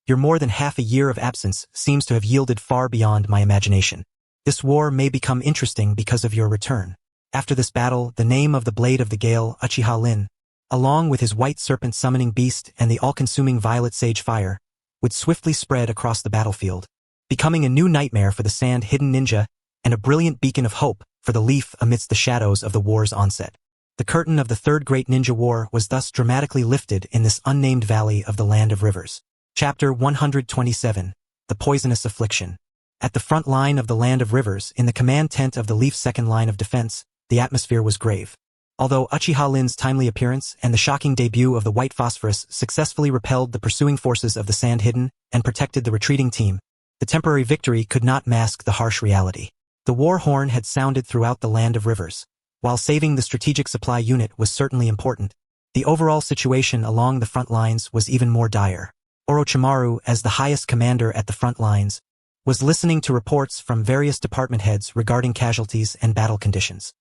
Your more than half a year of absence seems to have yielded far beyond my imagination. This war may become interesting because of your return. After this battle, the name of the Blade of the Gale, Uchiha Lin, along with his white serpent summoning beast and the all-consuming violet sage fire, would swiftly spread across the battlefield, becoming a new nightmare for the sand-hidden ninja and a brilliant beacon of hope for the Leaf amidst the shadows of the war's onset. The curtain of the Third Great Ninja War was thus dramatically lifted in this unnamed valley of the Land of Rivers. Chapter 127, The Poisonous Affliction. At the front line of the Land of Rivers, in the command tent of the Leaf's second line of defense, the atmosphere was grave. Although Uchiha Lin's timely appearance and the shocking debut of the white phosphorus successfully repelled the pursuing forces of the Sand-Hidden and protected the retreating team, the temporary victory could not mask the harsh reality. The war horn had sounded throughout the Land of Rivers. While saving the strategic supply unit was certainly important, the overall situation along the front lines was even more dire. Orochimaru, as the highest commander at the front lines, was listening to reports from various department heads regarding casualties and battle conditions.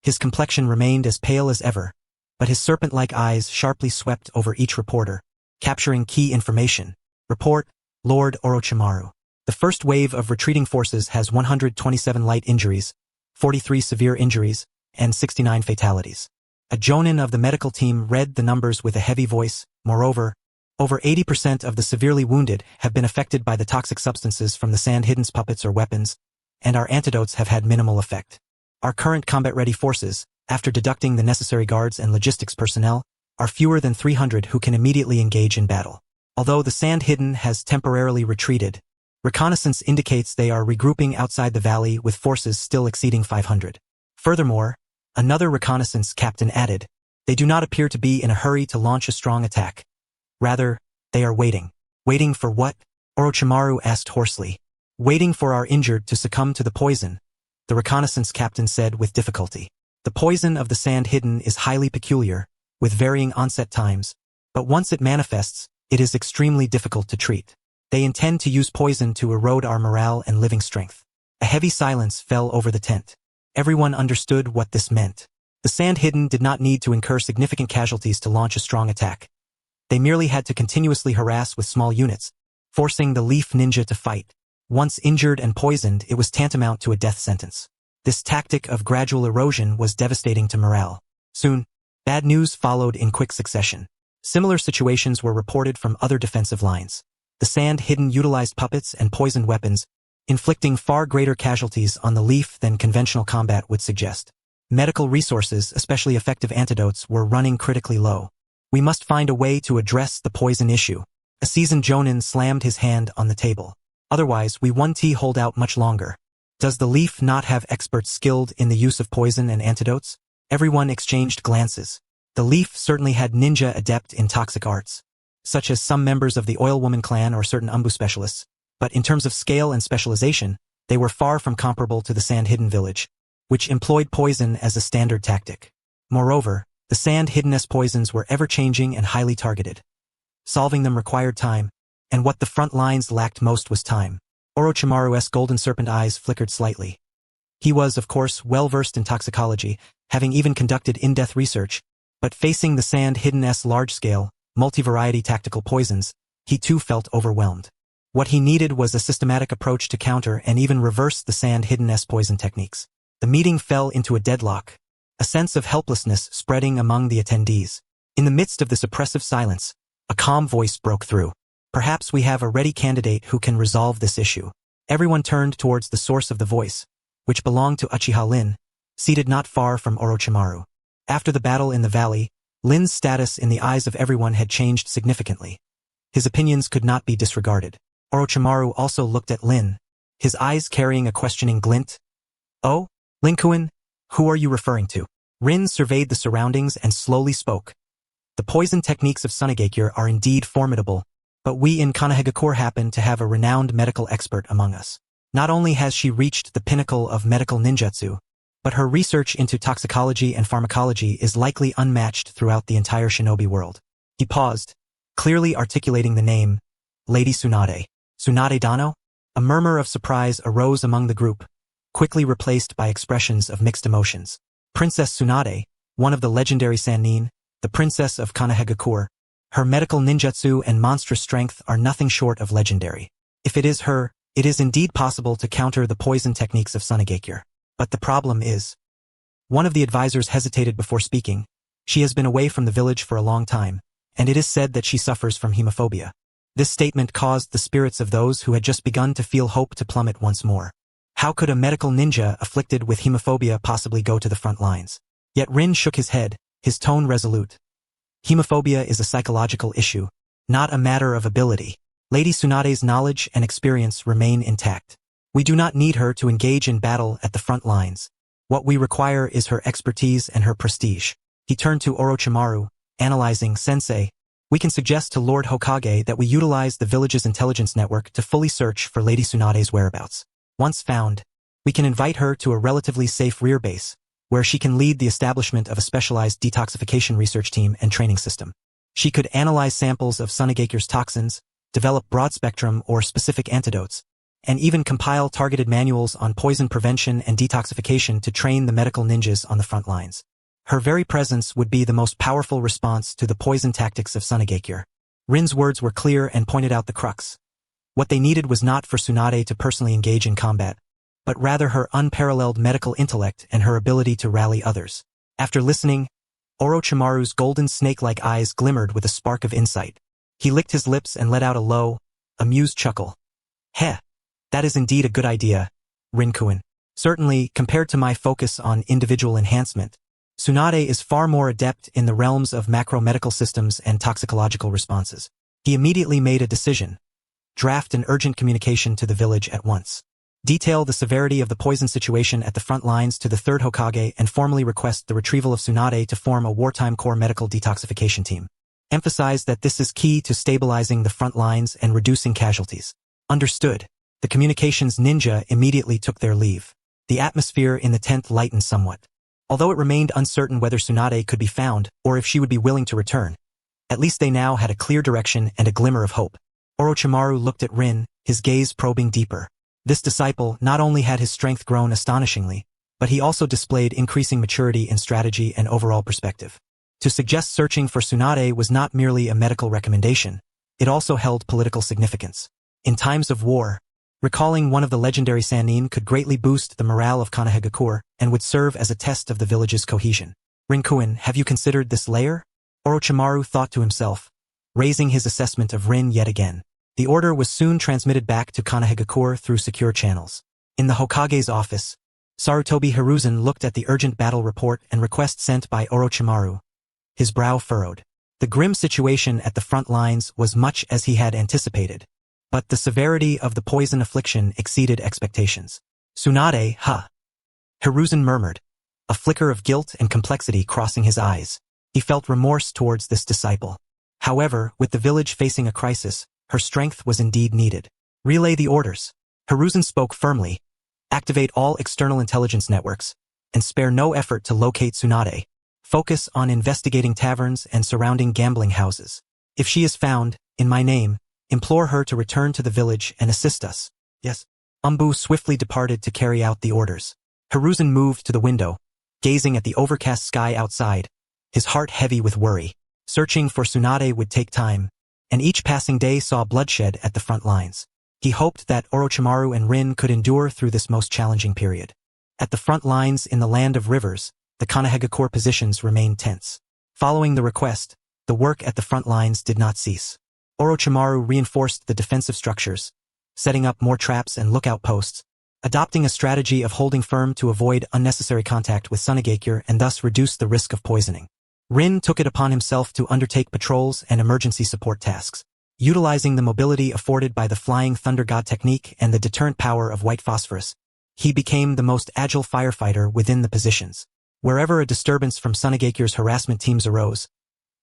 His complexion remained as pale as ever, but his serpent-like eyes sharply swept over each reporter, capturing key information. Report, Lord Orochimaru. The first wave of retreating forces has 127 light injuries, 43 severe injuries, and 69 fatalities. A jonin of the medical team read the numbers with a heavy voice. Moreover, over 80% of the severely wounded have been affected by the toxic substances from the Sand Hidden's puppets or weapons, and our antidotes have had minimal effect. Our current combat-ready forces, after deducting the necessary guards and logistics personnel, are fewer than 300 who can immediately engage in battle. Although the Sand Hidden has temporarily retreated, reconnaissance indicates they are regrouping outside the valley with forces still exceeding 500. Furthermore, another reconnaissance captain added, they do not appear to be in a hurry to launch a strong attack. Rather, they are waiting. Waiting for what? Orochimaru asked hoarsely. Waiting for our injured to succumb to the poison, the reconnaissance captain said with difficulty. The poison of the Sand Hidden is highly peculiar, with varying onset times, but once it manifests, it is extremely difficult to treat. They intend to use poison to erode our morale and living strength. A heavy silence fell over the tent. Everyone understood what this meant. The Sand Hidden did not need to incur significant casualties to launch a strong attack. They merely had to continuously harass with small units, forcing the Leaf Ninja to fight. Once injured and poisoned, it was tantamount to a death sentence. This tactic of gradual erosion was devastating to morale. Soon, bad news followed in quick succession. Similar situations were reported from other defensive lines. The Sand Hidden utilized puppets and poisoned weapons, inflicting far greater casualties on the Leaf than conventional combat would suggest. Medical resources, especially effective antidotes, were running critically low. We must find a way to address the poison issue. A seasoned jonin slammed his hand on the table. Otherwise, we won't hold out much longer. Does the Leaf not have experts skilled in the use of poison and antidotes? Everyone exchanged glances. The Leaf certainly had ninja adept in toxic arts, such as some members of the Oil Woman clan or certain Anbu specialists, but in terms of scale and specialization, they were far from comparable to the Sand Hidden village, which employed poison as a standard tactic. Moreover, the Sand Hidden's poisons were ever-changing and highly targeted. Solving them required time, and what the front lines lacked most was time. Orochimaru's golden serpent eyes flickered slightly. He was, of course, well-versed in toxicology, having even conducted in-depth research, but facing the Sand Hidden's large-scale, multi-variety tactical poisons, he too felt overwhelmed. What he needed was a systematic approach to counter and even reverse the Sand Hidden's poison techniques. The meeting fell into a deadlock, a sense of helplessness spreading among the attendees. In the midst of this oppressive silence, a calm voice broke through. Perhaps we have a ready candidate who can resolve this issue. Everyone turned towards the source of the voice, which belonged to Uchiha Lin, seated not far from Orochimaru. After the battle in the valley, Lin's status in the eyes of everyone had changed significantly. His opinions could not be disregarded. Orochimaru also looked at Lin, his eyes carrying a questioning glint. Oh, Lin-kun, who are you referring to? Rin surveyed the surroundings and slowly spoke. The poison techniques of Sunagakure are indeed formidable, but we in Konohagakure happen to have a renowned medical expert among us. Not only has she reached the pinnacle of medical ninjutsu, but her research into toxicology and pharmacology is likely unmatched throughout the entire shinobi world. He paused, clearly articulating the name, Lady Tsunade. Tsunade Dano? A murmur of surprise arose among the group, quickly replaced by expressions of mixed emotions. Princess Tsunade, one of the legendary Sannin, the princess of Konohagakure, her medical ninjutsu and monstrous strength are nothing short of legendary. If it is her, it is indeed possible to counter the poison techniques of Sunagakure. But the problem is... One of the advisors hesitated before speaking. She has been away from the village for a long time, and it is said that she suffers from hemophobia. This statement caused the spirits of those who had just begun to feel hope to plummet once more. How could a medical ninja afflicted with hemophobia possibly go to the front lines? Yet Rin shook his head, his tone resolute. Hemophobia is a psychological issue, not a matter of ability. Lady Tsunade's knowledge and experience remain intact. We do not need her to engage in battle at the front lines. What we require is her expertise and her prestige. He turned to Orochimaru, analyzing, Sensei, we can suggest to Lord Hokage that we utilize the village's intelligence network to fully search for Lady Tsunade's whereabouts. Once found, we can invite her to a relatively safe rear base, where she can lead the establishment of a specialized detoxification research team and training system. She could analyze samples of Sunagakure's toxins, develop broad-spectrum or specific antidotes, and even compile targeted manuals on poison prevention and detoxification to train the medical ninjas on the front lines. Her very presence would be the most powerful response to the poison tactics of Sunagakure. Rin's words were clear and pointed out the crux. What they needed was not for Tsunade to personally engage in combat, but rather her unparalleled medical intellect and her ability to rally others. After listening, Orochimaru's golden snake-like eyes glimmered with a spark of insight. He licked his lips and let out a low, amused chuckle. Heh, that is indeed a good idea, Rin-kun. Certainly, compared to my focus on individual enhancement, Tsunade is far more adept in the realms of macro-medical systems and toxicological responses. He immediately made a decision. Draft an urgent communication to the village at once. Detail the severity of the poison situation at the front lines to the third Hokage and formally request the retrieval of Tsunade to form a wartime core medical detoxification team. Emphasize that this is key to stabilizing the front lines and reducing casualties. Understood. The communications ninja immediately took their leave. The atmosphere in the tent lightened somewhat. Although it remained uncertain whether Tsunade could be found or if she would be willing to return, at least they now had a clear direction and a glimmer of hope. Orochimaru looked at Rin, his gaze probing deeper. This disciple not only had his strength grown astonishingly, but he also displayed increasing maturity in strategy and overall perspective. To suggest searching for Tsunade was not merely a medical recommendation, it also held political significance. In times of war, recalling one of the legendary Sannin could greatly boost the morale of Konohagakure and would serve as a test of the village's cohesion. Rin-kun, have you considered this layer? Orochimaru thought to himself, raising his assessment of Rin yet again. The order was soon transmitted back to Konohagakure through secure channels. In the Hokage's office, Sarutobi Hiruzen looked at the urgent battle report and request sent by Orochimaru. His brow furrowed. The grim situation at the front lines was much as he had anticipated, but the severity of the poison affliction exceeded expectations. Tsunade, huh? Hiruzen murmured, a flicker of guilt and complexity crossing his eyes. He felt remorse towards this disciple. However, with the village facing a crisis, her strength was indeed needed. Relay the orders. Hiruzen spoke firmly. Activate all external intelligence networks, and spare no effort to locate Tsunade. Focus on investigating taverns and surrounding gambling houses. If she is found, in my name, implore her to return to the village and assist us. Yes. Anbu swiftly departed to carry out the orders. Hiruzen moved to the window, gazing at the overcast sky outside, his heart heavy with worry. Searching for Tsunade would take time, and each passing day saw bloodshed at the front lines. He hoped that Orochimaru and Rin could endure through this most challenging period. At the front lines in the land of rivers, the Konohagakure positions remained tense. Following the request, the work at the front lines did not cease. Orochimaru reinforced the defensive structures, setting up more traps and lookout posts, adopting a strategy of holding firm to avoid unnecessary contact with Sunagakure and thus reduce the risk of poisoning. Rin took it upon himself to undertake patrols and emergency support tasks. Utilizing the mobility afforded by the Flying Thunder God technique and the deterrent power of white phosphorus, he became the most agile firefighter within the positions. Wherever a disturbance from Sunagakure's harassment teams arose,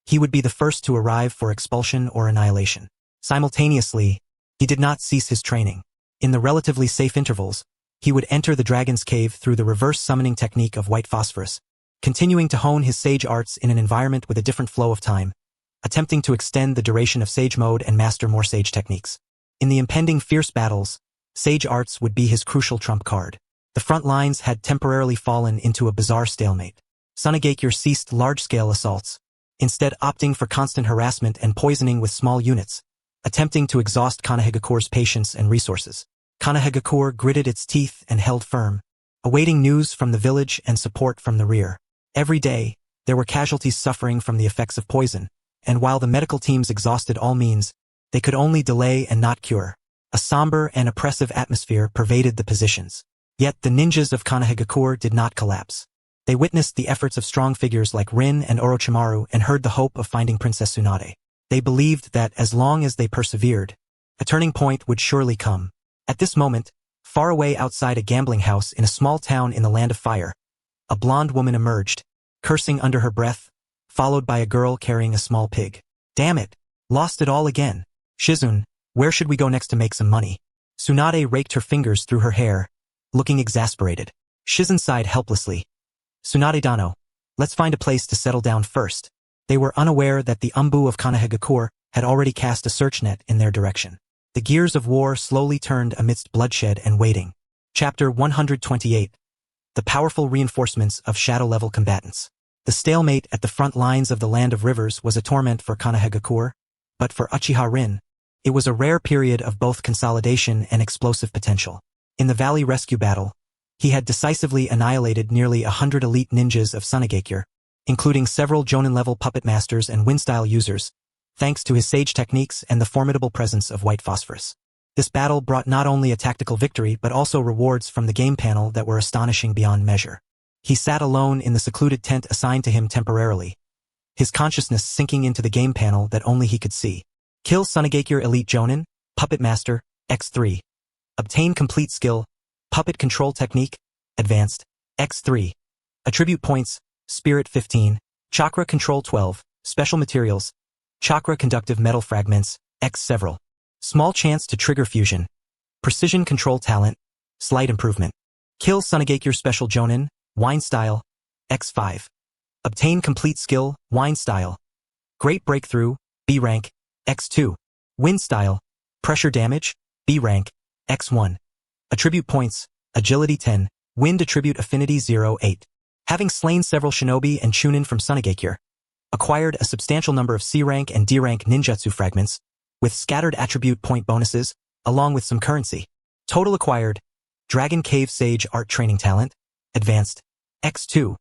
he would be the first to arrive for expulsion or annihilation. Simultaneously, he did not cease his training. In the relatively safe intervals, he would enter the dragon's cave through the reverse summoning technique of white phosphorus, continuing to hone his sage arts in an environment with a different flow of time, attempting to extend the duration of sage mode and master more sage techniques. In the impending fierce battles, sage arts would be his crucial trump card. The front lines had temporarily fallen into a bizarre stalemate. Sunagakure ceased large-scale assaults, instead opting for constant harassment and poisoning with small units, attempting to exhaust Konohagakure's patience and resources. Konohagakure gritted its teeth and held firm, awaiting news from the village and support from the rear. Every day, there were casualties suffering from the effects of poison, and while the medical teams exhausted all means, they could only delay and not cure. A somber and oppressive atmosphere pervaded the positions. Yet the ninjas of Konohagakure did not collapse. They witnessed the efforts of strong figures like Rin and Orochimaru and heard the hope of finding Princess Tsunade. They believed that as long as they persevered, a turning point would surely come. At this moment, far away outside a gambling house in a small town in the Land of Fire, a blonde woman emerged, cursing under her breath, followed by a girl carrying a small pig. Damn it! Lost it all again. Shizun, where should we go next to make some money? Tsunade raked her fingers through her hair, looking exasperated. Shizun sighed helplessly. Tsunade-dano, let's find a place to settle down first. They were unaware that the Anbu of Konohagakure had already cast a search net in their direction. The gears of war slowly turned amidst bloodshed and waiting. Chapter 128. The powerful reinforcements of shadow-level combatants. The stalemate at the front lines of the Land of Rivers was a torment for Konohagakure, but for Uchiha Rin, it was a rare period of both consolidation and explosive potential. In the Valley Rescue Battle, he had decisively annihilated nearly 100 elite ninjas of Sunigakure, including several Jonin-level puppet masters and wind-style users, thanks to his sage techniques and the formidable presence of white phosphorus. This battle brought not only a tactical victory but also rewards from the game panel that were astonishing beyond measure. He sat alone in the secluded tent assigned to him temporarily, his consciousness sinking into the game panel that only he could see. Kill Sunigakure Elite Jonin, Puppet Master, X3. Obtain Complete Skill, Puppet Control Technique, Advanced, X3. Attribute Points, Spirit 15, Chakra Control 12, Special Materials, Chakra Conductive Metal Fragments, X several. Small chance to trigger fusion. Precision Control Talent, Slight Improvement. Kill Sunigakure Special Jonin, Wine Style, X5. Obtain Complete Skill, Wine Style. Great Breakthrough, B Rank, X2. Wind Style, Pressure Damage, B Rank, X1. Attribute Points, Agility 10, Wind Attribute Affinity 08. Having slain several shinobi and chunin from Sunigakure, acquired a substantial number of C-rank and D-rank ninjutsu fragments, with scattered attribute point bonuses, along with some currency. Total acquired, Dragon Cave Sage Art Training Talent, Advanced, X2,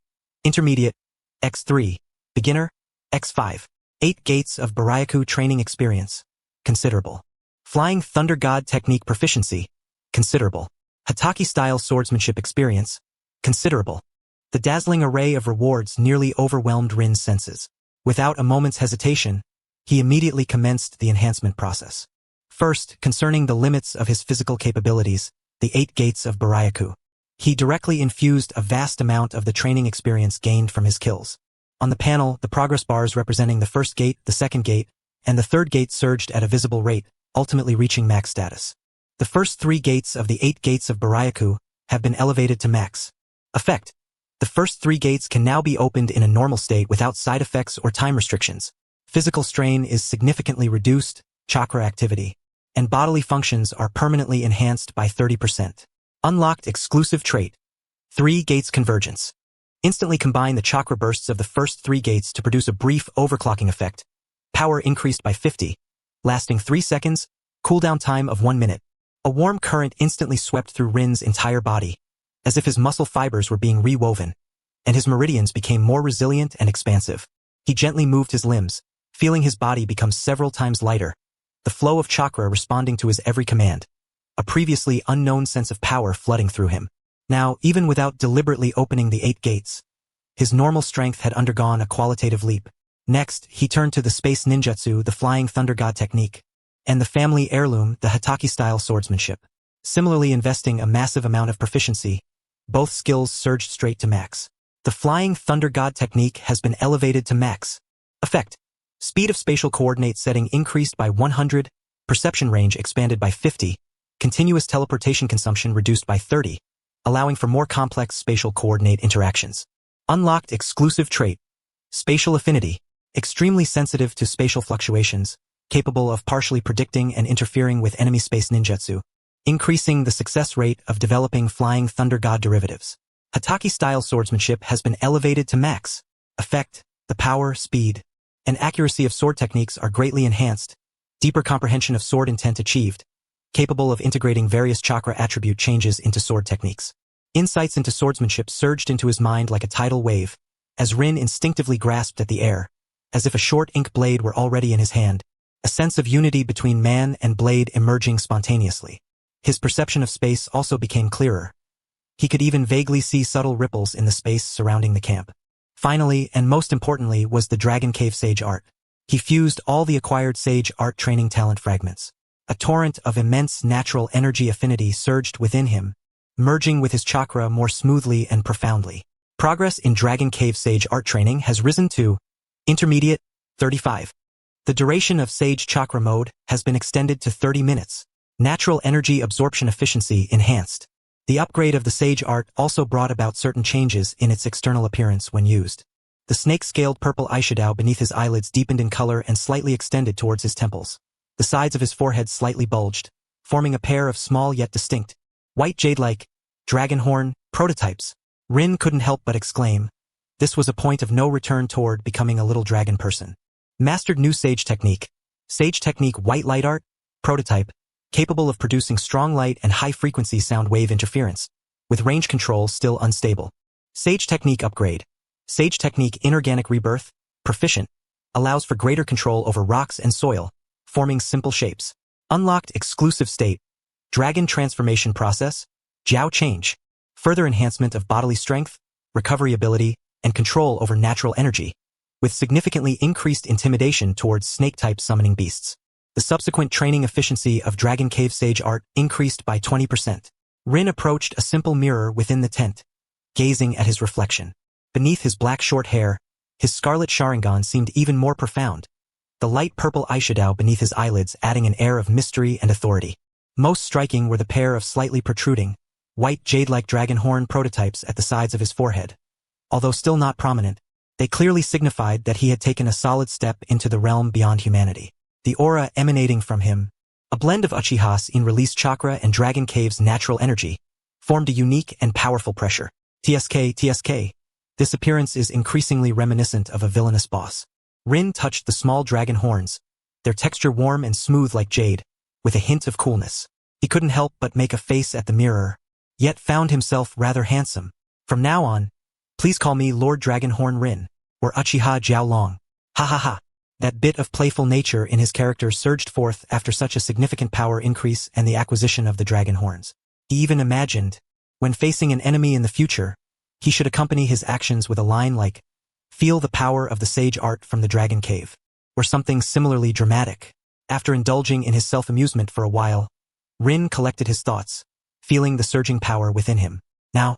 Intermediate, X3, Beginner, X5. 8 Gates of Baryaku Training Experience, considerable. Flying Thunder God Technique Proficiency, considerable. Hataki-style swordsmanship experience, considerable. The dazzling array of rewards nearly overwhelmed Rin's senses. Without a moment's hesitation, he immediately commenced the enhancement process. First, concerning the limits of his physical capabilities, the 8 Gates of Baryaku. He directly infused a vast amount of the training experience gained from his kills. On the panel, the progress bars representing the first gate, the second gate, and the third gate surged at a visible rate, ultimately reaching max status. The first 3 gates of the 8 Gates of Baryaku have been elevated to max. Effect. The first 3 gates can now be opened in a normal state without side effects or time restrictions. Physical strain is significantly reduced, chakra activity, and bodily functions are permanently enhanced by 30%. Unlocked exclusive trait. 3 Gates Convergence. Instantly combine the chakra bursts of the first 3 gates to produce a brief overclocking effect. Power increased by 50, lasting 3 seconds, cooldown time of 1 minute. A warm current instantly swept through Rin's entire body, as if his muscle fibers were being rewoven, and his meridians became more resilient and expansive. He gently moved his limbs, feeling his body become several times lighter, the flow of chakra responding to his every command, a previously unknown sense of power flooding through him. Now, even without deliberately opening the 8 gates, his normal strength had undergone a qualitative leap. Next, he turned to the space ninjutsu, the Flying Thunder God technique, and the family heirloom, the Hataki-style swordsmanship. Similarly investing a massive amount of proficiency, both skills surged straight to max. The Flying Thunder God technique has been elevated to max. Effect. Speed of spatial coordinate setting increased by 100, perception range expanded by 50, continuous teleportation consumption reduced by 30, allowing for more complex spatial coordinate interactions. Unlocked exclusive trait. Spatial affinity. Extremely sensitive to spatial fluctuations, capable of partially predicting and interfering with enemy space ninjutsu, increasing the success rate of developing Flying Thunder God derivatives. Hataki-style swordsmanship has been elevated to max. Effect. The power, speed, and accuracy of sword techniques are greatly enhanced. Deeper comprehension of sword intent achieved, capable of integrating various chakra attribute changes into sword techniques. Insights into swordsmanship surged into his mind like a tidal wave, as Rin instinctively grasped at the air, as if a short ink blade were already in his hand, a sense of unity between man and blade emerging spontaneously. His perception of space also became clearer. He could even vaguely see subtle ripples in the space surrounding the camp. Finally, and most importantly, was the Dragon Cave Sage Art. He fused all the acquired Sage Art training talent fragments. A torrent of immense natural energy affinity surged within him, merging with his chakra more smoothly and profoundly. Progress in Dragon Cave Sage Art training has risen to Intermediate, 35. The duration of Sage Chakra mode has been extended to 30 minutes. Natural energy absorption efficiency enhanced. The upgrade of the Sage Art also brought about certain changes in its external appearance when used. The snake-scaled purple eyeshadow beneath his eyelids deepened in color and slightly extended towards his temples. The sides of his forehead slightly bulged, forming a pair of small yet distinct, white jade-like, dragon horn prototypes. Rin couldn't help but exclaim. This was a point of no return toward becoming a little dragon person. Mastered new Sage Technique. Sage Technique White Light Art prototype, capable of producing strong light and high-frequency sound wave interference, with range control still unstable. Sage Technique Upgrade. Sage Technique Inorganic Rebirth, proficient, allows for greater control over rocks and soil, forming simple shapes. Unlocked Exclusive State. Dragon Transformation Process, Jiao Change. Further enhancement of bodily strength, recovery ability, and control over natural energy, with significantly increased intimidation towards snake-type summoning beasts. The subsequent training efficiency of Dragon Cave Sage Art increased by 20%. Rin approached a simple mirror within the tent, gazing at his reflection. Beneath his black short hair, his scarlet Sharingan seemed even more profound, the light purple eyeshadow beneath his eyelids adding an air of mystery and authority. Most striking were the pair of slightly protruding, white jade-like dragon horn prototypes at the sides of his forehead. Although still not prominent, they clearly signified that he had taken a solid step into the realm beyond humanity. The aura emanating from him, a blend of Uchiha's in-release chakra and Dragon Cave's natural energy, formed a unique and powerful pressure. TSK. This appearance is increasingly reminiscent of a villainous boss. Rin touched the small dragon horns, their texture warm and smooth like jade, with a hint of coolness. He couldn't help but make a face at the mirror, yet found himself rather handsome. From now on, please call me Lord Dragonhorn Rin, or Uchiha Jiaolong. Ha ha ha. That bit of playful nature in his character surged forth after such a significant power increase and the acquisition of the dragon horns. He even imagined, when facing an enemy in the future, he should accompany his actions with a line like, "Feel the power of the sage art from the Dragon Cave," or something similarly dramatic. After indulging in his self-amusement for a while, Rin collected his thoughts, feeling the surging power within him. Now,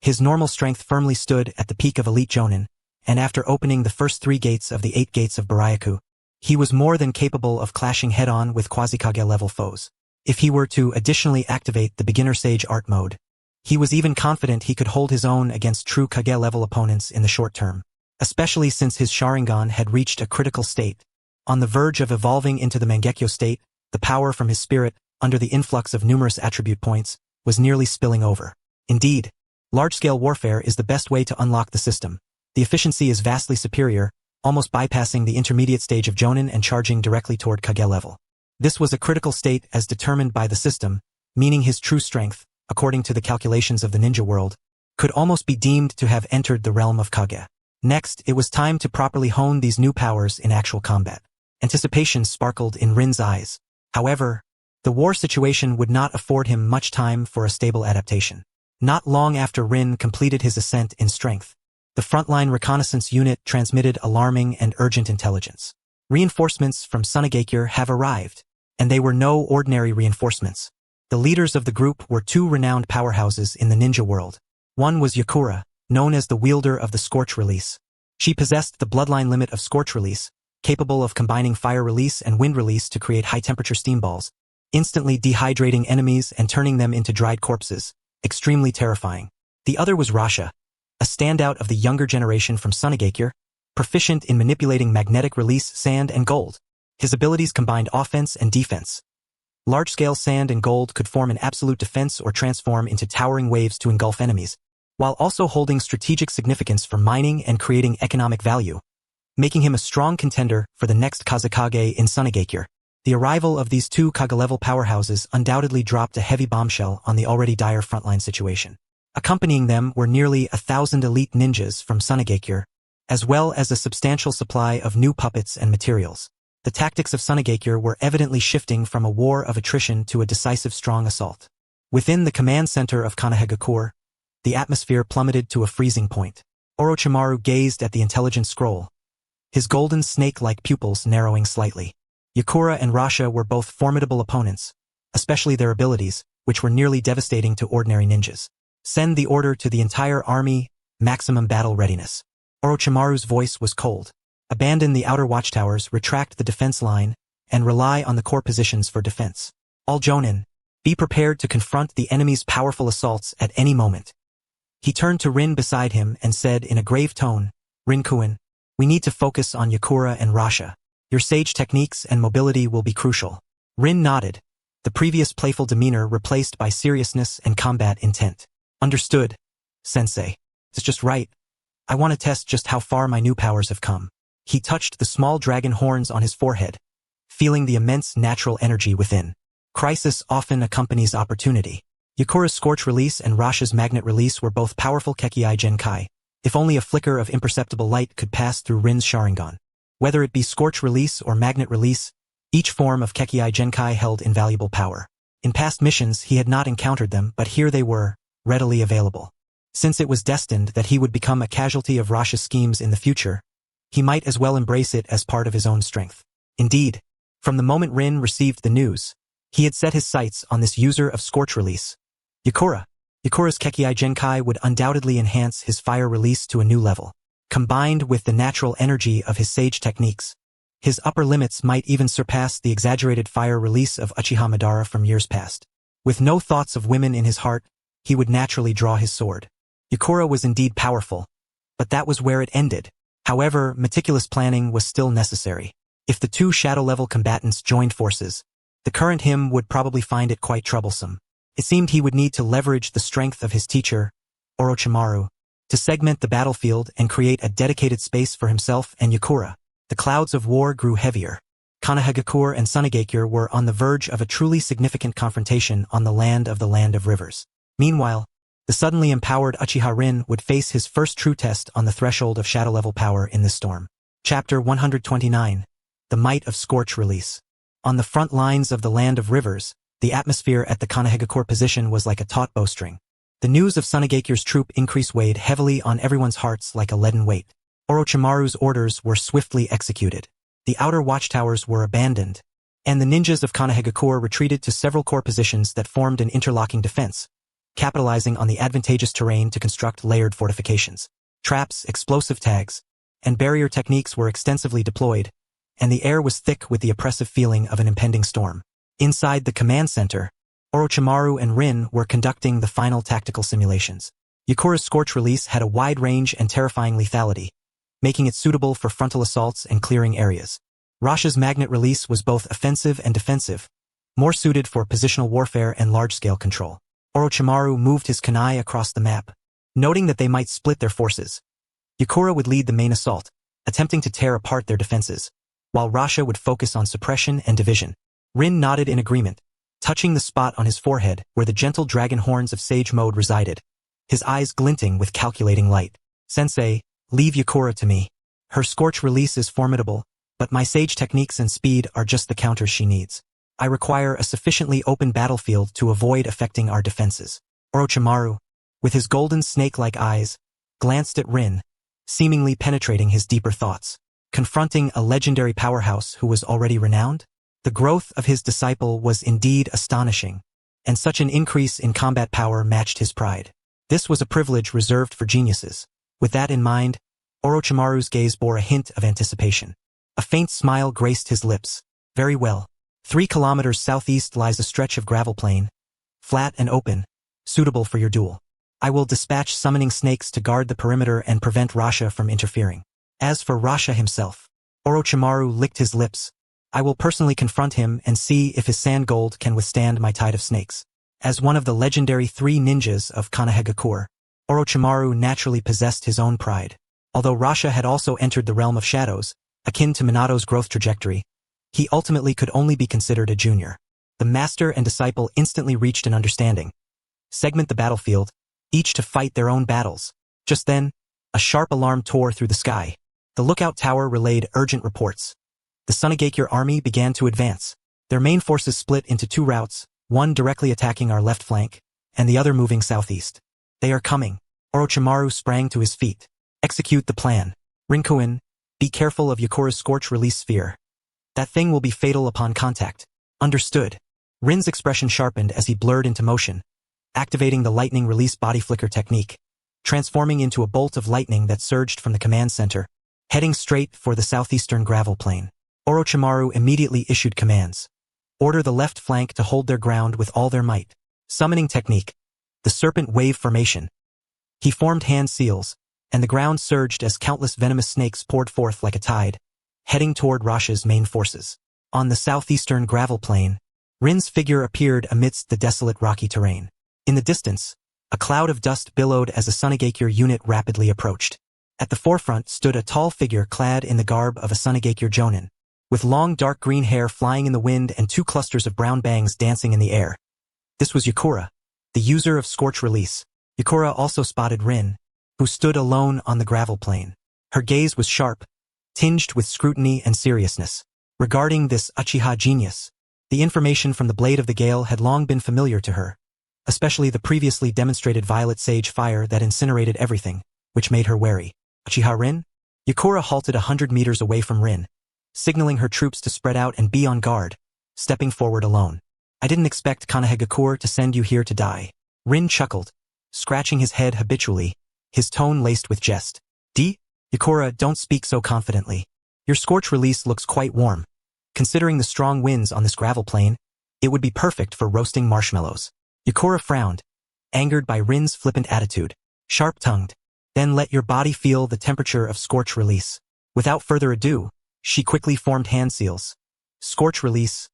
his normal strength firmly stood at the peak of elite Jonin, and after opening the first 3 gates of the 8 gates of Baryaku, he was more than capable of clashing head-on with Quasi-Kage-level foes. If he were to additionally activate the beginner sage art mode, he was even confident he could hold his own against true Kage-level opponents in the short term, especially since his Sharingan had reached a critical state. On the verge of evolving into the Mangekyo state, the power from his spirit, under the influx of numerous attribute points, was nearly spilling over. Indeed, large-scale warfare is the best way to unlock the system. The efficiency is vastly superior, almost bypassing the intermediate stage of Jonin and charging directly toward Kage level. This was a critical state as determined by the system, meaning his true strength, according to the calculations of the ninja world, could almost be deemed to have entered the realm of Kage. Next, it was time to properly hone these new powers in actual combat. Anticipation sparkled in Rin's eyes. However, the war situation would not afford him much time for a stable adaptation. Not long after Rin completed his ascent in strength, the frontline reconnaissance unit transmitted alarming and urgent intelligence. Reinforcements from Sunagakure have arrived, and they were no ordinary reinforcements. The leaders of the group were 2 renowned powerhouses in the ninja world. One was Yakura, known as the wielder of the Scorch Release. She possessed the bloodline limit of Scorch Release, capable of combining fire release and wind release to create high-temperature steam balls, instantly dehydrating enemies and turning them into dried corpses, extremely terrifying. The other was Rasha, a standout of the younger generation from Sunagakure, proficient in manipulating magnetic release sand and gold. His abilities combined offense and defense. Large-scale sand and gold could form an absolute defense or transform into towering waves to engulf enemies, while also holding strategic significance for mining and creating economic value, making him a strong contender for the next Kazekage in Sunagakure. The arrival of these 2 Kage-level powerhouses undoubtedly dropped a heavy bombshell on the already dire frontline situation. Accompanying them were nearly 1,000 elite ninjas from Sunagakure, as well as a substantial supply of new puppets and materials. The tactics of Sunagakure were evidently shifting from a war of attrition to a decisive strong assault. Within the command center of Konohagakure, the atmosphere plummeted to a freezing point. Orochimaru gazed at the intelligence scroll, his golden snake-like pupils narrowing slightly. Yakura and Rasha were both formidable opponents, especially their abilities, which were nearly devastating to ordinary ninjas. Send the order to the entire army, maximum battle readiness. Orochimaru's voice was cold. Abandon the outer watchtowers, retract the defense line, and rely on the core positions for defense. All Jonin, be prepared to confront the enemy's powerful assaults at any moment. He turned to Rin beside him and said in a grave tone, Rinkuin, we need to focus on Yakura and Rasha. Your sage techniques and mobility will be crucial. Rin nodded, the previous playful demeanor replaced by seriousness and combat intent. Understood, sensei. It's just right. I want to test just how far my new powers have come. He touched the small dragon horns on his forehead, feeling the immense natural energy within. Crisis often accompanies opportunity. Yakura's Scorch Release and Rasha's Magnet Release were both powerful Kekkei Genkai, if only a flicker of imperceptible light could pass through Rin's Sharingan. Whether it be Scorch Release or Magnet Release, each form of Kekkei Genkai held invaluable power. In past missions he had not encountered them, but here they were, readily available. Since it was destined that he would become a casualty of Rasha's schemes in the future, he might as well embrace it as part of his own strength. Indeed, from the moment Rin received the news, he had set his sights on this user of Scorch Release. Yakura's Kekkei Genkai would undoubtedly enhance his fire release to a new level. Combined with the natural energy of his sage techniques, his upper limits might even surpass the exaggerated fire release of Uchiha Madara from years past. With no thoughts of women in his heart, he would naturally draw his sword. Yakura was indeed powerful, but that was where it ended. However, meticulous planning was still necessary. If the two shadow-level combatants joined forces, the current him would probably find it quite troublesome. It seemed he would need to leverage the strength of his teacher, Orochimaru, to segment the battlefield and create a dedicated space for himself and Yakura. The clouds of war grew heavier. Konohagakure and Sunagakure were on the verge of a truly significant confrontation on the land of rivers. Meanwhile, the suddenly empowered Uchiha Rin would face his first true test on the threshold of shadow-level power in this storm. Chapter 129. The Might of Scorch Release. On the front lines of the land of rivers, the atmosphere at the Konohagakure position was like a taut bowstring. The news of Sunagakure's troop increase weighed heavily on everyone's hearts like a leaden weight. Orochimaru's orders were swiftly executed. The outer watchtowers were abandoned, and the ninjas of Konohagakure retreated to several core positions that formed an interlocking defense, capitalizing on the advantageous terrain to construct layered fortifications. Traps, explosive tags, and barrier techniques were extensively deployed, and the air was thick with the oppressive feeling of an impending storm. Inside the command center, Orochimaru and Rin were conducting the final tactical simulations. Yakura's Scorch Release had a wide range and terrifying lethality, making it suitable for frontal assaults and clearing areas. Rasha's Magnet Release was both offensive and defensive, more suited for positional warfare and large-scale control. Orochimaru moved his kunai across the map, noting that they might split their forces. Yakura would lead the main assault, attempting to tear apart their defenses, while Rasha would focus on suppression and division. Rin nodded in agreement, touching the spot on his forehead where the gentle dragon horns of Sage Mode resided, his eyes glinting with calculating light. Sensei, leave Yakura to me. Her Scorch Release is formidable, but my sage techniques and speed are just the counters she needs. I require a sufficiently open battlefield to avoid affecting our defenses. Orochimaru, with his golden snake-like eyes, glanced at Rin, seemingly penetrating his deeper thoughts. Confronting a legendary powerhouse who was already renowned? The growth of his disciple was indeed astonishing, and such an increase in combat power matched his pride. This was a privilege reserved for geniuses. With that in mind, Orochimaru's gaze bore a hint of anticipation. A faint smile graced his lips. Very well. 3 kilometers southeast lies a stretch of gravel plain, flat and open, suitable for your duel. I will dispatch summoning snakes to guard the perimeter and prevent Rasha from interfering. As for Rasha himself, Orochimaru licked his lips. I will personally confront him and see if his sand gold can withstand my tide of snakes. As one of the legendary 3 ninjas of Konohagakure, Orochimaru naturally possessed his own pride. Although Rasha had also entered the realm of shadows, akin to Minato's growth trajectory, he ultimately could only be considered a junior. The master and disciple instantly reached an understanding. Segment the battlefield, each to fight their own battles. Just then, a sharp alarm tore through the sky. The lookout tower relayed urgent reports. The Sunagakure army began to advance. Their main forces split into 2 routes, one directly attacking our left flank, and the other moving southeast. They are coming. Orochimaru sprang to his feet. Execute the plan. Rinkuin, be careful of Yakura's Scorch Release sphere. That thing will be fatal upon contact. Understood. Rin's expression sharpened as he blurred into motion, activating the lightning release body flicker technique, transforming into a bolt of lightning that surged from the command center, heading straight for the southeastern gravel plain. Orochimaru immediately issued commands. Order the left flank to hold their ground with all their might. Summoning technique. The serpent wave formation. He formed hand seals, and the ground surged as countless venomous snakes poured forth like a tide, heading toward Rasha's main forces. On the southeastern gravel plain, Rin's figure appeared amidst the desolate rocky terrain. In the distance, a cloud of dust billowed as a Sunigakure unit rapidly approached. At the forefront stood a tall figure clad in the garb of a Sunigakure Jonin, with long dark green hair flying in the wind and 2 clusters of brown bangs dancing in the air. This was Yakura, the user of Scorch Release. Yakura also spotted Rin, who stood alone on the gravel plain. Her gaze was sharp, tinged with scrutiny and seriousness. Regarding this Uchiha genius, the information from the Blade of the Gale had long been familiar to her, especially the previously demonstrated Violet Sage fire that incinerated everything, which made her wary. Uchiha Rin? Yakura halted 100 meters away from Rin, signaling her troops to spread out and be on guard, stepping forward alone. I didn't expect Konohagakure to send you here to die. Rin chuckled, scratching his head habitually, his tone laced with jest. Yakura, don't speak so confidently. Your Scorch Release looks quite warm. Considering the strong winds on this gravel plain, it would be perfect for roasting marshmallows. Yakura frowned, angered by Rin's flippant attitude. Sharp-tongued. Then let your body feel the temperature of Scorch Release. Without further ado, she quickly formed hand seals. Scorch Release.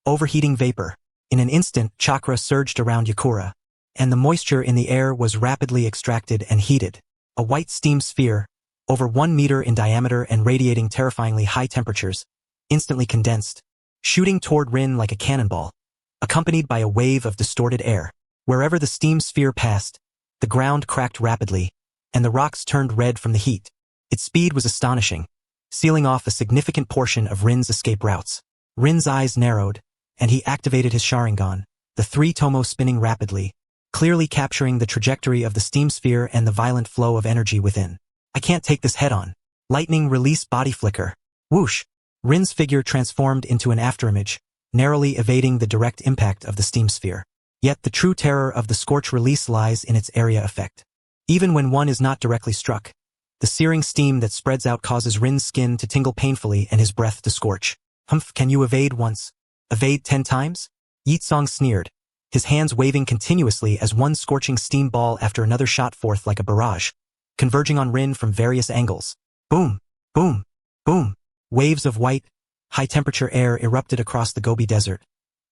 Overheating vapor. In an instant, chakra surged around Yakura, and the moisture in the air was rapidly extracted and heated. A white steam sphere, over 1 meter in diameter and radiating terrifyingly high temperatures, instantly condensed, shooting toward Rin like a cannonball, accompanied by a wave of distorted air. Wherever the steam sphere passed, the ground cracked rapidly, and the rocks turned red from the heat. Its speed was astonishing, sealing off a significant portion of Rin's escape routes. Rin's eyes narrowed, and he activated his Sharingan, the 3 tomo spinning rapidly, clearly capturing the trajectory of the steam sphere and the violent flow of energy within. I can't take this head-on. Lightning release body flicker. Whoosh! Rin's figure transformed into an afterimage, narrowly evading the direct impact of the steam sphere. Yet the true terror of the Scorch Release lies in its area effect. Even when one is not directly struck, the searing steam that spreads out causes Rin's skin to tingle painfully and his breath to scorch. Humph, can you evade once? Evade 10 times? Yitsong sneered, his hands waving continuously as one scorching steam ball after another shot forth like a barrage, converging on Rin from various angles. Boom! Boom! Boom! Waves of white, high-temperature air erupted across the Gobi Desert,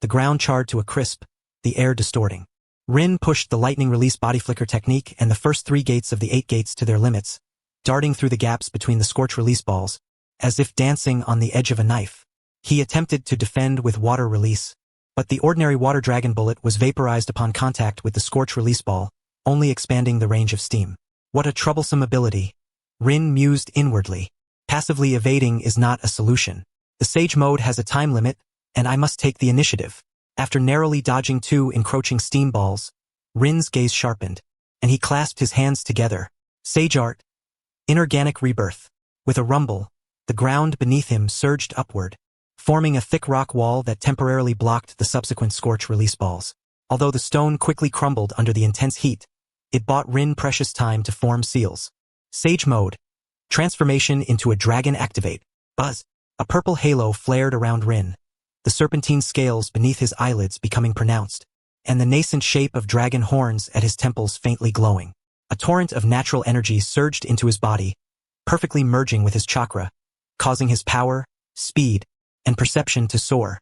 the ground charred to a crisp, the air distorting. Rin pushed the lightning release body flicker technique and the first 3 gates of the 8 gates to their limits, darting through the gaps between the Scorch Release balls, as if dancing on the edge of a knife. He attempted to defend with water release, but the ordinary water dragon bullet was vaporized upon contact with the Scorch Release ball, only expanding the range of steam. What a troublesome ability. Rin mused inwardly. Passively evading is not a solution. The Sage mode has a time limit, and I must take the initiative. After narrowly dodging 2 encroaching steam balls, Rin's gaze sharpened, and he clasped his hands together. Sage Art. Inorganic Rebirth. With a rumble, the ground beneath him surged upward, forming a thick rock wall that temporarily blocked the subsequent Scorch Release balls. Although the stone quickly crumbled under the intense heat, it bought Rin precious time to form seals. Sage Mode. Transformation into a dragon activate. Buzz. A purple halo flared around Rin, the serpentine scales beneath his eyelids becoming pronounced, and the nascent shape of dragon horns at his temples faintly glowing. A torrent of natural energy surged into his body, perfectly merging with his chakra, causing his power, speed, and perception to soar.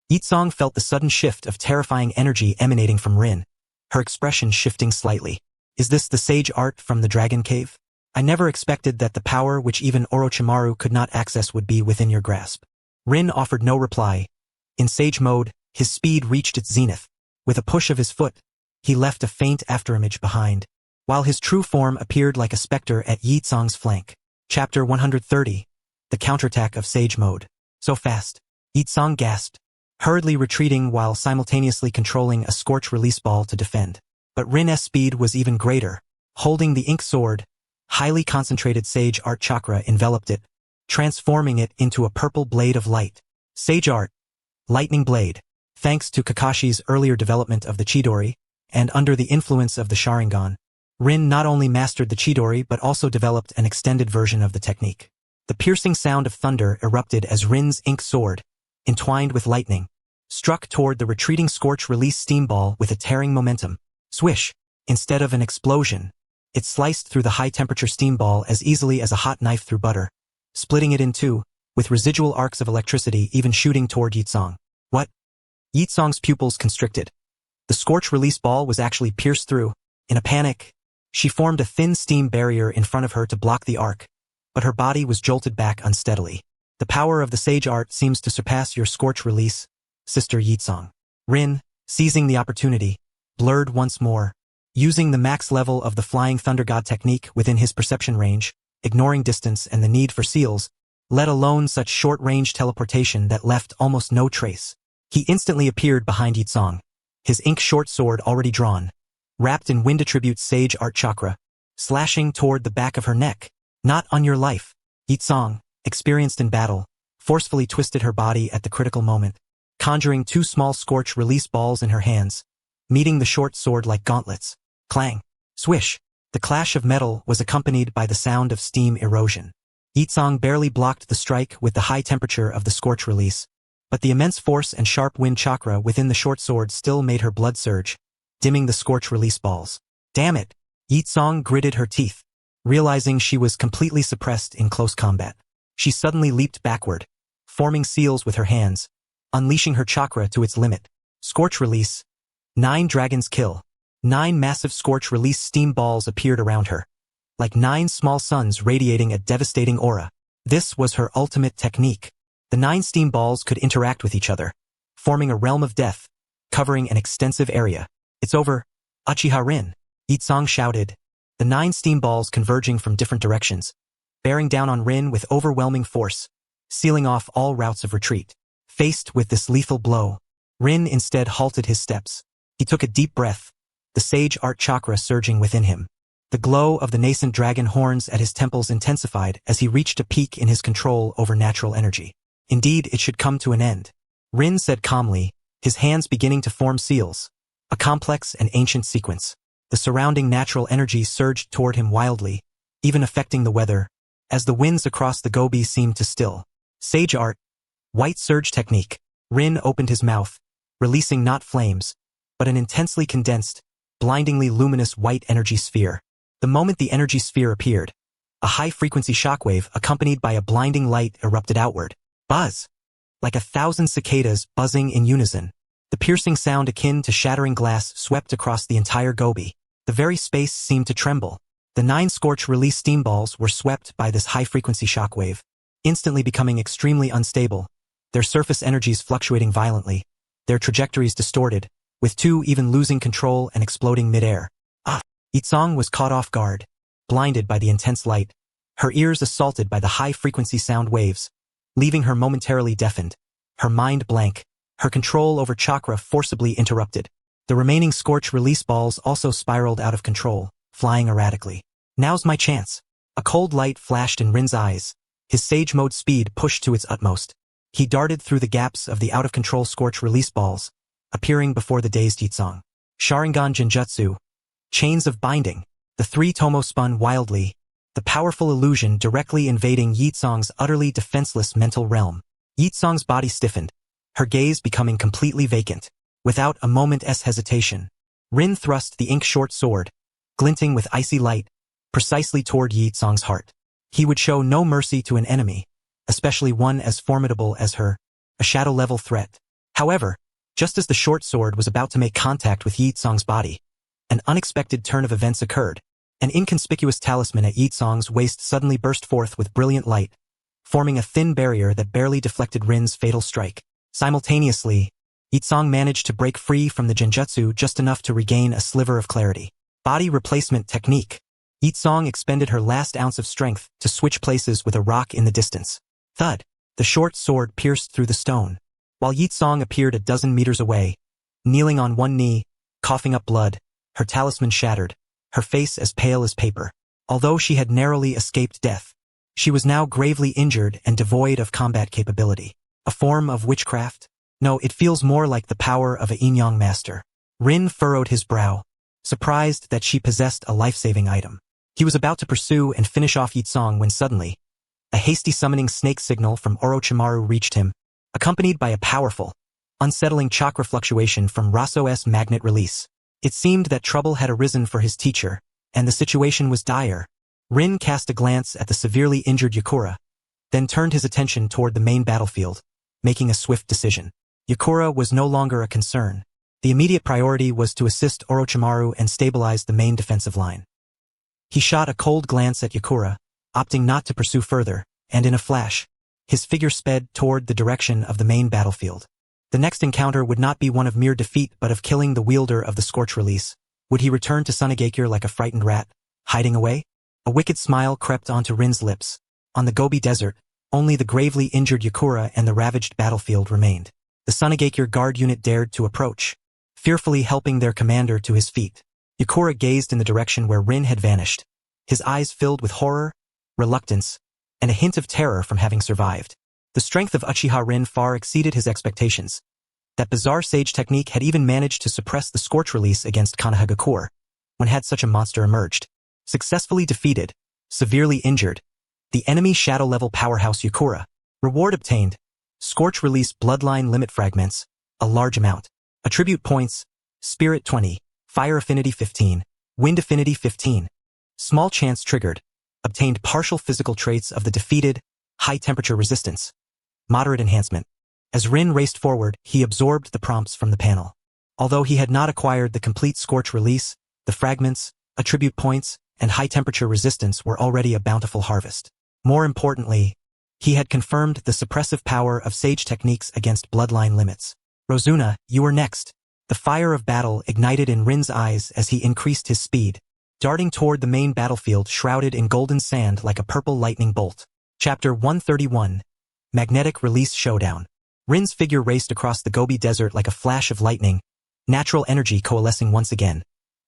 Yitsong felt the sudden shift of terrifying energy emanating from Rin, her expression shifting slightly. Is this the Sage Art from the Dragon Cave? I never expected that the power which even Orochimaru could not access would be within your grasp. Rin offered no reply. In Sage Mode, his speed reached its zenith. With a push of his foot, he left a faint afterimage behind, while his true form appeared like a specter at Yitsong's flank. Chapter 130. The Counterattack of Sage Mode. So fast. Yitsong gasped, hurriedly retreating while simultaneously controlling a Scorch Release ball to defend. But Rin's speed was even greater. Holding the ink sword, highly concentrated Sage Art chakra enveloped it, transforming it into a purple blade of light. Sage Art. Lightning Blade. Thanks to Kakashi's earlier development of the Chidori, and under the influence of the Sharingan, Rin not only mastered the Chidori but also developed an extended version of the technique. The piercing sound of thunder erupted as Rin's ink sword, entwined with lightning, struck toward the retreating Scorch Release steam ball with a tearing momentum. Swish! Instead of an explosion, It sliced through the high-temperature steam ball as easily as a hot knife through butter, splitting it in two, with residual arcs of electricity even shooting toward Yitsong. What? Yitsong's pupils constricted. The scorch release ball was actually pierced through. In a panic, she formed a thin steam barrier in front of her to block the arc, but her body was jolted back unsteadily. The power of the sage art seems to surpass your scorch release, Sister Yitsong. Rin, seizing the opportunity, blurred once more, using the max level of the Flying Thunder God technique within his perception range, ignoring distance and the need for seals, let alone such short-range teleportation that left almost no trace. He instantly appeared behind Yitsong, his ink short sword already drawn, wrapped in Wind Attribute's Sage Art Chakra, slashing toward the back of her neck. Not on your life. Yitsong, experienced in battle, forcefully twisted her body at the critical moment, conjuring two small scorch release balls in her hands, meeting the short sword like gauntlets. Clang. Swish. The clash of metal was accompanied by the sound of steam erosion. Yitsong barely blocked the strike with the high temperature of the scorch release, but the immense force and sharp wind chakra within the short sword still made her blood surge, dimming the scorch release balls. Damn it! Yitsong gritted her teeth, realizing she was completely suppressed in close combat. She suddenly leaped backward, forming seals with her hands, unleashing her chakra to its limit. Scorch release. 9 dragons kill. 9 massive scorch release steam balls appeared around her, like 9 small suns radiating a devastating aura. This was her ultimate technique. The 9 steam balls could interact with each other, forming a realm of death, covering an extensive area. It's over, Uchiha Rin, Yitsong shouted, the 9 steam balls converging from different directions, bearing down on Rin with overwhelming force, sealing off all routes of retreat. Faced with this lethal blow, Rin instead halted his steps. He took a deep breath, the sage art chakra surging within him. The glow of the nascent dragon horns at his temples intensified as he reached a peak in his control over natural energy. Indeed, it should come to an end. Rin said calmly, his hands beginning to form seals, a complex and ancient sequence. The surrounding natural energy surged toward him wildly, even affecting the weather, as the winds across the Gobi seemed to still. Sage art. White surge technique. Rin opened his mouth, releasing not flames, but an intensely condensed, blindingly luminous white energy sphere. The moment the energy sphere appeared, a high-frequency shockwave accompanied by a blinding light erupted outward. Buzz! Like 1,000 cicadas buzzing in unison. The piercing sound akin to shattering glass swept across the entire Gobi. The very space seemed to tremble. The 9 scorch release steam balls were swept by this high-frequency shockwave, instantly becoming extremely unstable, their surface energies fluctuating violently, their trajectories distorted, with 2 even losing control and exploding mid-air. Yitsong was caught off guard, blinded by the intense light, her ears assaulted by the high-frequency sound waves, leaving her momentarily deafened, her mind blank, her control over chakra forcibly interrupted. The remaining scorch release balls also spiraled out of control, flying erratically. Now's my chance. A cold light flashed in Rin's eyes, his sage mode speed pushed to its utmost. He darted through the gaps of the out-of-control scorch release balls, appearing before the dazed Yitsong. Sharingan Genjutsu. Chains of binding. The 3 tomo spun wildly, the powerful illusion directly invading Yitsong's utterly defenseless mental realm. Yitsong's body stiffened, her gaze becoming completely vacant. Without a moment's hesitation, Rin thrust the ink short sword, glinting with icy light, precisely toward Yitsong's heart. He would show no mercy to an enemy, especially one as formidable as her, a shadow-level threat. However, just as the short sword was about to make contact with Yitsong's body, an unexpected turn of events occurred. An inconspicuous talisman at Yitsong's waist suddenly burst forth with brilliant light, forming a thin barrier that barely deflected Rin's fatal strike. Simultaneously, Yitsong managed to break free from the genjutsu just enough to regain a sliver of clarity. Body replacement technique. Yitsong expended her last ounce of strength to switch places with a rock in the distance. Thud. The short sword pierced through the stone, while Yitsong appeared a dozen meters away, kneeling on one knee, coughing up blood, her talisman shattered, her face as pale as paper. Although she had narrowly escaped death, she was now gravely injured and devoid of combat capability. A form of witchcraft? No, it feels more like the power of a yin-yang master. Rin furrowed his brow, surprised that she possessed a life-saving item. He was about to pursue and finish off Yitsong when suddenly, a hasty summoning snake signal from Orochimaru reached him, accompanied by a powerful, unsettling chakra fluctuation from Raso's magnet release. It seemed that trouble had arisen for his teacher, and the situation was dire. Rin cast a glance at the severely injured Yakura, then turned his attention toward the main battlefield, making a swift decision. Yakura was no longer a concern. The immediate priority was to assist Orochimaru and stabilize the main defensive line. He shot a cold glance at Yakura, opting not to pursue further, and in a flash, his figure sped toward the direction of the main battlefield. The next encounter would not be one of mere defeat but of killing the wielder of the Scorch Release. Would he return to Sunagakure like a frightened rat, hiding away? A wicked smile crept onto Rin's lips. On the Gobi Desert, only the gravely injured Yakura and the ravaged battlefield remained. The Sunagakure guard unit dared to approach, fearfully helping their commander to his feet. Yakura gazed in the direction where Rin had vanished, his eyes filled with horror, reluctance, and a hint of terror from having survived. The strength of Uchiha Rin far exceeded his expectations. That bizarre sage technique had even managed to suppress the Scorch Release against Konohagakure, when had such a monster emerged. Successfully defeated, severely injured, the enemy shadow-level powerhouse Yakura. Reward obtained, Scorch Release Bloodline Limit Fragments, a large amount. Attribute points, Spirit 20, Fire Affinity 15, Wind Affinity 15. Small chance triggered, obtained partial physical traits of the defeated, high temperature resistance. Moderate enhancement. As Rin raced forward, he absorbed the prompts from the panel. Although he had not acquired the complete Scorch Release, the fragments, attribute points, and high temperature resistance were already a bountiful harvest. More importantly, he had confirmed the suppressive power of sage techniques against bloodline limits. Rozuna, you are next. The fire of battle ignited in Rin's eyes as he increased his speed, darting toward the main battlefield shrouded in golden sand like a purple lightning bolt. Chapter 131. Magnetic Release Showdown. Rin's figure raced across the Gobi Desert like a flash of lightning, natural energy coalescing once again,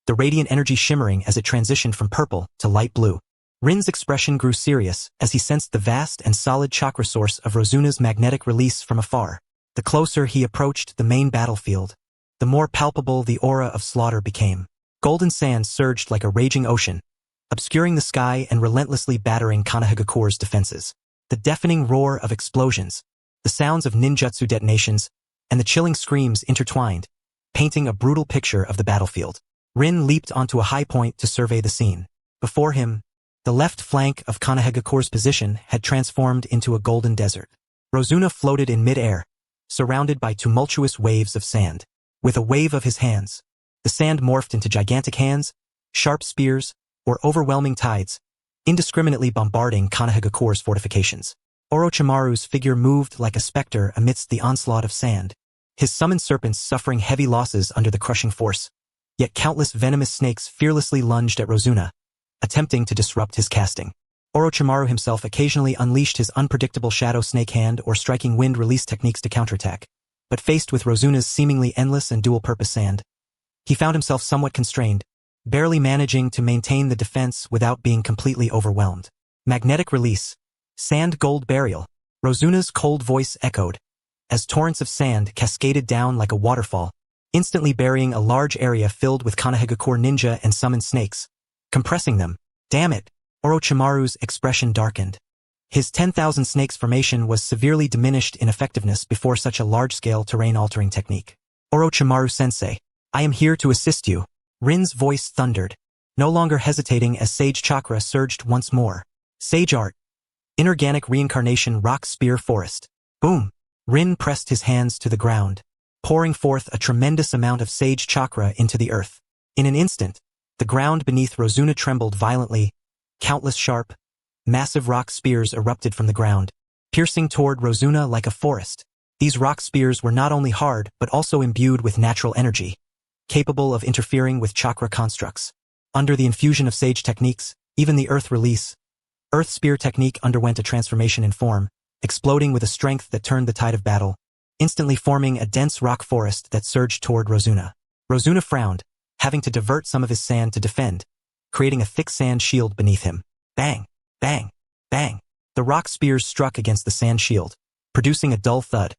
the radiant energy shimmering as it transitioned from purple to light blue. Rin's expression grew serious as he sensed the vast and solid chakra source of Rozuna's magnetic release from afar. The closer he approached the main battlefield, the more palpable the aura of slaughter became. Golden sand surged like a raging ocean, obscuring the sky and relentlessly battering Konohagakure's defenses. The deafening roar of explosions, the sounds of ninjutsu detonations, and the chilling screams intertwined, painting a brutal picture of the battlefield. Rin leaped onto a high point to survey the scene. Before him, the left flank of Konohagakure's position had transformed into a golden desert. Rozuna floated in mid-air, surrounded by tumultuous waves of sand. With a wave of his hands, the sand morphed into gigantic hands, sharp spears, or overwhelming tides, indiscriminately bombarding Konohagakure's fortifications. Orochimaru's figure moved like a specter amidst the onslaught of sand, his summoned serpents suffering heavy losses under the crushing force. Yet countless venomous snakes fearlessly lunged at Rozuna, attempting to disrupt his casting. Orochimaru himself occasionally unleashed his unpredictable shadow snake hand or striking wind release techniques to counterattack. But faced with Rozuna's seemingly endless and dual-purpose sand, he found himself somewhat constrained, barely managing to maintain the defense without being completely overwhelmed. Magnetic release. Sand gold burial. Rozuna's cold voice echoed, as torrents of sand cascaded down like a waterfall, instantly burying a large area filled with Konohagakure ninja and summoned snakes, compressing them. Damn it! Orochimaru's expression darkened. His 10,000 snakes formation was severely diminished in effectiveness before such a large-scale terrain-altering technique. Orochimaru-sensei, I am here to assist you. Rin's voice thundered, no longer hesitating as Sage Chakra surged once more. Sage Art. Inorganic Reincarnation Rock Spear Forest. Boom! Rin pressed his hands to the ground, pouring forth a tremendous amount of Sage Chakra into the earth. In an instant, the ground beneath Rozuna trembled violently. Countless sharp, massive rock spears erupted from the ground, piercing toward Rozuna like a forest. These rock spears were not only hard but also imbued with natural energy, capable of interfering with chakra constructs. Under the infusion of sage techniques, even the Earth Release, Earth Spear technique underwent a transformation in form, exploding with a strength that turned the tide of battle, instantly forming a dense rock forest that surged toward Rozuna. Rozuna frowned, having to divert some of his sand to defend, creating a thick sand shield beneath him. Bang! Bang! Bang! The rock spears struck against the sand shield, producing a dull thud.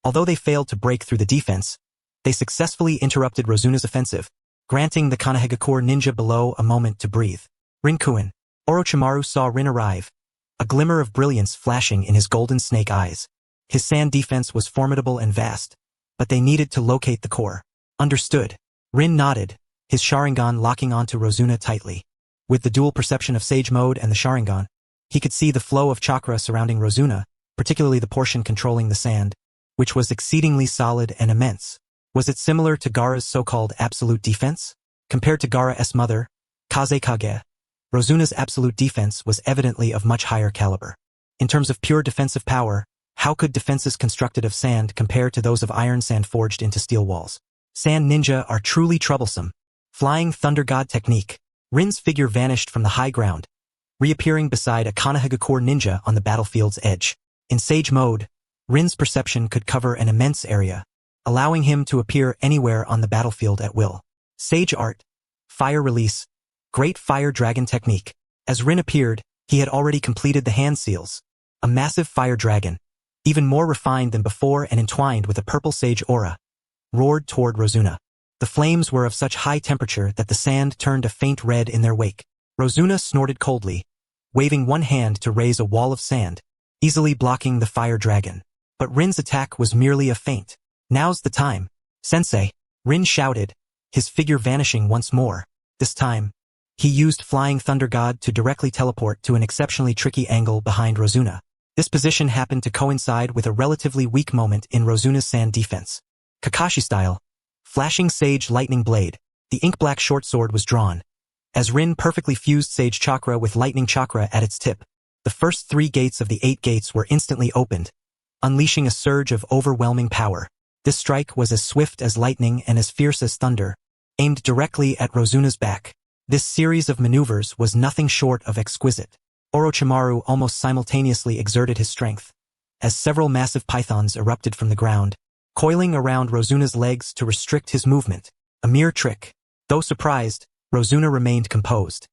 Although they failed to break through the defense, they successfully interrupted Rozuna's offensive, granting the Konohagakure ninja below a moment to breathe. Rinkuin. Orochimaru saw Rin arrive, a glimmer of brilliance flashing in his golden snake eyes. His sand defense was formidable and vast, but they needed to locate the core. Understood. Rin nodded, his Sharingan locking onto Rozuna tightly. With the dual perception of Sage Mode and the Sharingan, he could see the flow of chakra surrounding Rozuna, particularly the portion controlling the sand, which was exceedingly solid and immense. Was it similar to Gaara's so-called absolute defense? Compared to Gaara's mother, Kazekage, Rozuna's absolute defense was evidently of much higher caliber. In terms of pure defensive power, how could defenses constructed of sand compare to those of iron sand forged into steel walls? Sand ninja are truly troublesome. Flying Thunder God technique. Rin's figure vanished from the high ground, reappearing beside a Konohagakure ninja on the battlefield's edge. In Sage Mode, Rin's perception could cover an immense area, allowing him to appear anywhere on the battlefield at will. Sage Art. Fire Release. Great Fire Dragon Technique. As Rin appeared, he had already completed the hand seals. A massive fire dragon, even more refined than before and entwined with a purple sage aura, roared toward Rozuna. The flames were of such high temperature that the sand turned a faint red in their wake. Rozuna snorted coldly, waving one hand to raise a wall of sand, easily blocking the fire dragon. But Rin's attack was merely a feint. Now's the time. Sensei, Rin shouted, his figure vanishing once more. This time, he used Flying Thunder God to directly teleport to an exceptionally tricky angle behind Rozuna. This position happened to coincide with a relatively weak moment in Rozuna's sand defense. Kakashi style. Flashing Sage Lightning Blade. The ink-black short sword was drawn. As Rin perfectly fused Sage Chakra with Lightning Chakra at its tip, the first 3 gates of the 8 gates were instantly opened, unleashing a surge of overwhelming power. This strike was as swift as lightning and as fierce as thunder, aimed directly at Rozuna's back. This series of maneuvers was nothing short of exquisite. Orochimaru almost simultaneously exerted his strength, as several massive pythons erupted from the ground, coiling around Rozuna's legs to restrict his movement. A mere trick. Though surprised, Rozuna remained composed.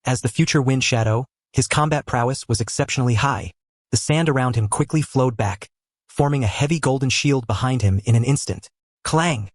As the future wind shadow, his combat prowess was exceptionally high. The sand around him quickly flowed back, forming a heavy golden shield behind him in an instant. Clang!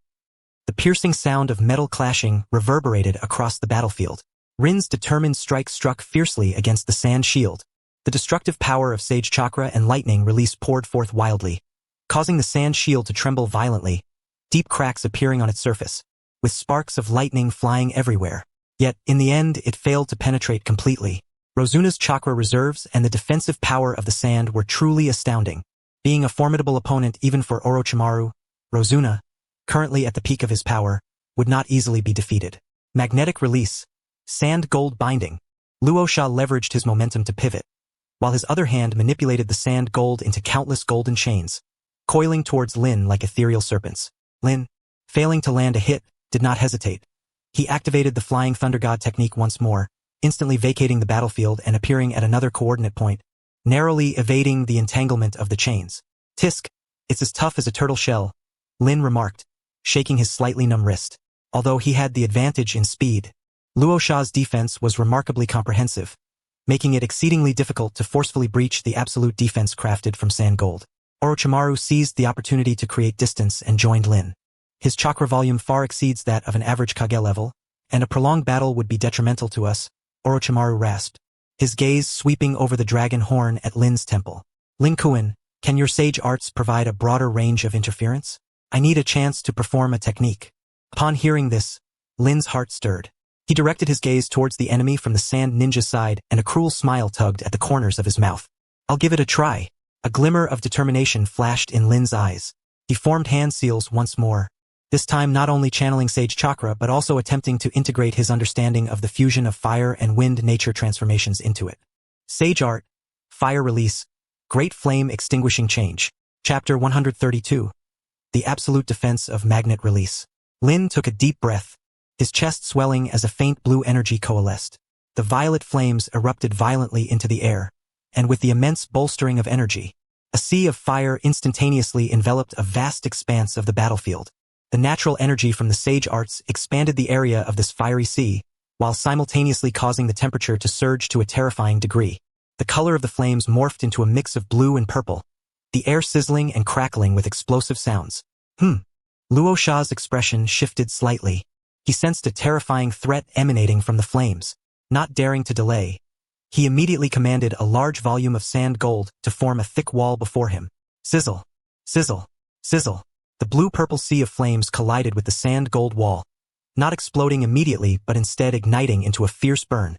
The piercing sound of metal clashing reverberated across the battlefield. Rin's determined strike struck fiercely against the sand shield. The destructive power of Sage Chakra and lightning release poured forth wildly, causing the sand shield to tremble violently, deep cracks appearing on its surface, with sparks of lightning flying everywhere. Yet, in the end, it failed to penetrate completely. Rozuna's chakra reserves and the defensive power of the sand were truly astounding. Being a formidable opponent even for Orochimaru, Rozuna, currently at the peak of his power, would not easily be defeated. Magnetic Release. Sand Gold Binding. Luosha leveraged his momentum to pivot, while his other hand manipulated the sand gold into countless golden chains, coiling towards Lin like ethereal serpents. Lin, failing to land a hit, did not hesitate. He activated the Flying Thunder God technique once more, instantly vacating the battlefield and appearing at another coordinate point, narrowly evading the entanglement of the chains. Tisk, it's as tough as a turtle shell, Lin remarked, shaking his slightly numb wrist. Although he had the advantage in speed, Luosha's defense was remarkably comprehensive, making it exceedingly difficult to forcefully breach the absolute defense crafted from sand gold. Orochimaru seized the opportunity to create distance and joined Lin. His chakra volume far exceeds that of an average Kage level, and a prolonged battle would be detrimental to us, Orochimaru rasped, his gaze sweeping over the dragon horn at Lin's temple. Lin Kuan, can your sage arts provide a broader range of interference? I need a chance to perform a technique. Upon hearing this, Lin's heart stirred. He directed his gaze towards the enemy from the sand ninja side and a cruel smile tugged at the corners of his mouth. I'll give it a try. A glimmer of determination flashed in Lin's eyes. He formed hand seals once more, this time not only channeling Sage Chakra but also attempting to integrate his understanding of the fusion of fire and wind nature transformations into it. Sage Art. Fire Release. Great Flame Extinguishing Change. Chapter 132. The Absolute Defense of Magnet Release. Lin took a deep breath, his chest swelling as a faint blue energy coalesced. The violet flames erupted violently into the air, and with the immense bolstering of energy, a sea of fire instantaneously enveloped a vast expanse of the battlefield. The natural energy from the sage arts expanded the area of this fiery sea, while simultaneously causing the temperature to surge to a terrifying degree. The color of the flames morphed into a mix of blue and purple, the air sizzling and crackling with explosive sounds. Luosha's expression shifted slightly. He sensed a terrifying threat emanating from the flames. Not daring to delay, he immediately commanded a large volume of sand gold to form a thick wall before him. Sizzle, sizzle, sizzle. The blue-purple sea of flames collided with the sand gold wall, not exploding immediately but instead igniting into a fierce burn.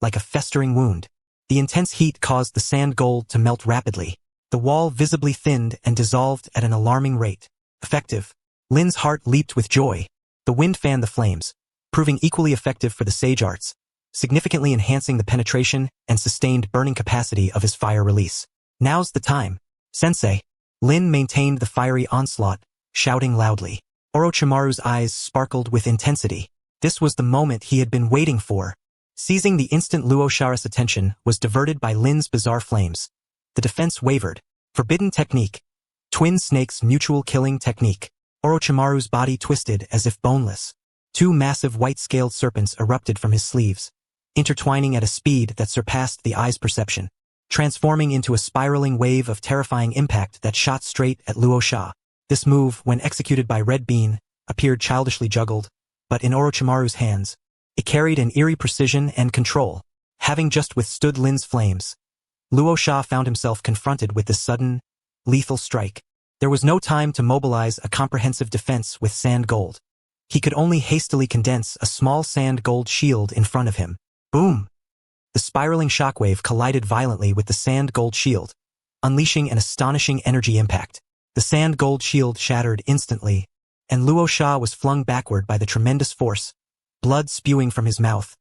like a festering wound. The intense heat caused the sand gold to melt rapidly. The wall visibly thinned and dissolved at an alarming rate. Effective. Lin's heart leaped with joy. The wind fanned the flames, proving equally effective for the sage arts, significantly enhancing the penetration and sustained burning capacity of his fire release. Now's the time, Sensei. Lin maintained the fiery onslaught, shouting loudly. Orochimaru's eyes sparkled with intensity. This was the moment he had been waiting for. Seizing the instant Luosha's attention was diverted by Lin's bizarre flames. The defense wavered. Forbidden technique. Twin snakes mutual killing technique. Orochimaru's body twisted as if boneless. Two massive white-scaled serpents erupted from his sleeves, intertwining at a speed that surpassed the eye's perception, transforming into a spiraling wave of terrifying impact that shot straight at Luosha. This move, when executed by Red Bean, appeared childishly juggled, but in Orochimaru's hands, it carried an eerie precision and control. Having just withstood Lin's flames, Luosha found himself confronted with this sudden, lethal strike. There was no time to mobilize a comprehensive defense with sand gold. He could only hastily condense a small sand gold shield in front of him. Boom! The spiraling shockwave collided violently with the sand gold shield, unleashing an astonishing energy impact. The sand gold shield shattered instantly, and Luosha was flung backward by the tremendous force, blood spewing from his mouth,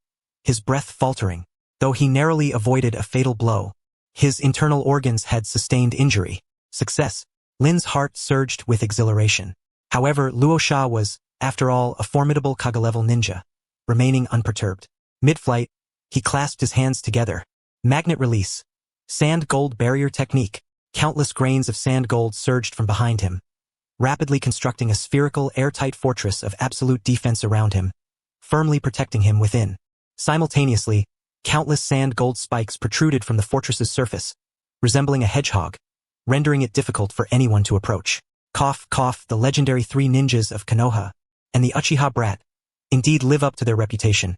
his breath faltering. Though he narrowly avoided a fatal blow, his internal organs had sustained injury. Success. Lin's heart surged with exhilaration. However, Luosha was, after all, a formidable Kage-level ninja, remaining unperturbed. Mid-flight, he clasped his hands together. Magnet release. Sand gold barrier technique. Countless grains of sand gold surged from behind him, rapidly constructing a spherical, airtight fortress of absolute defense around him, firmly protecting him within. Simultaneously, countless sand gold spikes protruded from the fortress's surface, resembling a hedgehog, rendering it difficult for anyone to approach. Cough, cough, the legendary three ninjas of Konoha and the Uchiha brat indeed live up to their reputation.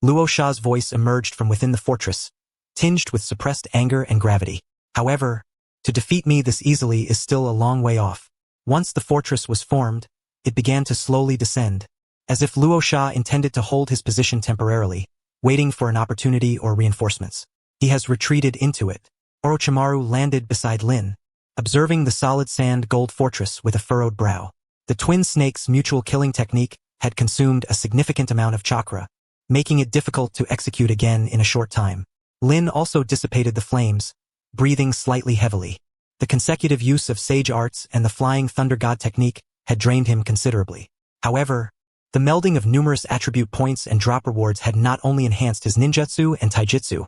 Luosha's voice emerged from within the fortress, tinged with suppressed anger and gravity. However, to defeat me this easily is still a long way off. Once the fortress was formed, it began to slowly descend, as if Luosha intended to hold his position temporarily, waiting for an opportunity or reinforcements. He has retreated into it. Orochimaru landed beside Lin, observing the solid sand gold fortress with a furrowed brow. The twin snakes' mutual killing technique had consumed a significant amount of chakra, making it difficult to execute again in a short time. Lin also dissipated the flames, breathing slightly heavily. The consecutive use of sage arts and the flying thunder god technique had drained him considerably. However, the melding of numerous attribute points and drop rewards had not only enhanced his ninjutsu and taijutsu.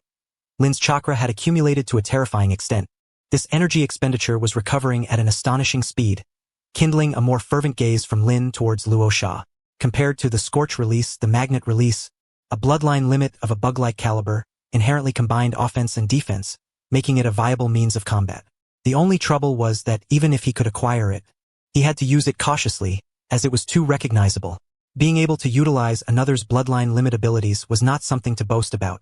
Lin's chakra had accumulated to a terrifying extent. This energy expenditure was recovering at an astonishing speed, kindling a more fervent gaze from Lin towards Luosha. Compared to the scorch release, the magnet release, a bloodline limit of a bug-like caliber, inherently combined offense and defense, making it a viable means of combat. The only trouble was that even if he could acquire it, he had to use it cautiously, as it was too recognizable. Being able to utilize another's bloodline limit abilities was not something to boast about.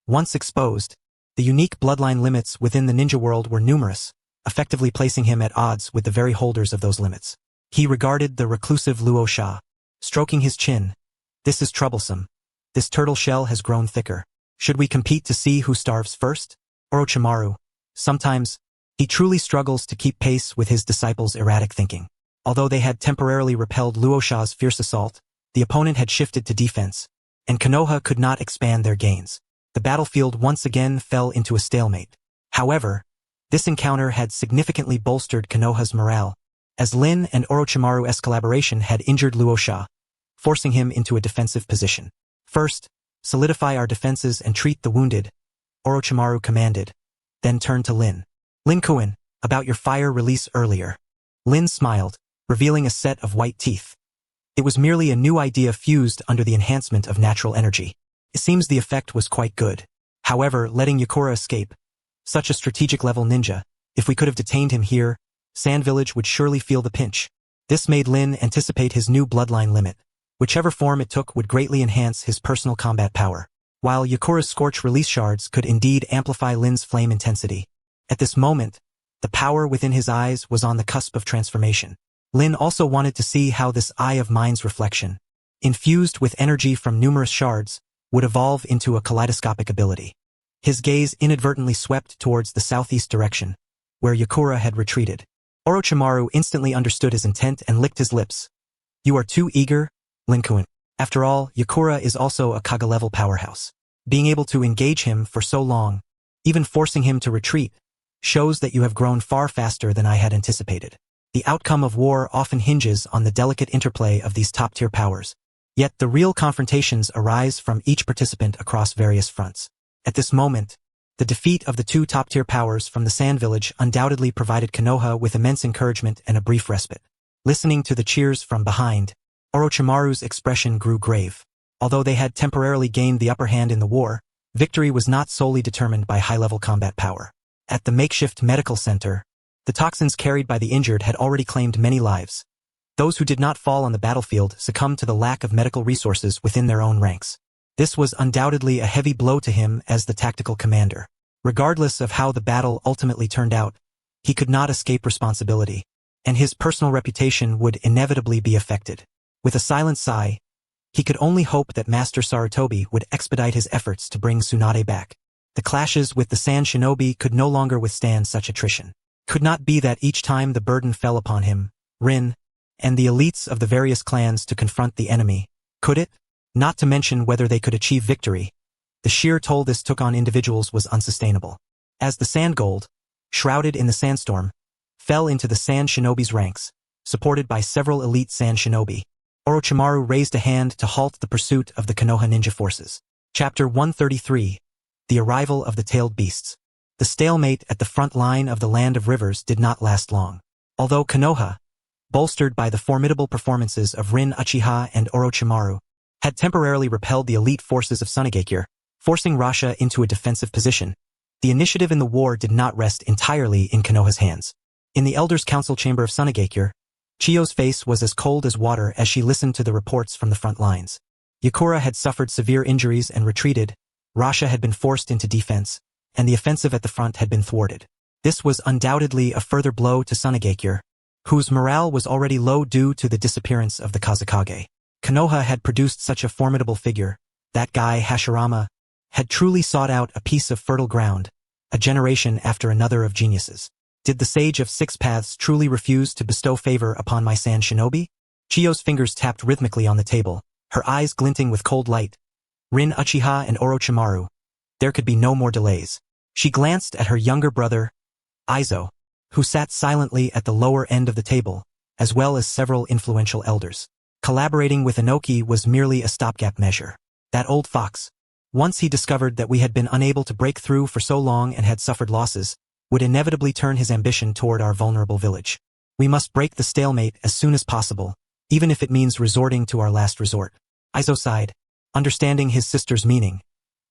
Once exposed, the unique bloodline limits within the ninja world were numerous, effectively placing him at odds with the very holders of those limits. He regarded the reclusive Luosha, stroking his chin. This is troublesome. This turtle shell has grown thicker. Should we compete to see who starves first? Orochimaru. Sometimes, he truly struggles to keep pace with his disciples' erratic thinking. Although they had temporarily repelled Luosha's fierce assault, the opponent had shifted to defense, and Konoha could not expand their gains. The battlefield once again fell into a stalemate. However, this encounter had significantly bolstered Konoha's morale, as Lin and Orochimaru's collaboration had injured Luosha, forcing him into a defensive position. First, solidify our defenses and treat the wounded, Orochimaru commanded, then turned to Lin. Lin-kun, about your fire release earlier. Lin smiled, revealing a set of white teeth. It was merely a new idea fused under the enhancement of natural energy. It seems the effect was quite good. However, letting Yakura escape, such a strategic-level ninja, if we could have detained him here, Sand Village would surely feel the pinch. This made Lin anticipate his new bloodline limit. Whichever form it took would greatly enhance his personal combat power. While Yakura's scorch release shards could indeed amplify Lin's flame intensity, at this moment, the power within his eyes was on the cusp of transformation. Lin also wanted to see how this eye of mind's reflection, infused with energy from numerous shards, would evolve into a kaleidoscopic ability. His gaze inadvertently swept towards the southeast direction, where Yakura had retreated. Orochimaru instantly understood his intent and licked his lips. You are too eager, Linkuin. After all, Yakura is also a Kage-level powerhouse. Being able to engage him for so long, even forcing him to retreat, shows that you have grown far faster than I had anticipated. The outcome of war often hinges on the delicate interplay of these top-tier powers. Yet the real confrontations arise from each participant across various fronts. At this moment, the defeat of the two top-tier powers from the Sand Village undoubtedly provided Konoha with immense encouragement and a brief respite. Listening to the cheers from behind, Orochimaru's expression grew grave. Although they had temporarily gained the upper hand in the war, victory was not solely determined by high-level combat power. At the makeshift medical center, the toxins carried by the injured had already claimed many lives. Those who did not fall on the battlefield succumbed to the lack of medical resources within their own ranks. This was undoubtedly a heavy blow to him as the tactical commander. Regardless of how the battle ultimately turned out, he could not escape responsibility, and his personal reputation would inevitably be affected. With a silent sigh, he could only hope that Master Sarutobi would expedite his efforts to bring Tsunade back. The clashes with the Sand Shinobi could no longer withstand such attrition. Could not be that each time the burden fell upon him, Rin, and the elites of the various clans to confront the enemy, could it? Not to mention whether they could achieve victory. The sheer toll this took on individuals was unsustainable. As the Sand Gold, shrouded in the sandstorm, fell into the Sand Shinobi's ranks, supported by several elite Sand Shinobi, Orochimaru raised a hand to halt the pursuit of the Konoha ninja forces. Chapter 133. The Arrival of the Tailed Beasts. The stalemate at the front line of the Land of Rivers did not last long. Although Konoha, bolstered by the formidable performances of Rin Uchiha and Orochimaru, had temporarily repelled the elite forces of Sunagakure, forcing Rasha into a defensive position, the initiative in the war did not rest entirely in Konoha's hands. In the Elders' Council chamber of Sunagakure, Chiyo's face was as cold as water as she listened to the reports from the front lines. Yakura had suffered severe injuries and retreated, Rasha had been forced into defense, and the offensive at the front had been thwarted. This was undoubtedly a further blow to Sunagakure, whose morale was already low due to the disappearance of the Kazekage. Konoha had produced such a formidable figure. That guy, Hashirama, had truly sought out a piece of fertile ground, a generation after another of geniuses. Did the Sage of Six Paths truly refuse to bestow favor upon my Sand Shinobi? Chiyo's fingers tapped rhythmically on the table, her eyes glinting with cold light. Rin Uchiha and Orochimaru. There could be no more delays. She glanced at her younger brother, Aizo, who sat silently at the lower end of the table, as well as several influential elders. Collaborating with Inoki was merely a stopgap measure. That old fox, once he discovered that we had been unable to break through for so long and had suffered losses, would inevitably turn his ambition toward our vulnerable village. We must break the stalemate as soon as possible, even if it means resorting to our last resort. Aizo sighed, understanding his sister's meaning.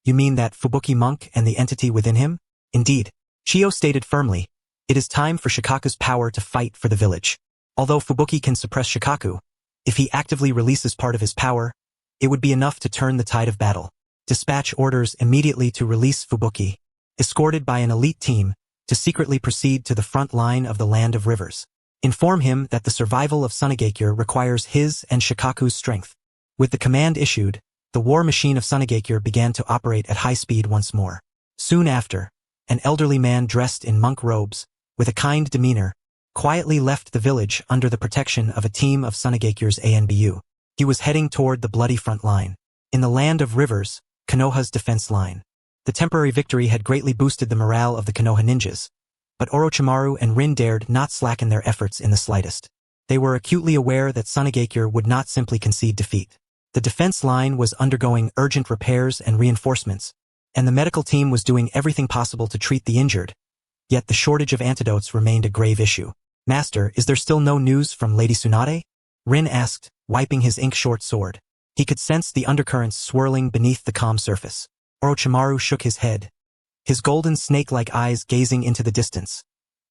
You mean that Fubuki monk and the entity within him? Indeed. Chiyo stated firmly, it is time for Shikaku's power to fight for the village. Although Fubuki can suppress Shikaku, if he actively releases part of his power, it would be enough to turn the tide of battle. Dispatch orders immediately to release Fubuki, escorted by an elite team, to secretly proceed to the front line of the Land of Rivers. Inform him that the survival of Sunagakure requires his and Shikaku's strength. With the command issued, the war machine of Sunagakure began to operate at high speed once more. Soon after, an elderly man dressed in monk robes, with a kind demeanor, quietly left the village under the protection of a team of Sunagakure's ANBU. He was heading toward the bloody front line. In the Land of Rivers, Konoha's defense line. The temporary victory had greatly boosted the morale of the Konoha ninjas, but Orochimaru and Rin dared not slacken their efforts in the slightest. They were acutely aware that Sunagakure would not simply concede defeat. The defense line was undergoing urgent repairs and reinforcements, and the medical team was doing everything possible to treat the injured. Yet the shortage of antidotes remained a grave issue. Master, is there still no news from Lady Tsunade? Rin asked, wiping his ink-short sword. He could sense the undercurrents swirling beneath the calm surface. Orochimaru shook his head, his golden snake-like eyes gazing into the distance.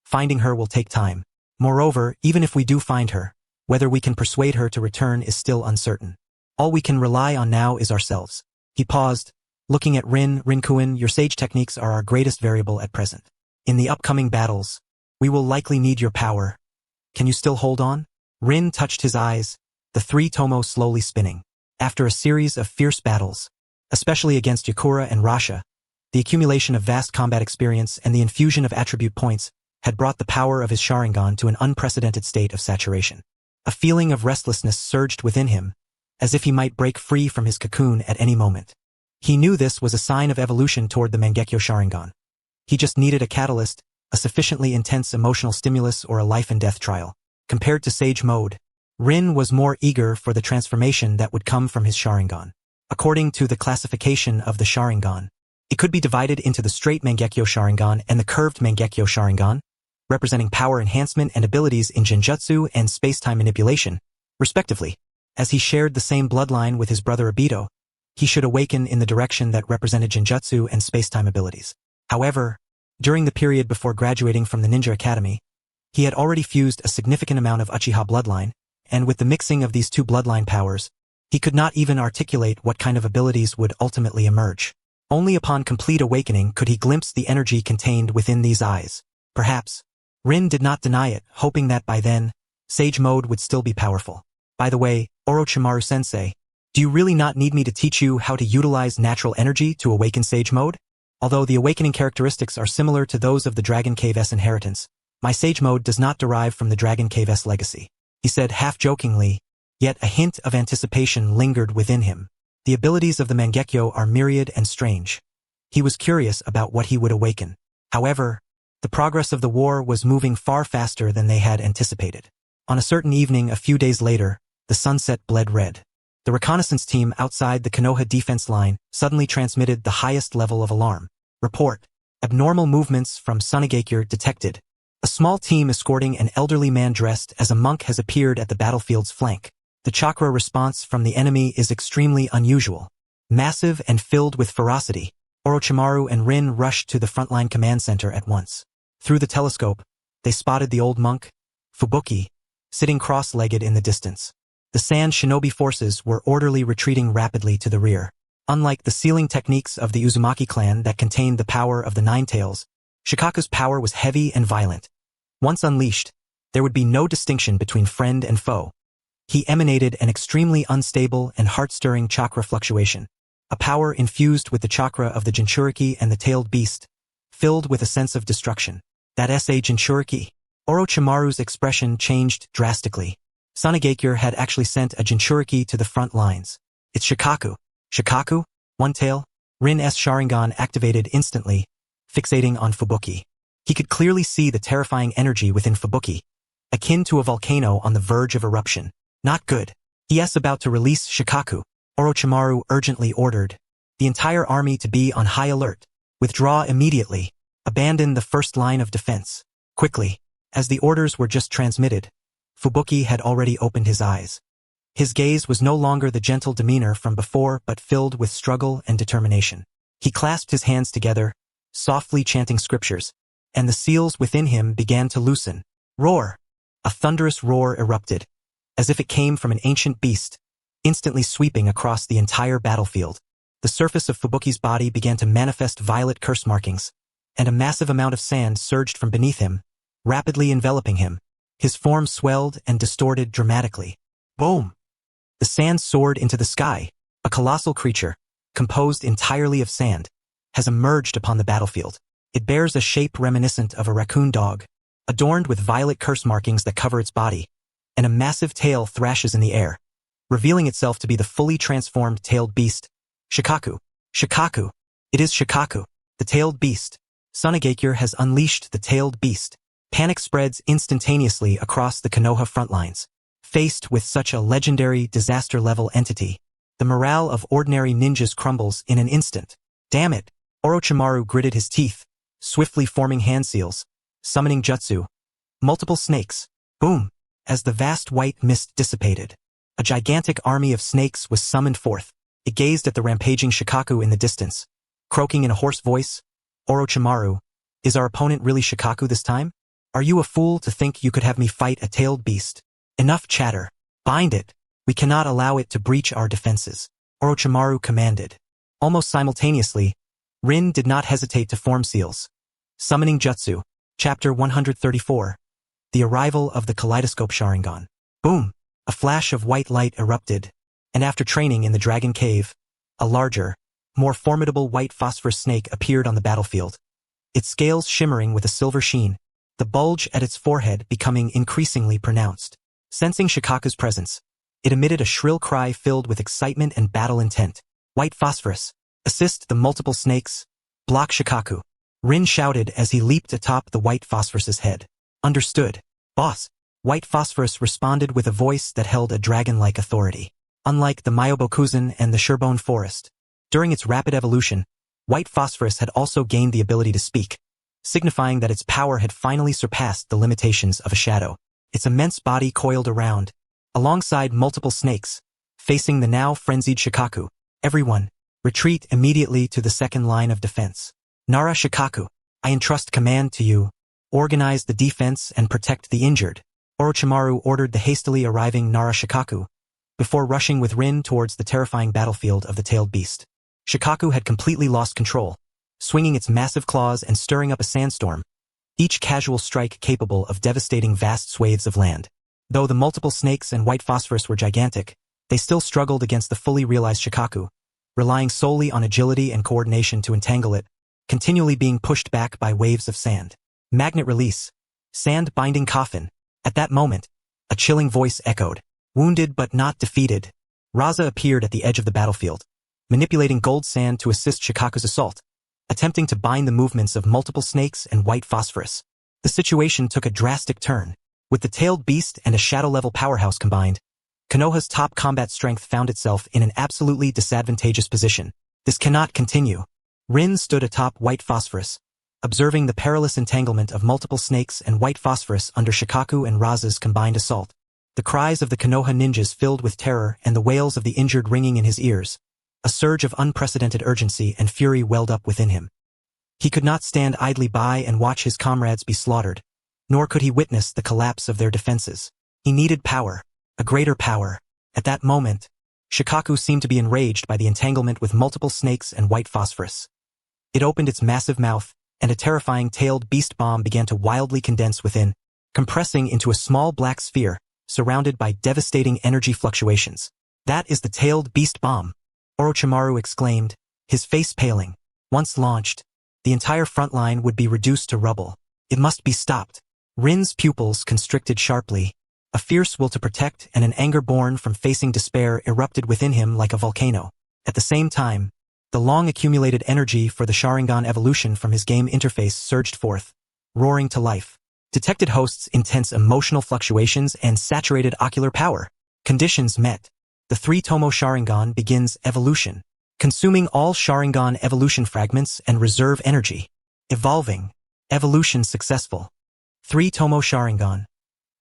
Finding her will take time. Moreover, even if we do find her, whether we can persuade her to return is still uncertain. All we can rely on now is ourselves. He paused, looking at Rinkuin, your sage techniques are our greatest variable at present. In the upcoming battles, we will likely need your power. Can you still hold on? Rin touched his eyes, the three tomo slowly spinning. After a series of fierce battles, Especially against Yakura and Rasha, the accumulation of vast combat experience and the infusion of attribute points had brought the power of his Sharingan to an unprecedented state of saturation. A feeling of restlessness surged within him, as if he might break free from his cocoon at any moment. He knew this was a sign of evolution toward the Mangekyo Sharingan. He just needed a catalyst, a sufficiently intense emotional stimulus or a life-and-death trial. Compared to Sage Mode, Rin was more eager for the transformation that would come from his Sharingan. According to the classification of the Sharingan, it could be divided into the straight Mangekyo Sharingan and the curved Mangekyo Sharingan, representing power enhancement and abilities in Genjutsu and space-time manipulation, respectively. As he shared the same bloodline with his brother Obito, he should awaken in the direction that represented Genjutsu and space-time abilities. However, during the period before graduating from the Ninja Academy, he had already fused a significant amount of Uchiha bloodline, and with the mixing of these two bloodline powers, he could not even articulate what kind of abilities would ultimately emerge. Only upon complete awakening could he glimpse the energy contained within these eyes. Perhaps, Rin did not deny it, hoping that by then, Sage Mode would still be powerful. By the way, Orochimaru-sensei, do you really not need me to teach you how to utilize natural energy to awaken Sage Mode? Although the awakening characteristics are similar to those of the Dragon Cave S inheritance, my Sage Mode does not derive from the Dragon Cave S legacy, he said half-jokingly, yet a hint of anticipation lingered within him. The abilities of the Mangekyo are myriad and strange. He was curious about what he would awaken. However, the progress of the war was moving far faster than they had anticipated. On a certain evening a few days later, the sunset bled red. The reconnaissance team outside the Konoha defense line suddenly transmitted the highest level of alarm. Report: abnormal movements from Sunagakure detected. A small team escorting an elderly man dressed as a monk has appeared at the battlefield's flank. The chakra response from the enemy is extremely unusual. Massive and filled with ferocity, Orochimaru and Rin rushed to the frontline command center at once. Through the telescope, they spotted the old monk, Fubuki, sitting cross-legged in the distance. The Sand Shinobi forces were orderly retreating rapidly to the rear. Unlike the sealing techniques of the Uzumaki clan that contained the power of the Nine Tails, Shikaku's power was heavy and violent. Once unleashed, there would be no distinction between friend and foe. He emanated an extremely unstable and heart-stirring chakra fluctuation, a power infused with the chakra of the Jinchuriki and the tailed beast, filled with a sense of destruction. That S.A. Jinchuriki? Orochimaru's expression changed drastically. Sunagakure had actually sent a Jinchuriki to the front lines. It's Shikaku. Shikaku? One tail? Rin's Sharingan activated instantly, fixating on Fubuki. He could clearly see the terrifying energy within Fubuki, akin to a volcano on the verge of eruption. Not good. He is about to release Shikaku. Orochimaru urgently ordered the entire army to be on high alert. Withdraw immediately. Abandon the first line of defense. Quickly. As the orders were just transmitted, Fubuki had already opened his eyes. His gaze was no longer the gentle demeanor from before but filled with struggle and determination. He clasped his hands together, softly chanting scriptures, and the seals within him began to loosen. Roar! A thunderous roar erupted, as if it came from an ancient beast, instantly sweeping across the entire battlefield. The surface of Fubuki's body began to manifest violet curse markings, and a massive amount of sand surged from beneath him, rapidly enveloping him. His form swelled and distorted dramatically. Boom! The sand soared into the sky. A colossal creature, composed entirely of sand, has emerged upon the battlefield. It bears a shape reminiscent of a raccoon dog, adorned with violet curse markings that cover its body, and a massive tail thrashes in the air, revealing itself to be the fully transformed tailed beast. Shikaku. Shikaku. It is Shikaku, the tailed beast. Sunagakure has unleashed the tailed beast. Panic spreads instantaneously across the Konoha front lines. Faced with such a legendary disaster-level entity, the morale of ordinary ninjas crumbles in an instant. Damn it! Orochimaru gritted his teeth, swiftly forming hand seals, summoning jutsu. Multiple snakes. Boom! As the vast white mist dissipated, a gigantic army of snakes was summoned forth. It gazed at the rampaging Shikaku in the distance, croaking in a hoarse voice. Orochimaru, is our opponent really Shikaku this time? Are you a fool to think you could have me fight a tailed beast? Enough chatter. Bind it. We cannot allow it to breach our defenses. Orochimaru commanded. Almost simultaneously, Rin did not hesitate to form seals. Summoning Jutsu. Chapter 134. The arrival of the Kaleidoscope Sharingan. Boom! A flash of white light erupted, and after training in the Dragon Cave, a larger, more formidable white phosphorus snake appeared on the battlefield. Its scales shimmering with a silver sheen, the bulge at its forehead becoming increasingly pronounced. Sensing Shikaku's presence, it emitted a shrill cry filled with excitement and battle intent. White phosphorus. Assist the multiple snakes. Block Shikaku. Rin shouted as he leaped atop the white phosphorus's head. Understood, boss. White phosphorus responded with a voice that held a dragon-like authority. Unlike the Myobokuzan and the Sherbone forest, during its rapid evolution, white phosphorus had also gained the ability to speak, signifying that its power had finally surpassed the limitations of a shadow. Its immense body coiled around, alongside multiple snakes, facing the now frenzied Shikaku. Everyone, retreat immediately to the second line of defense. Nara Shikaku, I entrust command to you. Organize the defense and protect the injured. Orochimaru ordered the hastily arriving Nara Shikaku, before rushing with Rin towards the terrifying battlefield of the tailed beast. Shikaku had completely lost control, swinging its massive claws and stirring up a sandstorm, each casual strike capable of devastating vast swathes of land. Though the multiple snakes and white phosphorus were gigantic, they still struggled against the fully realized Shikaku, relying solely on agility and coordination to entangle it, continually being pushed back by waves of sand. Magnet release. Sand binding coffin. At that moment, a chilling voice echoed. Wounded but not defeated, Raza appeared at the edge of the battlefield, manipulating gold sand to assist Shikaku's assault, attempting to bind the movements of multiple snakes and white phosphorus. The situation took a drastic turn. With the tailed beast and a shadow-level powerhouse combined, Konoha's top combat strength found itself in an absolutely disadvantageous position. This cannot continue. Rin stood atop white phosphorus, observing the perilous entanglement of multiple snakes and white phosphorus under Shikaku and Raza's combined assault. The cries of the Konoha ninjas filled with terror and the wails of the injured ringing in his ears. A surge of unprecedented urgency and fury welled up within him. He could not stand idly by and watch his comrades be slaughtered, nor could he witness the collapse of their defenses. He needed power, a greater power. At that moment, Shikaku seemed to be enraged by the entanglement with multiple snakes and white phosphorus. It opened its massive mouth, and a terrifying tailed beast bomb began to wildly condense within, compressing into a small black sphere, surrounded by devastating energy fluctuations. That is the tailed beast bomb, Orochimaru exclaimed, his face paling. Once launched, the entire front line would be reduced to rubble. It must be stopped. Rin's pupils constricted sharply. A fierce will to protect and an anger born from facing despair erupted within him like a volcano. At the same time, the long-accumulated energy for the Sharingan evolution from his game interface surged forth, roaring to life. Detected hosts intense emotional fluctuations and saturated ocular power. Conditions met. The 3-Tomo Sharingan begins evolution, consuming all Sharingan evolution fragments and reserve energy. Evolving. Evolution successful. 3-Tomo Sharingan.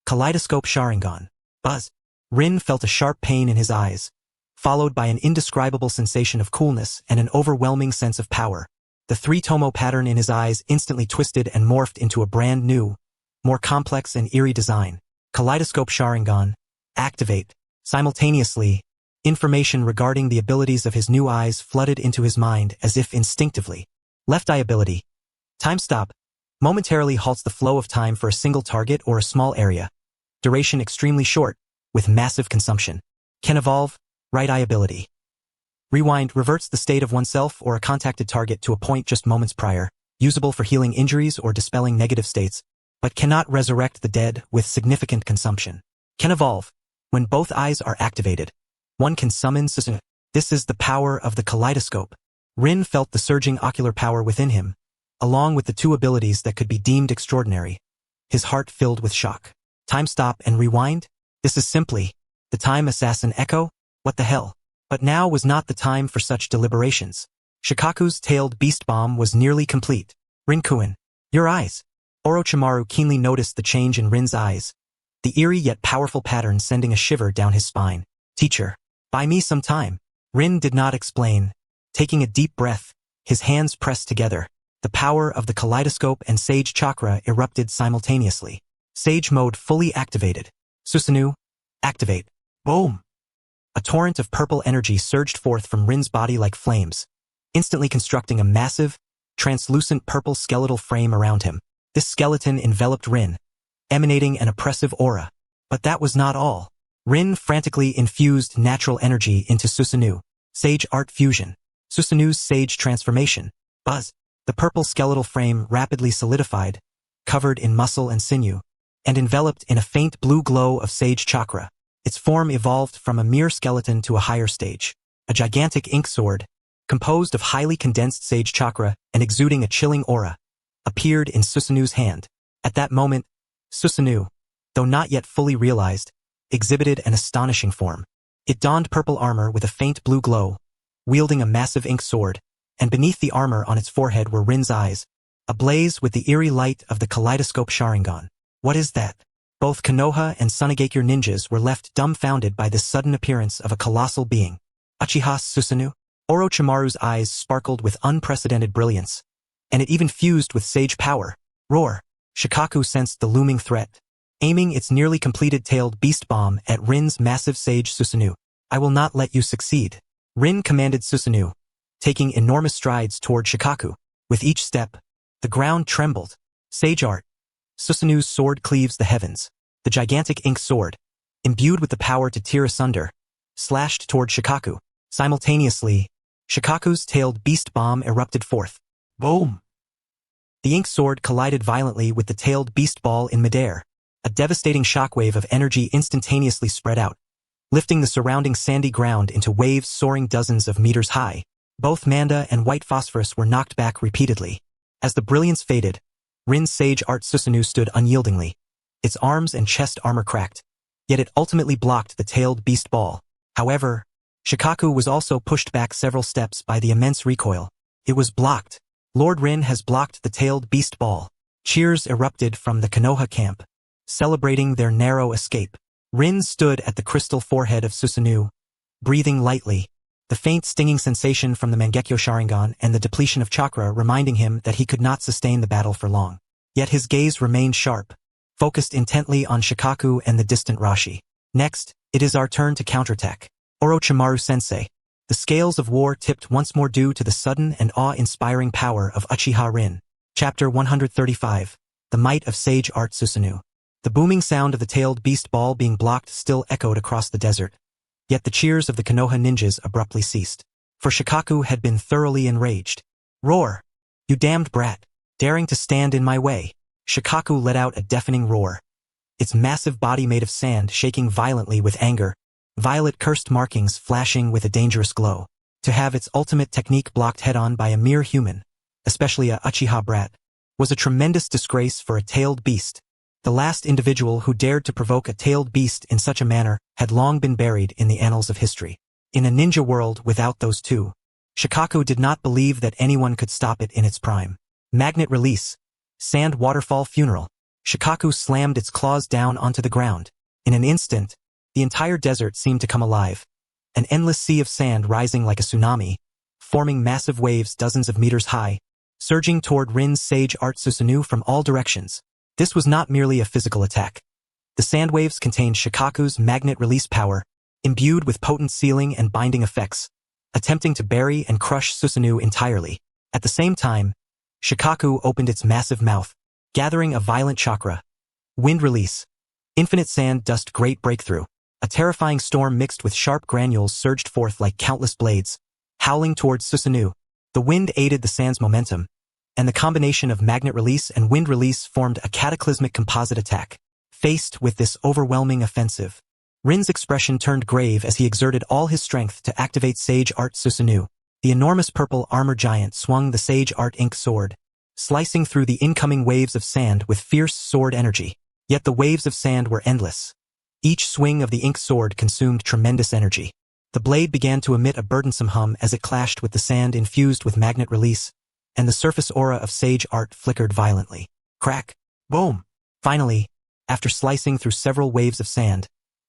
Kaleidoscope Sharingan. Buzz. Rin felt a sharp pain in his eyes, followed by an indescribable sensation of coolness and an overwhelming sense of power. The 3-Tomo pattern in his eyes instantly twisted and morphed into a brand new, more complex and eerie design. Kaleidoscope Sharingan. Activate. Simultaneously, information regarding the abilities of his new eyes flooded into his mind as if instinctively. Left eye ability. Time stop. Momentarily halts the flow of time for a single target or a small area. Duration extremely short, with massive consumption. Can evolve. Right eye ability. Rewind reverts the state of oneself or a contacted target to a point just moments prior, usable for healing injuries or dispelling negative states, but cannot resurrect the dead with significant consumption. Can evolve. When both eyes are activated, one can summon Shisui. This is the power of the kaleidoscope. Rin felt the surging ocular power within him, along with the two abilities that could be deemed extraordinary. His heart filled with shock. Time stop and rewind? This is simply the time assassin echo? What the hell? But now was not the time for such deliberations. Shikaku's tailed beast bomb was nearly complete. Rin-kun, your eyes. Orochimaru keenly noticed the change in Rin's eyes, the eerie yet powerful pattern sending a shiver down his spine. Teacher, buy me some time. Rin did not explain. Taking a deep breath, his hands pressed together. The power of the kaleidoscope and sage chakra erupted simultaneously. Sage mode fully activated. Susanoo, activate. Boom! A torrent of purple energy surged forth from Rin's body like flames, instantly constructing a massive, translucent purple skeletal frame around him. This skeleton enveloped Rin, emanating an oppressive aura. But that was not all. Rin frantically infused natural energy into Susanoo. Sage art fusion. Susanu's Sage Transformation. Buzz. The purple skeletal frame rapidly solidified, covered in muscle and sinew, and enveloped in a faint blue glow of Sage Chakra. Its form evolved from a mere skeleton to a higher stage. A gigantic ink sword, composed of highly condensed Sage Chakra and exuding a chilling aura, appeared in Susanu's hand. At that moment, Susanu, though not yet fully realized, exhibited an astonishing form. It donned purple armor with a faint blue glow, wielding a massive ink sword, and beneath the armor on its forehead were Rin's eyes, ablaze with the eerie light of the kaleidoscope Sharingan. What is that? Both Konoha and Sunigakure ninjas were left dumbfounded by this sudden appearance of a colossal being. Uchiha Susanu? Orochimaru's eyes sparkled with unprecedented brilliance, and it even fused with sage power. Roar! Shikaku sensed the looming threat, aiming its nearly completed tailed beast bomb at Rin's massive sage Susanu. I will not let you succeed. Rin commanded Susanu, taking enormous strides toward Shikaku. With each step, the ground trembled. Sage art. Susanu's sword cleaves the heavens. The gigantic ink sword, imbued with the power to tear asunder, slashed toward Shikaku. Simultaneously, Shikaku's tailed beast bomb erupted forth. Boom! The ink sword collided violently with the tailed beast ball in midair. A devastating shockwave of energy instantaneously spread out, lifting the surrounding sandy ground into waves soaring dozens of meters high. Both Manda and White Phosphorus were knocked back repeatedly. As the brilliance faded, Rin's Sage Art Susanu stood unyieldingly. Its arms and chest armor cracked, yet it ultimately blocked the tailed beast ball. However, Shikaku was also pushed back several steps by the immense recoil. It was blocked. Lord Rin has blocked the tailed beast ball. Cheers erupted from the Konoha camp, celebrating their narrow escape. Rin stood at the crystal forehead of Susanu, breathing lightly, the faint stinging sensation from the Mangekyo Sharingan and the depletion of chakra reminding him that he could not sustain the battle for long. Yet his gaze remained sharp, focused intently on Shikaku and the distant Rashi. Next, it is our turn to counterattack. Orochimaru-sensei. The scales of war tipped once more due to the sudden and awe-inspiring power of Uchiha Rin. Chapter 135. The Might of Sage Art Susanu. The booming sound of the tailed beast ball being blocked still echoed across the desert. Yet the cheers of the Konoha ninjas abruptly ceased. For Shikaku had been thoroughly enraged. Roar! You damned brat! Daring to stand in my way! Shikaku let out a deafening roar. Its massive body made of sand shaking violently with anger, violet cursed markings flashing with a dangerous glow. To have its ultimate technique blocked head-on by a mere human, especially a Uchiha brat, was a tremendous disgrace for a tailed beast. The last individual who dared to provoke a tailed beast in such a manner had long been buried in the annals of history. In a ninja world without those two, Shikaku did not believe that anyone could stop it in its prime. Magnet release. Sand waterfall funeral. Shikaku slammed its claws down onto the ground. In an instant, the entire desert seemed to come alive. An endless sea of sand rising like a tsunami, forming massive waves dozens of meters high, surging toward Rin's Sage Art Susanu from all directions. This was not merely a physical attack. The sand waves contained Shikaku's magnet release power, imbued with potent sealing and binding effects, attempting to bury and crush Susanu entirely. At the same time, Shikaku opened its massive mouth, gathering a violent chakra. Wind release. Infinite sand dust great breakthrough. A terrifying storm mixed with sharp granules surged forth like countless blades, howling towards Susanu. The wind aided the sand's momentum, and the combination of magnet release and wind release formed a cataclysmic composite attack. Faced with this overwhelming offensive, Rin's expression turned grave as he exerted all his strength to activate Sage Art Susanu. The enormous purple armor giant swung the Sage Art Ink sword, slicing through the incoming waves of sand with fierce sword energy. Yet the waves of sand were endless. Each swing of the ink sword consumed tremendous energy. The blade began to emit a burdensome hum as it clashed with the sand infused with magnet release, and the surface aura of Sage Art flickered violently. Crack! Boom! Finally, after slicing through several waves of sand,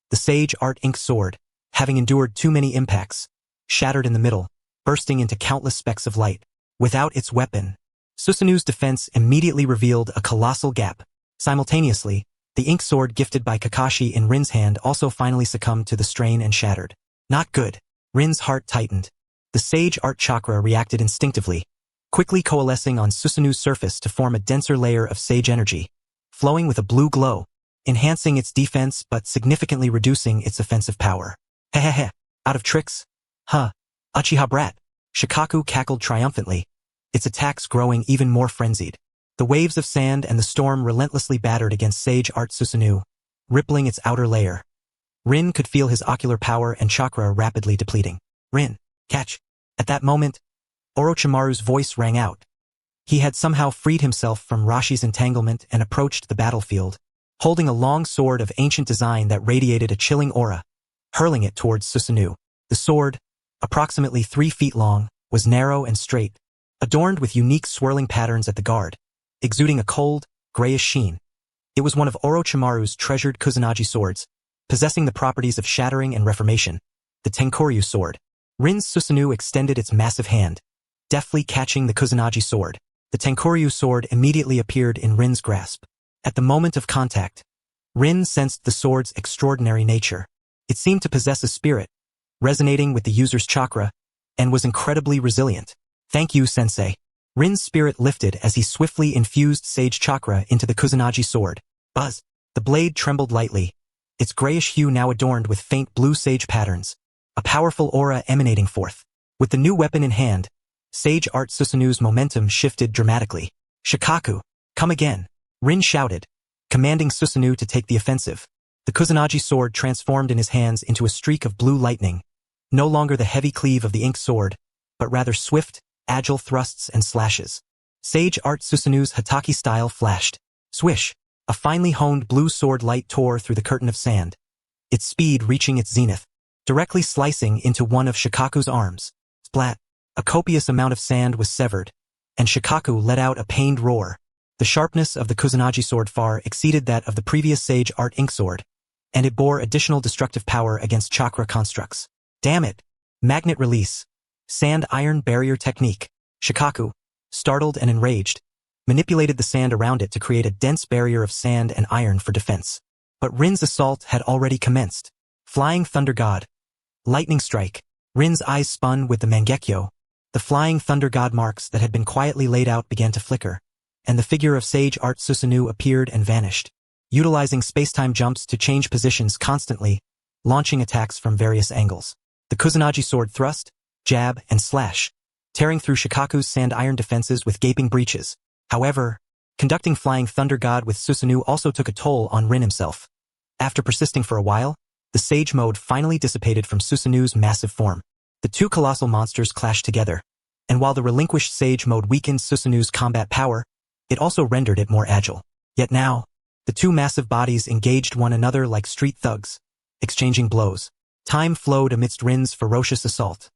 the Sage Art Ink sword, having endured too many impacts, shattered in the middle, bursting into countless specks of light. Without its weapon, Susanu's defense immediately revealed a colossal gap. Simultaneously, the ink sword gifted by Kakashi in Rin's hand also finally succumbed to the strain and shattered. Not good. Rin's heart tightened. The Sage Art chakra reacted instinctively, quickly coalescing on Susanu's surface to form a denser layer of sage energy, flowing with a blue glow, enhancing its defense but significantly reducing its offensive power. Hehehe. Out of tricks? Huh. Uchiha brat. Shikaku cackled triumphantly, its attacks growing even more frenzied. The waves of sand and the storm relentlessly battered against Sage Art Susanoo, rippling its outer layer. Rin could feel his ocular power and chakra rapidly depleting. Rin, catch! At that moment, Orochimaru's voice rang out. He had somehow freed himself from Rashi's entanglement and approached the battlefield, holding a long sword of ancient design that radiated a chilling aura, hurling it towards Susanoo. The sword, approximately 3 feet long, was narrow and straight, adorned with unique swirling patterns at the guard, exuding a cold, grayish sheen. It was one of Orochimaru's treasured Kusanagi swords, possessing the properties of shattering and reformation, the Tenkoryu sword. Rin's Susanoo extended its massive hand, deftly catching the Kusanagi sword. The Tenkoryu sword immediately appeared in Rin's grasp. At the moment of contact, Rin sensed the sword's extraordinary nature. It seemed to possess a spirit, resonating with the user's chakra, and was incredibly resilient. Thank you, Sensei. Rin's spirit lifted as he swiftly infused sage chakra into the Kusanagi sword. Buzz! The blade trembled lightly, its grayish hue now adorned with faint blue sage patterns, a powerful aura emanating forth. With the new weapon in hand, Sage Art Susanoo's momentum shifted dramatically. Shikaku, come again! Rin shouted, commanding Susanoo to take the offensive. The Kusanagi sword transformed in his hands into a streak of blue lightning, no longer the heavy cleave of the ink sword, but rather swift, agile thrusts and slashes. Sage Art Susanoo's Hataki style flashed. Swish! A finely honed blue sword light tore through the curtain of sand, its speed reaching its zenith, directly slicing into one of Shikaku's arms. Splat! A copious amount of sand was severed, and Shikaku let out a pained roar. The sharpness of the Kusanagi sword far exceeded that of the previous Sage Art ink sword, and it bore additional destructive power against chakra constructs. Damn it! Magnet release. Sand iron barrier technique. Shikaku, startled and enraged, manipulated the sand around it to create a dense barrier of sand and iron for defense. But Rin's assault had already commenced. Flying Thunder God. Lightning strike. Rin's eyes spun with the Mangekyo. The flying Thunder God marks that had been quietly laid out began to flicker, and the figure of Sage Art Susanoo appeared and vanished, utilizing space-time jumps to change positions constantly, launching attacks from various angles. The Kusanagi sword thrust, jab, and slash, tearing through Shikaku's sand iron defenses with gaping breaches. However, conducting Flying Thunder God with Susanoo also took a toll on Rin himself. After persisting for a while, the Sage mode finally dissipated from Susanoo's massive form. The two colossal monsters clashed together, and while the relinquished Sage mode weakened Susanoo's combat power, it also rendered it more agile. Yet now, the two massive bodies engaged one another like street thugs, exchanging blows. Time flowed amidst Rin's ferocious assault.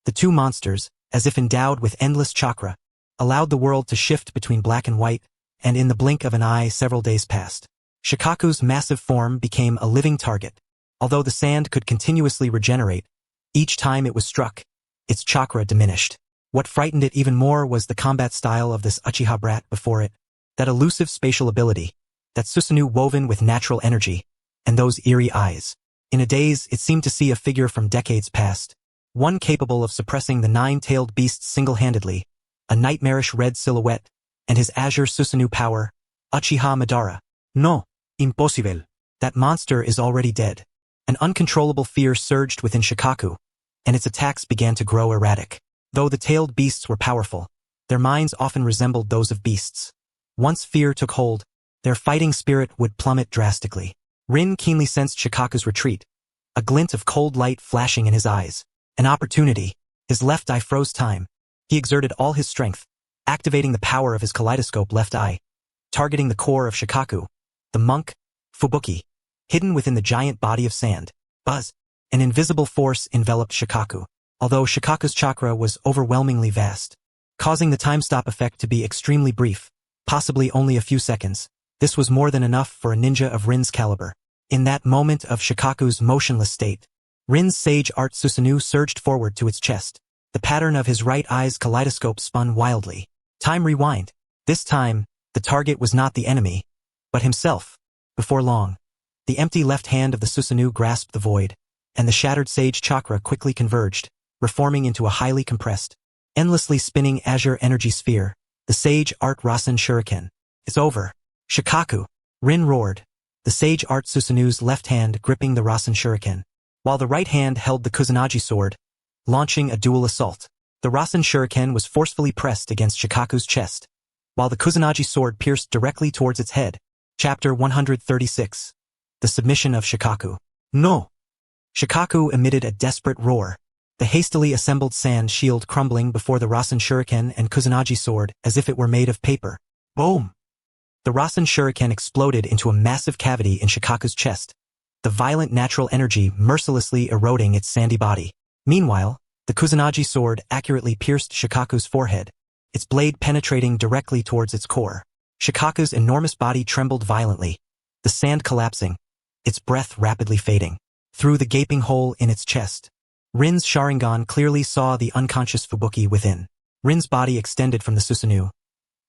The two monsters, as if endowed with endless chakra, allowed the world to shift between black and white, and in the blink of an eye several days passed. Shikaku's massive form became a living target. Although the sand could continuously regenerate, each time it was struck, its chakra diminished. What frightened it even more was the combat style of this Uchiha brat before it, that elusive spatial ability, that Susanoo woven with natural energy, and those eerie eyes. In a daze, it seemed to see a figure from decades past, one capable of suppressing the nine-tailed beasts single-handedly, a nightmarish red silhouette, and his azure Susanoo power, Uchiha Madara. No, impossible. That monster is already dead. An uncontrollable fear surged within Shikaku, and its attacks began to grow erratic. Though the tailed beasts were powerful, their minds often resembled those of beasts. Once fear took hold, their fighting spirit would plummet drastically. Rin keenly sensed Shikaku's retreat, a glint of cold light flashing in his eyes. An opportunity. His left eye froze time. He exerted all his strength, activating the power of his kaleidoscope left eye, targeting the core of Shikaku, the monk, Fubuki, hidden within the giant body of sand. Buzz! An invisible force enveloped Shikaku, although Shikaku's chakra was overwhelmingly vast, causing the time-stop effect to be extremely brief, possibly only a few seconds. This was more than enough for a ninja of Rin's caliber. In that moment of Shikaku's motionless state, Rin's Sage Art Susanoo surged forward to its chest. The pattern of his right eye's kaleidoscope spun wildly. Time rewind. This time, the target was not the enemy, but himself. Before long, the empty left hand of the Susanoo grasped the void, and the shattered sage chakra quickly converged, reforming into a highly compressed, endlessly spinning azure energy sphere, the Sage Art Rasen Shuriken. It's over. Shikaku! Rin roared, the Sage Art Susanoo's left hand gripping the Rasen Shuriken, while the right hand held the Kusanagi sword, launching a dual assault. The Rasen Shuriken was forcefully pressed against Shikaku's chest, while the Kusanagi sword pierced directly towards its head. Chapter 136. The Submission of Shikaku. No! Shikaku emitted a desperate roar, the hastily assembled sand shield crumbling before the Rasen Shuriken and Kusanagi sword as if it were made of paper. Boom! The Rasen Shuriken exploded into a massive cavity in Shikaku's chest, the violent natural energy mercilessly eroding its sandy body. Meanwhile, the Kusanagi sword accurately pierced Shikaku's forehead, its blade penetrating directly towards its core. Shikaku's enormous body trembled violently, the sand collapsing, its breath rapidly fading. Through the gaping hole in its chest, Rin's Sharingan clearly saw the unconscious Fubuki within. Rin's body extended from the Susanoo,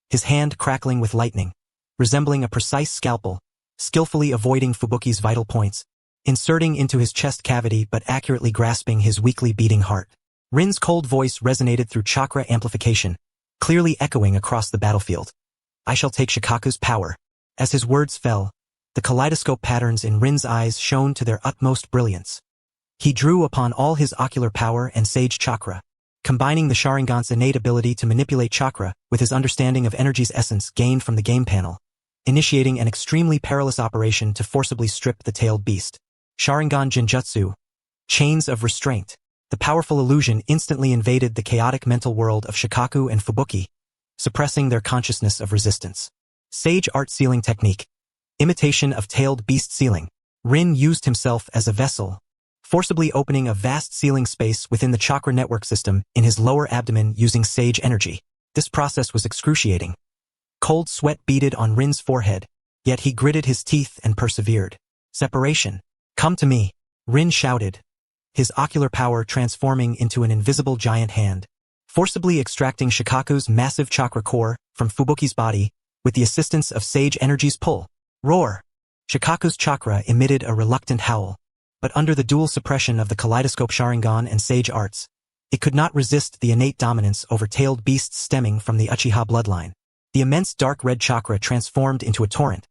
his hand crackling with lightning, resembling a precise scalpel, skillfully avoiding Fubuki's vital points, inserting into his chest cavity but accurately grasping his weakly beating heart. Rin's cold voice resonated through chakra amplification, clearly echoing across the battlefield. I shall take Shikaku's power. As his words fell, the kaleidoscope patterns in Rin's eyes shone to their utmost brilliance. He drew upon all his ocular power and sage chakra, combining the Sharingan's innate ability to manipulate chakra with his understanding of energy's essence gained from the game panel, initiating an extremely perilous operation to forcibly strip the tailed beast. Sharingan Jinjutsu, Chains of Restraint. The powerful illusion instantly invaded the chaotic mental world of Shikaku and Fubuki, suppressing their consciousness of resistance. Sage Art Sealing Technique. Imitation of tailed beast sealing. Rin used himself as a vessel, forcibly opening a vast sealing space within the chakra network system in his lower abdomen using sage energy. This process was excruciating. Cold sweat beaded on Rin's forehead, yet he gritted his teeth and persevered. Separation. Come to me, Rin shouted, his ocular power transforming into an invisible giant hand, forcibly extracting Shikaku's massive chakra core from Fubuki's body with the assistance of sage energy's pull. Roar! Shikaku's chakra emitted a reluctant howl, but under the dual suppression of the kaleidoscope Sharingan and sage arts, it could not resist the innate dominance over tailed beasts stemming from the Uchiha bloodline. The immense dark red chakra transformed into a torrent,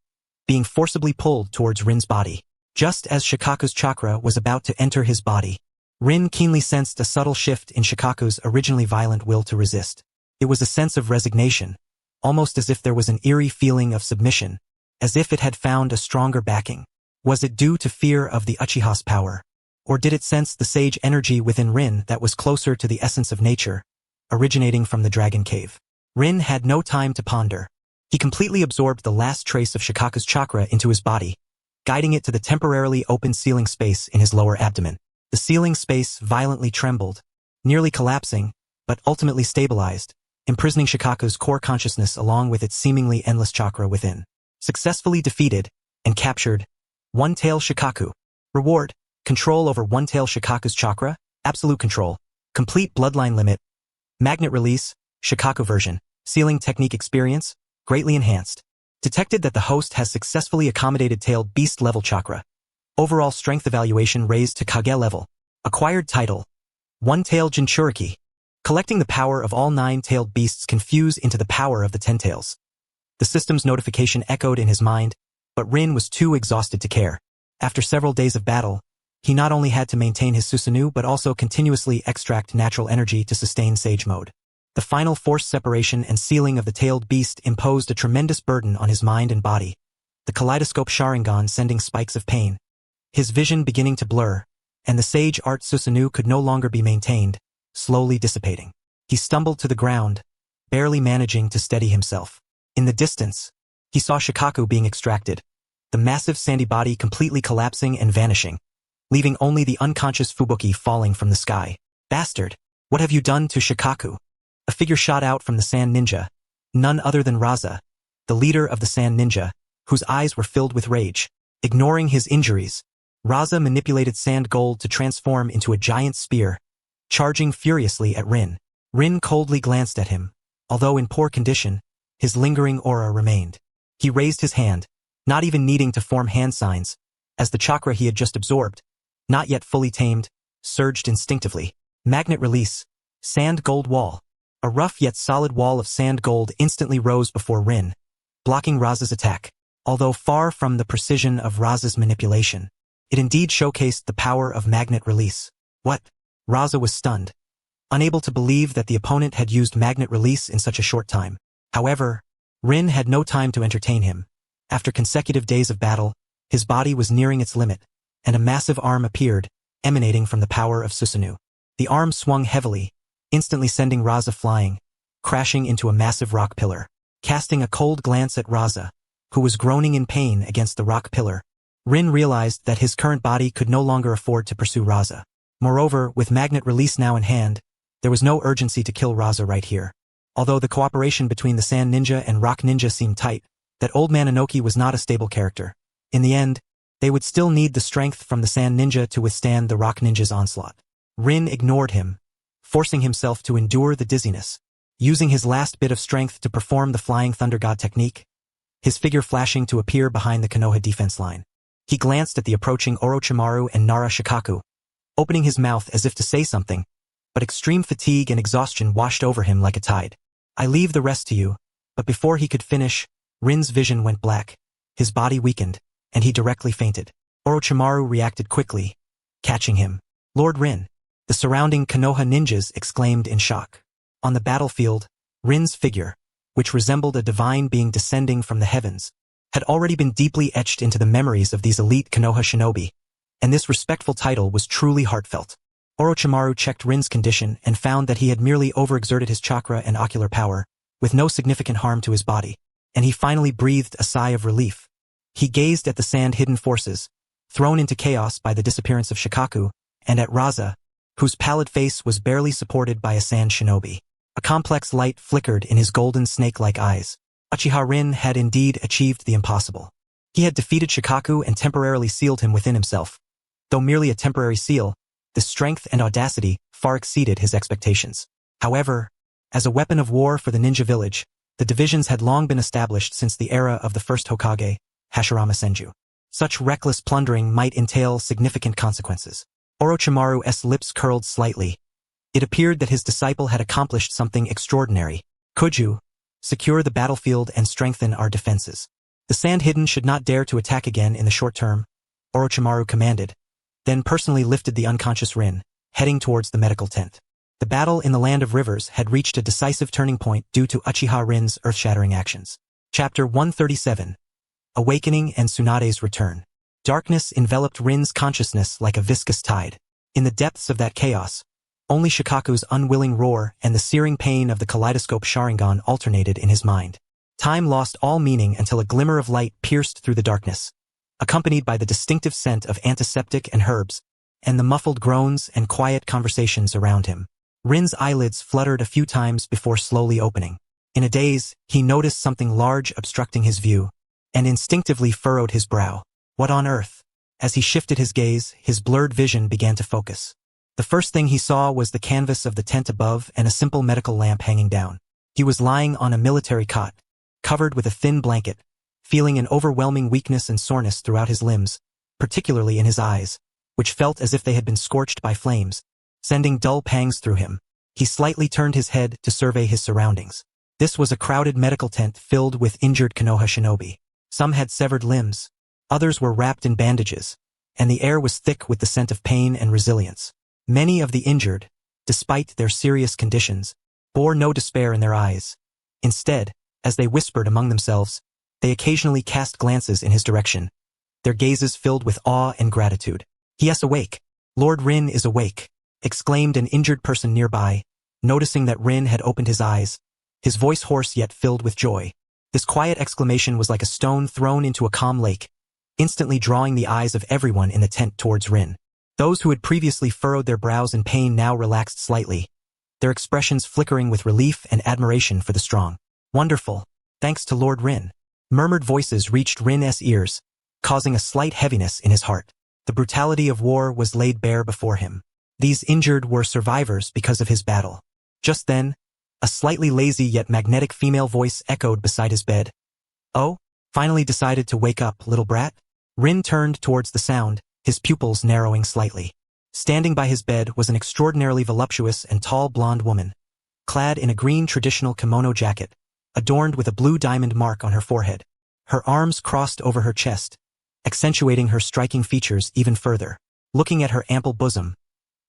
being forcibly pulled towards Rin's body. Just as Shikaku's chakra was about to enter his body, Rin keenly sensed a subtle shift in Shikaku's originally violent will to resist. It was a sense of resignation, almost as if there was an eerie feeling of submission, as if it had found a stronger backing. Was it due to fear of the Uchiha's power, or did it sense the sage energy within Rin that was closer to the essence of nature, originating from the dragon cave? Rin had no time to ponder. He completely absorbed the last trace of Shikaku's chakra into his body, guiding it to the temporarily open sealing space in his lower abdomen. The sealing space violently trembled, nearly collapsing, but ultimately stabilized, imprisoning Shikaku's core consciousness along with its seemingly endless chakra within. Successfully defeated and captured, One-Tail Shikaku. Reward: control over One-Tail Shikaku's chakra, absolute control, complete bloodline limit, magnet release, Shikaku version, sealing technique experience, greatly enhanced. Detected that the host has successfully accommodated tailed beast level chakra. Overall strength evaluation raised to Kage level. Acquired title: One-Tail Jinchuriki. Collecting the power of all 9 tailed beasts can fuse into the power of the 10 tails. The system's notification echoed in his mind, but Rin was too exhausted to care. After several days of battle, he not only had to maintain his Susanoo but also continuously extract natural energy to sustain Sage Mode. The final forced separation and sealing of the tailed beast imposed a tremendous burden on his mind and body, the kaleidoscope Sharingan sending spikes of pain, his vision beginning to blur, and the Sage Art Susanoo could no longer be maintained, slowly dissipating. He stumbled to the ground, barely managing to steady himself. In the distance, he saw Shikaku being extracted, the massive sandy body completely collapsing and vanishing, leaving only the unconscious Fubuki falling from the sky. Bastard! What have you done to Shikaku? A figure shot out from the Sand Ninja, none other than Raza, the leader of the Sand Ninja, whose eyes were filled with rage. Ignoring his injuries, Raza manipulated sand gold to transform into a giant spear, charging furiously at Rin. Rin coldly glanced at him. Although in poor condition, his lingering aura remained. He raised his hand, not even needing to form hand signs, as the chakra he had just absorbed, not yet fully tamed, surged instinctively. Magnet release, sand gold wall. A rough yet solid wall of sand gold instantly rose before Rin, blocking Raza's attack. Although far from the precision of Raza's manipulation, it indeed showcased the power of magnet release. What? Raza was stunned, unable to believe that the opponent had used magnet release in such a short time. However, Rin had no time to entertain him. After consecutive days of battle, his body was nearing its limit, and a massive arm appeared, emanating from the power of Susanoo. The arm swung heavily, instantly sending Raza flying, crashing into a massive rock pillar. Casting a cold glance at Raza, who was groaning in pain against the rock pillar, Rin realized that his current body could no longer afford to pursue Raza. Moreover, with magnet release now in hand, there was no urgency to kill Raza right here. Although the cooperation between the Sand Ninja and Rock Ninja seemed tight, that old man Inoki was not a stable character. In the end, they would still need the strength from the Sand Ninja to withstand the Rock Ninja's onslaught. Rin ignored him, forcing himself to endure the dizziness. Using his last bit of strength to perform the Flying Thunder God technique, his figure flashing to appear behind the Konoha defense line. He glanced at the approaching Orochimaru and Nara Shikaku, opening his mouth as if to say something, but extreme fatigue and exhaustion washed over him like a tide. I leave the rest to you, but before he could finish, Rin's vision went black, his body weakened, and he directly fainted. Orochimaru reacted quickly, catching him. Lord Rin! The surrounding Konoha ninjas exclaimed in shock. On the battlefield, Rin's figure, which resembled a divine being descending from the heavens, had already been deeply etched into the memories of these elite Konoha shinobi, and this respectful title was truly heartfelt. Orochimaru checked Rin's condition and found that he had merely overexerted his chakra and ocular power, with no significant harm to his body, and he finally breathed a sigh of relief. He gazed at the sand-hidden forces, thrown into chaos by the disappearance of Shikaku, and at Raza, whose pallid face was barely supported by a sand shinobi. A complex light flickered in his golden snake-like eyes. Uchiha Rin had indeed achieved the impossible. He had defeated Shikaku and temporarily sealed him within himself. Though merely a temporary seal, the strength and audacity far exceeded his expectations. However, as a weapon of war for the ninja village, the divisions had long been established since the era of the first Hokage, Hashirama Senju. Such reckless plundering might entail significant consequences. Orochimaru's lips curled slightly. It appeared that his disciple had accomplished something extraordinary. Could you secure the battlefield and strengthen our defenses? The Sand Hidden should not dare to attack again in the short term, Orochimaru commanded, then personally lifted the unconscious Rin, heading towards the medical tent. The battle in the Land of Rivers had reached a decisive turning point due to Uchiha Rin's earth-shattering actions. Chapter 137. Awakening and Tsunade's Return. Darkness enveloped Rin's consciousness like a viscous tide. In the depths of that chaos, only Shikaku's unwilling roar and the searing pain of the kaleidoscope Sharingan alternated in his mind. Time lost all meaning until a glimmer of light pierced through the darkness, accompanied by the distinctive scent of antiseptic and herbs, and the muffled groans and quiet conversations around him. Rin's eyelids fluttered a few times before slowly opening. In a daze, he noticed something large obstructing his view, and instinctively furrowed his brow. What on earth? As he shifted his gaze, his blurred vision began to focus. The first thing he saw was the canvas of the tent above and a simple medical lamp hanging down. He was lying on a military cot, covered with a thin blanket, feeling an overwhelming weakness and soreness throughout his limbs, particularly in his eyes, which felt as if they had been scorched by flames, sending dull pangs through him. He slightly turned his head to survey his surroundings. This was a crowded medical tent filled with injured Konoha shinobi. Some had severed limbs, others were wrapped in bandages, and the air was thick with the scent of pain and resilience. Many of the injured, despite their serious conditions, bore no despair in their eyes. Instead, as they whispered among themselves, they occasionally cast glances in his direction, their gazes filled with awe and gratitude. "He is awake. Lord Rin is awake," exclaimed an injured person nearby, noticing that Rin had opened his eyes, his voice hoarse yet filled with joy. This quiet exclamation was like a stone thrown into a calm lake, instantly drawing the eyes of everyone in the tent towards Rin. Those who had previously furrowed their brows in pain now relaxed slightly, their expressions flickering with relief and admiration for the strong. "Wonderful, thanks to Lord Rin." Murmured voices reached Rin's ears, causing a slight heaviness in his heart. The brutality of war was laid bare before him. These injured were survivors because of his battle. Just then, a slightly lazy yet magnetic female voice echoed beside his bed. "Oh, finally decided to wake up, little brat?" Rin turned towards the sound, his pupils narrowing slightly. Standing by his bed was an extraordinarily voluptuous and tall blonde woman, clad in a green traditional kimono jacket, adorned with a blue diamond mark on her forehead. Her arms crossed over her chest, accentuating her striking features even further. Looking at her ample bosom,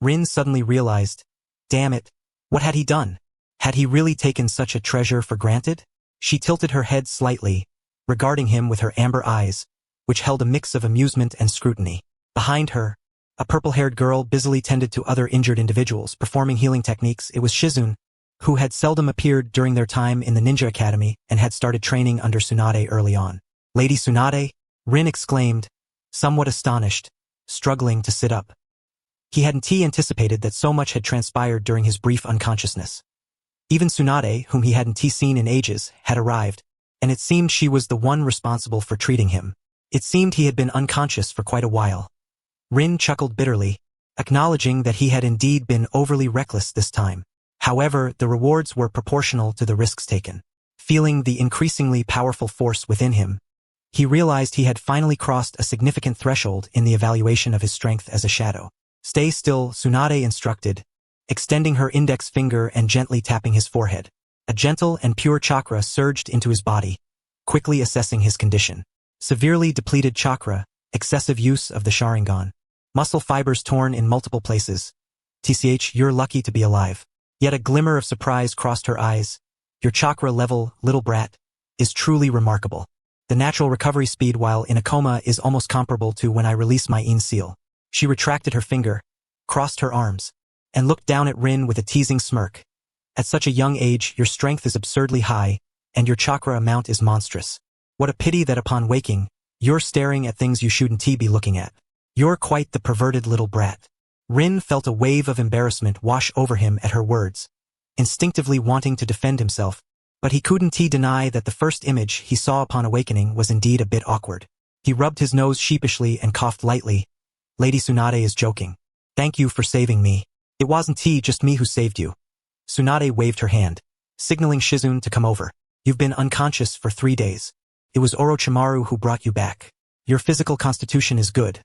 Rin suddenly realized, damn it, What had he done? Had he really taken such a treasure for granted? She tilted her head slightly, regarding him with her amber eyes, which held a mix of amusement and scrutiny. Behind her, a purple-haired girl busily tended to other injured individuals, performing healing techniques. It was Shizune, who had seldom appeared during their time in the ninja academy and had started training under Tsunade early on. Lady Tsunade? Rin exclaimed, somewhat astonished, struggling to sit up. He hadn't anticipated that so much had transpired during his brief unconsciousness. Even Tsunade, whom he hadn't seen in ages, had arrived, and it seemed she was the one responsible for treating him. It seemed he had been unconscious for quite a while. Rin chuckled bitterly, acknowledging that he had indeed been overly reckless this time. However, the rewards were proportional to the risks taken. Feeling the increasingly powerful force within him, he realized he had finally crossed a significant threshold in the evaluation of his strength as a shadow. Stay still, Tsunade instructed, extending her index finger and gently tapping his forehead. A gentle and pure chakra surged into his body, quickly assessing his condition. Severely depleted chakra, excessive use of the Sharingan, muscle fibers torn in multiple places. TCH, you're lucky to be alive. Yet a glimmer of surprise crossed her eyes. Your chakra level, little brat, is truly remarkable. The natural recovery speed while in a coma is almost comparable to when I release my Yin seal. She retracted her finger, crossed her arms, and looked down at Rin with a teasing smirk. At such a young age, your strength is absurdly high, and your chakra amount is monstrous. What a pity that upon waking, you're staring at things you shouldn't be looking at. You're quite the perverted little brat. Rin felt a wave of embarrassment wash over him at her words, instinctively wanting to defend himself, but he couldn't deny that the first image he saw upon awakening was indeed a bit awkward. He rubbed his nose sheepishly and coughed lightly. Lady Tsunade is joking. Thank you for saving me. It wasn't just me who saved you. Tsunade waved her hand, signaling Shizune to come over. You've been unconscious for 3 days. It was Orochimaru who brought you back. Your physical constitution is good.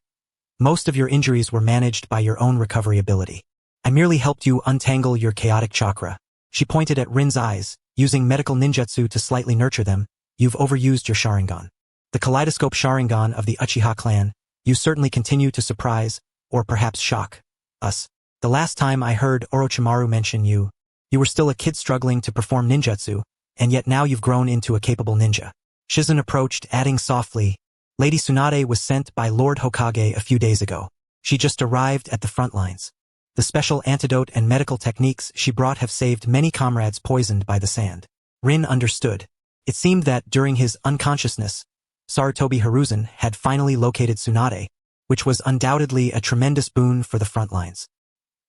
Most of your injuries were managed by your own recovery ability. I merely helped you untangle your chaotic chakra. She pointed at Rin's eyes, using medical ninjutsu to slightly nurture them. You've overused your Sharingan. The kaleidoscope Sharingan of the Uchiha clan. You certainly continue to surprise, or perhaps shock, us. The last time I heard Orochimaru mention you were still a kid struggling to perform ninjutsu, and yet now you've grown into a capable ninja. Shizune approached, adding softly, Lady Tsunade was sent by Lord Hokage a few days ago. She just arrived at the front lines. The special antidote and medical techniques she brought have saved many comrades poisoned by the sand. Rin understood. It seemed that during his unconsciousness, Sarutobi Hiruzen had finally located Tsunade, which was undoubtedly a tremendous boon for the front lines.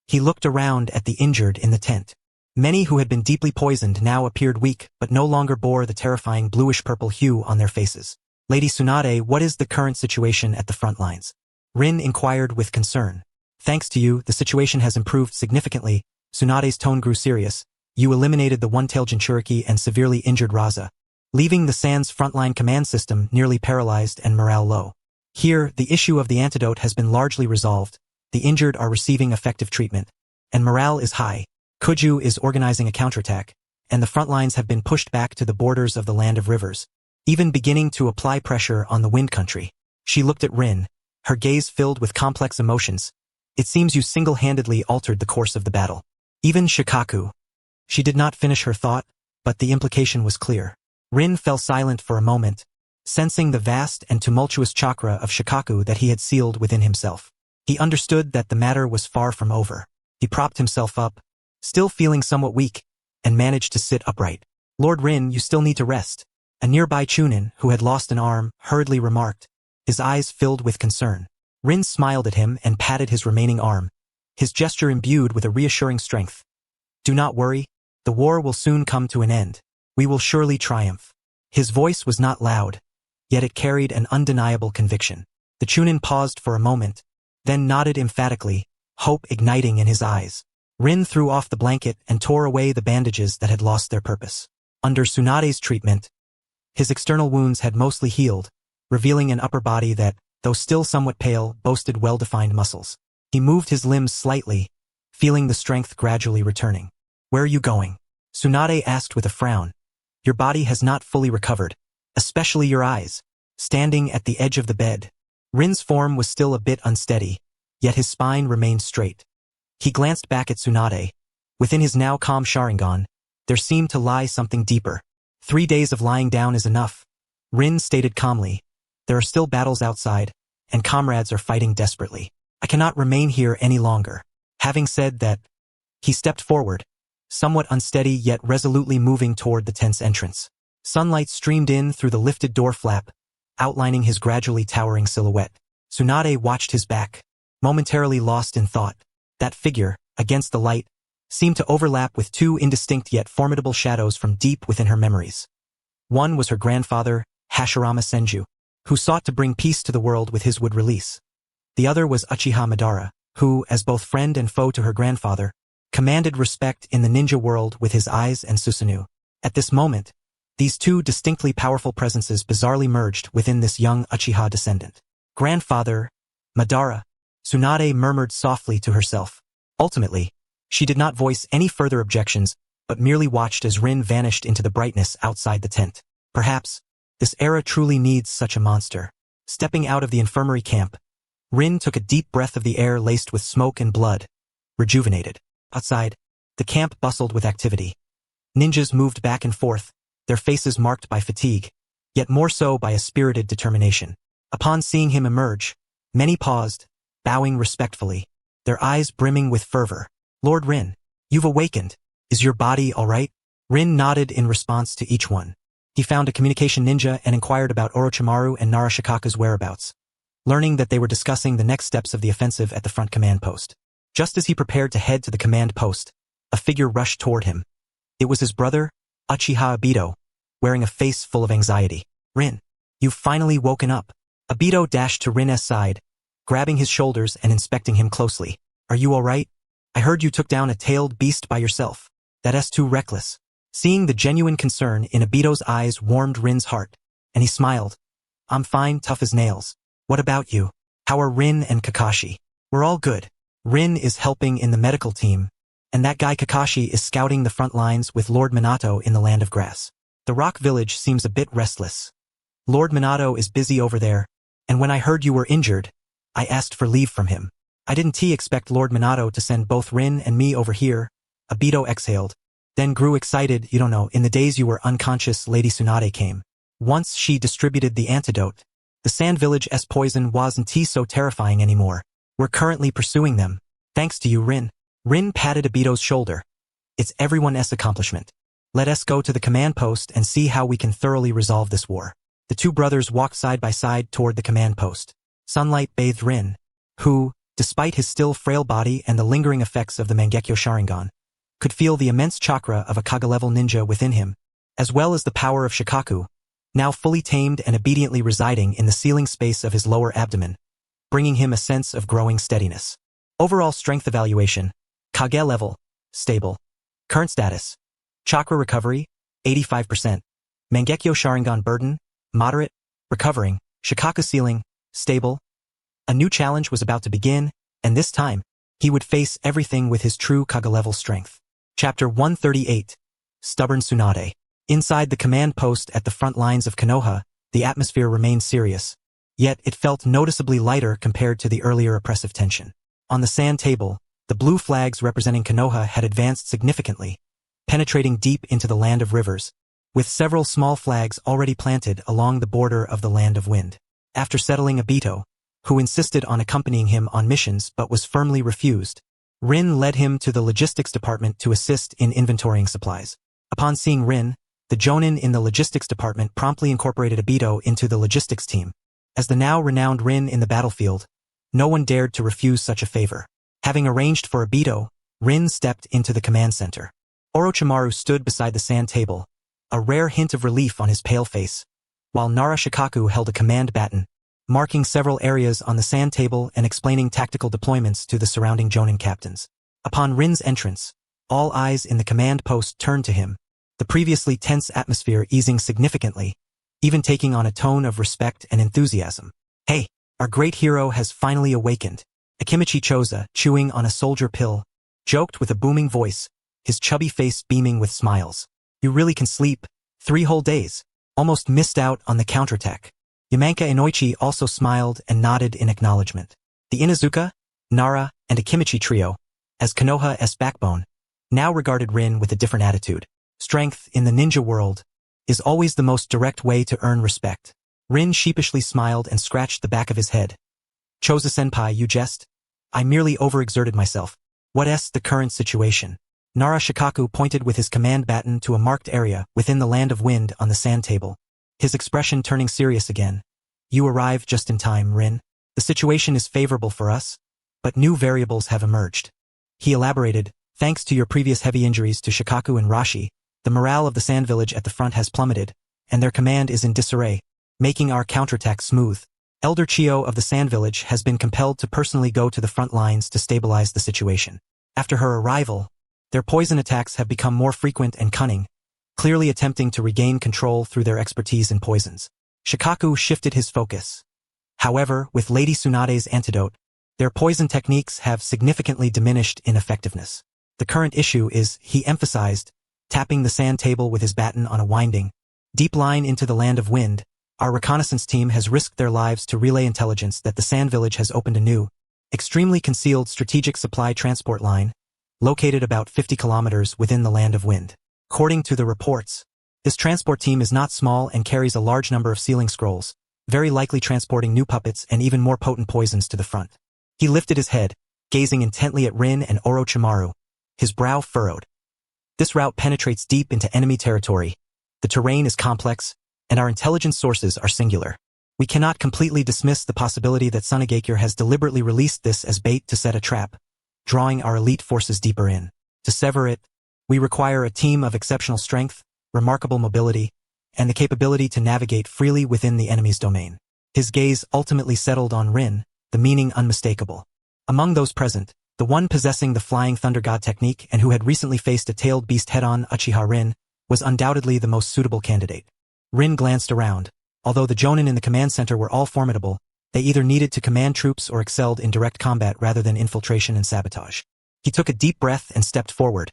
He looked around at the injured in the tent. Many who had been deeply poisoned now appeared weak but no longer bore the terrifying bluish-purple hue on their faces. Lady Tsunade, what is the current situation at the front lines? Rin inquired with concern. Thanks to you, the situation has improved significantly. Tsunade's tone grew serious. You eliminated the one-tailed Jinchuriki and severely injured Raza, leaving the Sand's frontline command system nearly paralyzed and morale low. Here, the issue of the antidote has been largely resolved. The injured are receiving effective treatment, and morale is high. Kuju is organizing a counterattack, and the front lines have been pushed back to the borders of the Land of Rivers, even beginning to apply pressure on the Wind Country. She looked at Rin, her gaze filled with complex emotions. It seems you single-handedly altered the course of the battle. Even Shikaku. She did not finish her thought, but the implication was clear. Rin fell silent for a moment, sensing the vast and tumultuous chakra of Shikaku that he had sealed within himself. He understood that the matter was far from over. He propped himself up, still feeling somewhat weak, and managed to sit upright. Lord Rin, you still need to rest. A nearby Chunin, who had lost an arm, hurriedly remarked, his eyes filled with concern. Rin smiled at him and patted his remaining arm, his gesture imbued with a reassuring strength. Do not worry, the war will soon come to an end. We will surely triumph. His voice was not loud, yet it carried an undeniable conviction. The Chunin paused for a moment, then nodded emphatically, hope igniting in his eyes. Rin threw off the blanket and tore away the bandages that had lost their purpose. Under Tsunade's treatment, his external wounds had mostly healed, revealing an upper body that, though still somewhat pale, boasted well-defined muscles. He moved his limbs slightly, feeling the strength gradually returning. Where are you going? Tsunade asked with a frown. Your body has not fully recovered, especially your eyes. Standing at the edge of the bed, Rin's form was still a bit unsteady, yet his spine remained straight. He glanced back at Tsunade, Within his now calm Sharingan, there seemed to lie something deeper. 3 days of lying down is enough, Rin stated calmly. There are still battles outside, and comrades are fighting desperately. I cannot remain here any longer. Having said that, he stepped forward, somewhat unsteady yet resolutely moving toward the tent's entrance. Sunlight streamed in through the lifted door flap, outlining his gradually towering silhouette. Tsunade watched his back, momentarily lost in thought. That figure, against the light, seemed to overlap with two indistinct yet formidable shadows from deep within her memories. One was her grandfather, Hashirama Senju, who sought to bring peace to the world with his wood release. The other was Uchiha Madara, who, as both friend and foe to her grandfather, commanded respect in the ninja world with his eyes and Susanoo. At this moment, these two distinctly powerful presences bizarrely merged within this young Uchiha descendant. Grandfather, Madara, Tsunade murmured softly to herself. Ultimately, she did not voice any further objections, but merely watched as Rin vanished into the brightness outside the tent. Perhaps, this era truly needs such a monster. Stepping out of the infirmary camp, Rin took a deep breath of the air laced with smoke and blood, rejuvenated. Outside, the camp bustled with activity. Ninjas moved back and forth, their faces marked by fatigue, yet more so by a spirited determination. Upon seeing him emerge, many paused, bowing respectfully, their eyes brimming with fervor. Lord Rin, you've awakened. Is your body all right? Rin nodded in response to each one. He found a communication ninja and inquired about Orochimaru and Narashikaku's whereabouts, learning that they were discussing the next steps of the offensive at the front command post. Just as he prepared to head to the command post, a figure rushed toward him. It was his brother, Uchiha Obito, wearing a face full of anxiety. Rin, you've finally woken up. Obito dashed to Rin's side, grabbing his shoulders and inspecting him closely. Are you all right? I heard you took down a tailed beast by yourself. That's too reckless. Seeing the genuine concern in Obito's eyes warmed Rin's heart, and he smiled. I'm fine, tough as nails. What about you? How are Rin and Kakashi? We're all good. Rin is helping in the medical team, and that guy Kakashi is scouting the front lines with Lord Minato in the Land of Grass. The Rock Village seems a bit restless. Lord Minato is busy over there, and when I heard you were injured, I asked for leave from him. I didn't expect Lord Minato to send both Rin and me over here. Obito exhaled, then grew excited. You don't know, in the days you were unconscious, Lady Tsunade came. Once she distributed the antidote, the Sand Village's poison wasn't so terrifying anymore. We're currently pursuing them. Thanks to you, Rin. Rin patted Obito's shoulder. It's everyone's accomplishment. Let us go to the command post and see how we can thoroughly resolve this war. The two brothers walked side by side toward the command post. Sunlight bathed Rin, who, despite his still frail body and the lingering effects of the Mangekyo Sharingan, could feel the immense chakra of a Kage-level ninja within him, as well as the power of Shikaku, now fully tamed and obediently residing in the ceiling space of his lower abdomen, bringing him a sense of growing steadiness. Overall strength evaluation, Kage level, stable. Current status, chakra recovery, 85%. Mangekyo Sharingan burden, moderate, recovering. Shikaku ceiling, stable. A new challenge was about to begin, and this time, he would face everything with his true Kage-level strength. Chapter 138, Stubborn Tsunade. Inside the command post at the front lines of Konoha, the atmosphere remained serious, yet it felt noticeably lighter compared to the earlier oppressive tension. On the sand table, the blue flags representing Konoha had advanced significantly, penetrating deep into the Land of Rivers, with several small flags already planted along the border of the Land of Wind. After settling Obito, who insisted on accompanying him on missions but was firmly refused, Rin led him to the logistics department to assist in inventorying supplies. Upon seeing Rin, the Jonin in the logistics department promptly incorporated Obito into the logistics team. As the now renowned Rin in the battlefield, no one dared to refuse such a favor. Having arranged for Obito, Rin stepped into the command center. Orochimaru stood beside the sand table, a rare hint of relief on his pale face, while Narashikaku held a command baton, marking several areas on the sand table and explaining tactical deployments to the surrounding Jonin captains. Upon Rin's entrance, all eyes in the command post turned to him, the previously tense atmosphere easing significantly, even taking on a tone of respect and enthusiasm. Hey, our great hero has finally awakened. Akimichi Choza, chewing on a soldier pill, joked with a booming voice, his chubby face beaming with smiles. You really can sleep. 3 whole days. Almost missed out on the counterattack. Yamanka Inoichi also smiled and nodded in acknowledgement. The Inuzuka, Nara, and Akimichi trio, as Konoha's backbone, now regarded Rin with a different attitude. Strength, in the ninja world, is always the most direct way to earn respect. Rin sheepishly smiled and scratched the back of his head. Choza-senpai, you jest? I merely overexerted myself. What's the current situation? Nara Shikaku pointed with his command baton to a marked area within the land of wind on the sand table, his expression turning serious again. You arrive just in time, Rin. The situation is favorable for us, but new variables have emerged. He elaborated, thanks to your previous heavy injuries to Shikaku and Rashi, the morale of the sand village at the front has plummeted, and their command is in disarray, making our counterattack smooth. Elder Chio of the sand village has been compelled to personally go to the front lines to stabilize the situation. After her arrival, their poison attacks have become more frequent and cunning, clearly attempting to regain control through their expertise in poisons. Shikaku shifted his focus. However, with Lady Tsunade's antidote, their poison techniques have significantly diminished in effectiveness. The current issue is, he emphasized, tapping the sand table with his baton on a winding, deep line into the land of wind. Our reconnaissance team has risked their lives to relay intelligence that the sand village has opened a new, extremely concealed strategic supply transport line, located about 50 kilometers within the land of wind. According to the reports, this transport team is not small and carries a large number of sealing scrolls, very likely transporting new puppets and even more potent poisons to the front. He lifted his head, gazing intently at Rin and Orochimaru, his brow furrowed. This route penetrates deep into enemy territory. The terrain is complex, and our intelligence sources are singular. We cannot completely dismiss the possibility that Sunagakure has deliberately released this as bait to set a trap, drawing our elite forces deeper in. To sever it, we require a team of exceptional strength, remarkable mobility, and the capability to navigate freely within the enemy's domain. His gaze ultimately settled on Rin, the meaning unmistakable. Among those present, the one possessing the Flying Thunder God technique and who had recently faced a tailed beast head-on, Uchiha Rin, was undoubtedly the most suitable candidate. Rin glanced around. Although the Jonin in the command center were all formidable, they either needed to command troops or excelled in direct combat rather than infiltration and sabotage. He took a deep breath and stepped forward.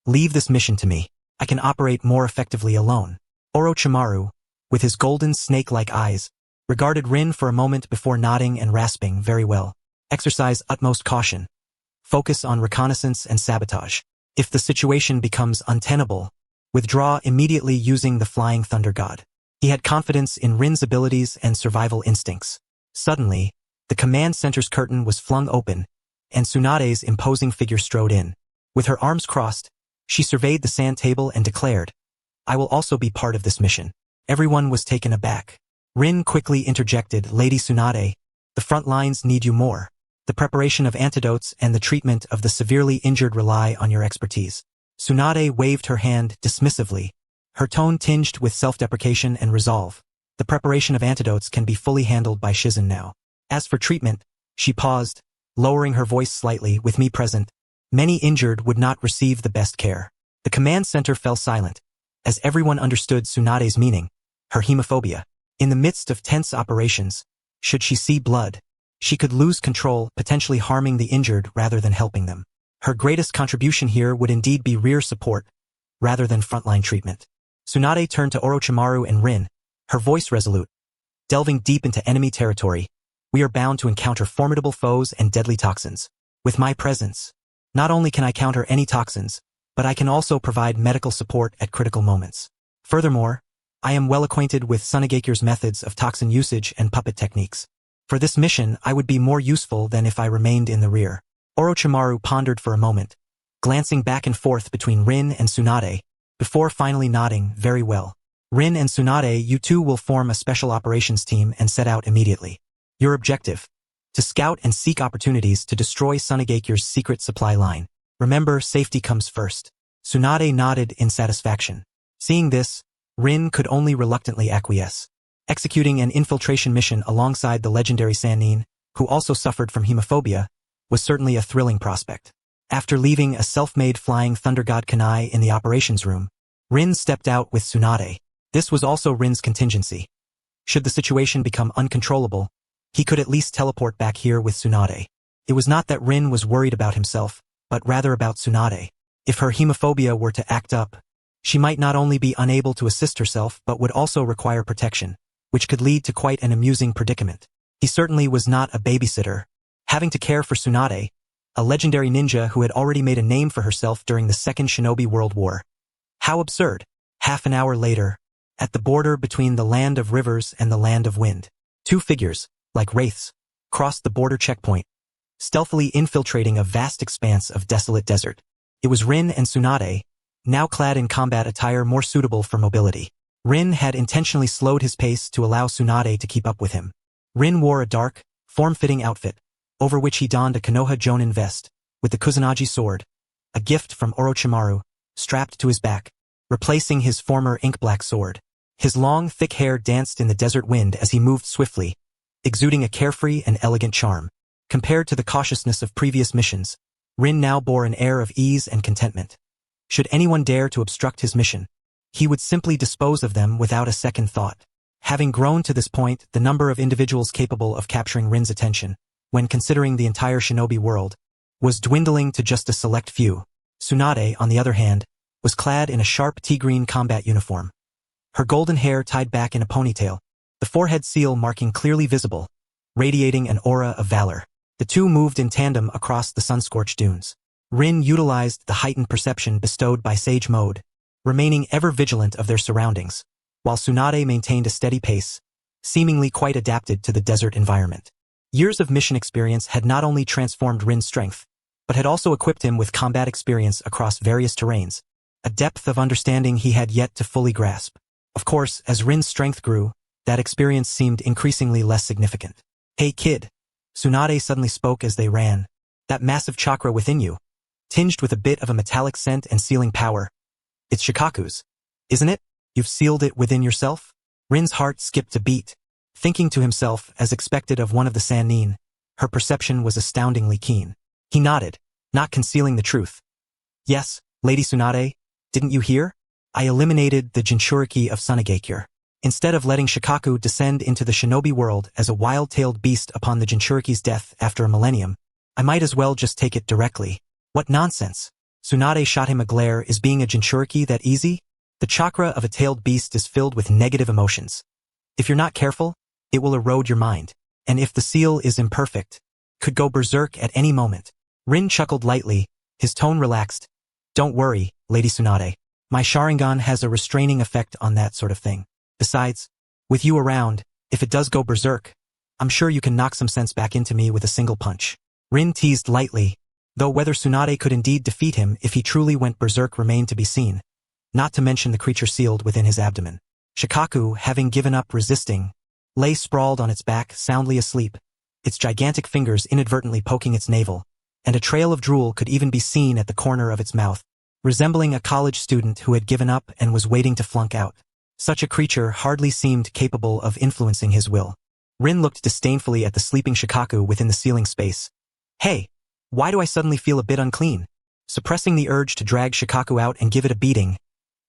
Leave this mission to me. I can operate more effectively alone. Orochimaru, with his golden snake-like eyes, regarded Rin for a moment before nodding and rasping, very well. Exercise utmost caution. Focus on reconnaissance and sabotage. If the situation becomes untenable, withdraw immediately using the Flying Thunder God. He had confidence in Rin's abilities and survival instincts. Suddenly, the command center's curtain was flung open, and Tsunade's imposing figure strode in. With her arms crossed, she surveyed the sand table and declared, I will also be part of this mission. Everyone was taken aback. Rin quickly interjected, Lady Tsunade, the front lines need you more. The preparation of antidotes and the treatment of the severely injured rely on your expertise. Tsunade waved her hand dismissively, her tone tinged with self-deprecation and resolve. The preparation of antidotes can be fully handled by Shizen now. As for treatment, she paused, lowering her voice slightly, with me present, many injured would not receive the best care. The command center fell silent, as everyone understood Tsunade's meaning, her hemophobia. In the midst of tense operations, should she see blood, she could lose control, potentially harming the injured rather than helping them. Her greatest contribution here would indeed be rear support, rather than frontline treatment. Tsunade turned to Orochimaru and Rin, her voice resolute. Delving deep into enemy territory, we are bound to encounter formidable foes and deadly toxins. With my presence, not only can I counter any toxins, but I can also provide medical support at critical moments. Furthermore, I am well acquainted with Sunagakure's methods of toxin usage and puppet techniques. For this mission, I would be more useful than if I remained in the rear. Orochimaru pondered for a moment, glancing back and forth between Rin and Tsunade, before finally nodding, very well. Rin and Tsunade, you two will form a special operations team and set out immediately. Your objective? To scout and seek opportunities to destroy Sunagakure's secret supply line. Remember, safety comes first. Tsunade nodded in satisfaction. Seeing this, Rin could only reluctantly acquiesce. Executing an infiltration mission alongside the legendary Sannin, who also suffered from hemophobia, was certainly a thrilling prospect. After leaving a self-made Flying Thunder God Kanai in the operations room, Rin stepped out with Tsunade. This was also Rin's contingency. Should the situation become uncontrollable, he could at least teleport back here with Tsunade. It was not that Rin was worried about himself, but rather about Tsunade. If her hemophobia were to act up, she might not only be unable to assist herself but would also require protection, which could lead to quite an amusing predicament. He certainly was not a babysitter. Having to care for Tsunade, a legendary ninja who had already made a name for herself during the Second Shinobi World War. How absurd. Half an hour later, at the border between the land of rivers and the land of wind, two figures, like wraiths, crossed the border checkpoint, stealthily infiltrating a vast expanse of desolate desert. It was Rin and Tsunade, now clad in combat attire more suitable for mobility. Rin had intentionally slowed his pace to allow Tsunade to keep up with him. Rin wore a dark, form-fitting outfit, over which he donned a Konoha Jonin vest, with the Kusanagi sword, a gift from Orochimaru, strapped to his back, replacing his former ink-black sword. His long, thick hair danced in the desert wind as he moved swiftly, exuding a carefree and elegant charm. Compared to the cautiousness of previous missions, Rin now bore an air of ease and contentment. Should anyone dare to obstruct his mission, he would simply dispose of them without a second thought. Having grown to this point, the number of individuals capable of capturing Rin's attention, when considering the entire shinobi world, was dwindling to just a select few. Tsunade, on the other hand, was clad in a sharp tea-green combat uniform. Her golden hair tied back in a ponytail, the forehead seal marking clearly visible, radiating an aura of valor. The two moved in tandem across the sun-scorched dunes. Rin utilized the heightened perception bestowed by Sage Mode, remaining ever vigilant of their surroundings, while Tsunade maintained a steady pace, seemingly quite adapted to the desert environment. Years of mission experience had not only transformed Rin's strength, but had also equipped him with combat experience across various terrains, a depth of understanding he had yet to fully grasp. Of course, as Rin's strength grew, that experience seemed increasingly less significant. "Hey kid," Tsunade suddenly spoke as they ran. "That massive chakra within you, tinged with a bit of a metallic scent and sealing power. It's Shikaku's, isn't it? You've sealed it within yourself?" Rin's heart skipped a beat. Thinking to himself, as expected of one of the Sannin, her perception was astoundingly keen. He nodded, not concealing the truth. "Yes, Lady Tsunade, didn't you hear? I eliminated the Jinchuriki of Sunagakure. Instead of letting Shikaku descend into the shinobi world as a wild-tailed beast upon the Jinchuriki's death after a millennium, I might as well just take it directly." "What nonsense!" Tsunade shot him a glare. "Is being a Jinchuriki that easy? The chakra of a tailed beast is filled with negative emotions. If you're not careful, it will erode your mind. And if the seal is imperfect, could go berserk at any moment." Rin chuckled lightly, his tone relaxed. "Don't worry, Lady Tsunade. My Sharingan has a restraining effect on that sort of thing. Besides, with you around, if it does go berserk, I'm sure you can knock some sense back into me with a single punch." Rin teased lightly, though whether Tsunade could indeed defeat him if he truly went berserk remained to be seen, not to mention the creature sealed within his abdomen. Shikaku, having given up resisting, lay sprawled on its back, soundly asleep, its gigantic fingers inadvertently poking its navel, and a trail of drool could even be seen at the corner of its mouth, resembling a college student who had given up and was waiting to flunk out. Such a creature hardly seemed capable of influencing his will. Rin looked disdainfully at the sleeping Shikaku within the ceiling space. "Hey, why do I suddenly feel a bit unclean?" Suppressing the urge to drag Shikaku out and give it a beating,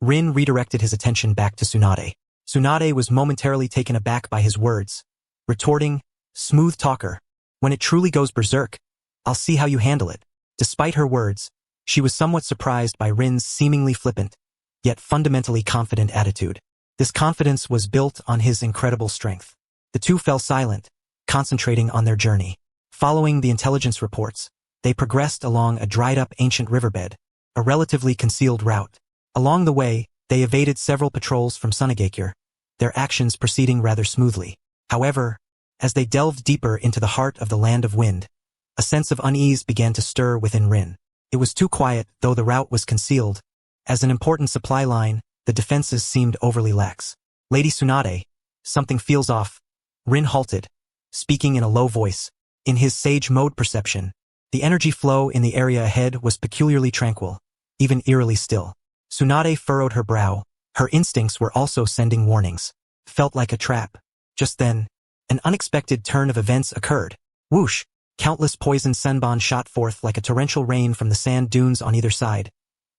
Rin redirected his attention back to Tsunade. Tsunade was momentarily taken aback by his words, retorting, "Smooth talker. When it truly goes berserk, I'll see how you handle it." Despite her words, she was somewhat surprised by Rin's seemingly flippant, yet fundamentally confident attitude. This confidence was built on his incredible strength. The two fell silent, concentrating on their journey. Following the intelligence reports, they progressed along a dried-up ancient riverbed, a relatively concealed route. Along the way, they evaded several patrols from Sunagakure, their actions proceeding rather smoothly. However, as they delved deeper into the heart of the land of wind, a sense of unease began to stir within Rin. It was too quiet, though the route was concealed. As an important supply line, the defenses seemed overly lax. "Lady Tsunade, something feels off." Rin halted, speaking in a low voice. In his sage mode perception, the energy flow in the area ahead was peculiarly tranquil, even eerily still. Tsunade furrowed her brow. Her instincts were also sending warnings. Felt like a trap. Just then, an unexpected turn of events occurred. Whoosh! Countless poisoned senbon shot forth like a torrential rain from the sand dunes on either side,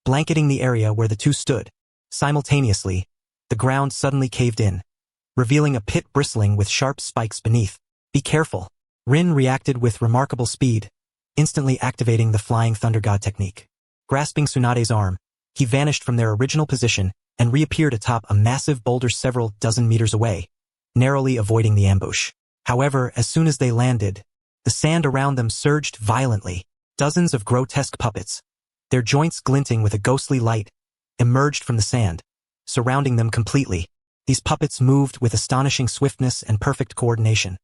blanketing the area where the two stood. Simultaneously, the ground suddenly caved in, revealing a pit bristling with sharp spikes beneath. "Be careful." Rin reacted with remarkable speed, instantly activating the Flying Thunder God technique. Grasping Tsunade's arm, he vanished from their original position and reappeared atop a massive boulder several dozen meters away, narrowly avoiding the ambush. However, as soon as they landed, the sand around them surged violently, Dozens of grotesque puppets, their joints glinting with a ghostly light, emerged from the sand, surrounding them completely. These puppets moved with astonishing swiftness and perfect coordination,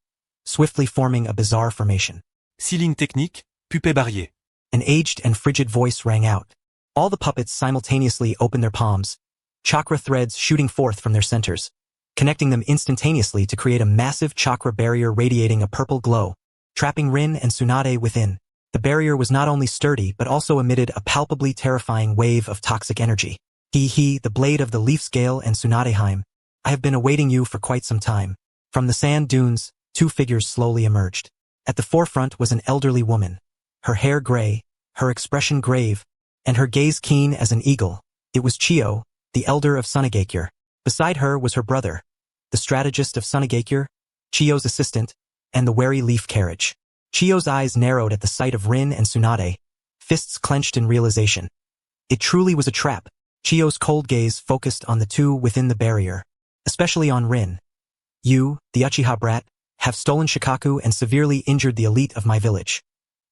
swiftly forming a bizarre formation. Ceiling technique, pupée variée. An aged and frigid voice rang out. All the puppets simultaneously opened their palms, chakra threads shooting forth from their centers, connecting them instantaneously to create a massive chakra barrier radiating a purple glow, trapping Rin and Tsunade within. The barrier was not only sturdy but also emitted a palpably terrifying wave of toxic energy. The blade of the leaf scale and Tsunadeheim. I have been awaiting you for quite some time. From the sand dunes, two figures slowly emerged. At the forefront was an elderly woman, her hair gray, her expression grave, and her gaze keen as an eagle. It was Chiyo, the elder of Sunagakure. Beside her was her brother, the strategist of Sunagakure, Chiyo's assistant, and the wary leaf carriage. Chiyo's eyes narrowed at the sight of Rin and Tsunade, fists clenched in realization. It truly was a trap. Chiyo's cold gaze focused on the two within the barrier, especially on Rin. You, the Uchiha brat, have stolen Shikaku and severely injured the elite of my village.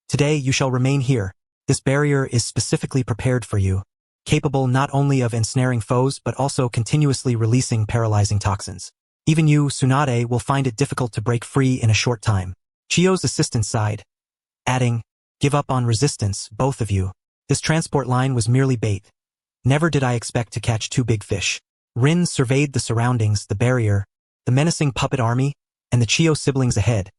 Today you shall remain here. This barrier is specifically prepared for you, capable not only of ensnaring foes but also continuously releasing paralyzing toxins. Even you, Tsunade, will find it difficult to break free in a short time. Chiyo's assistant sighed, adding, give up on resistance, both of you. This transport line was merely bait. Never did I expect to catch two big fish. Rin surveyed the surroundings, the barrier, the menacing puppet army, and the Chiyo siblings ahead,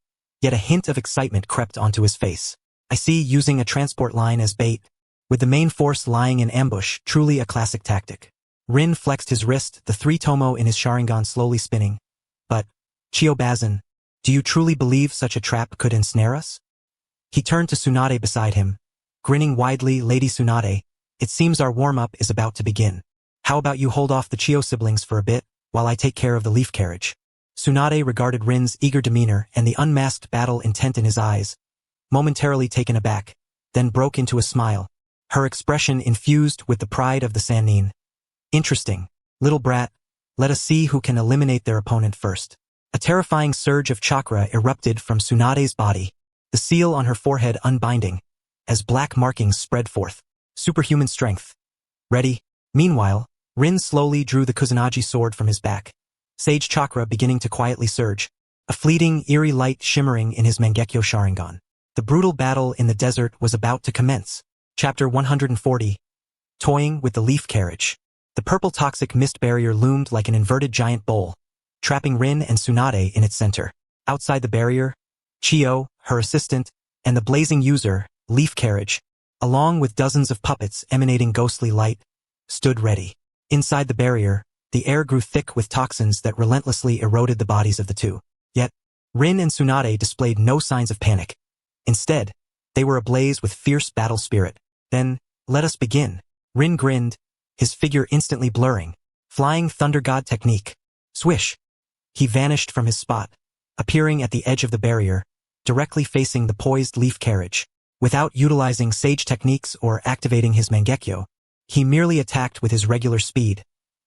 yet a hint of excitement crept onto his face. I see, using a transport line as bait, with the main force lying in ambush, truly a classic tactic. Rin flexed his wrist, the three-tomo in his Sharingan slowly spinning. But, Chiyo Bazin, do you truly believe such a trap could ensnare us? He turned to Tsunade beside him, grinning widely. Lady Tsunade, it seems our warm-up is about to begin. How about you hold off the Chiyo siblings for a bit, while I take care of the leaf carriage? Tsunade regarded Rin's eager demeanor and the unmasked battle intent in his eyes, momentarily taken aback, then broke into a smile, her expression infused with the pride of the Sannin. Interesting, little brat, let us see who can eliminate their opponent first. A terrifying surge of chakra erupted from Tsunade's body, the seal on her forehead unbinding, as black markings spread forth. Superhuman strength. Ready? Meanwhile, Rin slowly drew the Kusanagi sword from his back, sage chakra beginning to quietly surge, a fleeting, eerie light shimmering in his Mangekyo Sharingan. The brutal battle in the desert was about to commence. Chapter 140. Toying with the leaf carriage. The purple toxic mist barrier loomed like an inverted giant bowl, trapping Rin and Tsunade in its center. Outside the barrier, Chiyo, her assistant, and the blazing user, leaf carriage, along with dozens of puppets emanating ghostly light, stood ready. Inside the barrier, the air grew thick with toxins that relentlessly eroded the bodies of the two. Yet, Rin and Tsunade displayed no signs of panic. Instead, they were ablaze with fierce battle spirit. Then, let us begin. Rin grinned, his figure instantly blurring. Flying Thunder God technique. Swish. He vanished from his spot, appearing at the edge of the barrier, directly facing the poised leaf carriage. Without utilizing sage techniques or activating his Mangekyo, he merely attacked with his regular speed,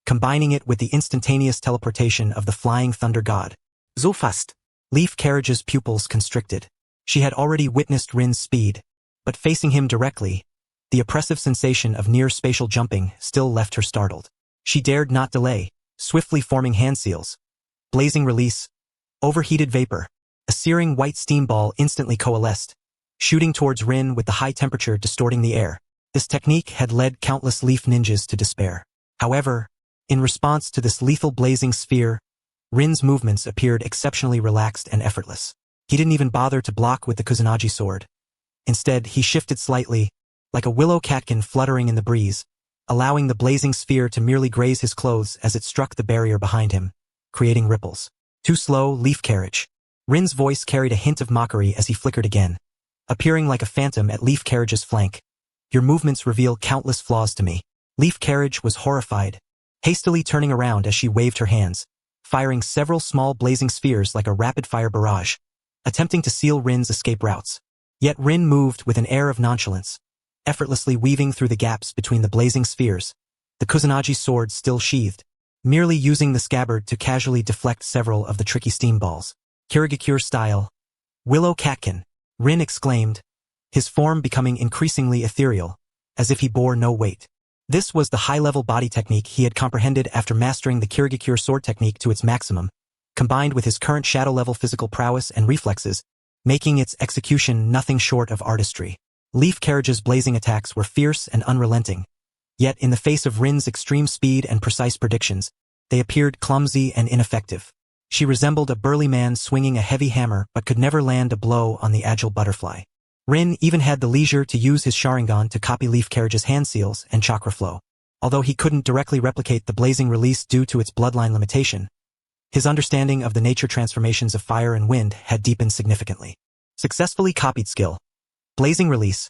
combining it with the instantaneous teleportation of the Flying Thunder God. So fast. Leaf Carriage's pupils constricted. She had already witnessed Rin's speed, but facing him directly, the oppressive sensation of near-spatial jumping still left her startled. She dared not delay, swiftly forming hand seals. Blazing release. Overheated vapor. A searing white steam ball instantly coalesced, shooting towards Rin with the high temperature distorting the air. This technique had led countless leaf ninjas to despair. However, in response to this lethal blazing sphere, Rin's movements appeared exceptionally relaxed and effortless. He didn't even bother to block with the Kusanagi sword. Instead, he shifted slightly, like a willow catkin fluttering in the breeze, allowing the blazing sphere to merely graze his clothes as it struck the barrier behind him, creating ripples. Too slow, leaf carriage. Rin's voice carried a hint of mockery as he flickered again, appearing like a phantom at Leaf Carriage's flank. Your movements reveal countless flaws to me. Leaf Carriage was horrified, hastily turning around as she waved her hands, firing several small blazing spheres like a rapid-fire barrage, attempting to seal Rin's escape routes. Yet Rin moved with an air of nonchalance, effortlessly weaving through the gaps between the blazing spheres, the Kusanagi sword still sheathed, merely using the scabbard to casually deflect several of the tricky steam balls. Kirigakure style. Willow Catkin. Rin exclaimed, his form becoming increasingly ethereal, as if he bore no weight. This was the high-level body technique he had comprehended after mastering the Kirigakure sword technique to its maximum, combined with his current shadow-level physical prowess and reflexes, making its execution nothing short of artistry. Leaf Carriage's blazing attacks were fierce and unrelenting, yet in the face of Rin's extreme speed and precise predictions, they appeared clumsy and ineffective. She resembled a burly man swinging a heavy hammer but could never land a blow on the agile butterfly. Rin even had the leisure to use his Sharingan to copy Leaf Carriage's hand seals and chakra flow. Although he couldn't directly replicate the blazing release due to its bloodline limitation, his understanding of the nature transformations of fire and wind had deepened significantly. Successfully copied skill. Blazing release.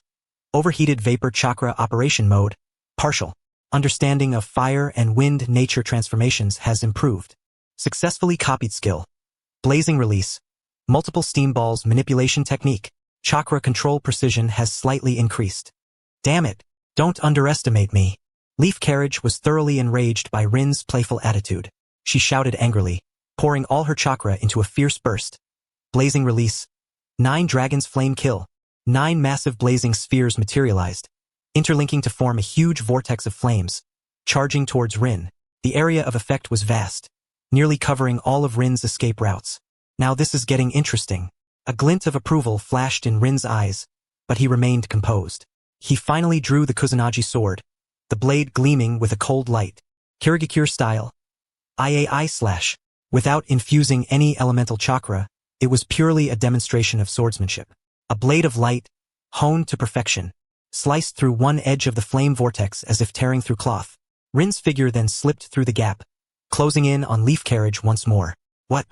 Overheated vapor chakra operation mode. Partial. Understanding of fire and wind nature transformations has improved. Successfully copied skill. Blazing release. Multiple steam balls manipulation technique. Chakra control precision has slightly increased. Damn it, don't underestimate me. Leaf Carriage was thoroughly enraged by Rin's playful attitude. She shouted angrily, pouring all her chakra into a fierce burst. Blazing release. 9 dragons flame kill. 9 massive blazing spheres materialized, interlinking to form a huge vortex of flames, charging towards Rin. The area of effect was vast, nearly covering all of Rin's escape routes. Now this is getting interesting. A glint of approval flashed in Rin's eyes, but he remained composed. He finally drew the Kusanagi sword, the blade gleaming with a cold light. Kirigakure style. IAI slash. Without infusing any elemental chakra, it was purely a demonstration of swordsmanship. A blade of light, honed to perfection, sliced through one edge of the flame vortex as if tearing through cloth. Rin's figure then slipped through the gap, closing in on Leaf Carriage once more. What?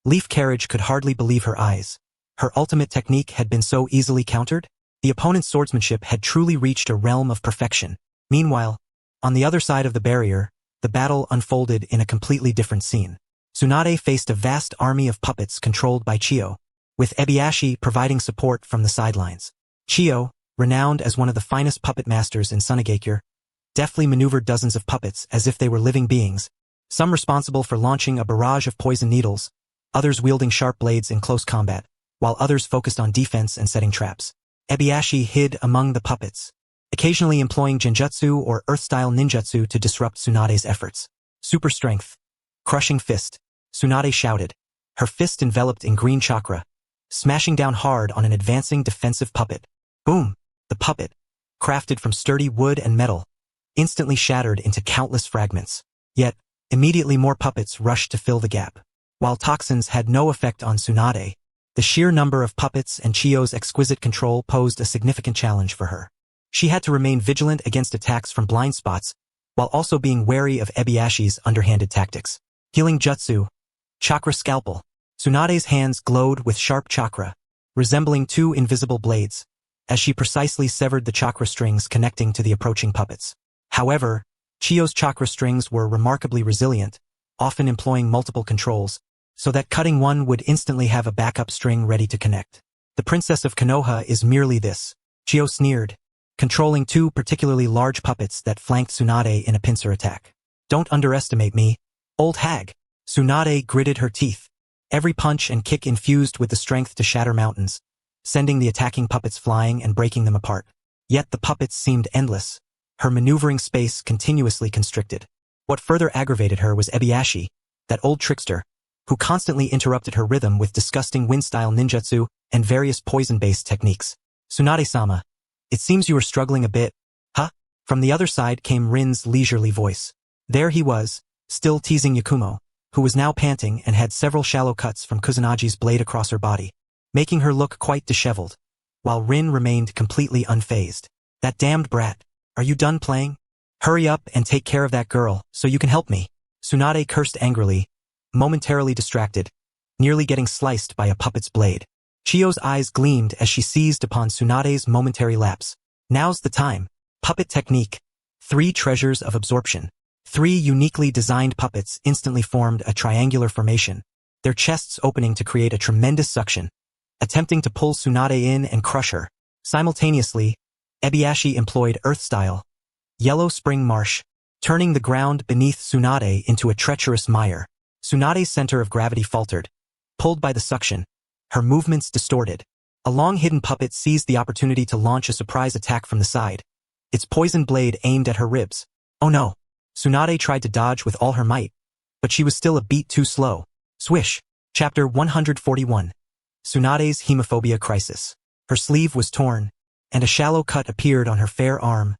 Leaf Carriage could hardly believe her eyes. Her ultimate technique had been so easily countered? The opponent's swordsmanship had truly reached a realm of perfection. Meanwhile, on the other side of the barrier, the battle unfolded in a completely different scene. Tsunade faced a vast army of puppets controlled by Chiyo, with Ebiashi providing support from the sidelines. Chiyo, renowned as one of the finest puppet masters in Sunigakure, deftly maneuvered dozens of puppets as if they were living beings, some responsible for launching a barrage of poison needles, others wielding sharp blades in close combat, while others focused on defense and setting traps. Ebiashi hid among the puppets, occasionally employing genjutsu or earth-style ninjutsu to disrupt Tsunade's efforts. Super strength. Crushing fist. Tsunade shouted, her fist enveloped in green chakra, smashing down hard on an advancing defensive puppet. Boom! The puppet, crafted from sturdy wood and metal, instantly shattered into countless fragments. Yet, immediately more puppets rushed to fill the gap. While toxins had no effect on Tsunade, the sheer number of puppets and Chiyo's exquisite control posed a significant challenge for her. She had to remain vigilant against attacks from blind spots, while also being wary of Ebiashi's underhanded tactics. Healing jutsu. Chakra scalpel. Tsunade's hands glowed with sharp chakra, resembling 2 invisible blades, as she precisely severed the chakra strings connecting to the approaching puppets. However, Chiyo's chakra strings were remarkably resilient, often employing multiple controls, so that cutting one would instantly have a backup string ready to connect. The Princess of Konoha is merely this, Chiyo sneered, controlling 2 particularly large puppets that flanked Tsunade in a pincer attack. Don't underestimate me, old hag. Tsunade gritted her teeth, every punch and kick infused with the strength to shatter mountains, sending the attacking puppets flying and breaking them apart. Yet the puppets seemed endless, her maneuvering space continuously constricted. What further aggravated her was Ebiashi, that old trickster, who constantly interrupted her rhythm with disgusting wind-style ninjutsu and various poison-based techniques. Tsunade-sama, it seems you are struggling a bit, huh? From the other side came Rin's leisurely voice. There he was, still teasing Yakumo, who was now panting and had several shallow cuts from Kusanagi's blade across her body, making her look quite disheveled, while Rin remained completely unfazed. That damned brat, are you done playing? Hurry up and take care of that girl, so you can help me. Tsunade cursed angrily, momentarily distracted, nearly getting sliced by a puppet's blade. Chiyo's eyes gleamed as she seized upon Tsunade's momentary lapse. Now's the time. Puppet technique. 3 treasures of absorption. 3 uniquely designed puppets instantly formed a triangular formation, their chests opening to create a tremendous suction, attempting to pull Tsunade in and crush her. Simultaneously, Ebiashi employed earth-style, yellow spring marsh, turning the ground beneath Tsunade into a treacherous mire. Tsunade's center of gravity faltered, pulled by the suction, her movements distorted, A long-hidden puppet seized the opportunity to launch a surprise attack from the side. Its poisoned blade aimed at her ribs. Oh no! Tsunade tried to dodge with all her might, but she was still a beat too slow. Swish! Chapter 141. Tsunade's Hemophobia Crisis. Her sleeve was torn, and a shallow cut appeared on her fair arm,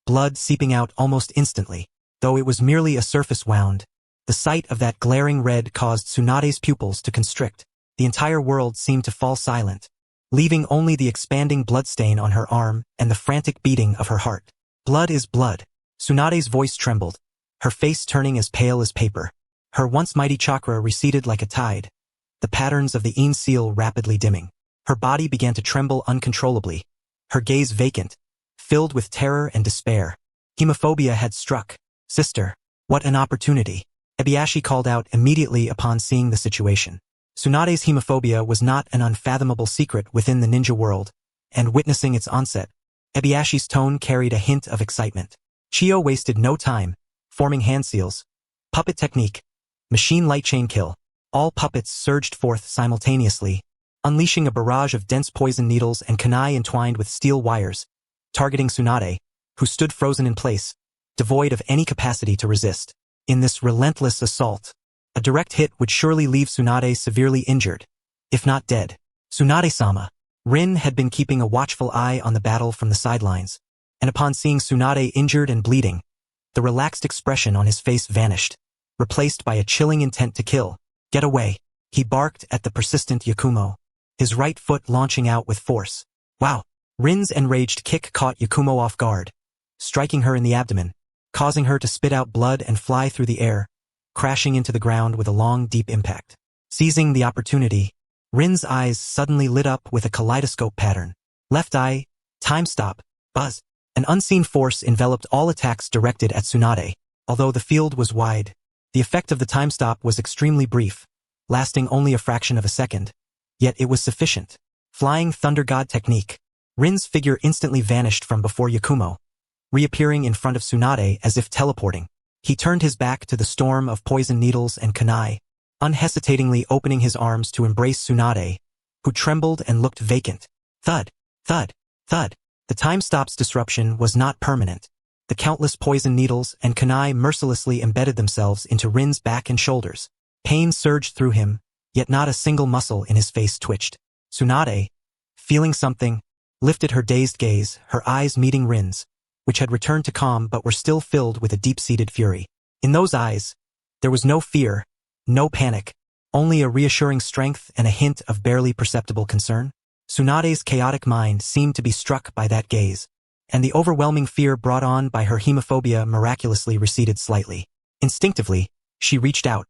blood seeping out almost instantly. Though it was merely a surface wound, the sight of that glaring red caused Tsunade's pupils to constrict. The entire world seemed to fall silent, leaving only the expanding bloodstain on her arm and the frantic beating of her heart. Blood is blood. Tsunade's voice trembled, her face turning as pale as paper. Her once mighty chakra receded like a tide, the patterns of the Ein seal rapidly dimming. Her body began to tremble uncontrollably, her gaze vacant, filled with terror and despair. Hemophobia had struck. Sister, what an opportunity! Ebiashi called out immediately upon seeing the situation. Tsunade's hemophobia was not an unfathomable secret within the ninja world, and witnessing its onset, Ebiashi's tone carried a hint of excitement. Chiyo wasted no time, forming hand seals, puppet technique, machine light chain kill. All puppets surged forth simultaneously, unleashing a barrage of dense poison needles and kunai entwined with steel wires, targeting Tsunade, who stood frozen in place, devoid of any capacity to resist. In this relentless assault, a direct hit would surely leave Tsunade severely injured, if not dead. Tsunade-sama. Rin had been keeping a watchful eye on the battle from the sidelines, and upon seeing Tsunade injured and bleeding, the relaxed expression on his face vanished, replaced by a chilling intent to kill. Get away, he barked at the persistent Yakumo, his right foot launching out with force. Wow! Rin's enraged kick caught Yakumo off guard, striking her in the abdomen, causing her to spit out blood and fly through the air, crashing into the ground with a long, deep impact. Seizing the opportunity, Rin's eyes suddenly lit up with a kaleidoscope pattern. Left eye, time stop, buzz. An unseen force enveloped all attacks directed at Tsunade. Although the field was wide, the effect of the time stop was extremely brief, lasting only a fraction of a second. Yet it was sufficient. Flying Thunder God technique. Rin's figure instantly vanished from before Yakumo, reappearing in front of Tsunade as if teleporting. He turned his back to the storm of poison needles and kunai, unhesitatingly opening his arms to embrace Tsunade, who trembled and looked vacant. Thud, thud, thud. The time stop's disruption was not permanent. The countless poison needles and kunai mercilessly embedded themselves into Rin's back and shoulders. Pain surged through him, yet not a single muscle in his face twitched. Tsunade, feeling something, lifted her dazed gaze, her eyes meeting Rin's, which had returned to calm but were still filled with a deep-seated fury. In those eyes, there was no fear, no panic, only a reassuring strength and a hint of barely perceptible concern. Tsunade's chaotic mind seemed to be struck by that gaze, and the overwhelming fear brought on by her hemophobia miraculously receded slightly. Instinctively, she reached out,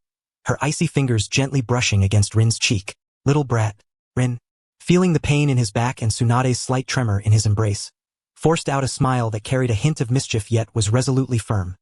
her icy fingers gently brushing against Rin's cheek. Little brat, Rin, feeling the pain in his back and Tsunade's slight tremor in his embrace, forced out a smile that carried a hint of mischief yet was resolutely firm.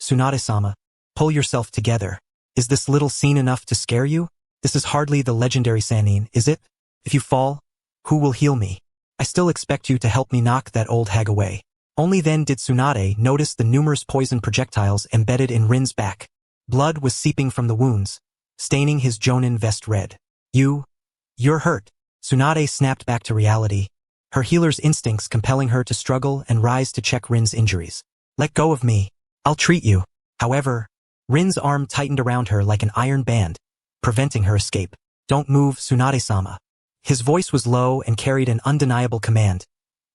Tsunade-sama, pull yourself together. Is this little scene enough to scare you? This is hardly the legendary Sannin, is it? If you fall, who will heal me? I still expect you to help me knock that old hag away. Only then did Tsunade notice the numerous poison projectiles embedded in Rin's back. Blood was seeping from the wounds, staining his Jonin vest red. You're hurt. Tsunade snapped back to reality, her healer's instincts compelling her to struggle and rise to check Rin's injuries. Let go of me. I'll treat you. However, Rin's arm tightened around her like an iron band, preventing her escape. Don't move, Tsunade-sama. His voice was low and carried an undeniable command.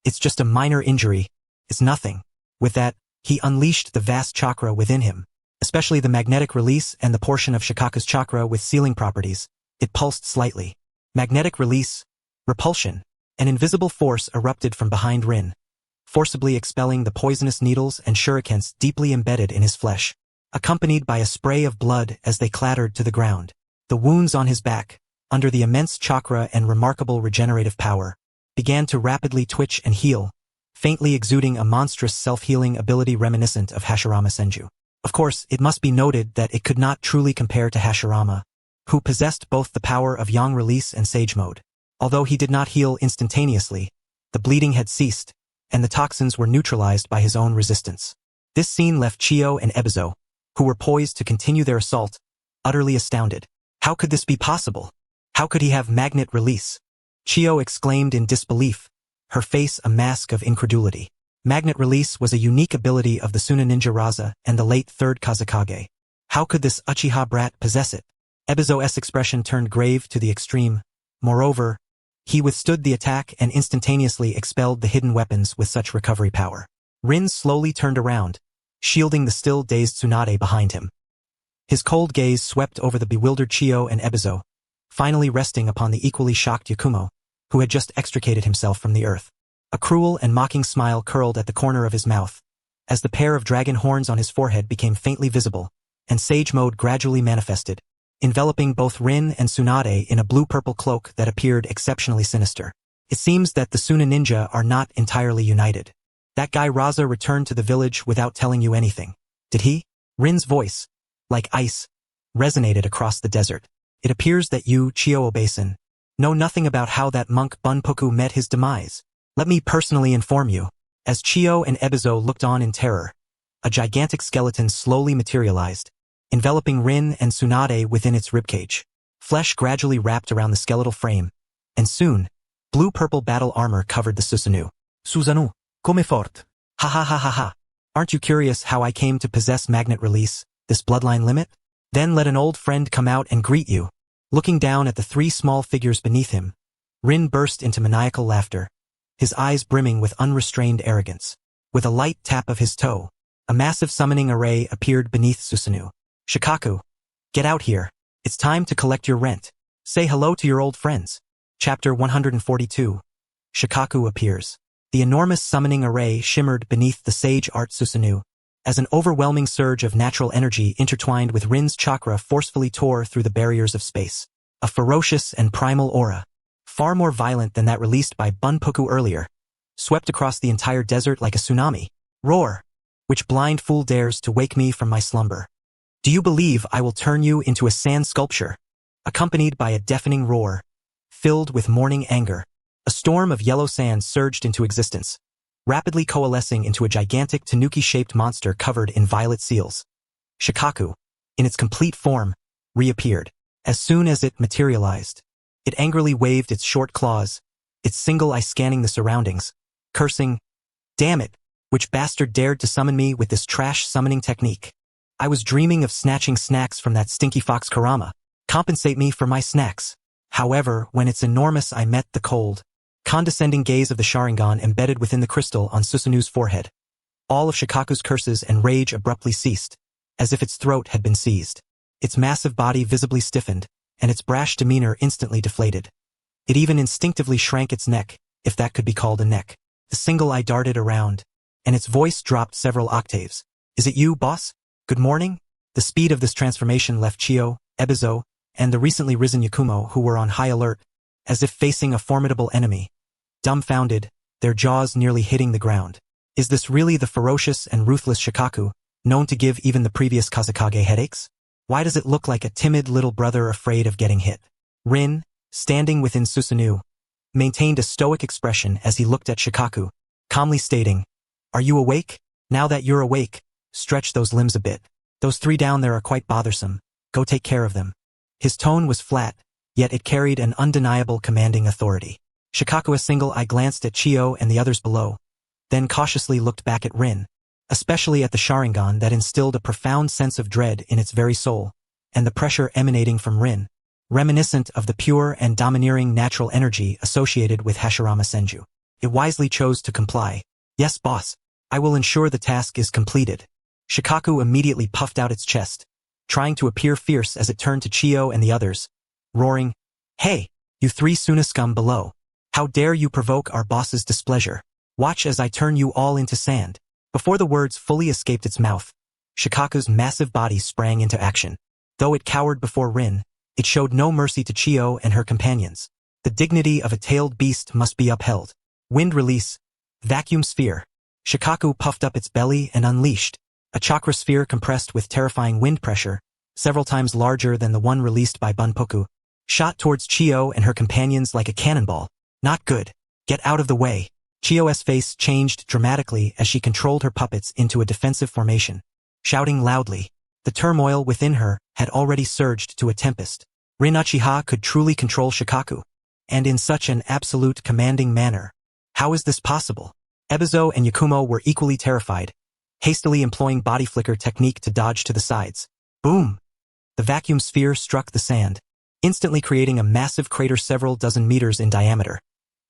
It's just a minor injury. It's nothing. With that, he unleashed the vast chakra within him, especially the magnetic release and the portion of Shikaku's chakra with sealing properties. It pulsed slightly. Magnetic release, repulsion. An invisible force erupted from behind Rin, forcibly expelling the poisonous needles and shurikens deeply embedded in his flesh, accompanied by a spray of blood as they clattered to the ground. The wounds on his back, under the immense chakra and remarkable regenerative power, began to rapidly twitch and heal, faintly exuding a monstrous self-healing ability reminiscent of Hashirama Senju. Of course, it must be noted that it could not truly compare to Hashirama, who possessed both the power of Yang Release and Sage Mode. Although he did not heal instantaneously, the bleeding had ceased, and the toxins were neutralized by his own resistance. This scene left Chiyo and Ebizo, who were poised to continue their assault, utterly astounded. How could this be possible? How could he have magnet release? Chiyo exclaimed in disbelief, her face a mask of incredulity. Magnet release was a unique ability of the Suna Ninja Raza and the late third Kazekage. How could this Uchiha brat possess it? Ebizo's expression turned grave to the extreme. Moreover, he withstood the attack and instantaneously expelled the hidden weapons with such recovery power. Rin slowly turned around, shielding the still dazed Tsunade behind him. His cold gaze swept over the bewildered Chiyo and Ebizo, finally resting upon the equally shocked Yakumo, who had just extricated himself from the earth. A cruel and mocking smile curled at the corner of his mouth, as the pair of dragon horns on his forehead became faintly visible, and Sage Mode gradually manifested, enveloping both Rin and Tsunade in a blue-purple cloak that appeared exceptionally sinister. It seems that the Suna Ninja are not entirely united. That guy Raza returned to the village without telling you anything. Did he? Rin's voice, like ice, resonated across the desert. It appears that you, Chiyo Obasan, know nothing about how that monk Bunpoku met his demise. Let me personally inform you. As Chiyo and Ebizo looked on in terror, a gigantic skeleton slowly materialized, enveloping Rin and Tsunade within its ribcage. Flesh gradually wrapped around the skeletal frame, and soon, blue-purple battle armor covered the Susanoo. Susanoo, come forte. Ha ha ha ha ha. Aren't you curious how I came to possess magnet release, this bloodline limit? Then let an old friend come out and greet you. Looking down at the three small figures beneath him, Rin burst into maniacal laughter, his eyes brimming with unrestrained arrogance. With a light tap of his toe, a massive summoning array appeared beneath Susanoo. Shikaku, get out here. It's time to collect your rent. Say hello to your old friends. Chapter 142. Shikaku appears. The enormous summoning array shimmered beneath the sage art Susanoo, as an overwhelming surge of natural energy intertwined with Rin's chakra forcefully tore through the barriers of space. A ferocious and primal aura, far more violent than that released by Bunpoku earlier, swept across the entire desert like a tsunami. Roar! Which blind fool dares to wake me from my slumber? Do you believe I will turn you into a sand sculpture? Accompanied by a deafening roar, filled with mourning anger, a storm of yellow sand surged into existence, rapidly coalescing into a gigantic tanuki-shaped monster covered in violet seals. Shikaku, in its complete form, reappeared. As soon as it materialized, it angrily waved its short claws, its single eye scanning the surroundings, cursing, "Damn it, which bastard dared to summon me with this trash summoning technique? I was dreaming of snatching snacks from that stinky fox Karama. Compensate me for my snacks." However, when its enormous eye met the cold, condescending gaze of the Sharingan embedded within the crystal on Susanoo's forehead, all of Shikaku's curses and rage abruptly ceased, as if its throat had been seized. Its massive body visibly stiffened, and its brash demeanor instantly deflated. It even instinctively shrank its neck, if that could be called a neck. The single eye darted around, and its voice dropped several octaves. "Is it you, boss? Good morning?" The speed of this transformation left Chiyo, Ebizo, and the recently risen Yakumo, who were on high alert, as if facing a formidable enemy, dumbfounded, their jaws nearly hitting the ground. Is this really the ferocious and ruthless Shikaku, known to give even the previous Kazekage headaches? Why does it look like a timid little brother afraid of getting hit? Rin, standing within Susanoo, maintained a stoic expression as he looked at Shikaku, calmly stating, "Are you awake? Now that you're awake, stretch those limbs a bit. Those three down there are quite bothersome. Go take care of them." His tone was flat, yet it carried an undeniable commanding authority. Shikaku's single eye glanced at Chiyo and the others below, then cautiously looked back at Rin, especially at the Sharingan that instilled a profound sense of dread in its very soul, and the pressure emanating from Rin, reminiscent of the pure and domineering natural energy associated with Hashirama Senju. It wisely chose to comply. "Yes, boss. I will ensure the task is completed." Shikaku immediately puffed out its chest, trying to appear fierce as it turned to Chiyo and the others, roaring, "Hey, you three Suna scum below. How dare you provoke our boss's displeasure? Watch as I turn you all into sand." Before the words fully escaped its mouth, Shikaku's massive body sprang into action. Though it cowered before Rin, it showed no mercy to Chiyo and her companions. The dignity of a tailed beast must be upheld. Wind release, vacuum sphere. Shikaku puffed up its belly and unleashed a chakra sphere compressed with terrifying wind pressure, several times larger than the one released by Bunpoku, shot towards Chiyo and her companions like a cannonball. "Not good. Get out of the way." Chiyo's face changed dramatically as she controlled her puppets into a defensive formation, shouting loudly. The turmoil within her had already surged to a tempest. Rin Uchiha could truly control Shikaku. and in such an absolute commanding manner. How is this possible? Ebizo and Yakumo were equally terrified, hastily employing body flicker technique to dodge to the sides. Boom! The vacuum sphere struck the sand, instantly creating a massive crater several dozen meters in diameter.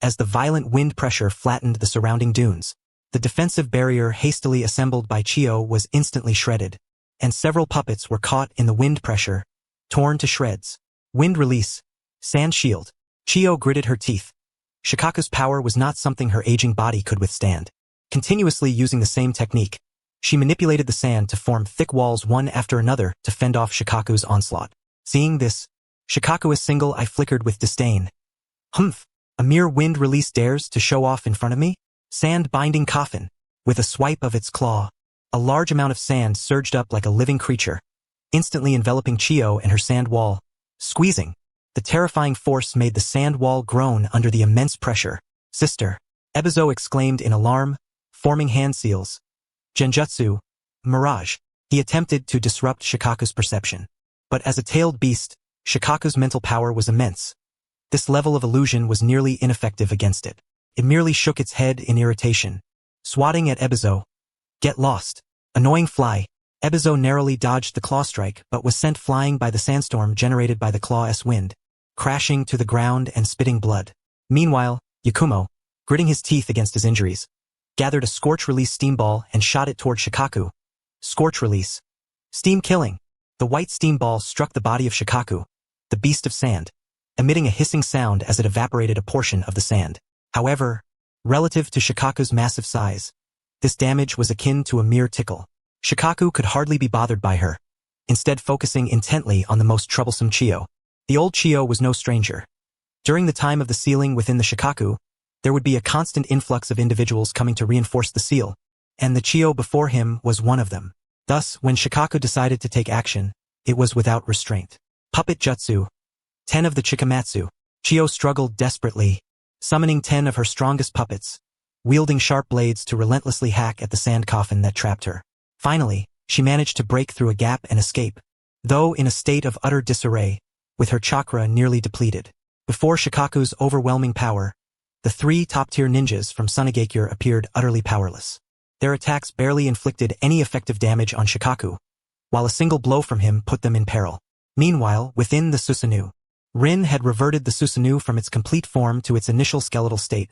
As the violent wind pressure flattened the surrounding dunes, the defensive barrier hastily assembled by Chio was instantly shredded, and several puppets were caught in the wind pressure, torn to shreds. Wind release. Sand shield. Chio gritted her teeth. Shikaku's power was not something her aging body could withstand. Continuously using the same technique, she manipulated the sand to form thick walls one after another to fend off Shikaku's onslaught. Seeing this, Shikaku's single eye flickered with disdain. Humph! A mere wind release dares to show off in front of me? Sand binding coffin. With a swipe of its claw, a large amount of sand surged up like a living creature, instantly enveloping Chio and her sand wall. Squeezing. The terrifying force made the sand wall groan under the immense pressure. Sister! Ebizo exclaimed in alarm, forming hand seals. Genjutsu. Mirage. He attempted to disrupt Shikaku's perception. But as a tailed beast, Shikaku's mental power was immense. This level of illusion was nearly ineffective against it. It merely shook its head in irritation, swatting at Ebizo. Get lost. Annoying fly. Ebizo narrowly dodged the claw strike but was sent flying by the sandstorm generated by the claw's wind, crashing to the ground and spitting blood. Meanwhile, Yakumo, gritting his teeth against his injuries, gathered a scorch-release steam ball and shot it toward Shikaku. Scorch release. Steam killing. The white steam ball struck the body of Shikaku, the beast of sand, emitting a hissing sound as it evaporated a portion of the sand. However, relative to Shikaku's massive size, this damage was akin to a mere tickle. Shikaku could hardly be bothered by her, instead focusing intently on the most troublesome Chio. The old Chio was no stranger. During the time of the sealing within the Shikaku, there would be a constant influx of individuals coming to reinforce the seal, and the Chio before him was one of them. Thus, when Shikaku decided to take action, it was without restraint. Puppet Jutsu. 10 of the Chikamatsu. Chio struggled desperately, summoning 10 of her strongest puppets, wielding sharp blades to relentlessly hack at the sand coffin that trapped her. Finally, she managed to break through a gap and escape, though in a state of utter disarray, with her chakra nearly depleted. Before Shikaku's overwhelming power, the 3 top-tier ninjas from Sunigakure appeared utterly powerless. Their attacks barely inflicted any effective damage on Shikaku, while a single blow from him put them in peril. Meanwhile, within the Susanoo, Rin had reverted the Susanoo from its complete form to its initial skeletal state,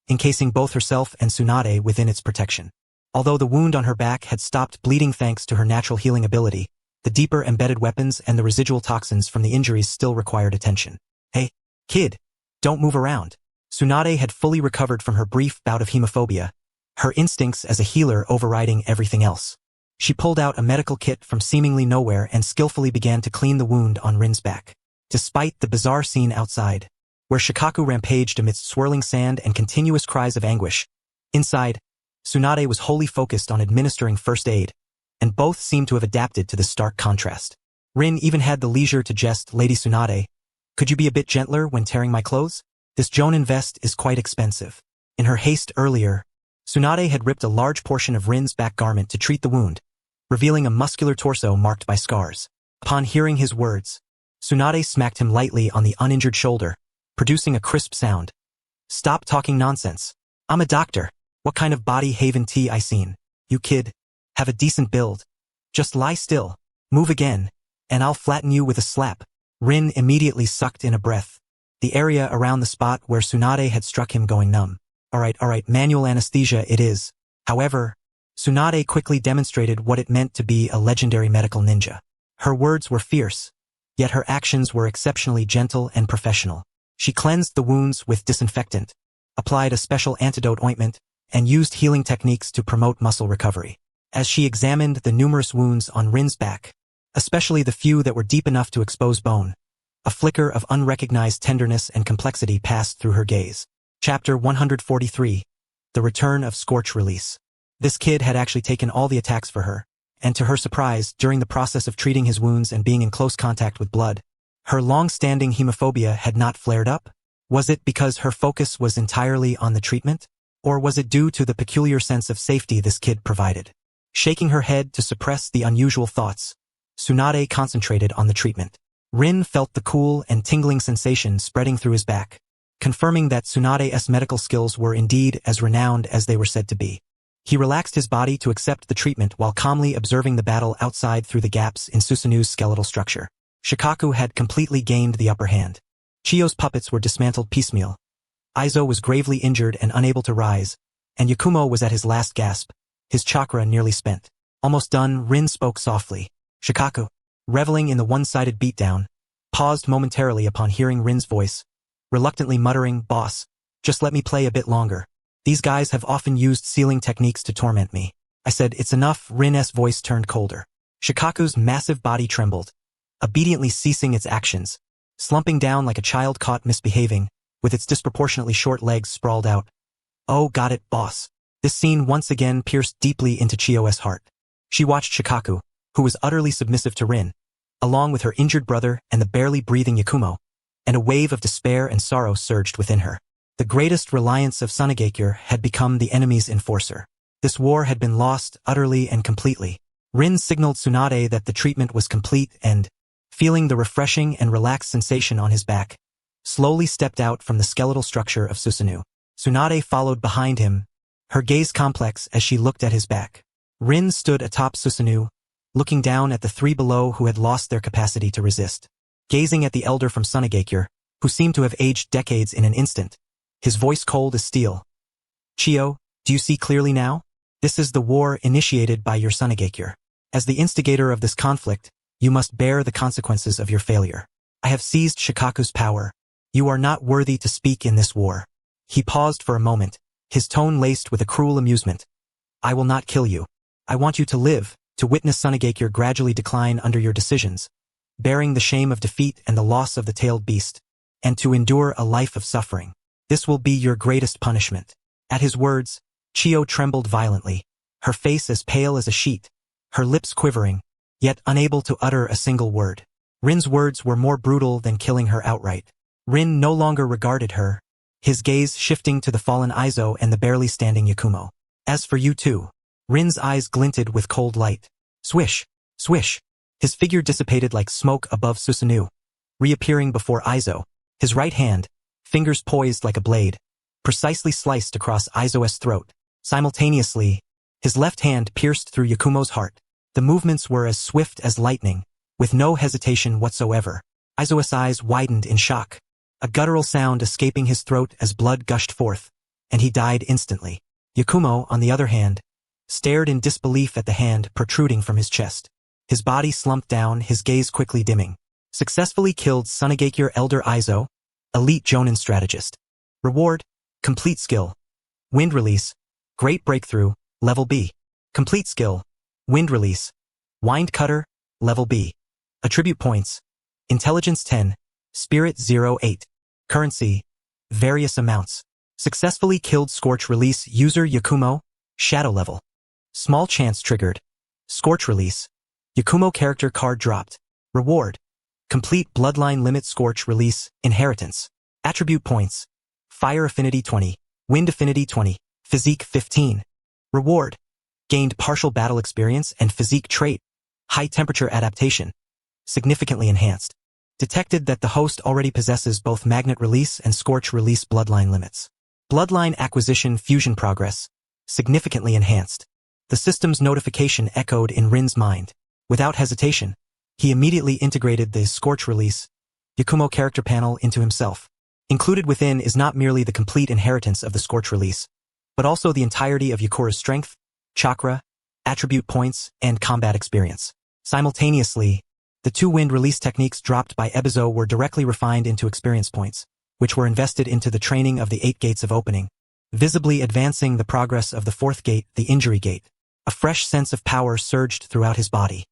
encasing both herself and Tsunade within its protection. Although the wound on her back had stopped bleeding thanks to her natural healing ability, the deeper embedded weapons and the residual toxins from the injuries still required attention. Hey, kid, don't move around. Tsunade had fully recovered from her brief bout of hemophobia, her instincts as a healer overriding everything else. She pulled out a medical kit from seemingly nowhere and skillfully began to clean the wound on Rin's back. Despite the bizarre scene outside, where Shikaku rampaged amidst swirling sand and continuous cries of anguish, inside, Tsunade was wholly focused on administering first aid, and both seemed to have adapted to this stark contrast. Rin even had the leisure to jest, Lady Tsunade, could you be a bit gentler when tearing my clothes? This Jonin vest is quite expensive. In her haste earlier, Tsunade had ripped a large portion of Rin's back garment to treat the wound, revealing a muscular torso marked by scars. Upon hearing his words, Tsunade smacked him lightly on the uninjured shoulder, producing a crisp sound. Stop talking nonsense. I'm a doctor. What kind of body haven tea I seen? You kid. Have a decent build. Just lie still. Move again, and I'll flatten you with a slap. Rin immediately sucked in a breath, the area around the spot where Tsunade had struck him going numb. Alright, manual anesthesia it is. However, Tsunade quickly demonstrated what it meant to be a legendary medical ninja. Her words were fierce, yet her actions were exceptionally gentle and professional. She cleansed the wounds with disinfectant, applied a special antidote ointment, and used healing techniques to promote muscle recovery. As she examined the numerous wounds on Rin's back, especially the few that were deep enough to expose bone, a flicker of unrecognized tenderness and complexity passed through her gaze. Chapter 143. The Return of Scorch Release. This kid had actually taken all the attacks for her, and to her surprise, during the process of treating his wounds and being in close contact with blood, her long-standing hemophobia had not flared up. Was it because her focus was entirely on the treatment? Or was it due to the peculiar sense of safety this kid provided? Shaking her head to suppress the unusual thoughts, Tsunade concentrated on the treatment. Rin felt the cool and tingling sensation spreading through his back, confirming that Tsunade's medical skills were indeed as renowned as they were said to be. He relaxed his body to accept the treatment while calmly observing the battle outside through the gaps in Susanu's skeletal structure. Shikaku had completely gained the upper hand. Chiyo's puppets were dismantled piecemeal. Aizo was gravely injured and unable to rise, and Yakumo was at his last gasp, his chakra nearly spent. Almost done, Rin spoke softly. Shikaku, reveling in the one-sided beatdown, paused momentarily upon hearing Rin's voice, reluctantly muttering, "Boss, just let me play a bit longer. These guys have often used sealing techniques to torment me." I said, "It's enough." Rin's voice turned colder. Shikaku's massive body trembled, obediently ceasing its actions, slumping down like a child caught misbehaving, with its disproportionately short legs sprawled out. "Oh, got it, boss." This scene once again pierced deeply into Chiyo's heart. She watched Shikaku, who was utterly submissive to Rin, along with her injured brother and the barely breathing Yakumo, and a wave of despair and sorrow surged within her. The greatest reliance of Tsunagakure had become the enemy's enforcer. This war had been lost utterly and completely. Rin signaled Tsunade that the treatment was complete and, feeling the refreshing and relaxed sensation on his back, slowly stepped out from the skeletal structure of Susanu. Tsunade followed behind him, her gaze complex as she looked at his back. Rin stood atop Susanu, looking down at the three below who had lost their capacity to resist. Gazing at the elder from Tsunagakure, who seemed to have aged decades in an instant, his voice cold as steel. "Chiyo, do you see clearly now? This is the war initiated by your Tsunagakure. As the instigator of this conflict, you must bear the consequences of your failure. I have seized Shikaku's power. You are not worthy to speak in this war." He paused for a moment, his tone laced with a cruel amusement. "I will not kill you. I want you to live, to witness Tsunagakure gradually decline under your decisions, bearing the shame of defeat and the loss of the tailed beast, and to endure a life of suffering. This will be your greatest punishment." At his words, Chiyo trembled violently, her face as pale as a sheet, her lips quivering, yet unable to utter a single word. Rin's words were more brutal than killing her outright. Rin no longer regarded her, his gaze shifting to the fallen Aizo and the barely standing Yakumo. "As for you two." Rin's eyes glinted with cold light. Swish, swish. His figure dissipated like smoke above Susanu, reappearing before Aizo, his right hand, fingers poised like a blade, precisely sliced across Aizo's throat. Simultaneously, his left hand pierced through Yakumo's heart. The movements were as swift as lightning, with no hesitation whatsoever. Aizo's eyes widened in shock, a guttural sound escaping his throat as blood gushed forth, and he died instantly. Yakumo, on the other hand, stared in disbelief at the hand protruding from his chest. His body slumped down, his gaze quickly dimming. Successfully killed Tsunagakure Elder Aizo, elite Jonin strategist. Reward, complete skill. Wind release, great breakthrough, level B. Complete skill, wind release, wind cutter, level B. Attribute points, intelligence 10, spirit 08. Currency, various amounts. Successfully killed Scorch release user Yakumo, shadow level. Small chance triggered. Scorch release. Yakumo character card dropped. Reward. Complete bloodline limit Scorch release, inheritance. Attribute points. Fire affinity 20. Wind affinity 20. Physique 15. Reward. Gained partial battle experience and physique trait. High temperature adaptation. Significantly enhanced. Detected that the host already possesses both magnet release and Scorch release bloodline limits. Bloodline acquisition fusion progress. Significantly enhanced. The system's notification echoed in Rin's mind. Without hesitation, he immediately integrated the Scorch release Yakumo character panel into himself. Included within is not merely the complete inheritance of the Scorch release, but also the entirety of Yakura's strength, chakra, attribute points, and combat experience. Simultaneously, the two wind release techniques dropped by Ebizo were directly refined into experience points, which were invested into the training of the 8 gates of opening, visibly advancing the progress of the 4th gate, the injury gate. A fresh sense of power surged throughout his body.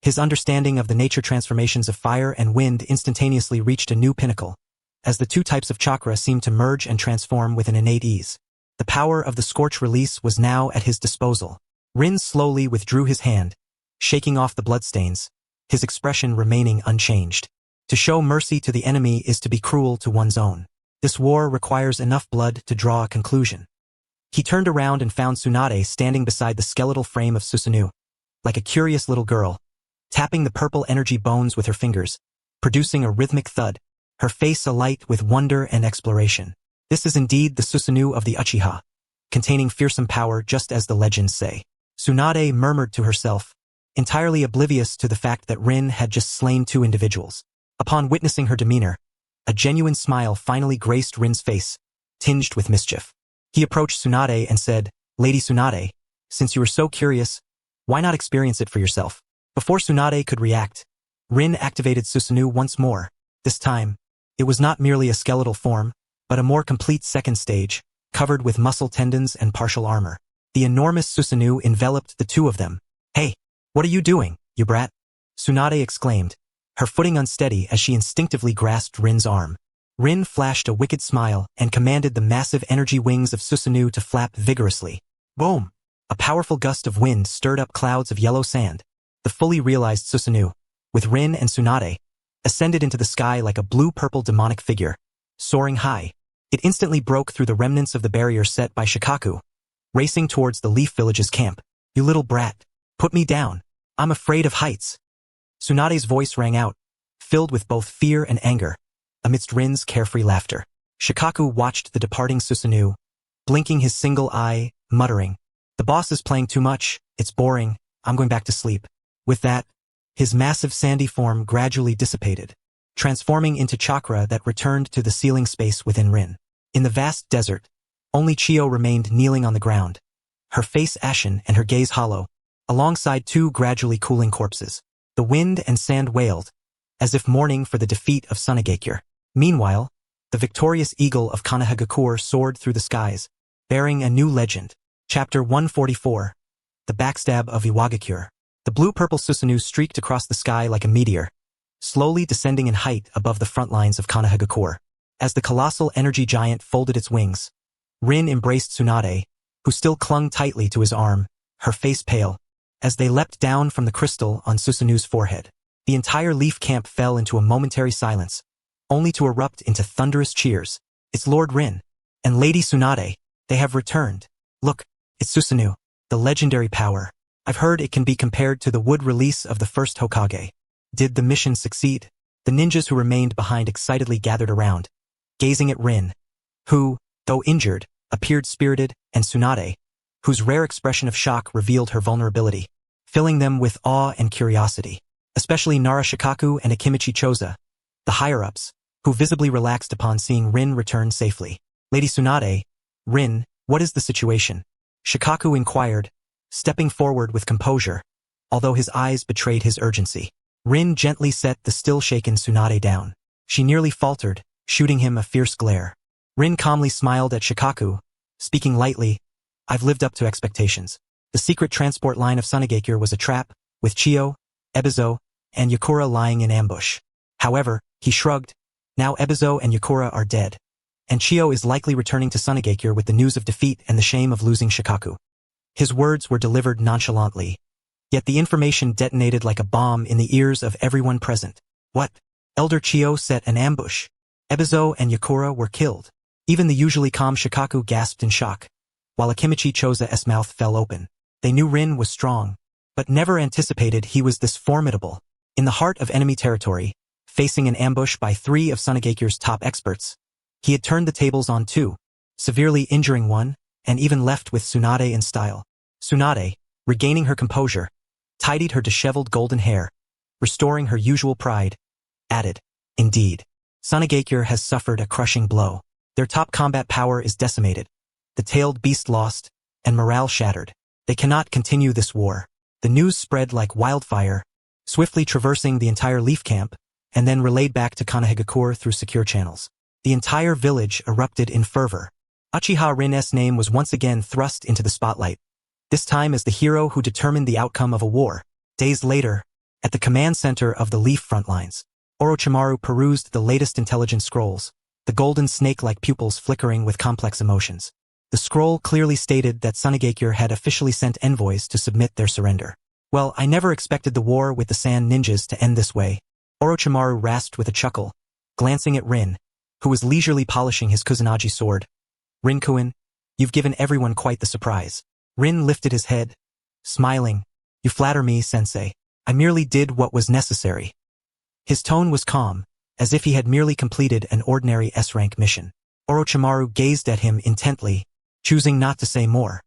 His understanding of the nature transformations of fire and wind instantaneously reached a new pinnacle, as the two types of chakra seemed to merge and transform with an innate ease. The power of the Scorch release was now at his disposal. Rin slowly withdrew his hand, shaking off the bloodstains, his expression remaining unchanged. To show mercy to the enemy is to be cruel to one's own. This war requires enough blood to draw a conclusion. He turned around and found Tsunade standing beside the skeletal frame of Susanu, like a curious little girl, tapping the purple energy bones with her fingers, producing a rhythmic thud. her face alight with wonder and exploration. This is indeed the Susanoo of the Uchiha, containing fearsome power just as the legends say. Tsunade murmured to herself, entirely oblivious to the fact that Rin had just slain 2 individuals. Upon witnessing her demeanor, a genuine smile finally graced Rin's face, tinged with mischief. He approached Tsunade and said, "Lady Tsunade, since you are so curious, why not experience it for yourself?" Before Tsunade could react, Rin activated Susanoo once more. This time, it was not merely a skeletal form, but a more complete second stage, covered with muscle tendons and partial armor. The enormous Susanoo enveloped the 2 of them. "Hey, what are you doing, you brat?" Tsunade exclaimed, her footing unsteady as she instinctively grasped Rin's arm. Rin flashed a wicked smile and commanded the massive energy wings of Susanoo to flap vigorously. Boom! A powerful gust of wind stirred up clouds of yellow sand. The fully realized Susanoo, with Rin and Tsunade, ascended into the sky like a blue-purple demonic figure, soaring high. It instantly broke through the remnants of the barrier set by Shikaku, racing towards the Leaf Village's camp. "You little brat, put me down. I'm afraid of heights." Tsunade's voice rang out, filled with both fear and anger, amidst Rin's carefree laughter. Shikaku watched the departing Susanoo, blinking his single eye, muttering, "The boss is playing too much, it's boring, I'm going back to sleep." With that, his massive sandy form gradually dissipated, transforming into chakra that returned to the ceiling space within Rin. In the vast desert, only Chiyo remained kneeling on the ground, her face ashen and her gaze hollow, alongside 2 gradually cooling corpses. The wind and sand wailed, as if mourning for the defeat of Sunagakure. Meanwhile, the victorious eagle of Konohagakure soared through the skies, bearing a new legend. Chapter 144, The Backstab of Iwagakure. The blue-purple Susanoo streaked across the sky like a meteor, slowly descending in height above the front lines of Konohagakure. As the colossal energy giant folded its wings, Rin embraced Tsunade, who still clung tightly to his arm, her face pale, as they leapt down from the crystal on Susanoo's forehead. The entire Leaf camp fell into a momentary silence, only to erupt into thunderous cheers. "It's Lord Rin and Lady Tsunade. They have returned. Look, it's Susanoo, the legendary power. I've heard it can be compared to the wood release of the first Hokage." Did the mission succeed? The ninjas who remained behind excitedly gathered around, gazing at Rin, who, though injured, appeared spirited, and Tsunade, whose rare expression of shock revealed her vulnerability, filling them with awe and curiosity. Especially Nara Shikaku and Akimichi Choza, the higher-ups, who visibly relaxed upon seeing Rin return safely. "Lady Tsunade, Rin, what is the situation?" Shikaku inquired, stepping forward with composure, although his eyes betrayed his urgency. Rin gently set the still-shaken Tsunade down. She nearly faltered, shooting him a fierce glare. Rin calmly smiled at Shikaku, speaking lightly, "I've lived up to expectations. The secret transport line of Sunagakure was a trap, with Chiyo, Ebizo, and Yakura lying in ambush. However," he shrugged, "now Ebizo and Yakura are dead, and Chiyo is likely returning to Sunagakure with the news of defeat and the shame of losing Shikaku." His words were delivered nonchalantly, yet the information detonated like a bomb in the ears of everyone present. What? Elder Chiyo set an ambush. Ebizo and Yakura were killed. Even the usually calm Shikaku gasped in shock, while Akimichi Choza's mouth fell open. They knew Rin was strong, but never anticipated he was this formidable. In the heart of enemy territory, facing an ambush by 3 of Sunagakure's top experts, he had turned the tables on 2, severely injuring one, and even left with Tsunade in style. Tsunade, regaining her composure, tidied her disheveled golden hair, restoring her usual pride, added, "Indeed, Sunagakure has suffered a crushing blow. Their top combat power is decimated, the tailed beast lost, and morale shattered. They cannot continue this war." The news spread like wildfire, swiftly traversing the entire Leaf camp, and then relayed back to Konohagakure through secure channels. The entire village erupted in fervor. Uchiha Rin's name was once again thrust into the spotlight, this time as the hero who determined the outcome of a war. Days later, at the command center of the Leaf front lines, Orochimaru perused the latest intelligence scrolls, the golden snake-like pupils flickering with complex emotions. The scroll clearly stated that Sunagakure had officially sent envoys to submit their surrender. "Well, I never expected the war with the Sand Ninjas to end this way," Orochimaru rasped with a chuckle, glancing at Rin, who was leisurely polishing his Kusanagi sword. "Rin-kun, you've given everyone quite the surprise." Rin lifted his head, smiling. "You flatter me, sensei. I merely did what was necessary." His tone was calm, as if he had merely completed an ordinary S-rank mission. Orochimaru gazed at him intently, choosing not to say more.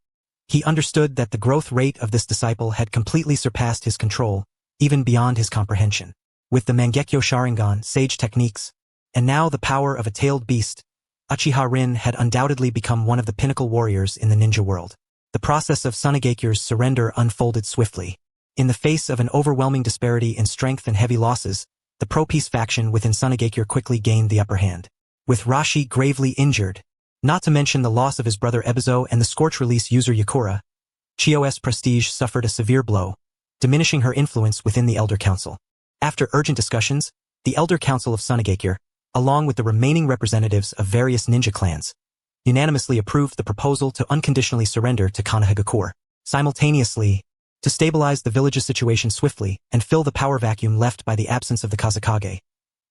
He understood that the growth rate of this disciple had completely surpassed his control, even beyond his comprehension. With the Mangekyo Sharingan, sage techniques, and now the power of a tailed beast, Uchiha Rin had undoubtedly become one of the pinnacle warriors in the ninja world. The process of Tsunagekyu's surrender unfolded swiftly. In the face of an overwhelming disparity in strength and heavy losses, the pro-peace faction within Tsunagekyo quickly gained the upper hand. With Rashi gravely injured, not to mention the loss of his brother Ebizo and the scorch-release user Yakura, Chiyo's prestige suffered a severe blow, diminishing her influence within the Elder Council. After urgent discussions, the Elder Council of Tsunagekyo, along with the remaining representatives of various ninja clans, unanimously approved the proposal to unconditionally surrender to Konohagakure. Simultaneously, to stabilize the village's situation swiftly and fill the power vacuum left by the absence of the Kazekage.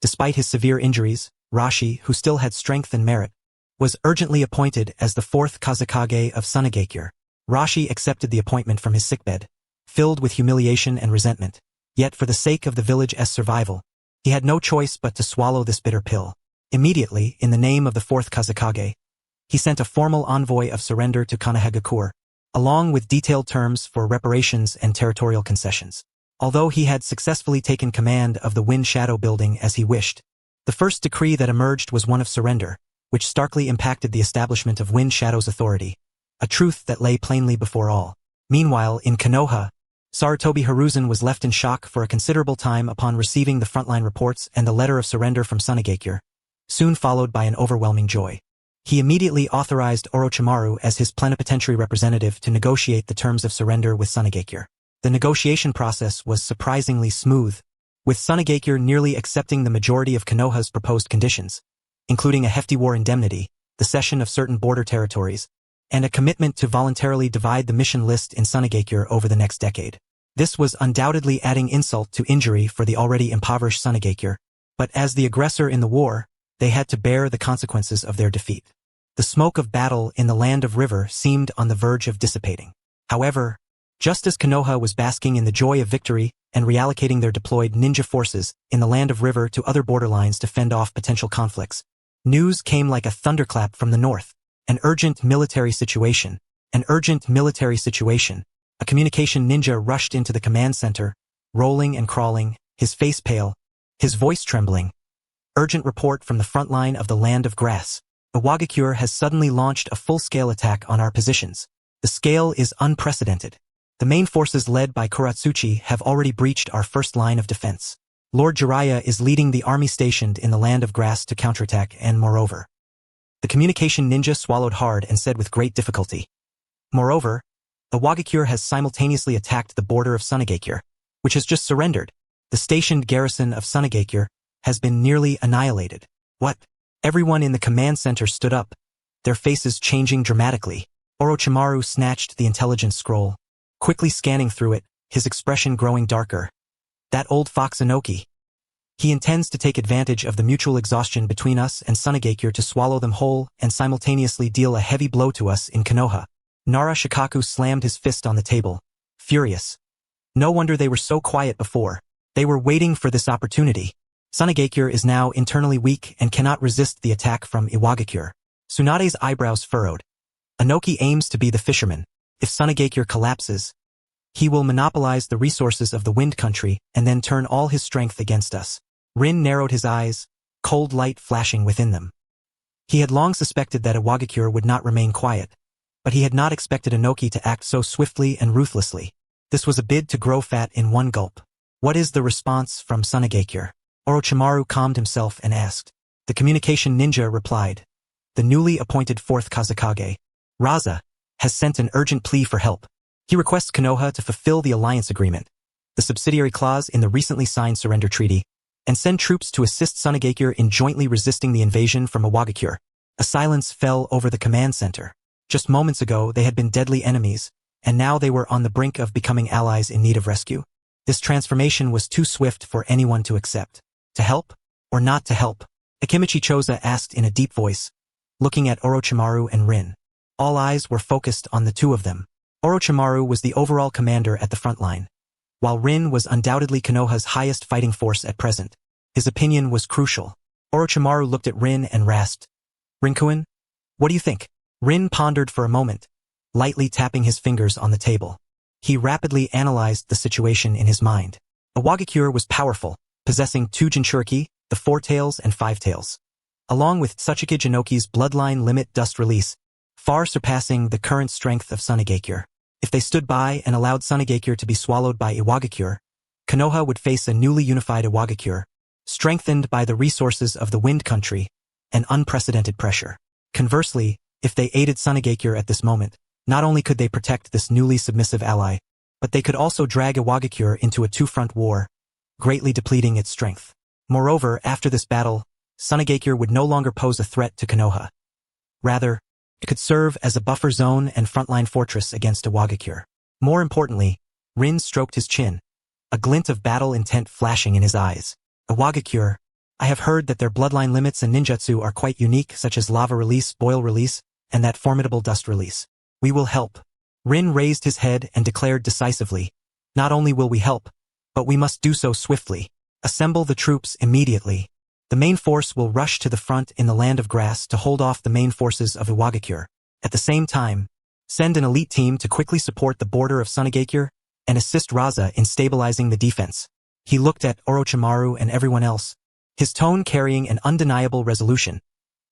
Despite his severe injuries, Rashi, who still had strength and merit, was urgently appointed as the 4th Kazekage of Tsunagekyo. Rashi accepted the appointment from his sickbed, filled with humiliation and resentment. Yet for the sake of the village's survival, he had no choice but to swallow this bitter pill. Immediately, in the name of the 4th Kazekage, he sent a formal envoy of surrender to Konohagakure, along with detailed terms for reparations and territorial concessions. Although he had successfully taken command of the Wind Shadow building as he wished, the first decree that emerged was one of surrender, which starkly impacted the establishment of Wind Shadow's authority, a truth that lay plainly before all. Meanwhile, in Konoha, Sarutobi Hiruzen was left in shock for a considerable time upon receiving the frontline reports and the letter of surrender from Tsunagekyo, soon followed by an overwhelming joy. He immediately authorized Orochimaru as his plenipotentiary representative to negotiate the terms of surrender with Tsunagekyo. The negotiation process was surprisingly smooth, with Tsunagekyo nearly accepting the majority of Konoha's proposed conditions, including a hefty war indemnity, the cession of certain border territories, and a commitment to voluntarily divide the mission list in Tsunagekyo over the next decade. This was undoubtedly adding insult to injury for the already impoverished Tsunagekyo, but as the aggressor in the war, they had to bear the consequences of their defeat. The smoke of battle in the Land of River seemed on the verge of dissipating. However, just as Konoha was basking in the joy of victory and reallocating their deployed ninja forces in the Land of River to other borderlines to fend off potential conflicts, news came like a thunderclap from the north. An urgent military situation. A communication ninja rushed into the command center, rolling and crawling, his face pale, his voice trembling. Urgent report from the front line of the Land of Grass. Iwagakure has suddenly launched a full-scale attack on our positions. The scale is unprecedented. The main forces led by Kuratsuchi have already breached our first line of defense. Lord Jiraiya is leading the army stationed in the Land of Grass to counterattack, and moreover, the communication ninja swallowed hard and said with great difficulty. Moreover, Iwagakure has simultaneously attacked the border of Tsunagekyo, which has just surrendered. The stationed garrison of Tsunagekyo has been nearly annihilated. What? Everyone in the command center stood up, their faces changing dramatically. Orochimaru snatched the intelligence scroll, quickly scanning through it, his expression growing darker. That old fox Inoki. He intends to take advantage of the mutual exhaustion between us and Tsunagekyo to swallow them whole and simultaneously deal a heavy blow to us in Konoha. Nara Shikaku slammed his fist on the table, furious. No wonder they were so quiet before. They were waiting for this opportunity. Tsunagekyo is now internally weak and cannot resist the attack from Iwagakure. Tsunade's eyebrows furrowed. Inoki aims to be the fisherman. If Tsunagekyo collapses, he will monopolize the resources of the Wind Country and then turn all his strength against us. Rin narrowed his eyes, cold light flashing within them. He had long suspected that Iwagakure would not remain quiet, but he had not expected Inoki to act so swiftly and ruthlessly. This was a bid to grow fat in one gulp. What is the response from Tsunagekyo? Orochimaru calmed himself and asked. The communication ninja replied. The newly appointed 4th Kazekage, Raza, has sent an urgent plea for help. He requests Konoha to fulfill the alliance agreement, the subsidiary clause in the recently signed surrender treaty, and send troops to assist Tsunagekyo in jointly resisting the invasion from Iwagakure. A silence fell over the command center. Just moments ago they had been deadly enemies, and now they were on the brink of becoming allies in need of rescue. This transformation was too swift for anyone to accept. To help, or not to help? Akimichi Choza asked in a deep voice, looking at Orochimaru and Rin. All eyes were focused on the two of them. Orochimaru was the overall commander at the front line, while Rin was undoubtedly Konoha's highest fighting force at present. His opinion was crucial. Orochimaru looked at Rin and rasped, "Rinkuin, what do you think?" Rin pondered for a moment, lightly tapping his fingers on the table. He rapidly analyzed the situation in his mind. Iwagakure was powerful, possessing 2 Jinchuriki, the 4 tails and 5 tails, along with Tsuchiki Jinoki's bloodline limit dust release, far surpassing the current strength of Sunigakure. If they stood by and allowed Sunigakure to be swallowed by Iwagakure, Konoha would face a newly unified Iwagakure, strengthened by the resources of the Wind Country and unprecedented pressure. Conversely, if they aided Sunigakure at this moment, not only could they protect this newly submissive ally, but they could also drag Iwagakure into a 2-front war, greatly depleting its strength. Moreover, after this battle, Sunigakure would no longer pose a threat to Konoha. Rather, it could serve as a buffer zone and frontline fortress against Iwagakure. More importantly, Rin stroked his chin, a glint of battle intent flashing in his eyes. "Iwagakure, I have heard that their bloodline limits and ninjutsu are quite unique, such as lava release, boil release, and that formidable dust release. We will help." Rin raised his head and declared decisively, "Not only will we help, but we must do so swiftly. Assemble the troops immediately. The main force will rush to the front in the Land of Grass to hold off the main forces of Iwagakure. At the same time, send an elite team to quickly support the border of Sunigakure and assist Raza in stabilizing the defense." He looked at Orochimaru and everyone else, his tone carrying an undeniable resolution.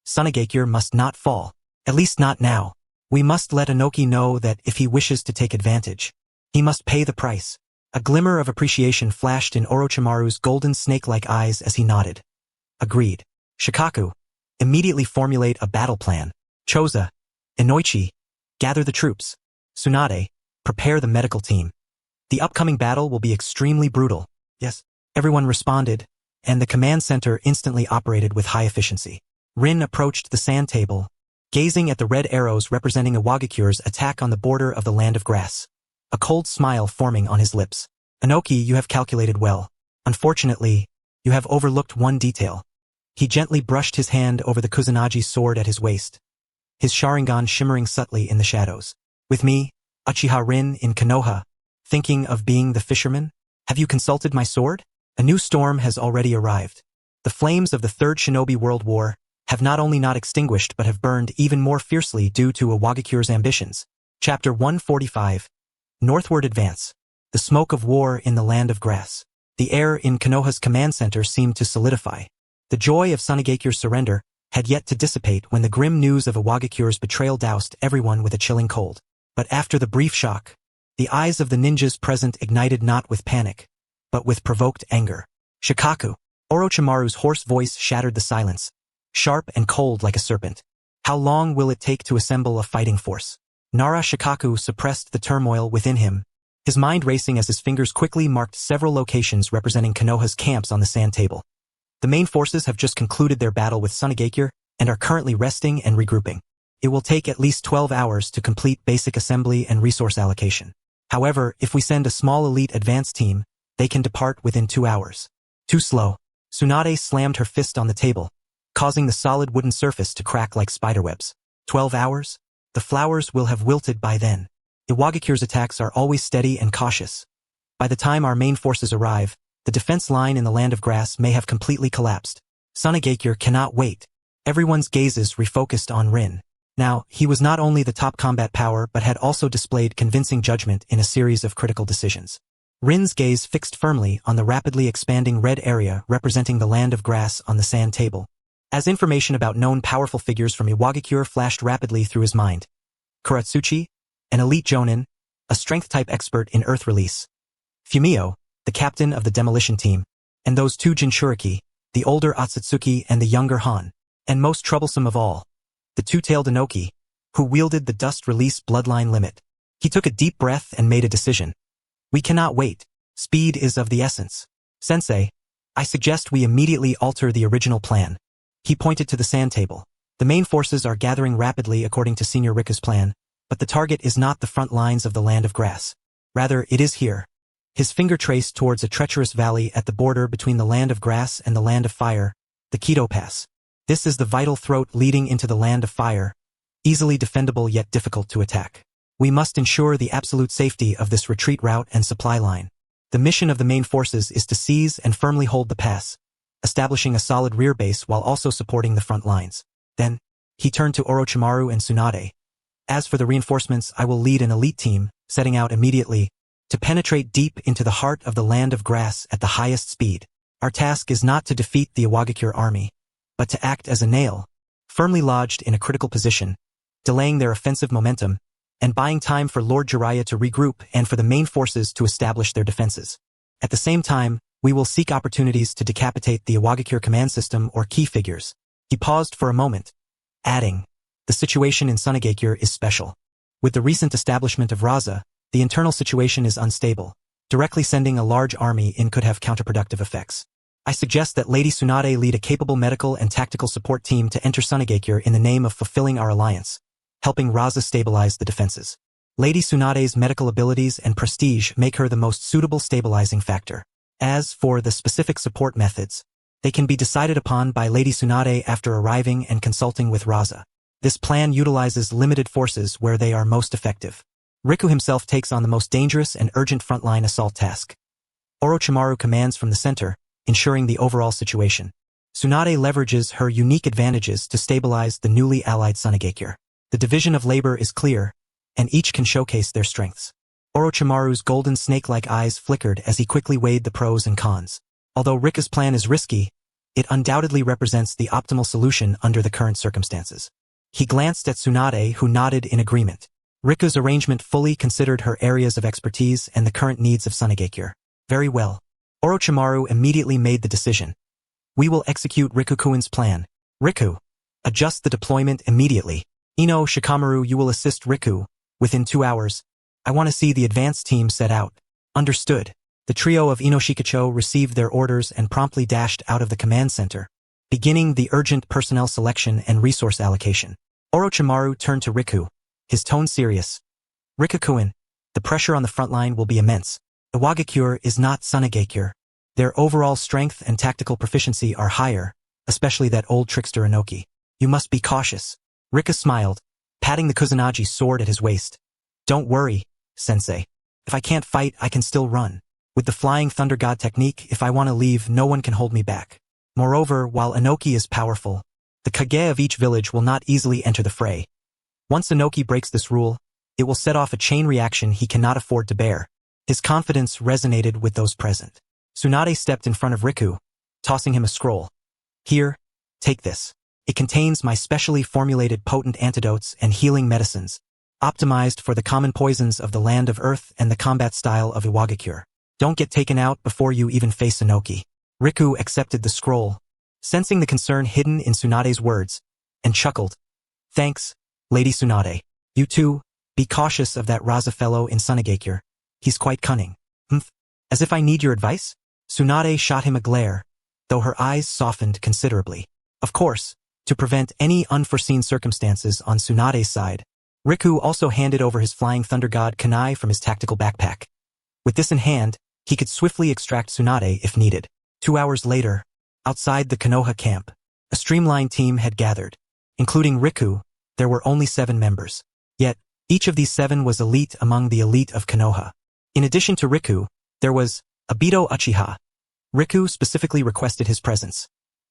"Sunigakure must not fall, at least not now. We must let Inoki know that if he wishes to take advantage, he must pay the price." A glimmer of appreciation flashed in Orochimaru's golden snake-like eyes as he nodded. "Agreed. Shikaku, immediately formulate a battle plan. Choza, Inoichi, gather the troops. Tsunade, prepare the medical team. The upcoming battle will be extremely brutal." "Yes." Everyone responded, and the command center instantly operated with high efficiency. Rin approached the sand table, gazing at the red arrows representing Iwagakure's attack on the border of the Land of Grass, a cold smile forming on his lips. "Inoki, you have calculated well. Unfortunately, you have overlooked one detail." He gently brushed his hand over the Kusanagi sword at his waist, his Sharingan shimmering subtly in the shadows. "With me, Uchiha Rin in Konoha, thinking of being the fisherman? Have you consulted my sword? A new storm has already arrived. The flames of the Third Shinobi World War have not only not extinguished but have burned even more fiercely due to Iwagakure's ambitions." Chapter 145. Northward Advance. The smoke of war in the Land of Grass. The air in Konoha's command center seemed to solidify. The joy of Sunigakure's surrender had yet to dissipate when the grim news of Iwagakure's betrayal doused everyone with a chilling cold. But after the brief shock, the eyes of the ninjas present ignited not with panic, but with provoked anger. "Shikaku!" Orochimaru's hoarse voice shattered the silence, sharp and cold like a serpent. "How long will it take to assemble a fighting force?" Nara Shikaku suppressed the turmoil within him, his mind racing as his fingers quickly marked several locations representing Konoha's camps on the sand table. The main forces have just concluded their battle with Sunigakure and are currently resting and regrouping. It will take at least 12 hours to complete basic assembly and resource allocation. However, if we send a small elite advance team, they can depart within 2 hours. Too slow. Tsunade slammed her fist on the table, causing the solid wooden surface to crack like spiderwebs. 12 hours? The flowers will have wilted by then. Iwagakure's attacks are always steady and cautious. By the time our main forces arrive, the defense line in the Land of Grass may have completely collapsed. Sunigakure cannot wait. Everyone's gazes refocused on Rin. Now, he was not only the top combat power but had also displayed convincing judgment in a series of critical decisions. Rin's gaze fixed firmly on the rapidly expanding red area representing the Land of Grass on the sand table. As information about known powerful figures from Iwagakure flashed rapidly through his mind. Kuratsuchi, an elite jonin, a strength-type expert in earth release. Fumio, the captain of the demolition team, and those 2 Jinchuriki, the older Otsutsuki and the younger Han, and most troublesome of all, the 2-tailed Inoki, who wielded the dust release bloodline limit. He took a deep breath and made a decision. "We cannot wait. Speed is of the essence. Sensei, I suggest we immediately alter the original plan." He pointed to the sand table. "The main forces are gathering rapidly according to Senior Riku's plan, but the target is not the front lines of the Land of Grass. Rather, it is here." His finger traced towards a treacherous valley at the border between the Land of Grass and the Land of Fire, the Kido Pass. This is the vital throat leading into the Land of Fire, easily defendable yet difficult to attack. We must ensure the absolute safety of this retreat route and supply line. The mission of the main forces is to seize and firmly hold the pass, establishing a solid rear base while also supporting the front lines. Then, he turned to Orochimaru and Tsunade. As for the reinforcements, I will lead an elite team, setting out immediately, to penetrate deep into the heart of the land of grass at the highest speed. Our task is not to defeat the Iwagakure army, but to act as a nail, firmly lodged in a critical position, delaying their offensive momentum, and buying time for Lord Jiraiya to regroup and for the main forces to establish their defenses. At the same time, we will seek opportunities to decapitate the Iwagakure command system or key figures. He paused for a moment, adding, the situation in Sunagakure is special. With the recent establishment of Raza, the internal situation is unstable. Directly sending a large army in could have counterproductive effects. I suggest that Lady Tsunade lead a capable medical and tactical support team to enter Sunagakure in the name of fulfilling our alliance, helping Raza stabilize the defenses. Lady Tsunade's medical abilities and prestige make her the most suitable stabilizing factor. As for the specific support methods, they can be decided upon by Lady Tsunade after arriving and consulting with Raza. This plan utilizes limited forces where they are most effective. Riku himself takes on the most dangerous and urgent frontline assault task. Orochimaru commands from the center, ensuring the overall situation. Tsunade leverages her unique advantages to stabilize the newly allied Sunagakure. The division of labor is clear, and each can showcase their strengths. Orochimaru's golden snake-like eyes flickered as he quickly weighed the pros and cons. Although Riku's plan is risky, it undoubtedly represents the optimal solution under the current circumstances. He glanced at Tsunade, who nodded in agreement. Riku's arrangement fully considered her areas of expertise and the current needs of Sunagakure. Very well. Orochimaru immediately made the decision. We will execute Rikukuin's plan. Riku, adjust the deployment immediately. Ino Shikamaru, you will assist Riku. Within 2 hours, I want to see the advance team set out. Understood. The trio of Inoshikacho received their orders and promptly dashed out of the command center, beginning the urgent personnel selection and resource allocation. Orochimaru turned to Riku, his tone serious. Rikukuin, the pressure on the front line will be immense. Iwagakure is not Sunagakure. Their overall strength and tactical proficiency are higher, especially that old trickster Inoki. You must be cautious. Riku smiled, patting the Kusanagi sword at his waist. Don't worry, sensei. If I can't fight, I can still run. With the Flying Thunder God technique, if I want to leave, no one can hold me back. Moreover, while Inoki is powerful, the Kage of each village will not easily enter the fray. Once Inoki breaks this rule, it will set off a chain reaction he cannot afford to bear. His confidence resonated with those present. Tsunade stepped in front of Riku, tossing him a scroll. Here, take this. It contains my specially formulated potent antidotes and healing medicines, optimized for the common poisons of the land of earth and the combat style of Iwagakure. Don't get taken out before you even face Inoki. Riku accepted the scroll, sensing the concern hidden in Tsunade's words, and chuckled. Thanks, Lady Tsunade. You too, be cautious of that Raza fellow in Sunagakure. He's quite cunning. As if I need your advice? Tsunade shot him a glare, though her eyes softened considerably. Of course, to prevent any unforeseen circumstances on Tsunade's side, Riku also handed over his Flying Thunder God kunai from his tactical backpack. With this in hand, he could swiftly extract Tsunade if needed. 2 hours later, outside the Konoha camp, a streamlined team had gathered. Including Riku, there were only 7 members. Yet, each of these 7 was elite among the elite of Konoha. In addition to Riku, there was Obito Uchiha. Riku specifically requested his presence.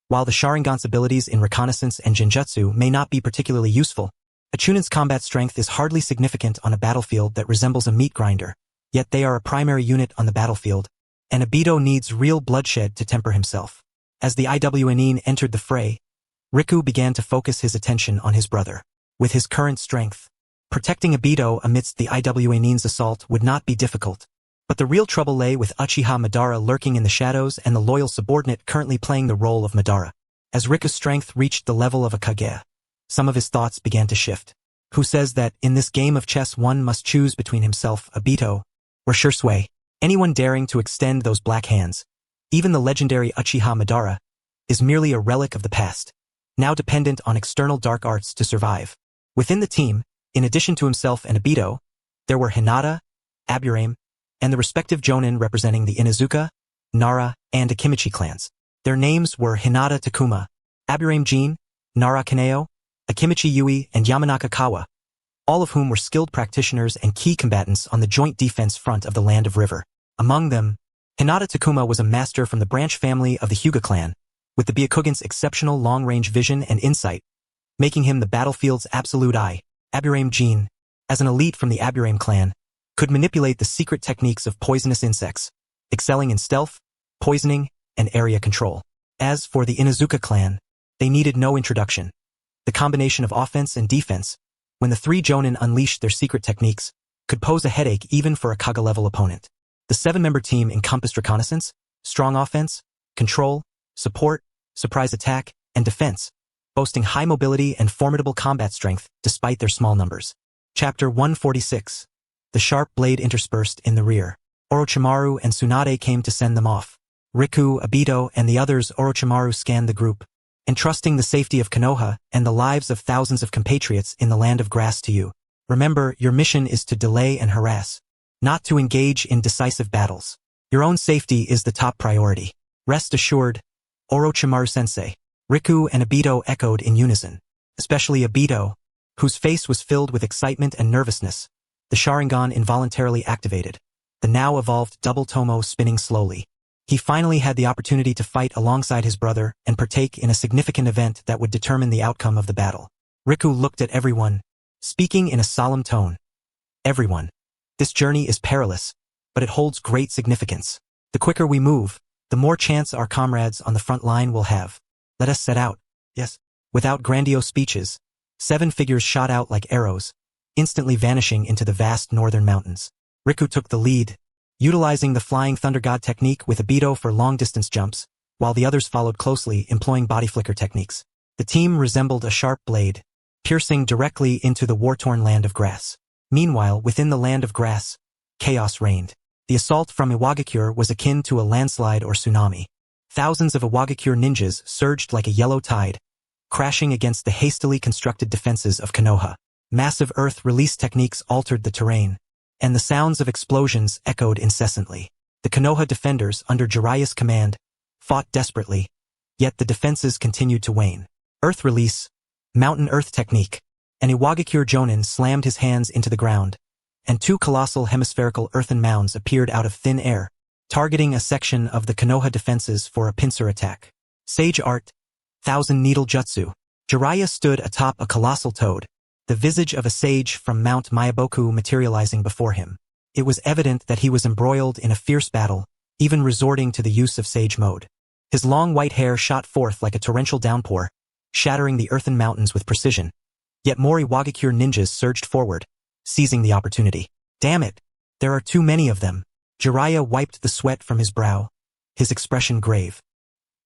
While the Sharingan's abilities in reconnaissance and Genjutsu may not be particularly useful, a Chunin's combat strength is hardly significant on a battlefield that resembles a meat grinder, yet they are a primary unit on the battlefield, and Obito needs real bloodshed to temper himself. As the IWNine entered the fray, Riku began to focus his attention on his brother. With his current strength, protecting Obito amidst the IWNine's assault would not be difficult. But the real trouble lay with Uchiha Madara lurking in the shadows and the loyal subordinate currently playing the role of Madara. As Riku's strength reached the level of a Kage, some of his thoughts began to shift. Who says that in this game of chess one must choose between himself, Obito, or Shisui? Anyone daring to extend those black hands, even the legendary Uchiha Madara, is merely a relic of the past, now dependent on external dark arts to survive. Within the team, in addition to himself and Obito, there were Hinata, Aburame, and the respective Jonin representing the Inuzuka, Nara, and Akimichi clans. Their names were Hinata Takuma, Aburame Jin, Nara Kaneo, Akimichi Yui, and Yamanaka Kawa, all of whom were skilled practitioners and key combatants on the joint defense front of the Land of River. Among them, Hinata Takuma was a master from the branch family of the Hyuga clan, with the Byakugan's exceptional long-range vision and insight, making him the battlefield's absolute eye. Aburame Jin, as an elite from the Aburame clan, could manipulate the secret techniques of poisonous insects, excelling in stealth, poisoning, and area control. As for the Inuzuka clan, they needed no introduction. The combination of offense and defense, when the three Jonin unleashed their secret techniques, could pose a headache even for a Kaga-level opponent. The 7-member team encompassed reconnaissance, strong offense, control, support, surprise attack, and defense, boasting high mobility and formidable combat strength despite their small numbers. Chapter 146. The sharp blade interspersed in the rear. Orochimaru and Tsunade came to send them off. Riku, Obito, and the others. Orochimaru scanned the group, entrusting the safety of Konoha and the lives of thousands of compatriots in the land of grass to you. Remember, your mission is to delay and harass, not to engage in decisive battles. Your own safety is the top priority. Rest assured, Orochimaru-sensei. Riku and Obito echoed in unison, especially Obito, whose face was filled with excitement and nervousness. The Sharingan involuntarily activated, the now evolved double tomo spinning slowly. He finally had the opportunity to fight alongside his brother and partake in a significant event that would determine the outcome of the battle. Riku looked at everyone, speaking in a solemn tone. Everyone. This journey is perilous, but it holds great significance. The quicker we move, the more chance our comrades on the front line will have. Let us set out. Yes. Without grandiose speeches, 7 figures shot out like arrows, instantly vanishing into the vast northern mountains. Riku took the lead, utilizing the Flying Thunder God technique with Obito for long-distance jumps, while the others followed closely, employing body flicker techniques. The team resembled a sharp blade, piercing directly into the war-torn land of grass. Meanwhile, within the land of grass, chaos reigned. The assault from Iwagakure was akin to a landslide or tsunami. Thousands of Iwagakure ninjas surged like a yellow tide, crashing against the hastily constructed defenses of Konoha. Massive earth release techniques altered the terrain, and the sounds of explosions echoed incessantly. The Konoha defenders, under Jiraiya's command, fought desperately, yet the defenses continued to wane. Earth release, mountain earth technique. An Iwagakure Jonin slammed his hands into the ground, and 2 colossal hemispherical earthen mounds appeared out of thin air, targeting a section of the Konoha defenses for a pincer attack. Sage Art, Thousand Needle Jutsu. Jiraiya stood atop a colossal toad, the visage of a sage from Mount Myaboku materializing before him. It was evident that he was embroiled in a fierce battle, even resorting to the use of sage mode. His long white hair shot forth like a torrential downpour, shattering the earthen mountains with precision. Yet more Iwagakure ninjas surged forward, seizing the opportunity. Damn it! There are too many of them. Jiraiya wiped the sweat from his brow, his expression grave.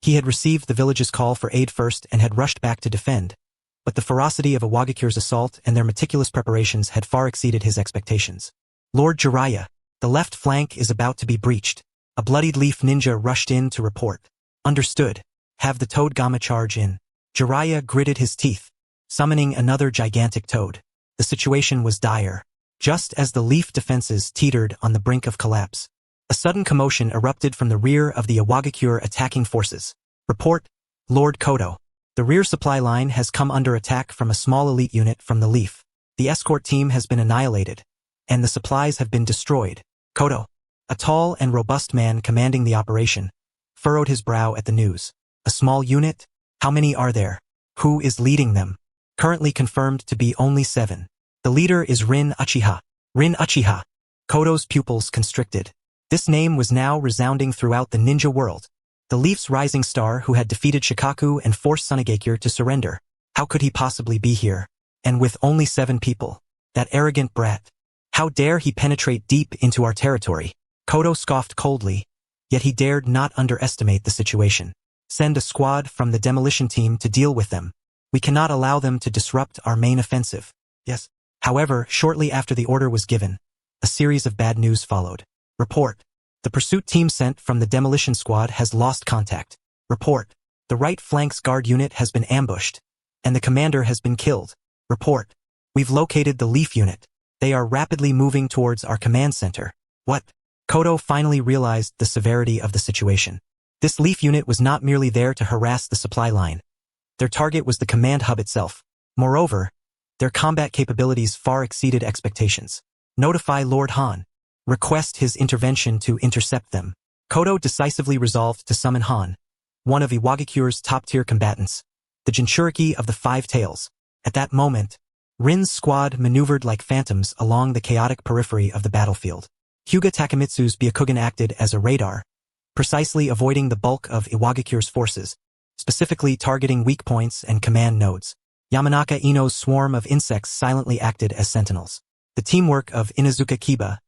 He had received the village's call for aid first and had rushed back to defend, but the ferocity of Iwagakure's assault and their meticulous preparations had far exceeded his expectations. Lord Jiraiya, the left flank is about to be breached. A bloodied leaf ninja rushed in to report. Understood. Have the toad Gamma charge in. Jiraiya gritted his teeth, summoning another gigantic toad. The situation was dire. Just as the leaf defenses teetered on the brink of collapse, a sudden commotion erupted from the rear of the Iwagakure attacking forces. Report, Lord Kodo. The rear supply line has come under attack from a small elite unit from the Leaf. The escort team has been annihilated, and the supplies have been destroyed. Kodo, a tall and robust man commanding the operation, furrowed his brow at the news. A small unit? How many are there? Who is leading them? Currently confirmed to be only 7. The leader is Rin Uchiha. Rin Uchiha. Kodo's pupils constricted. This name was now resounding throughout the ninja world. The Leaf's rising star who had defeated Shikaku and forced Sunagakure to surrender. How could he possibly be here? And with only 7 people. That arrogant brat. How dare he penetrate deep into our territory? Kodo scoffed coldly, yet he dared not underestimate the situation. Send a squad from the demolition team to deal with them. We cannot allow them to disrupt our main offensive. Yes. However, shortly after the order was given, a series of bad news followed. Report. The pursuit team sent from the demolition squad has lost contact. Report. The right flank's guard unit has been ambushed, and the commander has been killed. Report. We've located the Leaf unit. They are rapidly moving towards our command center. What? Kodo finally realized the severity of the situation. This Leaf unit was not merely there to harass the supply line. Their target was the command hub itself. Moreover, their combat capabilities far exceeded expectations. Notify Lord Han. Request his intervention to intercept them. Kodo decisively resolved to summon Han, one of Iwagakure's top-tier combatants, the Jinchuriki of the Five Tails. At that moment, Rin's squad maneuvered like phantoms along the chaotic periphery of the battlefield. Hyuga Takemitsu's Byakugan acted as a radar, precisely avoiding the bulk of Iwagakure's forces, specifically targeting weak points and command nodes. Yamanaka Ino's swarm of insects silently acted as sentinels. The teamwork of Inazuka Kiba,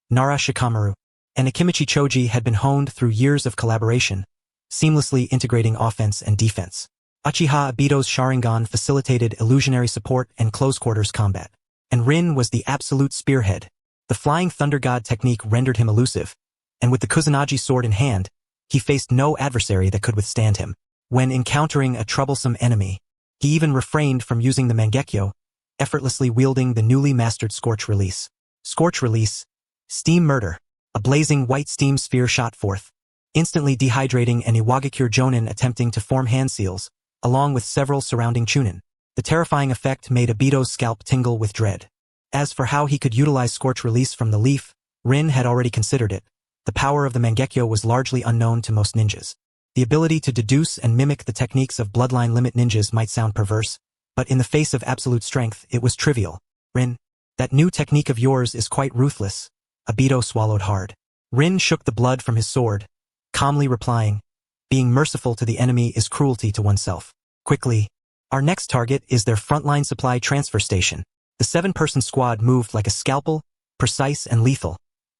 Nara Shikamaru, and Akimichi Choji had been honed through years of collaboration, seamlessly integrating offense and defense. Uchiha Obito's Sharingan facilitated illusionary support and close-quarters combat. And Rin was the absolute spearhead. The Flying Thunder God technique rendered him elusive, and with the Kusanagi sword in hand, he faced no adversary that could withstand him. When encountering a troublesome enemy, he even refrained from using the Mangekyo, effortlessly wielding the newly mastered Scorch Release. Scorch Release, Steam Murder. A blazing white steam sphere shot forth, instantly dehydrating an Iwagakure Jonin attempting to form hand seals, along with several surrounding Chunin. The terrifying effect made Obito's scalp tingle with dread. As for how he could utilize Scorch Release from the leaf, Rin had already considered it. The power of the Mangekyo was largely unknown to most ninjas. The ability to deduce and mimic the techniques of bloodline limit ninjas might sound perverse, but in the face of absolute strength, it was trivial. Rin, that new technique of yours is quite ruthless. Obito swallowed hard. Rin shook the blood from his sword, calmly replying, being merciful to the enemy is cruelty to oneself. Quickly, our next target is their frontline supply transfer station. The 7-person squad moved like a scalpel, precise and lethal,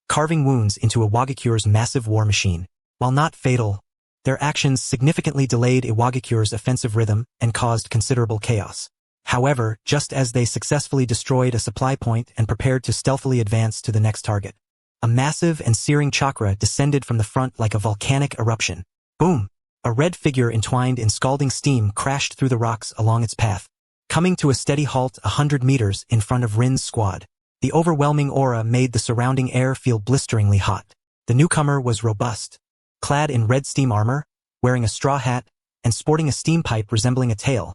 carving wounds into Iwagakure's massive war machine. While not fatal, their actions significantly delayed Iwagakure's offensive rhythm and caused considerable chaos. However, just as they successfully destroyed a supply point and prepared to stealthily advance to the next target, a massive and searing chakra descended from the front like a volcanic eruption. Boom! A red figure entwined in scalding steam crashed through the rocks along its path, coming to a steady halt 100 meters in front of Rin's squad. The overwhelming aura made the surrounding air feel blisteringly hot. The newcomer was robust, clad in red steam armor, wearing a straw hat, and sporting a steam pipe resembling a tail.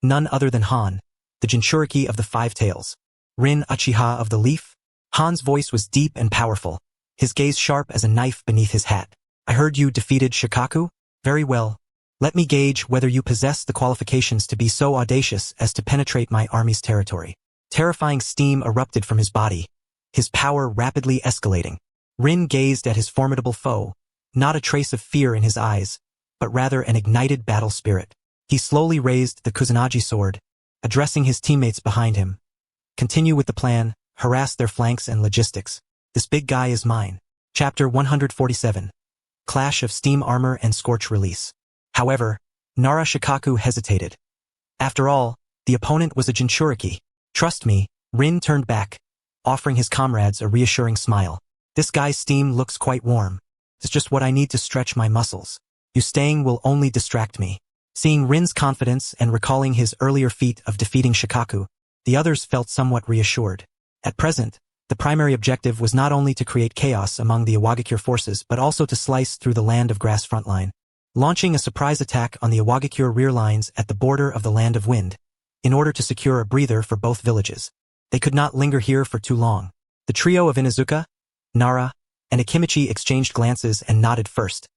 None other than Han, the Jinchuriki of the Five Tails. Rin Uchiha of the Leaf? Han's voice was deep and powerful, his gaze sharp as a knife beneath his hat. I heard you defeated Shikaku? Very well. Let me gauge whether you possess the qualifications to be so audacious as to penetrate my army's territory. Terrifying steam erupted from his body, his power rapidly escalating. Rin gazed at his formidable foe, not a trace of fear in his eyes, but rather an ignited battle spirit. He slowly raised the Kusanagi sword, addressing his teammates behind him. Continue with the plan, harass their flanks and logistics. This big guy is mine. Chapter 147. Clash of Steam Armor and Scorch Release. However, Nara Shikaku hesitated. After all, the opponent was a Jinchuriki. Trust me, Rin turned back, offering his comrades a reassuring smile. This guy's steam looks quite warm. It's just what I need to stretch my muscles. You staying will only distract me. Seeing Rin's confidence and recalling his earlier feat of defeating Shikaku, the others felt somewhat reassured. At present, the primary objective was not only to create chaos among the Iwagakure forces but also to slice through the Land of Grass frontline, launching a surprise attack on the Iwagakure rear lines at the border of the Land of Wind, in order to secure a breather for both villages. They could not linger here for too long. The trio of Inazuka, Nara, and Akimichi exchanged glances and nodded first.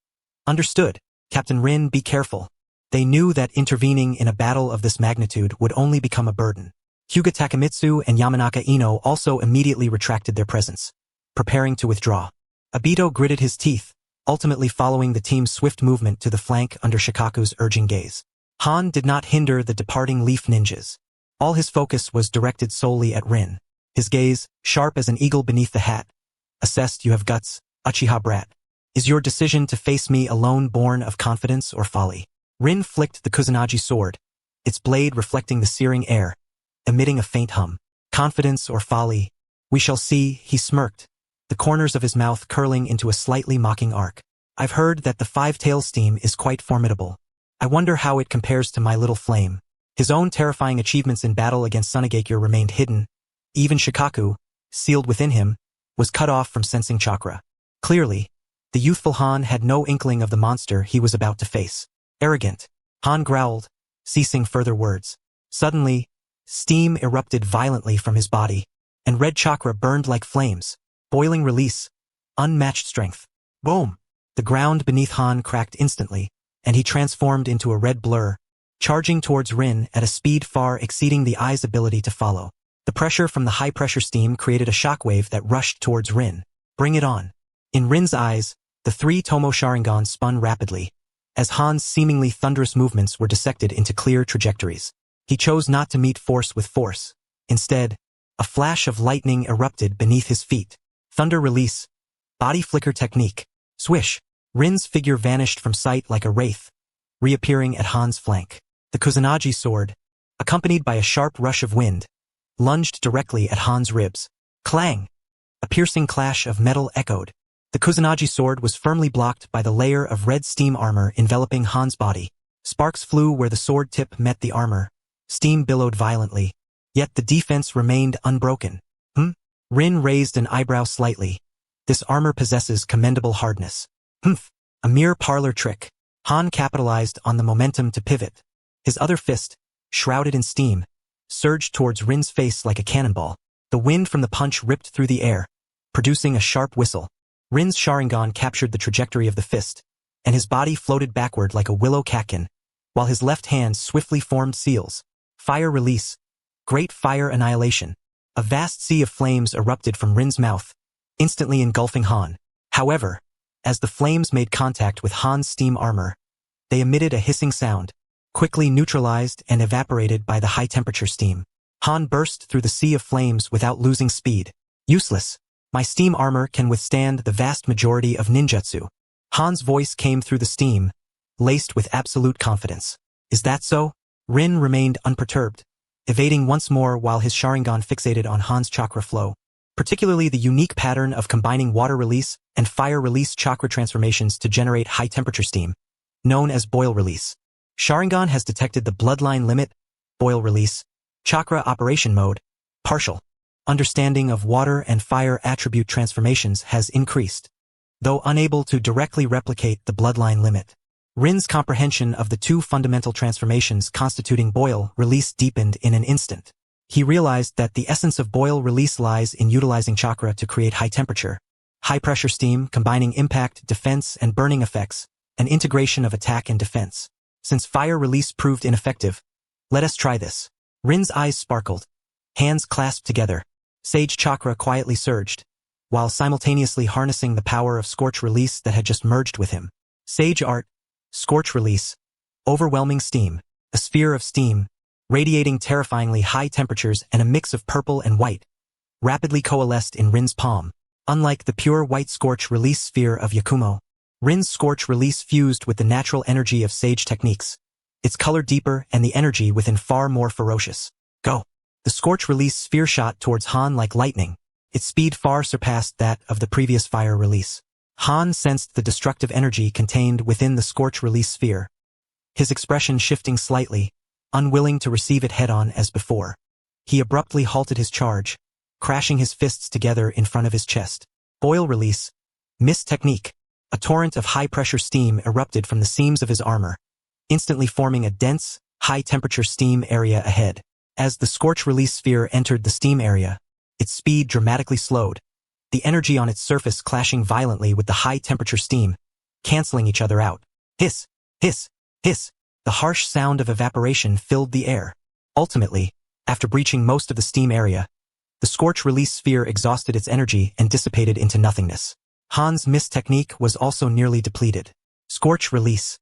Understood. Captain Rin, be careful. They knew that intervening in a battle of this magnitude would only become a burden. Hyuga Takemitsu and Yamanaka Ino also immediately retracted their presence, preparing to withdraw. Obito gritted his teeth, ultimately following the team's swift movement to the flank under Shikaku's urging gaze. Han did not hinder the departing Leaf ninjas. All his focus was directed solely at Rin. His gaze, sharp as an eagle beneath the hat, assessed, you have guts, Uchiha brat. Is your decision to face me alone born of confidence or folly? Rin flicked the Kusanagi sword, its blade reflecting the searing air, emitting a faint hum. Confidence or folly? We shall see, he smirked, the corners of his mouth curling into a slightly mocking arc. I've heard that the Five Tails steam is quite formidable. I wonder how it compares to my little flame. His own terrifying achievements in battle against Sunagakure remained hidden. Even Shikaku, sealed within him, was cut off from sensing chakra. Clearly, the youthful Han had no inkling of the monster he was about to face. Arrogant, Han growled, ceasing further words. Suddenly, steam erupted violently from his body, and red chakra burned like flames. Boiling release, unmatched strength. Boom! The ground beneath Han cracked instantly, and he transformed into a red blur, charging towards Rin at a speed far exceeding the eye's ability to follow. The pressure from the high-pressure steam created a shockwave that rushed towards Rin. Bring it on. In Rin's eyes, the three Tomo Sharingan spun rapidly, as Han's seemingly thunderous movements were dissected into clear trajectories. He chose not to meet force with force. Instead, a flash of lightning erupted beneath his feet. Thunder release. Body flicker technique. Swish. Rin's figure vanished from sight like a wraith, reappearing at Han's flank. The Kusanagi sword, accompanied by a sharp rush of wind, lunged directly at Han's ribs. Clang! A piercing clash of metal echoed. The Kusanagi sword was firmly blocked by the layer of red steam armor enveloping Han's body. Sparks flew where the sword tip met the armor. Steam billowed violently. Yet the defense remained unbroken. Rin raised an eyebrow slightly. This armor possesses commendable hardness. A mere parlor trick. Han capitalized on the momentum to pivot. His other fist, shrouded in steam, surged towards Rin's face like a cannonball. The wind from the punch ripped through the air, producing a sharp whistle. Rin's Sharingan captured the trajectory of the fist, and his body floated backward like a willow catkin, while his left hand swiftly formed seals. Fire release. Great fire annihilation. A vast sea of flames erupted from Rin's mouth, instantly engulfing Han. However, as the flames made contact with Han's steam armor, they emitted a hissing sound, quickly neutralized and evaporated by the high-temperature steam. Han burst through the sea of flames without losing speed. Useless. My steam armor can withstand the vast majority of ninjutsu. Han's voice came through the steam, laced with absolute confidence. Is that so? Rin remained unperturbed, evading once more while his Sharingan fixated on Han's chakra flow, particularly the unique pattern of combining water release and fire release chakra transformations to generate high-temperature steam, known as boil release. Sharingan has detected the bloodline limit, boil release, chakra operation mode, partial. Understanding of water and fire attribute transformations has increased, though unable to directly replicate the bloodline limit. Rin's comprehension of the two fundamental transformations constituting boil release deepened in an instant. He realized that the essence of boil release lies in utilizing chakra to create high-temperature, high-pressure steam combining impact, defense, and burning effects, an integration of attack and defense. Since fire release proved ineffective, let us try this. Rin's eyes sparkled, hands clasped together. Sage chakra quietly surged, while simultaneously harnessing the power of scorch release that had just merged with him. Sage art, scorch release, overwhelming steam, a sphere of steam, radiating terrifyingly high temperatures and a mix of purple and white, rapidly coalesced in Rin's palm. Unlike the pure white scorch release sphere of Yakumo, Rin's scorch release fused with the natural energy of sage techniques, its color deeper and the energy within far more ferocious. Go! The scorch release sphere shot towards Han like lightning. Its speed far surpassed that of the previous fire release. Han sensed the destructive energy contained within the scorch release sphere, his expression shifting slightly, unwilling to receive it head-on as before. He abruptly halted his charge, crashing his fists together in front of his chest. Boil release. Mist technique. A torrent of high-pressure steam erupted from the seams of his armor, instantly forming a dense, high-temperature steam area ahead. As the scorch release sphere entered the steam area, its speed dramatically slowed, the energy on its surface clashing violently with the high-temperature steam, canceling each other out. Hiss, hiss, hiss. The harsh sound of evaporation filled the air. Ultimately, after breaching most of the steam area, the scorch release sphere exhausted its energy and dissipated into nothingness. Han's mist technique was also nearly depleted. Scorch release.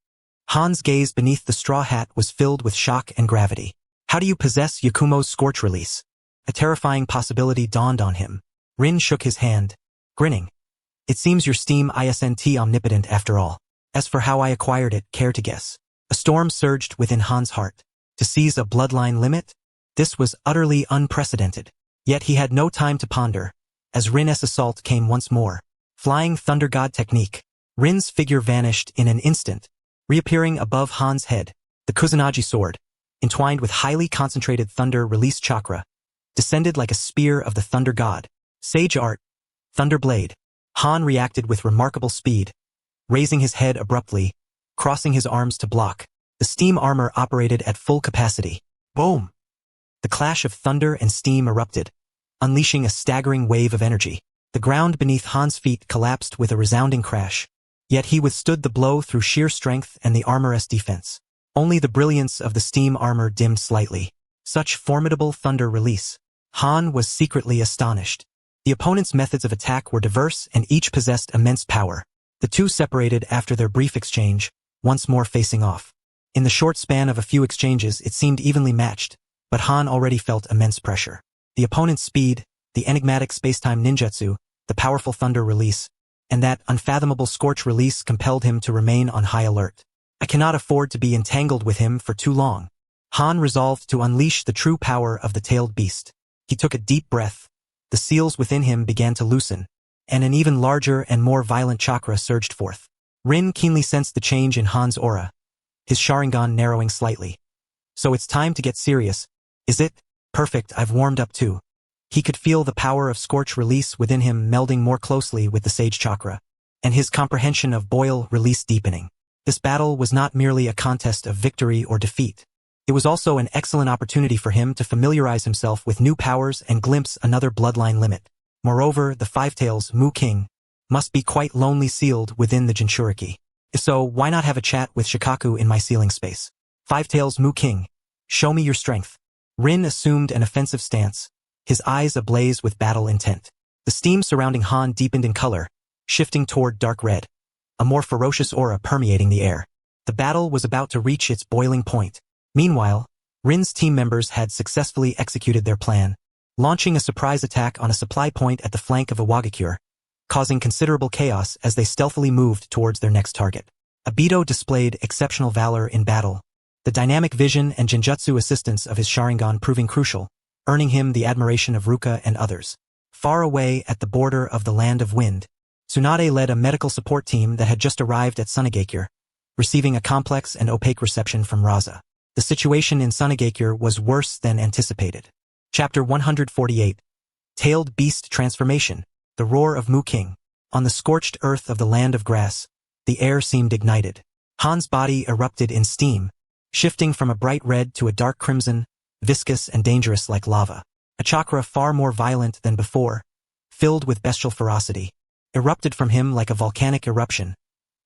Han's gaze beneath the straw hat was filled with shock and gravity. How do you possess Yakumo's scorch release? A terrifying possibility dawned on him. Rin shook his hand, grinning. It seems your steam isn't omnipotent after all. As for how I acquired it, care to guess? A storm surged within Han's heart. To seize a bloodline limit? This was utterly unprecedented. Yet he had no time to ponder, as Rin's assault came once more. Flying Thunder God technique. Rin's figure vanished in an instant, reappearing above Han's head. The Kusanagi sword, entwined with highly concentrated thunder release chakra, descended like a spear of the Thunder God. Sage art. Thunder blade. Han reacted with remarkable speed, raising his head abruptly, crossing his arms to block. The steam armor operated at full capacity. Boom! The clash of thunder and steam erupted, unleashing a staggering wave of energy. The ground beneath Han's feet collapsed with a resounding crash, Yet he withstood the blow through sheer strength and the armor's defense. Only the brilliance of the steam armor dimmed slightly. Such formidable thunder release. Han was secretly astonished. The opponent's methods of attack were diverse and each possessed immense power. The two separated after their brief exchange, once more facing off. In the short span of a few exchanges it seemed evenly matched, but Han already felt immense pressure. The opponent's speed, the enigmatic spacetime ninjutsu, the powerful thunder release, and that unfathomable scorch release compelled him to remain on high alert. I cannot afford to be entangled with him for too long. Han resolved to unleash the true power of the tailed beast. He took a deep breath. The seals within him began to loosen, and an even larger and more violent chakra surged forth. Rin keenly sensed the change in Han's aura, his Sharingan narrowing slightly. So it's time to get serious, is it? Perfect, I've warmed up too. He could feel the power of scorch release within him melding more closely with the sage chakra, and his comprehension of boil release deepening. This battle was not merely a contest of victory or defeat. It was also an excellent opportunity for him to familiarize himself with new powers and glimpse another bloodline limit. Moreover, the Five-Tails, Mu King, must be quite lonely sealed within the Jinchuriki. So why not have a chat with Shikaku in my sealing space? Five-Tails, Mu King, show me your strength. Rin assumed an offensive stance, his eyes ablaze with battle intent. The steam surrounding Han deepened in color, shifting toward dark red, a more ferocious aura permeating the air. The battle was about to reach its boiling point. Meanwhile, Rin's team members had successfully executed their plan, launching a surprise attack on a supply point at the flank of Iwagakure, causing considerable chaos as they stealthily moved towards their next target. Obito displayed exceptional valor in battle, the dynamic vision and genjutsu assistance of his Sharingan proving crucial, earning him the admiration of Ruka and others. Far away at the border of the Land of Wind, Tsunade led a medical support team that had just arrived at Sunagakure, receiving a complex and opaque reception from Raza. The situation in Sunagakure was worse than anticipated. Chapter 148. Tailed Beast Transformation. The Roar of Mu King. On the scorched earth of the Land of Grass, the air seemed ignited. Han's body erupted in steam, shifting from a bright red to a dark crimson, viscous and dangerous like lava. A chakra far more violent than before, filled with bestial ferocity, erupted from him like a volcanic eruption,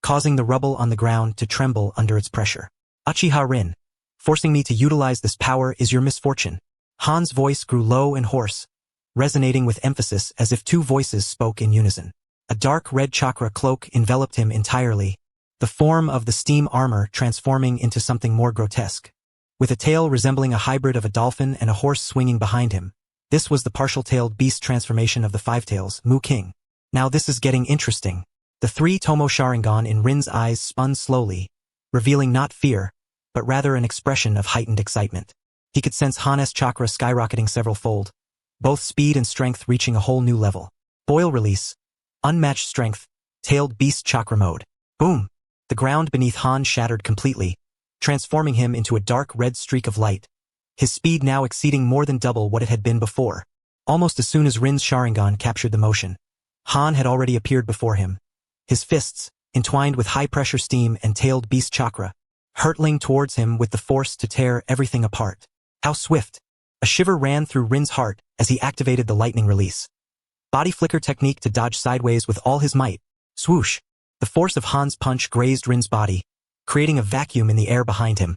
causing the rubble on the ground to tremble under its pressure. Uchiha Rin, forcing me to utilize this power is your misfortune. Han's voice grew low and hoarse, resonating with emphasis as if two voices spoke in unison. A dark red chakra cloak enveloped him entirely, the form of the steam armor transforming into something more grotesque. With a tail resembling a hybrid of a dolphin and a horse swinging behind him, this was the partial-tailed beast transformation of the Five-Tails, Mu King. Now this is getting interesting. The three Tomo Sharingan in Rin's eyes spun slowly, revealing not fear, but rather an expression of heightened excitement. He could sense Han's chakra skyrocketing several-fold, both speed and strength reaching a whole new level. Boil release, unmatched strength, tailed beast chakra mode. Boom! The ground beneath Han shattered completely, transforming him into a dark red streak of light, his speed now exceeding more than double what it had been before. Almost as soon as Rin's Sharingan captured the motion, Han had already appeared before him, his fists, entwined with high-pressure steam and tailed beast chakra, hurtling towards him with the force to tear everything apart. How swift! A shiver ran through Rin's heart as he activated the lightning release. Body flicker technique to dodge sideways with all his might. Swoosh! The force of Han's punch grazed Rin's body, creating a vacuum in the air behind him,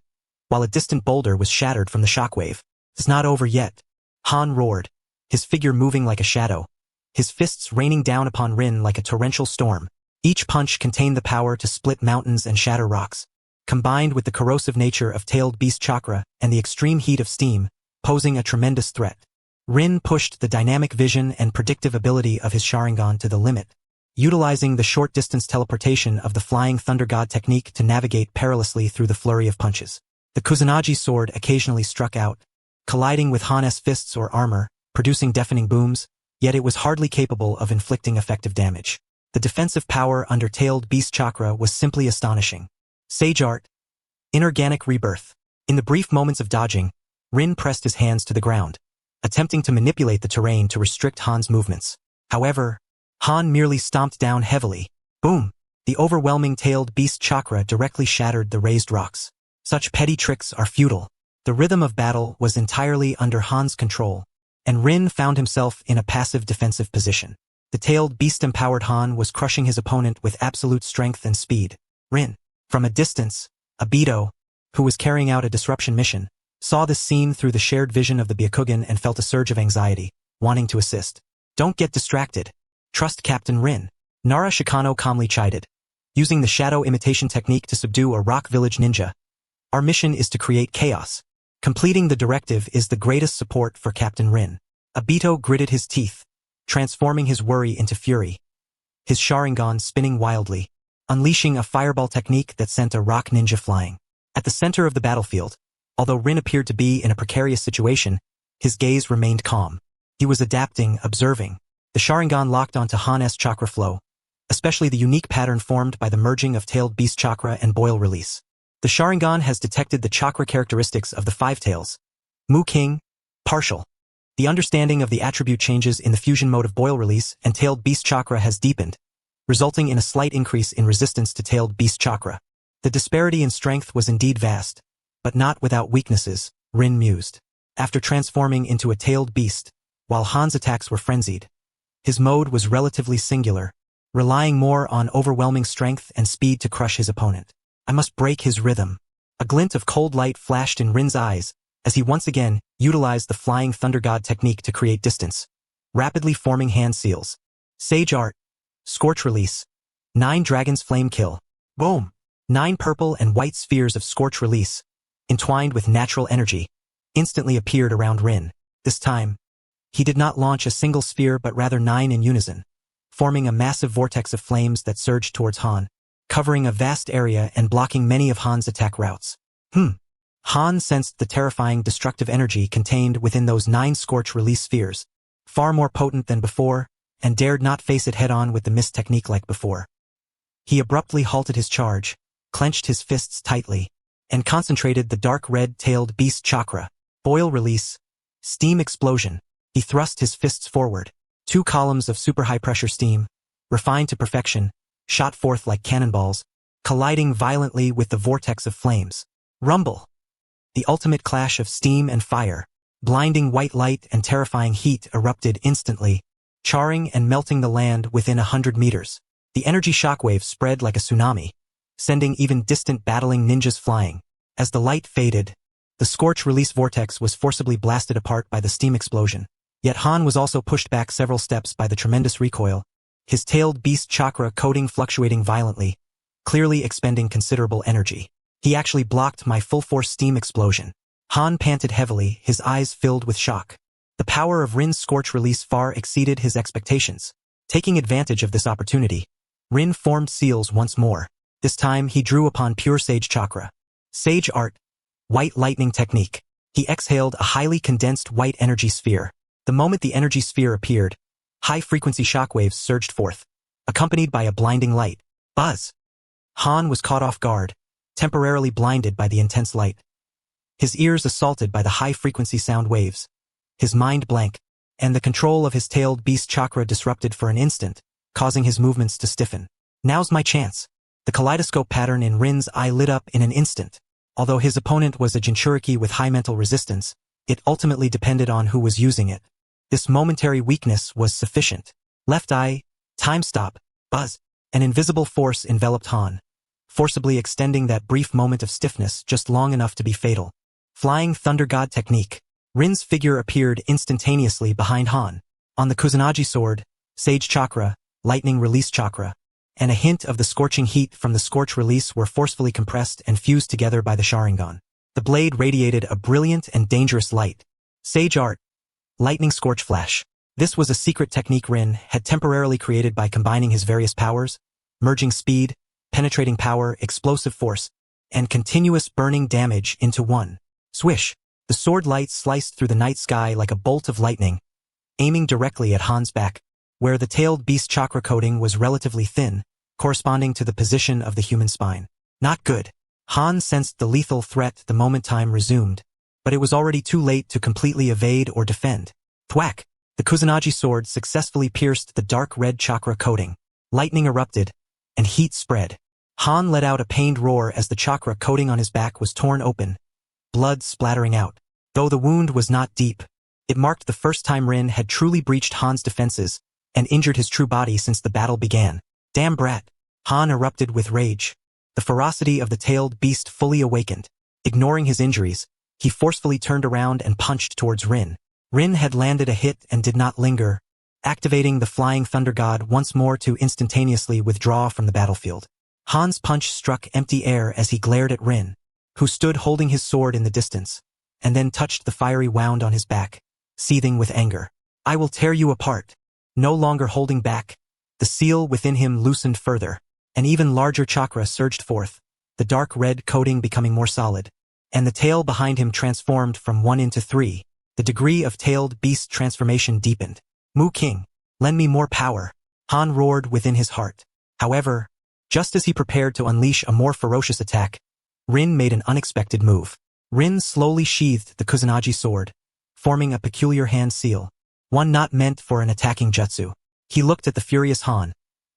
while a distant boulder was shattered from the shockwave. It's not over yet. Han roared, his figure moving like a shadow, his fists raining down upon Rin like a torrential storm. Each punch contained the power to split mountains and shatter rocks, combined with the corrosive nature of tailed beast chakra and the extreme heat of steam, posing a tremendous threat. Rin pushed the dynamic vision and predictive ability of his Sharingan to the limit, utilizing the short-distance teleportation of the Flying Thunder God technique to navigate perilously through the flurry of punches. The Kusanagi sword occasionally struck out, colliding with Han's fists or armor, producing deafening booms, yet it was hardly capable of inflicting effective damage. The defensive power under tailed beast chakra was simply astonishing. Sage Art. Inorganic Rebirth. In the brief moments of dodging, Rin pressed his hands to the ground, attempting to manipulate the terrain to restrict Han's movements. However, Han merely stomped down heavily. Boom! The overwhelming tailed beast chakra directly shattered the raised rocks. Such petty tricks are futile. The rhythm of battle was entirely under Han's control, and Rin found himself in a passive defensive position. The tailed beast-empowered Han was crushing his opponent with absolute strength and speed. Rin. From a distance, Obito, who was carrying out a disruption mission, saw this scene through the shared vision of the Byakugan and felt a surge of anxiety, wanting to assist. Don't get distracted. Trust Captain Rin. Nara Shikano calmly chided. Using the shadow imitation technique to subdue a rock village ninja. Our mission is to create chaos. Completing the directive is the greatest support for Captain Rin. Obito gritted his teeth, transforming his worry into fury. His Sharingan spinning wildly, unleashing a fireball technique that sent a rock ninja flying. At the center of the battlefield, although Rin appeared to be in a precarious situation, his gaze remained calm. He was adapting, observing. The Sharingan locked onto Han's chakra flow, especially the unique pattern formed by the merging of tailed beast chakra and boil release. The Sharingan has detected the chakra characteristics of the five tails. Mu King, partial. The understanding of the attribute changes in the fusion mode of boil release and tailed beast chakra has deepened, resulting in a slight increase in resistance to tailed beast chakra. The disparity in strength was indeed vast, but not without weaknesses, Rin mused. After transforming into a tailed beast, while Han's attacks were frenzied, his mode was relatively singular, relying more on overwhelming strength and speed to crush his opponent. I must break his rhythm. A glint of cold light flashed in Rin's eyes, as he once again utilized the Flying Thunder God technique to create distance, rapidly forming hand seals. Sage Art. Scorch Release. 9 Dragons Flame Kill. Boom! 9 purple and white spheres of Scorch Release, entwined with natural energy, instantly appeared around Rin. This time, he did not launch a single sphere but rather 9 in unison, forming a massive vortex of flames that surged towards Han, covering a vast area and blocking many of Han's attack routes. Han sensed the terrifying destructive energy contained within those 9 Scorch Release spheres, far more potent than before, and dared not face it head-on with the mist technique like before. He abruptly halted his charge, clenched his fists tightly, and concentrated the dark red-tailed beast chakra. Boil Release. Steam Explosion. He thrust his fists forward. 2 columns of super-high-pressure steam, refined to perfection, shot forth like cannonballs, colliding violently with the vortex of flames. Rumble. The ultimate clash of steam and fire. Blinding white light and terrifying heat erupted instantly, charring and melting the land within 100 meters. The energy shockwave spread like a tsunami, sending even distant battling ninjas flying. As the light faded, the Scorch Release vortex was forcibly blasted apart by the steam explosion. Yet Han was also pushed back several steps by the tremendous recoil, his tailed beast chakra coating fluctuating violently, clearly expending considerable energy. He actually blocked my full-force steam explosion. Han panted heavily, his eyes filled with shock. The power of Rin's Scorch Release far exceeded his expectations. Taking advantage of this opportunity, Rin formed seals once more. This time he drew upon pure Sage Chakra. Sage Art. White Lightning Technique. He exhaled a highly condensed white energy sphere. The moment the energy sphere appeared, high-frequency shockwaves surged forth, accompanied by a blinding light. Buzz! Han was caught off guard, temporarily blinded by the intense light. His ears assaulted by the high-frequency sound waves, his mind blank, and the control of his tailed beast chakra disrupted for an instant, causing his movements to stiffen. Now's my chance. The kaleidoscope pattern in Rin's eye lit up in an instant. Although his opponent was a Jinchuriki with high mental resistance, it ultimately depended on who was using it. This momentary weakness was sufficient. Left eye, time stop, buzz. An invisible force enveloped Han, forcibly extending that brief moment of stiffness just long enough to be fatal. Flying Thunder God Technique. Rin's figure appeared instantaneously behind Han. On the Kusanagi sword, Sage Chakra, Lightning Release Chakra, and a hint of the scorching heat from the Scorch Release were forcefully compressed and fused together by the Sharingan. The blade radiated a brilliant and dangerous light. Sage Art. Lightning Scorch Flash. This was a secret technique Rin had temporarily created by combining his various powers, merging speed, penetrating power, explosive force, and continuous burning damage into one. Swish! The sword light sliced through the night sky like a bolt of lightning, aiming directly at Han's back, where the tailed beast chakra coating was relatively thin, corresponding to the position of the human spine. Not good. Han sensed the lethal threat the moment time resumed, but it was already too late to completely evade or defend. Thwack! The Kusanagi sword successfully pierced the dark red chakra coating. Lightning erupted, and heat spread. Han let out a pained roar as the chakra coating on his back was torn open, blood splattering out. Though the wound was not deep, it marked the first time Rin had truly breached Han's defenses, and injured his true body since the battle began. Damn brat! Han erupted with rage. The ferocity of the tailed beast fully awakened. Ignoring his injuries, he forcefully turned around and punched towards Rin. Rin had landed a hit and did not linger, activating the flying thunder god once more to instantaneously withdraw from the battlefield. Han's punch struck empty air as he glared at Rin, who stood holding his sword in the distance, and then touched the fiery wound on his back, seething with anger. I will tear you apart. No longer holding back, the seal within him loosened further. An even larger chakra surged forth, the dark red coating becoming more solid, and the tail behind him transformed from 1 into 3. The degree of tailed beast transformation deepened. Mu King, lend me more power, Han roared within his heart. However, just as he prepared to unleash a more ferocious attack, Rin made an unexpected move. Rin slowly sheathed the Kusanagi sword, forming a peculiar hand seal, one not meant for an attacking jutsu. He looked at the furious Han,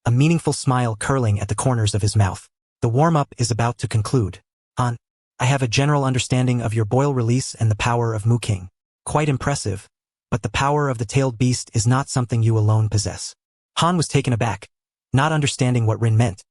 a meaningful smile curling at the corners of his mouth. The warm-up is about to conclude. Han, I have a general understanding of your boil release and the power of Mu King. Quite impressive, but the power of the tailed beast is not something you alone possess. Han was taken aback, not understanding what Rin meant.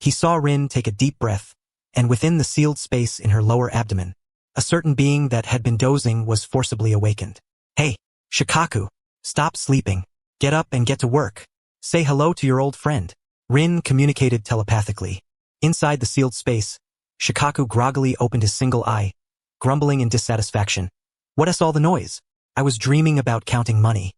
He saw Rin take a deep breath, and within the sealed space in her lower abdomen, a certain being that had been dozing was forcibly awakened. Hey, Shikaku, stop sleeping. Get up and get to work. Say hello to your old friend. Rin communicated telepathically. Inside the sealed space, Shikaku groggily opened his single eye, grumbling in dissatisfaction. What is all the noise? I was dreaming about counting money.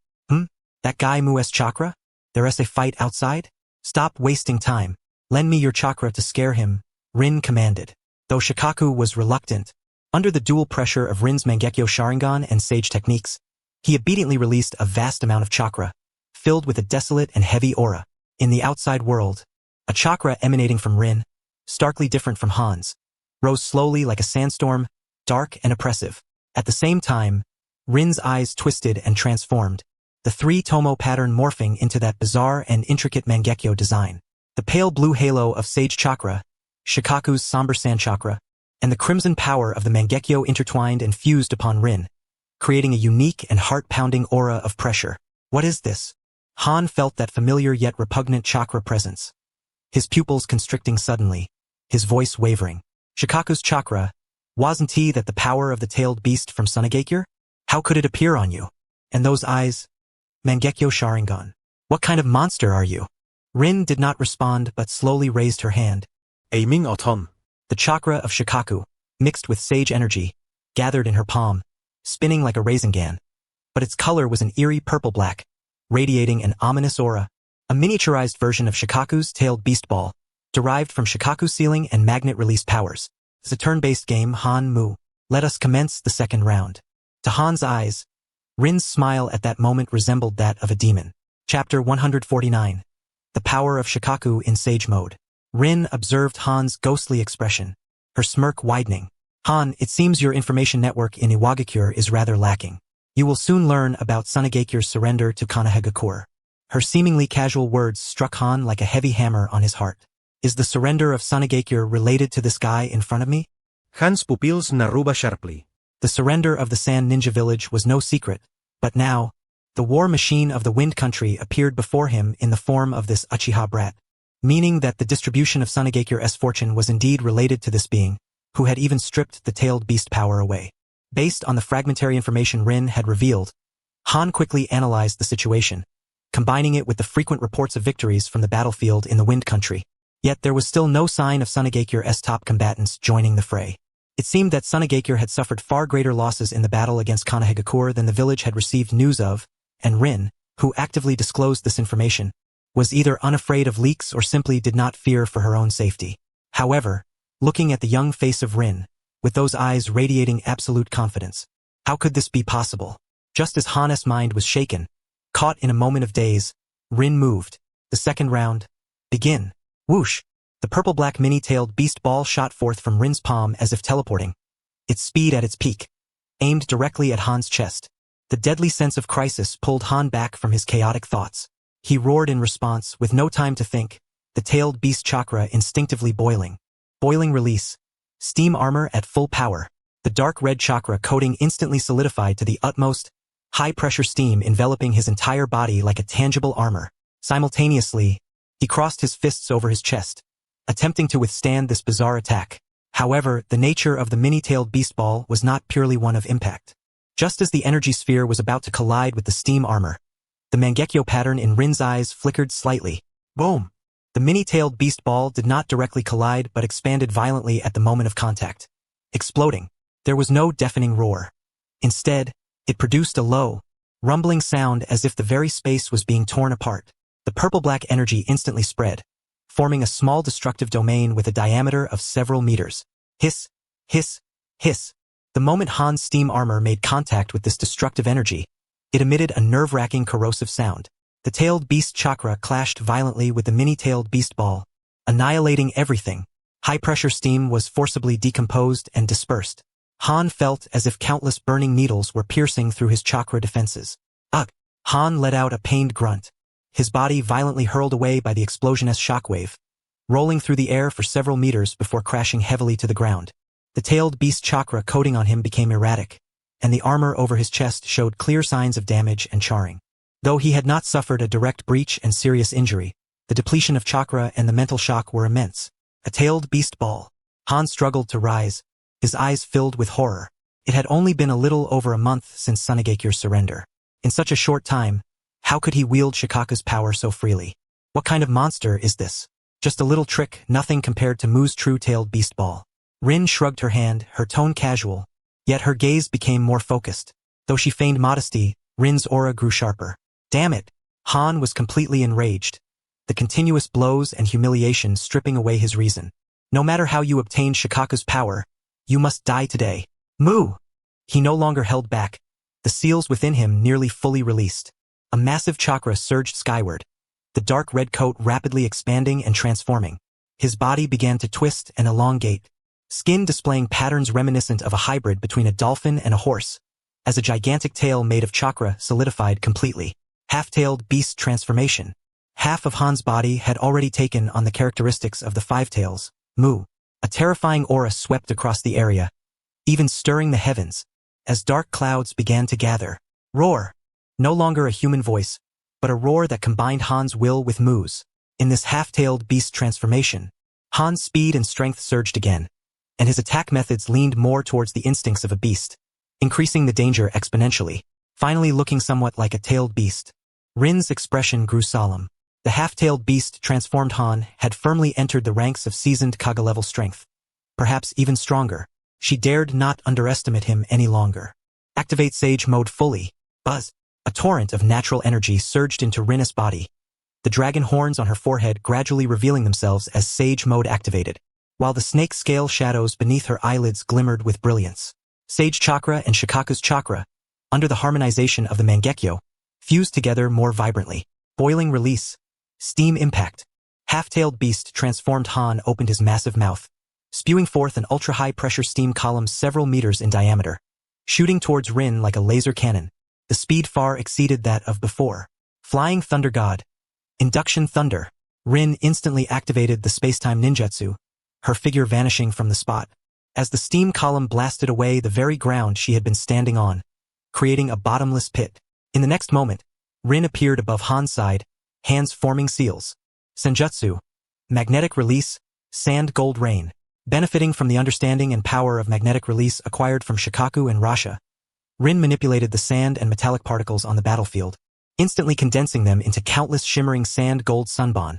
That guy Mu's chakra? There is a fight outside? Stop wasting time. Lend me your chakra to scare him, Rin commanded. Though Shikaku was reluctant, under the dual pressure of Rin's Mangekyo Sharingan and Sage techniques, he obediently released a vast amount of chakra, filled with a desolate and heavy aura. In the outside world, a chakra emanating from Rin, starkly different from Han's, rose slowly like a sandstorm, dark and oppressive. At the same time, Rin's eyes twisted and transformed, the 3-tomo pattern morphing into that bizarre and intricate Mangekyo design. The pale blue halo of Sage Chakra, Shikaku's somber sand chakra, and the crimson power of the Mangekyo intertwined and fused upon Rin, creating a unique and heart-pounding aura of pressure. What is this? Han felt that familiar yet repugnant chakra presence. His pupils constricting suddenly, his voice wavering. Shikaku's chakra, wasn't he that the power of the tailed beast from Sunagakure? How could it appear on you? And those eyes? Mangekyo Sharingan. What kind of monster are you? Rin did not respond but slowly raised her hand. Aiming at Han. The chakra of Shikaku, mixed with sage energy, gathered in her palm, spinning like a raisingan. But its color was an eerie purple-black, radiating an ominous aura, a miniaturized version of Shikaku's tailed beast ball, derived from Shikaku's sealing and magnet release powers. As a turn-based game, Han Mu. Let us commence the second round. To Han's eyes, Rin's smile at that moment resembled that of a demon. Chapter 149. The Power of Shikaku in Sage Mode. Rin observed Han's ghostly expression, her smirk widening. Han, it seems your information network in Iwagakure is rather lacking. You will soon learn about Sunagakure's surrender to Konohagakure. Her seemingly casual words struck Han like a heavy hammer on his heart. Is the surrender of Sunagakure related to this guy in front of me? Han's pupils narrowed sharply. The surrender of the Sand Ninja Village was no secret, but now, the war machine of the Wind Country appeared before him in the form of this Uchiha brat, meaning that the distribution of Sunagakure's fortune was indeed related to this being, who had even stripped the tailed beast power away. Based on the fragmentary information Rin had revealed, Han quickly analyzed the situation, combining it with the frequent reports of victories from the battlefield in the Wind Country. Yet there was still no sign of Sunagakure's top combatants joining the fray. It seemed that Sunagakure had suffered far greater losses in the battle against Konohagakure than the village had received news of, and Rin, who actively disclosed this information, was either unafraid of leaks or simply did not fear for her own safety. However, looking at the young face of Rin, with those eyes radiating absolute confidence, how could this be possible? Just as Han's mind was shaken, caught in a moment of daze, Rin moved. The second round. Begin. Whoosh! The purple-black mini-tailed beast ball shot forth from Rin's palm as if teleporting, its speed at its peak, aimed directly at Han's chest. The deadly sense of crisis pulled Han back from his chaotic thoughts. He roared in response, with no time to think, the tailed beast chakra instinctively boiling. Boiling release. Steam armor at full power. The dark red chakra coating instantly solidified to the utmost. high-pressure steam enveloping his entire body like a tangible armor. Simultaneously, he crossed his fists over his chest, attempting to withstand this bizarre attack. However, the nature of the mini-tailed beast ball was not purely one of impact. Just as the energy sphere was about to collide with the steam armor, the Mangekyo pattern in Rin's eyes flickered slightly. Boom! The mini-tailed beast ball did not directly collide but expanded violently at the moment of contact. Exploding, there was no deafening roar. Instead, it produced a low, rumbling sound as if the very space was being torn apart. The purple-black energy instantly spread, forming a small destructive domain with a diameter of several meters. Hiss, hiss, hiss. The moment Han's steam armor made contact with this destructive energy, it emitted a nerve-wracking corrosive sound. The tailed beast chakra clashed violently with the mini-tailed beast ball, annihilating everything. High-pressure steam was forcibly decomposed and dispersed. Han felt as if countless burning needles were piercing through his chakra defenses. Ugh! Han let out a pained grunt. His body violently hurled away by the explosion's shockwave, rolling through the air for several meters before crashing heavily to the ground. The tailed beast chakra coating on him became erratic, and the armor over his chest showed clear signs of damage and charring. Though he had not suffered a direct breach and serious injury, the depletion of chakra and the mental shock were immense. A tailed beast ball. Han struggled to rise, his eyes filled with horror. It had only been a little over a month since Sunagekyo's surrender. In such a short time, how could he wield Shikaku's power so freely? What kind of monster is this? Just a little trick, nothing compared to Mu's true-tailed beast ball. Rin shrugged her hand, her tone casual, yet her gaze became more focused. Though she feigned modesty, Rin's aura grew sharper. Damn it! Han was completely enraged, the continuous blows and humiliation stripping away his reason. No matter how you obtained Shikaku's power, you must die today. Mu! He no longer held back. The seals within him nearly fully released. A massive chakra surged skyward, the dark red coat rapidly expanding and transforming. His body began to twist and elongate, skin displaying patterns reminiscent of a hybrid between a dolphin and a horse, as a gigantic tail made of chakra solidified completely. Half-tailed beast transformation. Half of Han's body had already taken on the characteristics of the five tails. Mu. A terrifying aura swept across the area, even stirring the heavens, as dark clouds began to gather. Roar. No longer a human voice, but a roar that combined Han's will with Mu's. In this half-tailed beast transformation, Han's speed and strength surged again, and his attack methods leaned more towards the instincts of a beast, increasing the danger exponentially. Finally looking somewhat like a tailed beast, Rin's expression grew solemn. The half-tailed beast transformed Han had firmly entered the ranks of seasoned Kaga-level strength. Perhaps even stronger. She dared not underestimate him any longer. Activate Sage Mode fully. Buzz. A torrent of natural energy surged into Rin's body, the dragon horns on her forehead gradually revealing themselves as Sage Mode activated, while the snake scale shadows beneath her eyelids glimmered with brilliance. Sage Chakra and Shikaku's Chakra, under the harmonization of the Mangekyo, fused together more vibrantly. Boiling release. Steam impact. Half-tailed beast transformed Han opened his massive mouth, spewing forth an ultra-high-pressure steam column several meters in diameter, shooting towards Rin like a laser cannon. The speed far exceeded that of before. Flying Thunder God. Induction Thunder. Rin instantly activated the space-time ninjutsu, her figure vanishing from the spot, as the steam column blasted away the very ground she had been standing on, creating a bottomless pit. In the next moment, Rin appeared above Han's side, hands forming seals. Senjutsu. Magnetic Release. Sand Gold Rain. Benefiting from the understanding and power of magnetic release acquired from Shikaku and Rasha, Rin manipulated the sand and metallic particles on the battlefield, instantly condensing them into countless shimmering sand gold sunbon,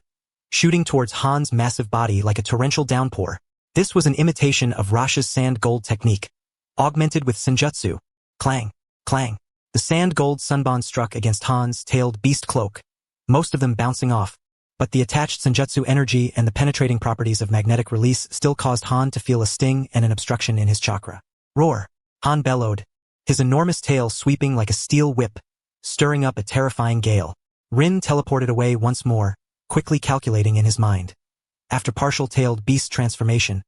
shooting towards Han's massive body like a torrential downpour. This was an imitation of Rasha's sand gold technique, augmented with senjutsu. Clang, clang. The sand gold sunbon struck against Han's tailed beast cloak, most of them bouncing off, but the attached senjutsu energy and the penetrating properties of magnetic release still caused Han to feel a sting and an obstruction in his chakra. Roar! Han bellowed, his enormous tail sweeping like a steel whip, stirring up a terrifying gale. Rin teleported away once more, quickly calculating in his mind. After partial-tailed beast transformation,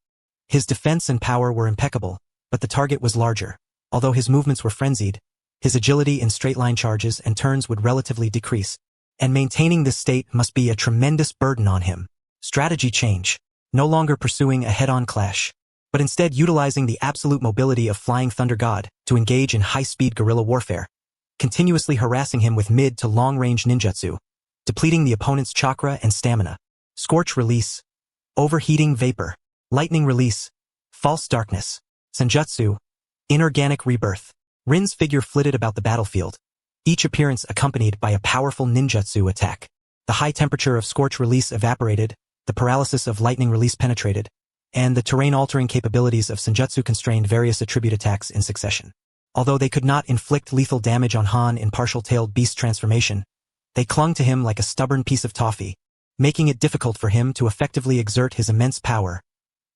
his defense and power were impeccable, but the target was larger. Although his movements were frenzied, his agility in straight-line charges and turns would relatively decrease, and maintaining this state must be a tremendous burden on him. Strategy change. No longer pursuing a head-on clash, but instead utilizing the absolute mobility of Flying Thunder God to engage in high-speed guerrilla warfare. continuously harassing him with mid to long-range ninjutsu, depleting the opponent's chakra and stamina. Scorch release, overheating vapor, lightning release, false darkness, senjutsu, inorganic rebirth. Rin's figure flitted about the battlefield, each appearance accompanied by a powerful ninjutsu attack. The high temperature of scorch release evaporated, the paralysis of lightning release penetrated, and the terrain-altering capabilities of senjutsu constrained various attribute attacks in succession. Although they could not inflict lethal damage on Han in partial-tailed beast transformation, they clung to him like a stubborn piece of toffee, making it difficult for him to effectively exert his immense power,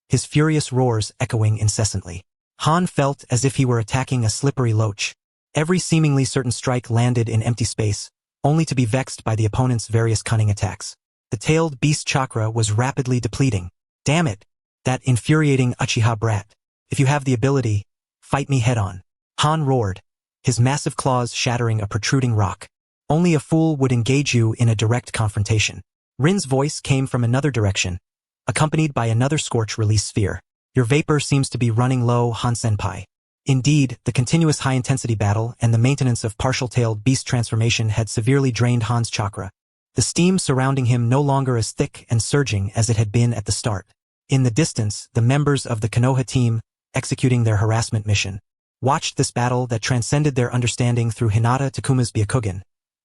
his furious roars echoing incessantly. Han felt as if he were attacking a slippery loach. Every seemingly certain strike landed in empty space, only to be vexed by the opponent's various cunning attacks. The tailed beast chakra was rapidly depleting. Damn it! That infuriating Uchiha brat. If you have the ability, fight me head-on. Han roared, his massive claws shattering a protruding rock. Only a fool would engage you in a direct confrontation. Rin's voice came from another direction, accompanied by another scorch release sphere. Your vapor seems to be running low, Han-senpai. Indeed, the continuous high-intensity battle and the maintenance of partial-tailed beast transformation had severely drained Han's chakra, the steam surrounding him no longer as thick and surging as it had been at the start. In the distance, the members of the Konoha team, executing their harassment mission, watched this battle that transcended their understanding through Hinata Takuma's Byakugan,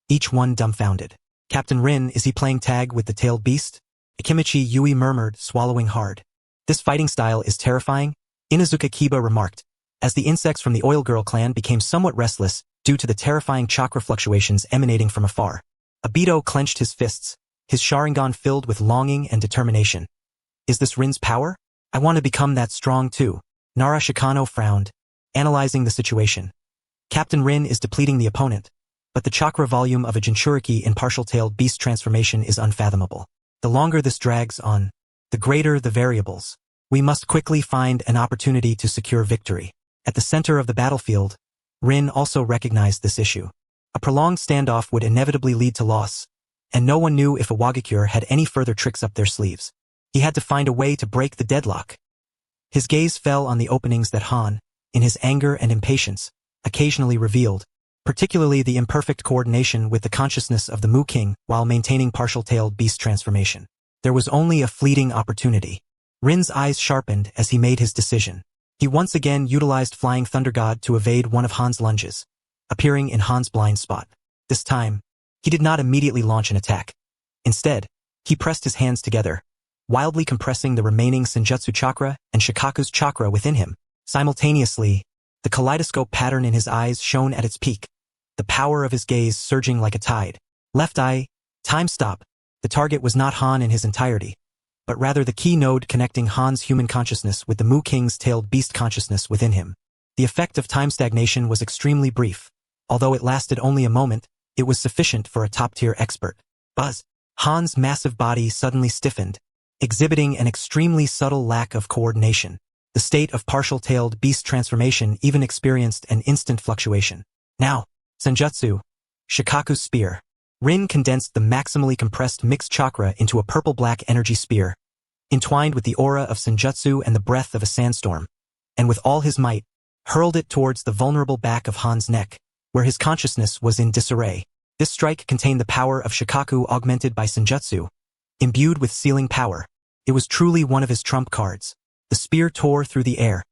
each one dumbfounded. Captain Rin, is he playing tag with the tailed beast? Ikimichi Yui murmured, swallowing hard. This fighting style is terrifying, Inazuka Kiba remarked, as the insects from the Oil Girl clan became somewhat restless due to the terrifying chakra fluctuations emanating from afar. Obito clenched his fists, his Sharingan filled with longing and determination. Is this Rin's power? I want to become that strong too. Nara Shikano frowned, analyzing the situation. Captain Rin is depleting the opponent, but the chakra volume of a Jinchuriki in partial-tailed beast transformation is unfathomable. The longer this drags on, the greater the variables. We must quickly find an opportunity to secure victory. At the center of the battlefield, Rin also recognized this issue. A prolonged standoff would inevitably lead to loss, and no one knew if a Wagakure had any further tricks up their sleeves. He had to find a way to break the deadlock. His gaze fell on the openings that Han, in his anger and impatience, occasionally revealed, particularly the imperfect coordination with the consciousness of the Mu King while maintaining partial-tailed beast transformation. There was only a fleeting opportunity. Rin's eyes sharpened as he made his decision. He once again utilized Flying Thunder God to evade one of Han's lunges, appearing in Han's blind spot. This time, he did not immediately launch an attack. Instead, he pressed his hands together, wildly compressing the remaining Senjutsu chakra and Shikaku's chakra within him. Simultaneously, the kaleidoscope pattern in his eyes shone at its peak, the power of his gaze surging like a tide. Left eye, time stop. The target was not Han in his entirety, but rather the key node connecting Han's human consciousness with the Mu King's tailed beast consciousness within him. The effect of time stagnation was extremely brief. Although it lasted only a moment, it was sufficient for a top-tier expert. Buzz. Han's massive body suddenly stiffened, exhibiting an extremely subtle lack of coordination. The state of partial-tailed beast transformation even experienced an instant fluctuation. Now, Senjutsu, Shikaku's spear. Rin condensed the maximally compressed mixed chakra into a purple-black energy spear, entwined with the aura of Senjutsu and the breath of a sandstorm, and with all his might, hurled it towards the vulnerable back of Han's neck, where his consciousness was in disarray. This strike contained the power of Shikaku augmented by Senjutsu, imbued with sealing power. It was truly one of his trump cards. The spear tore through the air,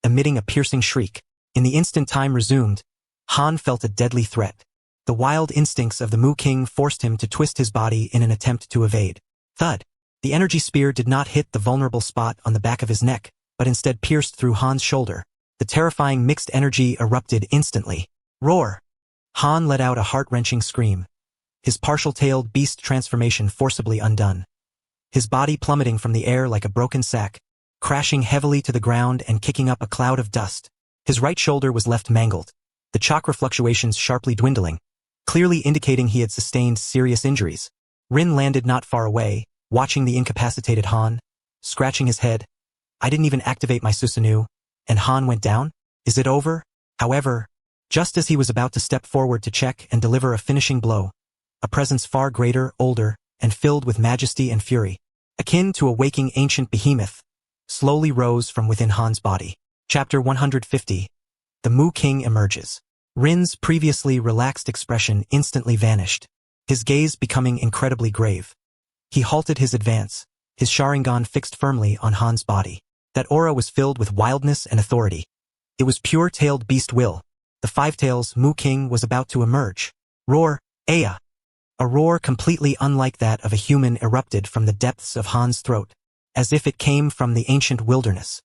emitting a piercing shriek. In the instant time resumed, Han felt a deadly threat. The wild instincts of the Mu King forced him to twist his body in an attempt to evade. Thud! The energy spear did not hit the vulnerable spot on the back of his neck, but instead pierced through Han's shoulder. The terrifying mixed energy erupted instantly. Roar! Han let out a heart-wrenching scream, his partial-tailed beast transformation forcibly undone. His body plummeting from the air like a broken sack, crashing heavily to the ground and kicking up a cloud of dust. His right shoulder was left mangled, the chakra fluctuations sharply dwindling, clearly indicating he had sustained serious injuries. Rin landed not far away, watching the incapacitated Han, scratching his head. I didn't even activate my Susanoo, and Han went down? Is it over? However, just as he was about to step forward to check and deliver a finishing blow, a presence far greater, older, and filled with majesty and fury, akin to a waking ancient behemoth, slowly rose from within Han's body. Chapter 150. The Mu King emerges. Rin's previously relaxed expression instantly vanished, his gaze becoming incredibly grave. He halted his advance, his Sharingan fixed firmly on Han's body. That aura was filled with wildness and authority. It was pure-tailed beast will. The Five-Tails Mu King was about to emerge. Roar, Aya! A roar completely unlike that of a human erupted from the depths of Han's throat, as if it came from the ancient wilderness.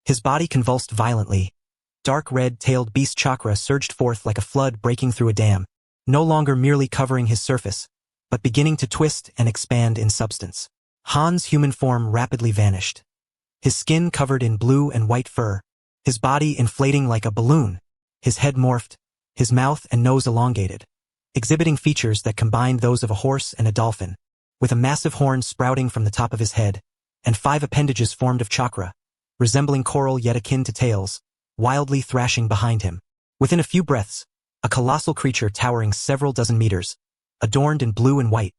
His body convulsed violently. Dark red-tailed beast chakra surged forth like a flood breaking through a dam, no longer merely covering his surface, but beginning to twist and expand in substance. Han's human form rapidly vanished. His skin covered in blue and white fur, his body inflating like a balloon, his head morphed, his mouth and nose elongated, exhibiting features that combined those of a horse and a dolphin, with a massive horn sprouting from the top of his head, and 5 appendages formed of chakra, resembling coral yet akin to tails, wildly thrashing behind him. Within a few breaths, a colossal creature towering several dozen meters, adorned in blue and white,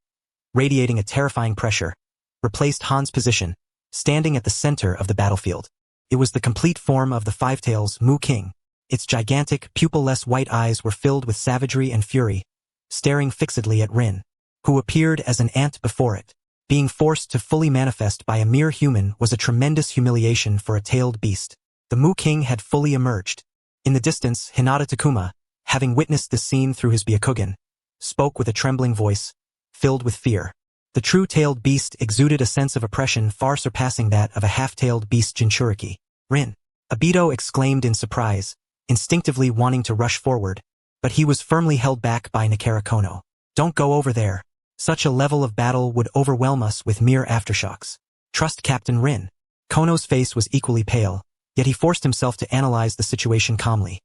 radiating a terrifying pressure, replaced Han's position, standing at the center of the battlefield. It was the complete form of the Five-Tails Mu King. Its gigantic, pupil-less white eyes were filled with savagery and fury, staring fixedly at Rin, who appeared as an ant before it. Being forced to fully manifest by a mere human was a tremendous humiliation for a tailed beast. The Mu King had fully emerged. In the distance, Hinata Takuma, having witnessed this scene through his Byakugan, spoke with a trembling voice, filled with fear. The true-tailed beast exuded a sense of oppression far surpassing that of a half-tailed beast Jinchuriki. Rin! Obito exclaimed in surprise, instinctively wanting to rush forward, but he was firmly held back by Nakara Kono. Don't go over there. Such a level of battle would overwhelm us with mere aftershocks. Trust Captain Rin. Kono's face was equally pale, yet he forced himself to analyze the situation calmly.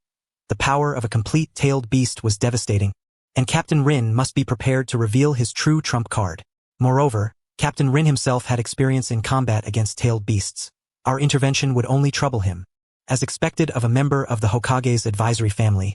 The power of a complete tailed beast was devastating, and Captain Rin must be prepared to reveal his true trump card. Moreover, Captain Rin himself had experience in combat against tailed beasts. Our intervention would only trouble him. As expected of a member of the Hokage's advisory family,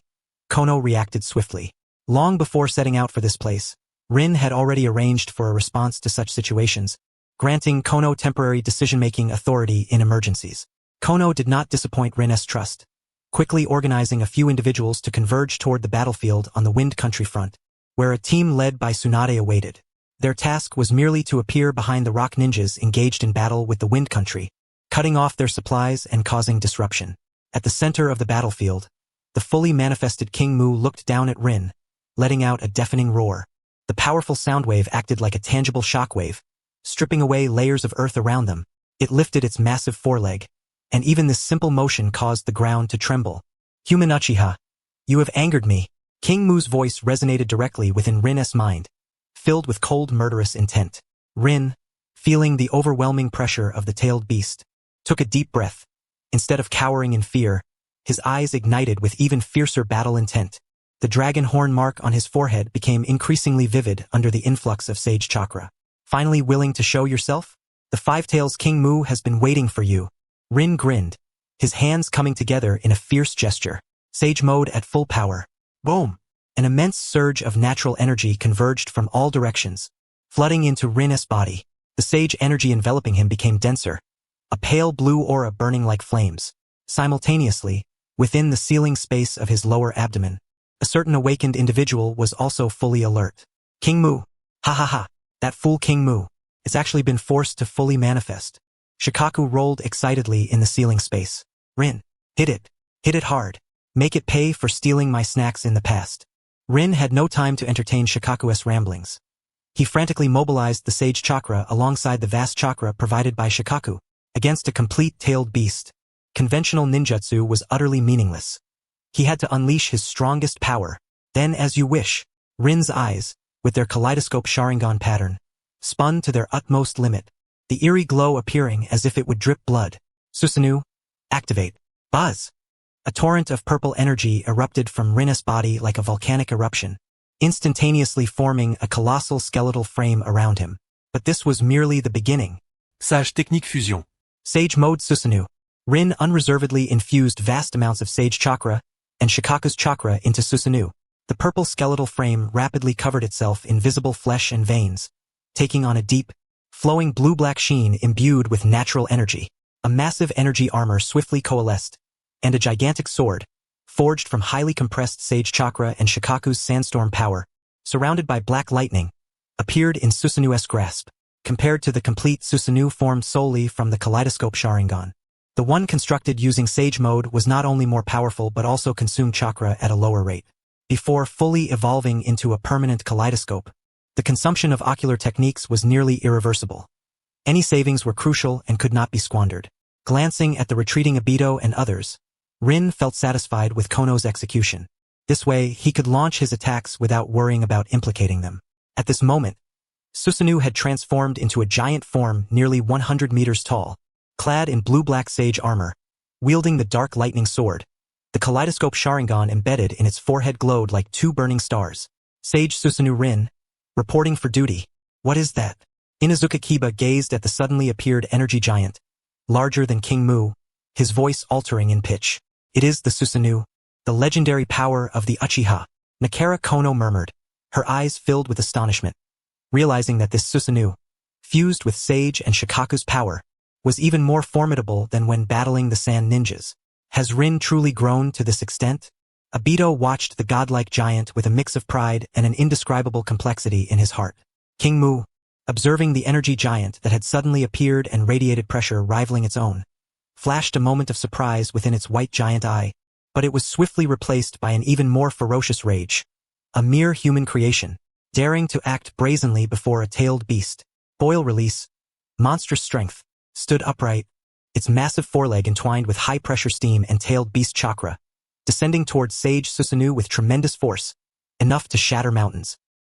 Kono reacted swiftly. Long before setting out for this place, Rin had already arranged for a response to such situations, granting Kono temporary decision-making authority in emergencies. Kono did not disappoint Rin's trust, quickly organizing a few individuals to converge toward the battlefield on the Wind Country front, where a team led by Tsunade awaited. Their task was merely to appear behind the rock ninjas engaged in battle with the Wind Country, cutting off their supplies and causing disruption. At the center of the battlefield, the fully manifested King Mu looked down at Rin, letting out a deafening roar. The powerful sound wave acted like a tangible shockwave, stripping away layers of earth around them. It lifted its massive foreleg, and even this simple motion caused the ground to tremble. Human Uchiha, you have angered me. King Mu's voice resonated directly within Rin's mind, filled with cold murderous intent. Rin, feeling the overwhelming pressure of the tailed beast, took a deep breath. Instead of cowering in fear, his eyes ignited with even fiercer battle intent. The dragon horn mark on his forehead became increasingly vivid under the influx of sage chakra. Finally willing to show yourself? The Five-Tails King Mu has been waiting for you. Rin grinned, his hands coming together in a fierce gesture. Sage mode at full power. Boom! An immense surge of natural energy converged from all directions, flooding into Rin's body. The sage energy enveloping him became denser, a pale blue aura burning like flames. Simultaneously, within the sealing space of his lower abdomen, a certain awakened individual was also fully alert. King Mu. Ha ha ha. That fool King Mu. It's actually been forced to fully manifest. Shikaku rolled excitedly in the sealing space. Rin. Hit it. Hit it hard. Make it pay for stealing my snacks in the past. Rin had no time to entertain Shikaku's ramblings. He frantically mobilized the sage chakra alongside the vast chakra provided by Shikaku. Against a complete tailed beast, conventional ninjutsu was utterly meaningless. He had to unleash his strongest power. Then as you wish. Rin's eyes, with their kaleidoscope Sharingan pattern, spun to their utmost limit, the eerie glow appearing as if it would drip blood. Susanoo, activate. Buzz! A torrent of purple energy erupted from Rin's body like a volcanic eruption, instantaneously forming a colossal skeletal frame around him. But this was merely the beginning. Sage technique fusion. Sage mode Susanoo. Rin unreservedly infused vast amounts of sage chakra and Shikaku's chakra into Susanoo. The purple skeletal frame rapidly covered itself in visible flesh and veins, taking on a deep, flowing blue-black sheen imbued with natural energy. A massive energy armor swiftly coalesced, and a gigantic sword, forged from highly compressed sage chakra and Shikaku's sandstorm power, surrounded by black lightning, appeared in Susanu's grasp, compared to the complete Susanoo formed solely from the kaleidoscope Sharingan. The one constructed using Sage mode was not only more powerful but also consumed chakra at a lower rate. Before fully evolving into a permanent kaleidoscope, the consumption of ocular techniques was nearly irreversible. Any savings were crucial and could not be squandered. Glancing at the retreating Obito and others, Rin felt satisfied with Kono's execution. This way, he could launch his attacks without worrying about implicating them. At this moment, Susanoo had transformed into a giant form nearly 100 meters tall, clad in blue-black sage armor, wielding the dark lightning sword. The kaleidoscope Sharingan embedded in its forehead glowed like two burning stars. Sage Susanoo Rin, reporting for duty. What is that? Inuzuka Kiba gazed at the suddenly appeared energy giant, larger than King Mu, his voice altering in pitch. It is the Susanoo, the legendary power of the Uchiha. Nakara Kono murmured, her eyes filled with astonishment, realizing that this Susanoo, fused with Sage and Shikaku's power, was even more formidable than when battling the Sand Ninjas. Has Rin truly grown to this extent? Obito watched the godlike giant with a mix of pride and an indescribable complexity in his heart. King Mu, observing the energy giant that had suddenly appeared and radiated pressure rivaling its own, flashed a moment of surprise within its white giant eye, but it was swiftly replaced by an even more ferocious rage. A mere human creation, daring to act brazenly before a tailed beast. Boil release, monstrous strength, stood upright, its massive foreleg entwined with high-pressure steam and tailed beast chakra, descending towards Sage Susanoo with tremendous force, enough to shatter mountains.